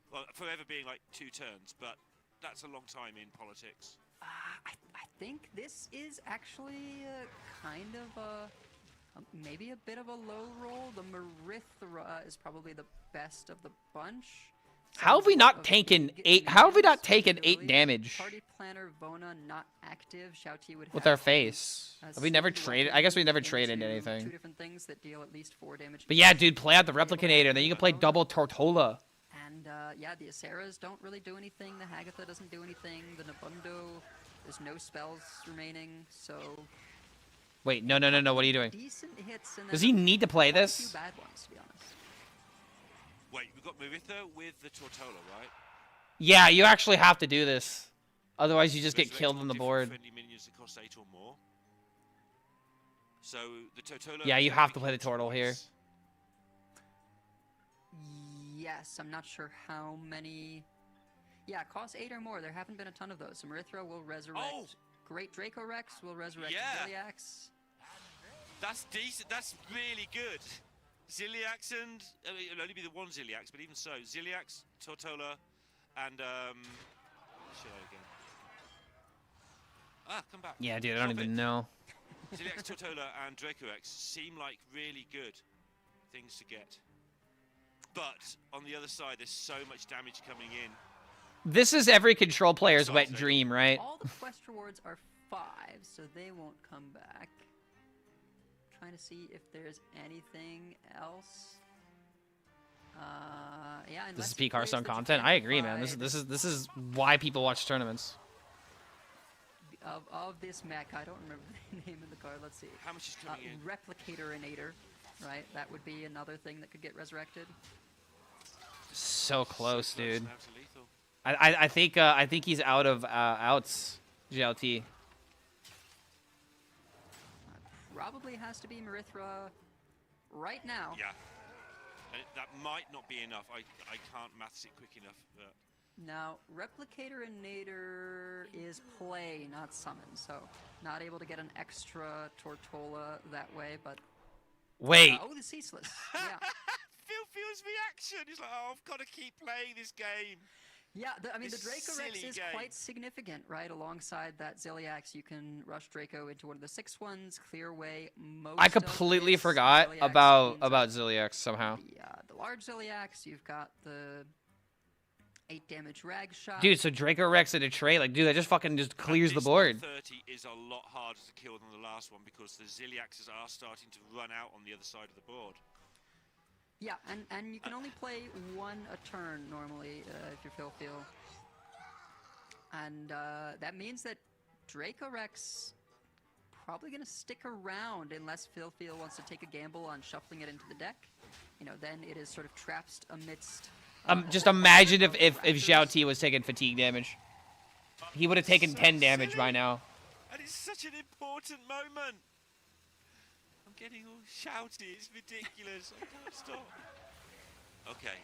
Well, forever being like 2 turns, but that's a long time in politics. I think this is actually kind of maybe a bit of a low roll. The Marithra is probably the best of the bunch. How have we not taken 8? How have we not taken 8 damage? Party planner Vona not active. Shouty would with have our face. Have we never traded? I guess we never traded anything. 2 different things that deal at least 4 damage. But yeah, dude, play out the Replicanator, then you can play double Tortola. And yeah, the Aceras don't really do anything. The Hagatha doesn't do anything. The Nabundo, there's no spells remaining, so. Wait, no, what are you doing? Decent hits and does he need to play this? A few bad ones, to be honest. Wait, we've got Maritha with the Tortola, right? Yeah, you actually have to do this. Otherwise, you just get killed on the board. Friendly minions that cost 8 or more. So the Tortola. Yeah, you have to play the Tortle here. Yes, I'm not sure how many. Yeah, cost 8 or more. There haven't been a ton of those. So Marithra will resurrect. Oh! Great Draco Rex will resurrect Ziliax. That's decent. That's really good. Ziliax and it'll only be the one Ziliax, but even so, Ziliax, Tortola, and show again. Come back. Yeah, dude, I don't even know. Ziliax, Tortola, and Draco Rex seem like really good things to get. But on the other side, there's so much damage coming in. This is every control player's wet dream, right? All the quest rewards are 5, so they won't come back. Trying to see if there's anything else. Yeah. This is peak Hearthstone content. I agree, man. This is why people watch tournaments. Of this mech, I don't remember the name of the card. Let's see. How much is coming in? Replicator-inator, right? That would be another thing that could get resurrected. So close, dude. I think he's out of outs, GLT. Probably has to be Marithra right now. Yeah. And that might not be enough. I can't maths it quick enough, but Now, Replicator and Nader is play, not summon, so not able to get an extra Tortola that way, but... Wait. Oh, the Ceaseless. Yeah. Phil's reaction. He's like, oh, I've got to keep playing this game. Yeah, I mean, the This Draco Rex silly is game. quite significant, right? Alongside that Ziliax, you can rush Draco into one of the 6-1s, clear away most I completely of his forgot Ziliax about means Ziliax somehow. the large Ziliax, you've got the 8 damage rag shot. Dude, so Draco Rex in a tray, like, dude, that just fucking just clears the board. 30 is a lot harder to kill than the last one because the Ziliaxes are starting to run out on the other side of the board. Yeah, and you can only play one a turn normally if you're Phil. And that means that Draco Rex probably going to stick around unless Phil wants to take a gamble on shuffling it into the deck. You know, then it is sort of trapped amidst... Just imagine if Xiao Ti was taking fatigue damage. He would have taken 10 damage by now. And it's such an important moment. I'm getting all shouty. It's ridiculous. I can't stop. Okay.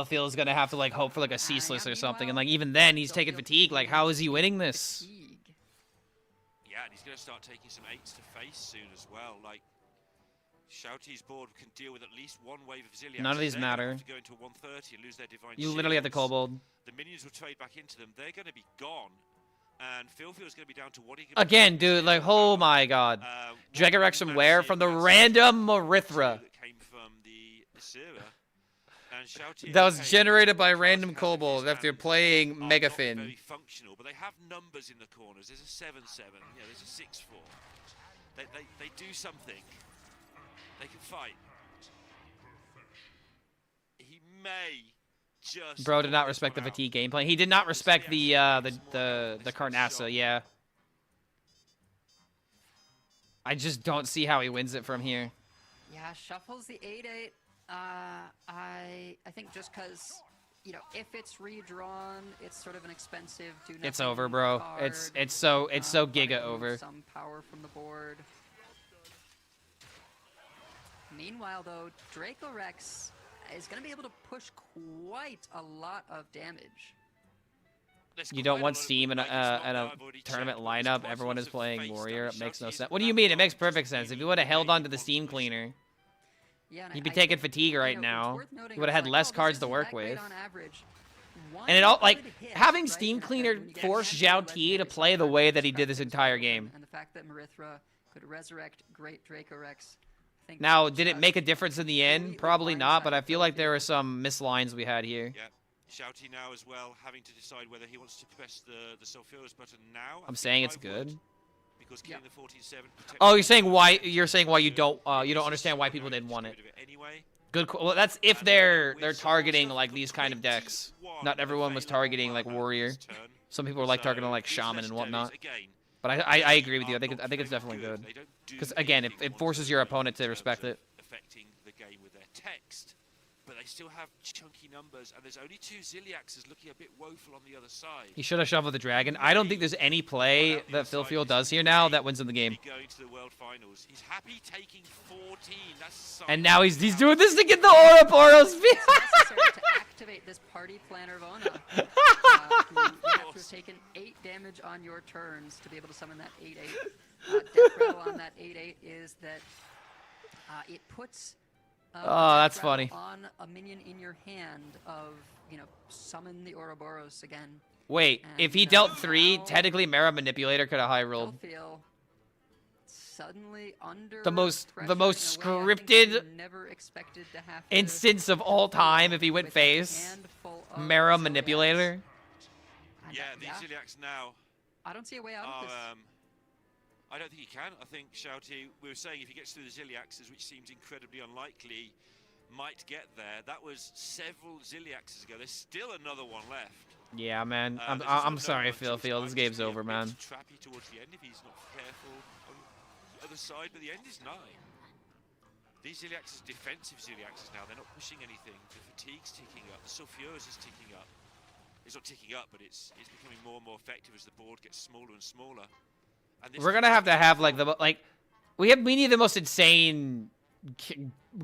Phil is gonna have to like hope for like a ceaseless or something, and like even then he's taking fatigue. Like, how is he winning this? Yeah, and he's going to start taking some 8s to face soon as well. Like, Shouti's board can deal with at least one wave of Ziliax. None of these They're gonna matter. have to go into a 130 and lose their divine You literally have the shields. kobold. The minions will trade back into them. They're going to be gone. And Phil's going to be down to what he can Again, dude, like, oh my god. Draco Rex from where? From the random Marithra. That came from the Asura. And Shouty That was okay, generated by Fast random has in kobolds his after hand playing are not Megafin. very functional, but they have numbers in the corners. There's a 7-7. Yeah, there's a 6-4. They do something. They can fight. He may just. Bro did not pull this respect the one out. fatigue gameplay. He did not respect the Carnassa, yeah. I just don't see how he wins it from here. Yeah, shuffles the 8-8. I think just because, you know, if it's redrawn, it's sort of an expensive do nothing It's over, bro. card. It's so But giga it over. removes some power from the board. Meanwhile, though, Draco Rex is going to be able to push quite a lot of damage. You don't want Steam in a tournament lineup. Everyone is playing Warrior. It makes no sense. What do you mean? It makes perfect sense. If you would have held on to the Steam cleaner, Yeah, and he'd be I taking think, fatigue right you know, now. it's worth noting He would have it's had like, less oh, this cards to isn't work that great with. on average. And it all, like, One hit, having right? Steam And Cleaner when you get forced a handful Xiao of Ti to legendaries, play the sometimes way it's that he did this scratches entire open, game. And the fact that Marithra could resurrect great Draco Rex. I think Now, did it just make a difference in the end? completely Probably not, but I blindsided feel like there were Phil. some mislines we had here. Yeah. Shouty now as well, having to decide whether he wants to press the Sulfuros button now. I'm saying it's good. Because killing the 14-7 Oh, you're saying why you don't understand why people didn't want it. Anyway. Good. Well, that's if they're targeting like these kind of decks. Not everyone was targeting like Warrior. Some people were like targeting like Shaman and whatnot. But I agree with you. I think it's definitely good. Because again, it forces your opponent to respect it. Affecting the game with their text, but they still have chunky numbers, and there's only 2 Ziliaxes looking a bit woeful on the other side. He should have shuffled the dragon. I don't think there's any play that Phil does here now that wins him the game. Going to the World Finals. He's happy taking 14. That's And now he's doing this to get the Ouroboros. It's necessary to activate this party planner Vona. Who you have to have taken 8 damage on your turns to be able to summon that 8-8. Death Rattle on that 8-8 is that it puts Oh, that's Death Rattle funny. on a minion in your hand of, you know, summon the Ouroboros again. Wait, if he dealt 3, technically Mara Manipulator could have high rolled. Feel suddenly under The most pressure in a way I think scripted you never expected to have to instance of all time if he went with a face. handful of Mara Ziliax. Manipulator. And Yeah, these Ziliax now I don't see a way out of are. this. I don't think he can. I think Shouty, we were saying if he gets through the Ziliaxes, which seems incredibly unlikely, might get there. That was several Ziliaxes ago. There's still another one left. Yeah, man. There's I'm no sorry, one Phil. to his This might game's just be a over, bit man. Trappy towards the end if he's not careful on the other side, but the end is nigh. These Ziliaxes, defensive Ziliaxes now, they're not pushing anything. The fatigue's ticking up. The Sulfuros is ticking up. It's not ticking up, but it's becoming more and more effective as the board gets smaller and smaller. And this We're gonna have to have like we need the most insane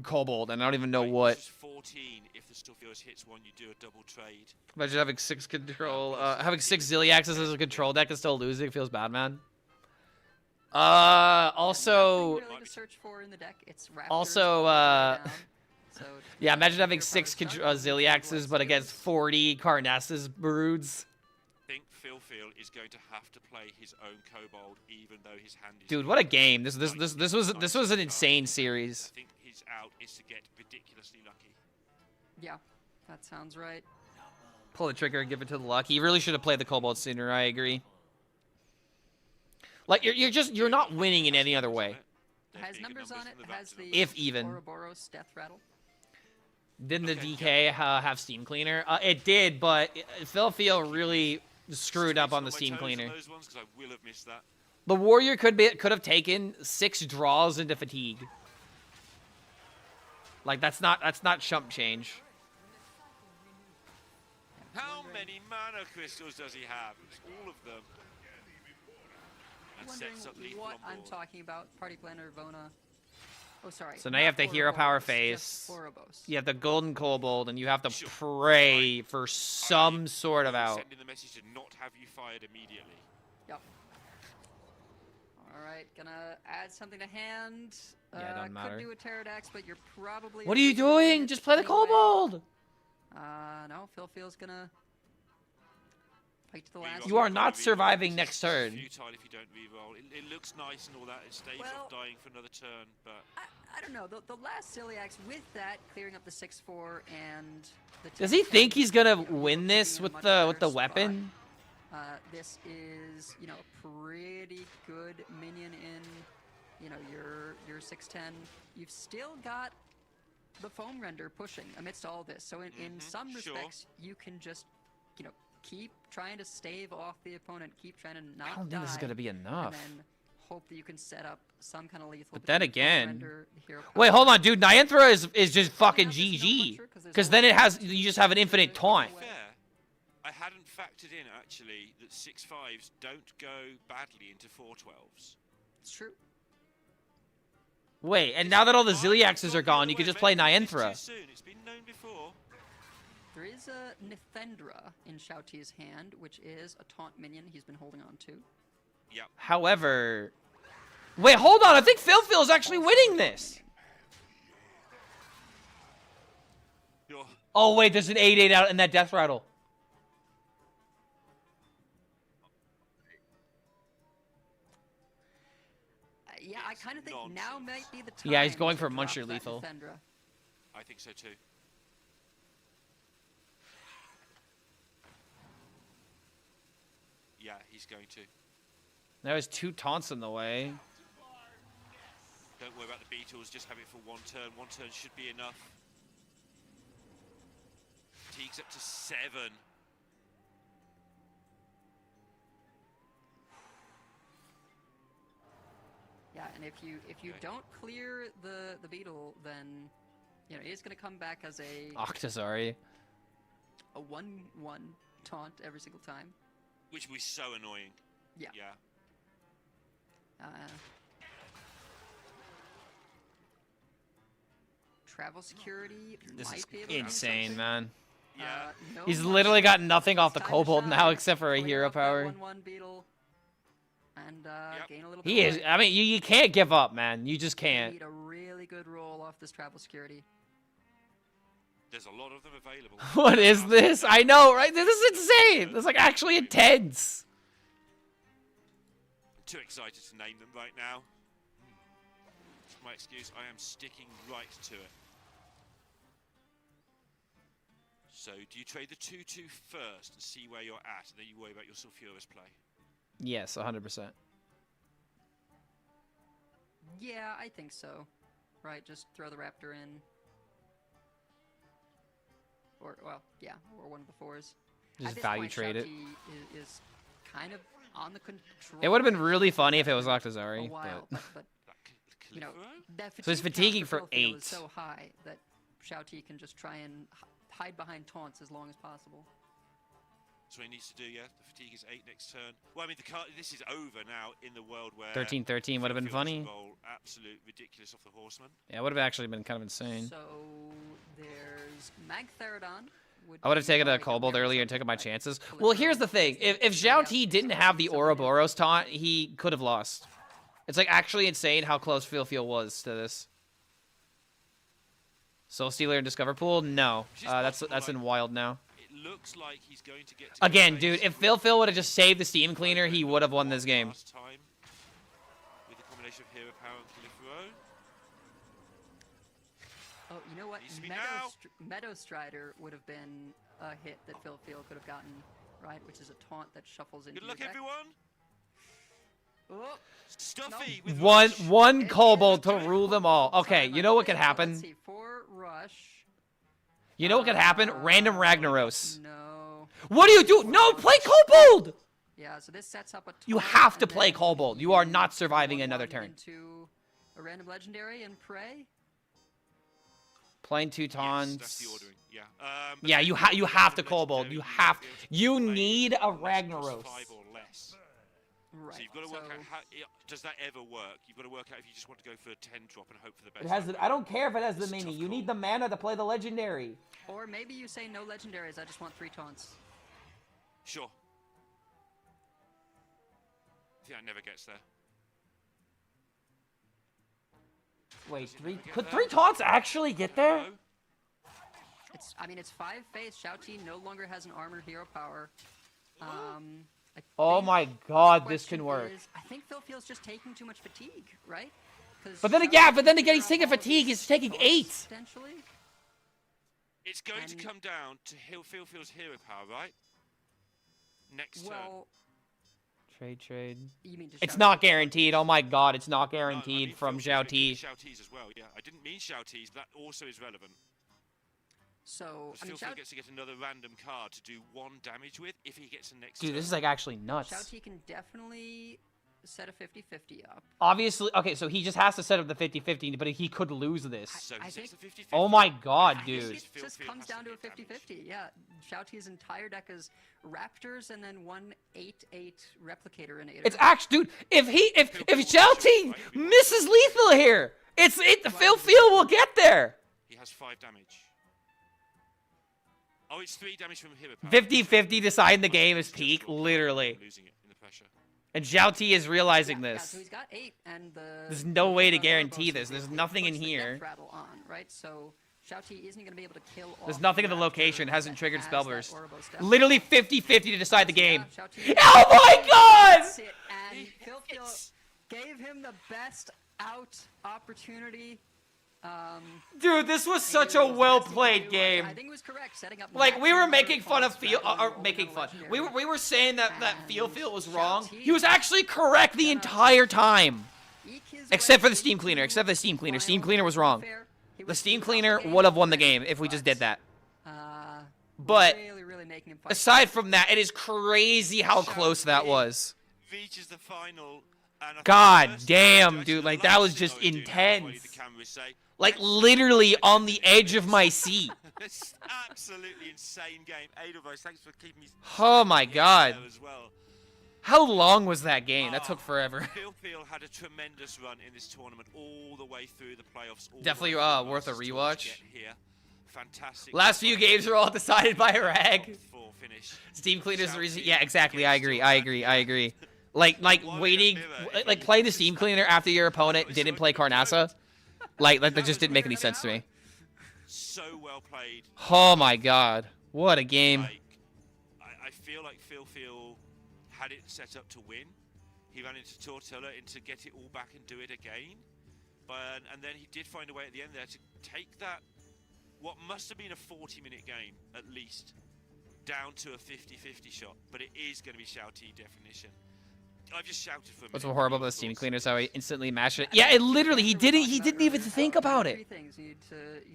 Kobold, and I don't even know Right, what. this is 14. If the stuff yours hits one, you do a double trade. Imagine having 6 control, having 6 Ziliaxes as a control deck and still losing feels bad, man. Also, Nothing really to search for in the deck. It's Raptors also, all the way down. So, yeah, imagine having Hero 6 Power Sun, Ziliaxes, but against 40 Karnassus Broods. I think Phil is going to have to play his own Kobold, even though his hand is. Dude, what a game! This was an insane series. I think his out is to get ridiculously lucky. Yeah, that sounds right. Pull the trigger and give it to the luck. He really should have played the Kobold sooner. I agree. Like you're not winning in any other way. It has numbers on it. It has the If even. Ouroboros Death Rattle. Didn't the DK have Steam Cleaner? It did, but Phil really screwed up on the Steam Cleaner. Those ones, 'cause I will have missed that. The Warrior could have taken 6 draws into fatigue. Like that's not chump change. How many mana crystals does he have? It's all of them. And Wondering sets up lethal what on I'm board. talking about. Party Planner Vona. Oh, sorry. So now you have the not Hero Power Ouroboros, face. just Ouroboros. You have the Golden Kobold, and you have to Sure. pray for some sort of out. Sending the message to not have you fired immediately. Yep. All right, gonna add something to hand. Yeah, it doesn't matter. Could do a Pterodax, but you're probably. What are you doing? Just play the anyway. Kobold. No. Phil feels gonna fight to the last. You are not Reroll. surviving It's next just turn. Futile if you don't reroll. It looks nice and all that. It staves Well, off dying for another turn, but I don't know. The last Celiax with that clearing up the 6/4 and the. Does he 10/10, think he's gonna you know, win this being in a with much the better weapon? spot. This is, you know, a pretty good minion in, you know, your 6/10. You've still got the foam render pushing amidst all this. So in some sure. respects, you can just, you know, keep trying to stave off the opponent, keep trying to not I don't think this is die, gonna be enough. and then hope that you can set up some kind of lethal. But then between foam again- render, hero Wait, power. hold on, dude. Nianthra is just fucking This is no GG. butcher, 'cause there's Because then always it has a you just have an infinite taunt. fair. I hadn't factored in actually that 6/5s don't go badly into 4/12s. It's true. Wait, and now that all the Ziliaxes are gone, you could just play Maybe it's Nianthra. too soon. It's been known before. There is a Nithendra in Shao-Ti's hand, which is a taunt minion he's been holding on to. Yep. However, wait, hold on. I think Phil is actually winning this. You're Oh wait, there's an 8/8 out in that Death Rattle. Yeah, I kind of think now might be the time. Yeah, he's going to for drop Muncher that lethal. Nithendra. I think so too. Yeah, he's going to. There was 2 taunts in the way. Don't worry about the Beatles, just have it for one turn. One turn should be enough. Fatigue's up to 7. Yeah, and if you Okay. don't clear the beetle, then you know it's gonna come back as a Octazari. 1/1 taunt every single time. Which was so annoying. Yeah. Yeah. Travel security This might is be able to do insane, something. man. Yeah. No He's much literally got nothing off the time to Kobold shine, now except for a clear hero up that power. 1/1 beetle, and Yep. gain a little bit. He of is. life. I mean, you can't give up, man. You just You can't. need a really good roll off this travel security. There's a lot of them available. What is this? I know, right? This is insane. This is like actually intense. I'm too excited to name them right now. That's my excuse. I am sticking right to it. So, do you trade the 2/2 first and see where you're at, and then you worry about your Sulfuris play? Yes, 100%. Yeah, I think so. Right, just throw the raptor in. Or, well, yeah, or one of the 4s. Just At this value point, trade it. Shao-Ti is kind of on the control. It would have been really funny if it was a Octazari, while, but but you know, Calypso? that So he's fatigue fatiguing count for Phil Field 8. is so high that Shao-Ti can just try and hide behind taunts as long as possible. That's what he needs to do, yeah. The fatigue is 8 next turn. Well, I mean, this is over now in the world where... 13-13 would have been funny. Roll absolute ridiculous off the horseman. Yeah, it would have actually been kind of insane. So there's Magtheridon. I would have taken a Kobold earlier and taken my chances. Well, here's the thing. If Zhao Ti didn't have the Ouroboros taunt, he could have lost. It's like actually insane how close Feel was to this. Soul Stealer and Discover Pool? No. That's in Wild now. It looks like he's going to get Again, dude, if Feel would have just saved the Steam Cleaner, he would have won this game. Last time with the combination of Hero Power and Califero. Oh, you know what? Meadow Strider would have been a hit that Feel could have gotten, right? Which is a taunt that shuffles into Good luck, your deck. everyone. Oh, Stuffy with one Kobold to rule them all. Okay, you know what could happen? Let's see, for Rush. You know what could happen? Random Ragnaros. No. What do you do? No, play Kobold! Yeah, so this sets up a taunt, You have to and play then Kobold. You are not surviving another turn. Into a random legendary and pray. Playing 2 taunts. Yes, that's the ordering. Yeah. Yeah, you have to Kobold. You need a Ragnaros. 5 or less. Right. So you've got to work out how does that ever work? You've got to work out if you just want to go for a 10 drop and hope for the best. It has. I don't care if it has the mini. You need the mana to play the legendary. Or maybe you say no legendaries. I just want 3 taunts. Sure. I think that never gets there. Wait, could 3 taunts actually get there? No. I mean, it's 5 face. Shao Ti no longer has an armored hero power. Oh my god, this can work. I think Phil's just taking too much fatigue, right? But then again, he's taking fatigue. He's taking 8. Potentially. It's going to come down to Phil's hero power, right? Next turn. Well, Trade. you mean It's not guaranteed. Oh my god, it's not guaranteed No, I mean, from Phil Zhao could be Ti. Zhao Ti's as well, yeah. I didn't mean Zhao Ti's, but that also is relevant. So, I mean, Phil gets to get another random card to do 1 damage with if he gets the next Dude, turn. this is like actually Shao nuts. Ti can definitely set a 50-50 up. Obviously, okay, so he just has to set up the 50-50, but he could lose this. So he sets the 50-50. Oh my god, I think dude. it just comes down to a 50-50. Yeah, Shao Ti's entire deck is Raptors and then 1 8/8 Replicator in 8. It's actually, dude, if Zhao Ti misses lethal here, Phil will get there. He has 5 damage. Oh, it's 3 damage from hero power. 50-50 deciding the game is peak, literally. Losing it in the pressure. And Zhao Ti is realizing Yeah, this. so he's got 8, and There's no way to guarantee Ouroboros this. There's basically nothing in puts the here. death rattle on, right? So Shao Ti isn't going to be able to kill There's off nothing in the Raptor location. It hasn't that triggered has spell that burst. Ouroboros death. Literally 50-50 to decide the game. Yeah, Shao Ti Oh my god! That's it, and Phil gave him the best out opportunity. Dude, this was such a well-played game. I think it was correct, setting up. Like, we were maximum making fun of response Feel, rather than or making rolling fun. on a We legendary. were saying that Feel was wrong. Shao Ti He was actually correct the entire time. Eke his Except way for the Steam Cleaner. into Except for the Steam Cleaner. Steam final Cleaner was wrong. fair. He The was Steam out Cleaner the would have won the game, game if we just did that. Uh, But really making him fight. aside from that, it is crazy how close that was. Reaches the final. And I think God the first damn, judge dude, of like, the that was last just thing I would do, intense. the cameras say. Like, literally on the edge of my seat. It's absolutely insane game. Edelweiss, thanks for keeping me. Oh my god. As well. How long was that game? That took forever. Phil had a tremendous run in this tournament all the way through the playoffs. All Definitely, the way through the worth a Masters tour rewatch. to get here. Fantastic. Last few games are all decided by a rag. Full finish. Steam Cleaner's the reason. Shouty Yeah, exactly. I against agree. Like waiting, like playing the Steam Cleaner after your opponent didn't play Carnassa. Like that just didn't make any sense to me. So well played. Oh my god, what a game! Like, I feel like Phil had it set up to win. He ran into Tortilla to get it all back and do it again. And then he did find a way at the end there to take that, what must have been a 40-minute game at least, down to a 50-50 shot. But it is going to be Shao Ti definition. I've just shouted for a minute. What's so horrible about the Steam Cleaner is how he instantly mashed it. Yeah, it literally, he didn't even think about it. You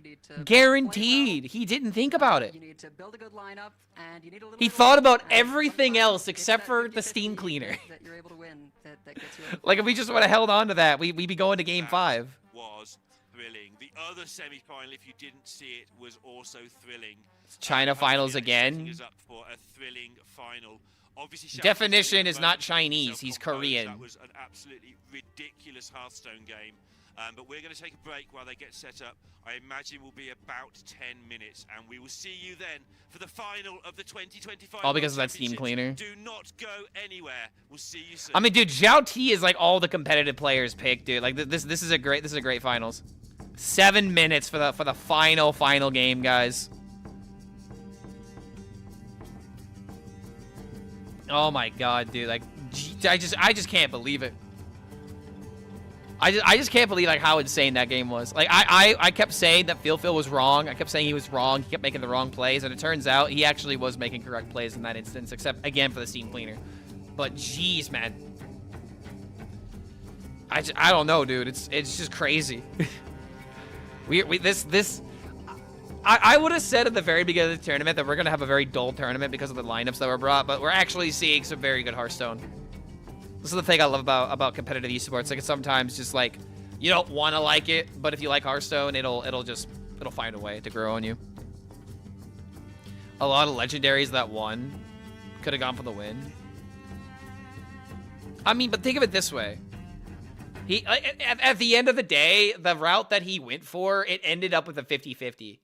need to Guaranteed, he didn't think about it. You need to build a good lineup, and you need a little. He bit of thought about luck, and everything sometimes else it's except that for the 50-50 Steam Cleaner. that you're able to win. That gets you. Like if we just would have held on to that, we'd be going to game 5. Was thrilling. The other semi-final, if you didn't see it, was also thrilling. China finals again. Setting us up for a thrilling final. Obviously, Definition is not Shao-Ti's Chinese, he's Korean. That was an absolutely ridiculous Hearthstone game. But we're going to take a break while they get set up. I imagine we'll be about 10 minutes, and we will see you then for the final of the 2025. All because of that Steam Cleaner. Do not go anywhere. We'll see you soon. I mean, dude, Zhao T is like all the competitive players pick, dude. Like this is a great finals. 7 minutes for the final game, guys. Oh my god, dude. Like, I just can't believe it. I just can't believe like how insane that game was. Like I kept saying that Phil was wrong. I kept saying he was wrong. He kept making the wrong plays, and it turns out he actually was making correct plays in that instance, except again for the Steam Cleaner. But jeez, man. I don't know, dude. It's just crazy. I would have said at the very beginning of the tournament that we're gonna have a very dull tournament because of the lineups that were brought, but we're actually seeing some very good Hearthstone. This is the thing I love about competitive esports. Like, it's sometimes just like you don't want to like it, but if you like Hearthstone, it'll find a way to grow on you. A lot of legendaries that won could have gone for the win. I mean, but think of it this way. He at the end of the day, the route that he went for, it ended up with a 50-50.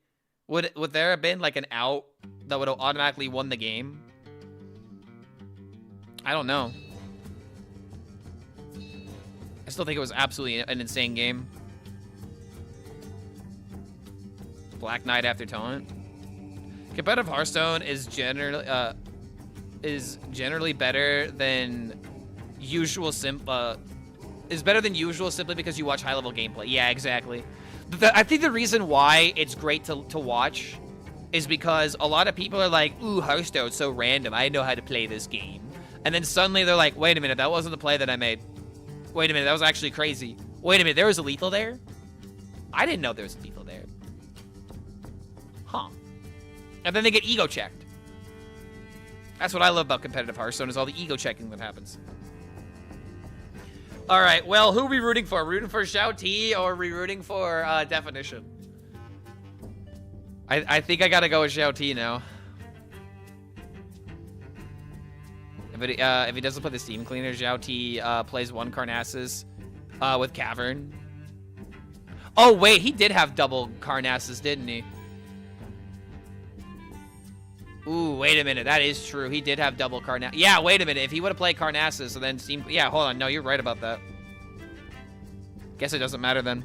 Would there have been like an out that would have automatically won the game? I don't know. I still think it was absolutely an insane game. Black Knight after taunt. Competitive Hearthstone is generally better than usual is better than usual simply because you watch high-level gameplay. Yeah, exactly. I think the reason why it's great to watch is because a lot of people are like, ooh, Hearthstone's so random. I know how to play this game. And then suddenly they're like, wait a minute, that wasn't the play that I made. Wait a minute, that was actually crazy. Wait a minute, there was a lethal there? I didn't know there was a lethal there. Huh. And then they get ego checked. That's what I love about competitive Hearthstone, is all the ego checking that happens. All right, well, who are we rooting for? Are we rooting for Zhao T or are we rooting for Definition? I think I gotta go with Zhao T now. If he doesn't play the Steam Cleaner, Zhao T plays one Carnassus with Cavern. Oh, wait, he did have double Carnassus, didn't he? Ooh, wait a minute. That is true. He did have double Carnassus. Yeah, wait a minute. If he would have played Carnassus and then Steam... Yeah, hold on. No, you're right about that. Guess it doesn't matter then.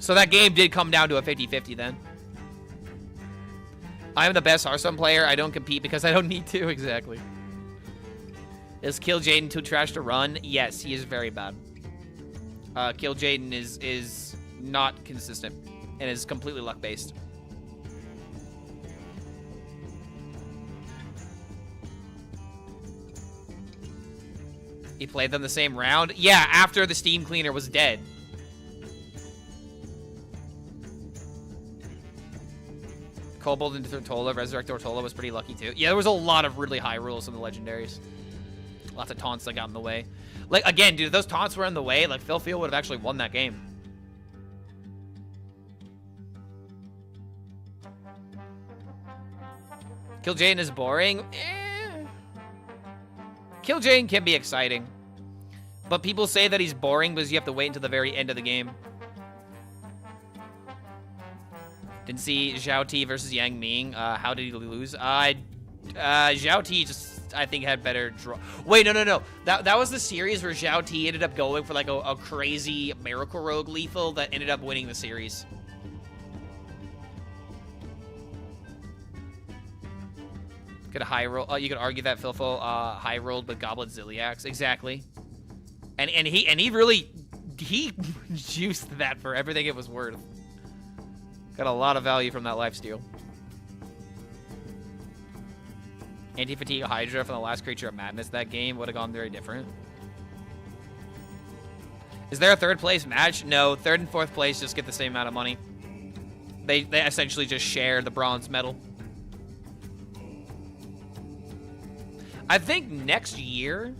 So that game did come down to a 50-50 then. I'm the best Hearthstone player. I don't compete because I don't need to. Exactly. Is Kill Jaden too trash to run? Yes, he is very bad. Kill Jaden is not consistent and is completely luck-based. He played them the same round? Yeah, after the Steam Cleaner was dead. Kobold into Tortola, Resurrect Tortola was pretty lucky too. Yeah, there was a lot of really high rules in the legendaries. Lots of taunts that got in the way. Like, again, dude, if those taunts were in the way, like, Phil would have actually won that game. Kill Jaden is boring? Kill Jaden can be exciting. But people say that he's boring because you have to wait until the very end of the game. Didn't see Zhao T versus Yang Ming. How did he lose? Zhao T just, I think, had better draw. Wait, no. That was the series where Zhao T ended up going for like a crazy Miracle Rogue lethal that ended up winning the series. Could high roll. You could argue that Philfo high rolled with Goblet Ziliax. Exactly. And he really juiced that for everything it was worth. Got a lot of value from that lifesteal. Anti-Fatigue Hydra from the last Creature of Madness. That game would have gone very different. Is there a third place match? No, third and fourth place just get the same amount of money. They essentially just share the bronze medal. I think next year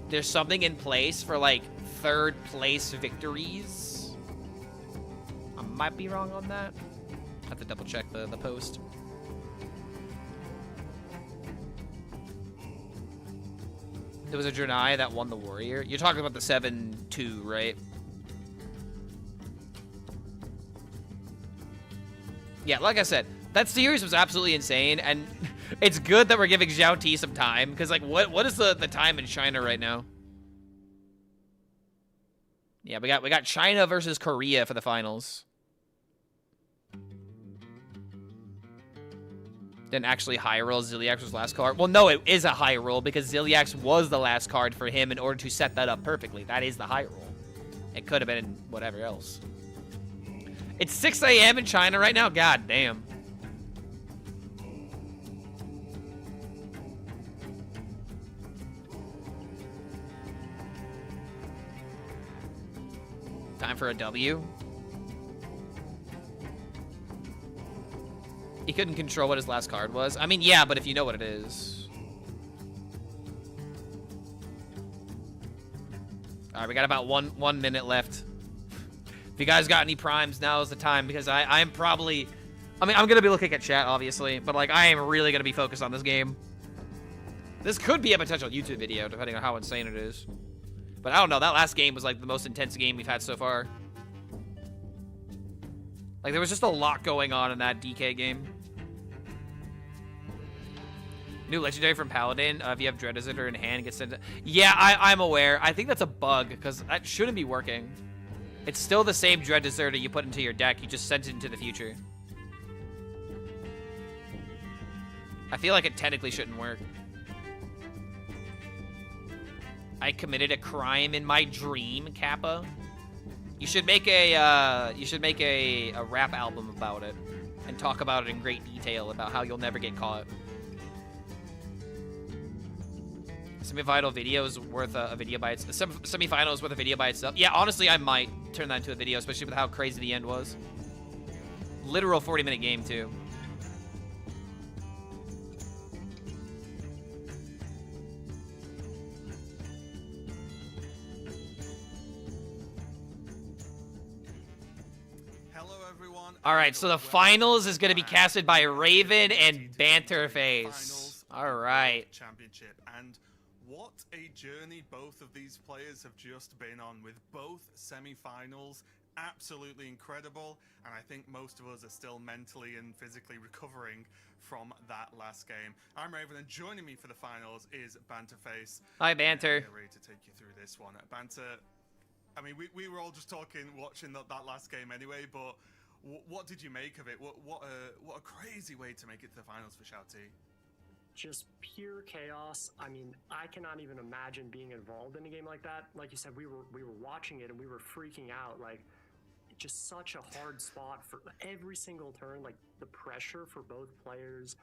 there's something in place for like third place victories. might be wrong on that. I have to double check the post. There was a Draenei that won the Warrior. You're talking about the 7-2, right? Yeah, like I said, that series was absolutely insane, and it's good that we're giving Zhao T some time, because, like, what is the time in China right now? Yeah, we got China versus Korea for the finals. Then actually high roll Ziliax's last card. Well, no, it is a high roll because Ziliax was the last card for him in order to set that up perfectly. That is the high roll. It could have been whatever else. It's 6 a.m. in China right now? God damn. Time for a W. He couldn't control what his last card was. I mean, yeah, but if you know what it is. All right, we got about one minute left. If you guys got any primes, now is the time, because I'm probably... I mean, I'm going to be looking at chat, obviously, but, like, I am really going to be focused on this game. This could be a potential YouTube video, depending on how insane it is. But I don't know, that last game was, like, the most intense game we've had so far. Like, there was just a lot going on in that DK game. New legendary from Paladin. If you have Dread Visitor in hand, gets sent to... Yeah, I'm aware. I think that's a bug, because that shouldn't be working. It's still the same Dread Deserter you put into your deck. You just sent it into the future. I feel like it technically shouldn't work. I committed a crime in my dream, Kappa. You should make a rap album about it and talk about it in great detail about how you'll never get caught. Semifinal video is worth a video by itself. Semifinal is worth a video by itself. Yeah, honestly, I might turn that into a video, especially with how crazy the end was. Literal 40-minute game, too. Hello, everyone. All right, so the finals is going to be casted by Raven and Banterface. All right. Championship, and what a journey both of these players have just been on, with both semi-finals. Absolutely incredible, and I think most of us are still mentally and physically recovering from that last game. I'm Raven, and joining me for the finals is Banterface. Hi, Banter. Ready to take you through this one. Banter, I mean, we were all just talking, watching that last game anyway, but what did you make of it? What a crazy way to make it to the finals for Shouty. Just pure chaos. I mean, I cannot even imagine being involved in a game like that. Like you said, we were watching it and we were freaking out. Like, just such a hard spot for every single turn. Like, the pressure for both players.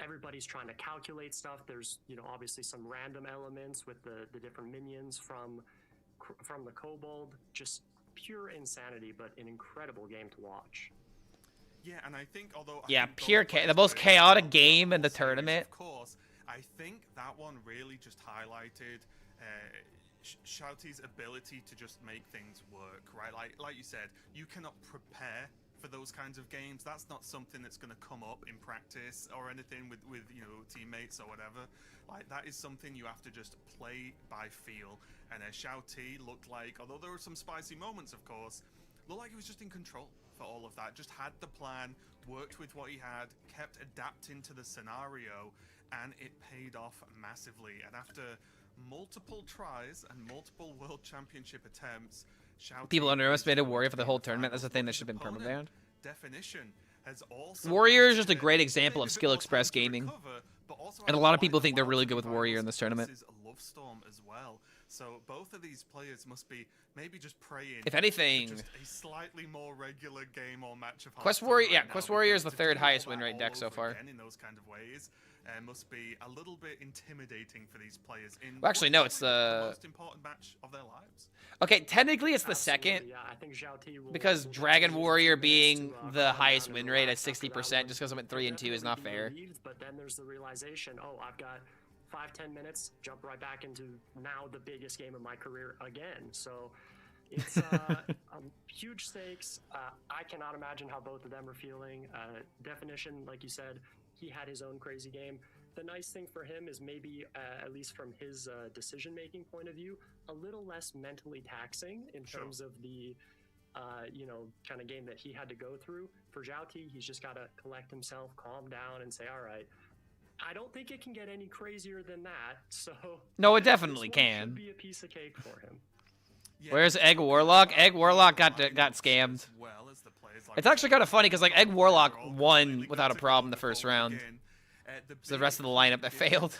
Everybody's trying to calculate stuff. There's, you know, obviously some random elements with the different minions from the Kobold. Just pure insanity, but an incredible game to watch. Yeah, and I think although the most chaotic game in the tournament. Of course, I think that one really just highlighted Shouty's ability to just make things work, right? Like you said, you cannot prepare for those kinds of games. That's not something that's going to come up in practice or anything with you know, teammates or whatever. Like, that is something you have to just play by feel. And Shouty looked like, although there were some spicy moments, of course, looked like he was just in control for all of that. Just had the plan, worked with what he had, kept adapting to the scenario, and it paid off massively. And after multiple tries and multiple World Championship attempts, Shouty... People underestimated Warrior for the whole tournament. That's the thing that should have been permabanned. Definition has also Warrior is just a great example of skill express gaming. And a lot of people think they're really good with Warrior in this tournament. Love Storm as well. So both of these players must be maybe just praying. If anything, just a slightly more regular game or match of Quest Warrior. Yeah, Quest Warrior is the third highest win rate deck so far. In those kind of ways, must be a little bit intimidating for these players. Well, actually, no, it's the most important match of their lives. Okay, technically it's the second, Yeah, I think because Dragon Warrior being the highest win rate at 60% just because I went 3 and 2 is not fair. But then there's the realization, oh, I've got 5-10 minutes, jump right back into now the biggest game of my career again. So It's huge stakes. I cannot imagine how both of them are feeling. Definition, like you said, he had his own crazy game. The nice thing for him is maybe, at least from his decision-making point of view, a little less mentally taxing in terms of the, kind of game that he had to go through. For Zhao, he's just got to collect himself, calm down, and say, all right, I don't think it can get any crazier than that. So No, it definitely this one can. should be a piece of cake for him. Yeah, Where's Egg Warlock? Egg Warlock got scammed. It's actually kind of funny because like Egg Warlock won without a problem the first round. It's the rest of the lineup that failed.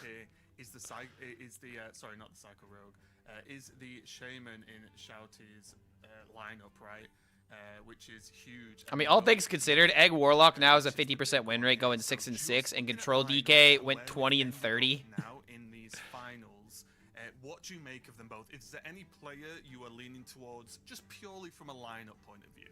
Is the sorry, not the Psycho Rogue. Is the Shaman in Shouty's lineup, right? Which is huge. I mean, all things considered, Egg Warlock now has a 50% win rate, going 6-6, and Control DK went 20-30. Now in these finals, what do you make of them both? Is there any player you are leaning towards, just purely from a lineup point of view?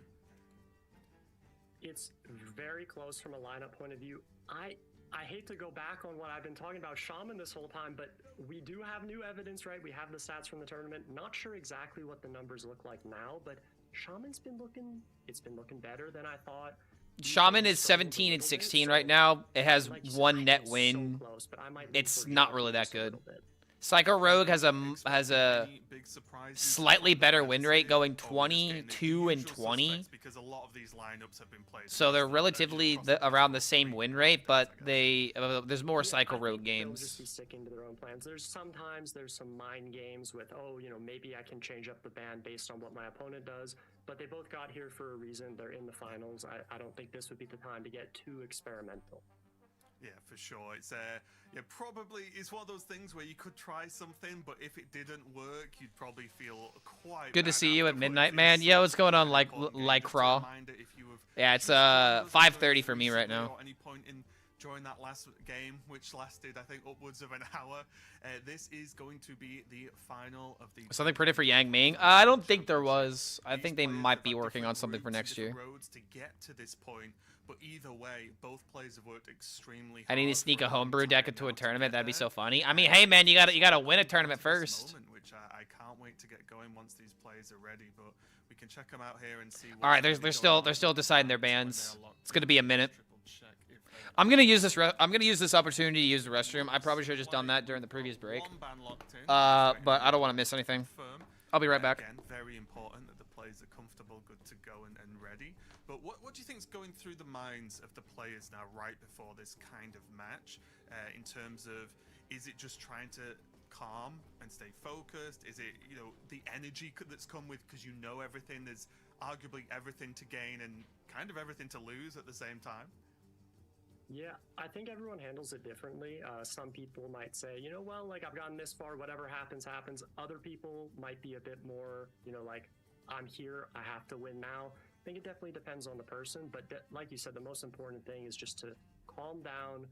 It's very close from a lineup point of view. I hate to go back on what I've been talking about Shaman this whole time, but we do have new evidence, right? We have the stats from the tournament. Not sure exactly what the numbers look like now, but Shaman's been looking better than I thought. Shaman is 17-16 right now. It has one net win. It's not really that good. Psycho Rogue has a slightly better win rate, going 22-20. So they're relatively around the same win rate, but there's more Psycho Rogue games. They'll just be sticking to their own plans. There's some mind games with, maybe I can change up the ban based on what my opponent does. But they both got here for a reason. They're in the finals. I don't think this would be the time to get too experimental. Yeah, for sure. It's probably it's one of those things where you could try something, but if it didn't work, you'd probably feel quite good to see you at midnight, man. Yo, what's going on, like Craw? Yeah, it's 5:30 for me right now. Any point in during that last game, which lasted I think upwards of an hour, this is going to be the final of the. Something pretty for Yang Ming? I don't think there was. I think they might be working on something for next year. Roads to get to this point. But either way, both players have worked extremely hard. I need to sneak a homebrew deck into a tournament. That'd be so funny. I mean, hey man, you gotta win a tournament first. Which I can't wait to get going once these players are ready. But we can check them out here and see. All right, they're still deciding their bans. It's gonna be a minute. I'm gonna use this opportunity to use the restroom. I probably should have just done that during the previous break. But I don't want to miss anything. I'll be right back. Again, very important that the players are comfortable, good to go, and ready. But what do you think is going through the minds of the players now, right before this kind of match, in terms of, is it just trying to calm and stay focused? Is it, the energy that's come with, because everything, there's arguably everything to gain and kind of everything to lose at the same time? Yeah, I think everyone handles it differently. Some people might say, I've gotten this far, whatever happens, happens. Other people might be a bit more, I'm here, I have to win now. I think it definitely depends on the person, but like you said, the most important thing is just to calm down,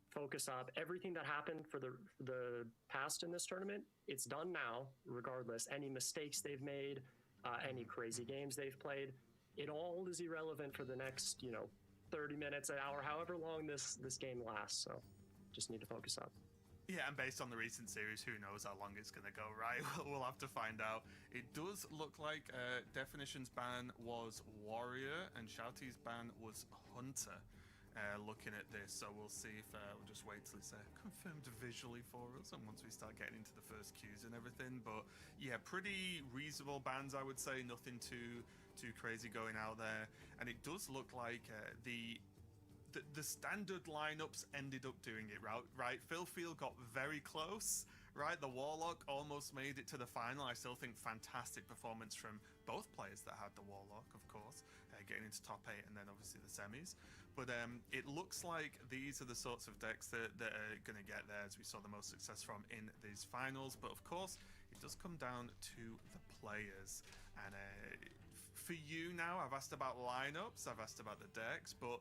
focus up. Everything that happened for the past in this tournament, it's done now, regardless. Any mistakes they've made, any crazy games they've played, it all is irrelevant for the next, 30 minutes, an hour, however long this game lasts. So just need to focus up. Yeah, and based on the recent series, who knows how long it's going to go, right? We'll have to find out. It does look like Definition's ban was Warrior and Shouty's ban was Hunter. Looking at this, so we'll see if we'll just wait till it's confirmed visually for us, and once we start getting into the first cues and everything. But yeah, pretty reasonable bans, I would say. Nothing too crazy going out there, and it does look like the standard lineups ended up doing it, right? Phil Field got very close, right? The Warlock almost made it to the final. I still think fantastic performance from both players that had the Warlock, of course, getting into top 8 and then obviously the semis. But it looks like these are the sorts of decks that are going to get there, as we saw the most success from in these finals. But of course, it does come down to the players. And for you now, I've asked about lineups, I've asked about the decks, but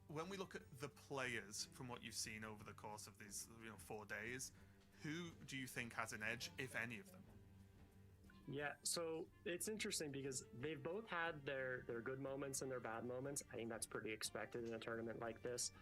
when we look at the players from what you've seen over the course of these 4 days, who do you think has an edge, if any of them? Yeah, so it's interesting because they've both had their good moments and their bad moments. I think that's pretty expected in a tournament like this.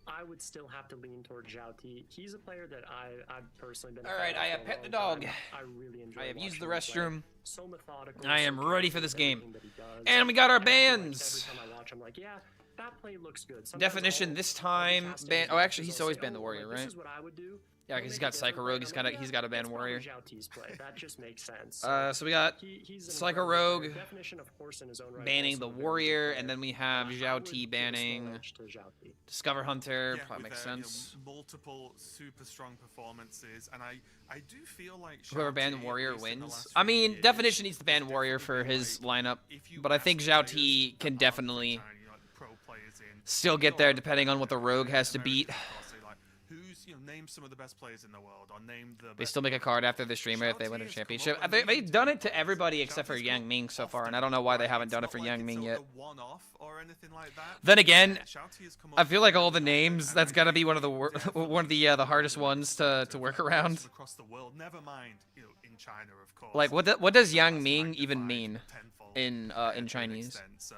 I would still have to lean towards Zhao T. He's a player that I've personally been. All right, I have pet the dog. I really enjoy. I have used the watching him restroom. play. So methodical. I so am ready for careful this with game. everything that he does. And we got our And I feel like bans. every time I watch, I'm like, yeah, that play looks good. Sometimes Definition I'll- this I'll be time. casting Ban. his Oh, actually, matches, he's I'll always say, banned the oh, warrior, like, right? This is what I would do. Yeah, I'll because he's make got it Psycho different, Rogue. but He's I'm got like, he's got a yeah, ban that's warrior. probably Zhao T's play. That just makes sense. So we got He's an Psycho incredible Rogue player. Definition of horse in his own right, banning also the a very good warrior, player. and then we have I Zhao would T give a small banning edge to Zhao T. Discover Hunter. Yeah, Probably with, makes you know, sense. multiple super strong performances, and I do feel like Whoever Zhao banned T, at warrior least in the wins. last I few mean, years, Definition needs to ban has warrior for definitely been his like, lineup, if you but I ask think Zhao players T that can aren't definitely big time, you know, like the pro players in still get there depending on what the rogue has to beat. America, I'll say, like, who's, you know, name some of the best players in the world, or name the They best still make a card after the streamer if they Zhao win T a has come championship. up and They've made done it it to everybody except for Zhao T's Yang come Ming so far, and often, I don't know why they right? haven't It's done it not for like Yang it's Ming a yet. one-off or anything like that. Then again, Zhao T has come I up feel like all the often, names, and that's I gotta be think one of the one of the hardest ones to work around. across the world. Never mind, you know, in China, of course. Like what does Yang That's Ming even magnified mean tenfold, in to an Chinese? extent. So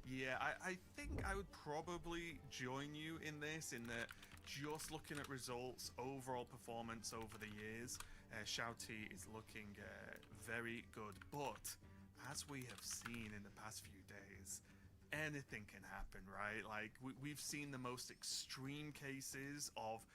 yeah, I think I would probably join you in this, in that just looking at results, overall performance over the years, Zhao T is looking very good. But as we have seen in the past few days, anything can happen, right? Like we've seen the most extreme cases of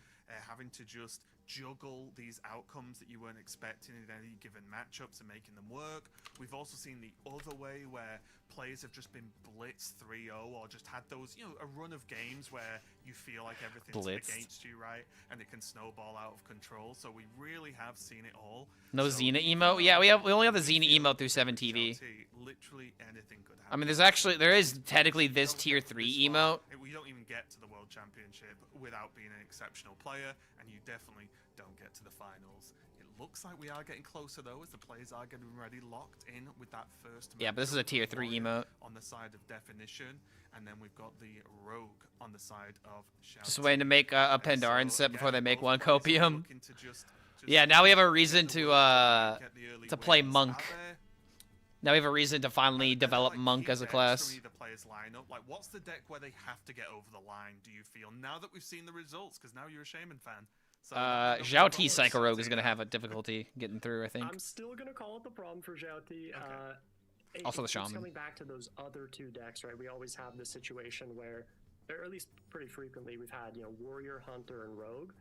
having to just juggle these outcomes that you weren't expecting in any given matchups and making them work. We've also seen the other way where players have just been blitzed 3-0 or just had those, you know, a run of games where you feel like everything's Blitzed. against you, right? And it can snowball out of control. So we really have seen it all. No So Xena even emote? Yeah, though we only have the we Xena feel emote through that 7TV. Zhao T, literally anything could happen. I mean, there is technically this tier 3 emote. We don't even get to the World Championship without being an exceptional player, and you definitely don't get to the finals. It looks like we are getting closer, though, as the players are getting ready, locked in with that first. Yeah, but this is a tier 3 emote. On the side of Definition, and then we've got the Rogue on the side of Zhao Just T. waiting to make a So, Pandaren set before they again, make both one players are Copium. looking to just Yeah, now we have a reason get the to work, get the early play wins. Monk. Are there- Now we have a reason to finally are there, develop like, Monk key as a decks class. From either player's lineup? Like, what's the deck where they have to get over the line, do you feel, now that we've seen the results? Because now you're a Shaman fan. So Zhao T Psycho Rogue is gonna have a difficulty getting through, I think. I'm still gonna call it the problem for Zhao T. Also the It's Shaman. coming back to those other two decks, right? We always have this situation where, or at least pretty frequently, we've had, you know, Warrior, Hunter, and Rogue,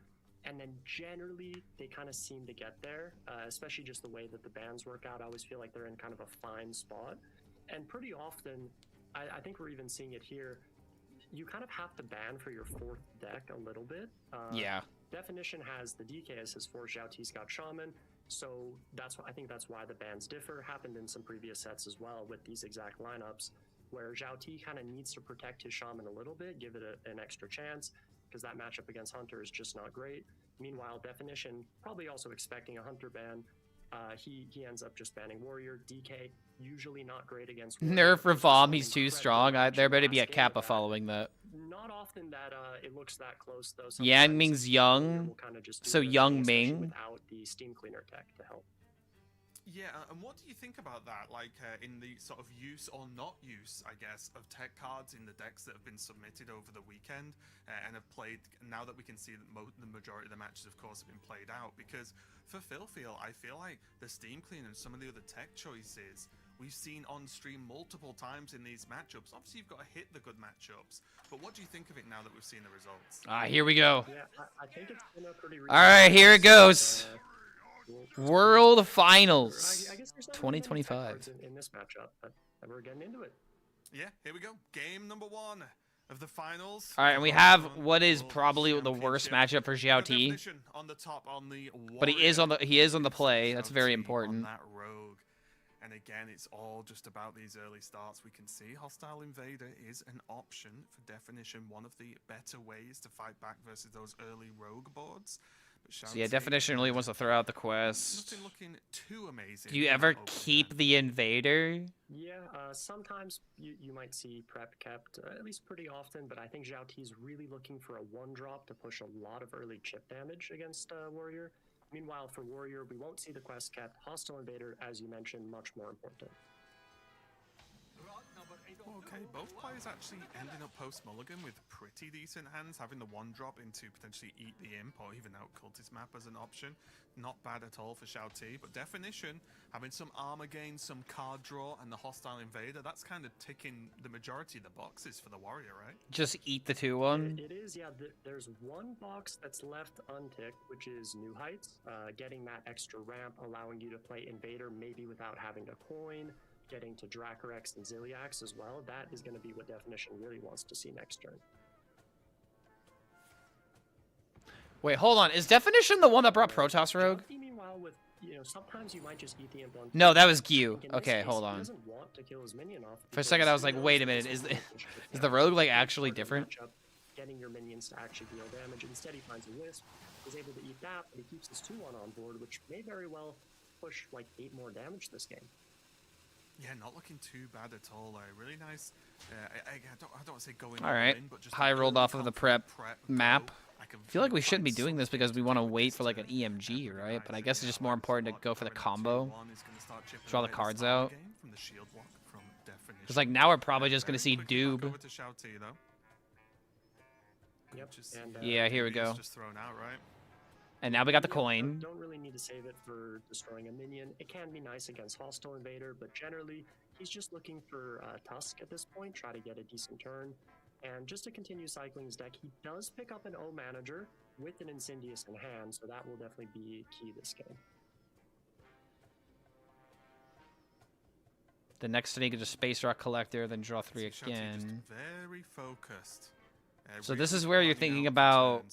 and then generally they kind of seem to get there, especially just the way that the bans work out. I always feel like they're in kind of a fine spot, and pretty often, I think we're even seeing it here. You kind of have to ban for your fourth deck a little bit. Yeah. Definition has the DK as his fourth. Zhao T's got Shaman, so I think that's why the bans differ. Happened in some previous sets as well with these exact lineups, where Zhao T kind of needs to protect his Shaman a little bit, give it an extra chance, because that matchup against Hunter is just not great. Meanwhile, Definition, probably also expecting a Hunter ban, he ends up just banning Warrior. DK, usually not great against Warrior. Nerf Revom, he's too strong. There better be a Kappa following that. Not often that it looks that close, though. Yang Sometimes Ming's Warrior young, will kinda just do so their thing, Young especially Ming. without the Steam Cleaner tech to help. Yeah, and what do you think about that? Like, in the sort of use or not use, I guess, of tech cards in the decks that have been submitted over the weekend and have played, now that we can see that the majority of the matches, of course, have been played out. Because for Philfield, I feel like the Steam Cleaner and some of the other tech choices we've seen on stream multiple times in these matchups. Obviously, you've got to hit the good matchups. But what do you think of it now that we've seen the results? Here we go. Yeah, I think it's been a pretty. All right, here it goes. World Finals I guess there's not 2025. in this matchup, but we're getting into it. Yeah, here we go. Game number 1 of the finals. All right, and we have what is probably the worst matchup for Zhao T. Definition on the top, on the But he is on the play. That's Zhao very T important. On that Rogue. And again, it's all just about these early starts. We can see Hostile Invader is an option for Definition, one of the better ways to fight back versus those early Rogue boards. But So yeah, Zhao T, Definition really wants to throw out the quest. nothing looking too amazing. Do you in ever that opener. keep the Invader? Yeah, sometimes you might see prep kept, at least pretty often, but I think Zhao T's really looking for a 1-drop to push a lot of early chip damage against Warrior. Meanwhile, for Warrior, we won't see the quest kept. Hostile Invader, as you mentioned, much more important. Okay, both players actually ending up post-mulligan with pretty decent hands, having the one drop into potentially eat the imp or even out cultist map as an option. Not bad at all for Shao-Ti, but Definition having some armor gain, some card draw, and the hostile invader, that's kind of ticking the majority of the boxes for the warrior, right? Just eat the 2-1. It is, yeah. There's one box that's left unticked, which is New Heights. Getting that extra ramp, allowing you to play invader maybe without having a coin, getting to Dracorex and Ziliax as well. That is going to be what Definition really wants to see next turn. Wait, hold on. Is Definition the one that brought Protoss Rogue? Meanwhile, with sometimes you might just eat the imp on. No, that was Gyu. In this Okay, case, hold he on. doesn't want to kill his minion off For a second, I was like, because wait a he knows minute. that Is the Rogue like actually different? Getting your minions to actually deal damage. Instead, he finds a Wisp. He's able to eat that, but he keeps his 2-1 on board, which may very well push like 8 more damage this game. Yeah, not looking too bad at all. Really nice. I don't want to say going All right. in, but just High rolled off of the prep map. go. I feel like we shouldn't be doing this because we want to wait for like an EMG, right? But I guess it's just more important to go for the combo. Draw the cards out. Because like now we're probably just going to see Doob. Yep. And, Yeah, here we go. Just thrown out, right? And now we got the yeah, coin. Don't really need to save it for destroying a minion. It can be nice against hostile invader, but generally he's just looking for Tusk at this point, try to get a decent turn. And just to continue cycling his deck, he does pick up an O manager with an Incendious in hand, so that will definitely be key this game. The next thing is a Space Rock Collector, then draw 3 again. Very focused. So this is where you're thinking about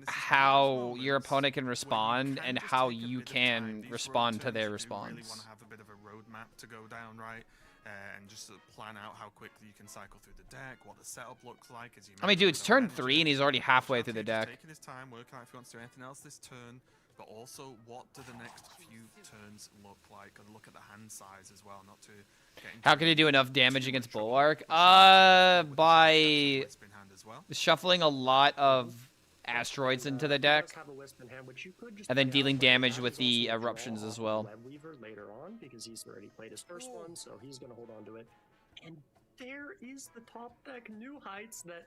how your opponent can respond and how you can respond to their response. You really want to have a bit of a roadmap to go down, right? And just sort of plan out how quickly you can cycle through the deck, what the setup looks like. As you I mean, dude, it's turn 3 and he's already halfway through the deck. Taking his time, working out if he wants to do anything else this turn, but also what do the next few turns look like? Gotta look at the hand size as well, not to get into How can he do enough damage against Bulwark? By shuffling a lot of asteroids into the deck, and then dealing damage with the eruptions as well. Weaver later on because he's already played his first one, so he's going to hold on to it. And there is the top deck New Heights that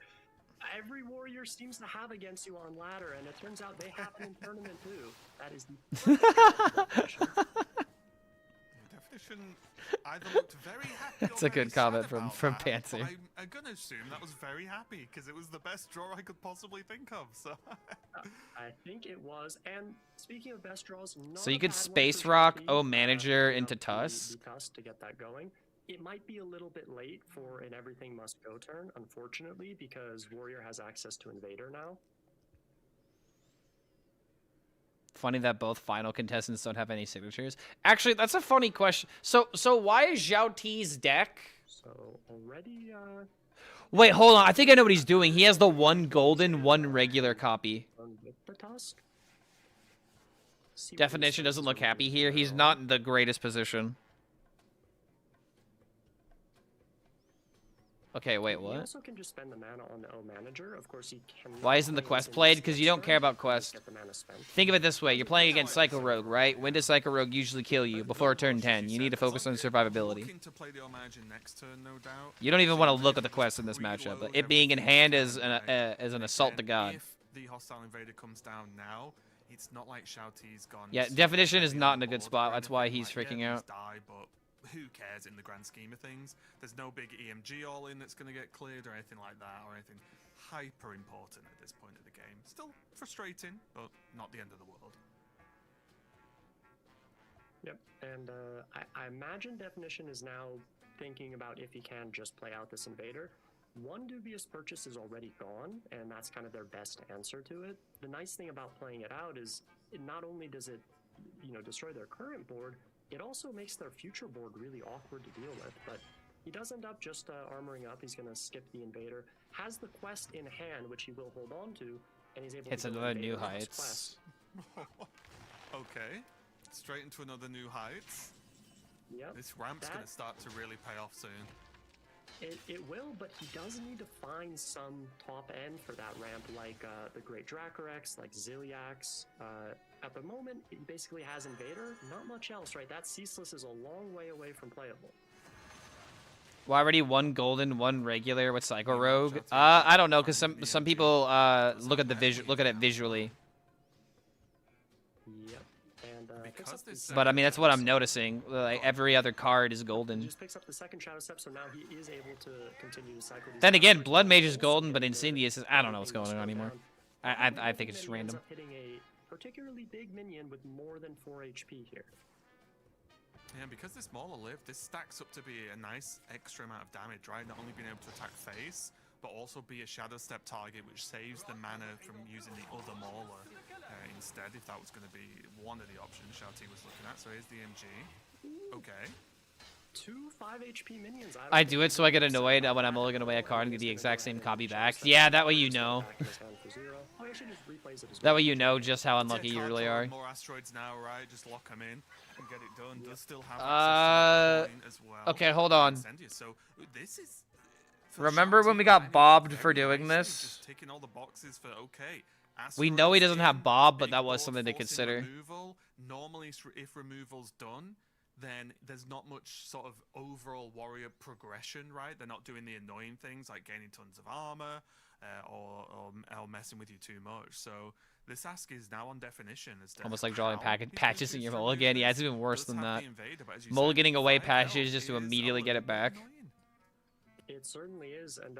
every warrior seems to have against you on ladder, and it turns out they happen in tournament too. That is the Definition either looked very happy. That's a good comment from Panther. I'm gonna assume that was very happy because it was the best draw I could possibly think of. So I think it was. And speaking of best draws, so you could Space Rock O Manager into Tusk. The Tusk to get that going. It might be a little bit late for an Everything Must Go turn, unfortunately, because Warrior has access to Invader now. Funny that both final contestants don't have any signatures. Actually, that's a funny question. So why is Zhao T's deck? So already, Wait, hold on. I think I know what he's doing. He has the 1 golden, 1 regular copy. with the Tusk. Definition doesn't look happy here. He's not in the greatest position. Okay, wait, He what? also can just spend the mana on the O Manager. Of course, he can. Why isn't the quest played? Because you don't care about quest. Get the mana spent. Think of it this way. You're playing against Psycho Rogue, right? When does Psycho Rogue usually kill you? Before turn 10. You need to focus on survivability. looking to play the Omage next turn, no doubt. You don't even want to look at the quest in this matchup. But it being in hand is an assault to God. If the hostile invader comes down now, it's not like Shao-Ti's gone. Yeah, Definition is not in a good spot. That's why he's freaking out. Die, but who cares in the grand scheme of things? There's no big EMG all-in that's going to get cleared or anything like that, or anything hyper important at this point of the game. Still frustrating, but not the end of the world. Yep, and I imagine Definition is now thinking about if he can just play out this invader. One dubious purchase is already gone, and that's kind of their best answer to it. The nice thing about playing it out is not only does it, destroy their current board, it also makes their future board really awkward to deal with. But he does end up just armoring up. He's going to skip the invader. Has the quest in hand, which he will hold on to, and he's able Hits to another New Heights. Quest. Okay, straight into another New Heights. Yep. This ramp's going to start to really pay off soon. It will, but he does need to find some top end for that ramp, like the Great Dracorex, like Ziliax. At the moment, he basically has Invader, not much else, right? That Ceaseless is a long way away from playable. Well, already one golden, one regular with Psycho Rogue. I don't know, cause some people look at it visually. Yep. And Because this, But I mean, that's what I'm noticing. Like every other card is he golden. just picks up the second Shadow Step, so now he is able to continue to cycle these Then again, powers, Blood but Mage is also golden, but getting the Incendious is I don't know what's things going on slowed anymore. down. I think it's just And he ends random. up hitting a particularly big minion with more than 4 HP here. Yeah, because they're smaller live, this stacks up to be a nice extra amount of damage, right? Not only being able to attack face, but also be a Shadow Step target, which saves the mana from using the other Mauler instead, if that was going to be one of the options Shouty was looking at. So here's the MG. Okay. 2 5 HP minions. I do it so I get annoyed when I'm mulligan away a card and get the exact same copy back. Yeah, that way you know. That way you know just how unlucky you really are. More asteroids now, right? Just lock them in and get it done. Does still have access to the coin as well. Okay, hold on. So this is. Remember when we got bobbed for doing this? Just ticking all the boxes for okay. We know he doesn't have Bob, but Big that was board something to forcing consider. Removal. Normally, if removal's done, then there's not much sort of overall warrior progression, right? They're not doing the annoying things like gaining tons of armor or messing with you too much. So this ask is now on definition as to Almost like drawing how patches in your this mulligan. Yeah, it's removes even worse does than have that. the invader, but as you said, Mulliganing away 5 health patches just to is a immediately get little it back. annoying. It certainly is, and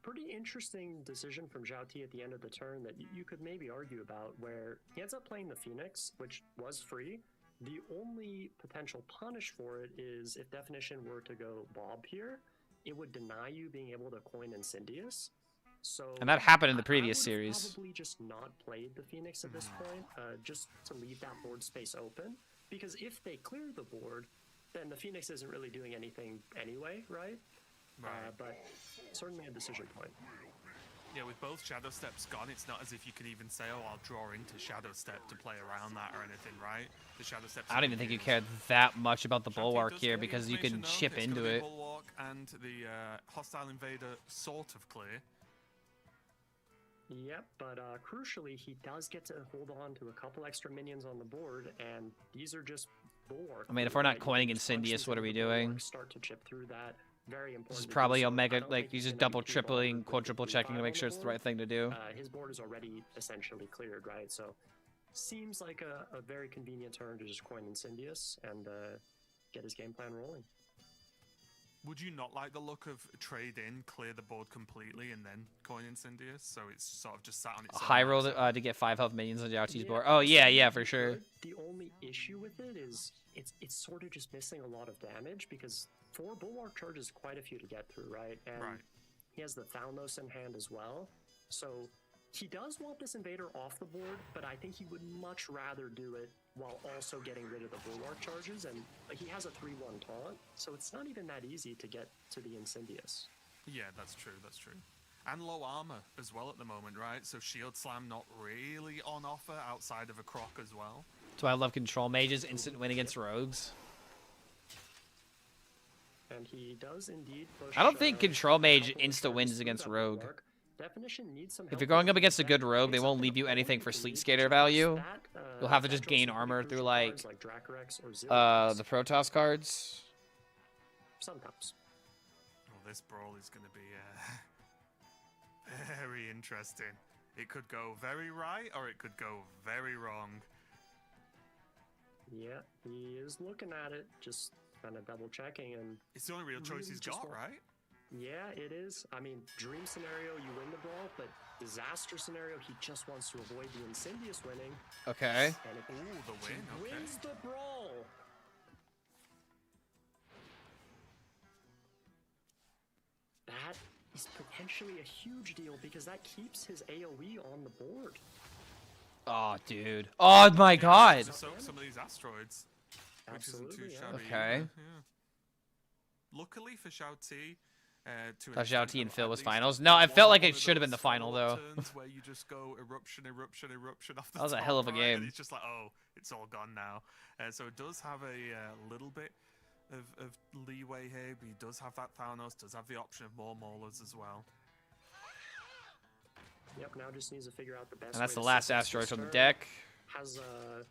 pretty interesting decision from Zhao Ti at the end of the turn that you could maybe argue about, where he ends up playing the Phoenix, which was free. The only potential punish for it is if Definition were to go Bob here, it would deny you being able to coin Incendious. So And that happened in the previous I would've series. probably just not played the Phoenix at this point, just to leave that board space open. Because if they clear the board, then the Phoenix isn't really doing anything anyway, right? But certainly a decision point. Yeah, with both Shadow Steps gone, it's not as if you can even say, oh, I'll draw into Shadow Step to play around that or anything, right? The Shadow Steps. I don't even think you cared that much about the Shouty bulwark does here get the because you can information, though. chip It's into gonna be it. Bulwark and the hostile invader sort of clear. Yep, but crucially, he does get to hold on to a couple extra minions on the board, and these are just bulwark. I mean, if we're not right? coining You just punch Incendious, these what are into we the bulwark, doing? Start to chip through that. Very important. This is to do probably so. I Omega, don't like, think he's he's just gonna double be too bothered tripling, with the quadruple checking to 3/5 make on sure it's the board. right thing to do. His board is already essentially cleared, right? So seems like a very convenient turn to just coin Incendious and get his game plan rolling. Would you not like the look of trade in, clear the board completely, and then coin Incendious? So it's sort of just sat on its own. High roll max to get 5 health minions on Jouty's Yeah, board. Oh, yeah, certainly yeah, for you sure. could. The only issue with it is it's sort of just missing a lot of damage because 4 Bulwark charges quite a few to get through, right? And Right. he has the Thalnos in hand as well. So he does want this invader off the board, but I think he would much rather do it while also getting rid of the Bulwark charges. And he has a 3/1 taunt, so it's not even that easy to get to the Incendious. Yeah, that's true, that's true. And low armor as well at the moment, right? So Shield Slam not really on offer outside of a Croc as well. That's why I love Control Mages, instant win against Rogues. And he does indeed push, I don't think Control Mage couple of insta wins charges against through that Rogue. Bulwark. Definition needs some If help you're going with up against a that. good rogue, they It's won't up leave to you the anything board for to Sleet lead Skater charges. value. That, You'll have to just that gain also armor includes through, cards like, Dracorex or Zillions. the Protoss cards. Sometimes. Well, this brawl is going to be very interesting. It could go very right or it could go very wrong. Yeah, he is looking at it, just kind of double checking, and It's the only real choice Really he's just got, want- right? yeah, it is. I mean, dream scenario, you win the brawl, but disaster scenario, he just wants to avoid the Incendious winning, Okay. and if Ooh, the he win, okay. wins the brawl. That is potentially a huge deal because that keeps his AoE on the board. Oh, dude. Oh, my God. To soak some of these asteroids, which isn't too Absolutely, yeah. shabby. Okay. either, yeah. Luckily for Shouty, to an Thought extent, Zhao T and at Phil was least finals. No, I it felt wasn't like one it of should have been those the final, follow-up though. turns where you just go eruption off the That was a top, hell of a right? game. And it's just like, oh, it's all gone now. So it does have a little bit of leeway here, but he does have that Thanos, does have the option of more Maulers as well. Yep, now just needs to figure out the best. And that's way the to last sequence asteroid this from the turn. deck. Has Oh,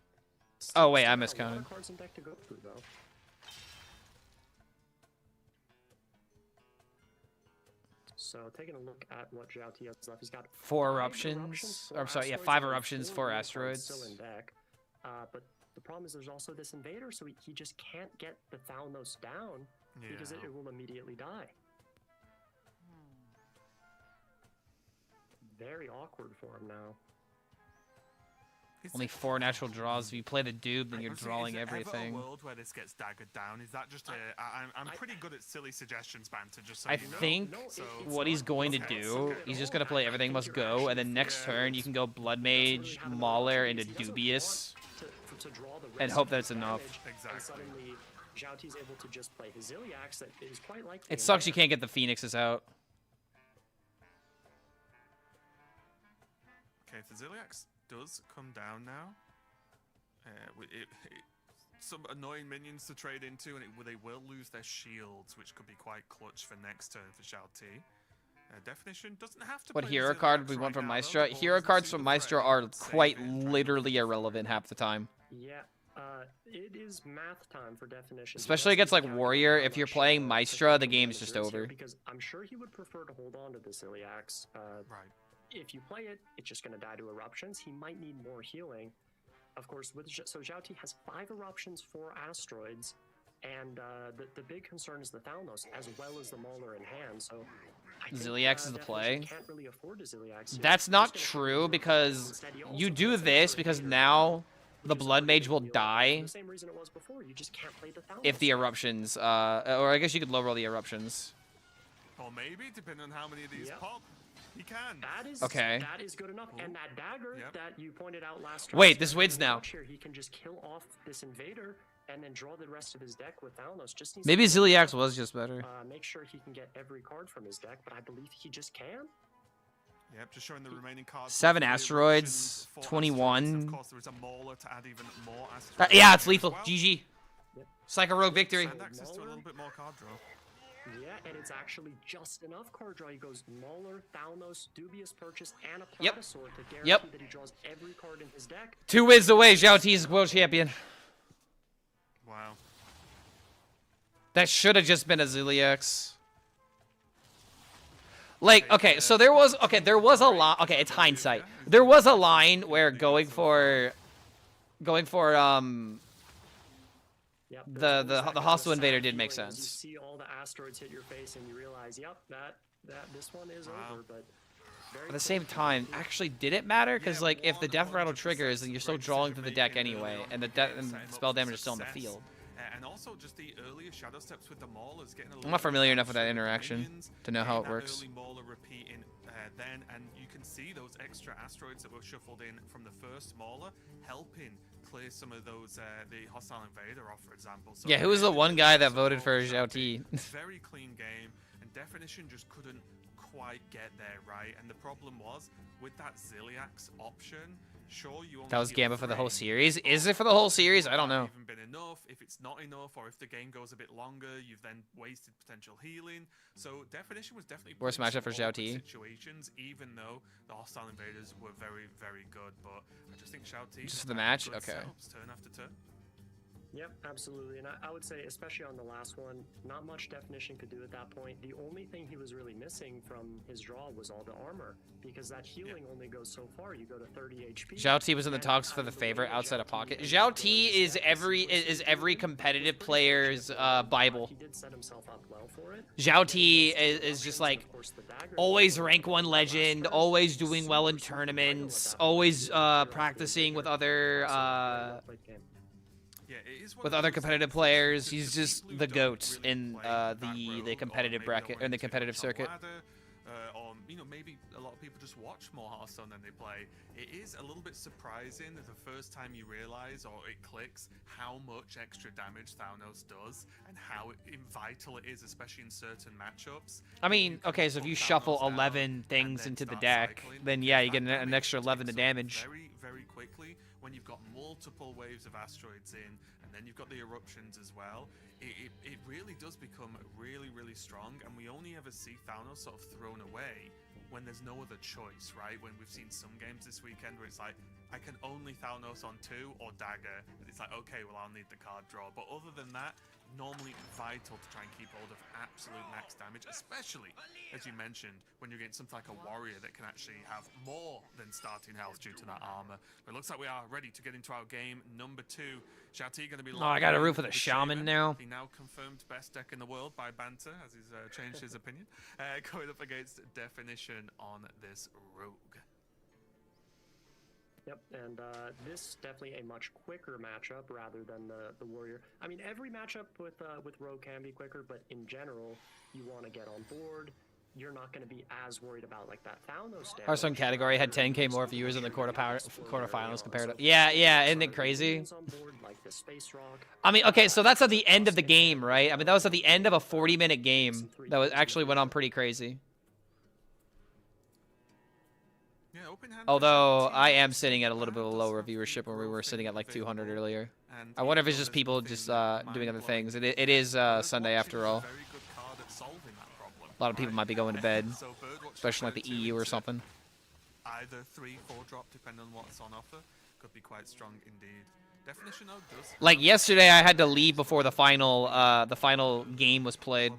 still wait, I got a lot miscounted. of cards in deck to go through though. So taking a look at what Zhao has left, he's got 4 5 eruptions. four Or I'm sorry, yeah, asteroids, 5 and eruptions, 4 4 unicorns asteroids. still in deck. But the problem is there's also this invader, so he just can't get the Thalnos down because it will immediately die. Very awkward for him now. Only 4 natural draws. If you play the Doob, then you're drawing is there everything. Ever a world where this gets daggered down? Is that just a? I'm pretty good at silly suggestions, Banter. Just so I you know. think what he's going to do, he's just going to play Everything Must Go, and then next turn you can go Blood Mage, Mauler into Dubious, and hope that's enough. And suddenly, Zhao able to just play his Ziliax that is quite likely. It sucks you can't get the Phoenixes out. Okay, if the Ziliax does come down now, some annoying minions to trade into, and they will lose their shields, which could be quite clutch for next turn for Zhao T. Definition doesn't have to. What play hero the card Ziliax we want right from now, Maestro? though. The Hero ball cards isn't from super Maestro threat, are but save quite it, try and literally irrelevant half the time. Yeah, it is math time for Definition. Especially against like Warrior, if you're playing Maestro, the game's just over. Because I'm sure he would prefer to hold on to the Ziliax. Right. If you play it, it's just going to die to eruptions. He might need more healing. Of course, so Zhao T has 5 eruptions, 4 asteroids, and the big concern is the Thalnos as well as the Mauler in hand. So I think, Ziliax is the play. can't really afford a Ziliax here. That's not true because you do this because now the Blood Mage will die The same reason it was before. You just can't play the Thalnos. if the eruptions, or I guess you could low roll the eruptions. Or maybe, depending on how many of these pop, he can. That is Okay. That is good enough. And that dagger that you pointed out last turn. Wait, this wins now. Here, he can just kill off this invader and then draw the rest of his deck with Thalnos. Just needs Maybe to Ziliax was just better. make sure he can get every card from his deck, but I believe he just can. Yep, just showing the remaining cards. 7 3 asteroids, eruptions, 4 21. asteroids. Of course, there is a Mauler to add even more asteroids. Yeah, it's lethal. Well, GG. Yep. Psycho Rogue victory. And access to a little bit more card draw. Yeah, and it's actually just enough card draw. He goes Mauler, Thalnos, Dubious Purchase, and a Yep. Platasaur to guarantee that he draws every card in his deck. 2 wins away. Zhao T is world champion. Wow. That should have just been a Ziliax. Like, okay, so there was a line. Okay, it's hindsight. There was a line where going for Yep, the hostile invader did make feeling as sense. You see all the asteroids hit your face, and you realize, yep, this one is over. But At the same time, actually, did it matter? Because like, if the death rattle triggers, then you're still drawing through the deck anyway, and the spell damage is still in the field. And also just the earlier shadow steps with the Maulers getting a I'm not familiar enough with that interaction to know how it works. Early Mauler repeating then, and you can see those extra asteroids that were shuffled in from the first Mauler helping clear some of those the hostile invader off, for example. So Yeah, who was the one guy that voted for Zhao T? Very clean game, and Definition just couldn't quite get there, right? And the problem was with that Ziliax option. Sure, you only That was heal Gambit for the 3, whole series. Is it for the whole series? I don't know. Even been enough. If it's not enough, or if the game goes a bit longer, you've then wasted potential healing. So Definition was definitely Worst put in matchup for some Zhao awkward T. situations, even though the hostile invaders were very, very good. But I just think Zhao T Just for the match? good Okay. setups turn after turn. Yep, absolutely. And I would say, especially on the last one, not much Definition could do at that point. The only thing he was really missing from his draw was all the armor, because that healing only goes so far. You go to 30 HP. Zhao T was in the talks for the favorite outside of pocket. Zhao T is every competitive player's Bible. He did set himself up well for it. Zhao T is just like always rank 1 legend, always doing well in tournaments, always practicing with other competitive players. He's just the GOAT in the competitive bracket in the competitive circuit. Or maybe a lot of people just watch more Hearthstone than they play. It is a little bit surprising the first time you realize, or it clicks, how much extra damage Thalnos does and how vital it is, especially in certain matchups. I mean, okay, so if you shuffle 11 things into the deck, then yeah, you get an extra 11 to damage. Very, very quickly when you've got multiple waves of asteroids in, and then you've got the eruptions as well. It really does become really, really strong, and we only ever see Thalnos sort of thrown away when there's no other choice, right? When we've seen some games this weekend where it's like, I can only Thanos on 2 or dagger. And it's like, okay, well, I'll need the card draw. But other than that, normally vital to try and keep hold of absolute max damage, especially, as you mentioned, when you're getting something like a warrior that can actually have more than starting health due to that armor. But it looks like we are ready to get into our game number 2. Shouty going to be... Oh, I got a root for the shaman now. The now confirmed best deck in the world by Banter, as he's changed his opinion. Going up against Definition on this rogue. Yep, and this definitely a much quicker matchup rather than the warrior. I mean, every matchup with rogue can be quicker, but in general, you want to get on board. You're not going to be as worried about like that Thanos damage. Hearthstone category had 10K more viewers in the quarterfinals compared to... Yeah, isn't it crazy? I mean, okay, so that's at the end of the game, right? I mean, that was at the end of a 40-minute game that was actually went on pretty crazy. Although I am sitting at a little bit of a lower viewership where we were sitting at like 200 earlier. I wonder if it's just people just doing other things. It is Sunday after all. A lot of people might be going to bed, especially like the EU or something. Either 3-4 drop, depending on what's on offer, could be quite strong indeed. Definition of does. Like yesterday, I had to leave before the final game was played.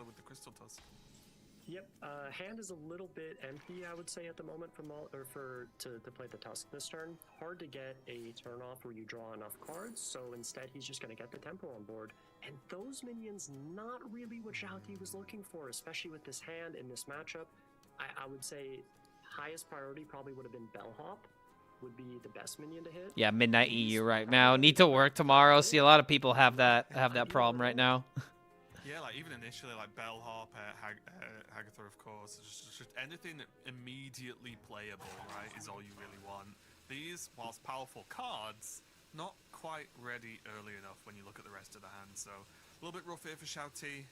Yep, hand is a little bit empty, I would say, at the moment to play the Tusk this turn. Hard to get a turn off where you draw enough cards, so instead he's just going to get the tempo on board. And those minions, not really what Shouty was looking for, especially with this hand in this matchup. I would say highest priority probably would have been Bellhop, would be the best minion to hit. Yeah, Midnight EU right now. Need to work tomorrow. See, a lot of people have that problem right now. Yeah, like even initially, like Bellhop, Hagatha, of course, just anything immediately playable, right, is all you really want. These, whilst powerful cards, not quite ready early enough when you look at the rest of the hand. So a little bit rough here for Shouty.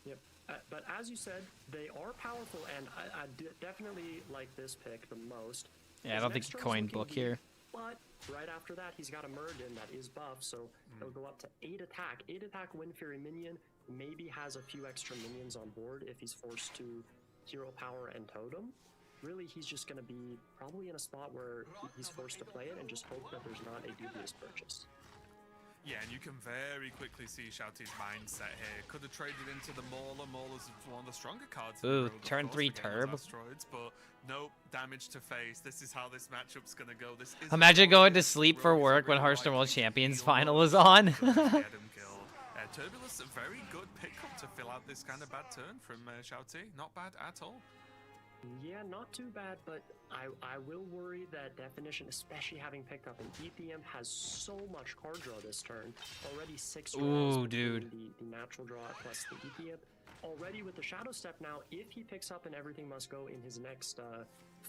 Yep, but as you said, they are powerful, and I definitely like this pick the most. Yeah, I don't think coin book here. But right after that, he's got a Muradin that is buff, so he'll go up to 8 attack. 8 attack Wind Fury minion, maybe has a few extra minions on board if he's forced to Hero Power and Totem. Really, he's just going to be probably in a spot where he's forced to play it and just hope that there's not a dubious purchase. Yeah, and you can very quickly see Shouty's mindset here. Could have traded into the Mauler. Mauler's one of the stronger cards. Ooh, turn 3 Turb. Asteroids, but nope, damage to face. This is how this matchup's going to go. This is Imagine going to sleep for work when Hearthstone World Champions final is on. Turbulence, a very good pickup to fill out this kind of bad turn from Shouty. Not bad at all. Yeah, not too bad, but I will worry that Definition, especially having picked up an ETM, has so much card draw this turn. Already 6 draws. Ooh, dude. The natural draw plus the ETM. Already with the Shadow Step now, if he picks up and everything must go in his next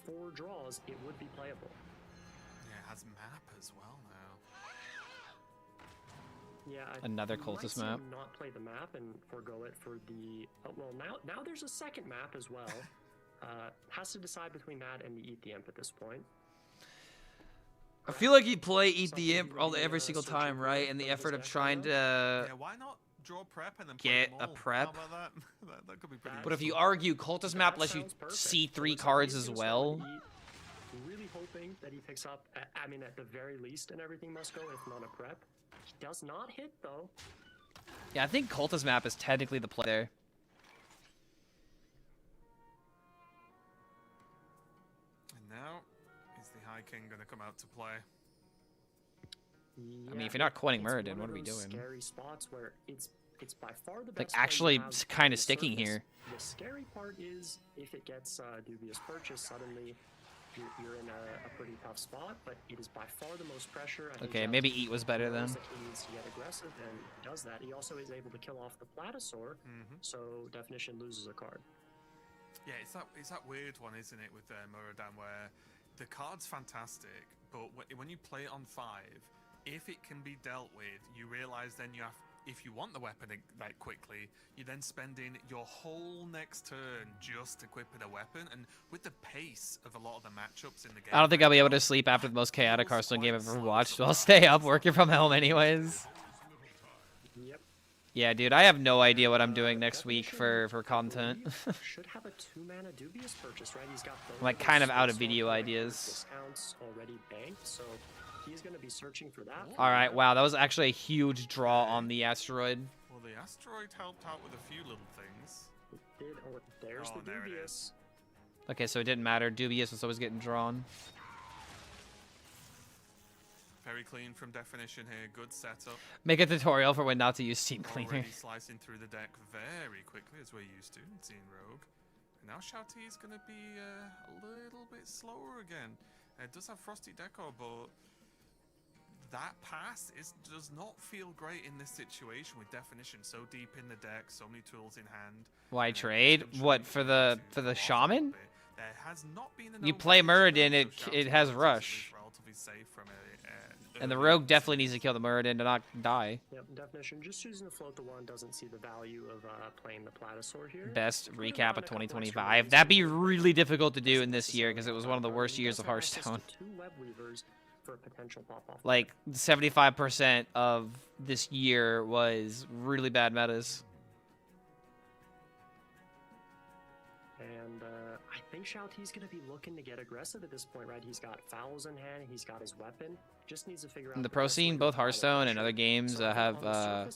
4 draws, it would be playable. Yeah, it has map as well now. Yeah, another cultist map. Not play the map and forgo it for the. Well, now there's a second map as well. Has to decide between that and the Eat the Imp at this point. I feel like he'd play Eat the Imp every single time, right? In the effort of trying to yeah, why not draw prep and then get play them all? a prep. How about that? That could be pretty. But if you argue cultist map lets you see 3 cards as well. Really hoping that he picks up. I mean, at the very least, and everything must go, if not a prep. He does not hit though. Yeah, I think cultist map is technically the play there. Now, is the High King going to come out to play? Yeah, I mean, if you're not coining Muradin, what are we doing? Scary spots where it's by far the best. Like, actually kind of sticking surface. here. The scary part is if it gets dubious purchase, suddenly you're in a pretty tough spot, but it is by far the most pressure. I think Okay, maybe Eat was better then. He needs to get aggressive, and he does that. He also is able to kill off the Platosaur, so Definition loses a card. Yeah, it's that weird one, isn't it, with Muradin, where the card's fantastic, but when you play it on 5, if it can be dealt with, you realize then you have, if you want the weapon like quickly, you then spend in your whole next turn just equipping a weapon, and with the pace of a lot of the matchups in the game. I don't think I'll be able to sleep after the most chaotic Hearthstone game I've ever watched, so I'll stay up working from home anyways. Yep. Yeah, dude, I have no idea what I'm doing next week for content. Should have a 2-mana Dubious purchase, right? He's got I'm like kind of out of video ideas. Discounts already banked, so he's going to be searching for that. All right, wow, that was actually a huge draw on the asteroid. Well, the asteroid helped out with a few little things. It did. Oh, there's the there it Dubious. Okay, so it didn't matter. Dubious was always getting drawn. Very clean from Definition here. Good setup. Make a tutorial for when not to use Steam Cleaner. Already slicing through the deck very quickly, as we're used to in Team Rogue. And now Shouty is going to be a little bit slower again. It does have Frosty Decor, but that pass does not feel great in this situation with Definition so deep in the deck, so many tools in hand. Why trade? What, for the Shaman? There has not been You play Muradin, it has Rush. Relatively safe from And the Rogue definitely needs to kill the Muradin to not die. Yep, Definition. Just choosing to float the 1 doesn't see the value of playing the Platosaur here. Best recap of 2025. That'd be really difficult to do in this year because it was one of the worst years of Hearthstone. 2 web weavers for a potential pop-off. Like 75% of this year was really bad metas. And I think Shouty's going to be looking to get aggressive at this point, right? He's got fouls in hand, he's got his weapon. Just needs to figure out In the pro scene, both Hearthstone and other games have there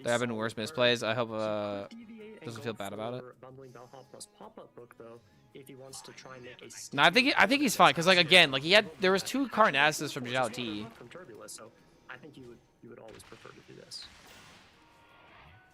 have been worse misplays. I hope doesn't feel bad about it. Bumbling Bellhop plus pop-up book though, if he wants to try and make a No, I think he's fine because like again, like there was 2 Carnassus from Zhao T. From Turbulus, so I think you would always prefer to do this.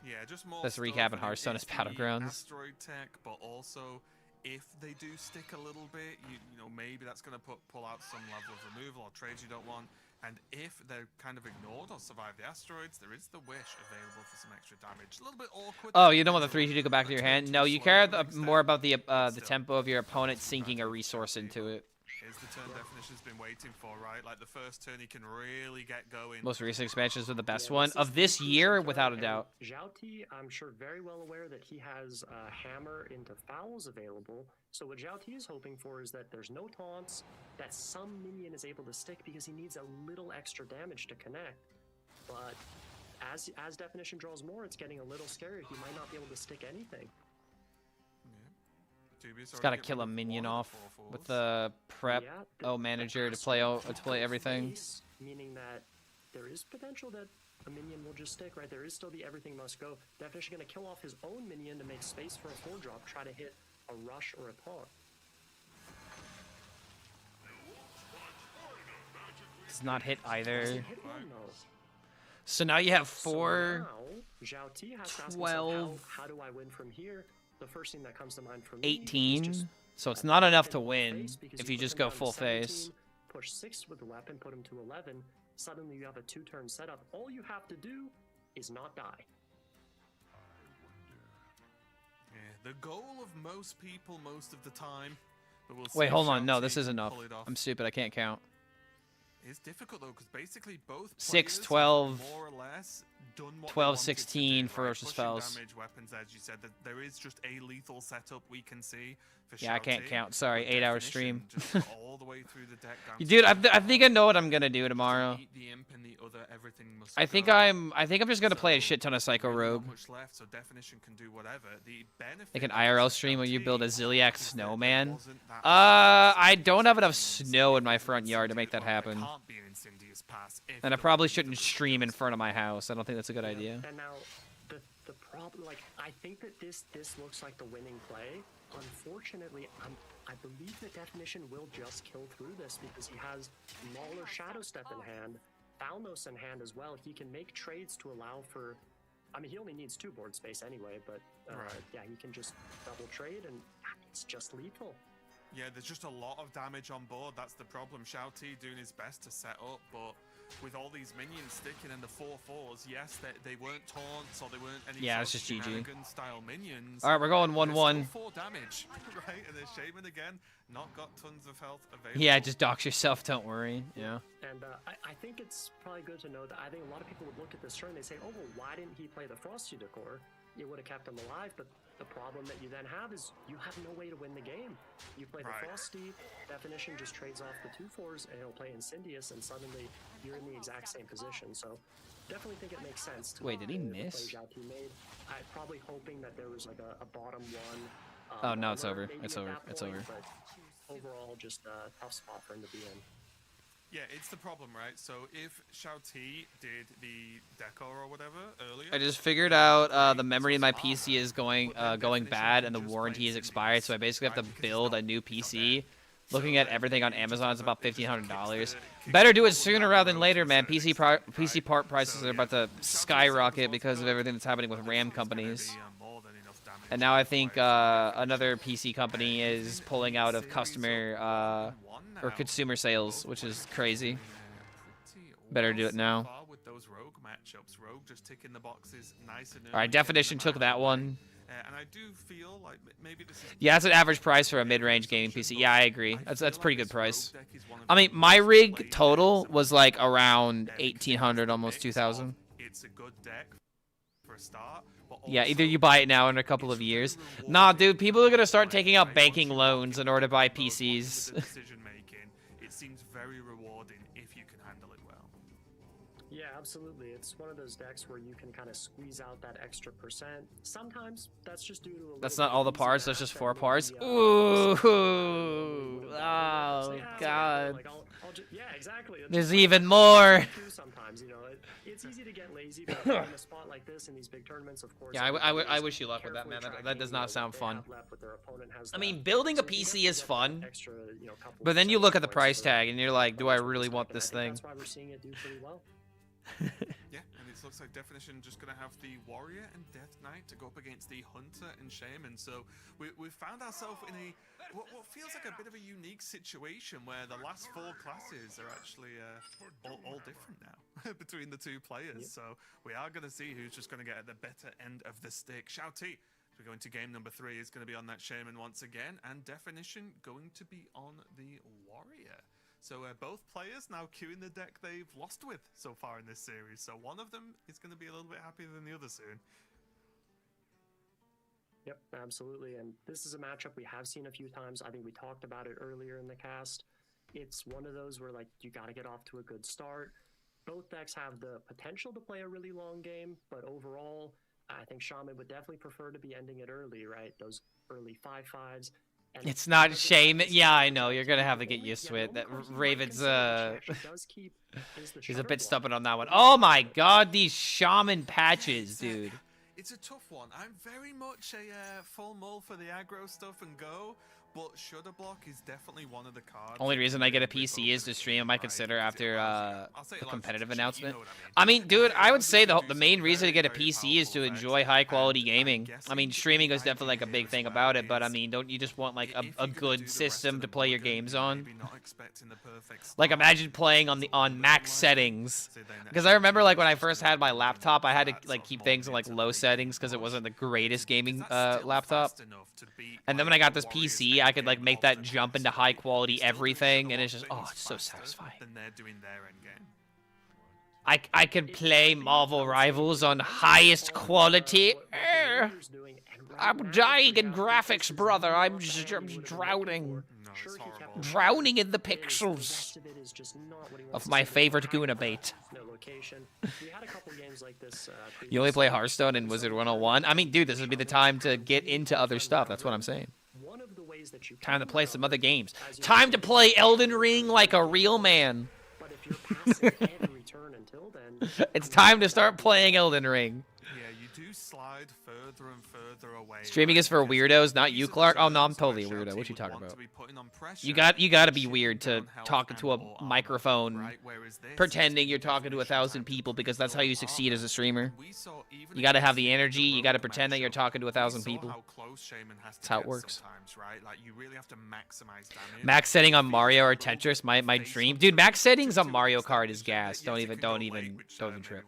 Yeah, just more. This recap in Hearthstone is Battlegrounds. Asteroid tech, but also if they do stick a little bit, you know, maybe that's going to pull out some level of removal or trades you don't want. And if they're kind of ignored or survive the asteroids, there is the Wish available for some extra damage. A little bit awkward. Oh, you don't want the 3-2 to go back to your hand? No, you care more about the tempo of your opponent sinking a resource into it. Here's the turn Definition's been waiting for, right? Like the first turn he can really get going. Most recent expansions are the best one of this year, without a doubt. Zhao T, I'm sure very well aware that he has Hammer into fouls available. So what Zhao T is hoping for is that there's no taunts, that some minion is able to stick because he needs a little extra damage to connect. But as Definition draws more, it's getting a little scary. He might not be able to stick anything. It's got to kill a minion off with the prep manager to play everything. Meaning that there is potential that a minion will just stick, right? There is still the everything must go. Definition going to kill off his own minion to make space for a 4-drop, try to hit a rush or a taunt. It's not hit either. Hit one, though. So now you have 4, so now, Zhao T has to ask 12, himself, how do I win from here? The first thing that comes to mind for me 18. So it's not enough to win if you just go full face. Push 6 with the weapon, put him to 11. Suddenly you have a 2-turn setup. All you have to do is not die. Yeah, the goal of most people most of the time. But we'll see Wait, if hold on. No, Shouty this is can enough. pull it off. I'm stupid. I can't count. It's difficult though, because basically both 6, players 12, have more or less done what 12, they wanted 16 to do, ferocious pushing spells. damage, weapons, as you said, that there is just a lethal setup we can see for Yeah, I can't Shouty, count. Sorry, with 8-hour Definition stream. just all the way through the deck down to Dude, I 7. think I know what I'm gonna do tomorrow. Eat the imp and the other, everything must I think go. I'm just gonna play a shit ton of Psycho Really not Rogue. much left, so Definition can do whatever. The benefit Like an of IRL stream where you Shouty build a Ziliac is that snowman. there wasn't that I don't have enough snow in my front yard to make that There happen. can't be an Incendious pass if And I the probably weapons shouldn't are stream in reversed. front of my house. I don't think that's a good idea. And now, the problem, like, I think that this looks like the winning play. Unfortunately, I believe that Definition will just kill through this because he has Mauler Shadow Step in hand, Thalnos in hand as well. He can make trades to allow for, I mean, he only needs 2 board space anyway, but yeah, he can just double trade and it's just lethal. Yeah, there's just a lot of damage on board. That's the problem. Shouty doing his best to set up, but with all these minions sticking in the 4/4s, yes, they weren't taunts or they weren't any Yeah, sort it's of just GG. shenanigan-style minions. All right, we're going There's 1-1. still 4 damage, right? And there's Shaman again, not got tons of health available. Yeah, just dox yourself. Don't worry. Yeah. And I think it's probably good to know that I think a lot of people would look at this turn and they say, oh, well, why didn't he play the Frosty Decor? It would have kept him alive, but the problem that you then have is you have no way to win the game. You play the Frosty, Definition just trades off the 2/4s, and he'll play Incendious, and suddenly you're in the exact same position. So definitely think it makes sense. To Wait, did he the play miss? Zhao T made. I'm probably hoping that there was like a bottom one. Oh, no, it's armor over. maybe It's at over. that It's point, over. But overall, just a tough spot for him to be in. Yeah, it's the problem, right? So if Shao T did the decor or whatever earlier, I just figured out the memory in my PC is going bad and the warranty is expired, so I basically have to build a new PC. Looking at everything on Amazon, it's about $1,500. Better do it sooner rather than later, man. PC part prices are about to skyrocket because of everything that's happening with RAM companies. And now I think another PC company is pulling out of customer or consumer sales, which is crazy. Better do it now. With those Rogue matchups, Rogue just ticking the boxes nice and All right, Definition took that one. And I do feel like maybe this is Yeah, that's an average price for a mid-range gaming PC. Yeah, I agree. That's pretty good price. I mean, my rig total was like around 1,800, almost 2,000. It's a good deck for a start. Yeah, either you buy it now or in a couple of years. Nah, dude, people are gonna start taking out banking loans in order to buy PCs. Decision making, it seems very rewarding if you can handle it well. Yeah, absolutely. It's one of those decks where you can kind of squeeze out that extra percent. Sometimes that's just due to a That's little not all the bit parts. easier That's just math 4 that parts. maybe, Ooh, so oh god. like, yeah, exactly. It's There's just like even that's more. what you do sometimes, you know, it's easy to get lazy, but in a spot like this in these big tournaments, of course. Yeah, I wish you luck with that, man. That does not sound fun. I mean, building a PC is fun, but then you look at the price tag and you're like, do I really want this thing? That's why we're seeing it do pretty well. Yeah, and it looks like Definition just going to have the Warrior and Death Knight to go up against the Hunter and Shaman. So we've found ourselves in a what feels like a bit of a unique situation where the last 4 classes are actually all different now between the 2 players. So we are going to see who's just going to get at the better end of the stick. Shao T, as we go into game number 3, is going to be on that Shaman once again, and Definition going to be on the Warrior. So both players now queuing the deck they've lost with so far in this series. So one of them is going to be a little bit happier than the other soon. Yep, absolutely. And this is a matchup we have seen a few times. I think we talked about it earlier in the cast. It's one of those where, like, you got to get off to a good start. Both decks have the potential to play a really long game, but overall, I think Shaman would definitely prefer to be ending it early, right? Those early 5/5s. It's not Shaman. Yeah, I know. You're gonna have to get used to it. That Raven's he's a bit stubborn on that one. Oh my god, these Shaman patches, dude. It's a tough one. I'm very much a full mull for the aggro stuff and go, but Shudder Block is definitely one of the cards. Only reason I get a PC is to stream. I might consider after the competitive announcement. I mean, dude, I would say the main reason to get a PC is to enjoy high quality gaming. I mean, streaming is definitely like a big thing about it, but I mean, don't you just want like a good system to play your games on? Like, imagine playing on max settings. Because I remember like when I first had my laptop, I had to like keep things in like low settings because it wasn't the greatest gaming laptop. And then when I got this PC, I could like make that jump into high quality everything, and it's just, oh, it's so satisfying. I can play Marvel Rivals on highest quality. I'm dying in graphics, brother. I'm just drowning. Drowning in the pixels of my favorite Guna bait. You only play Hearthstone and Wizard 101? I mean, dude, this would be the time to get into other stuff. That's what I'm saying. Time to play some other games. Time to play Elden Ring like a real man. It's time to start playing Elden Ring. Yeah, you do slide further and further away. Streaming is for weirdos, not you, Clark. Oh no, I'm totally a weirdo. What you talking about? You got to be weird to talk into a microphone, pretending you're talking to 1,000 people, because that's how you succeed as a streamer. You got to have the energy. You got to pretend that you're talking to 1,000 people. That's how it works. Max setting on Mario or Tetris, my dream, dude. Max settings on Mario Kart is gas. Don't even trip.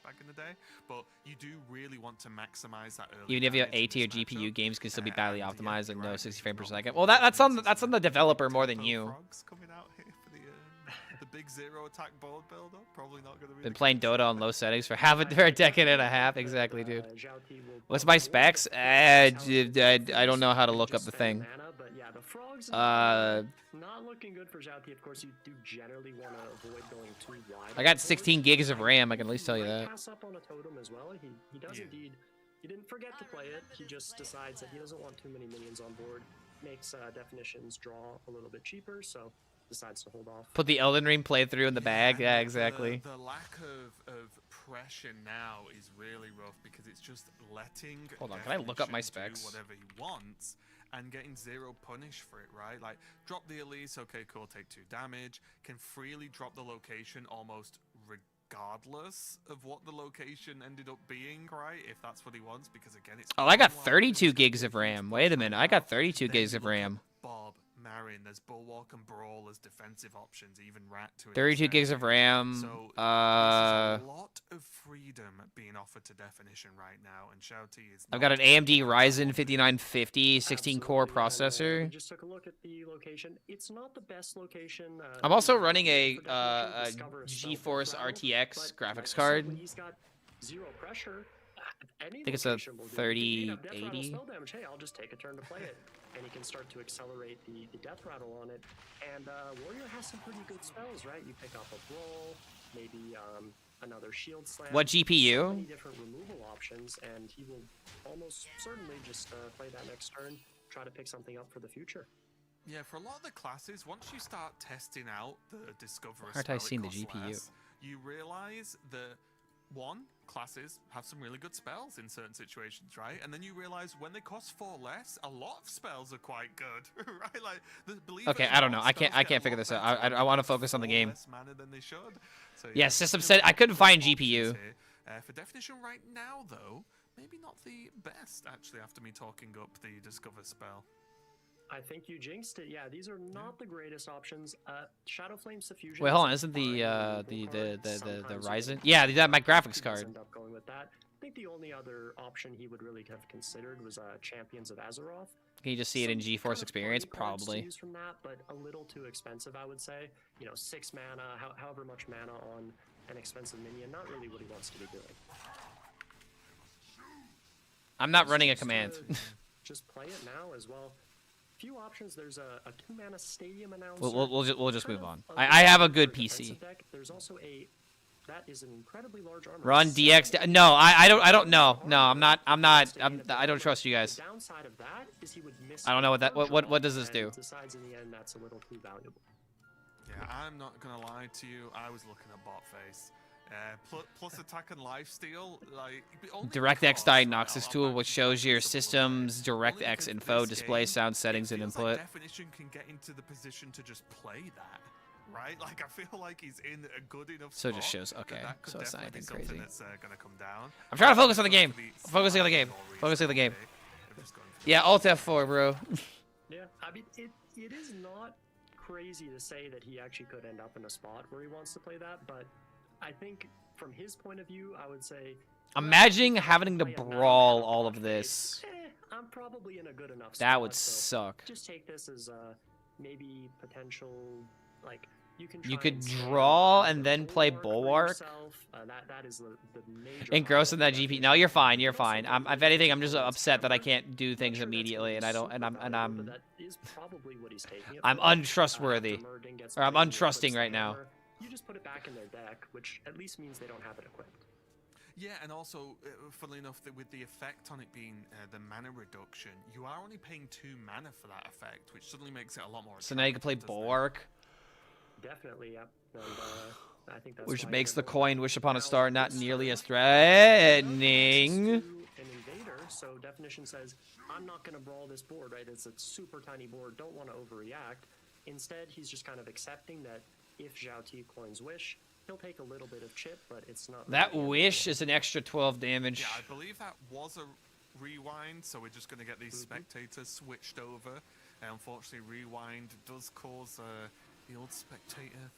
Back in the day, but you do really want to maximize that early. Even if you have A-tier GPU, games can still be badly optimized and no 60 frames per second. Well, that's on the developer more than you. The big zero attack board builder, probably not going to be. Been playing Dota on low settings for a decade and a half. Exactly, dude. What's my specs? I don't know how to look up the thing. Frogs not looking good for Zhao Ti. Of course, you do generally want to avoid going too wide. I got 16 gigs of RAM. I can at least tell you that. Pass up on a totem as well. He does indeed. He didn't forget to play it. He just decides that he doesn't want too many minions on board. Makes definitions draw a little bit cheaper, so decides to hold off. Put the Elden Ring playthrough in the bag. Yeah, exactly. The lack of pressure now is really rough because it's just letting. Hold on, can I look up my specs? Do whatever he wants and getting 0 punish for it, right? Like drop the Elise, okay, cool, take 2 damage. Can freely drop the location almost regardless of what the location ended up being, right? If that's what he wants, because again, it's. Oh, I got 32 gigs of RAM. Wait a minute, I got 32 gigs of RAM. Bob, Marin, there's Bulwark and Brawl as defensive options, even Rat to 32 gigs of RAM. So there's a lot of freedom being offered to definition right now, and Shouty is. I've got an AMD Ryzen 5950 16-core processor. Just took a look at the location. It's not the best location. I'm also running a GeForce RTX graphics card. He's got 0 pressure. I think it's a 3080. Hey, I'll just take a turn to play it. And he can start to accelerate the death rattle on it. And Warrior has some pretty good spells, right? You pick up a brawl, maybe another shield slam. What GPU? So many different removal options, and he will almost certainly just play that next turn, try to pick something up for the future. Yeah, for a lot of the classes, once you start testing out the Discoverer Aren't I spell, seeing it the costs GPU? less. You realize that classes have some really good spells in certain situations, right? And then you realize when they cost 4 less, a lot of spells are quite good, right? Like, okay, I don't know. I can't figure this out. I want to focus on the game. Less mana than they should. So, yeah, system said I couldn't find GPU. For definition right now, though, maybe not the best, actually, after me talking up the Discover spell. I think you jinxed it. Yeah, these are not the greatest options. Shadow Flame Suffusion. Wait, hold on. Isn't the Ryzen? Yeah, that my graphics card. End up going with that. I think the only other option he would really have considered was Champions of Azeroth. Can you just see it in GeForce Experience? Probably. From that, but a little too expensive, I would say. You know, 6 mana, however much mana on an expensive minion. Not really what he wants to be doing. I'm not running a command. Just play it now as well. Few options. There's a 2-mana Stadium Announcer. We'll just move on. I have a good PC. There's also that is an incredibly large armor. Run DX. No, I don't know. No, I'm not. I don't trust you guys. The downside of that is he would miss. I don't know what that. What does this do? Decides in the end that's a little too valuable. Yeah, I'm not gonna lie to you. I was looking at bot face. Plus attack and lifesteal, like DirectX diagnostics tool, which shows your system's DirectX info, display, sound settings, and input. Like definition can get into the position to just play that, right? Like I feel like he's in a good enough. So it just shows. Okay, so it's not anything crazy. That's gonna come down. I'm trying to focus on the game. Focusing on the game. Focusing on the game. Yeah, Alt F4, bro. Yeah, I mean it is not crazy to say that he actually could end up in a spot where he wants to play that, but I think from his point of view, I would say. Imagine having to brawl all of this. I'm probably in a good enough spot. That would suck. Just take this as maybe potential, like you can. You could draw and then play Bulwark. That is the major. Engrossing that GP. No, you're fine. You're fine. If anything, I'm just upset that I can't do things immediately, and I don't. And I'm. That is probably what he's taking. I'm untrustworthy, or I'm untrusting right now. You just put it back in their deck, which at least means they don't have it equipped. Yeah, and also, funnily enough, with the effect on it being the mana reduction, you are only paying 2 mana for that effect, which suddenly makes it a lot more. So now you can play Bulwark. Definitely, yeah. And, I think that's which makes the coin Wish Upon a Star not nearly as threatening. An invader, so definition says, I'm not going to brawl this board, right? It's a super tiny board, don't want to overreact. Instead, he's just kind of accepting that if Zhao Ti coins Wish, he'll take a little bit of chip, but it's not. That Wish is an extra 12 damage. Yeah, I believe that was a rewind, so we're just going to get these spectators switched over. And unfortunately, rewind does cause the old spectator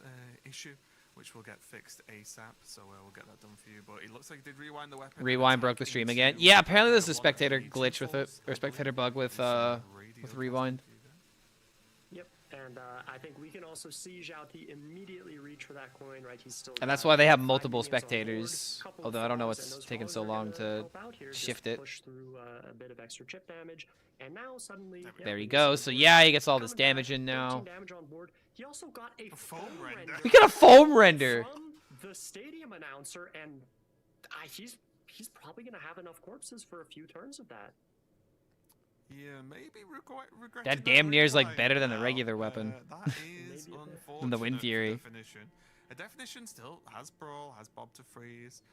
issue, which will get fixed ASAP, so we'll get that done for you. But it looks like it did rewind the weapon. Rewind broke the stream again. Yeah, apparently there's a spectator glitch with it, or spectator bug with rewind. Yep, And I think we can also see Zhao Ti immediately reach for that coin, right? He's still. And that's why they have 5 multiple minions on board, spectators. couple of Although I don't know falls, what's and those taking falls so are long gonna to help out here, just shift it. push through a bit of extra chip damage, and now suddenly. yeah, There he we goes. see So Gordon yeah, he gets all this coming back, damage in now. 13 damage on board. He also got a foam render. We got a foam render. from the stadium announcer, and he's probably gonna have enough corpses for a few turns of that. Yeah, maybe regretting That damn near is like replay better than the now. regular weapon. That is Maybe a bit. unfortunate. Than the Wind for Fury. Definition. A Definition still has Brawl, has Bob to freeze.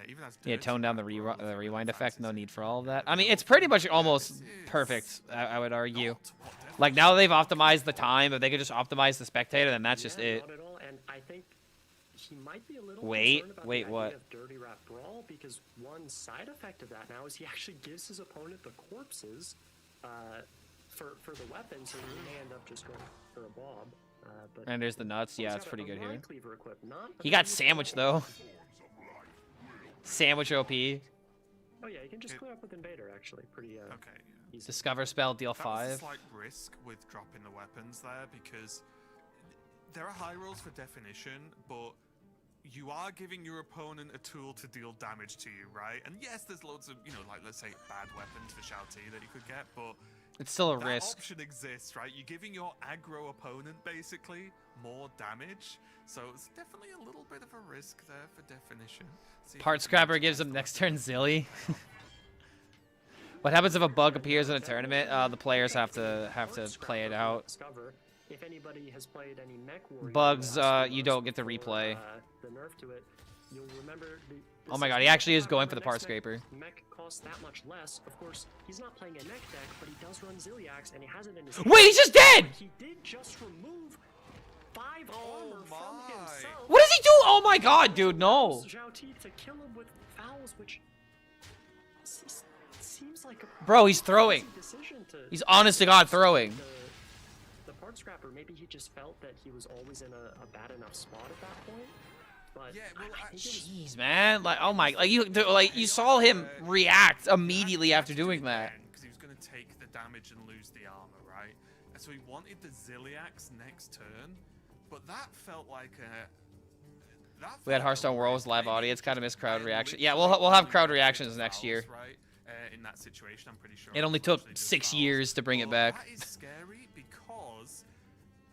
Even has Yeah, Dirty tone down the has Brawl, the rewind Fantasy effect. No Zone, need for all of that. Fantasy I mean, Zone. it's pretty much This almost is perfect. I would argue. not what Like now they've optimized the time. If they could just optimize the spectator, then that's just Yeah, it. Not at all. And I think he might be a little Wait, concerned about wait, the what? idea of Dirty Rap Brawl, because one side effect of that now is he actually gives his opponent the corpses for the weapon, so he may end up just going for a Bob. But And there's the nuts. he's Yeah, got it's a pretty good line here. cleaver equipped, not a He got very sandwiched small- though. Sandwich OP. Oh yeah, you can just clear up with Invader actually, pretty Okay. easy. Discover spell, deal That was a 5. slight risk with dropping the weapons there, because there are high rolls for Definition, but you are giving your opponent a tool to deal damage to you, right? And yes, there's loads of, like, let's say bad weapons for Shao Ti that you could get, but It's still a that risk. option exists, right? You're giving your aggro opponent basically more damage, so it's definitely a little bit of a risk there for Definition. See if Part we can Scrapper optimize gives him the next weapon. turn Zilly. What happens if a bug appears in a tournament? The players have to play it out. Discover. If anybody has played any Mech Warrior Bugs, last you month don't get to before, replay. The nerf to it, you'll remember Oh my god, he actually is going for the part scraper. Mech costs that much less. Of course, he's not playing a mech deck, but he does run Ziliax, and he has it in his. Wait, he's just dead! He did just remove 5 armor from himself. What does he do? Oh my god, dude, no. Zhao Ti to kill him with fouls, which seems like a Bro, he's throwing. easy decision to He's honest to God throwing. the part scrapper. Maybe he just felt that he was always in a bad enough spot at that point. But Yeah, well, I think it was Jeez, man. Like, oh my, you saw him react immediately after doing that. Because he was going to take the damage and lose the armor, right? And so he wanted the Ziliax next turn, but that felt like a. We had Hearthstone World's live audience, kind of missed crowd reaction. Yeah, we'll have crowd reactions next year. Right? In that situation, I'm pretty sure. It only took unfortunately, just 6 fouls. years to bring it But back. That is scary because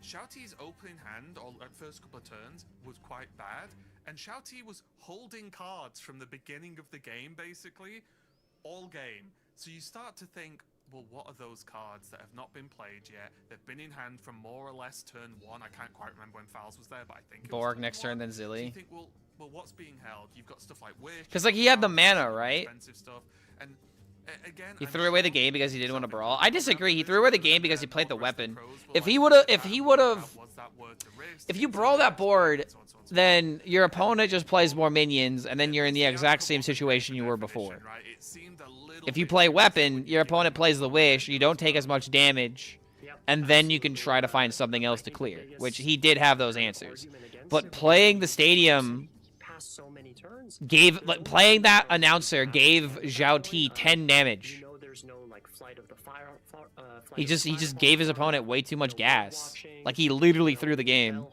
Shao Ti's opening hand, or at first couple of turns, was quite bad. And Shao Ti was holding cards from the beginning of the game, basically, all game. So you start to think, well, what are those cards that have not been played yet? They've been in hand from more or less turn 1. I can't quite remember when Fowls was there, but I think it was Borg turn next 1. turn, then So you Zilly. think, well, what's being held? You've got stuff like Wish. 'Cause, like, he had the mana, right? Expensive stuff. And again, He I'm threw away the sure game because he didn't want to something brawl. will I come out disagree. of He this, threw away the but game because he played the what rest weapon. pros will If he like would've, to if he have, would've, was that worth the risk? if you brawl that board, So on, so on, so on. then your opponent just plays more minions, and then you're in the exact same situation you were Definition, before. right? It seemed a little If you bit play risky weapon, when your opponent plays the wish, you don't take as much damage, Yep, and then you can absolutely. try to find something else I to think the clear, biggest which he did have those kind of answers. argument against But it was playing the he stadium passed so many turns. gave, There's like, only playing one that turn announcer left. gave At Zhao that Ti point, 10 damage. You know there's no like flight of the fire. He just gave his opponent way too much gas. Like, he literally threw the game.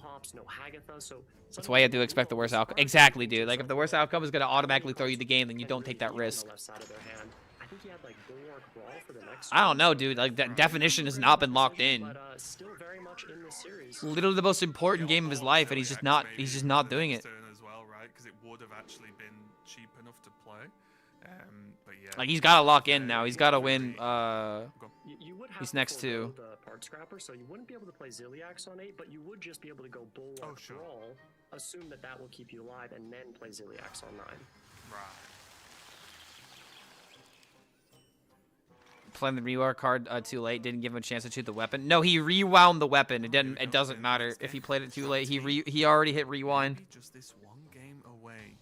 That's why you have to expect the worst outcome. Exactly, dude. Like, if the worst outcome is going to automatically throw you the game, then you don't take that risk. I don't know, dude. Like, that definition has not been locked in. Literally the most important game of his life, and he's just not doing it. As well, right? Because it would have actually been cheap enough to play. But yeah. Like, he's got to lock in now. He's got to win. You would have He's to next forego to- the part scrapper, so you wouldn't be able to play Ziliax on 8, but you would just be able to go Bulwark sure. Brawl, assume that that will keep you alive, and then play Ziliax on 9. Right. Playing the rework card too late didn't give him a chance to shoot the weapon. No, he rewound the weapon. It doesn't matter if he played it too late. He already hit rewind. Maybe just this one game away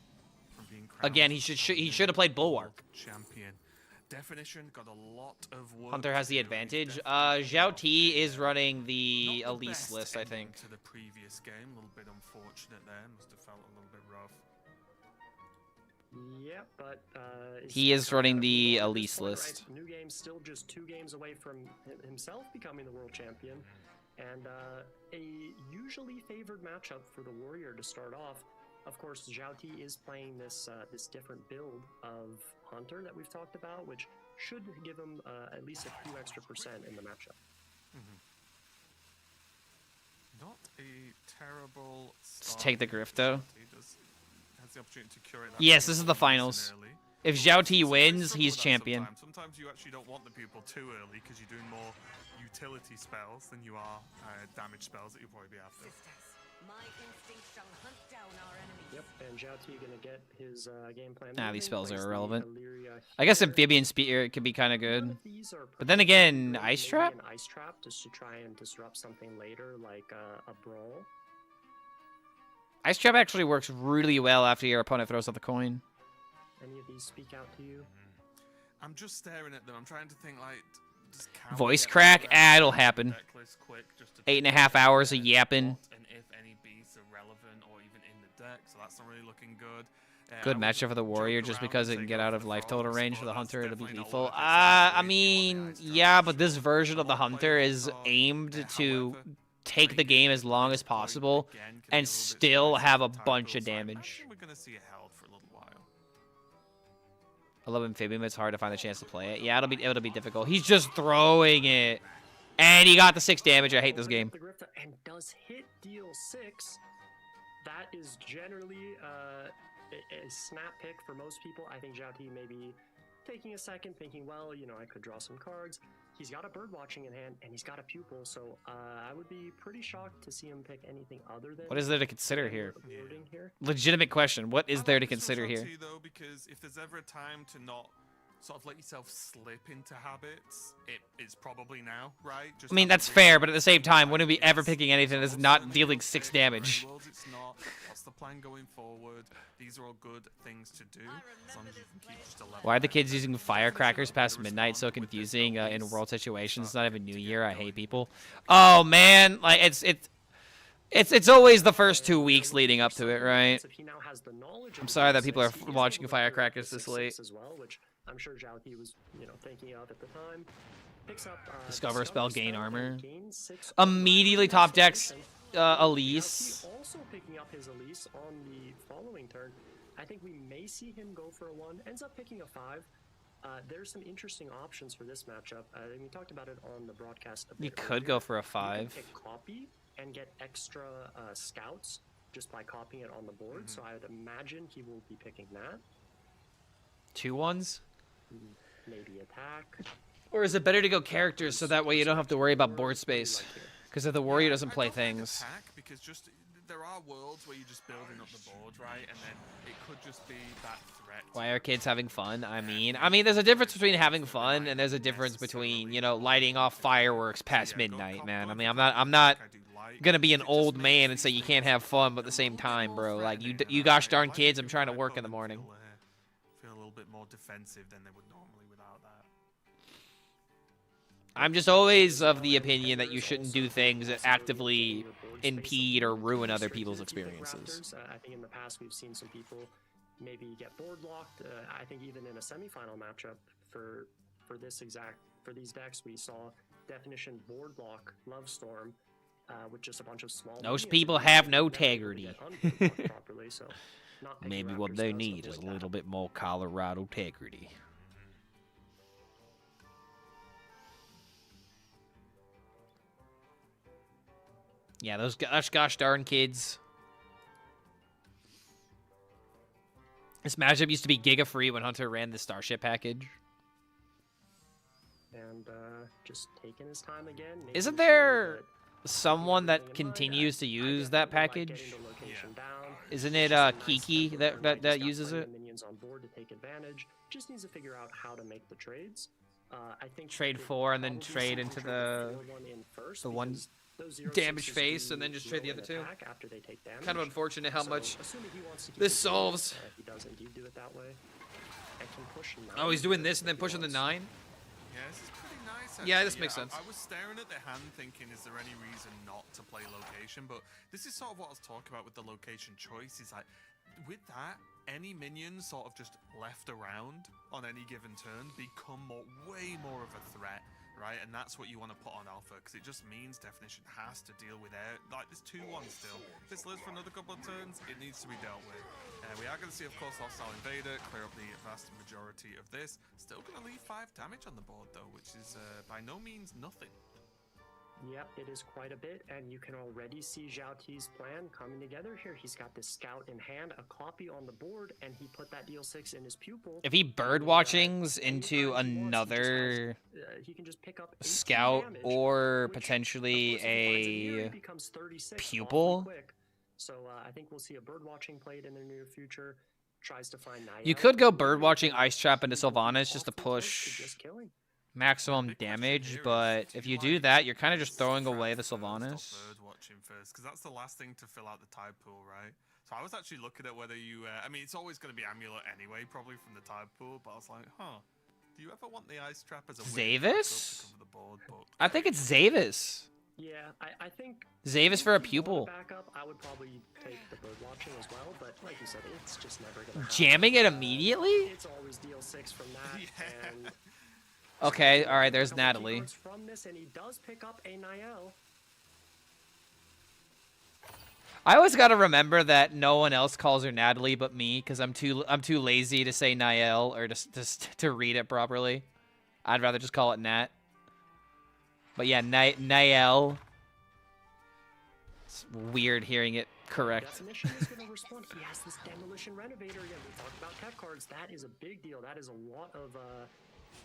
from being crowned Again, he should have played Bulwark. champion. Definition got a lot of work. Hunter has to the do. advantage. Definitely Zhao Ti is running the not Elise best list, I ending think. To the previous game, a little bit unfortunate there. Must have felt a little bit rough. Yeah, but He is running the Elise list. New game, still just 2 games away from himself becoming the world champion. And a usually favored matchup for the Warrior to start off. Of course, Zhao Ti is playing this this different build of Hunter that we've talked about, which should give him at least a few extra percent in the matchup. Not a terrible start. Let's take the Griff, though. Has the opportunity to curate that Yes, this is the pupil nice finals. and early. If Zhao Ti Sometimes wins, struggle he's with that champion. Sometimes you actually don't want the pupil too early because you're doing more utility spells than you are damage spells that you'll probably be after. My instinct shall hunt down our enemies. Yep, and Zhao Ti gonna get his game plan. Nah, these moving, spells plays are the irrelevant. Illyria I guess here. Amphibian Spirit could be kind of None good. of these are But then particularly again, good. Ice Maybe Trap? an Ice Trap just to try and disrupt something later, like a Brawl. Ice Trap actually works really well after your opponent throws out the coin. Any of these speak out to you? I'm just staring at them. I'm trying to think like, just can we Voice get crack? the Ah, it'll happen. deck list quick just to 8.5 hours of yapping. what and if any beasts are relevant or even in the deck, so that's not really looking good. Good I matchup would for the Warrior joke just around because and it can say get go out for of the life frogs, total range but for the that's Hunter. It'll be definitely not lethal. worth it, so I maybe mean, you want the Ice yeah, Trap. but this version of the I'm not Hunter playing is Frog. aimed to However, take the game as long as possible and still have a bunch of I damage. imagine we're going to see it held for a little while. I love Amphibian, but it's hard to find a chance to play it. Yeah, it'll be difficult. He's just throwing it. And he got the 6 damage. I hate this game. The Griff and does hit deal 6. That is generally a snap pick for most people. I think Zhao Ti may be taking a second, thinking, well, you know, I could draw some cards. He's got a bird watching in hand, and he's got a pupil, so I would be pretty shocked to see him pick anything other than. What is there to consider here? Wording here. Legitimate question. What is I there like to this consider result here? too, though, because if there's ever a time to not sort of let yourself slip into habits, it's probably now, right? Just I mean, have a that's real fair, but at the same time, like wouldn't we ever it's picking anything that's sort of not certainly dealing not 6 fixed, but in damage? Worlds it's not. What's the plan going forward? These are all good things to do, as long as you can keep just a level Why are the head. kids using firecrackers past midnight? So confusing in world situations. It's not even New Year. I hate people. Oh man, like it's always the first 2 weeks leading up to it, right? If he now has the knowledge of I'm the sorry that deal people are 6, he is watching able to clear up firecrackers the this 6/6 late. as well, which I'm sure Zhao Ti was, you know, thinking of at the time. Picks up Discover spell, gain and armor. gains 6 Immediately armor. top decks Zhao Elise. Ti also picking up his Elise on the following turn. I think we may see him go for a 1. Ends up picking a 5. There's some interesting options for this matchup. And we talked about it on the broadcast a bit You could go earlier. for a You can 5. pick copy and get extra scouts just by copying it on the board. So I would imagine he will be picking that. 2 1s? Maybe attack. Or is it better to go characters so that way you don't have to worry about board space? Because if the Warrior doesn't play I don't like things. attack because just there are worlds where you're just building up the board, right? And then it could just be that threat. Why are kids having fun? I mean, there's a difference between having fun and there's a difference between, you know, lighting off fireworks past midnight, man. I mean, I'm not gonna be an old man and say you can't have fun, but at the same time, bro, like you gosh darn kids, I'm trying to work in the morning. Feel a little bit more defensive than they would normally without that. I'm just always of the opinion that you shouldn't do things that actively impede or ruin other people's experiences. I think in the past we've seen some people maybe get board locked. I think even in a semifinal matchup for these decks, we saw definition board lock Love Storm with just a bunch of small. Those minions people that have you no never really integrity. get unboard locked properly, so not picking Maybe what Raptor they spells need to is a avoid little that. bit more Colorado integrity. Yeah, those gosh darn kids. This matchup used to be giga free when Hunter ran the Starship package. And just taking his time again. making Isn't sure there that someone that everything in mind. continues to I use that definitely like package? getting the location down. Isn't it It's just a nice Kiki tempo that turn, that, right? that He's got uses plenty it? of minions on board to take advantage. Just needs to figure out how to make the trades. I think Trade we could 4 and then probably trade see him into trade the 4-1 in first the one because those 0-6s damage face do and then just trade the roll other an 2. attack after they take damage. Kind of unfortunate how So, much assuming he wants to keep this it going, solves. if he does indeed do it that way, and can push 9 Oh, he's doing this and then if he pushing the wants. 9? Yeah, this is pretty nice. Yeah, actually. this makes sense. I was staring at the hand thinking, is there any reason not to play location? But this is sort of what I was talking about with the location choice. Is like, with that, any minions sort of just left around on any given turn become way more of a threat, right? And that's what you want to put on Alpha, because it just means Definition has to deal with air. Like, there's 2-1 still. If this lives for another couple of turns, it needs to be dealt with. We are going to see, of course, Hostile Invader clear up the vast majority of this. Still going to leave 5 damage on the board, though, which is by no means nothing. Yep, it is quite a bit, and you can already see Zhao Ti's plan coming together here. He's got this scout in hand, a copy on the board, and he put that deal 6 in his pupil. If he bird watchings into another he can just pick up scout damage, or which, potentially of course, if he finds mirror, a it becomes 36 pupil. awfully quick. So I think we'll see a bird watching played in the near future. Tries to find You could go bird watching Ice Trap into Sylvanas just to push maximum damage, but if you do that, you're kind of just throwing away the Sylvanas. Bird watching first, because that's the last thing to fill out the tide pool, right? So I was actually looking at whether you, I mean, it's always going to be Amulet anyway, probably from the tide pool, but I was like, huh, do you ever want the Ice Trap as a Zavis? cover the board? But I think it's Zavis. Yeah, I think Zavis for a pupil. Backup, I would probably take the bird watching as well, but like you said, it's just never gonna happen. Jamming it immediately? It's always deal 6 from that. Yeah. And Okay, all right. There's Natalie. from this, and he does pick up a Niall. I always got to remember that no one else calls her Natalie but me, because I'm too lazy to say Niall or just to read it properly. I'd rather just call it Nat. But yeah, Niall. It's weird hearing it correct. Definition is going to respond. He has this Demolition Renovator again. We talked about tech cards. That is a big deal. That is a lot of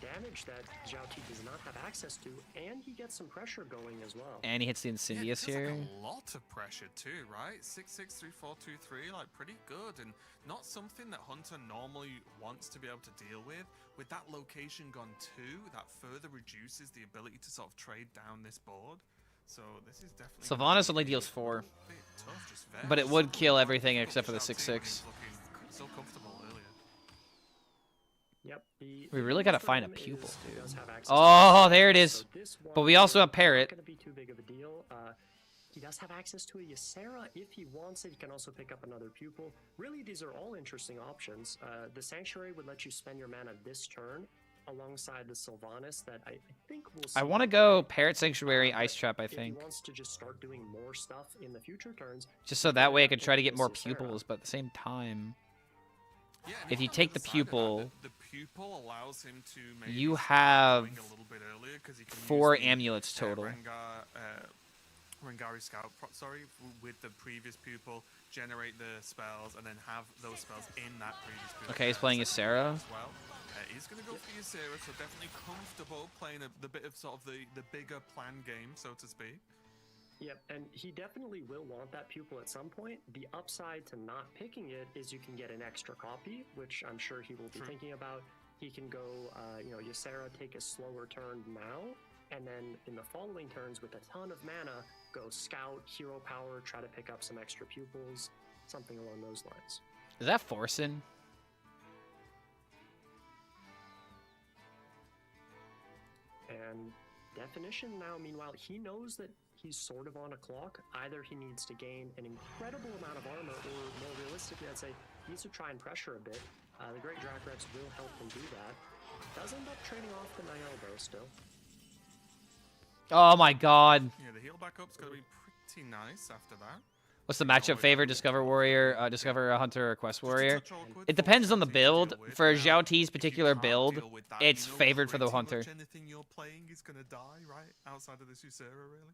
damage that Zhao Ti does not have access to, and he gets some pressure going as well. And he hits the Insidious yeah, here. Like a lot of pressure too, right? 6-6, 3-4, 2-3, like pretty good, and not something that Hunter normally wants to be able to deal with. With that location gone too, that further reduces the ability to sort of trade down this board. So this is definitely. Sylvanas only deals 4, tough, but it would kill everything except for the 6-6. So comfortable earlier. Yep. We really gotta find a pupil, he does dude. have access Oh, to there it so is. this But one we also have is Parrot. Not going to be too big of a deal. He does have access to a Ysera if he wants it. He can also pick up another pupil. Really, these are all interesting options. The Sanctuary would let you spend your mana this turn alongside the Sylvanas that I think we'll see. I want to go Parrot Sanctuary, Ice Trap, I If think. he wants to just start doing more stuff in the future turns, Just so that way I could try to get more pupils, but at the same time, Yeah, if you take the pupil, the pupil allows him to maybe you start have going a little bit earlier, 'cause he can 4 use the, amulets total. Rengari Scout, with the previous pupil, generate the spells, and then have those spells in that previous pupil. Okay, he's playing Ysera. As well. He's going to go for Ysera, so definitely comfortable playing the bit of sort of the bigger plan game, so to speak. Yep, and he definitely will want that pupil at some point. The upside to not picking it is you can get an extra copy, which I'm sure he will be thinking about. He can go, Ysera, take a slower turn now, and then in the following turns with a ton of mana, go Scout, Hero Power, try to pick up some extra pupils, something along those lines. Is that forcing? And Definition now, meanwhile, he knows that he's sort of on a clock. Either he needs to gain an incredible amount of armor, or more realistically, I'd say he needs to try and pressure a bit. The Great Drac-Rex will help him do that. Does end up trading off the Niall, though, still. Oh my god. Yeah, the heal back up's going to be pretty nice after that. What's the matchup favor? Discover Warrior, Discover Hunter, or Quest Warrior? It depends on the build. For Zhao Ti's particular build, it's favored for the Hunter. Anything you're playing is going to die, right? Outside of this Ysera, really?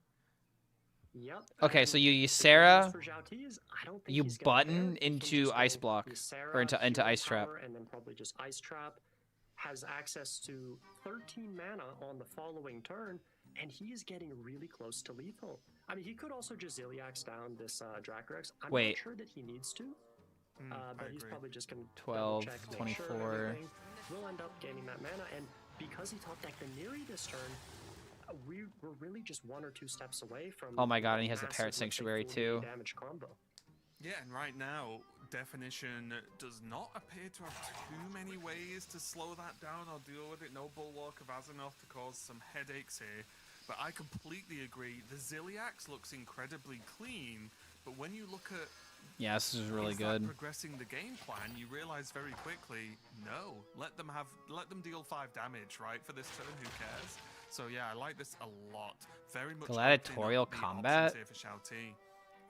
Yep. Okay, so you Ysera, For Zhao Ti is, I don't think you he's gonna button care. He can into just Ice go Block, Ysera, or into Hero Ice Trap. Power, and then probably just Ice Trap. Has access to 13 mana on the following turn, and he is getting really close to lethal. I mean, he could also just Ziliax down this Drac-Rex. I'm Wait. not sure that he needs to, but he's probably just going to 12, check, 24. We'll end up gaining that mana, and because he top decked the Neri this turn, we're really just 1 or 2 steps away from. Oh my god, and he has the massive, Parrot let's say, Sanctuary 40 too. damage combo. Yeah, and right now, Definition does not appear to have too many ways to slow that down or deal with it. No Bulwark of Azeroth to cause some headaches here. But I completely agree. The Ziliax looks incredibly clean, but when you look at Yeah, this is really is that good. progressing the game plan, you realize very quickly, no, let them deal 5 damage, right? For this turn, who cares? So yeah, I like this a lot. Very much Gladiatorial opening up the combat? options here for Shao T.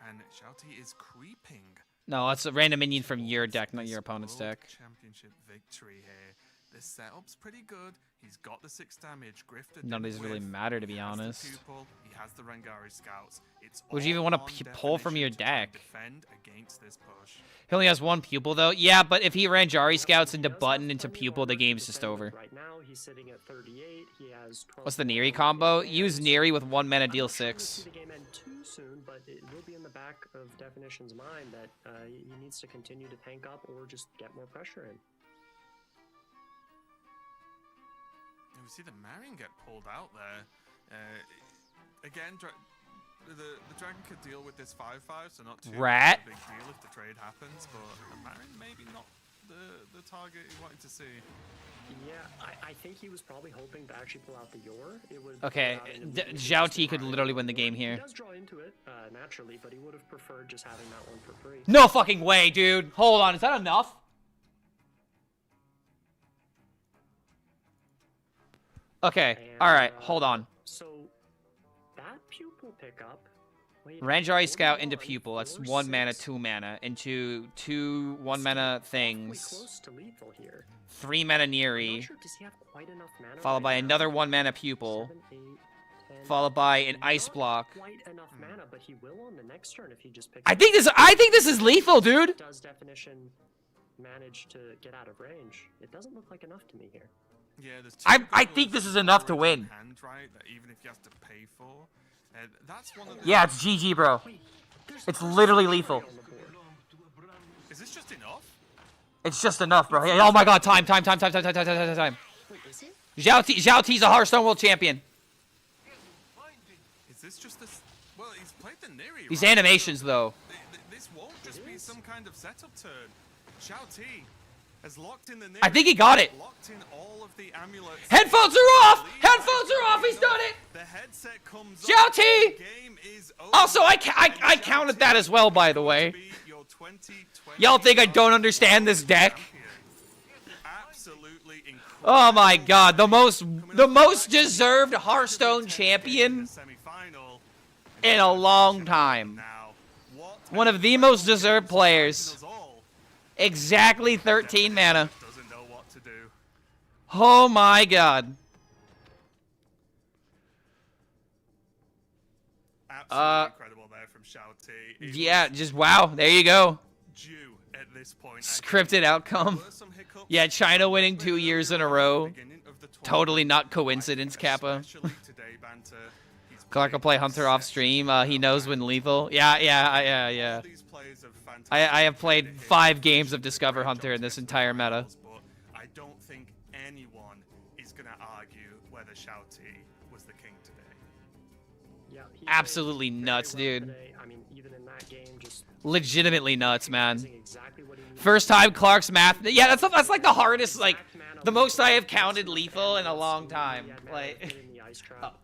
And Shao T is creeping. No, it's a random minion from your deck, not your opponent's World deck. Championship victory here. This setup's pretty good. He's got the 6 damage. Grifter None of these didn't really whiff. matter, to be He has the honest. pupil, he has the Rangari scouts. It's Would you even all want on to pull from your definition to try and deck? defend against this push. He only has 1 pupil, though. Yeah, but if he Ranjari scouts into button into pupil, the game's just over. Right now, he's sitting at 38. He has 12. What's the Neri combo? Use Neri with 1 mana, deal I'm not sure we'll 6. see the game end too soon, but it will be in the back of Definition's mind that he needs to continue to tank up or just get more pressure in. And we see the Marion get pulled out there. Again, the Dragon could deal with this 5/5, so not too Rat. much of a big deal if the trade happens, but the Marion maybe not the target he wanted to see. Yeah, I think he was probably hoping to actually pull out the Yor. It would Okay, pull out an immediate Zhao boost T could to literally win the game He here. does draw into it naturally, but he would have preferred just having that one for free. No fucking way, dude. Hold on, is that enough? Okay, And, alright, hold on. So that pupil pickup. Wait, Ranjari Scout into 41 pupil. That's for 1 mana, 6. 2 mana. Into 2 1 mana Awfully things. close to lethal here. 3 mana I'm Neri. not sure, does he have quite enough mana Followed right by now? another 1 mana pupil. 7, 8, 10. Followed by an Not ice block. Quite enough mana, but he will on the next turn if he just picks. I think this is lethal, dude. Does Definition manage to get out of range? It doesn't look like enough to me here. Yeah, there's I think this is enough to win. Hand, right, that even if he has to pay for, that's one of the. Yeah, it's GG, bro. Wait, there's It's also literally Fury lethal. on the board. Is this just enough? It's just enough, bro. Oh my god, time. Wait, is it? Zhao T's a Hearthstone world champion. Is this just this? Well, he's played the Neri. These right? animations, though. This won't just be some kind of setup turn. Shao T has locked in the Neri. I think he got it. Locked in all of the amulets. Headphones are off! Headphones are off! He's done it! The headset comes Zhao off, T! the game is over, Also, I and counted Shao that T as well, by the is way. going to be your 2020 Y'all think I don't understand this deck? Absolutely incredible. Oh my god, the most deserved Hearthstone champion Semi-final. in a long time. Now, what One of the most deserved players. us all Exactly 13 mana. doesn't know what to do. Oh my god. Absolutely incredible there from Shao T. It Yeah, was just wow. There you go. due at this point. Scripted outcome. There were some hiccups. Yeah, China winning 2 years in a row. Beginning of the Totally tournament, not coincidence, Kappa. especially today, Banter. He's Clark will play Hunter off stream. He knows when lethal. Yeah. All these players have fantastic I have played hit 5 games of great Discover job Hunter in to this get to the entire meta. finals, but I don't think anyone is going to argue whether Shao T was the king today. Yeah, he Absolutely played very nuts, well dude. today. I mean, even in that game, just Legitimately nuts, man. using exactly what he needed. First time Clark's math. Yeah, that's like the hardest, like the most I have counted lethal in a long time. He had mana Like, to put in the ice trap.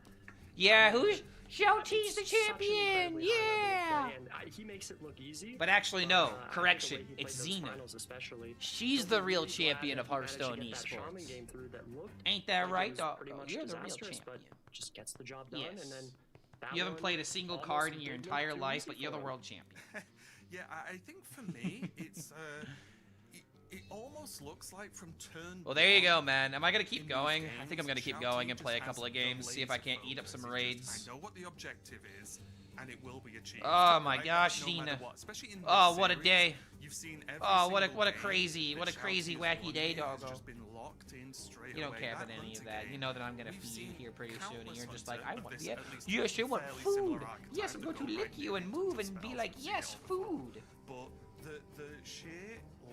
yeah, who's Zhao T's the Such an champion? incredibly high level Yeah. play, and he makes it look easy. But actually, no. I think the Correction. way he It's played those Xena. finals especially, She's so the we're real really glad champion that of he managed to Hearthstone get that Shaman esports. game through that looked Ain't that like it right, was dog? pretty much You're the real disastrous, but champion. just gets the job done, Yes. and then that You haven't one played a single almost card in your did look entire too life, easy but you're the for him. world champion. Yeah, I think for me, it's it almost looks like from turn. Well, there you go, one man. Am I gonna keep in going? these I think I'm games, gonna keep Shao going T and play a just couple of has the games, see if I laser can't eat up focus. some He just, raids. I know what the objective is, and it will be achieved. Oh my right? gosh, No matter Xena. what, especially in Oh, this what a series, day. You've seen every Oh, what a single game crazy, that what a Shao crazy T wacky has day, won. He has doggo. just been locked in straight You don't away. care about That any of Hunter that. You game, know that I'm gonna we've feed you seen here pretty soon, and countless you're just Hunter like, I of want this yeah, at least yes, I want fairly food. similar Yes, I'm archetype going that to go lick right you and into move the and be spells like, and yes, see all the food. But the sheer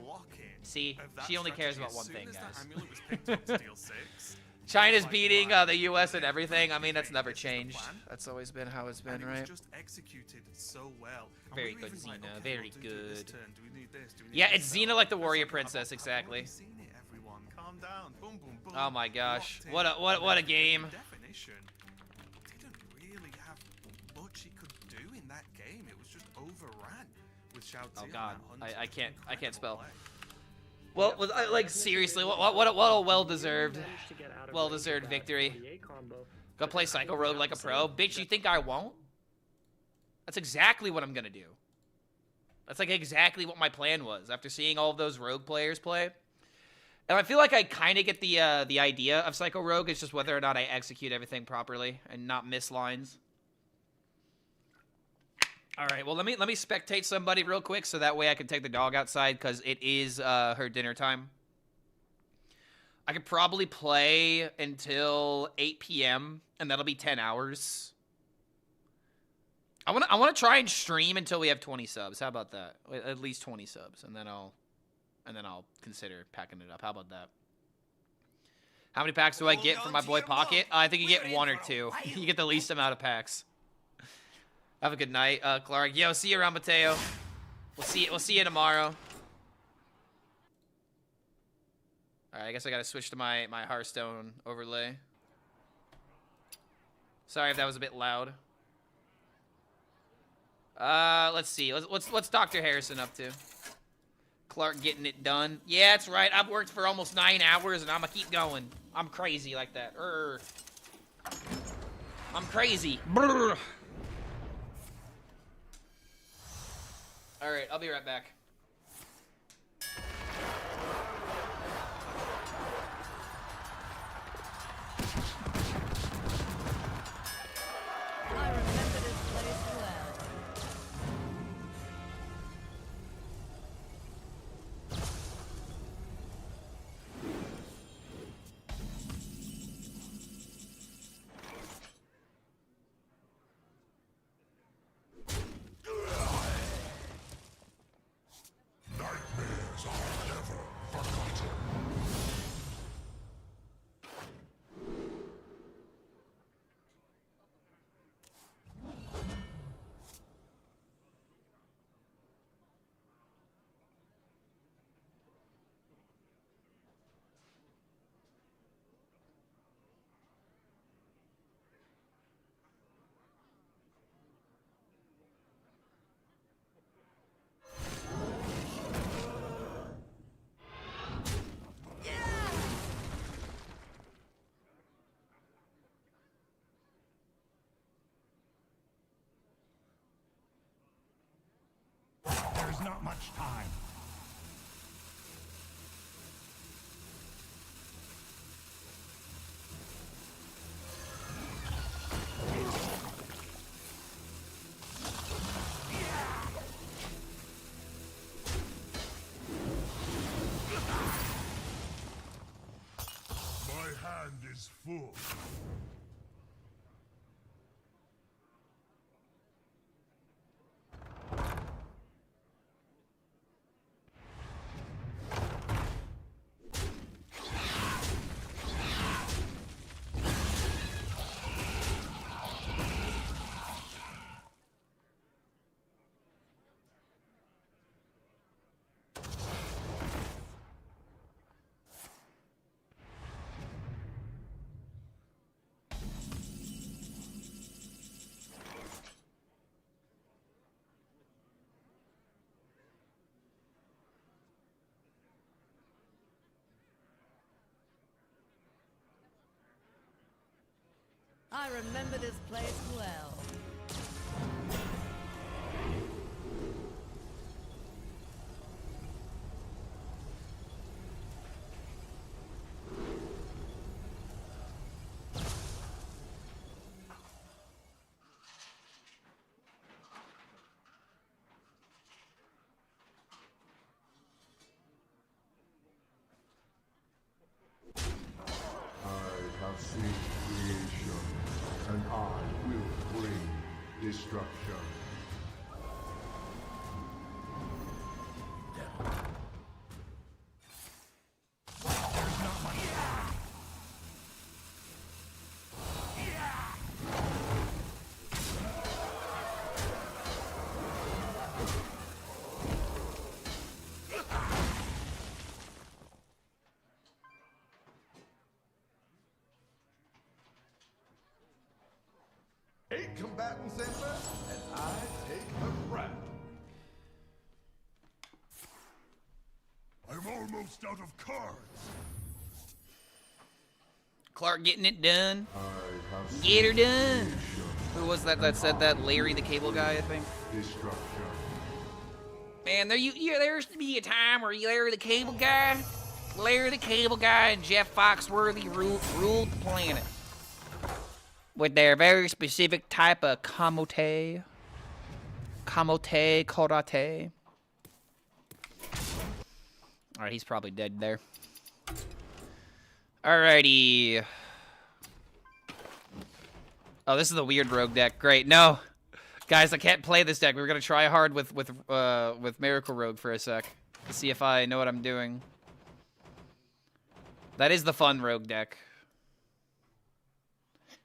lock-in. See, of that she only cares strategy, about one as thing, soon as that guys. amulet was picked up to deal 6, China's like, beating right, the U.S. and okay, everything. I mean, that's okay, never this is the changed. plan. That's always been how it's been, And it right? was just executed so well. And Very we were good, even like, Xena, okay, very well, do we do this good. turn? Do we need this? Do we need Yeah, this it's spell? Xena like the It's warrior I've princess, exactly. already seen it, everyone. Calm down. Boom, boom, boom. Oh my gosh, Locked in. what a And game. Definition didn't really have much he could do in that game. It was just overran with Shao T. Oh on god, that Hunter. I can't Incredible spell. play. Well, like seriously, what a well-deserved, Managed to get out of range of well-deserved that victory. 48 combo. Go play Psycho Rogue like a pro. Bitch, you think I won't? That's exactly what I'm gonna do. That's like exactly what my plan was after seeing all of those Rogue players play. And I feel like I kind of get the idea of Psycho Rogue. It's just whether or not I execute everything properly and not miss lines. All right, well, let me spectate somebody real quick so that way I can take the dog outside because it is her dinner time. I could probably play until 8 p.m. and that'll be 10 hours. I want to try and stream until we have 20 subs. How about that? At least 20 subs, and then I'll consider packing it up. How about that? How many packs do I get from my boy Pocket? I think you get 1 or 2. You get the least amount of packs. Have a good night, Clark. Yo, see you around, Mateo. We'll see you tomorrow. All right, I guess I gotta switch to my Hearthstone overlay. Sorry if that was a bit loud. Let's see. What's Dr. Harrison up to? Clark getting it done. Yeah, that's right. I've worked for almost 9 hours, and I'm gonna keep going. I'm crazy like that. I'm crazy. Brr. All right, I'll be right back. I remember this place well. There's not much time. My hand is full. I remember this place well. I have seen creation, and I will bring destruction. There's not much time. Eight combatants enter, and I take the crown. I'm almost out of cards. Clark getting it done. I have Get her done. creation Who was that that said that? Larry the Cable Guy, I think. destruction. Man, there there used to be a time where Larry the Cable Guy, and Jeff Foxworthy ruled the planet with their very specific type of karate. All right, he's probably dead there. Alrighty. Oh, this is the weird rogue deck. Great. No, guys, I can't play this deck. We were gonna try hard with Miracle Rogue for a sec to see if I know what I'm doing. That is the fun rogue deck.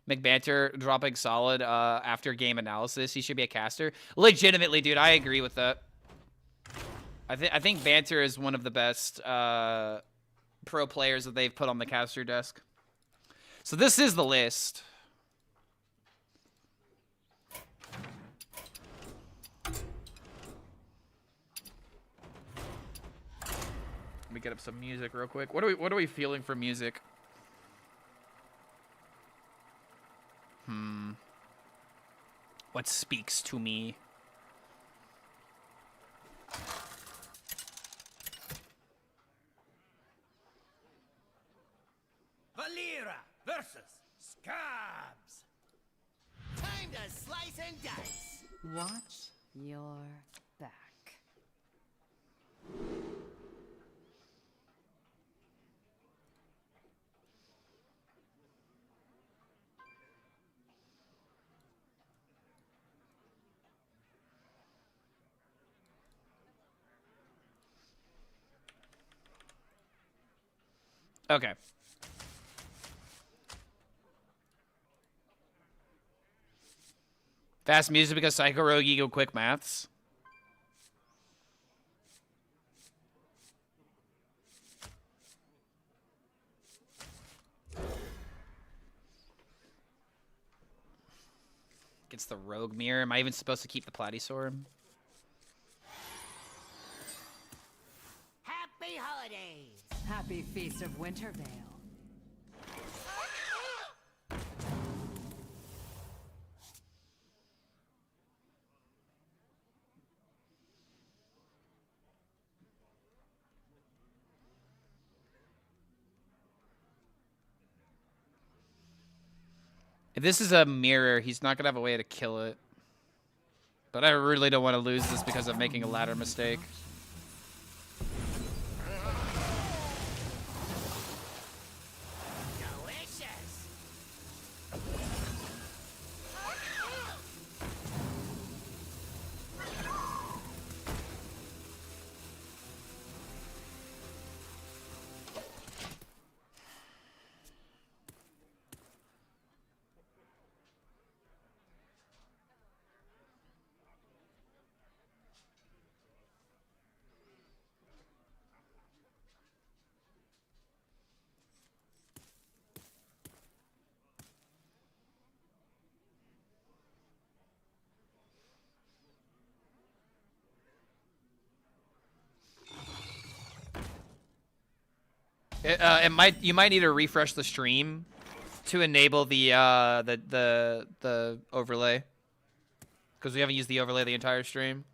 McBanter dropping solid after game analysis. He should be a caster. Legitimately, dude, I agree with that. I think Banter is one of the best pro players that they've put on the caster desk. So this is the list. Let me get up some music real quick. What are we feeling for music? What speaks to me? Valera versus Scabs. Time to slice and dice. Watch your back. Okay. Fast music because Psycho Rogue Ego quick maths. Gets the Rogue Mirror. Am I even supposed to keep the Platysaur? Happy holidays. Happy Feast of Wintervale. If this is a mirror, he's not gonna have a way to kill it. But I really don't want to lose this because I'm making a ladder mistake. Delicious. You might need to refresh the stream to enable the overlay, because we haven't used the overlay the entire stream.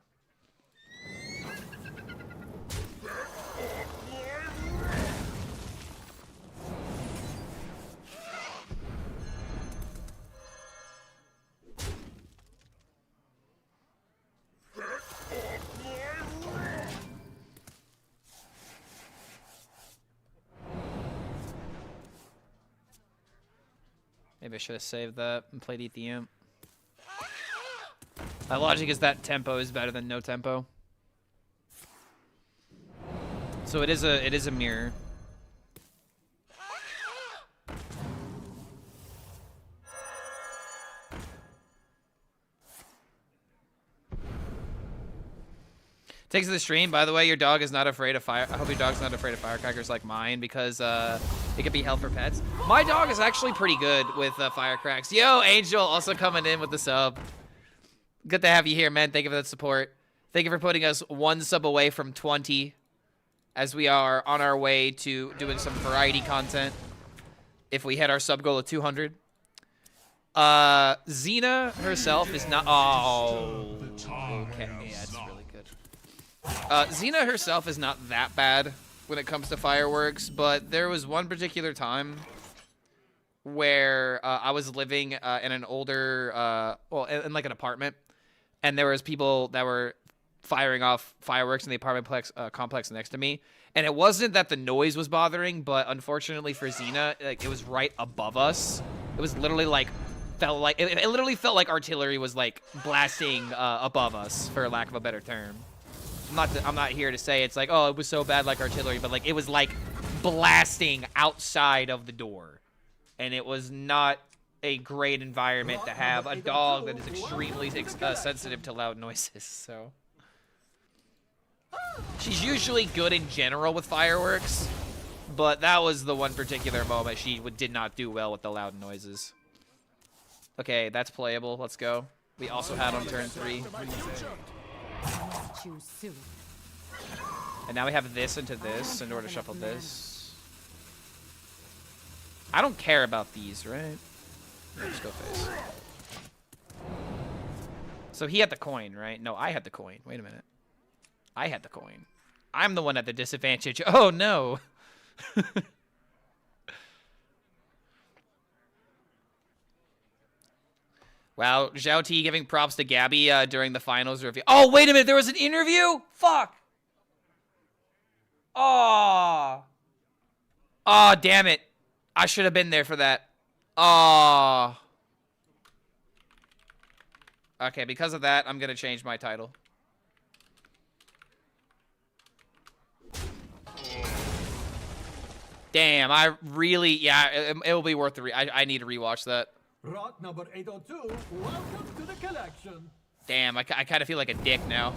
Maybe I should have saved that and played Eat the Imp. My logic is that tempo is better than no tempo. So it is a mirror. Takes to the stream. By the way, your dog is not afraid of fire. I hope your dog's not afraid of firecrackers like mine, because it could be hell for pets. My dog is actually pretty good with firecracks. Yo, Angel, also coming in with the sub. Good to have you here, man. Thank you for that support. Thank you for putting us one sub away from 20, as we are on our way to doing some variety content. if we hit our sub goal of 200. Xena herself is not. Oh, okay, yeah, it's really good. Xena herself is not that bad when it comes to fireworks, but there was one particular time where I was living in an older, well, in like an apartment, and there was people that were firing off fireworks in the apartment complex next to me, and it wasn't that the noise was bothering, but unfortunately for Xena, like, it was right above us. It was literally like. It literally felt like artillery was like blasting above us, for lack of a better term. I'm not here to say it's like, oh, it was so bad like artillery, but like it was like blasting outside of the door, and it was not a great environment to have a dog that is extremely sensitive to loud noises. So she's usually good in general with fireworks, but that was the one particular moment she did not do well with the loud noises. Okay, that's playable. Let's go. We also had on turn 3. And now we have this into this in order to shuffle this. I don't care about these, right? Yeah, just go face. So he had the coin, right? No, I had the coin. Wait a minute. I had the coin. I'm the one at the disadvantage. Oh, no. Wow, Zhao T giving props to Gabby during the finals review. Oh, wait a minute. There was an interview? Fuck. Oh. Oh, damn it. I should have been there for that. Oh. Okay, because of that, I'm going to change my title. Damn, I really, yeah, it will be worth the I need to rewatch that. Rot number 802, welcome to the collection. Damn, I kind of feel like a dick now.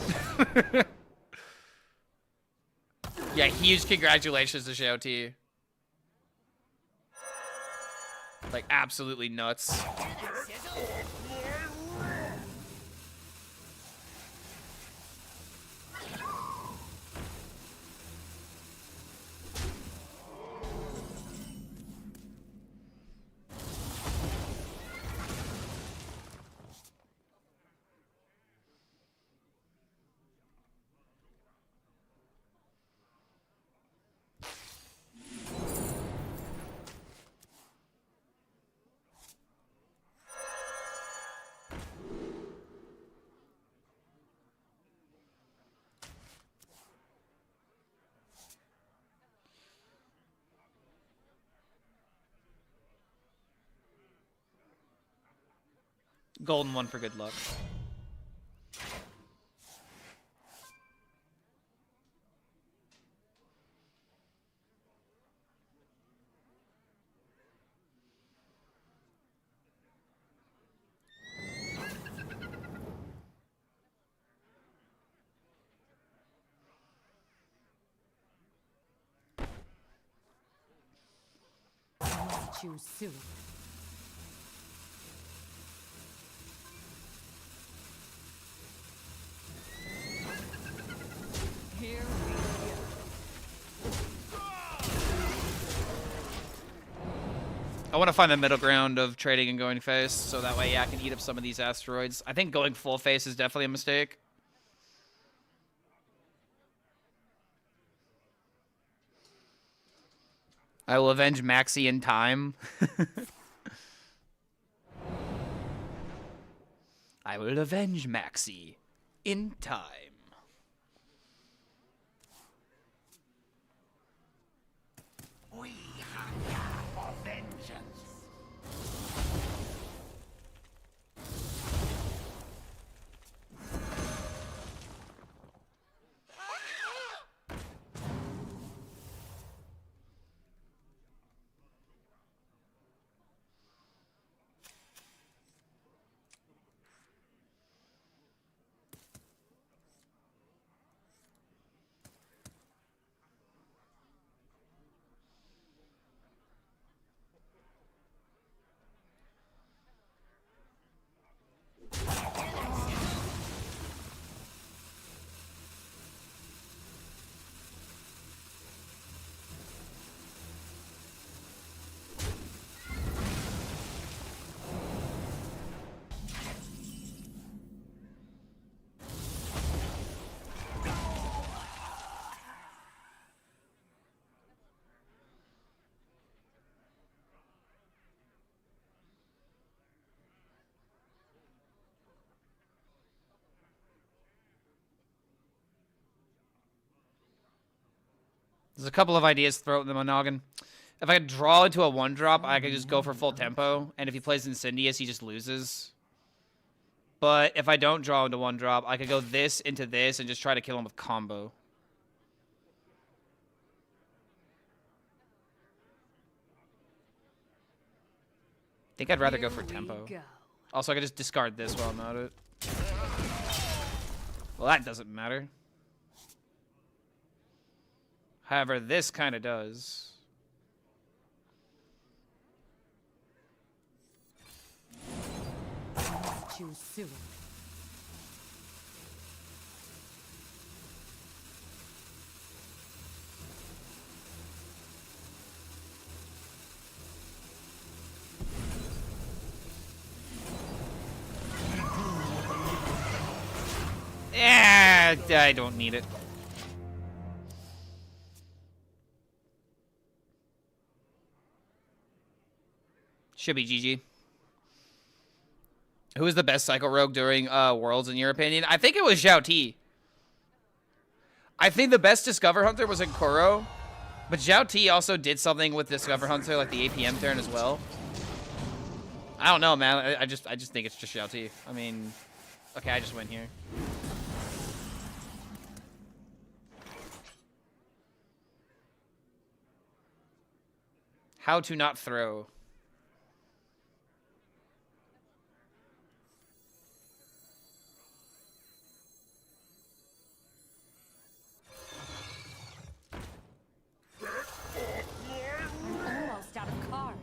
Yeah, huge congratulations to Zhao T. Like, absolutely nuts. Golden one for good luck. Choose soon. Here we go. I want to find the middle ground of trading and going face, so that way, yeah, I can eat up some of these asteroids. I think going full face is definitely a mistake. I will avenge Maxi in time. I will avenge Maxi in time. We hunger for vengeance. There's a couple of ideas thrown in my noggin. If I could draw into a 1-drop, I could just go for full tempo. And if he plays Incendious, he just loses. But if I don't draw into 1-drop, I could go this into this and just try to kill him with combo. I think I'd rather go for tempo. Also, I could just discard this while I'm at it. Well, that doesn't matter. However, this kind of does. Choose soon. Yeah, I don't need it. Should be GG. Who was the best Cycle Rogue during Worlds, in your opinion? I think it was Zhao Ti. I think the best Discover Hunter was in Kuro, but Zhao Ti also did something with Discover Hunter, like the APM turn as well. I don't know, man. I just think it's just Zhao Ti. I mean, okay, I just win here. How to not throw. Almost out of cards.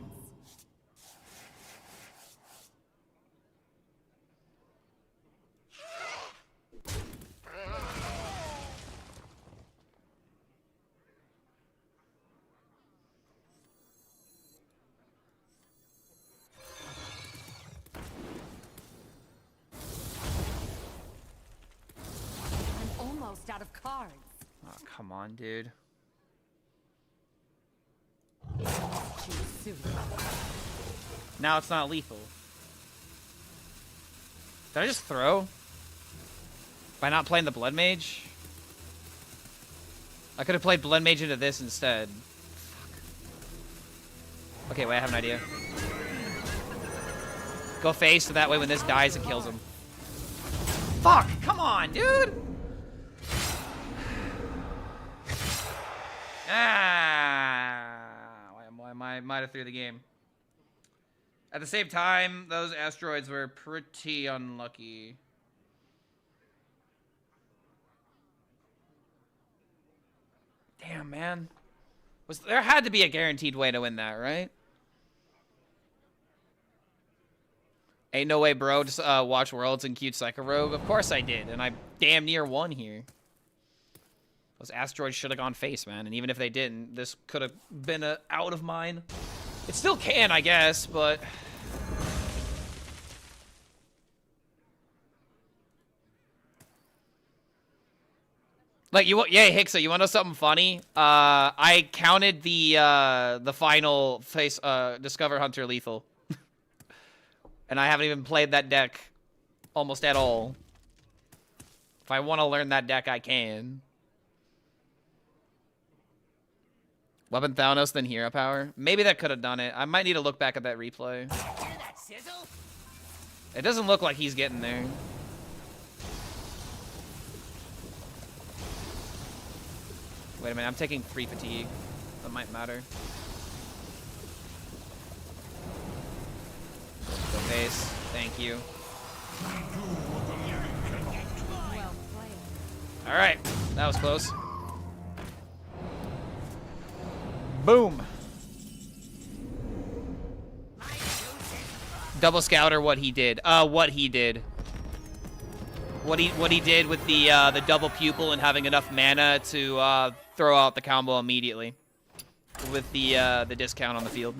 I'm almost out of cards. Oh, come on, dude. Choose soon. Now it's not lethal. Did I just throw? By not playing the Blood Mage? I could have played Blood Mage into this instead. Fuck. Okay, wait, I have an idea. Go face, so that way when this dies, it kills him. Fuck! Come on, dude! I might have threw the game. At the same time, those asteroids were pretty unlucky. Damn, man. There had to be a guaranteed way to win that, right? Ain't no way, bro. Just watch Worlds and cute Psycho Rogue. Of course I did, and I damn near won here. Those asteroids should have gone face, man. And even if they didn't, this could have been a out of mine. It still can, I guess, but... Like, yeah, Hixa, you want to know something funny? I counted the final face, Discover Hunter lethal. And I haven't even played that deck almost at all. If I want to learn that deck, I can. Weapon Thanos, then Hero Power. Maybe that could have done it. I might need to look back at that replay. Hear that sizzle? It doesn't look like he's getting there. Wait a minute, I'm taking 3 fatigue. That might matter. Go face. Thank you. Well played. Alright, that was close. Boom. Double Scouter, what he did. What he did with the double pupil and having enough mana to throw out the combo immediately with the discount on the field.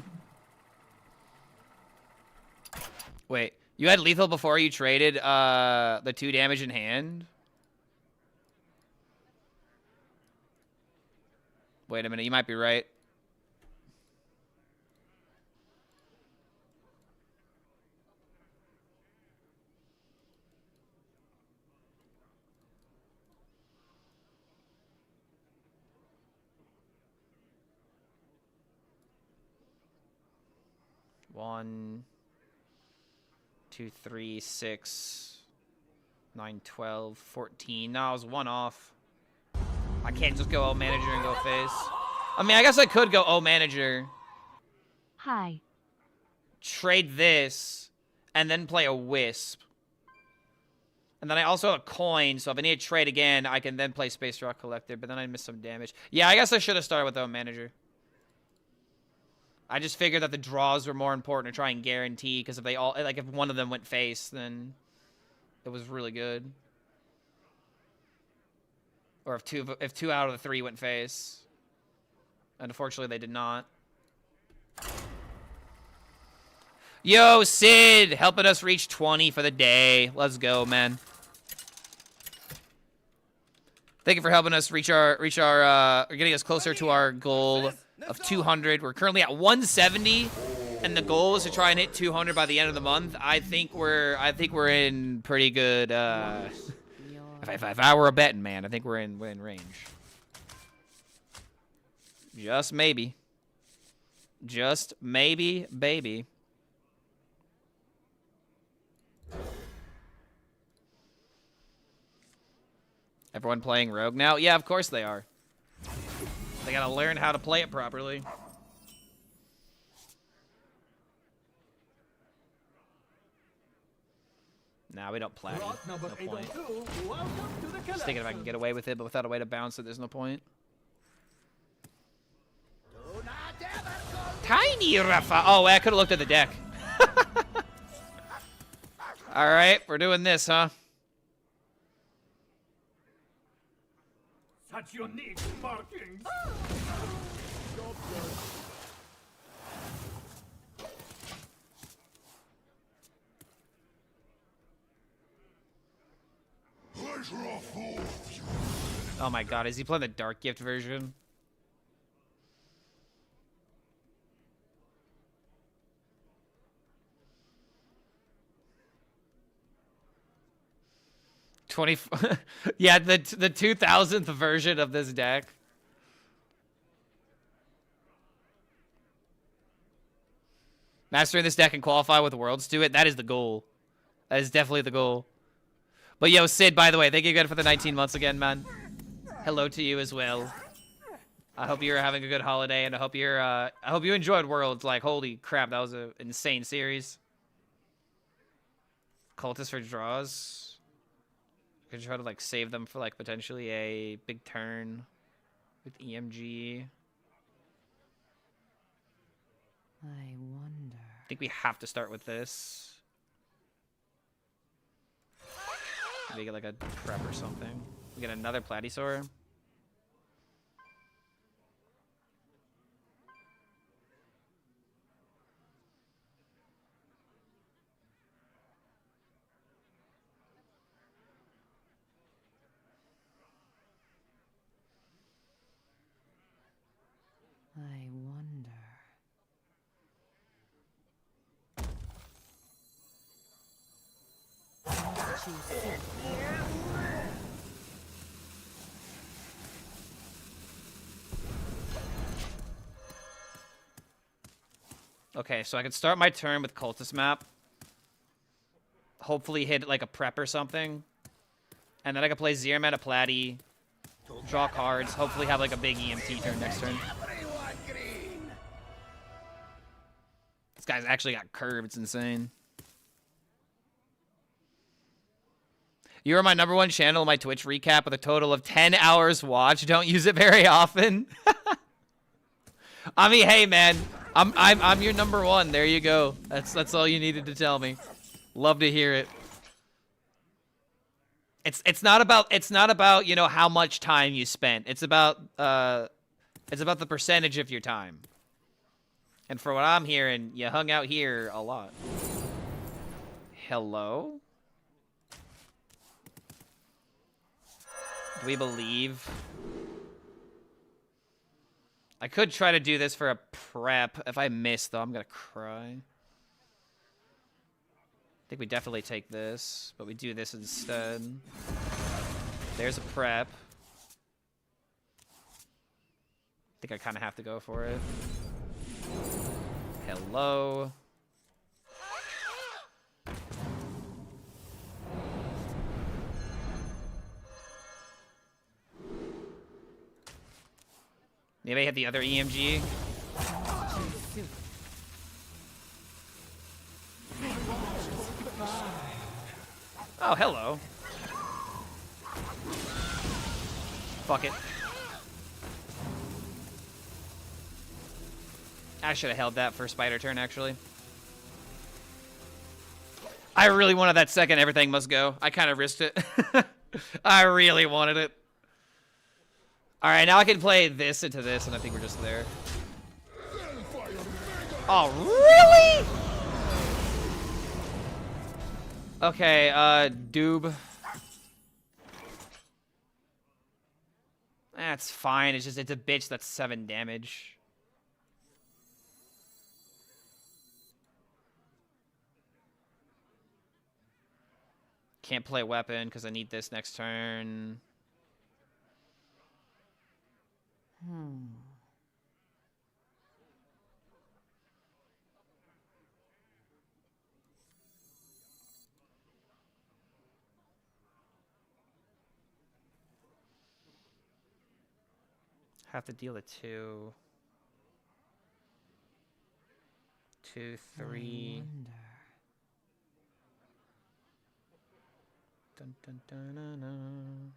Wait, you had lethal before you traded the 2 damage in hand? Wait a minute, you might be right. 1, 2, 3, 6, 9, 12, 14. No, I was 1 off. I can't just go O manager and go face. I mean, I guess I could go O manager. Hi. Trade this, and then play a wisp. And then I also have a coin, so if I need to trade again, I can then play Space Rock Collector, but then I miss some damage. Yeah, I guess I should have started with O manager. I just figured that the draws were more important to try and guarantee, because if they all, like, if one of them went face, then it was really good. Or if two out of the 3 went face. And unfortunately, they did not. Yo, Sid, helping us reach 20 for the day. Let's go, man. Thank you for helping us reach our getting us closer to our goal of 200. We're currently at 170, and the goal is to try and hit 200 by the end of the month. I think we're in pretty good. If I were a betting man, I think we're in range. Just maybe. Just maybe, baby. Everyone playing Rogue now? Yeah, of course they are. They gotta learn how to play it properly. Nah, we don't platinum. No point. Just thinking if I can get away with it, but without a way to bounce it, there's no point. Tiny Rafa. Oh, I could have looked at the deck. All right, we're doing this, huh? Such unique markings. Oh my god, is he playing the Dark Gift version? Yeah, the 2000th version of this deck. Mastering this deck and qualify with Worlds to it. That is the goal. That is definitely the goal. But yo, Sid, by the way, thank you again for the 19 months again, man. Hello to you as well. I hope you're having a good holiday, and I hope you enjoyed Worlds. Like, holy crap, that was an insane series. Cultist for draws. Could try to like save them for like potentially a big turn with EMG. I wonder. I think we have to start with this. Maybe get like a prep or something. We get another Platysaur. I wonder. Okay, so I can start my turn with Cultist Map. Hopefully hit like a prep or something. And then I can play Zero Mana Platy. Draw cards. Hopefully have like a big EMT turn next turn. This guy's actually got curve. It's insane. You are my #1 channel on my Twitch recap with a total of 10 hours watched. Don't use it very often. I mean, hey man, I'm your #1. There you go. That's all you needed to tell me. Love to hear it. It's not about you know how much time you spent. It's about the percentage of your time. And for what I'm hearing, you hung out here a lot. Hello? Do we believe? I could try to do this for a prep. If I miss, though, I'm gonna cry. I think we definitely take this, but we do this instead. There's a prep. I think I kind of have to go for it. Hello. Maybe I hit the other EMG. Oh, hello. Fuck it. I should have held that for spider turn, actually. I really wanted that second everything must go. I kind of risked it. I really wanted it. Alright, now I can play this into this, and I think we're just there. Oh, really? Okay, Doob. That's fine. It's just, it's a bitch that's 7 damage. Can't play weapon because I need this next turn. Have to deal a 2. 2, 3. Dun, dun, dun, dun, dun.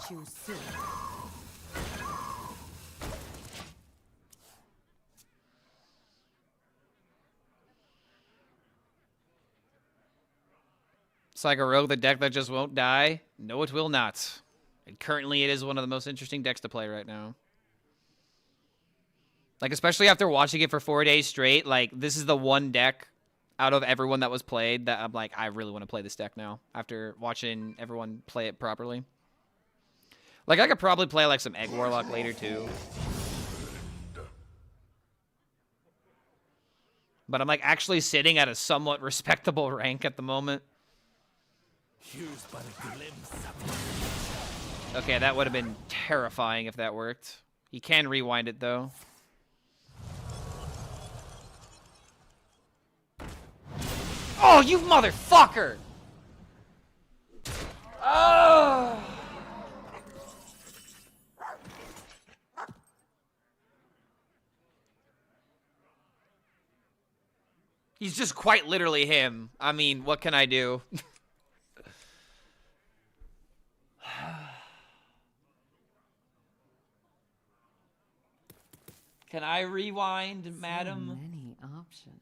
Choose soon. It's like a rogue, the deck that just won't die. No, it will not. And currently, it is one of the most interesting decks to play right now. Like, especially after watching it for 4 days straight, like, this is the one deck out of everyone that was played that I'm like, I really want to play this deck now after watching everyone play it properly. Like, I could probably play, like, some Egg Warlock later, too. But I'm, like, actually sitting at a somewhat respectable rank at the moment. Okay, that would have been terrifying if that worked. He can rewind it, though. Oh, you motherfucker! Oh! He's just quite literally him. I mean, what can I do? Can I rewind, madam? So many options.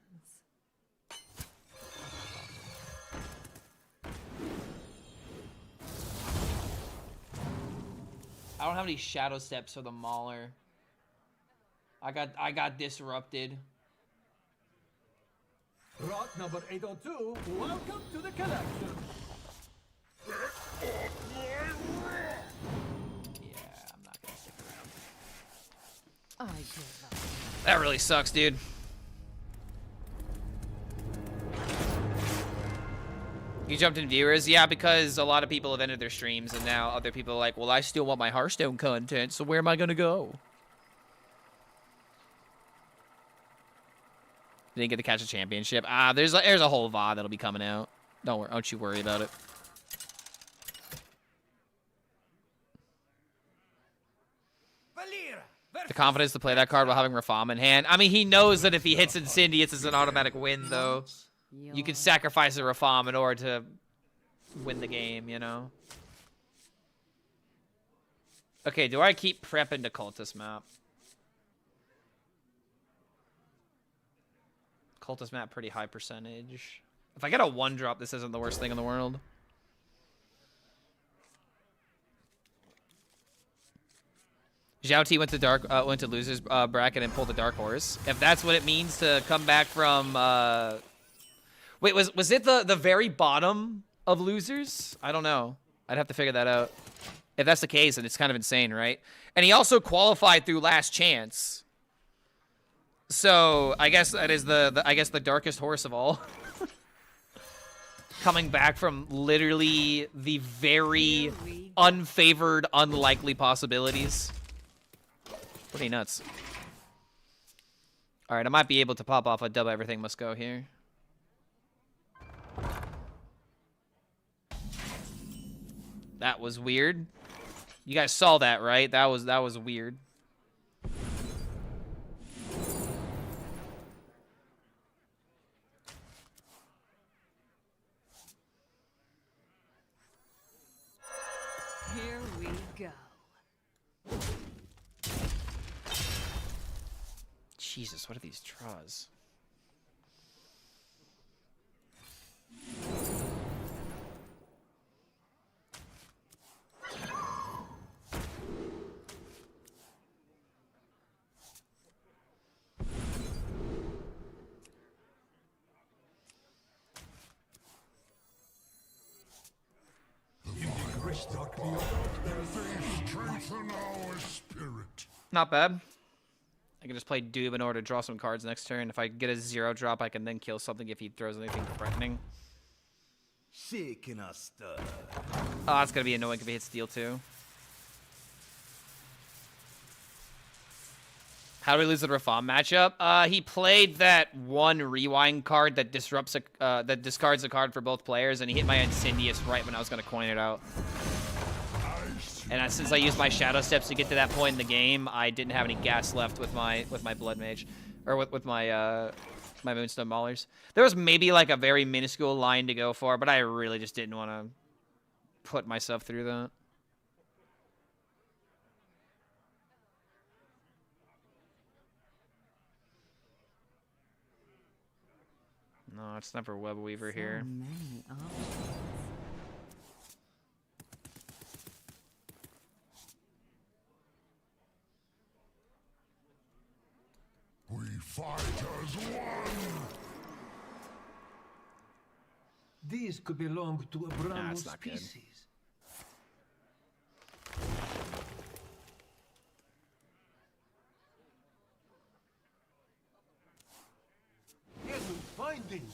I don't have any shadow steps for the Mauler. I got disrupted. Rock number 802, welcome to the collection. Yeah, I'm not gonna stick around. I give up. That really sucks, dude. You jumped in viewers? Yeah, because a lot of people have ended their streams, and now other people are like, well, I still want my Hearthstone content, so where am I gonna go? Didn't get to catch a championship. Ah, there's a whole VOD that'll be coming out. Don't you worry about it. The confidence to play that card while having Rafam in hand. I mean, he knows that if he hits Incendious, it's an automatic win, though. You can sacrifice a Rafam in order to win the game, you know? Okay, do I keep prepping the Cultist map? Cultist map, pretty high percentage. If I get a 1-drop, this isn't the worst thing in the world. Zhao T went to losers bracket and pulled the Dark Horse. If that's what it means to come back from... Wait, was it the very bottom of losers? I don't know. I'd have to figure that out. If that's the case, then it's kind of insane, right? And he also qualified through Last Chance. So I guess that is the darkest horse of all. Coming back from literally the very unfavored, unlikely possibilities. Pretty nuts. All right, I might be able to pop off a dub. Everything must go here. That was weird. You guys saw that, right? That was weird. Here we go. Jesus, what are these draws? Strengthen our spirit. Not bad. I can just play Doob in order to draw some cards next turn. If I get a 0 drop, I can then kill something if he throws anything threatening. Shaking us stir. Oh, it's gonna be annoying if he hits Steel too. How do we lose the Rafam matchup? He played that one rewind card that disrupts that discards a card for both players, and he hit my Incendious right when I was gonna coin it out. And since I used my Shadow Steps to get to that point in the game, I didn't have any gas left with my Blood Mage, or with my my Moonstone Maulers. There was maybe like a very minuscule line to go for, but I really just didn't want to put myself through that. No, it's never Web Weaver here. So many options. We fight as one. These could belong to a brand new it's not good. species. Hidden finding.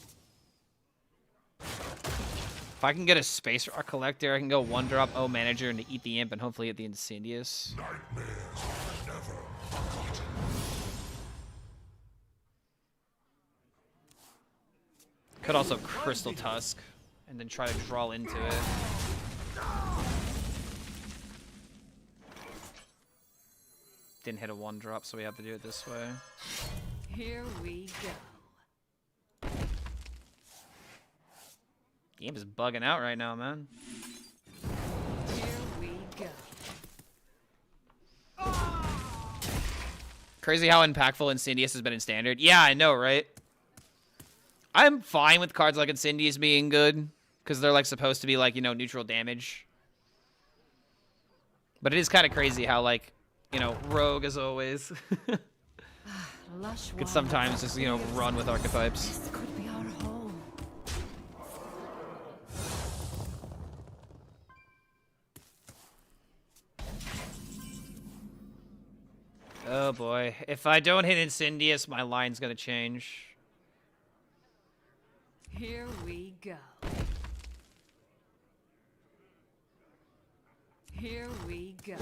If I can get a Space Rock Collector, I can go 1-drop O Manager and eat the Imp and hopefully get the Incendious. Nightmares are never forgotten. Could also Crystal Tusk and then try to draw into it. Didn't hit a 1-drop, so we have to do it this way. Here we go. Game is bugging out right now, man. Here we go. Crazy how impactful Incendious has been in Standard. Yeah, I know, right? I'm fine with cards like Incendious being good, because they're like supposed to be like, you know, neutral damage. But it is kind of crazy how like, you know, Rogue as always Lush could sometimes just, you know, run with archetypes. This could be our home. Oh boy. If I don't hit Incendious, my line's gonna change. Here we go. Here we go.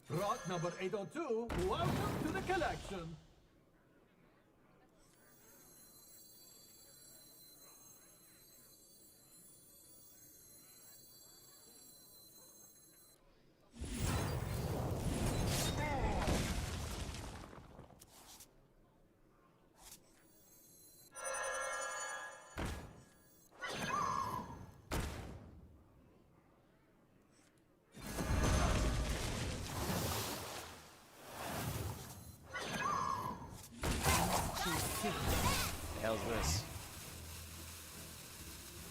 Rot number 802, welcome to the collection. The hell's this?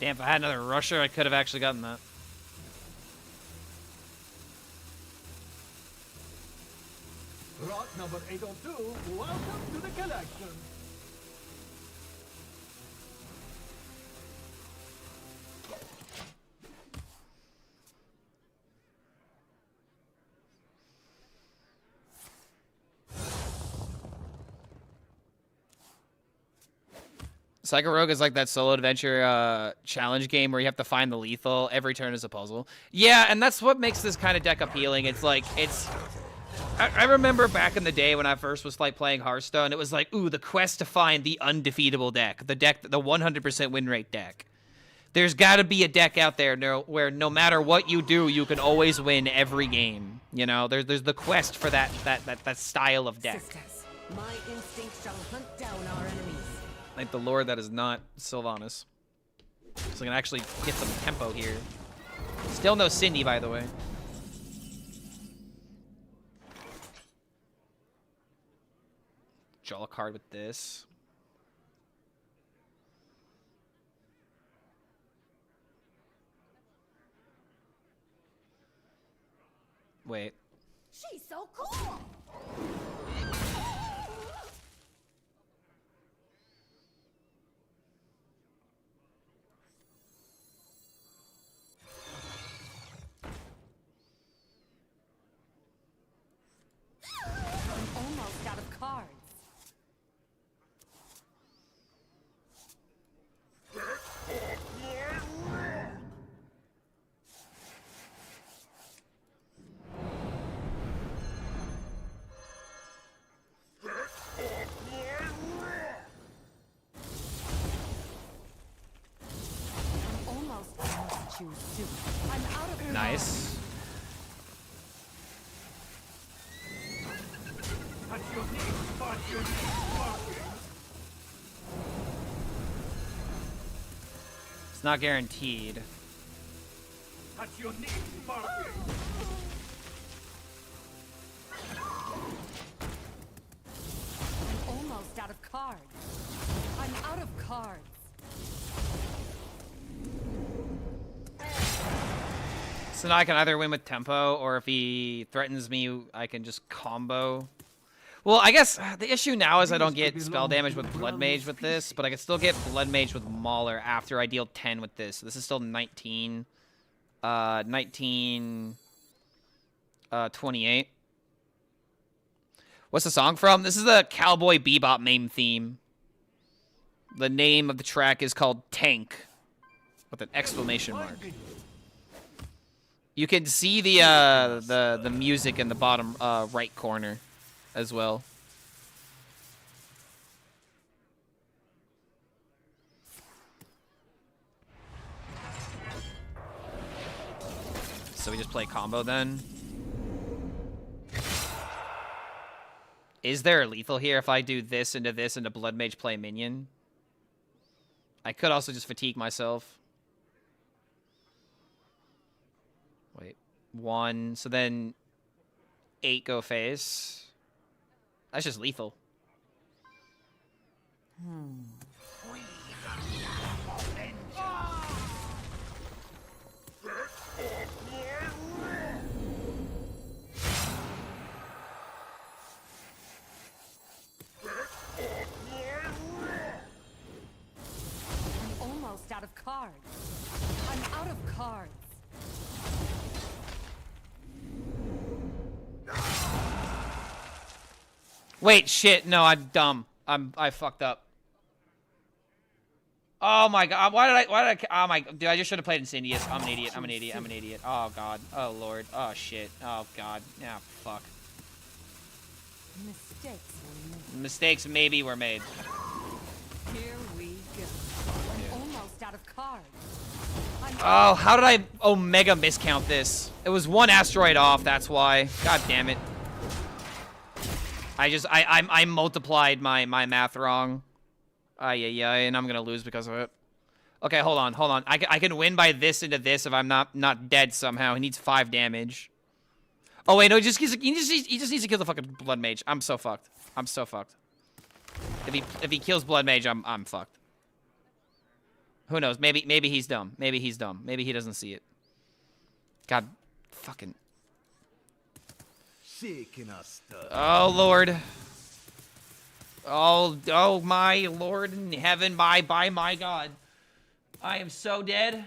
Damn, if I had another rusher, I could have actually gotten that. Rot number 802, welcome to the collection. Psycho Rogue is like that solo adventure challenge game where you have to find the lethal. Every turn is a puzzle. Yeah, and that's what makes this kind of deck appealing. It's like, I remember back in the day when I first was like playing Hearthstone, it was like, ooh, the quest to find the undefeatable deck. The 100% win rate deck. There's got to be a deck out there where no matter what you do, you can always win every game. You know, there's the quest for that style of deck. Sisters, my instinct shall hunt down our enemies. Like the lord that is not Sylvanas. So I can actually get some tempo here. Still no Cindy, by the way. Draw a card with this. Wait. She's so cool. I'm almost out of cards. I'm out of Nice. It's not guaranteed. I'm almost out of cards. I'm out of cards. So now I can either win with tempo, or if he threatens me, I can just combo. Well, I guess the issue now is I don't get spell damage with Blood Mage with this, but I can still get Blood Mage with Mauler after I deal 10 with this. So this is still 19. 28. What's the song from? This is the Cowboy Bebop MAME theme. The name of the track is called Tank, with an exclamation mark. You can see the music in the bottom right corner as well. So we just play combo then. Is there a lethal here if I do this into Blood Mage play minion? I could also just fatigue myself. Wait, 1. So then 8 go face. That's just lethal. I'm almost out of cards. I'm out of cards. Wait, shit, no, I'm dumb. I fucked up. Oh my god, why did I, oh my, dude, I just should have played Insidious. I'm an idiot, I'm an idiot, I'm an idiot. Oh god, oh lord, oh shit, oh god, yeah, fuck. Mistakes maybe were made. Here we go. I'm almost out of cards. Oh, how did I Omega miscount this? It was 1 asteroid off, that's why. God damn it. I multiplied my math wrong. Yeah, and I'm gonna lose because of it. Okay, hold on. I can win by this into this if I'm not dead somehow. He needs 5 damage. Oh wait, no, he just needs to kill the fucking Blood Mage. I'm so fucked. I'm so fucked. If he kills Blood Mage, I'm fucked. Who knows? Maybe he's dumb. Maybe he's dumb. Maybe he doesn't see it. God, fucking. Oh lord. Oh my lord in heaven, by my god. I am so dead.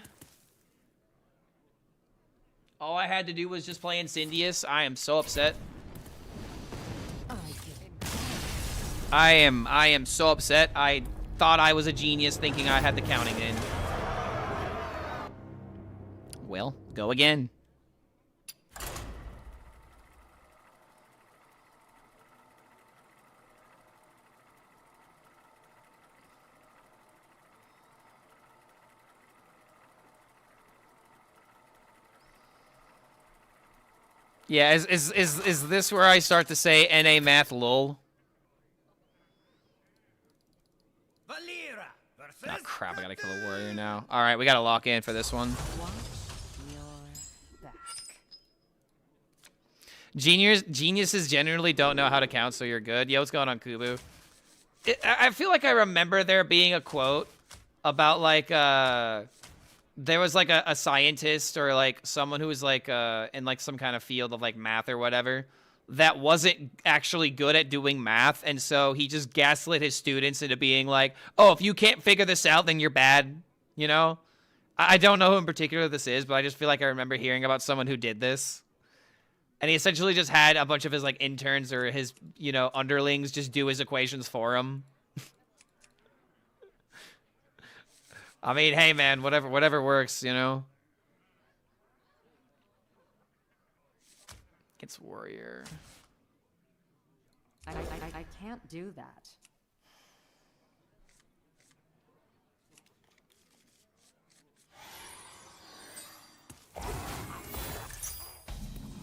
All I had to do was just play Insidious. I am so upset. I am so upset. thought I was a genius thinking I had the counting in. Well, go again. Yeah, is this where I start to say NA math lol? Oh crap, I gotta kill a warrior now. Alright, we gotta lock in for this one. Geniuses generally don't know how to count, so you're good. Yo, what's going on, Kubu? I feel like I remember there being a quote about, like, there was, like, a scientist or, like, someone who was, like, in, like, some kind of field of, like, math or whatever that wasn't actually good at doing math, and so he just gaslit his students into being like, oh, if you can't figure this out, then you're bad, you know? I don't know who in particular this is, but I just feel like I remember hearing about someone who did this. And he essentially just had a bunch of his, like, interns or his, you know, underlings just do his equations for him. I mean, hey, man, whatever works, you know? Against warrior. I can't do that.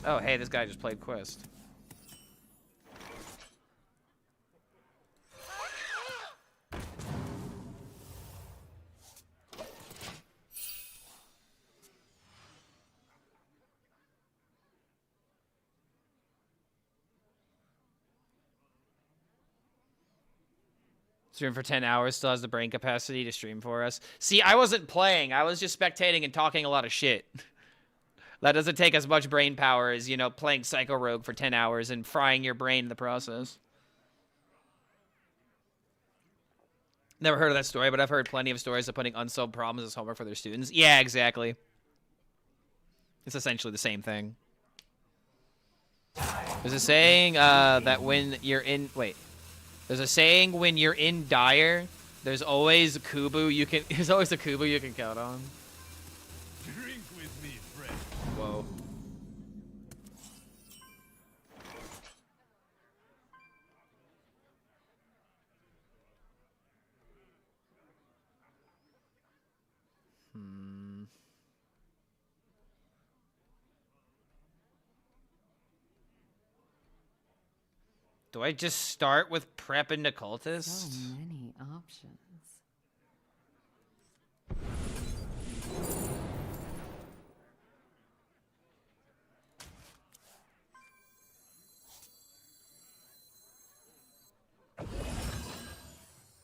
Oh, hey, this guy just played Quest. Stream for 10 hours, still has the brain capacity to stream for us. See, I wasn't playing. I was just spectating and talking a lot of shit. That doesn't take as much brain power as, you know, playing Psycho Rogue for 10 hours and frying your brain in the process. Never heard of that story, but I've heard plenty of stories of putting unsolved problems as homework for their students. Yeah, exactly. It's essentially the same thing. There's a saying that when you're in... Wait. There's a saying when you're in dire, there's always a Kubu you can... There's always a Kubu you can count on. Drink with me, friend. Whoa. Do I just start with prep into cultist? So many options.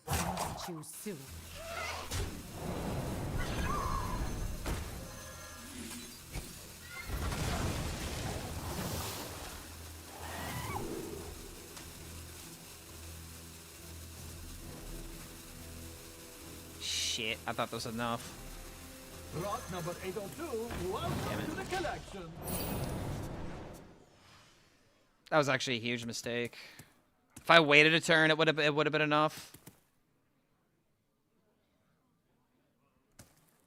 I must choose soon. Shit, I thought that was enough. Rock number 802, welcome to the collection. That was actually a huge mistake. If I waited a turn, it would have been enough.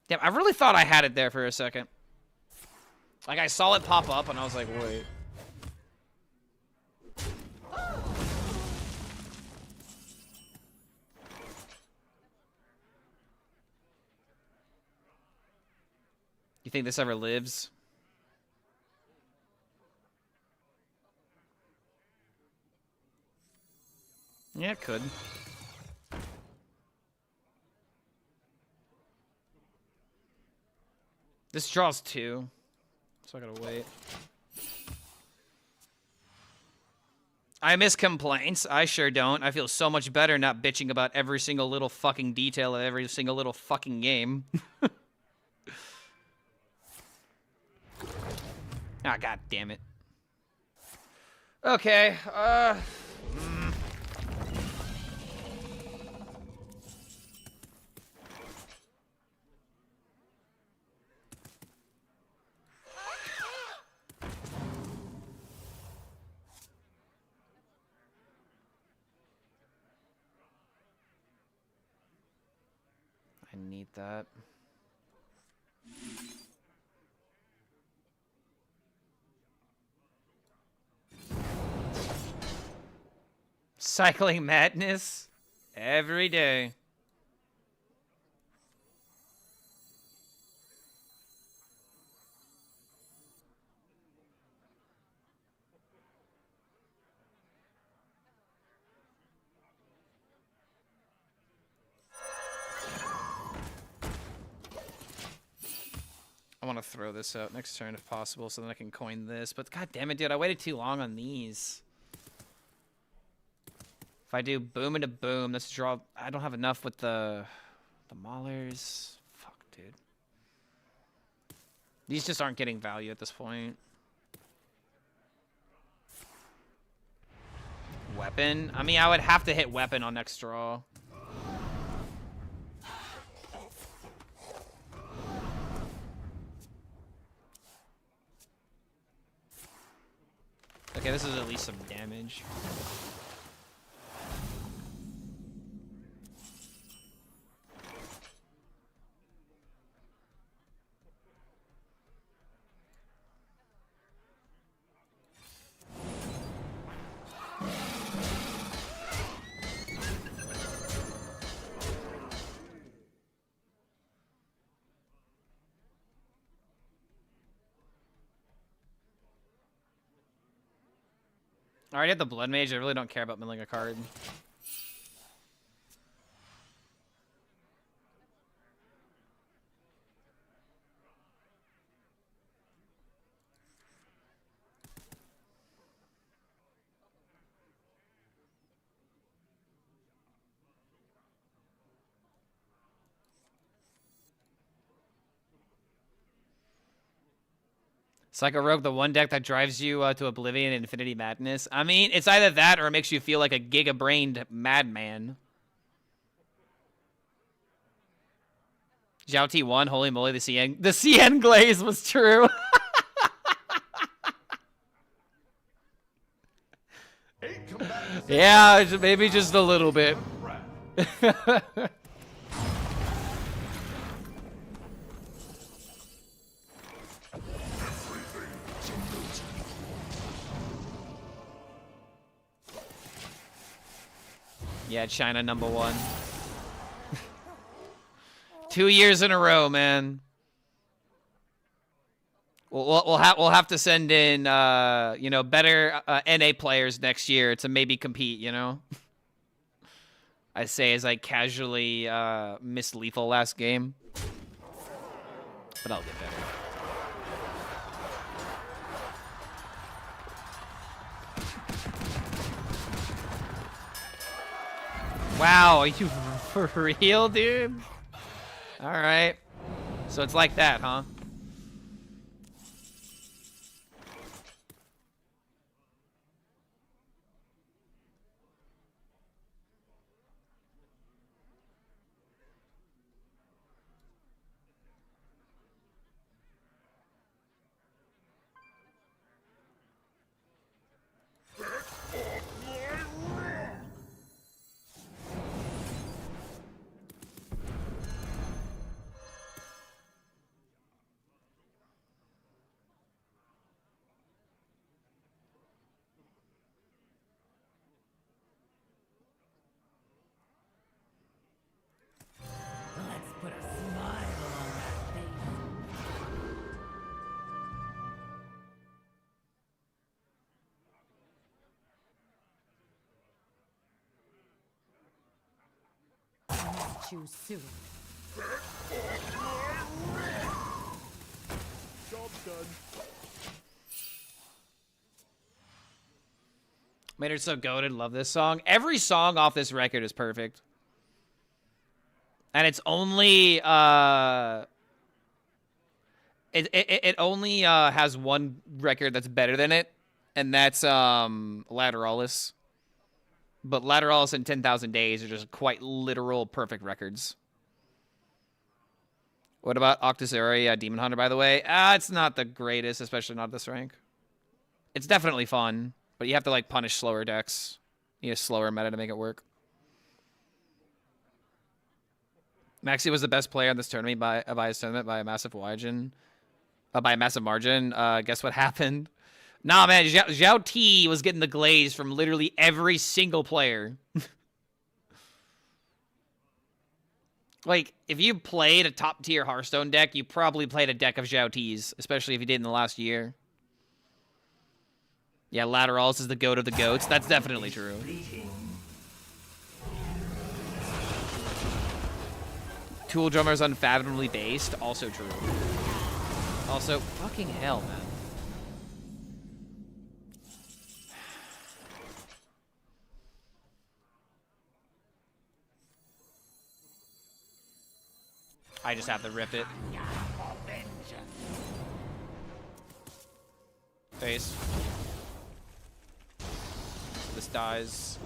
Damn, I really thought I had it there for a second. Like, I saw it pop up, and I was like, wait. You think this ever lives? Yeah, it could. This draws 2, so I gotta wait. I miss complaints. I sure don't. I feel so much better not bitching about every single little fucking detail of every single little fucking game. Ah, god damn it. Okay, don't need that. Cycling madness every day. I want to throw this out next turn if possible so then I can coin this. But god damn it, dude, I waited too long on these. If I do boom into boom, let's draw. I don't have enough with the maulers. Fuck, dude. These just aren't getting value at this point. Weapon? I mean, I would have to hit weapon on next draw. Okay, this is at least some damage. I already have the Blood Mage. I really don't care about milling a card. Psycho Rogue, the one deck that drives you to Oblivion and Infinity Madness. I mean, it's either that or it makes you feel like a giga-brained madman. Zhao T1, holy moly, the CN glaze was true. Yeah, maybe just a little bit. Yeah, China #1. 2 years in a row, man. We'll have to send in you know, better NA players next year to maybe compete, you know. I say as I casually missed lethal last game, but I'll get better. Wow, are you for real, dude? All right. So it's like that, huh? Let's put a smile on that face. Let's choose soon. Job done. Made her so goated. Love this song. Every song off this record is perfect. And it's only it only has one record that's better than it, and that's Lateralis. But Lateralis and 10,000 Days are just quite literal perfect records. What about Octazuri, Demon Hunter, by the way? It's not the greatest, especially not this rank. It's definitely fun, but you have to like punish slower decks. You need a slower meta to make it work. Maxi was the best player in this tournament by a massive margin. Guess what happened? Nah, man, Zhao T was getting the glaze from literally every single player. Like, if you played a top-tier Hearthstone deck, you probably played a deck of Zhao T's, especially if you did in the last year. Yeah, Laterals is the goat of the goats. That's definitely true. Tool Drummer's unfathomably based. Also true. Also, fucking hell, man. I just have to rip it. Face. This dies.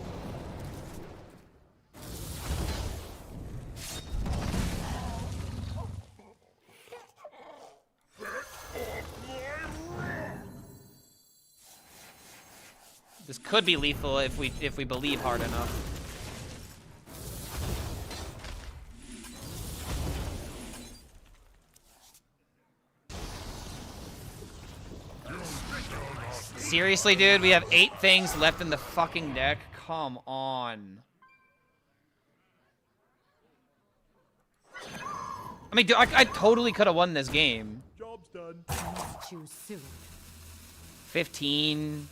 This could be lethal if we believe hard enough. Seriously, dude, we have 8 things left in the fucking deck. Come on. I mean, dude, I totally could have won this game. Job's done. Too soon. 15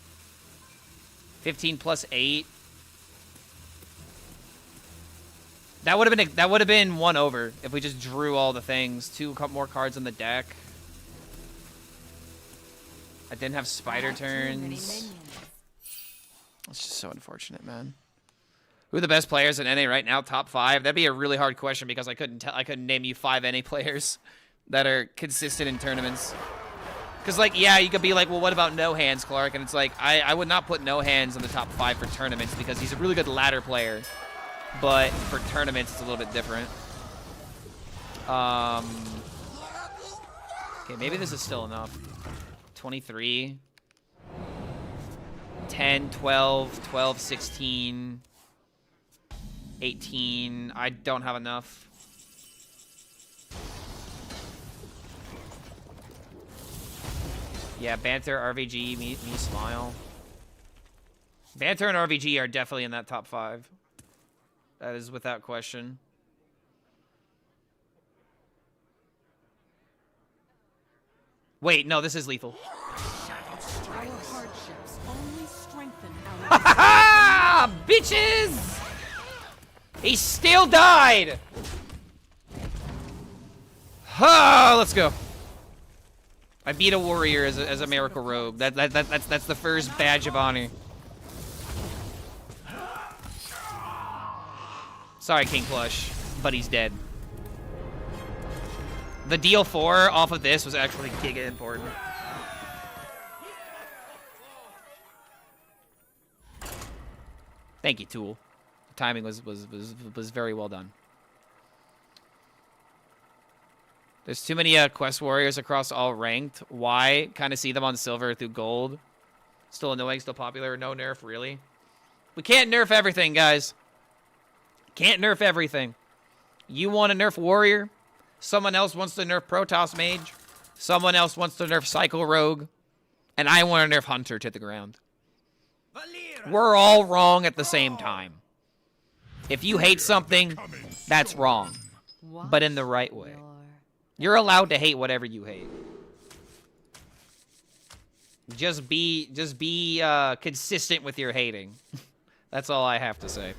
plus 8. That would have been 1 over if we just drew all the things. 2 more cards in the deck. I didn't have spider turns. It's just so unfortunate, man. Who are the best players in NA right now? Top 5? That'd be a really hard question because I couldn't name you 5 NA players that are consistent in tournaments. Because, like, yeah, you could be like, well, what about No Hands, Clark? And it's like, I would not put No Hands in the top 5 for tournaments because he's a really good ladder player. But for tournaments, it's a little bit different. Okay, maybe this is still enough. 23. 10, 12, 12, 16. 18. I don't have enough. Yeah, Banter, RVG, me Smile. Banter and RVG are definitely in that top 5. That is without question. Wait, no, this is lethal. Our hardships only strengthen our Ha ha! Bitches! He still died! Oh, let's go. I beat a warrior as a miracle rogue. That's the first badge of honor. Sorry, King Plush, but he's dead. The deal 4 off of this was actually giga important. Thank you, Tool. The timing was very well done. There's too many quest warriors across all ranked. Why? Kind of see them on silver through gold. Still annoying, still popular. No nerf, really. We can't nerf everything, guys. Can't nerf everything. You want to nerf warrior? Someone else wants to nerf Protoss Mage. Someone else wants to nerf Cycle Rogue. And I want to nerf Hunter to the ground. We're all wrong at the same time. If you hate something, that's wrong. But in the right way. You're allowed to hate whatever you hate. Just be consistent with your hating. That's all I have to say.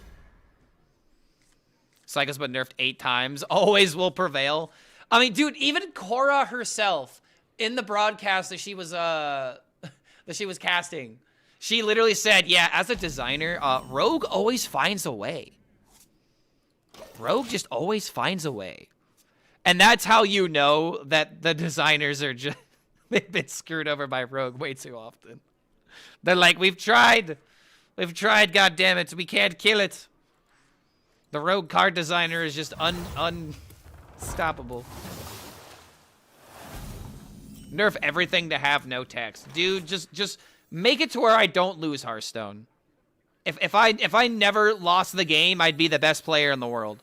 Cycle's been nerfed 8 times. Always will prevail. I mean, dude, even Korra herself in the broadcast that she was casting, she literally said, "Yeah, as a designer, Rogue always finds a way. Rogue just always finds a way." And that's how you know that the designers are just they've been screwed over by Rogue way too often. They're like, "We've tried, goddammit, we can't kill it." The Rogue card designer is just unstoppable. Nerf everything to have no text. Dude, just make it to where I don't lose Hearthstone. If I never lost the game, I'd be the best player in the world.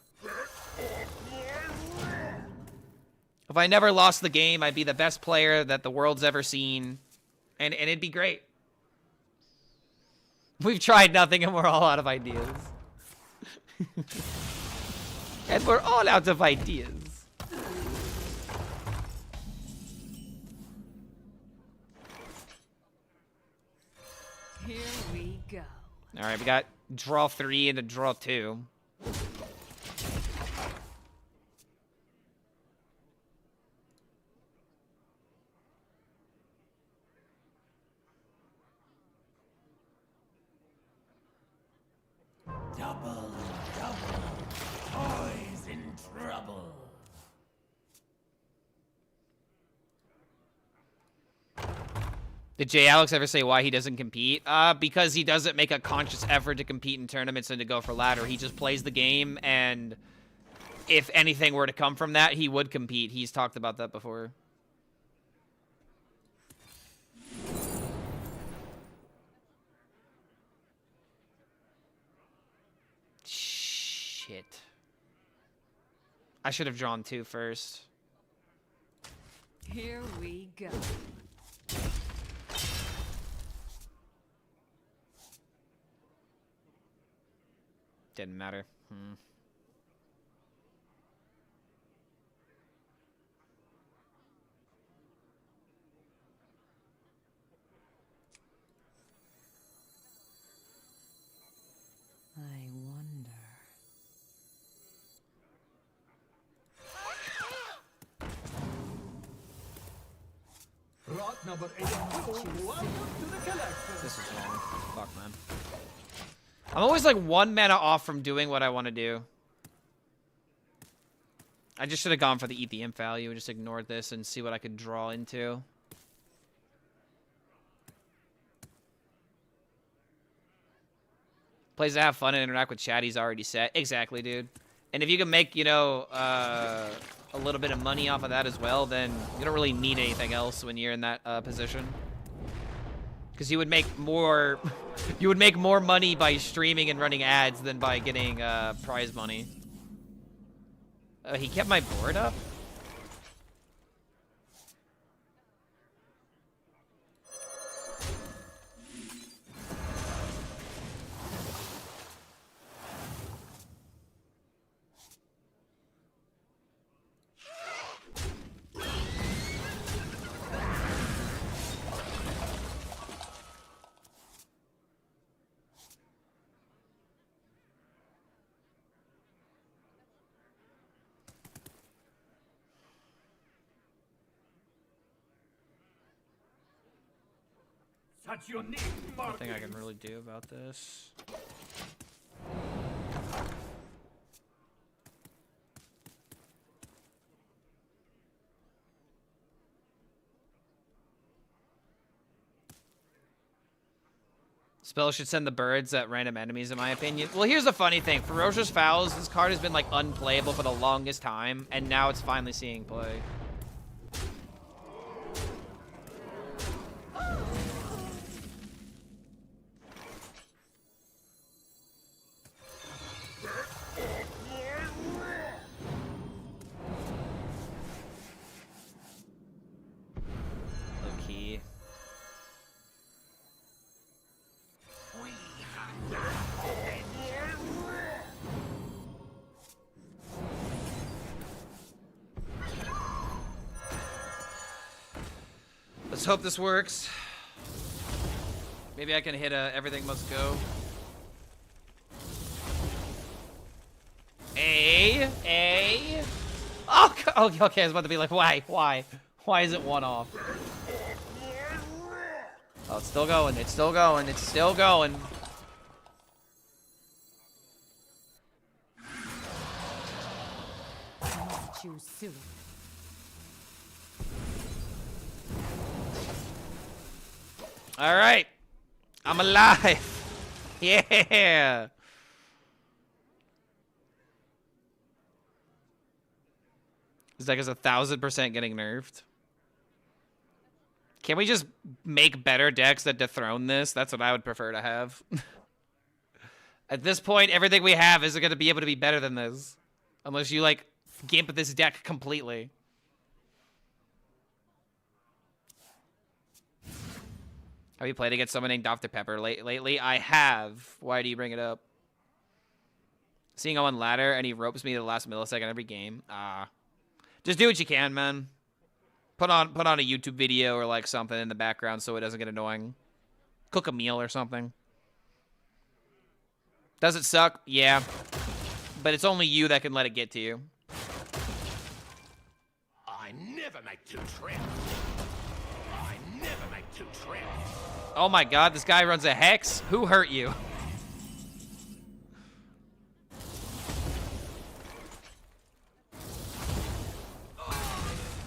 If I never lost the game, I'd be the best player that the world's ever seen. And it'd be great. We've tried nothing and we're all out of ideas. And we're all out of ideas. Here we go. Alright, we got draw 3 and a draw 2. Double, toys in trouble. Did J. Alex ever say why he doesn't compete? Because he doesn't make a conscious effort to compete in tournaments and to go for ladder. He just plays the game, and if anything were to come from that, he would compete. He's talked about that before. Shit. I should have drawn 2 first. Here we go. Didn't matter. I wonder. Rot number 802, welcome to the collection. This is wrong. Fuck, man. I'm always like 1 mana off from doing what I want to do. I just should have gone for the eat the imp value and just ignored this and see what I could draw into. Plays to have fun and interact with chatty's already set. Exactly, dude. And if you can make, you know, a little bit of money off of that as well, then you don't really need anything else when you're in that position. Because you would make more, you would make more money by streaming and running ads than by getting prize money. He kept my board up? Such unique Nothing I markings. can really do about this. Spell should send the birds at random enemies, in my opinion. Well, here's the funny thing. Ferocious Fowls, this card has been, like, unplayable for the longest time, and now it's finally seeing play. Low-key. Let's hope this works. Maybe I can hit a everything must go. A. Oh, okay, I was about to be like, why? Why is it 1 off? Oh, it's still going, it's still going, it's still going. Not you soon. All right, I'm alive. Yeah. This deck is 1000% getting nerfed. Can we just make better decks that dethrone this? That's what I would prefer to have. At this point, everything we have isn't going to be able to be better than this. Unless you, like, gimp this deck completely. Have you played against someone named Dr. Pepper lately? I have. Why do you bring it up? Seeing him on ladder and he ropes me to the last millisecond every game. Just do what you can, man. Put on a YouTube video or like something in the background so it doesn't get annoying. Cook a meal or something. Does it suck? Yeah. But it's only you that can let it get to you. I never make two trips. I never make two trips. Oh my god, this guy runs a hex? Who hurt you?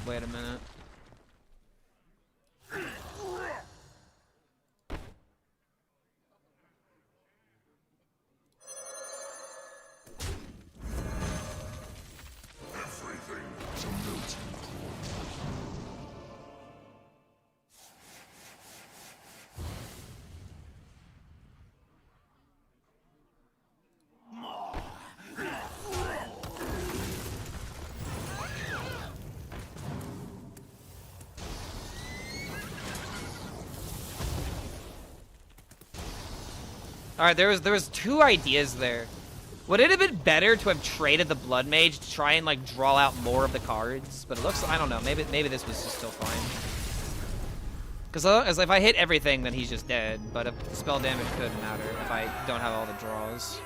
Wait a minute. All right, there was two ideas there. Would it have been better to have traded the Blood Mage to try and like draw out more of the cards? But it looks, I don't know, maybe this was just still fine. Because if I hit everything, then he's just dead. But if spell damage couldn't matter if I don't have all the draws.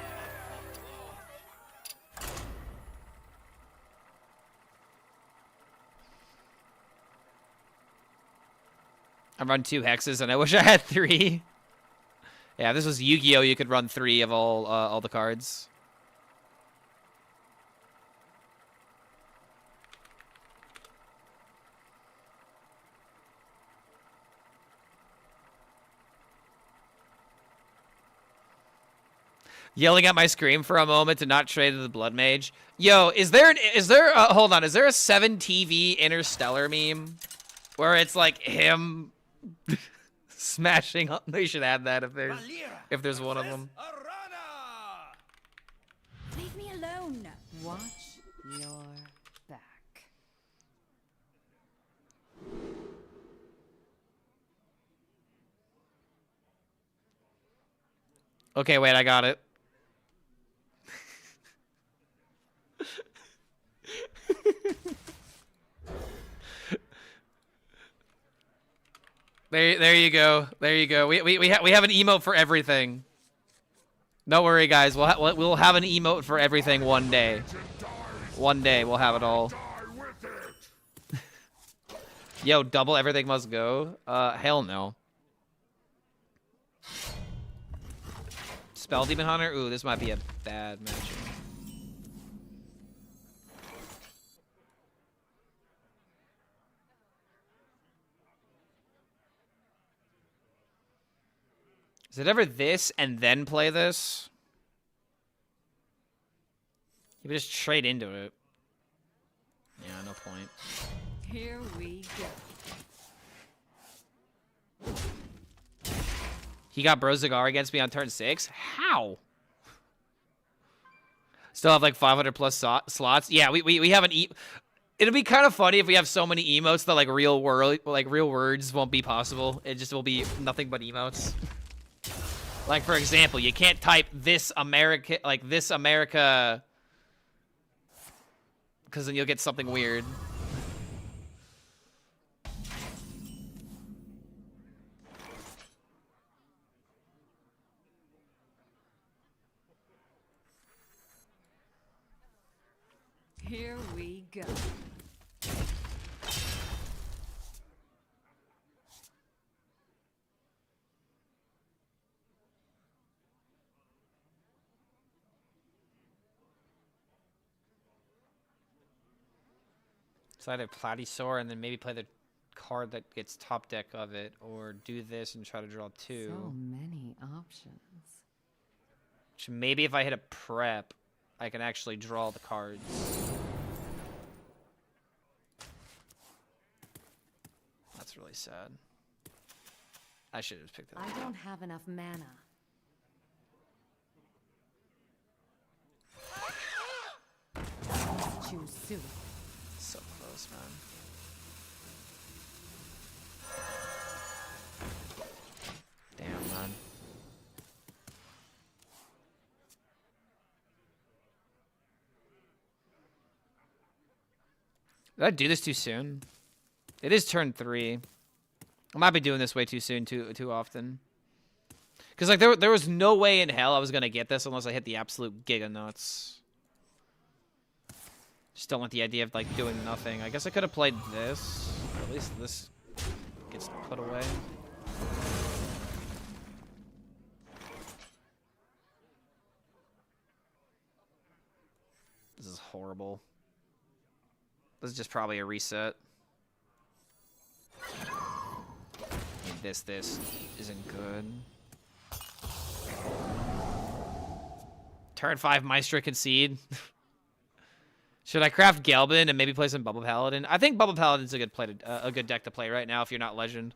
I run 2 hexes and I wish I had 3. Yeah, if this was Yu-Gi-Oh! You could run 3 of all the cards. Yelling at my screen for a moment to not trade to the Blood Mage. Yo, hold on, is there a 7TV Interstellar meme where it's like him smashing up? They should add that if there's one of them. Leave me alone. Watch your back. Okay, wait, I got it. There you go. There you go. We have an emote for everything. Don't worry, guys. We'll have an emote for everything one day. One day we'll have it all. Yo, double everything must go. Hell no. Spell Demon Hunter. Ooh, this might be a bad matchup. Is it ever this and then play this? You could just trade into it. Yeah, no point. Here we go. He got Brozagar against me on turn 6? How? Still have like 500 plus slots? Yeah, we have an it'll be kind of funny if we have so many emotes that like real words won't be possible. It just will be nothing but emotes. Like, for example, you can't type this America, because then you'll get something weird. Here we go. So either Platysaur and then maybe play the card that gets top deck of it, or do this and try to draw 2. So many options. Which maybe if I hit a prep, I can actually draw the cards. That's really sad. I should have just picked that up. I don't have enough mana. Choose soon. So close, man. Did I do this too soon? It is turn 3. I might be doing this way too soon, too often. Because, like, there was no way in hell I was going to get this unless I hit the absolute giga nuts. Just don't want the idea of, like, doing nothing. I guess I could have played this. Or at least this gets put away. This is horrible. This is just probably a reset. This isn't good. Turn 5 Maestro concede. Should I craft Gelbin and maybe play some Bubble Paladin? I think Bubble Paladin's a good deck to play right now if you're not Legend.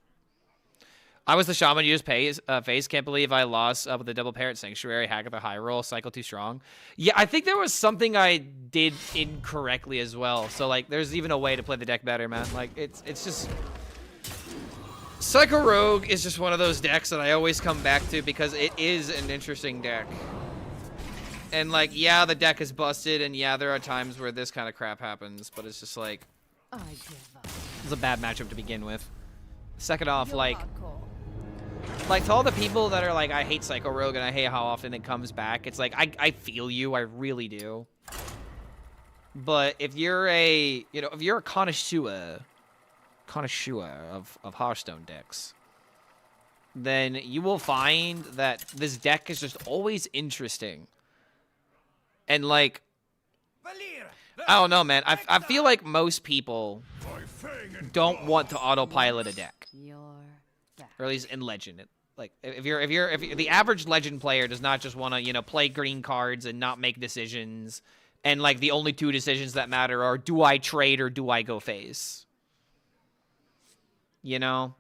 I was the Shaman used phase. Can't believe I lost with the double Parrot Sanctuary, hack at the high roll, cycle too strong. Yeah, I think there was something I did incorrectly as well. So like, there's even a way to play the deck better, man. Like it's just Psycho Rogue is just one of those decks that I always come back to because it is an interesting deck. And like, yeah, the deck is busted, and yeah, there are times where this kind of crap happens, but it's just like, it's a bad matchup to begin with. Second off, like to all the people that are like, I hate Psycho Rogue and I hate how often it comes back, it's like, I feel you, I really do. But if you're a, if you're a connoisseur of Hearthstone decks, then you will find that this deck is just always interesting. And like, I don't know, man. I feel like most people don't want to autopilot a deck, or at least in Legend. Like, if the average Legend player does not just want to, play green cards and not make decisions, and like the only 2 decisions that matter are, do I trade or do I go phase? I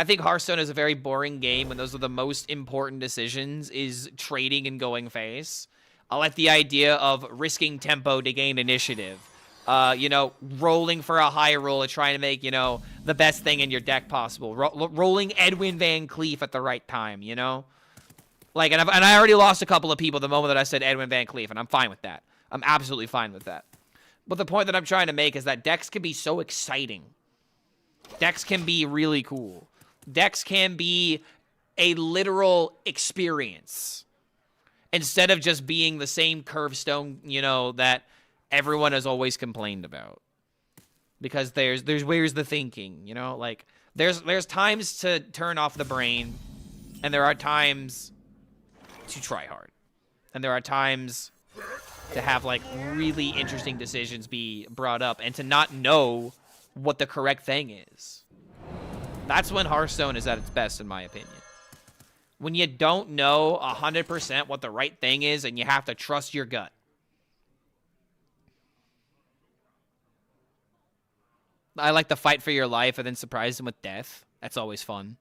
think Hearthstone is a very boring game, and those are the most important decisions: is trading and going phase. I like the idea of risking tempo to gain initiative. Rolling for a high roll and trying to make, the best thing in your deck possible. Rolling Edwin Van Cleef at the right time, Like, and I already lost a couple of people the moment that I said Edwin Van Cleef, and I'm fine with that. I'm absolutely fine with that. But the point that I'm trying to make is that decks can be so exciting. Decks can be really cool. Decks can be a literal experience, instead of just being the same curve stone, that everyone has always complained about. Because where's the thinking, Like, there's times to turn off the brain, and there are times to try hard. And there are times to have, like, really interesting decisions be brought up, and to not know what the correct thing is. That's when Hearthstone is at its best, in my opinion. When you don't know 100% what the right thing is, and you have to trust your gut. I like to fight for your life and then surprise them with death. That's always fun.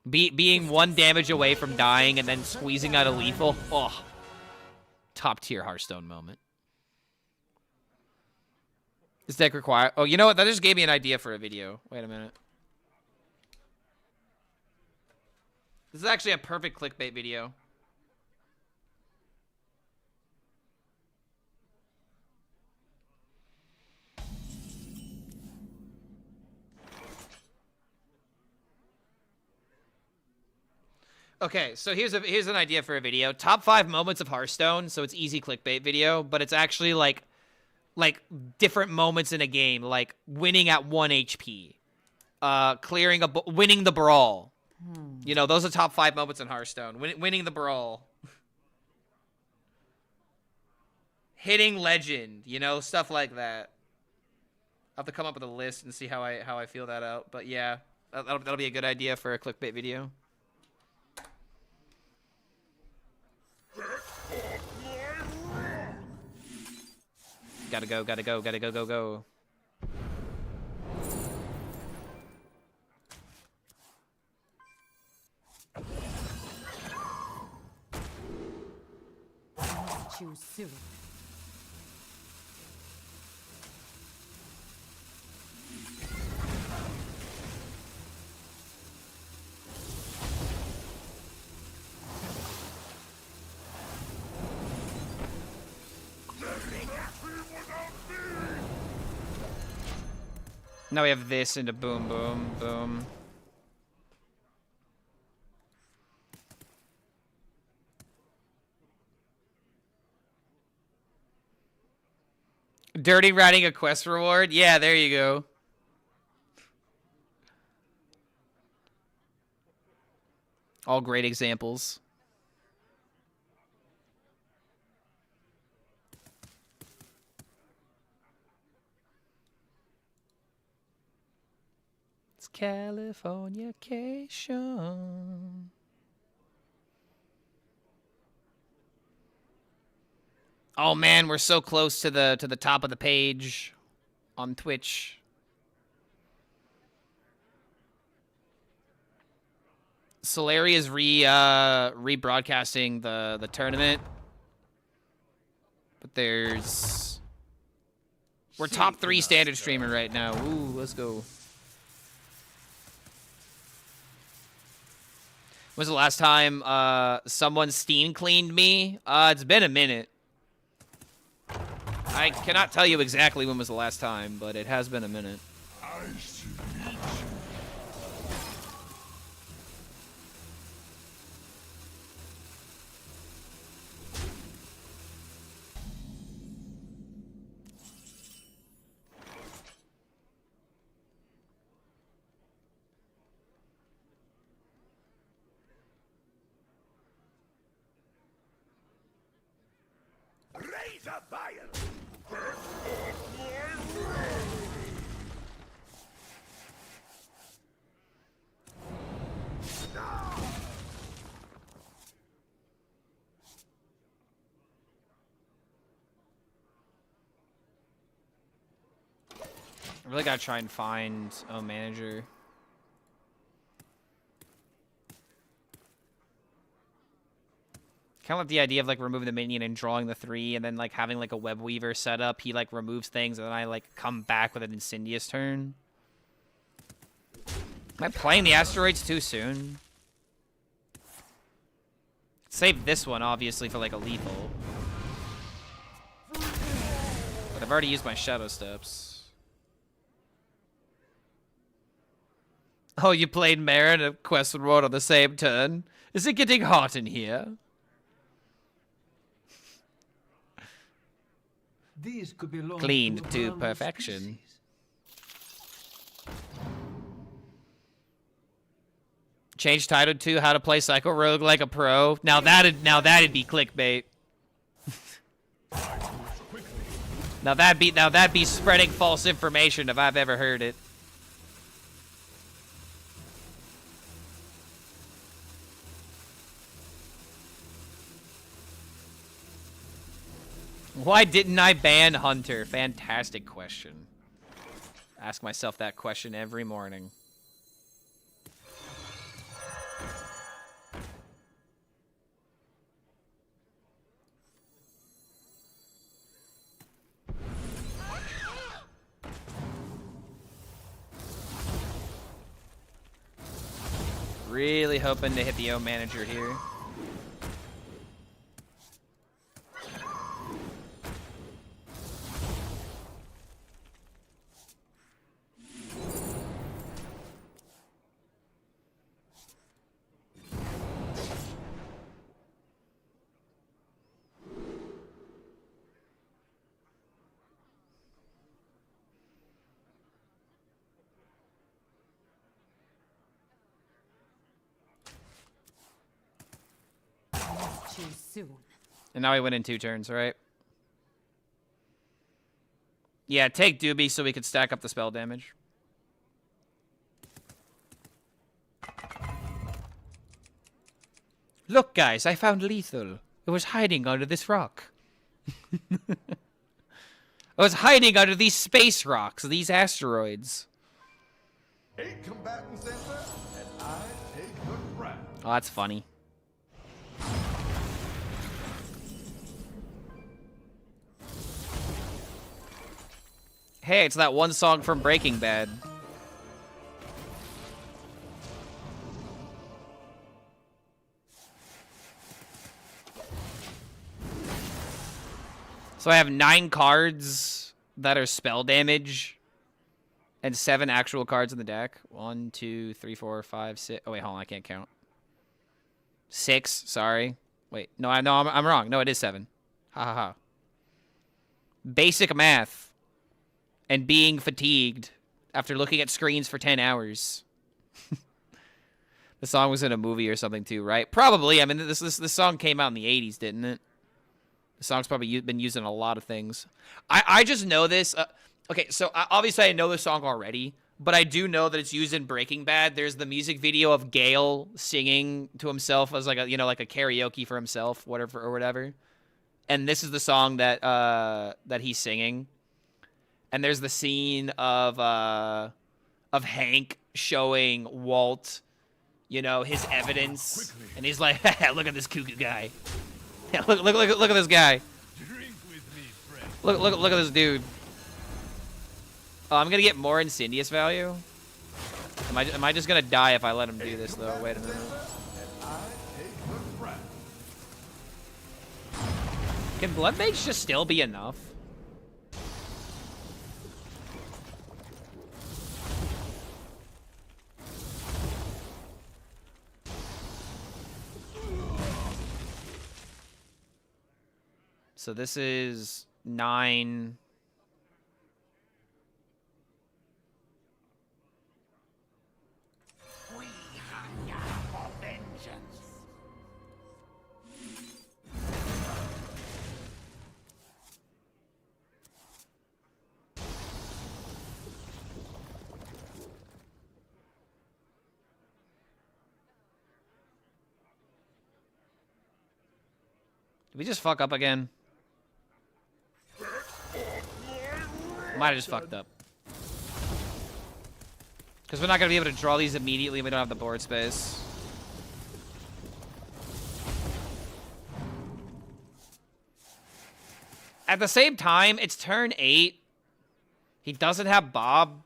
Being 1 damage away from dying and then squeezing out a lethal. Oh, top tier Hearthstone moment. This deck require... Oh, you know what? That just gave me an idea for a video. Wait a minute. This is actually a perfect clickbait video. Okay, so here's an idea for a video. Top 5 moments of Hearthstone, so it's easy clickbait video, but it's actually like different moments in a game, like winning at 1 HP, winning the brawl. Those are top 5 moments in Hearthstone. Winning the brawl. Hitting Legend, stuff like that. I'll have to come up with a list and see how I feel that out. But yeah, that'll be a good idea for a clickbait video. Gotta go. Choose soon. Now we have this into boom, boom, boom. Dirty riding a quest reward? Yeah, there you go. All great examples. It's Californication. Oh man, we're so close to the top of the page on Twitch. Solari is rebroadcasting the tournament. But we're top 3 standard streamer right now. Ooh, let's go. When's the last time someone Steam cleaned me? It's been a minute. I cannot tell you exactly when was the last time, but it has been a minute. Razor fire! I really gotta try and find manager. Kind of like the idea of like removing the minion and drawing the 3 and then like having like a web weaver set up. He like removes things and then I like come back with an insidious turn. Am I playing the asteroids too soon? Save this one obviously for like a lethal. But I've already used my shadow steps. Oh, you played Mare and a quest reward on the same turn? Is it getting hot in here? These could belong Cleaned to ground perfection. Change title to How to Play Psycho Rogue Like a Pro. Now that'd be clickbait. Now that'd be spreading false information if I've ever heard it. Why didn't I ban Hunter? Fantastic question. Ask myself that question every morning. Really hoping to hit the O manager here. Too soon. And now we went in 2 turns, right? Yeah, take Doobie so we could stack up the spell damage. Look, guys, I found lethal. It was hiding under this rock. I was hiding under these space rocks, these asteroids. 8 combatants enter, and I take the crown. Oh, that's funny. Hey, it's that one song from Breaking Bad. So I have 9 cards that are spell damage. And 7 actual cards in the deck. 1, 2, 3, 4, 5, 6. Oh, wait, hold on. I can't count. 6. Sorry. Wait. No, I'm wrong. No, it is 7. Ha ha ha. Basic math. And being fatigued after looking at screens for 10 hours. The song was in a movie or something too, right? Probably. I mean, this song came out in the 80s, didn't it? The song's probably been used in a lot of things. I just know this. Okay, so obviously I know the song already, but I do know that it's used in Breaking Bad. There's the music video of Gale singing to himself as like a, you know, like a karaoke for himself, whatever or whatever. And this is the song that that he's singing. And there's the scene of Hank showing Walt, you know, his evidence, and he's like, "Look at this cuckoo guy. look at this guy. Look at this dude." Oh, I'm gonna get more Insidious value. Am I just gonna die if I let him do this though? Wait a minute. Can Blood Mage just still be enough? So this is 9. We hunger for vengeance. Did we just fuck up again? Might have just fucked up. Because we're not going to be able to draw these immediately. We don't have the board space. At the same time, it's turn 8. He doesn't have Bob.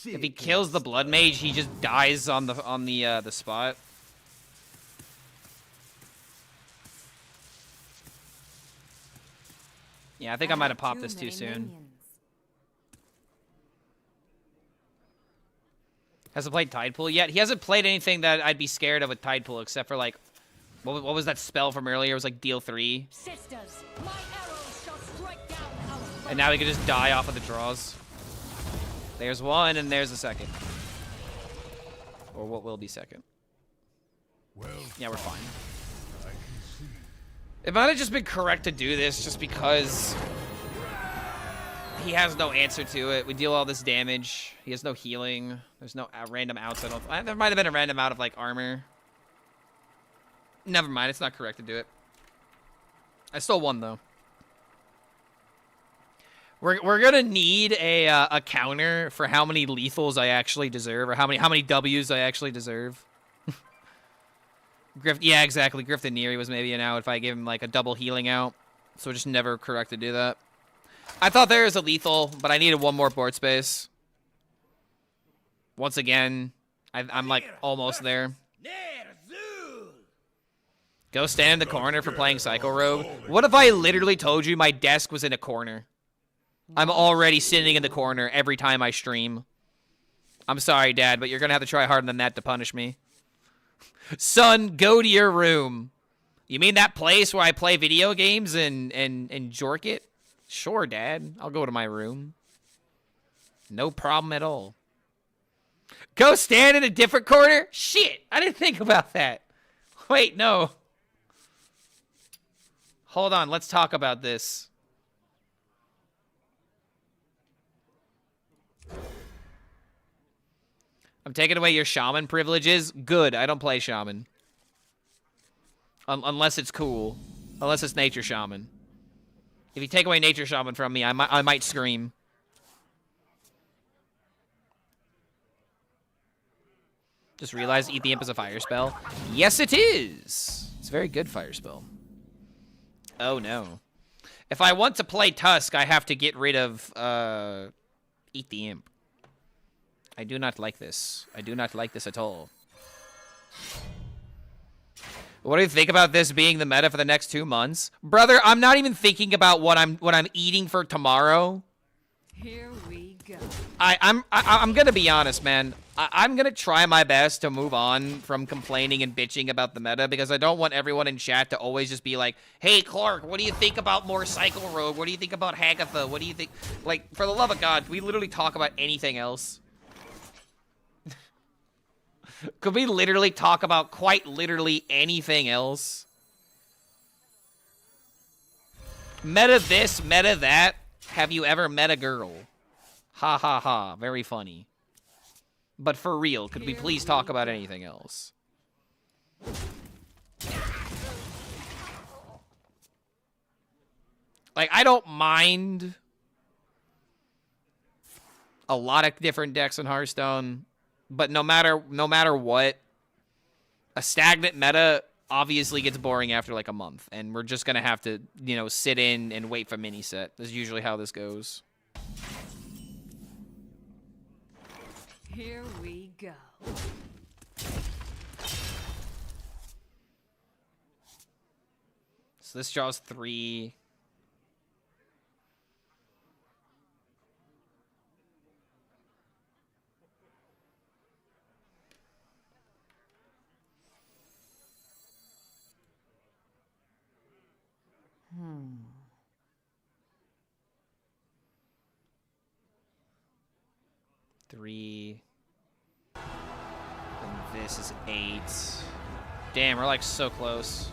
If he kills the Blood Mage, he just dies on the spot. Yeah, I think I might have popped this too soon. Hasn't played Tide Pool yet. He hasn't played anything that I'd be scared of with Tide Pool, except for like, what was that spell from earlier? It was like deal 3. Sisters, my arrows shall strike down our And now he can just die off of the draws. There's one, and there's a second. Or what will be second. Well, yeah, we're fine. I can see. It might have just been correct to do this just because he has no answer to it. We deal all this damage. He has no healing. There's no random outs. There might have been a random out of like armor. Never mind. It's not correct to do it. I still won though. We're gonna need a counter for how many lethals I actually deserve, or how many W's I actually deserve. Yeah, exactly. Griffin Neary was maybe an out if I gave him like a double healing out. So just never correct to do that. I thought there was a lethal, but I needed one more board space. Once again, I'm like almost there. Go stand in the corner for playing Psycho Rogue. What if I literally told you my desk was in a corner? I'm already sitting in the corner every time I stream. I'm sorry, Dad, but you're going to have to try harder than that to punish me. Son, go to your room. You mean that place where I play video games and jork it? Sure, Dad. I'll go to my room. No problem at all. Go stand in a different corner? Shit, I didn't think about that. Wait, no. Hold on, let's talk about this. I'm taking away your shaman privileges. Good, I don't play shaman. Unless it's cool. Unless it's nature shaman. If you take away nature shaman from me, I might scream. Just realized Eat the Imp is a fire spell. Yes, it is. It's a very good fire spell. Oh, no. If I want to play Tusk, I have to get rid of Eat the Imp. I do not like this. I do not like this at all. What do you think about this being the meta for the next 2 months? Brother, I'm not even thinking about what I'm eating for tomorrow. Here we go. I'm gonna be honest, man. I'm gonna try my best to move on from complaining and bitching about the meta because I don't want everyone in chat to always just be like, hey, Clark, what do you think about more Cycle Rogue? What do you think about Hagatha? What do you think? Like, for the love of God, we literally talk about anything else. Could we literally talk about quite literally anything else? Meta this, meta that. Have you ever met a girl? Ha ha ha. Very funny. But for real, could we please talk about anything else? Like, I don't mind a lot of different decks in Hearthstone. But no matter what, a stagnant meta obviously gets boring after like a month, and we're just gonna have to, you know, sit in and wait for mini set. That's usually how this goes. Here we go. So this draws 3. Three. And this is 8. Damn, we're like so close.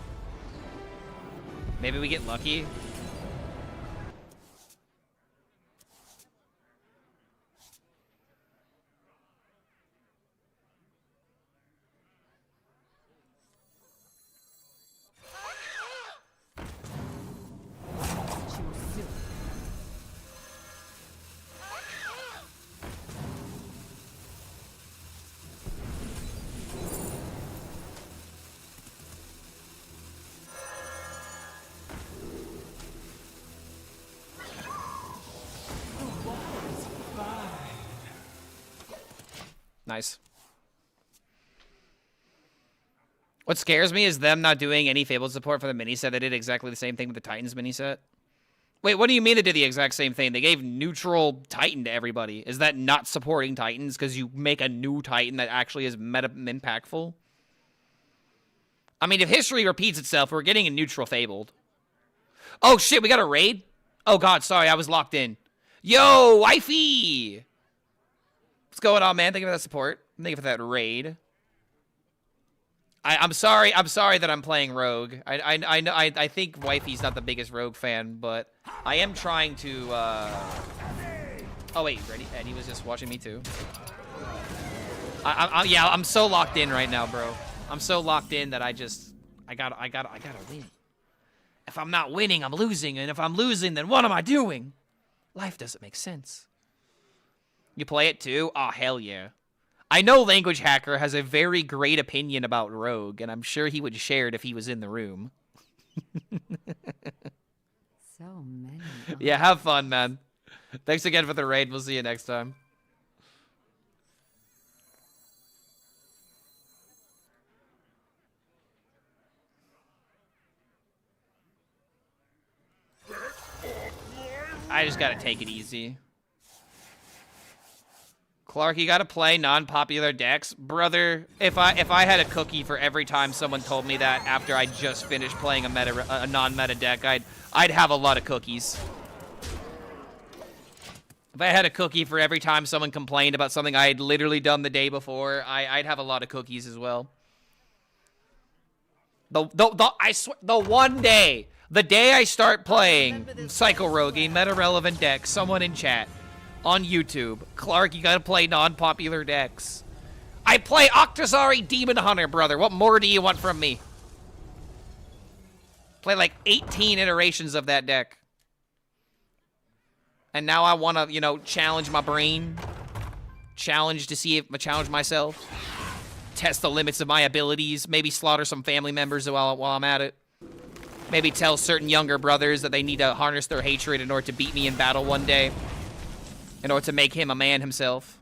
Maybe we get lucky. Nice. What scares me is them not doing any Fabled support for the mini set. They did exactly the same thing with the Titans mini set. Wait, what do you mean they did the exact same thing? They gave neutral Titan to everybody. Is that not supporting Titans because you make a new Titan that actually is meta impactful? I mean, if history repeats itself, we're getting a neutral Fabled. Oh, shit, we got a raid? Oh, God, sorry, I was locked in. Yo, wifey! What's going on, man? Thank you for that support. Thank you for that raid. I'm sorry that I'm playing Rogue. I think wifey's not the biggest Rogue fan, but I am trying to, Oh, wait, ready? Eddie was just watching me, too. Yeah, I'm so locked in right now, bro. I'm so locked in that I gotta win. If I'm not winning, I'm losing. And if I'm losing, then what am I doing? Life doesn't make sense. You play it too? Oh, hell yeah. I know Language Hacker has a very great opinion about Rogue, and I'm sure he would share it if he was in the room. So many. Yeah, have fun, man. Thanks again for the raid. We'll see you next time. I just gotta take it easy. Clark, you gotta play non-popular decks. Brother, if I had a cookie for every time someone told me that after I just finished playing a non-meta deck, I'd have a lot of cookies. If I had a cookie for every time someone complained about something I had literally done the day before, I'd have a lot of cookies as well. I swear, the day I start playing Cycle Rogue, a meta-relevant deck, someone in chat, on YouTube, Clark, you gotta play non-popular decks. I play Octazari Demon Hunter, brother. What more do you want from me? Play like 18 iterations of that deck. And now I want to, you know, challenge my brain. Challenge myself. Test the limits of my abilities. Maybe slaughter some family members while I'm at it. Maybe tell certain younger brothers that they need to harness their hatred in order to beat me in battle one day. In order to make him a man himself.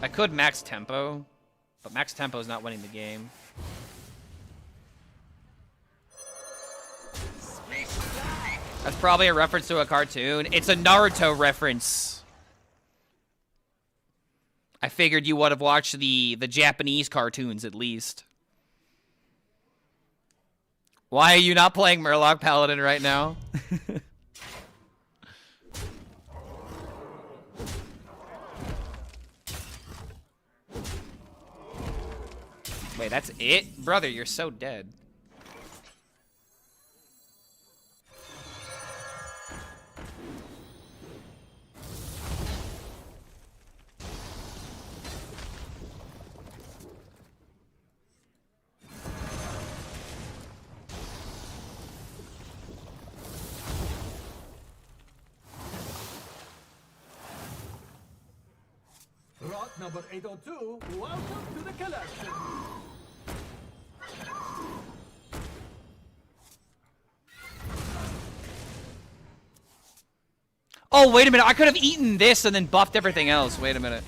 I could max tempo, but max tempo is not winning the game. That's probably a reference to a cartoon. It's a Naruto reference. I figured you would have watched the Japanese cartoons at least. Why are you not playing Murloc Paladin right now? Wait, that's it? Brother, you're so dead. Rot number 802, welcome to the collection. Oh, wait a minute. I could have eaten this and then buffed everything else. Wait a minute.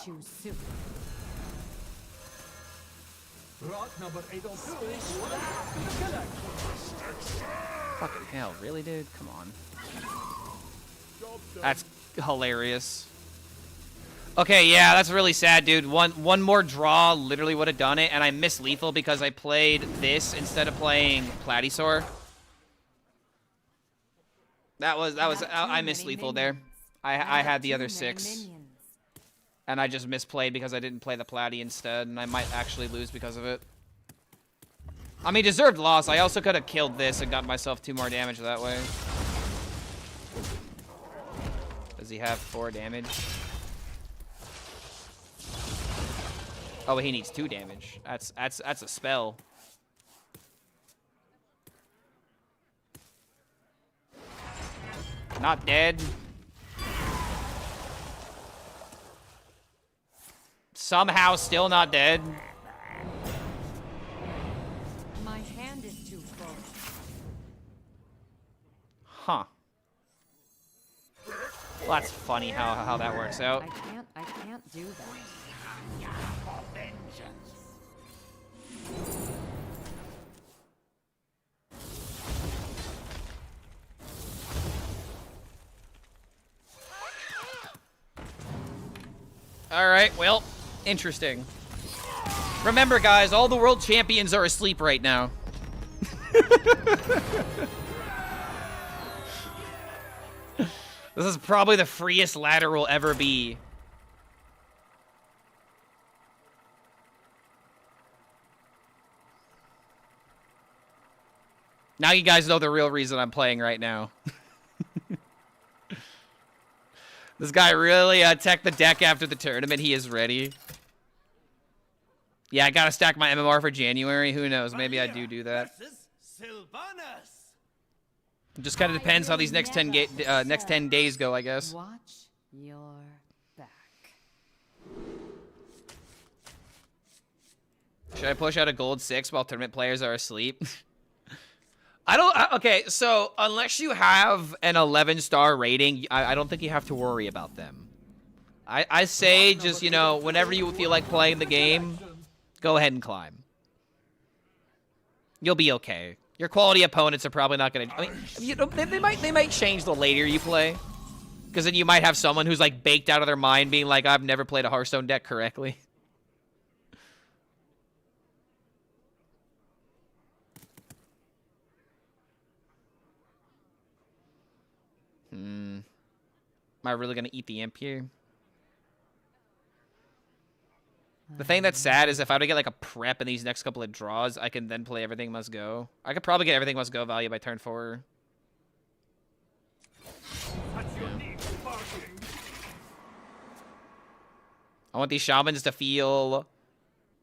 Choose soup. Rot number 802, welcome to the collection. Fucking hell. Really, dude? Come on. That's hilarious. Okay, yeah, that's really sad, dude. One more draw literally would have done it, and I missed lethal because I played this instead of playing Platysaur. I missed lethal there. I had the other 6. And I just misplayed because I didn't play the Platy instead, and I might actually lose because of it. I mean, deserved loss. I also could have killed this and got myself 2 more damage that way. Does he have 4 damage? Oh, he needs 2 damage. That's a spell. Not dead. Somehow still not dead. My hand is too full. Huh. Well, that's funny how that works out. I can't do that. For vengeance. All right, well, interesting. Remember, guys, all the world champions are asleep right now. This is probably the freest ladder will ever be. Now you guys know the real reason I'm playing right now. This guy really teched the deck after the tournament. He is ready. Yeah, I gotta stack my MMR for January. Who knows? Maybe I do that. It just kind of depends how these next 10 days go, I guess. Watch your back. Should I push out a gold 6 while tournament players are asleep? Okay, so unless you have an 11-star rating, I don't think you have to worry about them. I say just, you know, whenever you feel like playing the game, go ahead and climb. You'll be okay. Your quality opponents are probably not going to... I mean, you know, they might change the later you play. Because then you might have someone who's, like, baked out of their mind being like, I've never played a Hearthstone deck correctly. Am I really going to eat the imp here? The thing that's sad is if I were to get like a prep in these next couple of draws, I can then play Everything Must Go. I could probably get Everything Must Go value by turn 4. I want these shamans to feel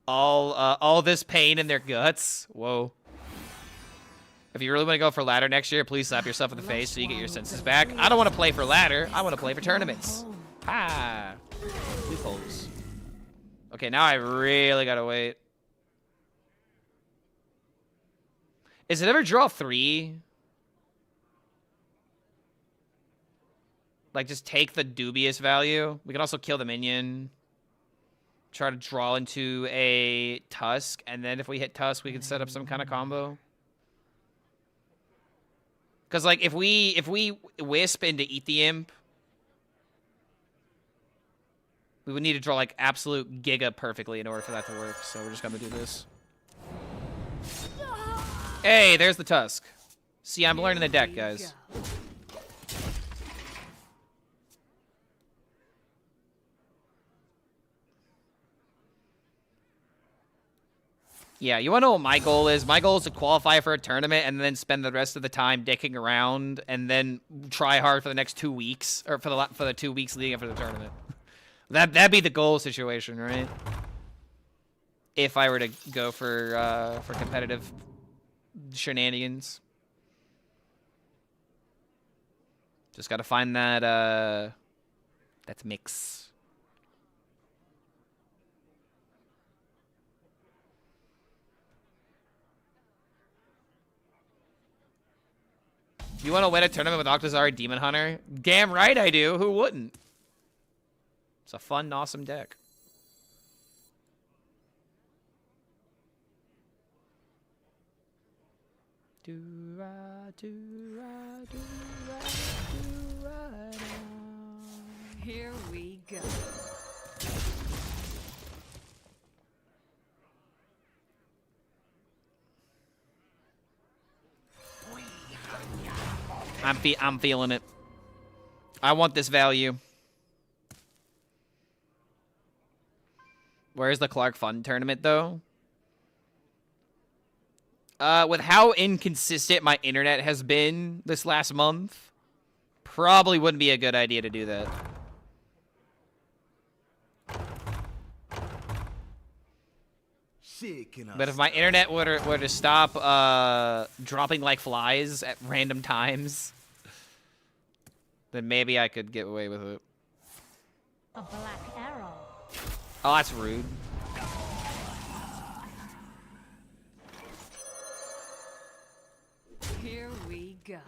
all this pain in their guts. Whoa. If you really want to go for ladder next year, please slap yourself in the face so you get your senses back. I don't want to play for ladder. I want to play for tournaments. Ah. Loopholes. Okay, now I really gotta wait. Is it ever draw 3? Like, just take the dubious value. We can also kill the minion. Try to draw into a Tusk, and then if we hit Tusk, we can set up some kind of combo. Because, like, if we Wisp into Eat the Imp, we would need to draw, like, absolute Giga perfectly in order for that to work. So we're just gonna do this. Hey, there's the Tusk. See, I'm learning the deck, guys. Yeah, you want to know what my goal is? My goal is to qualify for a tournament and then spend the rest of the time dicking around and then try hard for the next 2 weeks, or for the 2 weeks leading up to the tournament. That'd be the goal situation, right? If I were to go for competitive shenanigans. Just got to find that mix. You want to win a tournament with Octazari Demon Hunter? Damn right I do. Who wouldn't? It's a fun, awesome deck. Here we go. I'm feeling it. I want this value. Where's the Clark Fun tournament, though? With how inconsistent my internet has been this last month, probably wouldn't be a good idea to do that. But if my internet were to stop dropping like flies at random times, then maybe I could get away with it. A black arrow. Oh, that's rude. Here we go.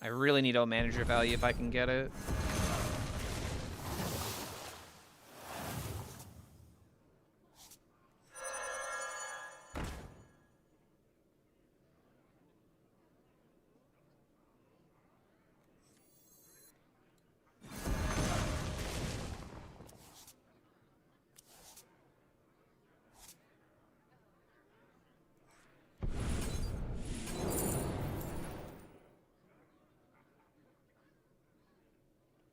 I really need O manager value if I can get it.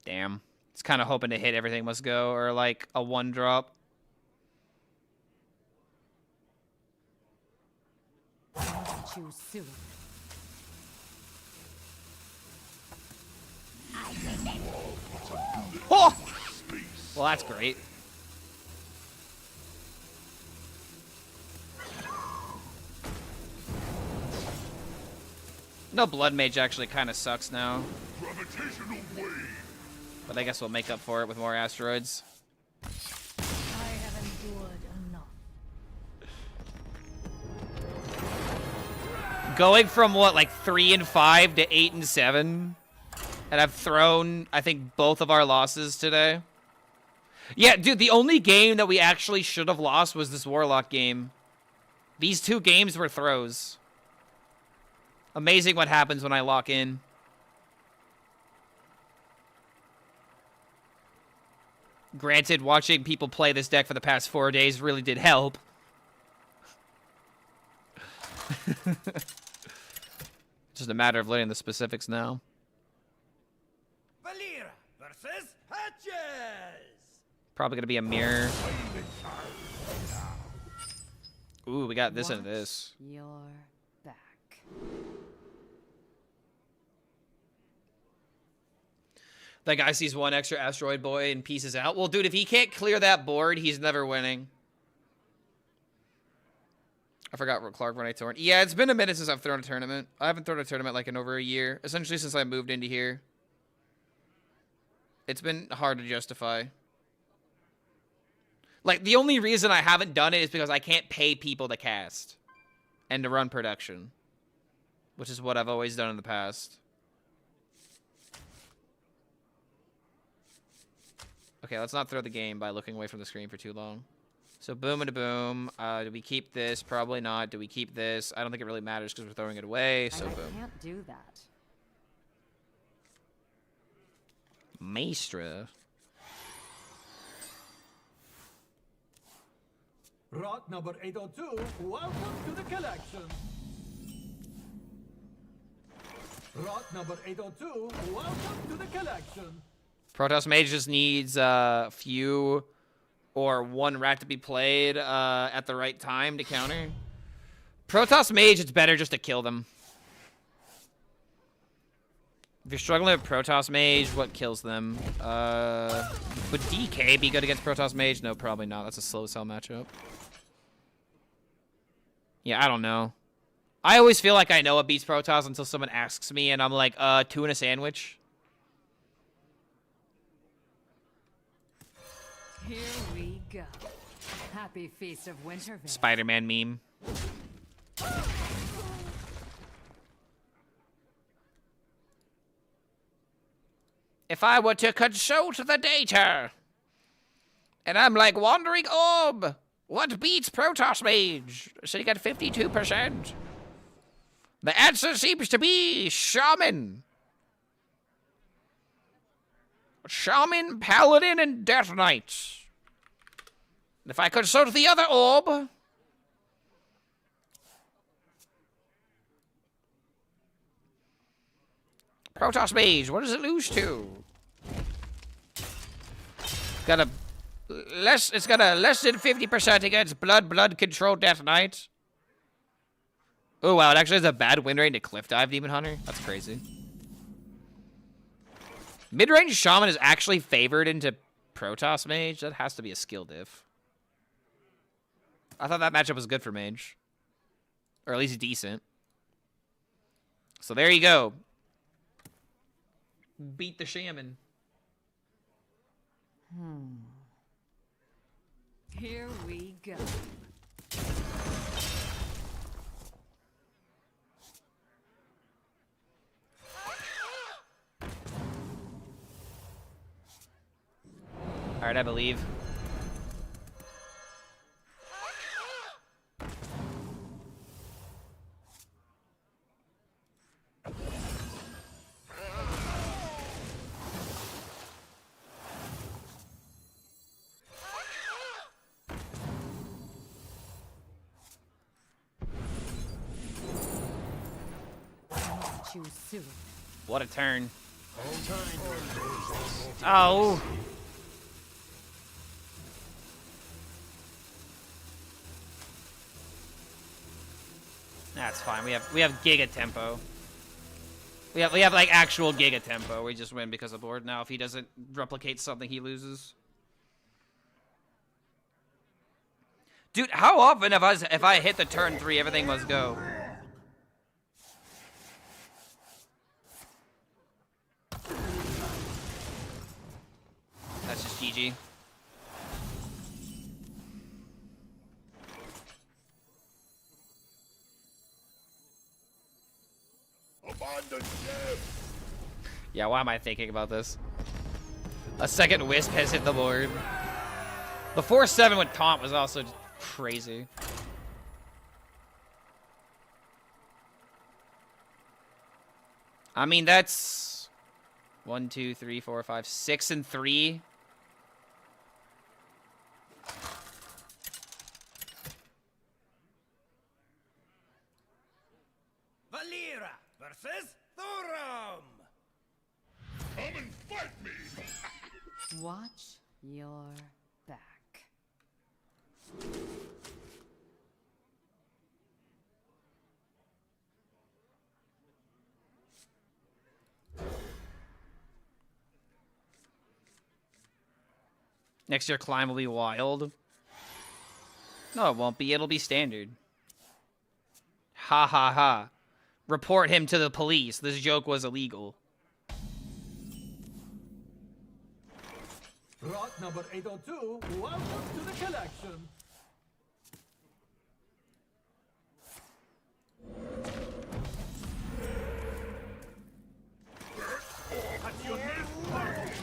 Damn. It's kind of hoping to hit Everything Must Go or like a 1-drop. Too soon. Oh! Well, that's great. No, Blood Mage actually kind of sucks now. But I guess we'll make up for it with more asteroids. I have endured enough. Going from what, like 3 and 5 to 8 and 7, and I've thrown, I think, both of our losses today. Yeah, dude, the only game that we actually should have lost was this Warlock game. These 2 games were throws. Amazing what happens when I lock in. Granted, watching people play this deck for the past 4 days really did help. Just a matter of learning the specifics now. Valera versus Hatches. Probably gonna be a mirror. Ooh, we got this and Watch this. your back. That guy sees 1 extra asteroid boy and pieces out. Well, dude, if he can't clear that board, he's never winning. I forgot what Clark when I torn. Yeah, it's been a minute since I've thrown a tournament. I haven't thrown a tournament like in over a year. Essentially since I moved into here. It's been hard to justify. Like, the only reason I haven't done it is because I can't pay people to cast. And to run production. Which is what I've always done in the past. Okay, let's not throw the game by looking away from the screen for too long. So boom and a boom. Do we keep this? Probably not. Do we keep this? I don't think it really matters because we're throwing it away. So boom. I can't do that. Maestra. Rot number 802, welcome to the collection. Rot number 802, welcome to the collection. Protoss Mage just needs few or one rat to be played at the right time to counter. Protoss Mage, it's better just to kill them. If you're struggling with Protoss Mage, what kills them? Would DK be good against Protoss Mage? No, probably not. That's a slow sell matchup. Yeah, I don't know. I always feel like I know what beats Protoss until someone asks me, and I'm like, tuna sandwich. Here we go. Happy Feast of Winter. Spider-Man meme. If I were to consult the data, and I'm like, Wandering Orb, what beats Protoss Mage? Sitting at 52%. The answer seems to be Shaman. Shaman, Paladin, and Death Knight. If I consult the other orb... Protoss Mage, what does it lose to? It's got a less than 50% against Blood Control Death Knight. Oh wow, it actually has a bad win rate to Cliff Dive Demon Hunter. That's crazy. Mid-range Shaman is actually favored into Protoss Mage. That has to be a skill diff. I thought that matchup was good for Mage. Or at least decent. So there you go. Beat the Shaman. Here we go. All right, I believe. Choose soon. What a turn. Oh. That's fine. We have giga tempo. We have like actual giga tempo. We just win because of board. Now if he doesn't replicate something, he loses. Dude, how often if I hit the turn 3, everything must go? That's just GG. Yeah, why am I thinking about this? A second Wisp has hit the board. The 4-7 with taunt was also crazy. I mean, that's 1, 2, 3, 4, 5, 6 and 3. Valera versus Thurum. Come and fight me. Watch your back. Next year, climb will be wild. No, it won't be. It'll be standard. Ha ha ha. Report him to the police. This joke was illegal. Rot number 802, welcome to the collection. At your neck, Martins!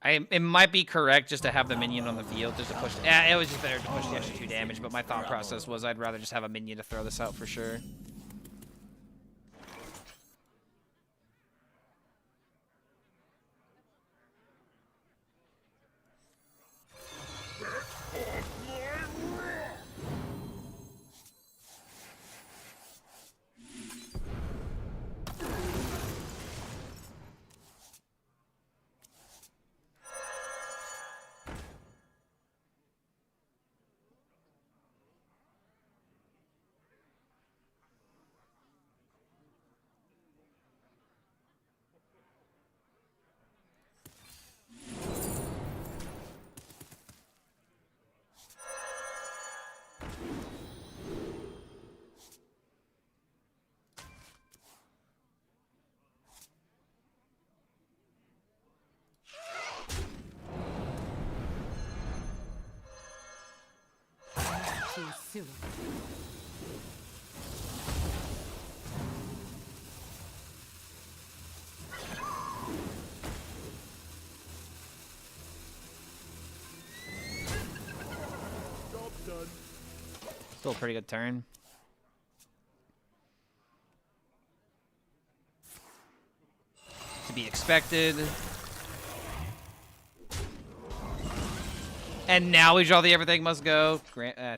It might be correct just to have the minion on the field, just to push. It was just better to push the extra 2 damage, but my thought process was I'd rather just have a minion to throw this out for sure. Too soon. Still a pretty good turn. To be expected. And now we draw the everything must go.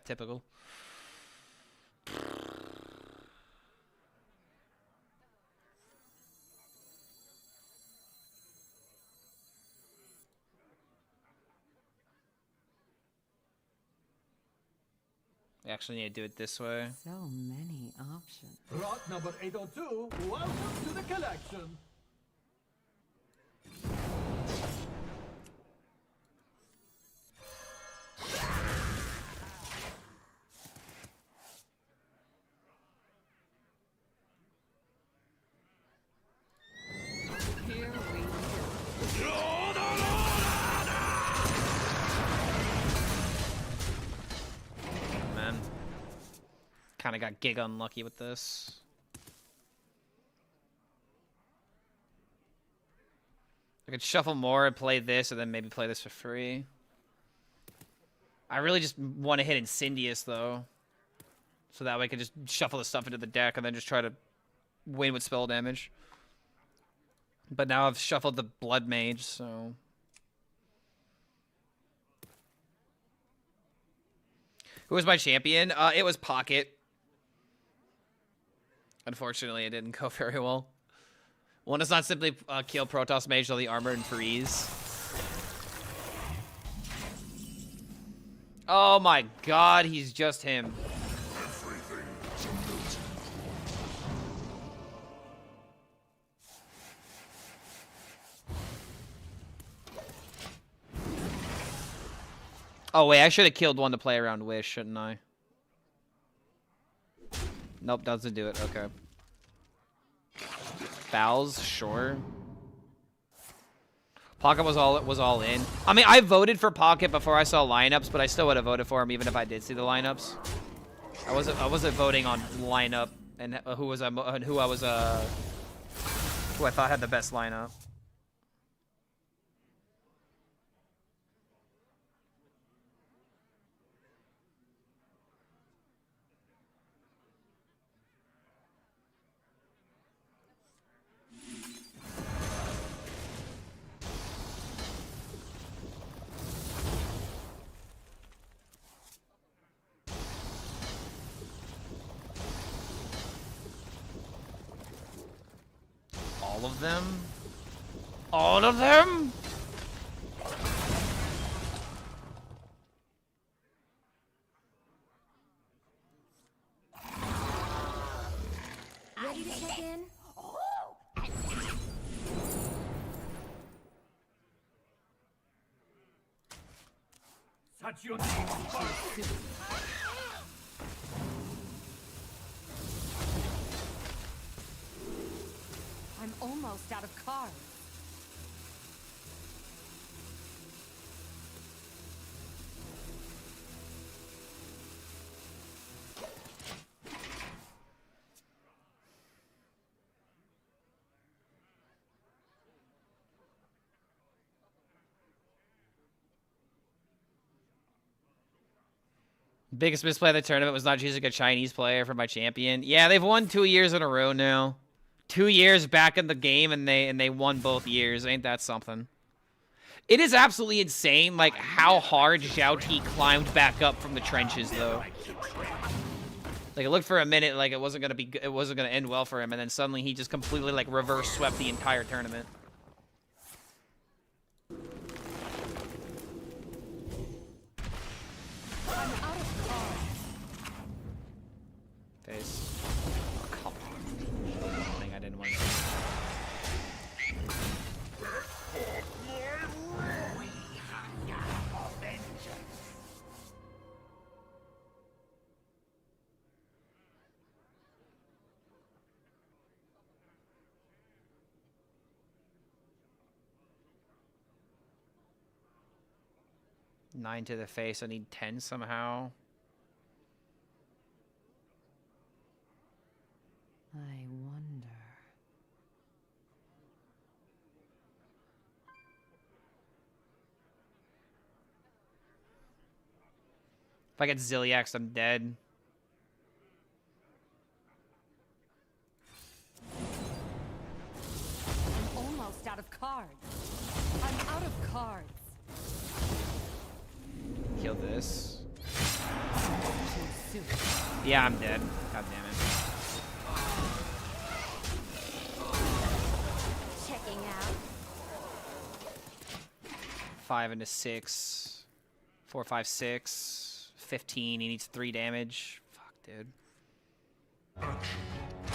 Typical. We actually need to do it this way. So many options. Rot number 802, welcome to the collection. Here we go. Man. Kind of got gig unlucky with this. I could shuffle more and play this, and then maybe play this for free. I really just want to hit Incendious, though. So that way I can just shuffle the stuff into the deck and then just try to win with spell damage. But now I've shuffled the Blood Mage, so... Who was my champion? It was Pocket. Unfortunately, it didn't go very well. One does not simply kill Protoss Mage till the armor and freeze. Oh my god, he's just him. Oh wait, I should have killed one to play around Wish, shouldn't I? Nope, doesn't do it. Okay. Fouls, sure. Pocket was all in. I mean, I voted for Pocket before I saw lineups, but I still would have voted for him even if I did see the lineups. I wasn't voting on lineup and who I thought had the best lineup. All of them? All of them? Ready to check in? Touch your name. I'm almost out of cards. Biggest misplay of the tournament was not choosing a Chinese player for my champion. Yeah, they've won 2 years in a row now. 2 years back in the game, and they won both years. Ain't that something? It is absolutely insane, like how hard Zhao Ti climbed back up from the trenches, though. Like it looked for a minute like it wasn't gonna end well for him, and then suddenly he just completely like reverse swept the entire tournament. Face. Oh, come on. Thing I didn't want to do. Nine to the face. I need 10 somehow. I wonder. If I get Zilliax, I'm dead. I'm almost out of cards. I'm out of cards. Kill this. Too soon. Yeah, I'm dead. God damn it. Checking out. 5 into 6. 4, 5, 6. 15. He needs 3 damage. Fuck, dude.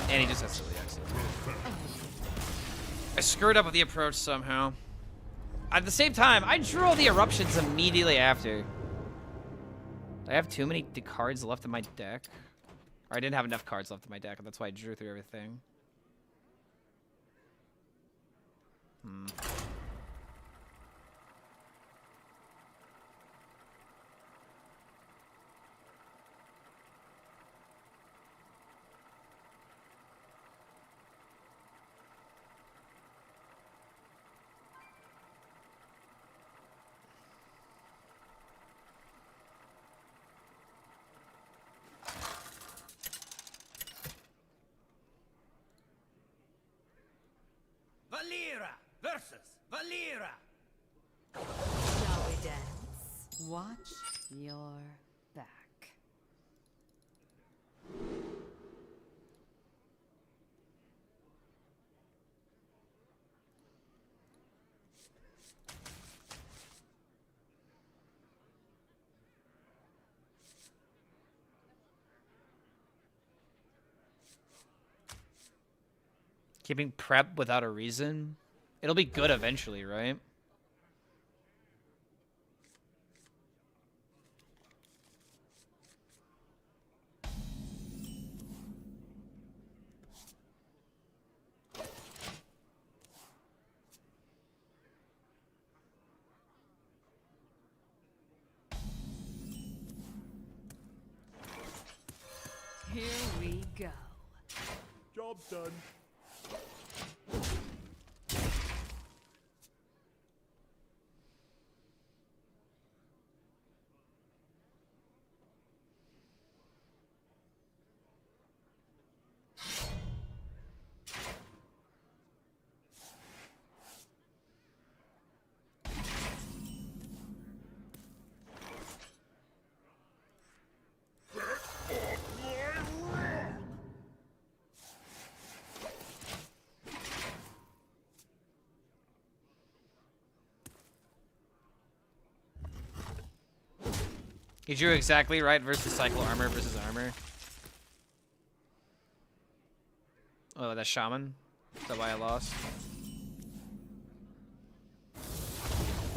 And he just has Zilliax. I screwed up with the approach somehow. At the same time, I drew all the eruptions immediately after. I have too many cards left in my deck. Or I didn't have enough cards left in my deck, and that's why I drew through everything. Valera versus Valera. Shall we dance? Watch your back. Keeping prep without a reason? It'll be good eventually, right? go. Job's done. He drew exactly right versus cycle armor versus armor. Oh, that's shaman. Is that why I lost?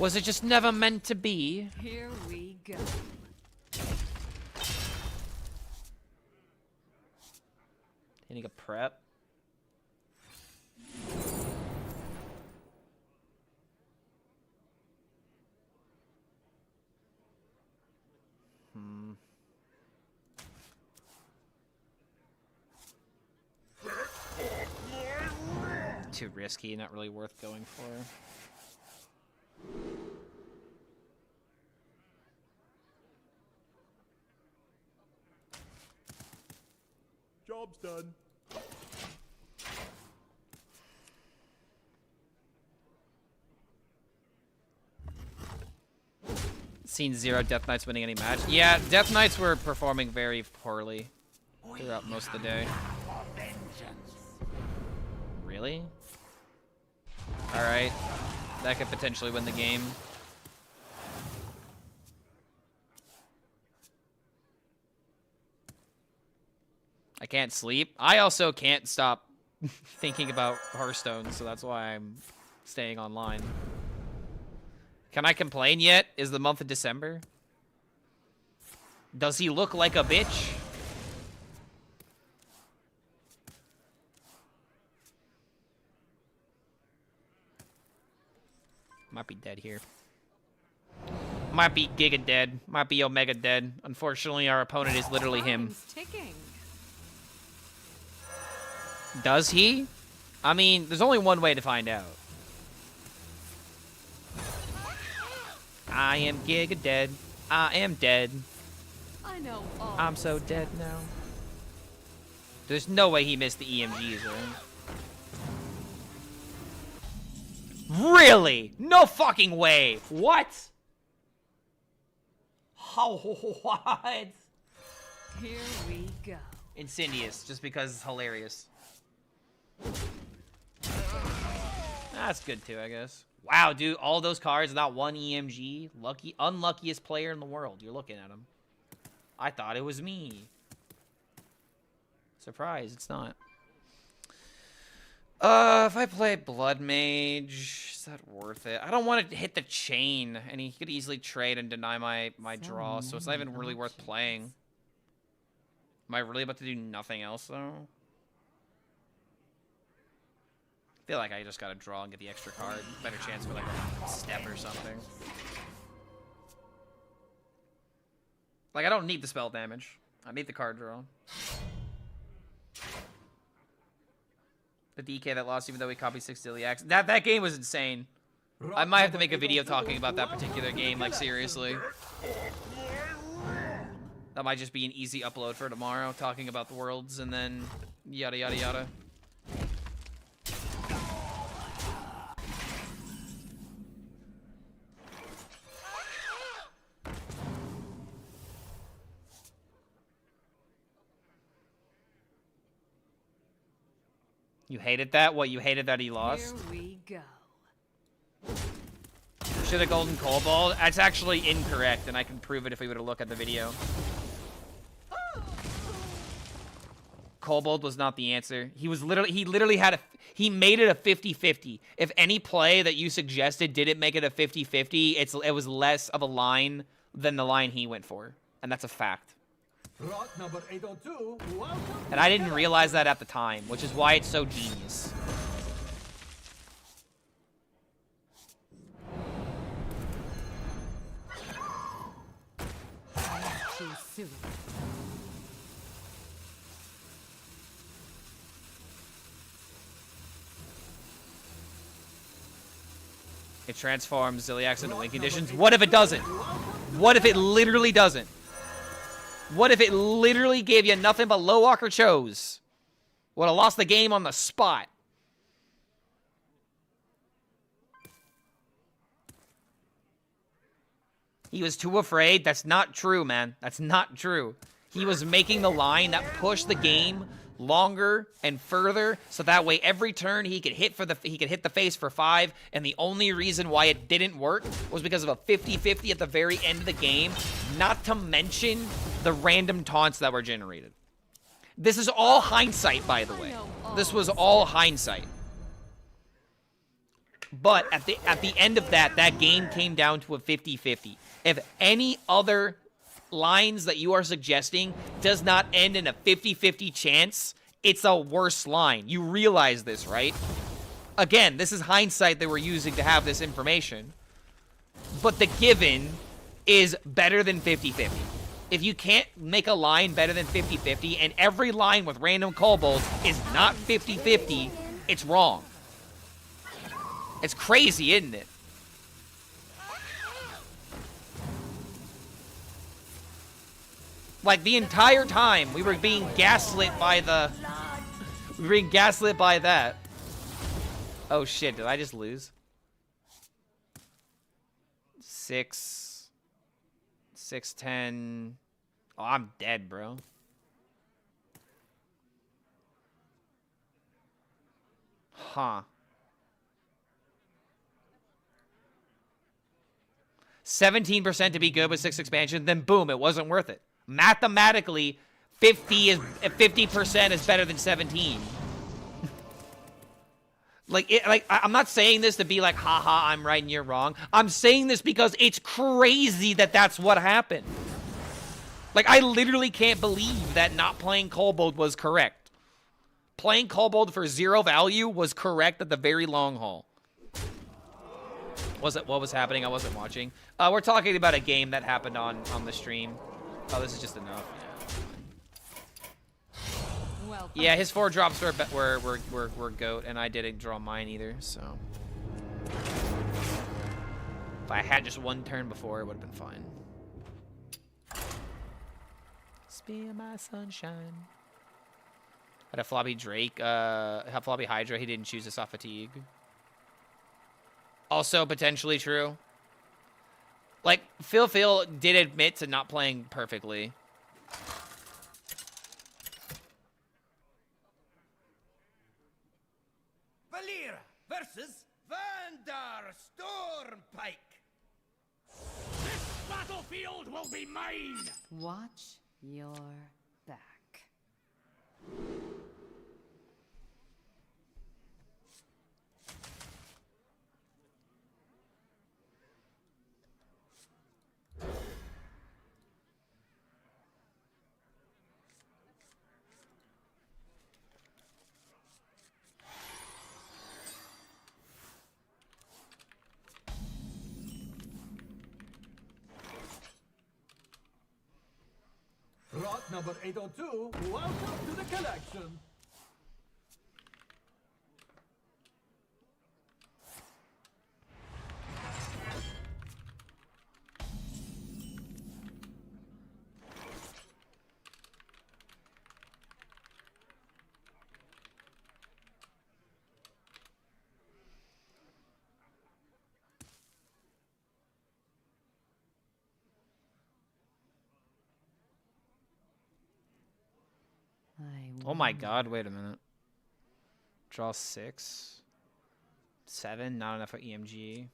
Was it just never meant to be? Here we go. Hitting a prep. Too risky, not really worth going for. Job's done. Seen 0 Death Knights winning any match. Yeah, Death Knights were performing very poorly throughout most of the day. Really? Alright. That could potentially win the game. I can't sleep. I also can't stop thinking about Hearthstone, so that's why I'm staying online. Can I complain yet? Is the month of December? Does he look like a bitch? Might be dead here. Might be Giga dead. Might be Omega dead. Unfortunately, our opponent is literally him. Ticking. Does he? I mean, there's only one way to find out. I am Giga dead. I am dead. I know all. I'm so dead now. There's no way he missed the EMGs, right? Really? No fucking way. What? How? What? Here we go. Insidious, just because it's hilarious. That's good too, I guess. Wow, dude, all those cards, not one EMG. Lucky, unluckiest player in the world. You're looking at him. I thought it was me. Surprise, it's not. If I play Blood Mage, is that worth it? I don't want to hit the chain, and he could easily trade and deny my draw, so it's not even really worth playing. Am I really about to do nothing else, though? I feel like I just gotta draw and get the extra card. Better chance for like a step or something. Like, I don't need the spell damage. I need the card draw. The DK that lost even though he copied 6 Iliacs. That game was insane. I might have to make a video talking about that particular game, like, seriously. That might just be an easy upload for tomorrow, talking about the worlds and then yada yada yada. You hated that? What, you hated that he lost? Here we go. Should have golden kobold? That's actually incorrect, and I can prove it if we were to look at the video. Kobold was not the answer. He literally had he made it a 50-50. If any play that you suggested didn't make it a 50-50, it was less of a line than the line he went for. And that's a fact. Rock number 802, welcome. And I didn't realize that at the time, which is why it's so genius. Too soon. It transforms Ziliax into win conditions. What if it doesn't? What if it literally doesn't? What if it literally gave you nothing but low walker chose? Would have lost the game on the spot. He was too afraid. That's not true, man. That's not true. He was making the line that pushed the game longer and further, so that way every turn he could hit the face for 5, and the only reason why it didn't work was because of a 50-50 at the very end of the game, not to mention the random taunts that were generated. This is all hindsight, by the way. This was all hindsight. But at the end of that game came down to a 50-50. If any other lines that you are suggesting does not end in a 50-50 chance, it's a worse line. You realize this, right? Again, this is hindsight that we're using to have this information. But the given is better than 50-50. If you can't make a line better than 50-50, and every line with random kobolds is not 50-50, it's wrong. It's crazy, isn't it? Like, the entire time, we were being gaslit by the... We were being gaslit by that. Oh, shit. Did I just lose? 6-10... Oh, I'm dead, bro. Huh. 17% to be good with 6 expansion, then boom, it wasn't worth it. Mathematically, 50% is better than 17. I'm not saying this to be like, haha, I'm right and you're wrong. I'm saying this because it's crazy that that's what happened. Like, I literally can't believe that not playing Kobold was correct. Playing Kobold for 0 value was correct at the very long haul. What was happening? I wasn't watching. We're talking about a game that happened on the stream. Oh, this is just enough. Yeah, his 4 drops were goat, and I didn't draw mine either. So if I had just 1 turn before, it would have been fine. Spear my sunshine. Had a floppy Drake, had floppy Hydra. He didn't choose this off fatigue. Also potentially true. Like, Phil did admit to not playing perfectly. Valyra versus Vandar Stormpike. This battlefield will be mine! Watch your back. Rot number 802, welcome to the collection. Oh my god, wait a minute. Draw 6. 7, not enough for EMG.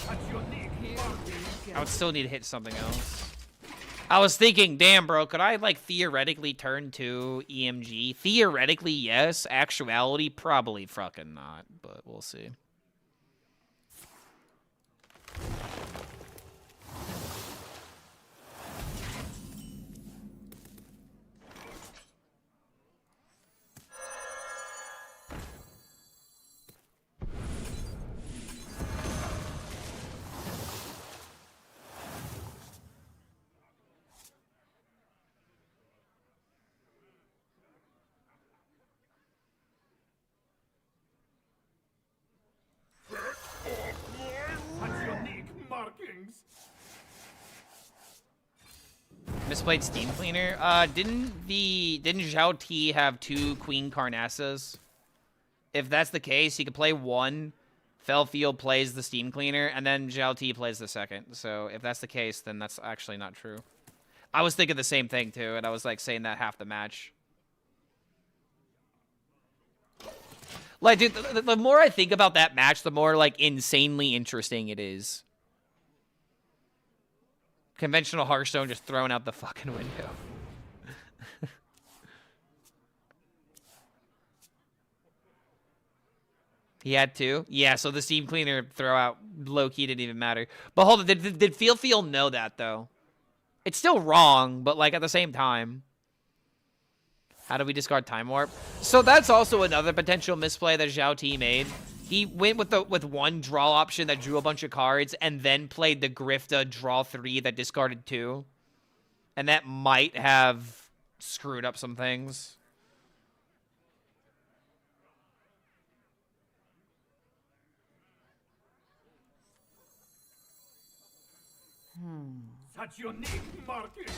I would still need to hit something else. I was thinking, damn, bro, could I, like, theoretically turn to EMG? Theoretically, yes. Actuality, probably fucking not, but we'll see. Misplayed Steam Cleaner. Didn't Zhao T have 2 Queen Carnassas? If that's the case, he could play 1. Fellfield plays the Steam Cleaner, and then Zhao T plays the 2nd. So if that's the case, then that's actually not true. I was thinking the same thing too, and I was like saying that half the match. Like, dude, the more I think about that match, the more like insanely interesting it is. Conventional Hearthstone just thrown out the fucking window. He had 2? Yeah, so the Steam Cleaner throw out low-key didn't even matter. But hold on, did Feel know that, though? It's still wrong, but, like, at the same time. How do we discard Time Warp? So that's also another potential misplay that Zhao T made. He went with 1 draw option that drew a bunch of cards, and then played the Grifta draw 3 that discarded 2. And that might have screwed up some things. Such unique markings.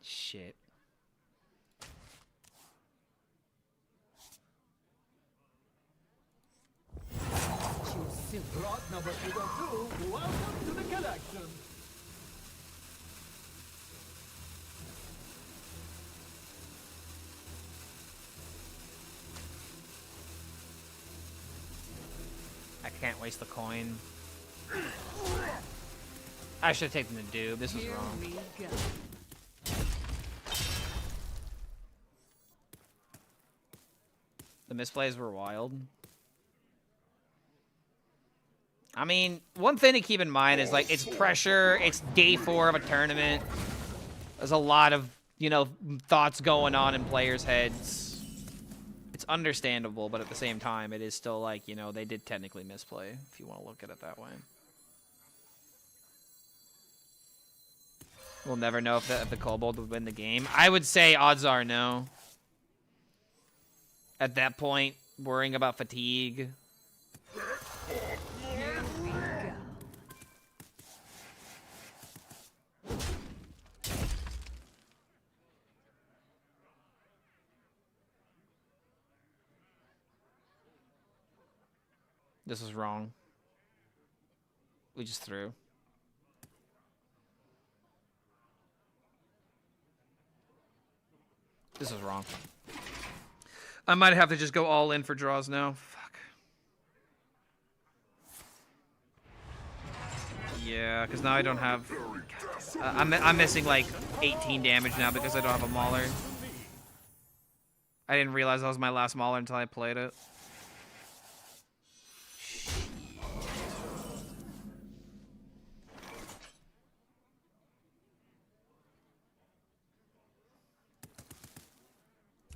Shit. Rot number 802, welcome to the collection. I can't waste the coin. I should have taken the Doob. This was wrong. The misplays were wild. I mean, one thing to keep in mind is, like, it's pressure. It's day 4 of a tournament. There's a lot of, you know, thoughts going on in players' heads. It's understandable, but at the same time, it is still, like, you know, they did technically misplay, if you want to look at it that way. We'll never know if the Kobold would win the game. I would say odds are no. At that point, worrying about fatigue. This was wrong. We just threw. This is wrong. I might have to just go all in for draws now. Fuck. Yeah, because now I don't have... I'm missing like 18 damage now because I don't have a Mauler. I didn't realize that was my last Mauler until I played it.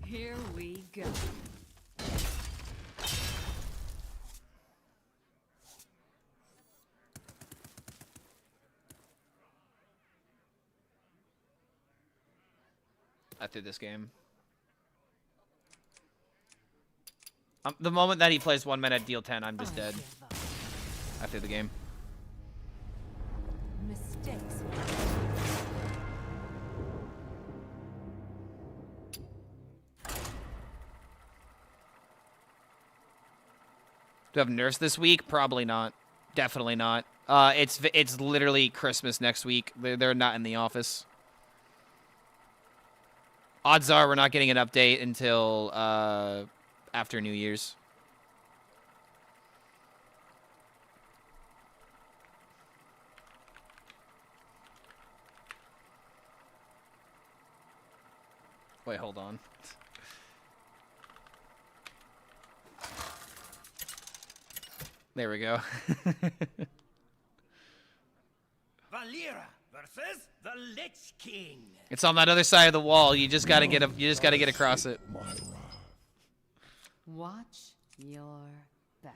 Here we go. I threw this game. The moment that he plays 1 minute deal 10, I'm just dead. I threw the game. Mistakes. Do I have nerfs this week? Probably not. Definitely not. It's literally Christmas next week. They're not in the office. Odds are we're not getting an update until after New Year's. Wait, hold on. There we go. Valera versus the Lich King. It's on that other side of the wall. You just gotta get across it. Watch your back.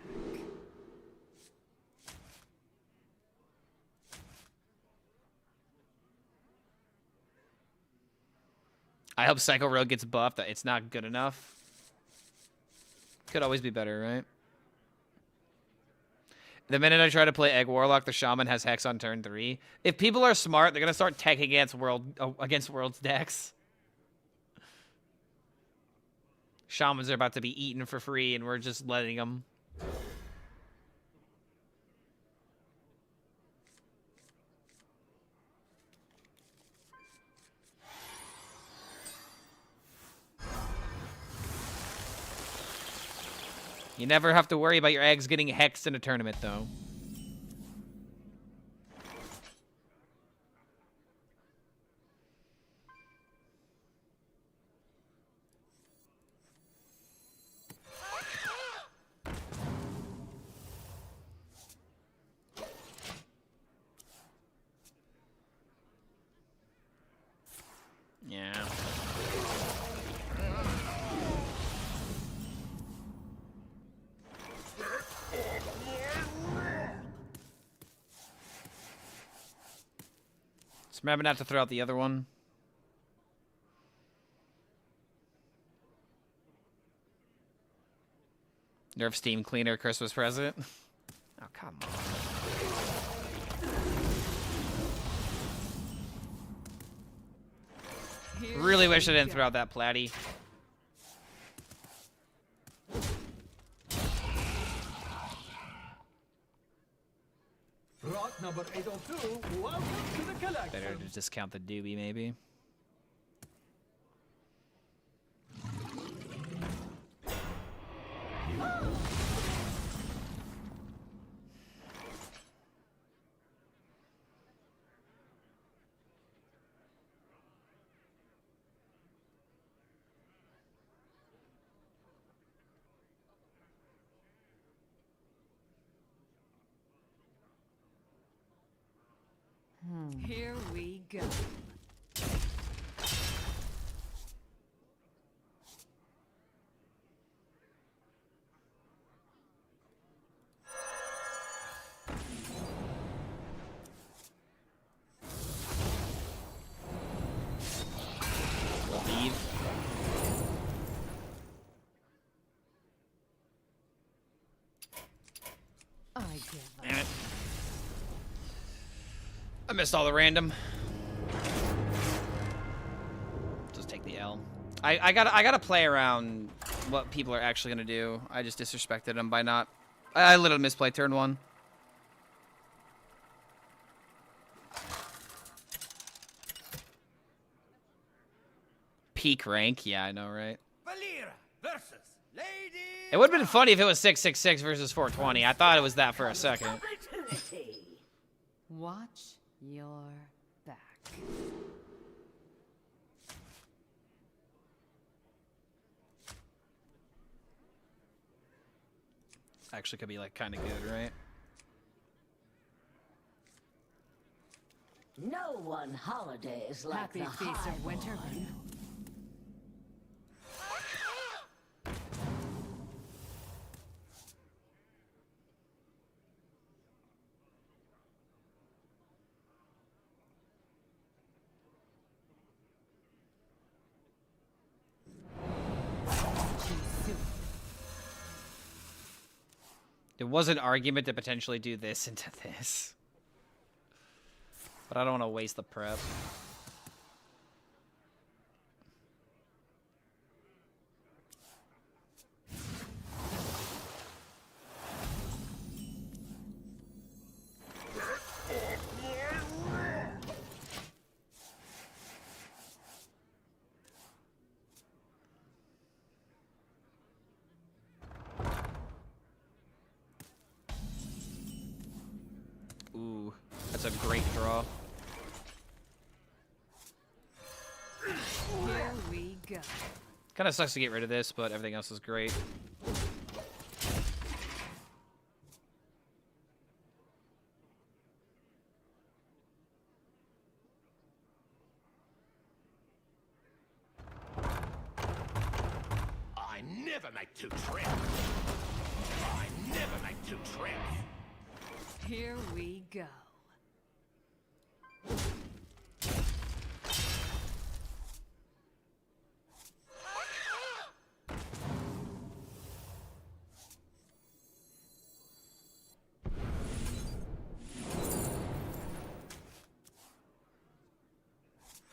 I hope Psycho Rogue gets buffed. It's not good enough. Could always be better, right? The minute I try to play Egg Warlock, the Shaman has Hex on turn 3. If people are smart, they're gonna start teching against World's decks. Shamans are about to be eaten for free, and we're just letting them. You never have to worry about your eggs getting hexed in a tournament, though. Yeah. Just remember not to throw out the other one. Nerf Steam Cleaner Christmas present. Oh, come on. Really wish I didn't throw out that Platy. Rot number 802, welcome to the collection. Better to discount the doobie, maybe. Here we go. Leave. I give up. Damn it. I missed all the random. Just take the L. I gotta play around what people are actually gonna do. I just disrespected them by not. I literally misplayed turn 1. Peak rank, yeah, I know, right? Valera versus Lady. It would have been funny if it was 666 versus 420. I thought it was that for a second. Watch your back. Actually could be like kind of good, right? No one holidays like Happy the Feast high of Winter. boy. There was an argument to potentially do this into this. But I don't want to waste the prep. Ooh, that's a great draw. Here we go. Kind of sucks to get rid of this, but everything else is great. I never make two trips. Never make two trips. Here we go.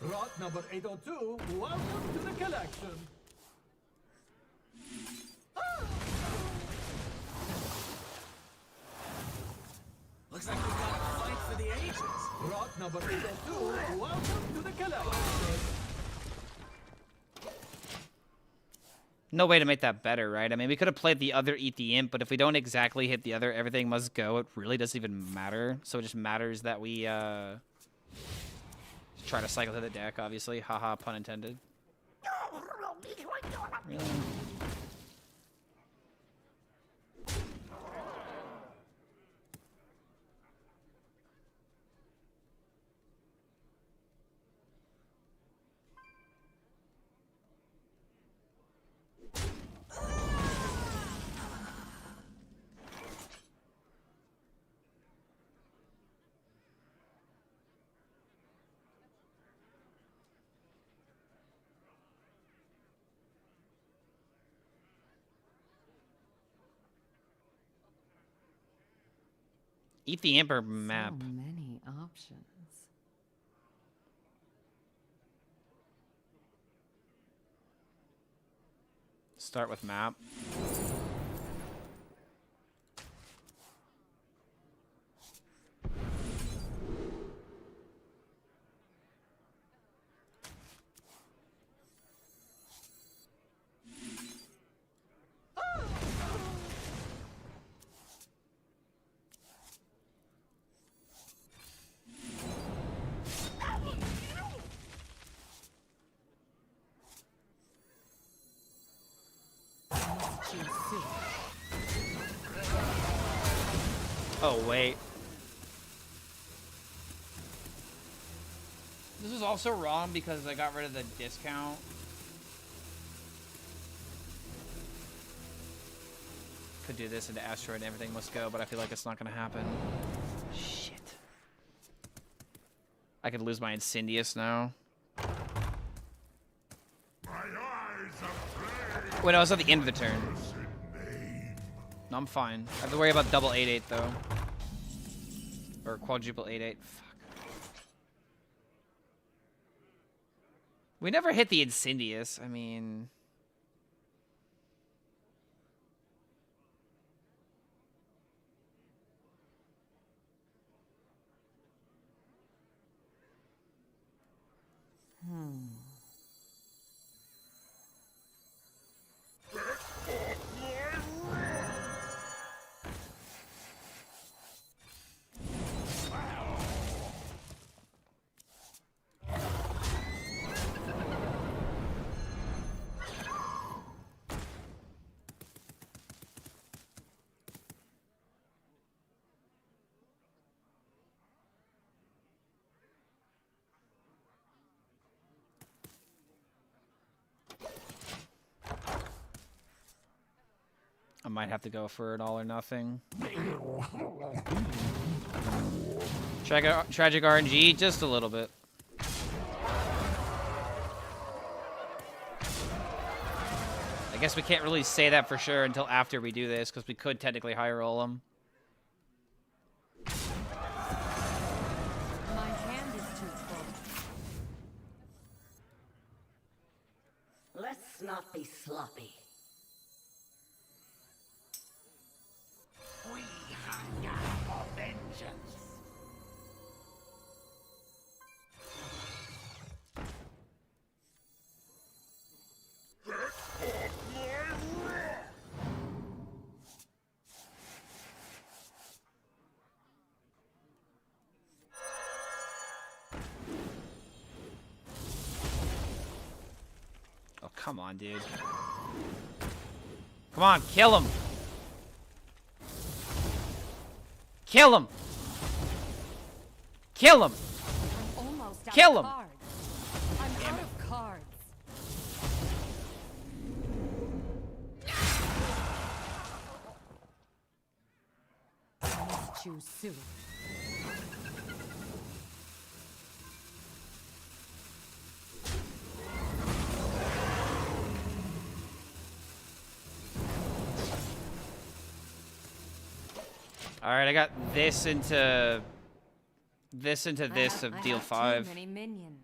Rot number 802, welcome to the collection. Looks like we've got a fight for the ages. Rot number 802, welcome to the collection. No way to make that better, right? I mean, we could have played the other Eat the Imp, but if we don't exactly hit the other Everything Must Go, it really doesn't even matter. So it just matters that we try to cycle to the deck, obviously. Haha, pun intended. Really? Eat the Imp or map? So many options. Start with map. Oh, wait. This is also wrong because I got rid of the discount. Could do this into Asteroid and Everything Must Go, but I feel like it's not going to happen. Shit. I could lose my Incendious now. Wait, no, it's at the end of the turn. No, I'm fine. I have to worry about double 8-8 though. Or quadruple 8-8. Fuck. We never hit the Incendious. I mean... I might have to go for it all or nothing. Tragic RNG, just a little bit. I guess we can't really say that for sure until after we do this, because we could technically high roll them. My hand is too full. Let's not be sloppy. We hunger for vengeance. Oh, come on, dude. Come on, kill him! Kill him! Kill him! I'm almost out Kill of him! cards. I'm out of cards. you soon. All right, I got this into this of deal 5. Too many minions.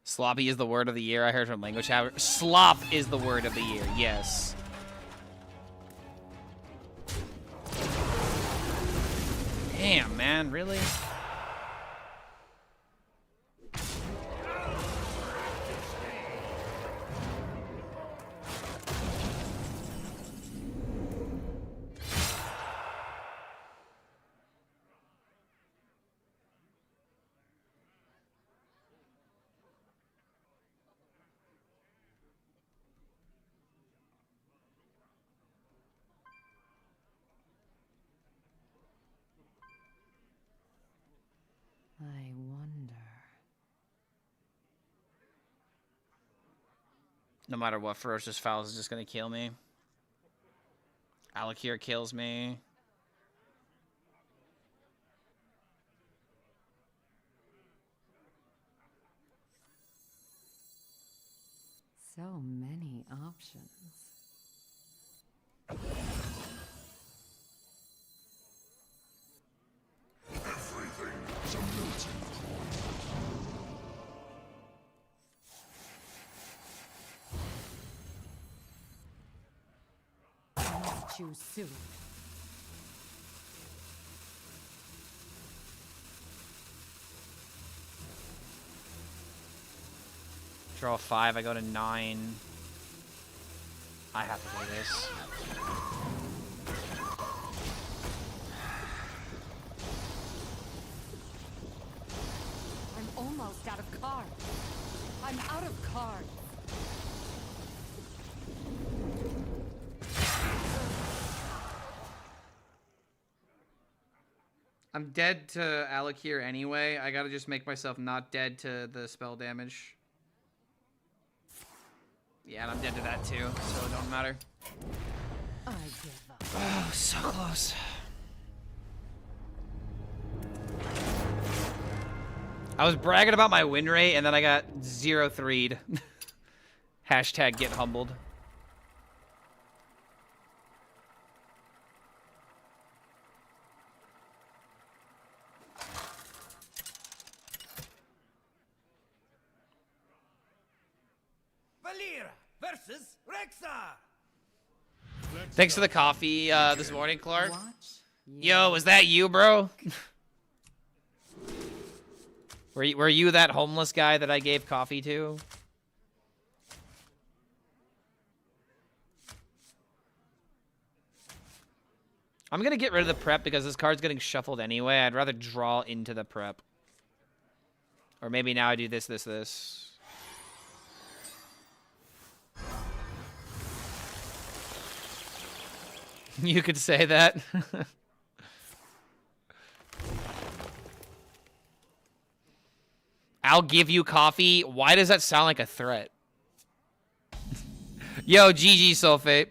Sloppy is the word of the year. I heard from Language Haver. Slop is the word of the year. Yes. Damn, man, really? I wonder. No matter what, Ferocious Fouls is just gonna kill me. Alakir kills me. So many options. Everything is a melting Must choose soon. Draw 5, I go to 9. I have to do this. I'm almost out of cards. I'm out of cards. I'm dead to Alakir anyway. I gotta just make myself not dead to the spell damage. Yeah, and I'm dead to that too, so it don't matter. I give up. Oh, so close. I was bragging about my win rate, and then I got 0-3'd. Hashtag get humbled. Valera versus Rexar. Thanks for the coffee this morning, Clark. Yo, was that you, bro? Were you that homeless guy that I gave coffee to? I'm gonna get rid of the prep because this card's getting shuffled anyway. I'd rather draw into the prep. Or maybe now I do this, this, this. You could say that. I'll give you coffee. Why does that sound like a threat? Yo, GG Sulfate.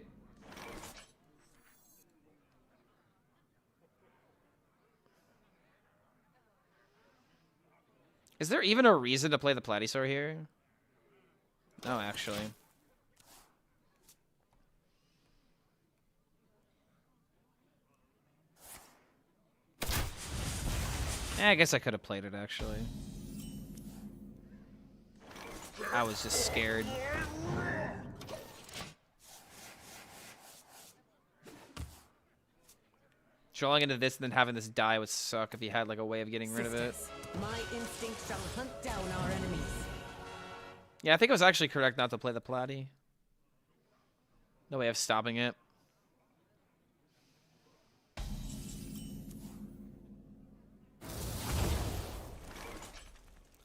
Is there even a reason to play the Platysaur here? No, actually. Yeah, I guess I could have played it, actually. I was just scared. Drawing into this and then having this die would suck if you had like a way of getting rid of it. My instinct shall hunt down our enemies. Yeah, I think it was actually correct not to play the Platy. No way of stopping it.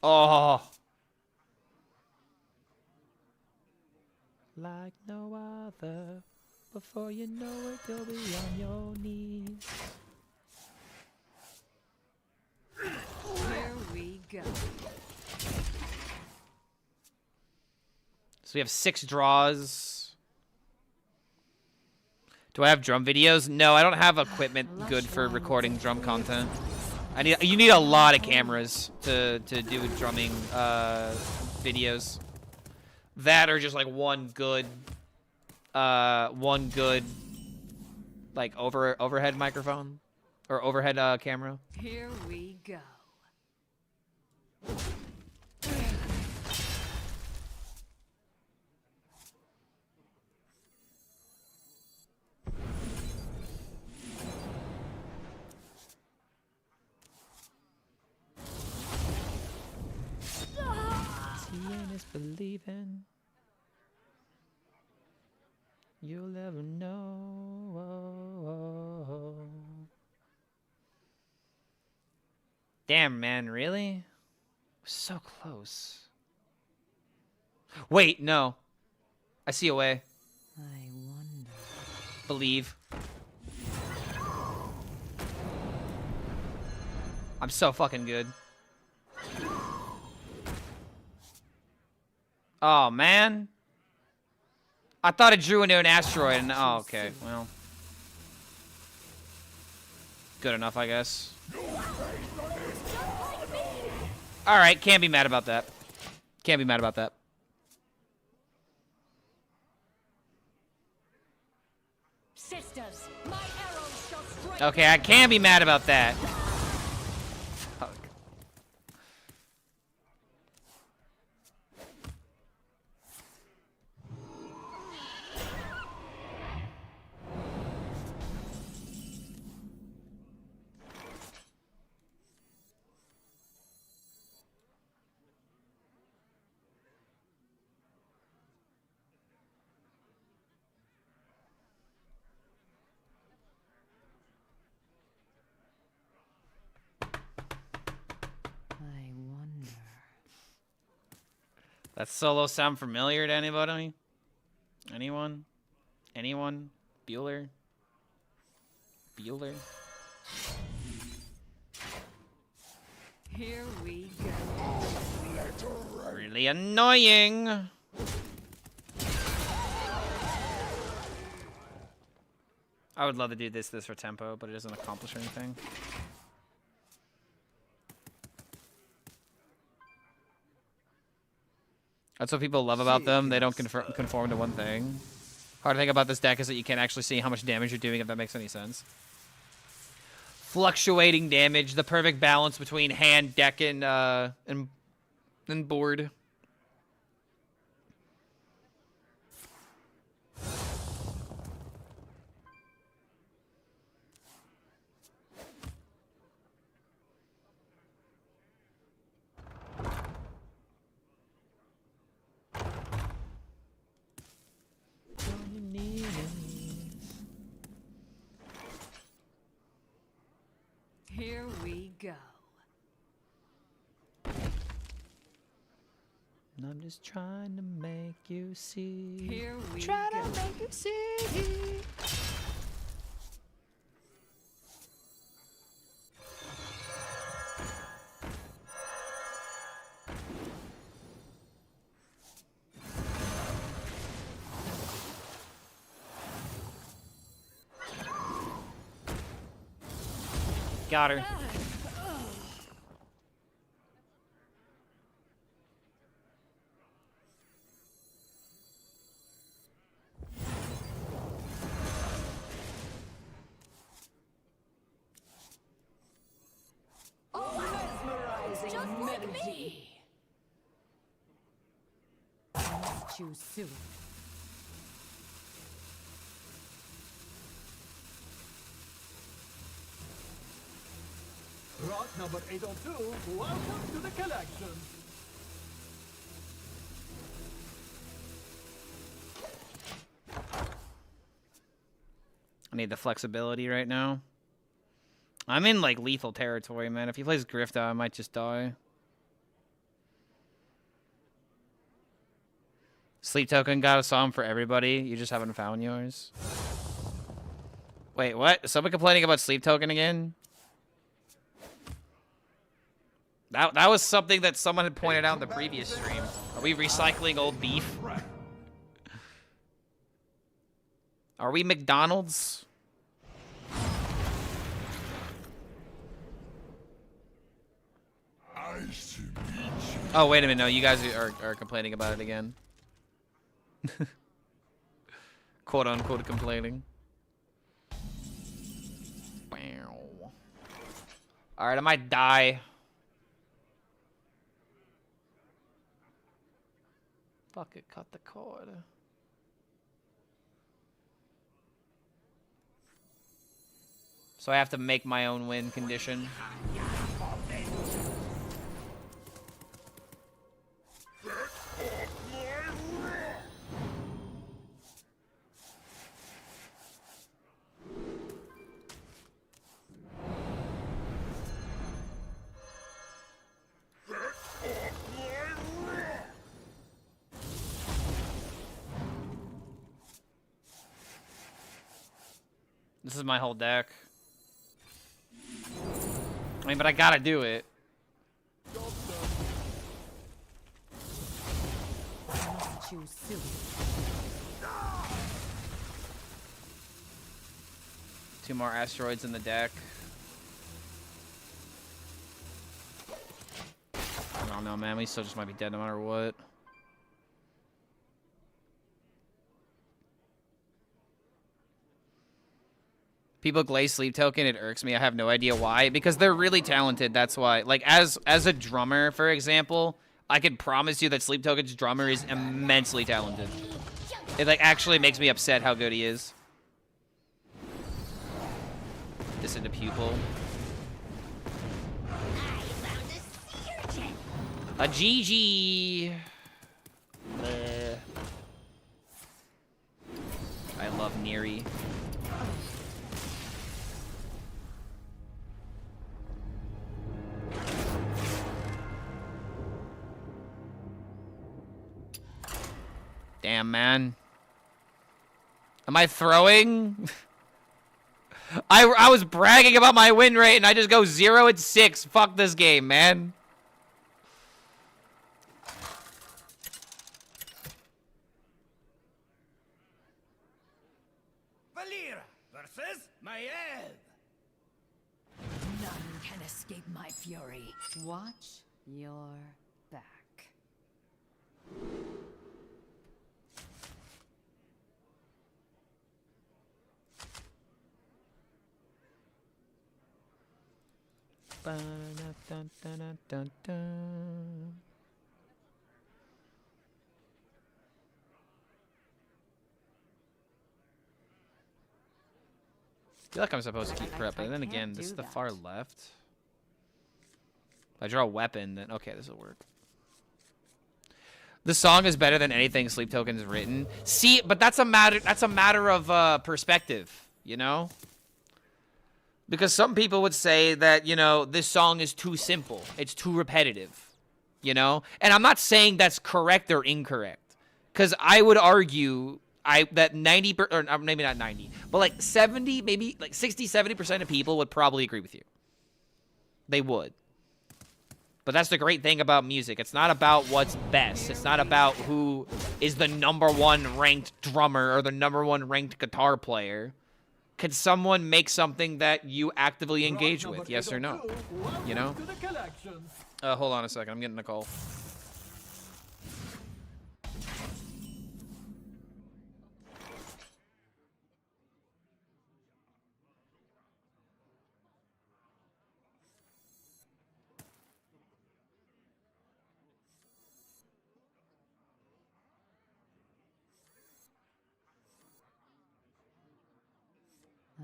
Oh. Like no other. Before you know it, you'll be on your knees. go. So we have 6 draws. Do I have drum videos? No, I don't have equipment good for recording drum content. You need a lot of cameras to do drumming videos. That or just like one good like overhead microphone or overhead camera. Here we go. Seeing is believing. You'll never know. Damn, man, really? So close. Wait, no. I see a way. I wonder. Believe. I'm so fucking good. Oh, man. I thought it drew into an asteroid, and oh, okay, well. Good enough, I guess. Alright, can't be mad about that. Can't be mad about that. Sisters, my arrows shall strike. Okay, I can't be mad about that. Fuck. I wonder. That solo sound familiar to anybody? Anyone? Anyone? Bueller? Bueller? Here we go. Really annoying. I would love to do this for tempo, but it doesn't accomplish anything. That's what people love about them. They don't conform to one thing. Hard thing about this deck is that you can't actually see how much damage you're doing, if that makes any sense. Fluctuating damage, the perfect balance between hand, deck, and board. Here we go. And I'm just trying to make you see. Here we Trying go. to make you see. Got her. Mesmerizing melody. I must choose soon. Rock number 802, welcome to the collection. I need the flexibility right now. I'm in, like, lethal territory, man. If he plays Grifta, I might just die. Sleep Token got a song for everybody. You just haven't found yours. Wait, what? Is someone complaining about Sleep Token again? That was something that someone had pointed out in the previous stream. Are we recycling old beef? Are we McDonald's? Oh, wait a minute. No, you guys are complaining about it again. Quote unquote complaining. Alright, I might die. Fuck it, cut the cord. So I have to make my own win condition. This is my whole deck. I mean, but I gotta do it. Two more asteroids in the deck. I don't know, man. We still just might be dead no matter what. People glaze sleep token, it irks me. I have no idea why. Because they're really talented, that's why. Like, as a drummer, for example, I can promise you that Sleep Token's drummer is immensely talented. It, like, actually makes me upset how good he is. This into Pupil. A GG! Bleh. I love Neri. Damn, man. Am I throwing? I was bragging about my win rate and I just go 0-6. Fuck this game, man. Valera versus Maiev. None can escape my fury. Watch your back. I feel like I'm supposed to keep prep, but then again, this is the far left. If I draw a weapon, then okay, this will work. The song is better than anything Sleep Token's written. See, but that's a matter of perspective, you know? Because some people would say that, you know, this song is too simple. It's too repetitive, you know? And I'm not saying that's correct or incorrect. Because I would argue that 90, or maybe not 90, but like 70, maybe like 60, 70% of people would probably agree with you. They would. But that's the great thing about music. It's not about what's best. It's not about who is the #1 ranked drummer or the #1 ranked guitar player. Can someone make something that you actively engage with? Yes or no? You know? Hold on a second. I'm getting a call.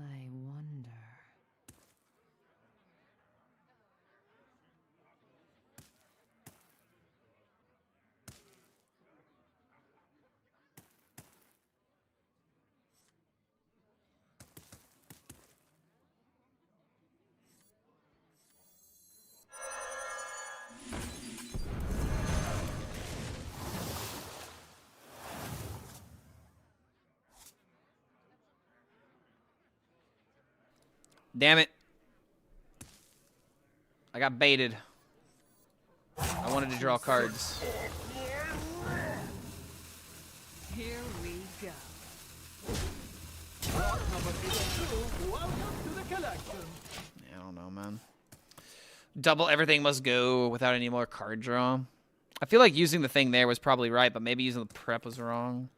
I wonder. Damn it. I got baited. I wanted to draw cards. Here we go. Lot number 802, welcome to the collection. I don't know, man. Double everything must go without any more card draw. I feel like using the thing there was probably right, but maybe using the prep was wrong.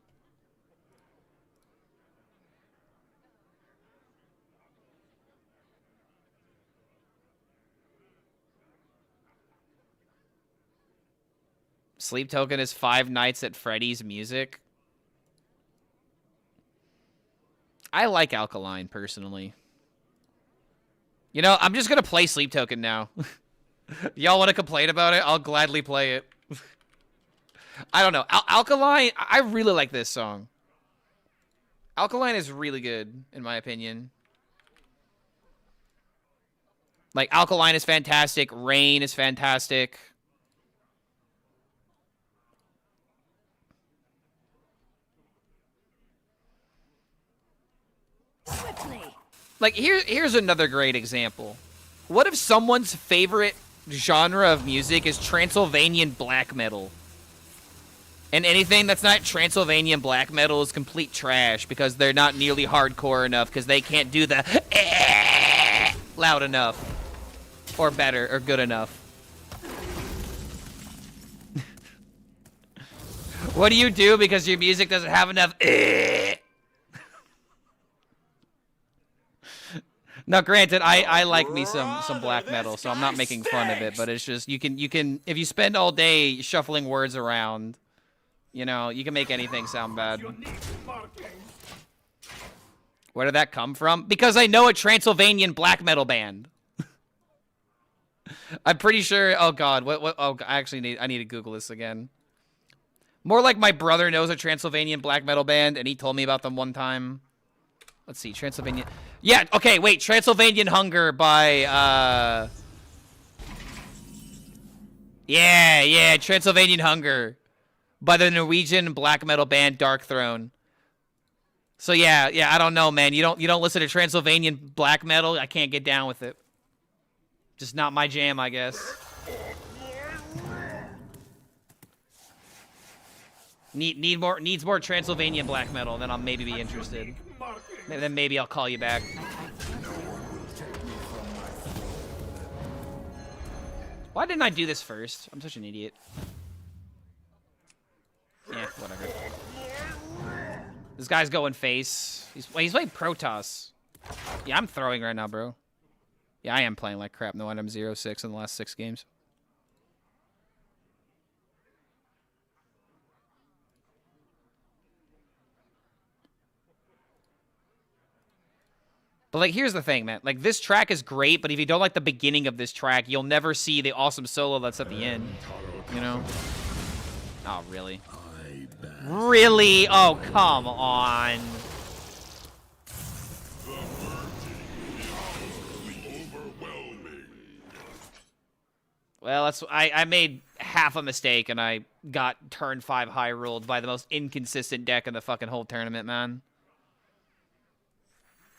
Sleep token is 5 Nights at Freddy's music. I like Alkaline, personally. You know, I'm just going to play Sleep Token now. Y'all want to complain about it? I'll gladly play it. I don't know. Alkaline, I really like this song. Alkaline is really good, in my opinion. Like, Alkaline is fantastic. Rain is fantastic. Like, here's another great example. What if someone's favorite genre of music is Transylvanian black metal? And anything that's not Transylvanian black metal is complete trash because they're not nearly hardcore enough because they can't do the loud enough. Or better, or good enough. What do you do because your music doesn't have enough Now, granted, I like me some black metal, so I'm not making fun of it, but it's just, you can, if you spend all day shuffling words around, you know, you can make anything sound bad. Where did that come from? Because I know a Transylvanian black metal band. I'm pretty sure, oh god, oh, I need to Google this again. More like my brother knows a Transylvanian black metal band, and he told me about them one time. Let's see, Transylvania. Yeah, okay, wait, Transylvanian Hunger by, Yeah, Transylvanian Hunger by the Norwegian black metal band Dark Throne. So yeah, I don't know, man. You don't listen to Transylvanian black metal? I can't get down with it. Just not my jam, I guess. Needs more Transylvanian black metal, then I'll maybe be interested. Then maybe I'll call you back. Why didn't I do this first? I'm such an idiot. Yeah, whatever. This guy's going face. He's playing Protoss. Yeah, I'm throwing right now, bro. Yeah, I am playing like crap. No, I'm 0-6 in the last 6 games. But, like, here's the thing, man. Like, this track is great, but if you don't like the beginning of this track, you'll never see the awesome solo that's at the end. You know? Oh, really? Really? Oh, come on. Well, I made half a mistake, and I got turn 5 high rolled by the most inconsistent deck in the fucking whole tournament, man.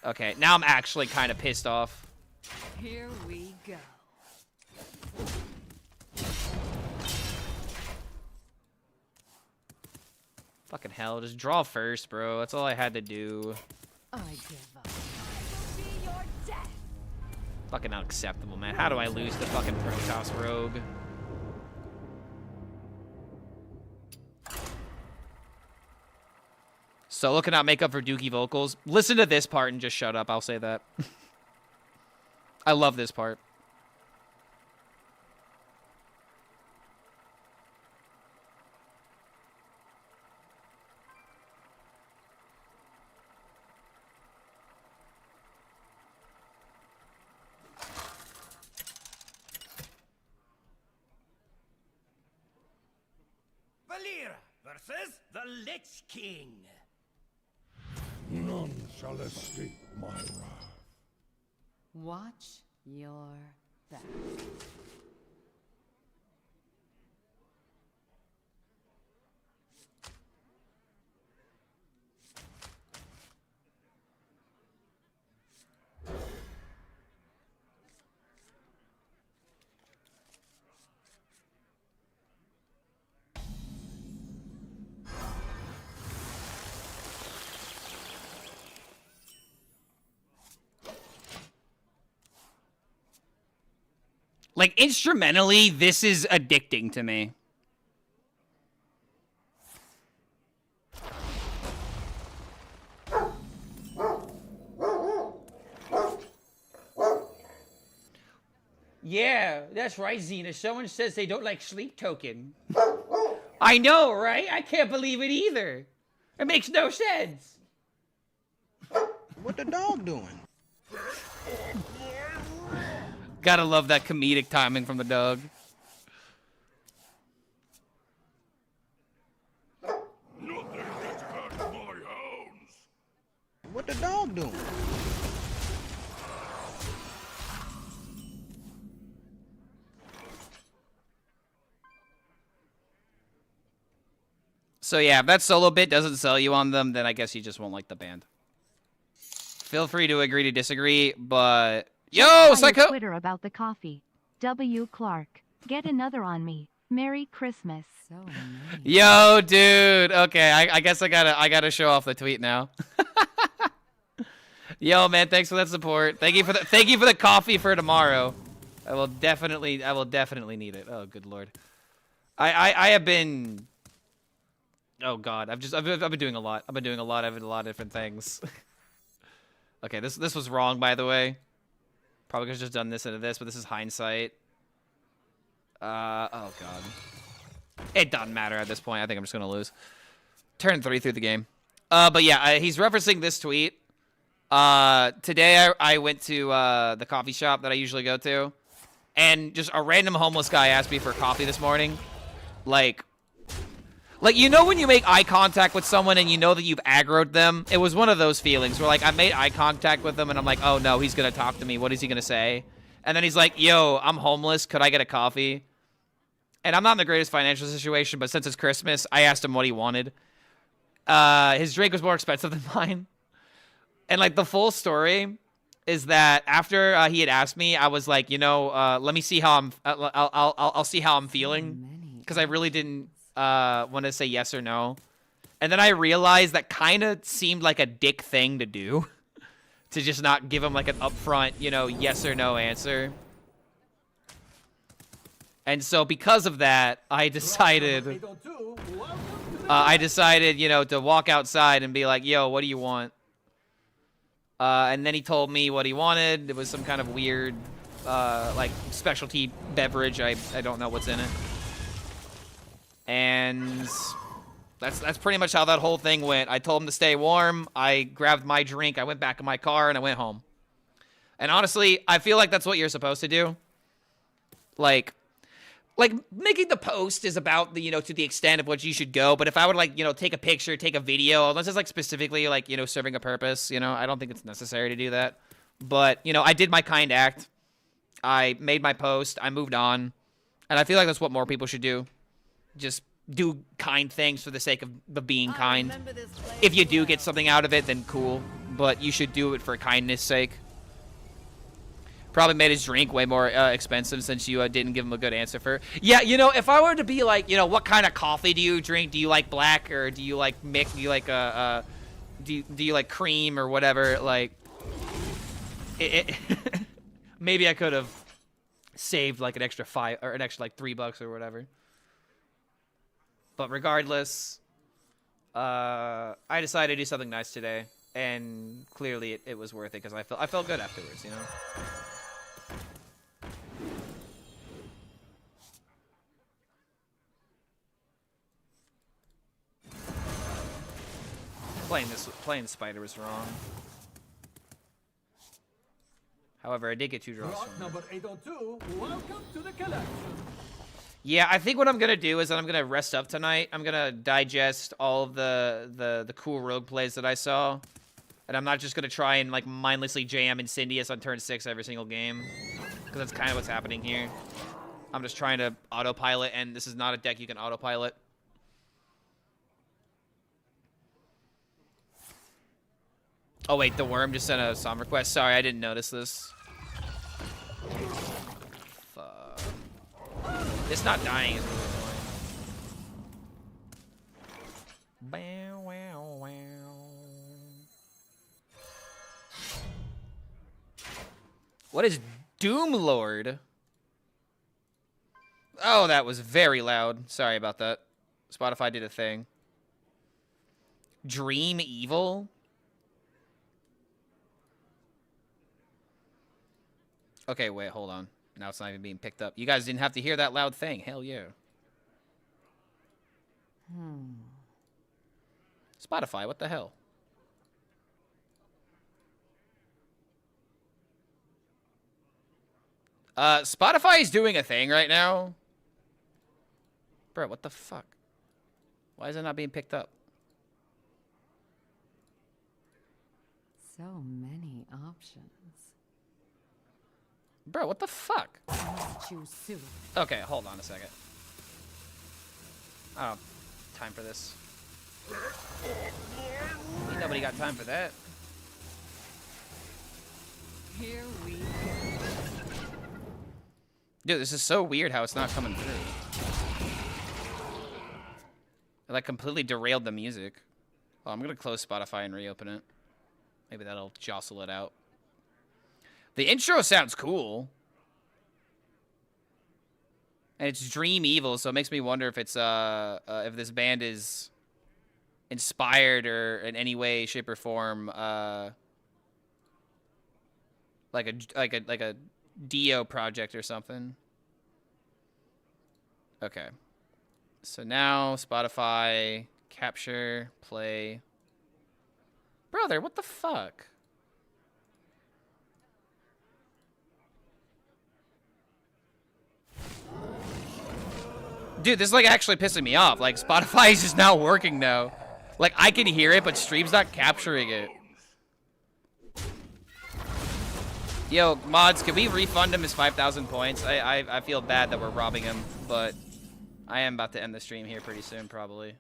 Okay, now I'm actually kind of pissed off. Here we go. Fucking hell, just draw first, bro. That's all I had to do. I give up. Be your death. Fucking unacceptable, man. How do I lose the fucking Protoss Rogue? Solo cannot make up for Dookie vocals. Listen to this part and just shut up. I'll say that. I love this part. Valera versus the Lich King. None shall escape my wrath. Watch your back. Like, instrumentally, this is addicting to me. Yeah, that's right, Xena. Someone says they don't like Sleep Token. I know, right? I can't believe it either. It makes no sense. What the dog doing? Gotta love that comedic timing from the dog. What the dog doing? So yeah, if that solo bit doesn't sell you on them, then I guess you just won't like the band. Feel free to agree to disagree, but... Yo, Psycho! Twitter about the coffee. W. Clark. Get another on me. Merry Christmas. So nice. Yo, dude. Okay, I guess I gotta show off the tweet now. Yo, man, thanks for that support. Thank you for the coffee for tomorrow. I will definitely need it. Oh, good lord. I have been... Oh god, I've been doing a lot. I've been doing a lot of different things. Okay, this was wrong, by the way. Probably could have just done this into this, but this is hindsight. Oh god. It doesn't matter at this point. I think I'm just gonna lose. Turn 3 through the game. But yeah, he's referencing this tweet. Today I went to the coffee shop that I usually go to, and just a random homeless guy asked me for coffee this morning. Like, you know when you make eye contact with someone and you know that you've aggroed them? It was one of those feelings where, like, I made eye contact with him and I'm like, oh no, he's gonna talk to me. What is he gonna say? And then he's like, yo, I'm homeless. Could I get a coffee? And I'm not in the greatest financial situation, but since it's Christmas, I asked him what he wanted. His drink was more expensive than mine. And, like, the full story is that after he had asked me, I was like, you know, let me see how I'll see how I'm feeling. Because I really didn't want to say yes or no. And then I realized that kind of seemed like a dick thing to do. To just not give him, like, an upfront, you know, yes or no answer. And so because of that, I decided, you know, to walk outside and be like, yo, what do you want? And then he told me what he wanted. It was some kind of weird, like, specialty beverage. I don't know what's in it. And that's pretty much how that whole thing went. I told him to stay warm. I grabbed my drink. I went back in my car, and I went home. And honestly, I feel like that's what you're supposed to do. Like making the post is about the, you know, to the extent of what you should go. But if I would, like, you know, take a picture, take a video, unless it's, like, specifically, like, you know, serving a purpose, you know, I don't think it's necessary to do that. But, you know, I did my kind act. I made my post. I moved on. And I feel like that's what more people should do. Just do kind things for the sake of being kind. If you do get something out of it, then cool. But you should do it for kindness' sake. Probably made his drink way more expensive since you didn't give him a good answer for. Yeah, you know, if I were to be like, you know, what kind of coffee do you drink? Do you like black or do you like mixed? Do you like do you like cream or whatever? Like, maybe I could have saved like an extra $5 or an extra like $3 or whatever. But regardless, I decided to do something nice today, and clearly it was worth it because I felt good afterwards, you know. Playing Spider was wrong. However, I did get 2 draws Rock from number 802, welcome to the collection. Yeah, I think what I'm gonna do is that I'm gonna rest up tonight. I'm gonna digest all of the cool rogue plays that I saw, and I'm not just gonna try and like mindlessly jam Incendious on turn 6 every single game, because that's kind of what's happening here. I'm just trying to autopilot, and this is not a deck you can autopilot. Oh wait, the worm just sent a song request. Sorry, I didn't notice this. Fuck. It's not dying is really annoying. Bow, wow, wow. What is Doom Lord? Oh, that was very loud. Sorry about that. Spotify did a thing. Dream Evil? Okay, wait, hold on. Now it's not even being picked up. You guys didn't have to hear that loud thing. Hell yeah. Spotify, what the hell? Spotify is doing a thing right now. Bro, what the fuck? Why is it not being picked up? So many options. Bro, what the fuck? Choose soon. Okay, hold on a second. Oh, time for this. Ain't nobody got time for that. Here we go. Dude, this is so weird how it's not coming through. It like completely derailed the music. Oh, I'm gonna close Spotify and reopen it. Maybe that'll jostle it out. The intro sounds cool. And it's Dream Evil, so it makes me wonder if it's if this band is inspired or in any way, shape, or form like a Dio project or something. Okay. So now Spotify, capture, play. Brother, what the fuck? Dude, this is like actually pissing me off. Like Spotify is just not working now. Like I can hear it, but stream's not capturing it. Yo, mods, can we refund him his 5,000 points? I feel bad that we're robbing him, but I am about to end the stream here pretty soon, probably.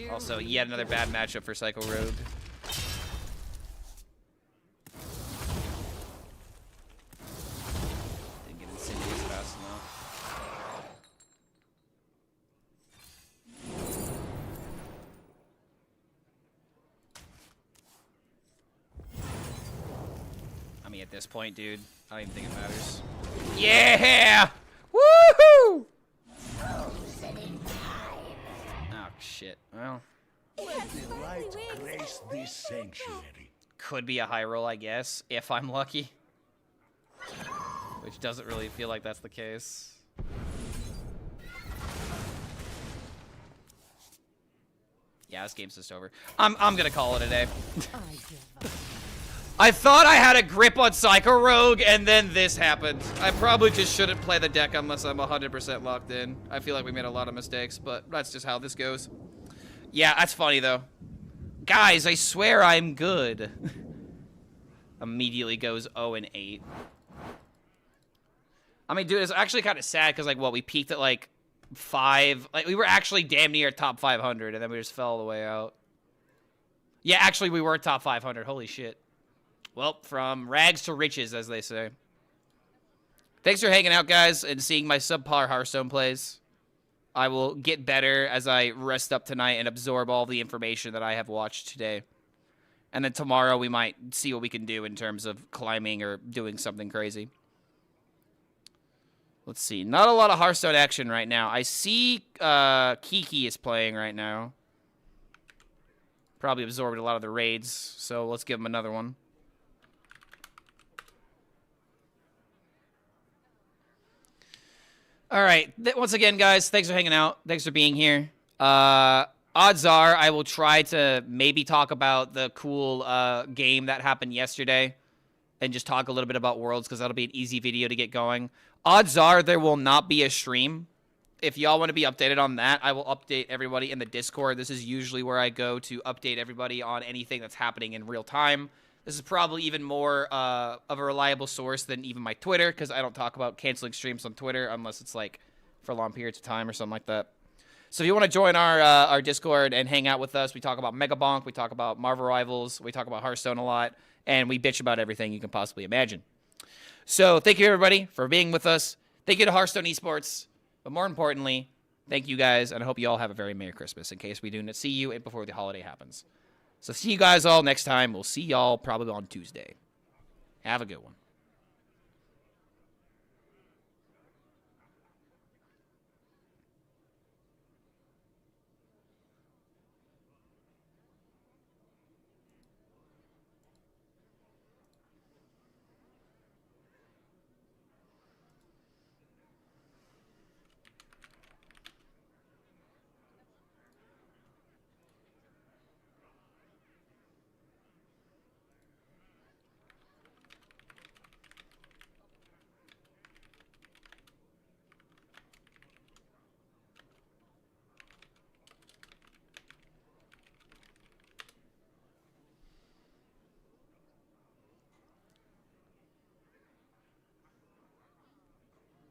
Also, yet another bad matchup for Psycho Rogue. Didn't get Insidious fast enough. I mean, at this point, dude, I don't even think it matters. Yeah! Woohoo! Oh, shit. Well. Let the light grace this sanctuary. Could be a high roll, I guess, if I'm lucky. Which doesn't really feel like that's the case. Yeah, this game's just over. I'm gonna call it a day. I thought I had a grip on Psycho Rogue, and then this happened. I probably just shouldn't play the deck unless I'm 100% locked in. I feel like we made a lot of mistakes, but that's just how this goes. Yeah, that's funny, though. Guys, I swear I'm good. Immediately goes 0-8. I mean, dude, it's actually kind of sad, because, like, what, we peaked at, like, 5. Like, we were actually damn near top 500, and then we just fell all the way out. Yeah, actually, we were top 500. Holy shit. Well, from rags to riches, as they say. Thanks for hanging out, guys, and seeing my subpar Hearthstone plays. I will get better as I rest up tonight and absorb all the information that I have watched today. And then tomorrow we might see what we can do in terms of climbing or doing something crazy. Let's see. Not a lot of Hearthstone action right now. I see Kiki is playing right now. Probably absorbed a lot of the raids, so let's give him another one. All right. Once again, guys, thanks for hanging out. Thanks for being here. Odds are I will try to maybe talk about the cool game that happened yesterday and just talk a little bit about Worlds because that'll be an easy video to get going. Odds are there will not be a stream. If y'all want to be updated on that, I will update everybody in the Discord. This is usually where I go to update everybody on anything that's happening in real time. This is probably even more of a reliable source than even my Twitter, because I don't talk about canceling streams on Twitter unless it's like for long periods of time or something like that. So if you want to join our Discord and hang out with us, we talk about Mega Bonk, we talk about Marvel Rivals, we talk about Hearthstone a lot, and we bitch about everything you can possibly imagine. So thank you, everybody, for being with us. Thank you to Hearthstone Esports. But more importantly, thank you guys, and I hope you all have a very Merry Christmas in case we do not see you before the holiday happens. So see you guys all next time. We'll see y'all probably on Tuesday. Have a good one.